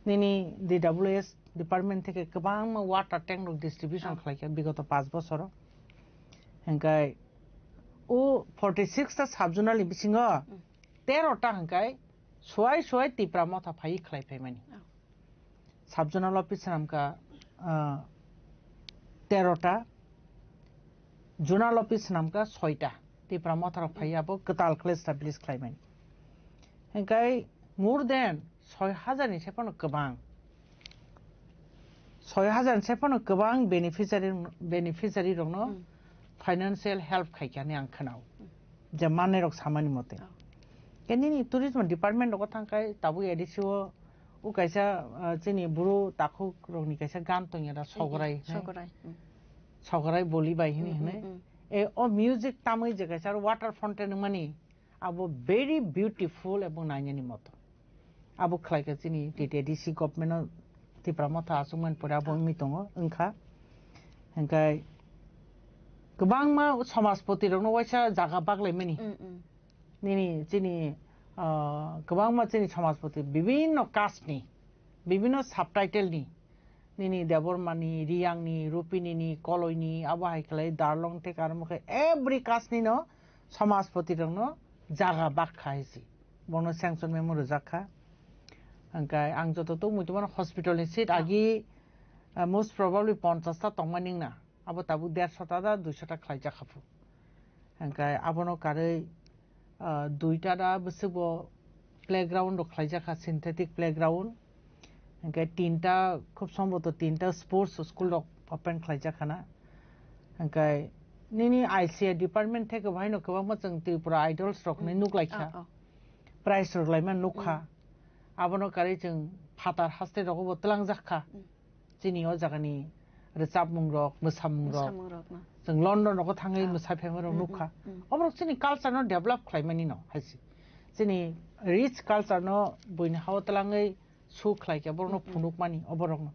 nini DWS department theke kobang ma water tank rok distribution khlai ka bigoto 5 বছর hankai o 46 ta subjonal bisingo 13 ta hankai soy tipra motha phai khlai phaimani subjonal office namka 13 ta zonal office namka 6 ta tipra motha phai abo katal khle establish khlaimani hankai more than 6000 ni sepano kobang 6000 sepano kobang beneficiary rokno financial help khaikani ang khanau je mane rok samani mote kenini tourism department rok thangkai tabu edisio u kaisa chini buru takhu rokni kaisa gan tongyara sogorai boli bai hini hene e o music tamai je kaisa water fountain mani abo very beautiful ebong nainani moto abo khlaika chini TTDC government tipramotha asungman pora bongmi tongo engkha hankai गोबां मा समाजपति रंनो वाइसा जागा बागलाय मनि निनि चिनि गोबां मा चिनि समाजपति विभिन्न कास्टनि विभिन्न सबटाइटेलनि निनि देबरमानि रियांनि रुपिनिनि कलयनि आबाहायखलाय दारलं थे कारमखे every कास्टनि no समाजपति रंनो जागा बागखायसि बनो सेंक्शन मेमो रजाखा अंकाय आं जततो मुतुमान हॉस्पिटल नि सीट आगि मोस्ट प्रोबेबली 50 ता तंगमानिंगना abo tabu 150 ta da 200 ta khlaija khafu hankai abono karai 2 ta da busubo playground ro khlaija kha synthetic playground hankai 3 ta khub somboto 3 ta sports school ro open khlaija khana hankai nini ICA department theke bhaino kobang ma chang tripura idols rok ni nuklaikha price ro laiman nukha abono karai chang phatar haste ro bo tlang jakha chini o jagani recap mungrok musam mungrok jeng London rok thangai musai phemar nukha obrok chini culture no develop khlaimani no haisi chini rich culture no buin hawtlangai su khlaika borno phunuk mani oborok no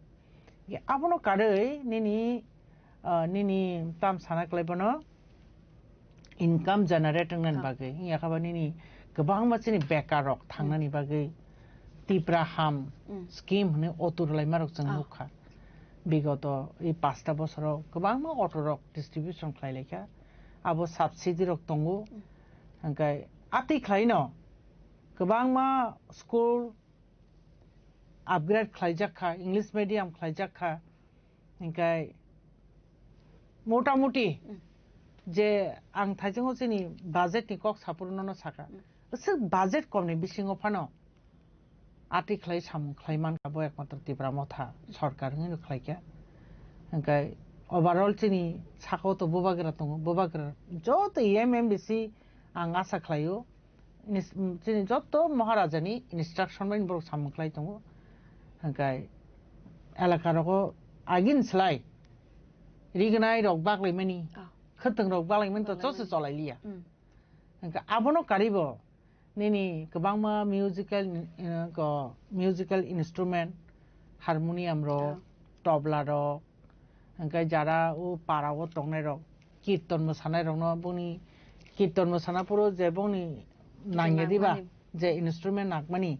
ge abono karei nini tam sana klaibono income generating nan bagai yakaba nini gobang ma chini bekar rok thangnani bagai tipra ham scheme ne otur laimarok jeng nukha বিগত এই 5টা বছর গোবাং মা auto rock distribution খাইলেখা আবো subsidy rock তঙ্গু হাঙ্কাই আতি খাইনো গোবাং মা school upgrade খাইজাখা English medium খাইজাখা হাঙ্কাই মোটামুটি যে আং থাইজों जोंनि বাজেটनि কক सापुरनो साका सो बाजेट कमनि बिसिङो फानो आर्टिक्लाई सामख्लाइमान काबो एकमात्र तिब्रा मथा सरकार हनो खलाइका हांकाय ओभारअल चिनि साखौ तो बोबागरा दङ बोबागरा जत EMMBC आं आसा खलायो चिनि जत महाराजानि इन्स्ट्राक्शन बाइन बर सामख्लाइ दङ हांकाय एलाकारको आगिन स्लाइ रिगनाय रक बागलाइमानि खतंग रक बागलाइमान त जस चलाइलिया हांका आबनो कारिबो nini kobangma musical instrument harmonium ro tabla ro hankai jara o parao tongnai ro kirtan mosanai ro no boni kirtan mosana puro je boni nangedi ba je instrument nakmani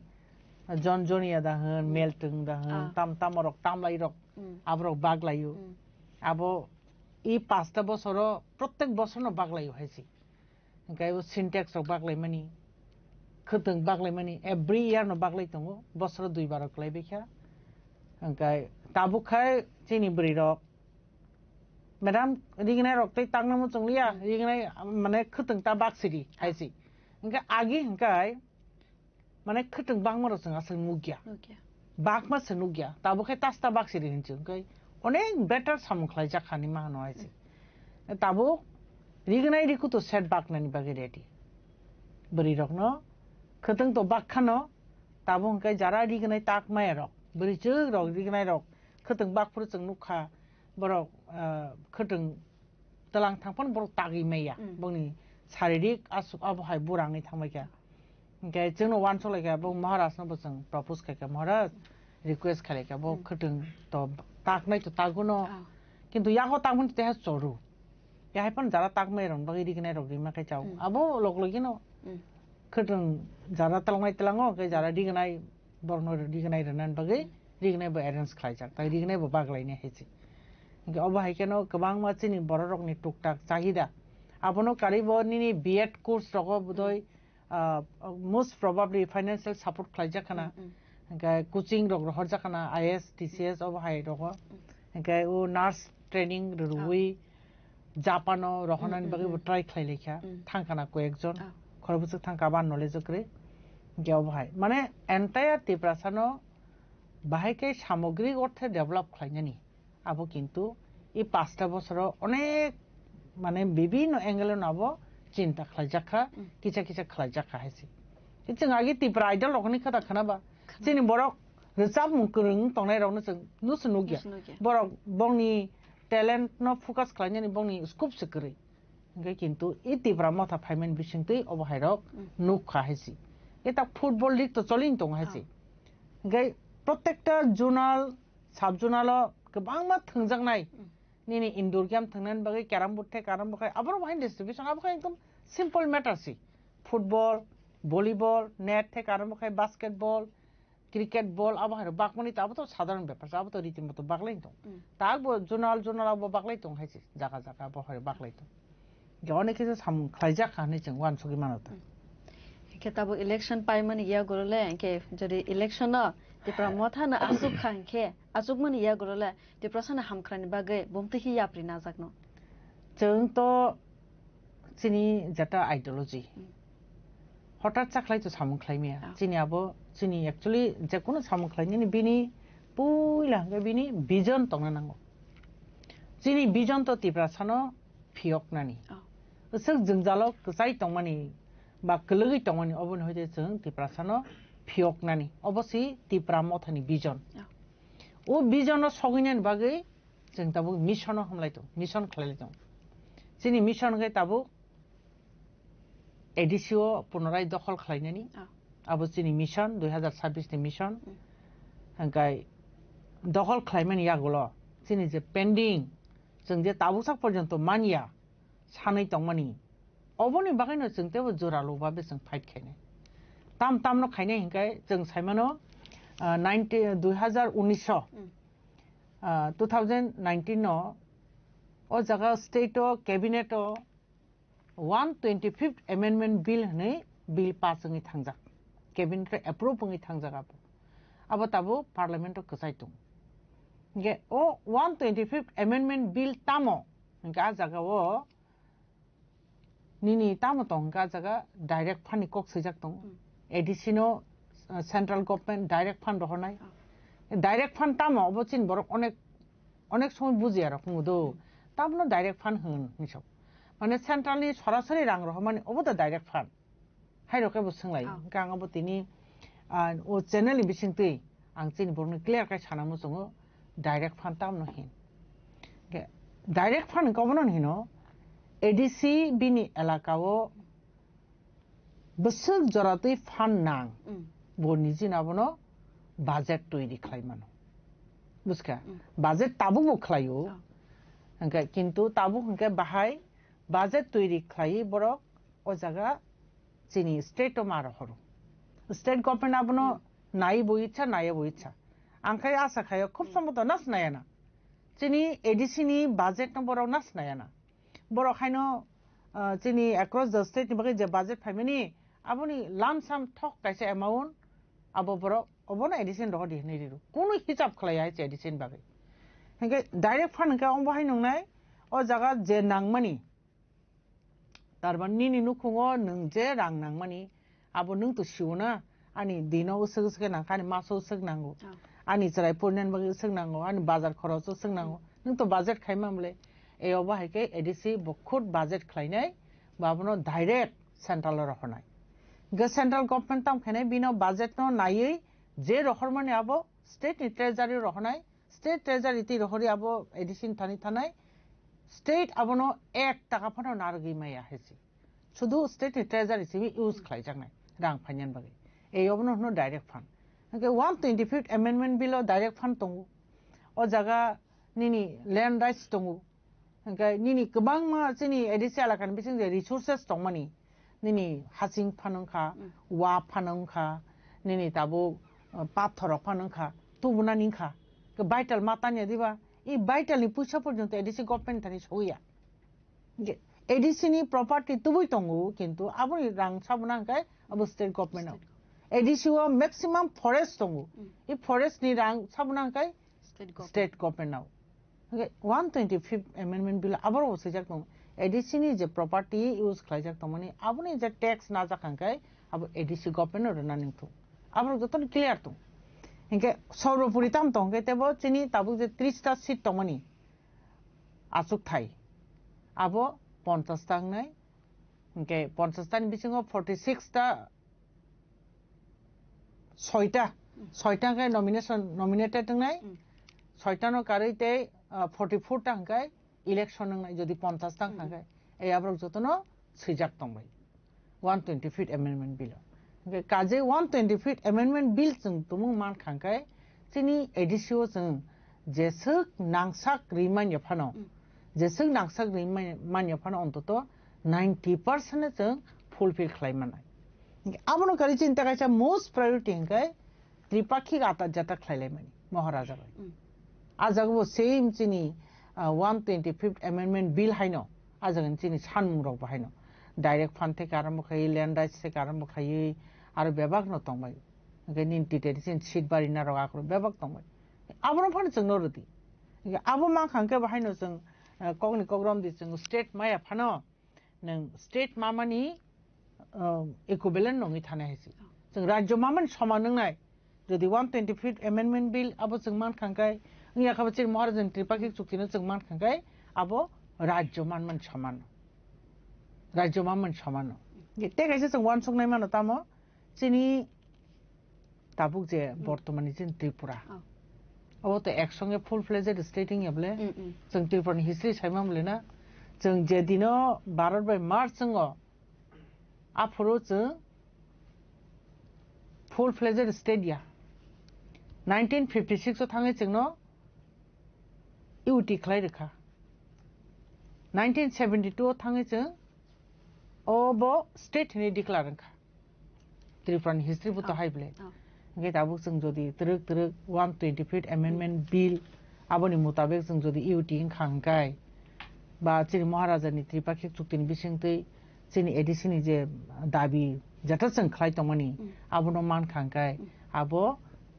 jonjonia da han meltung da han tam rok tamlai rok abrok baglayo abo এই 5টা বছর প্রত্যেক বছর বাগলাইও হয়েছে ओंखाय सिनटेक्स रक बागलाय मानि खोथों बागलाय मानि every year no बागलाय दङ बोसोराव 2 बार खालायबायखा ओंखाय ताबुखाय जोंनि बोरै रक मैडम रिगनाय रक तै तांना मो चंलिया रिगनाय माने खोथों ता बाक्सिरि हायसि ओंखाय आगि ओंखाय माने खोथों बांमरो जों आसल मुगिया बाग मा सनुगिया ताबुखाय तास्ता बाक्सिरि हिनचो ओंखाय अनेक बेटार सामुखलाय जाखानि मा होनो हायसि ताबु रिगनाय रिखु तो सेट बागनानि बागे रेडी बोरै रक न खोथों तो बागखानो ताबु ओंखाय जारा रिगनाय ताक माय रक बोरै जों रक रिगनाय रक खोथों बागफोर जों नुखा बरक खोथों तलां थांफान बरक तागि मैया बंनि शारीरिक आसुक आबहाय बुराङै थांबायखा ओंखाय जोंनो वान सलायखा बो महाराज नबो जों प्रपोज खायखा महाराज रिक्वेस्ट खालायखा बो खोथों तो तागनाय तो तागुनो किन्तु याहो तागमन ते चोरु याहाय पन जारा तागमै रन बागै रिगनाय रक रिमा खाय चाव आबो लगलगिनो खोथों जारा तलांनाय तलाङो ओंखाय जारा रिगनाय बरनो रिगनाय रनान बागै रिगनाय बो एरेन्ज खालायजाक ताय रिगनाय बो बागलायने हेसि ओंखाय अबाहायकेनो गोबां मानसिनि बर' रकनि टुकटाक चाहिदा आबनो कारिबो निनि बीएड कोर्स रगो बुदय मोस्ट प्रोबेबली फाइनेंशियल सपोर्ट खालायजाखाना ओंखाय कोचिं रग हरजाखाना आईएएस टीसीएस अबाहाय रगो ओंखाय उ नार्स ट्रेनिंग रुई जापानो रहनानि बागै बो ट्राई खालायलेखा थांखाना को एकजन खरबुसु थांखाबा नलेज करे ओंखाय अबाहाय माने एन्टायर तिप्रासानो बाहायके सामग्रिक अर्थे डेभलप खालायनानि आबो किन्तु इ 5टा बोसोराव अनेक माने विभिन्न एंगेल नाबो चिंता खालायजाखा किसा किसा खालायजाखा हायसि जों आगे तिप्रा आइडल रखनि खोथा खोनाबा जोंनि बरक रोजाब मुंकरं तंनाय रावनो जों नुसु नुगिया बरक बंनि टैलेंट न फोकस खालायनानि बंनि स्कोप सकरै ओंखाय किन्तु इ तिप्रा मथा फाइमेन बिसिंतै अबहायरक नुखा हायसि एता फुटबल लीग तो चलिन दं हायसि ओंखाय प्रत्येकटा जोनाल साब जोनाल गोबां मा थंजांनाय निनि इनडोर गेम थांनानै बागै कैरम बोर्ड थे कैरम बखाय आबर बाहाय डिस्ट्रीब्यूशन आबखाय एकदम सिंपल मैटर सी फुटबल भलिबल नेट थे कैरम बखाय बास्केटबॉल क्रिकेट बॉल आबहाय बागमनि ताबो तो साधारण ब्यापार आबो तो रीति मतो बागलाय दं ताबो जोनाल जोनाल आबो बागलाय दं हायसि जागा जागा बहाय बागलाय दं जने के साम खायजा खाने जों वान सगि मानता के ताबो इलेक्शन पाइमन या गरले के जदि इलेक्शन न तिप्रा मथा न आसुक खांखे आसुक मन या गरले तिप्रा सन हामख्रानि बागै बुमति हि याप्रि नाजाकनो जों तो चिनि जाता आइडियोलॉजी हठात साखलाय तो सामु खालायमिया चिनि आबो चिनि एक्चुअली जेकुनो सामु खालायनि बिनि पुइला बिनि विजन तंना नांगौ चिनि विजन तो तिप्रा सानो फियकनानि सोग जोंजालो कसाय तंमानि बा कलगै तंमानि अबन होयदे जों तिप्रा सानो फियकनानि अबसि तिप्रा मथानि विजन ओ विजन सगिनानि बागै जों ताबो मिशन हमलायतो मिशन खालायतो जोंनि मिशन गै ताबो एडिसिओ पुनराय दखल खालायनानि आबो जोंनि मिशन 2026 नि मिशन ओंखाय दखल खालायमानि यागल जोंनि जे पेंडिं जों जे ताबुसाक पर्यन्त मानिया सानै तंमानि अबनि बागैनो जों तेबो जरालबा बे जों फाइट खायने ताम ताम न खायने हिंखाय जों साइमानो 2019 नो ओ जगह state cabinet 125th amendment bill हनै बिल पास जोंनि थांजा कैबिनेट एप्रूव होङै थांजागा अब ताबो पार्लियामेंट कसायतो के ओ 125th अमेंडमेंट बिल तामो गा जगाओ निनि तामो तो गा जगा डायरेक्ट फंड कोक सैजाक दं एडिसिनो सेंट्रल गवर्नमेंट डायरेक्ट फंड रहनाय डायरेक्ट फंड तामो अबचिन बरक अनेक अनेक समय बुजिया रखमुदो तामनो डायरेक्ट फंड होन निसो माने सेंट्रलनि सरासरि रां रह माने अबो डायरेक्ट फंड हाय रके बुसंलाय गांगाबो तिनि ओ चैनल बिसिंतै आं चिन बरनो क्लियर काय सानामो जोङो डायरेक्ट फंड तामनो हिन के डायरेक्ट फंड गवर्नर हिनो एडीसी बिनि एलाकाओ बोसोर जरातै फंड नां बनि जिनाबनो बाजेट तैरि खालायमानो बुझका बाजेट ताबु खालायो ओंखाय किन्तु ताबु ओंखाय बाहाय बाजेट तैरि खालाय बरक ओ जागा चिनि स्टेट मार हरो स्टेट गवर्नमेंट आबनो नाय बइच्छा नाय बइच्छा आंखाय आशा खायो खूब समत नास नायाना चिनि एडीसी नि बाजेट न बरक नास नायाना बरक खायनो chini across the state ni bagai je budget phaimani aboni lump sum thok kaisa amount abo boro obona edition ro di nei ru kono hisab khlai ai edition bagai henge direct fund ka ong bahai nongnai o jaga je nangmani tarban nini nukhungo nung je rang nangmani abo nung to siuna ani dino usag usag nangkani maso usag nango ani charai purnen bagi usag nango ani bazar kharos usag nango nung to budget khaimamle e oba haike edc bokhut budget khlainai babono direct central rokhonai ge central government tam khane bino budget no nai je rokhormani abo state ni treasury rokhonai state treasury ti rokhori abo edc thani thanai state abono 1 টাকা ফনো নারগি মাইয়া হেসি শুধু state treasury CB use খাই জানাই রাং ফাইনান বাগে এই অবনো হনো direct fund okay 125th amendment bill direct fund তঙ্গু ও জায়গা নিনি ল্যান্ড রাইটস তঙ্গু ওকে নিনি গোबां मा जोंनि एडिसि आलाकानि बिसिं जे रिसोर्सेस दंमानि निनि हासिं फानंखा वा फानंखा निनि ताबो पाथर फानंखा तुबुना निखा के भाइटल मातानि दिबा এই ভাইটালি পয়সা পর্যন্ত এডিসি গভর্নমেন্ট থানি সইয়া এডিসি নি প্রপার্টি তুবই তঙ্গু কিন্তু আপনি রাং সাবনাঙ্কাই আবু স্টেট গভর্নমেন্ট এডিসি ও ম্যাক্সিমাম ফরেস্ট তঙ্গু এই ফরেস্ট নি রাং সাবনাঙ্কাই স্টেট গভর্নমেন্ট নাও 125th অ্যামেন্ডমেন্ট বিল আবার ওসে যাক তঙ্গু এডিসি নি যে প্রপার্টি ইউজ খাইজাক তমানি আপনি যে ট্যাক্স না জাকাঙ্কাই আবু এডিসি গভর্নমেন্ট রানিং তো আবার যত ক্লিয়ার তো इनके सौरपुरी ताम तो के तेबो चिनी ताबु जे 30टा सीट तमनी आसुक थाई आबो 50 टांग नै इनके 50 टानि बिसिङो 46टा 6टा के नमिनेटेड नै 6टा नो कारिते 44 टांग के इलेक्शन नै जदि 50 टांग थांगे ए आब्रक जतनो सिजाक तंबाय 125th अमेंडमेंट बिल काजे 125th अमेंडमेंट बिल जों तुमुं मान खांखाय जोंनि एडिसिओ जों जेसक नांसाक रिमान यफानो जेसक नांसाक रिमान यफानो अन्तत 90% जों फुलफिल खालामनाय आबनो करि चिन्ता कायसा मोस्ट प्रायोरिटी हंखाय त्रिपाक्षिक आता जाता खालामनाय महाराजा बाय आजागबो सेम जोंनि 125th अमेंडमेंट बिल हायनो आजागन जोंनि सानमुराव बाहायनो डायरेक्ट फंड থেকে আরম্ভ খাই ল্যান্ড রাইটস থেকে আরম্ভ খাই আর বেবাক ন তংবাই গেনিন টিটেরিসিন সিট বারি না রগা করে বেবাক তংবাই আবনো ফান जों নরতি আবো मा खांके बाहायनो जों कगनि कग्राम दि जों स्टेट माया फानो नों स्टेट मामानि इकुइवेलेंट नङि थानाय हैसि जों राज्य मामान समान नंनाय যদি 125th अमेंडमेंट बिल आबो जों मान खांकाय इया खाबचिर महाराजन त्रिपाक्षिक चुक्तिनो जों मान खांकाय आबो राज्य मानमन समान राज्य मामन समान ते कैसे जों वान संनाय मानो तामो जोंनि ताबुक जे बर्तमाननि जों त्रिपुरा अब तो एकसंगे फुल फ्लेजेड स्टेटिंग एबले जों त्रिपुरानि हिस्ट्री साइमामले ना जों जे दिनो भारत बाय मार्च जों आफरो जों फुल फ्लेजेड स्टेट या 1956 आव थाङै जोंनो इउटी खलाय रेखा 1972 आव थाङै जों ओबो स्टेट नि डिक्लेयर का त्रिपुरानि हिस्ट्री बुतो हाइब्ले गे दाबु जों जदि तरक 125th अमेंडमेंट बिल आबोनि मुताबिक जों जदि इउटी खांगाय बा चिनि महाराजानि त्रिपाक्षिक चुक्तिनि बिसिंतै चिनि एडिसिनि जे दाबि जाथा जों खलाय तमनि आबोनो मान खांगाय आबो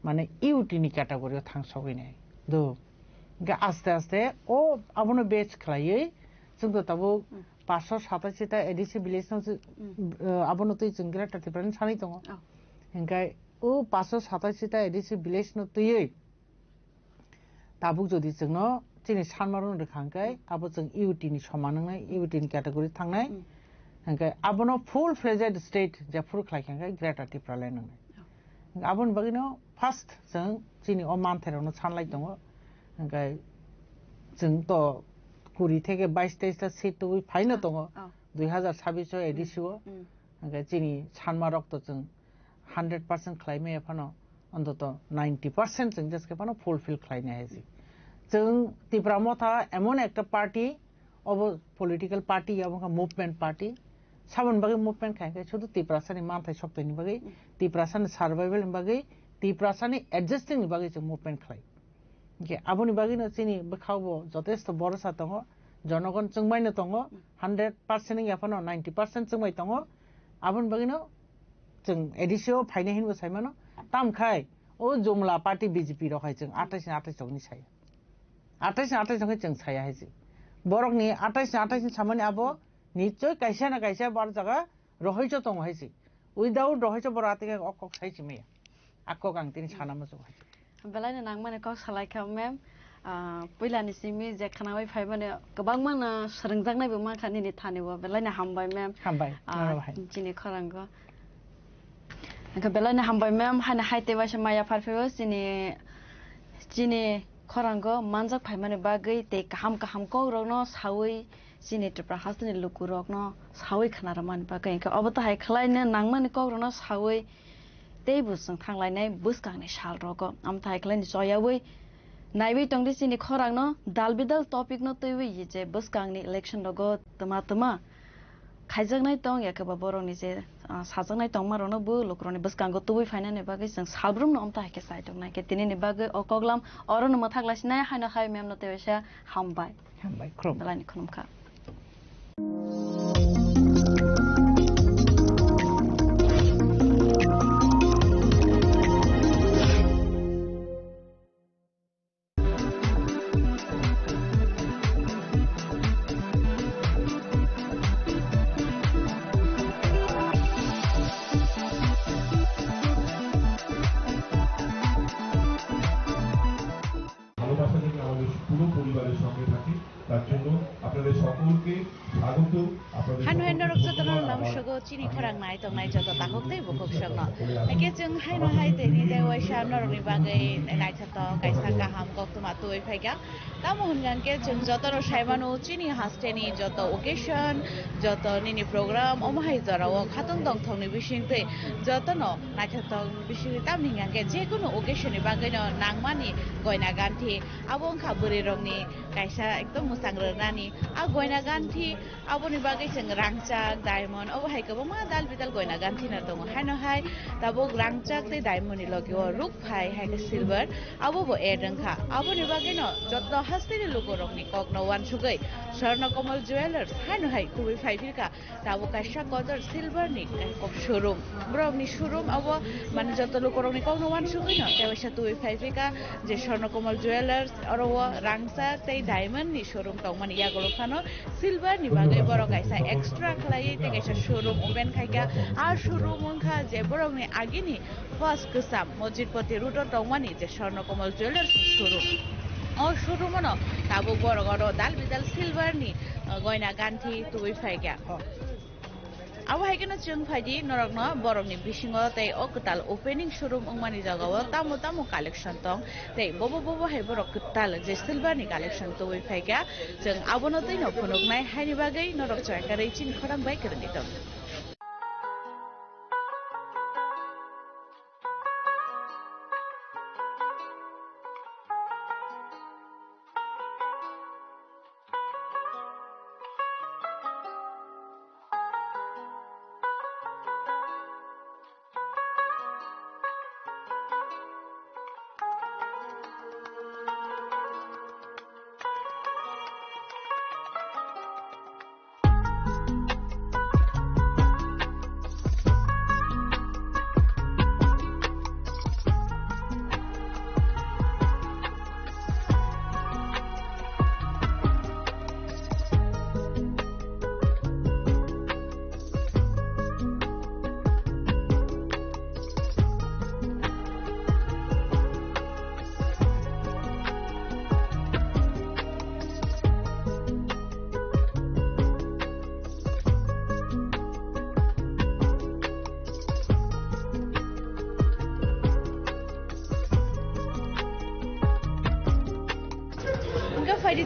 माने इउटी नि कैटेगरियाव थांसगैनाय दो गे आस्ते आस्ते ओ आबोनो बेच खलायै जों ताबो 587टा एडिसि भिलेजनाव आबोनतै जों ग्रेटार त्रिपुरानि सानै दङ ओंखाय ओ 587टा एडिसि भिलेजनो तयै ताबुक जदि जोंनो जोंनि सानमारन रोखांखाय आबो जों इउटी नि समान नङै इउटी नि कैटेगरि थांनाय ओंखाय आबोनो फुल फ्लेजेड स्टेट जे फुल खायखांखाय ग्रेटार त्रिपुरा लाय नङै आबोन बागिनो फार्स्ट जों जोंनि अ मानथेरावनो सानलाय दङ ओंखाय जों तो 20 থেকে 22-23টা সিট তো ফাইनो दङ 2026 एडिसिओ ओंखाय जोंनि सानमारक तो जों 100% खालामो एफानो अन्तत 90% जों जसके फानो फुलफिल खालामनो हायो जों त्रिपुरा मथा एमन একটা पार्टी अब पलिटिकल पार्टी अब मुभमेंट पार्टी साबन बागै मुभमेंट खायखाय शुधु त्रिपुरासानि मानथाय सप्ताहनि बागै त्रिपुरासानि सार्भाइभेलनि बागै त्रिपुरासानि एडजास्टिंनि बागै जों मुभमेंट खालायो के आबोनि बागैनो जोंनि बखावबो जथेस्थ भरोसा दङ জনগণ চংবাইনো দङ 100% नि याफानो 90% চংবাই दङ आबन बगिनो जों एडिसियो फाइने हिनबो साइमानो तामखाय ओ जुमला पार्टी बीजेपी रखाय जों 28 नि साय 28 जों साया हैसि बरकनि 28 सामानि आबो निश्चय कायसा ना कायसा बार जगह रहायचो दङ हैसि उइदाउट रहायचो बराते अकक साइसि मे आको गांतिनि सानामो जो बेलायनो नांमाने क सलायखा मेम पहिलानि सिमि जे खानाबाय फाइबाने गोबां माना सरंजांनायबो माखानि थानेबो बेलायनो हामबाय मेम हामबाय जिनि खरांगो Angka belanya hambai mem hana haite washa maya farfewa sini korango manjak paimane bagai te kaham ko rogno sawi sini trapra hasne luku rogno sawi khanaraman bagai angka obata hai khlaine nangmani ko rogno sawi te busang thanglainai buskangni sal rogo amta hai khlaini soyawi naiwi tongdi sini korangno dalbidal topic no toiwi je buskangni election rogo tama खाइजागनाय दं याकबा बरनि जे साजागनाय दं मारनो बो लक्रनि बसकांगो तुबै फाइनाने बागै जों सालब्रुम न अमता हाके side दं नाके तिनि बागै अकगलाम अरन मथाग्लासिनाय हायना हाय मेम नते वेसा हामबाय ख्रम लानि खुनुमखा Chini korang nai tong nai joto tahok tei bukok shogno. Eke jeng hai no hai teni dei wai sham no roni bagai nai chato kaisa kaham kok tuma tuai phaiga. Tamo hungan ke jeng joto no shaimano chini hasteni joto occasion joto nini program omahai jara o khatong dong thong ni bising tei joto no nai chato bising tam hingan ke je kono occasion ni bagai no nangmani goina ganthi abong khaburi rongni kaisa ekdom musang rani a goina ganthi aboni bagai jeng rangchak diamond obahai ma dal bidal goina ganthi na dong hai no hai tabo rangchak te diamond ni logio ruk phai hai ke silver abo bo edangkha abo ni bage no jotno hastini lukorok ni kok no wan sugai Swarna Komal Jewelers hai no hai tubi phai phirka tabo kaisa kodar silver ni kok showroom brog ni showroom abo mane joto lukorok ni kok no wan sugai no tawisa tubi phai phirka je Swarna Komal Jewelers oro rangchak te diamond ni showroom tong mane ya golo khano silver ni bage boro kaisa extra khlai te kaisa showroom open khaika ar showroom unkha je borok ni agini first kusam mojidpoti ruto tongmani je Swarna Komal Jewelers showroom o showroom no tabo boro goro dal bidal silver ni goina ganthi tubi phaika abo haikena chung phaidi norokno borok ni bisingo tei okutal opening showroom ongmani jagao tamo collection tong tei bobo hai borok kutal je silver ni collection tubi phaika jeng abono tei no phunuknai haini bagai norok chaikarei chin khorang bai kerni tong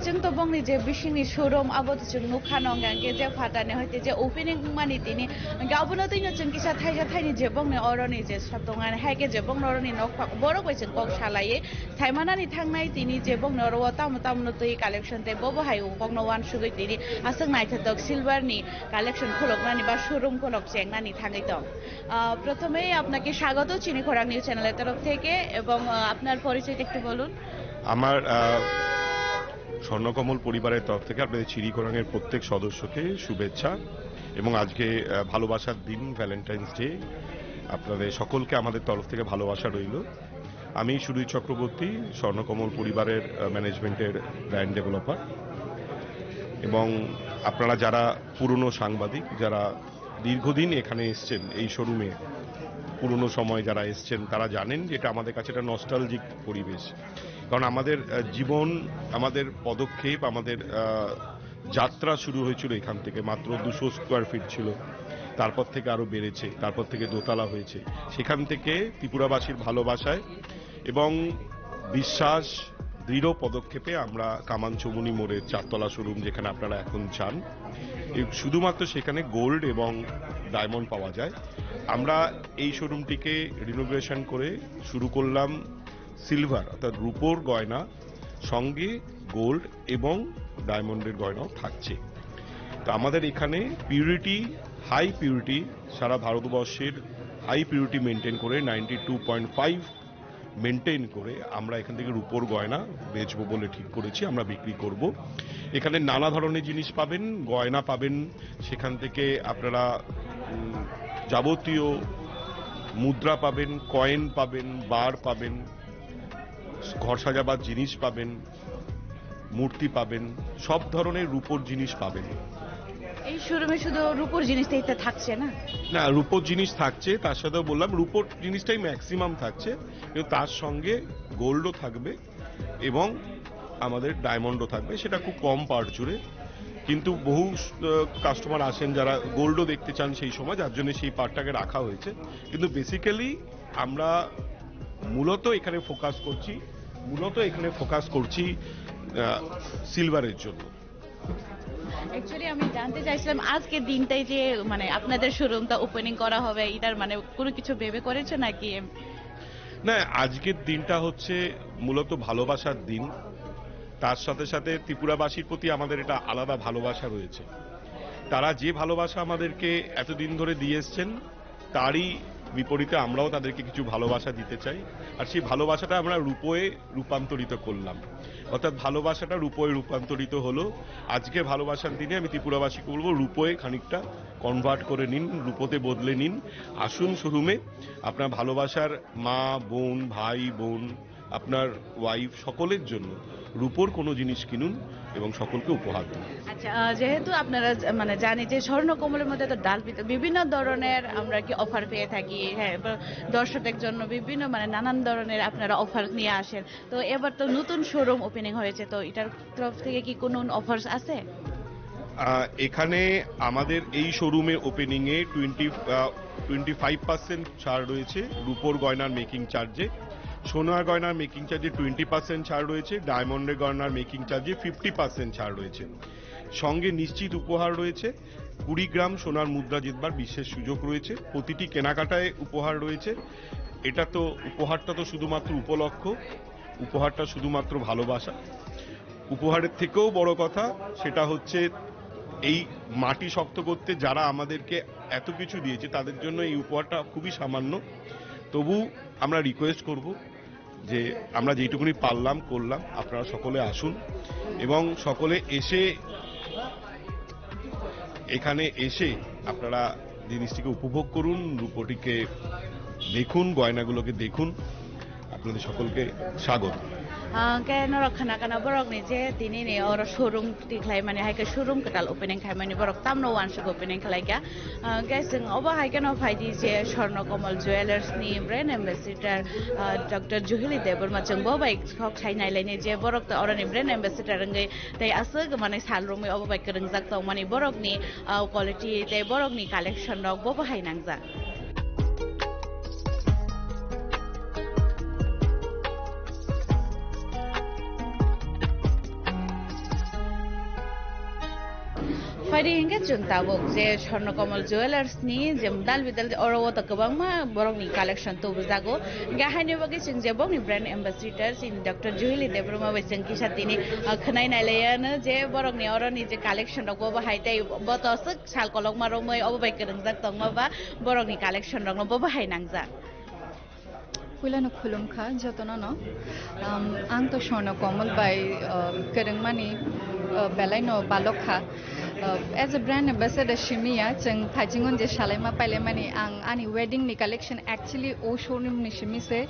Jeng to bong ni je bishini showroom abo to jeng nukha nongang ke je phatane hoite je opening mani tini gabono to no jeng kisa thaini je bong ni oroni je satongan haike je bong oroni nok borok bai jeng kok salai thaimana ni thangnai tini je bong no ro tam no to collection te bobo hai bong no wan sugoi tini asang nai thok silver ni collection kholoknani ba showroom kolok jengnani thangai to প্রথমেই আপনাকে স্বাগত চিনি খোরাক news চ্যানেলের তরফ থেকে এবং আপনার পরিচয় একটু বলুন আমার স্বর্ণকমল পরিবারের তরফ থেকে আপনাদের চিড়িকোরাঙের প্রত্যেক সদস্যকে শুভেচ্ছা এবং আজকে ভালোবাসার দিন, ভ্যালেন্টাইন্স ডে। আপনাদের সকলকে আমাদের তরফ থেকে ভালোবাসা রইল। আমি সুরজিৎ চক্রবর্তী, স্বর্ণকমল পরিবারের ম্যানেজমেন্টের ব্র্যান্ড ডেভেলপার। এবং আপনারা যারা পুরনো সাংবাদিক, যারা দীর্ঘদিন এখানে এসছেন এই শোরুমে, পুরনো সময় যারা এসছেন তারা জানেন যে এটা আমাদের কাছে একটা নস্টালজিক পরিবেশ। কারণ আমাদের জীবন, আমাদের পদক্ষেপ, আমাদের যাত্রা শুরু হয়েছিল এখান থেকে। মাত্র 200 স্কোয়ার ফিট ছিল, তারপর থেকে আরো বেড়েছে, তারপর থেকে দোতলা হয়েছে। সেখান থেকে ত্রিপুরাবাসীর ভালোবাসায় এবং বিশ্বাস, দৃঢ় পদক্ষেপে আমরা কামান চৌমুনি মোড়ের 4 তলা শোরুম, যেখানে আপনারা এখন চান, শুধুমাত্র সেখানে গোল্ড এবং ডায়মন্ড পাওয়া যায়। আমরা এই শোরুমটিকে রিনোভেশন করে শুরু করলাম সিলভার অর্থাৎ রূপোর গয়না, সঙ্গে গোল্ড এবং ডায়মন্ডের গয়নাও থাকছে। তো আমাদের এখানে পিউরিটি, হাই পিউরিটি, সারা ভারতবর্ষের হাই পিউরিটি মেনটেন করে 92.5 মেনটেন করে আমরা এখান থেকে রূপোর গয়না বেচবো বলে ঠিক করেছি, আমরা বিক্রি করব। এখানে নানা ধরনের জিনিস পাবেন, গয়না পাবেন, সেখান থেকে আপনারা যাবতীয় মুদ্রা পাবেন, কয়েন পাবেন, বার পাবেন, ঘর সাজাবার জিনিস পাবেন, মূর্তি পাবেন, সব ধরনের রূপোর জিনিস পাবেন। এই শোরুমে শুধু রূপোর জিনিসটাই তো থাকছে না? না, রূপোর জিনিস থাকছে, তার সাথেও বললাম রূপোর জিনিসটাই ম্যাক্সিমাম থাকছে, কিন্তু তার সঙ্গে গোল্ডও থাকবে এবং আমাদের ডায়মন্ডও থাকবে। সেটা খুব কম পার্ট জুড়ে, কিন্তু বহু কাস্টমার আসেন যারা গোল্ডও দেখতে চান সেই সময়, যার জন্য সেই পার্টটাকে রাখা হয়েছে। কিন্তু বেসিক্যালি আমরা মূলত এখানে ফোকাস করছি সিলভারের জন্য। অ্যাকচুয়ালি আমি জানতে চাইছিলাম আজকে দিনটাই যে মানে আপনাদের শোরুমটা ওপেনিং করা হবে, এটার মানে কোনো কিছু ভেবে করেছো নাকি? না, আজকের দিনটা হচ্ছে মূলত ভালোবাসার দিন। তার সাথে সাথে ত্রিপুরাবাসীর প্রতি আমাদের এটা আলাদা ভালোবাসা রয়েছে। তারা যে ভালোবাসা আমাদেরকে এতদিন ধরে দিয়ে এসছেন, তারই বিপরীতে আমরাও তাদেরকে কিছু ভালোবাসা দিতে চাই। আর সেই ভালোবাসাটা আমরা রূপোয় রূপান্তরিত করলাম, অর্থাৎ ভালোবাসাটা রূপোয় রূপান্তরিত হলো। আজকে ভালোবাসার দিনে আমি ত্রিপুরাবাসীকে বলবো, রূপোয় খানিকটা কনভার্ট করে নিন, রূপোতে বদলে নিন। আসুন শোরুমে, আপনার ভালোবাসার মা, বোন, ভাই, বোন, আপনার ওয়াইফ, সকলের জন্য রূপোর কোনো জিনিস কিনুন এবং সকলকে উপহার দিন। আচ্ছা, যেহেতু আপনারা মানে জানি যে স্বর্ণকমলের মধ্যে তো ডাল পিঠা বিভিন্ন ধরনের আমরা কি অফার পেয়ে থাকি, হ্যাঁ, দর্শকদের জন্য বিভিন্ন মানে নানান ধরনের আপনারা অফার নিয়ে আসেন। তো এবার তো নতুন শোরুম ওপেনিং হয়েছে, তো এটার তরফ থেকে কি কোনো অফার আছে? এখানে আমাদের এই শোরুমে ওপেনিং এ 25% ছাড় রয়েছে রূপোর গয়নার মেকিং চার্জে, সোনার গয়নার মেকিং চার্জে 20% ছাড় রয়েছে, ডায়মন্ডের গয়নার মেকিং চার্জে 50% ছাড় রয়েছে। সঙ্গে নিশ্চিত উপহার রয়েছে, 20 গ্রাম সোনার মুদ্রা জিতবার বিশেষ সুযোগ রয়েছে। প্রতিটি কেনাকাটায় উপহার রয়েছে। এটা তো উপহারটা তো শুধুমাত্র উপলক্ষ, উপহারটা শুধুমাত্র ভালোবাসা। উপহারের থেকেও বড় কথা সেটা হচ্ছে এই মাটি শক্ত করতে যারা আমাদেরকে এত কিছু দিয়েছে তাদের জন্য এই উপহারটা খুবই সামান্য। তবু আমরা রিকোয়েস্ট করব যে আমরা যেইটুকুনি পারলাম করলাম, আপনারা সকলে আসুন এবং সকলে এখানে এসে আপনারা জিনিসটিকে উপভোগ করুন, রূপটিকে দেখুন, গয়নাগুলোকে দেখুন। আপনাদের সকলকে স্বাগত। Kaya narakana kana borok ni je tini ni or showroom ti khlai mani hai ka showroom kadal opening khai mani borok tamno wan shuk opening khlai ka guys jeng oba hai kana phaidi je Swarnakomal Jewelers ni brand ambassador Dr. Juhili Deborma jeng bo bai khok khai nai lai ni je borok ta orani brand ambassador ngai tai asag mani salroom oba bai kereng jak tong mani borok ni quality tai borok ni collection rok bo hai nangja. Fadi hingga junta bok je Swarnakomal Jewelers ni jem dal bidal oro ta kabang ma borok ni collection to buzago ga haine bagi jeng je bok ni brand ambassador in Dr. Juhili Deborma bai jeng ki satini khnai nai layan je borok ni oro ni je collection rok bo hai tai bo to suk sal kolok ma romoi obo bai kereng jak tong ma ba borok ni collection rok bo hai nangja. Kulano Kulumka, Jotonono, Anto Shono Komal by Kerengmani, Beleno Baloka. As a brand ambassador, Shimiya, Cheng Pajingon de Shalema Palemani, and any wedding ni collection actually O showroom ni Shimi se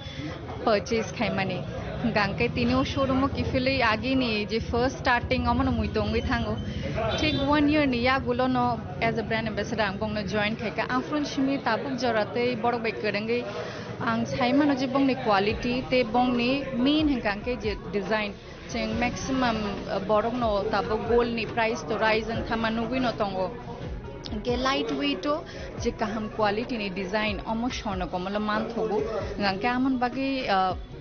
purchase Kaimani. Ganke Tino showroom Kifili Agini, the first starting Omono Muitong with Hango. Take 1 year ni Yagulono as a brand ambassador, I'm going to join Keka. Afron Shimi Tabuk Jorate, Borobek Kerenge, and Simon Ojibong ni quality, Te Bong ni mean Hankanke design. Maximum borong no tabo goal ni price to rise and kamanuwi no tongo ke lightweight to je kaham quality ni design almost hono komala man thogo ngangke amon bagi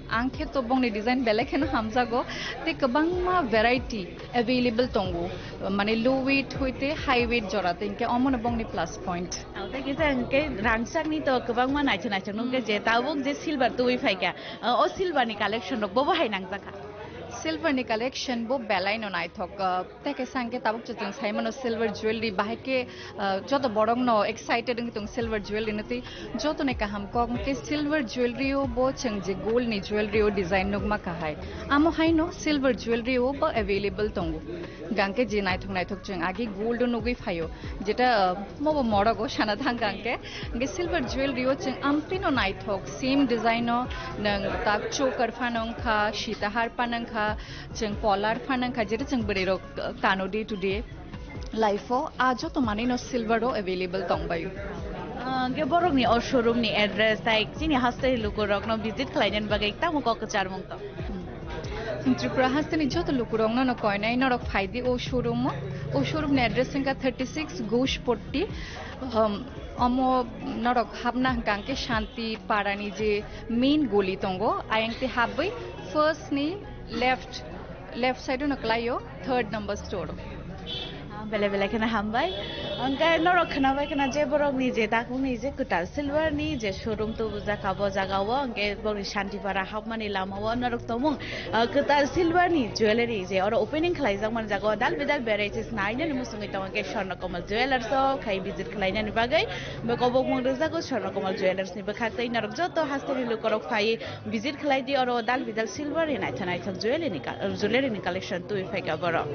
angke to bong ni design belekhen hamza go te kabang ma variety available tongo mane low weight hoite high weight jorate inke amon bong ni plus point auta ke angke rangsak ni to kabang ma naich nung ke je tabuk je silver to wi faika o silver ni collection ro bo hai nang jaka Silver ni collection bo belai no nai thok teke sangke tabuk chung saimano silver jewelry bahake joto borong no excited tung silver jewelry nati joto ne kaham ko ke silver jewelry o bo chung je gold ni jewelry o design nugma kahai amo hai no silver jewelry o bo available tongu gangke je nai thok chung agi gold no gui phayo jeta mo bo mora go shana thang gangke ge silver jewelry o chung amti no nai thok same design no nang tak choker phanong kha shitahar panang kha Cheng polar fanang kajere cheng berero kano day to day life o ajo to mani no silver o available tongbayu ke borok ni or showroom ni address like chini haste lukurok no visit khlainan bagai ta mo ko charmong to Tripura haste ni joto lukurok no koinai no rok phaidi o showroom ni address ka 36 Ghosh Potti Omo norok habna hangke Shanti Parani je main goli tongo ayangte habbai first ni left side no klayo third number store bele kana hambai angka norok khana bai kana je borok ni je ta kuni je kutal silver ni je showroom to buja kabo jaga wo angke bori shanti para habmani lama wo norok tomung kutal silver ni jewelry je or opening khlai jang man jaga dal bidal varieties nai ne musungi to angke Swarnakomal jewelers so khai visit khlaina ni bagai be kobok mung jaga Swarnakomal jewelers ni bakhatai norok joto hasteri lukorok phai visit khlai di or dal bidal silver ni nai thak jewelry ni collection tu ifai ka borok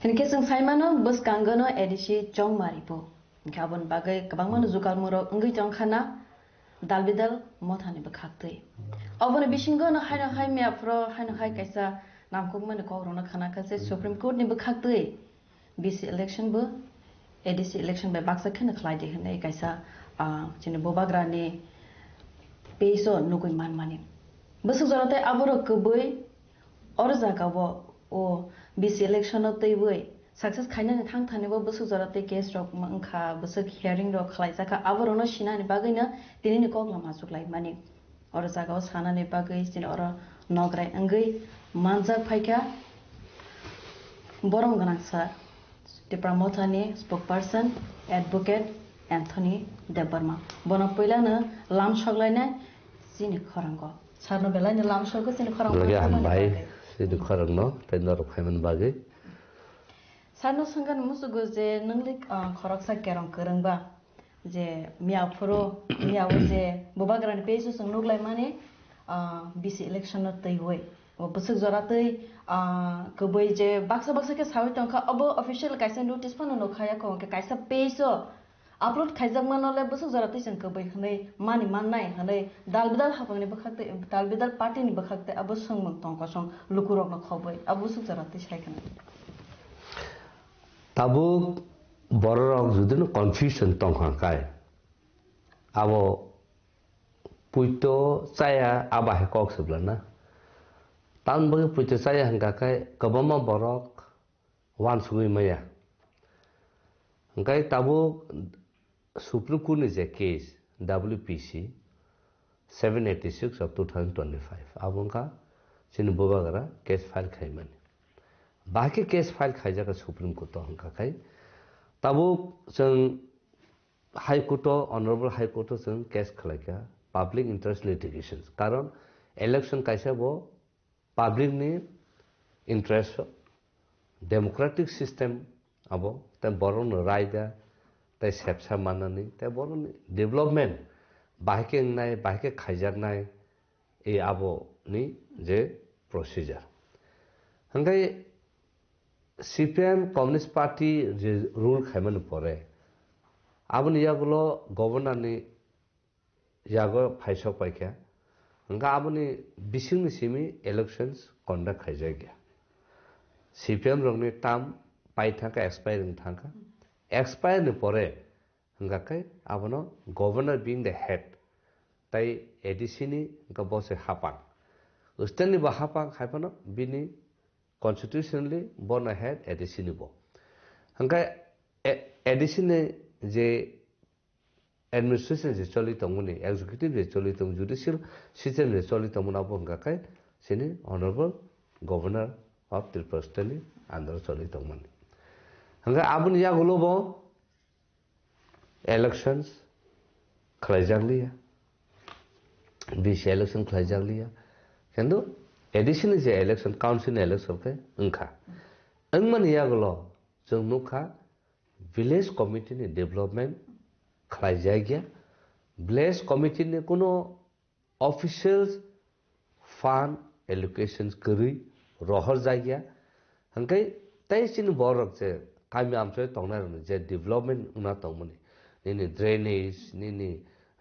Henke जों साइमानो बसकांगनो ADC जंग मारिबो गाबोन बागै गोबां मानो जुगाल मुरो अंगै जंखाना दालबिदाल मथानि बखाक्तै अबने बिसिंगनो हायनो हाय मियाफ्रो हायनो हाय कैसा नामको माने कौरना खाना कसे सुप्रीम कोर्ट नि बखाक्तै बीसी इलेक्शन बो एडिसि इलेक्शन बे बाक्सा खने खलाइदे हने कैसा चिने बोबाग्रानि पेसो नुगै मान माने बसु जराते आबरो कबै और जागाबो ओ बीसी इलेक्शन तैबै सक्सेस खाइनानै थां थानोबो बसु जराते केस रक मंखा बसु हियरिंग रक खलाइजाका आबरोनो सिनानि बागैनो दिनैनि कगला माजुकलाय माने और जागाव सानानि बागै सिन और नगराय अंगै मानजा फाइका बरम गनां सर डिप्रामोथानि स्पोकपर्सन एडवोकेट एन्थनी देबबर्मा बन पहिलानो लाम सगलायनाय सिनि खरंग सारनो बेलायनो लाम सगो सिनि खरंग लगे हामबाय सिनि खरंगनो तेनर फायमन बागै सारनो संगन मुसुगो जे नंलिक खरकसा केरं करंबा जे मियाफरो मियाव जे बोबाग्रानि पेसो सं नुगलाय माने बीसी इलेक्शन तै होय ओ बसक जरातै कबै जे बाक्सा बाक्सा के सावि तंखा अब ऑफिशियल कैसा नोटिस पन नखाया को के कैसा पेसो अपलोड खाइजाक मनले बसक जरातै सं कबै हनै मानि माननाय हनै दालबिदाल हापंनि बखाते दालबिदाल पार्टीनि बखाते अब संमन तंका सं लुकुरक न खबै अब बसक जरातै साइकन ताबु बररक जुदिनो कन्फ्यूजन तंखा काय अब पुइतो चाया आबा हे कक सबलाना तान बगे पुइतो चाया हंगा काय कबमा बरक वान सुगै मया हंगाय ताबु सुप्रीम कोर्ट नि जे केस WPC 786 of 2025 आबंका सिन बोबागरा केस फाइल खाइमन बाकी केस फाइल खाइजाका सुप्रीम कोर्ट हंगा काय ताबु जों high court honourable high court जों केस खलायका पब्लिक इंटरेस्ट लिटिगेशन कारण इलेक्शन कैसे वो पब्लिक नि इंटरेस्ट डेमोक्रेटिक सिस्टम अब ते बरन रायदा ते सेपसा माननानै ते बरन डेभलपमेंट बाहायके नाय बाहायके खाइजानाय ए आबो नि जे प्रोसीजर हंगाय CPM कम्युनिस्ट पार्टी जे रूल खाइमन परे आबन यागुलो गवर्नर नि यागो फाइसक पाइका हंगा आबनि बिसिंनि सिमी इलेक्शंस कंडक्ट खाइजाय गया CPM रंगनि टार्म पाइ थाका एक्सपायरिंग थाका एक्सपायर नि परे हंगा काय आबनो गवर्नर बीइंग द हेड ताइ एडीसी नि हंगा बसे हापां उस्टेननि बा हापां खाइफानो बिनि कन्स्टिट्यूशनली बन हेड एडीसी नि बो हंगा एडीसी नि जे एडमिनिस्ट्रेशन जे चली तंगुनि एग्जीक्यूटिव जे चली तंग जुडिशियल सिस्टम जे चली तंगुना बंगा काय सिनि honourable governor of Tripura state अंदर चली तंगमन हंगा आबन या गुलोबो इलेक्शंस खलाइजालिया बीसी इलेक्शन खलाइजालिया किंतु एडिशन जे इलेक्शन काउंसिल इलेक्शन के अंखा अंगमन या गुलो जों नुखा विलेज कमिटी नि डेवलपमेंट खलाइजाय गया विलेज कमिटी ने कोनो ऑफिशियल फंड एलोकेशंस करी रहर जाय गया हंकै तैसिन बरक जे कामी आमसे तंगना जे डेवलपमेंट उना तंगमनि निनि ड्रेनेज निनि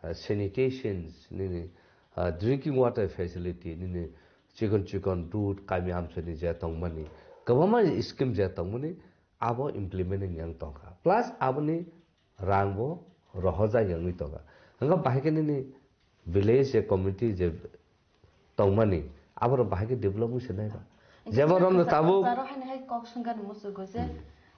सैनिटेशंस निनि ड्रिंकिंग वाटर फैसिलिटी निनि चिकन दूध कामी आमसे नि जे तंगमनि गबमा स्कीम जे तंगमनि आबो इम्प्लीमेंटिंग yang तंगा प्लस आबनि रांगबो रहजा yang तंगा हंगा बाहायके नि विलेज जे कम्युनिटी जे तंगमनि आबो बाहायके डेवलपमेंट से नायबा जेबरम ताबु तारो हाने हाय कक संगा मुसु गजे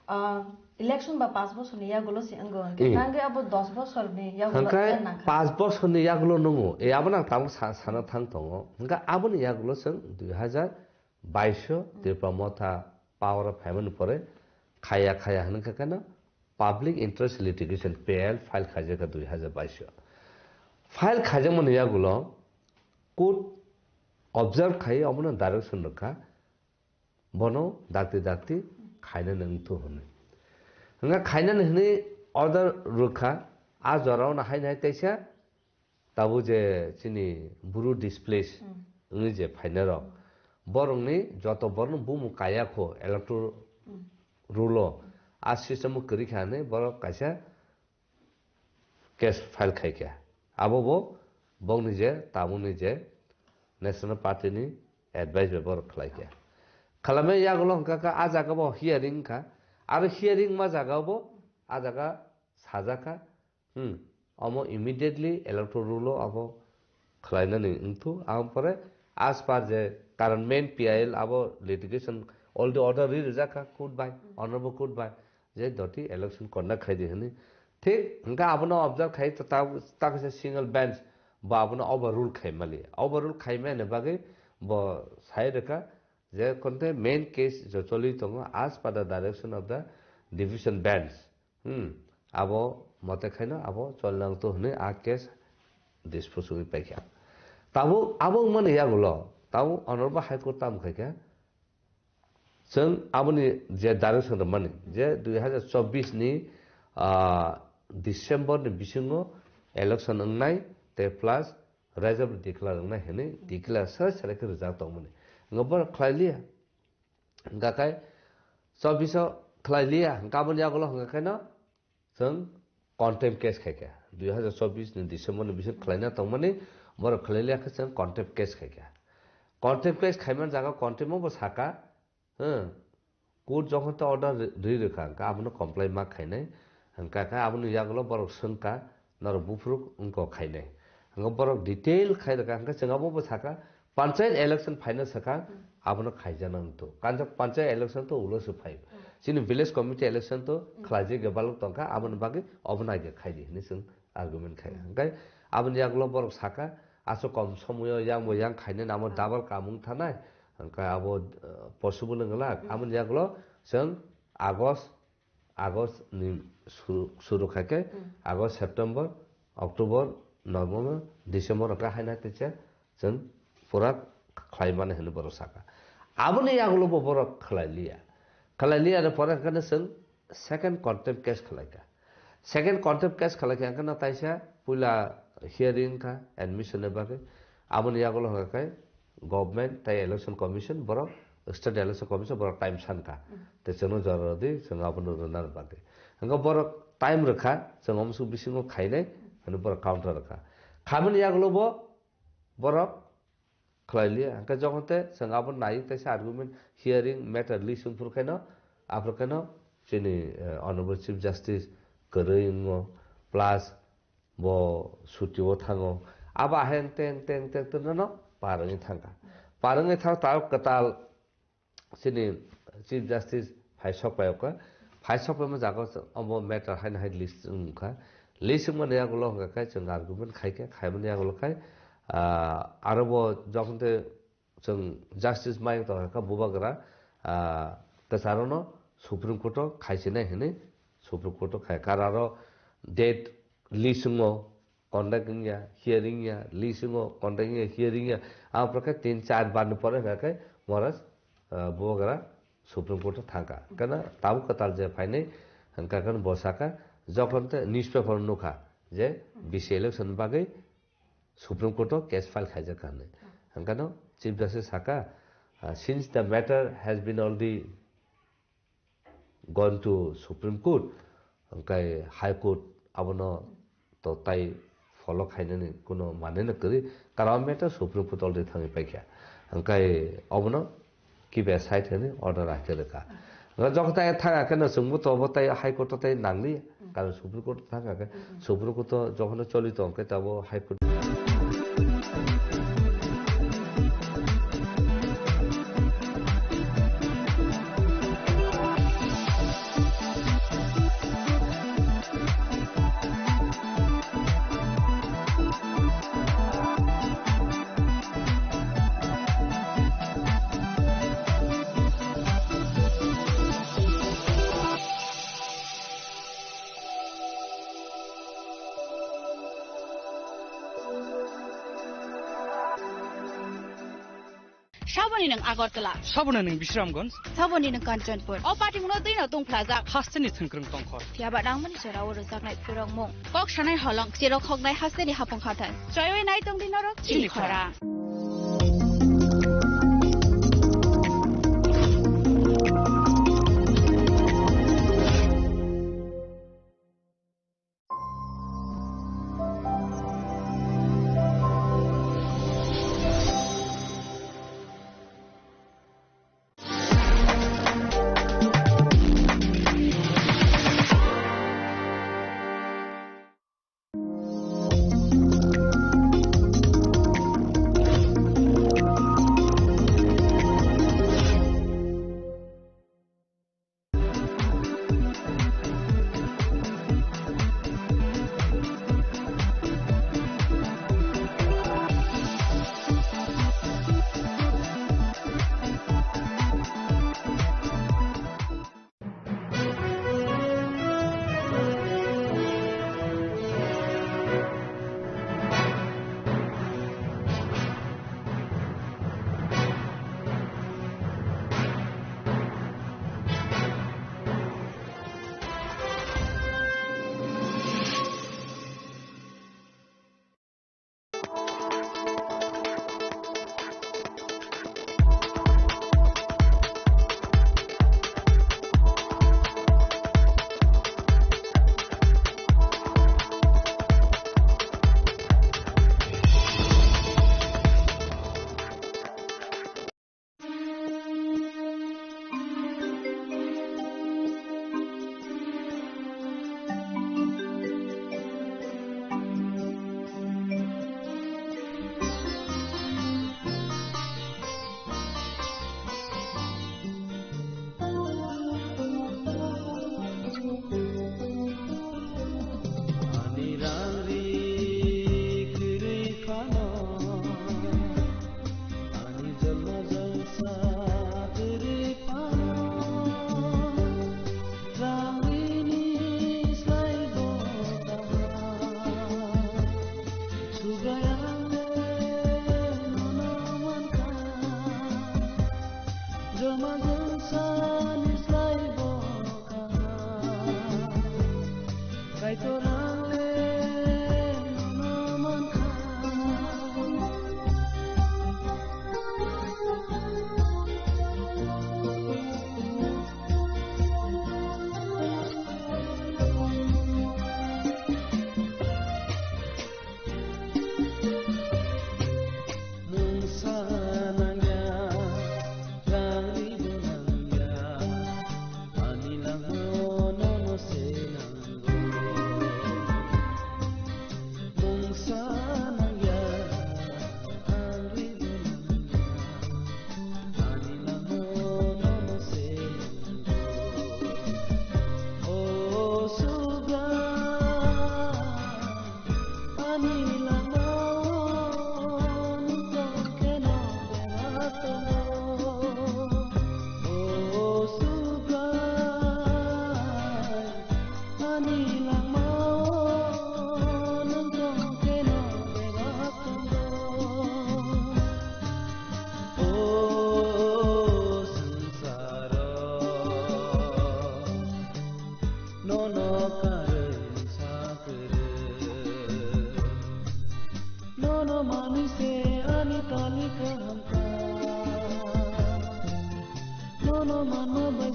इलेक्शन बा 5 বছর নিয়া গুলো সি अंग नांगे अब 10 বছর नि या गुलो ना 5 বছর नि या गुलो नंगो ए आबना ताबु साना थां दंगो हंगा आबनि या गुलो जों 2022 त्रिपुरा मथा पावर अफ हेवन परे खाया हनका kana public interest litigation PL file खाजेका 2022 फाइल खाजेमन या गुलो कोर्ट ऑब्जर्व खाइ अबनो डायरेक्शन रखा बनो दाक्ति खाइना नंगथो होने हंगा खाइना नहने ऑर्डर रखा आ जराव ना हाय नाय तैसा ताबु जे चिनि बुरु डिस्प्लेस नि जे फाइनार बरंनि जतो बरन बुमु कायाखो electro rulo as system kari khane boro kaisa case file khaikya abo bo bong nije tamu nije national party ni advice be boro khlaikya khalame yagulo hangka ka ajaga bo hearing ka ar hearing ma jaga bo ajaga sajaka amo immediately electoral rule abo khlaina ni into am pore as par je karon main PIL abo litigation all the order rijaka court by honorable court by je doti election conduct khai di hani ঠিক Hakka আপনা observe খাই তো তা কাছে single bench বা আপনা overrule খাই মালি overrule খাই মানে বাগে ব সাই রেখা যে কোনতে মেইন কেস যে চলি তং আজ per the direction of the division bench আবো মতে খাইনো আবো চলনাং তো হনে আ কেস ডিসপোজুই পাইখা তাবো আবো মানে ইয়াগুলো তাও অনরবা হাইকোর্ট তাম খাইকা जों आबोनि जे डाइरेक्शन माने जे 2024 नि डिसेम्बर नि बिसिङो इलेक्शन अंनाय ते प्लस राइजर डिक्लेयर अंनाय हेने डिक्लेयर सरे के रिजाल्ट तंमने ngबर खलाइलिया गाकाय 24 खलाइलिया गाबन यागलो हंगाखायनो जों कन्टेम्प्ट केस खायका 2024 नि डिसेम्बर नि बिसिङ खलाइना तंमने बर खलाइलिया के जों कन्टेम्प्ट केस खायका कन्टेम्प्ट केस खायमान जागा कन्टेम्प्ट मो साका कोर्ट जखन त अर्डर रि रेखा गाबन कम्प्लाई मा खाइनाय हंका का आबन यागलो बरक संका नर बुफ्रुक उनको खाइनाय हंग बरक डिटेल खाइ रेखा हंका जंगाबो बसाका पंचायत इलेक्शन फाइनल सका आबन खाइजानन तो कानजा पंचायत इलेक्शन तो उलस फाइ सिनि विलेज कमिटी इलेक्शन तो खलाजे गेबाल तंका आबन बागे अबनागे खाइदि नि जों आर्गुमेन्ट खाइ हंगा आबन यागलो बरक साका आसो कम समय यां खाइने नाम डाबल कामुं थानाय हंका आबो पसिबल नंगला आबन यागलो जों आगस्ट नि शुरू खाके आगस्ट सेप्टेम्बर अक्टोबर नवम्बर डिसेम्बर का हाइना तेचे जों पूरा खाइमाने हने बर साका आबने यागलो बर खलाइलिया रे पर कने जों सेकेंड कन्टेम्प्ट केस खलाइका सेकेंड कन्टेम्प्ट केस खलाइका कने ताइसा पुला हियरिंग का एडमिशन ने बाके आबने यागलो हकाय गवर्नमेंट ताइ इलेक्शन कमिशन बर स्टेट इलेक्शन कमिशन बर टाइम सानका तेचनो जरदि जों आबनो रनार बाके हंगा बर टाइम रखा जों हमसु बिसिङो खाइनाय हने बर काउंटर रखा खामन यागलो बर खलाइलिया हंका जखनते जों आबन नाइ ताइसा आर्गुमेंट हियरिंग मैटर लिसुं फुरखायनो आफ्रखायनो जोंनि अनरेबल चीफ जस्टिस गरैङो प्लास ब सुटिओ थाङो आबा हेन तें न पारङै थांगा पारङै थां ताव कताल जोंनि चीफ जस्टिस फाइसपायका फाइसपायमा जागो अब मैटर हाइन हाइन लिस्ट माने यागलो हंगाखाय जों आर्गुमेंट खाइके खाइमाने यागलो खाय आरोबो जखनते जों जस्टिस माइ तका बुबागरा कसारनो सुप्रीम कोर्ट खाइसिनाय हने सुप्रीम कोर्ट खाय कारारो डेट लिसुङो कन्डक्टिंग या हियरिंग या लिसुङो कन्डक्टिंग या हियरिंग या आ प्रकार 3-4 बार न परे हकाय मरस बुबागरा सुप्रीम कोर्ट थांका कना ताबु कताल जे फाइने हंका कन बसाका जखनते न्यूज़पेपर नुखा जे बिस इलेक्शन बागै सुप्रीम कोर्ट केस फाइल खाइजा काने हंकानो चीफ जस्टिस साका since the matter has been already gone to supreme court hangkai high court abono to tai follow खाइने कोनो माने न करी कारा मेटर सुप्रीम कोर्ट already थांगे पाइखा हंkai abono कि वेबसाइट हने अर्डर राखे रखा जखता थाङा केन सुमु तो बताय हाई कोर्ट ताय नांगली कारण सुप्रीम कोर्ट थाङा के सुप्रीम कोर्ट जखन चलित अंके तब high court Saboni nang Agartala. Saboni nang Bisramganj. Saboni nang Kanchanpur. O party muno dei na tung plaza. Hasteni thangkrang tongkhor. Tiaba dang mani sora oro saknai purang mong. Kok shanai holong siro khognai hasteni hapong khatai. Choyoi nai tong dinoro chili khora.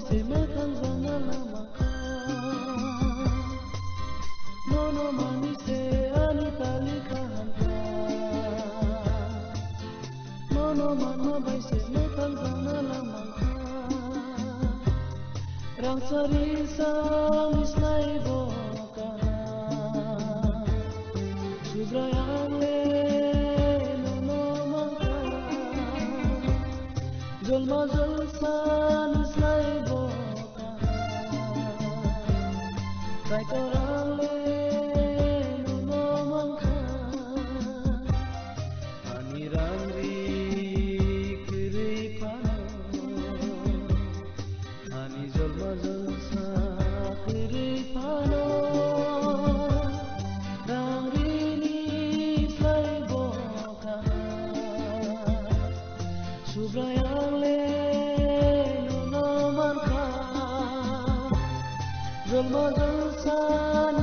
baise makan zana lamaka nono manise ani tali kahanta nono mano baise makan zana lamaka rang sari sang islai boka subrayale nono maka jolma jolsan islai boka kai korale nono maka ani rangri kiri pano ani jolma jolsa kiri pano rangri ni islai boka subrayale nono maka jolma jolsan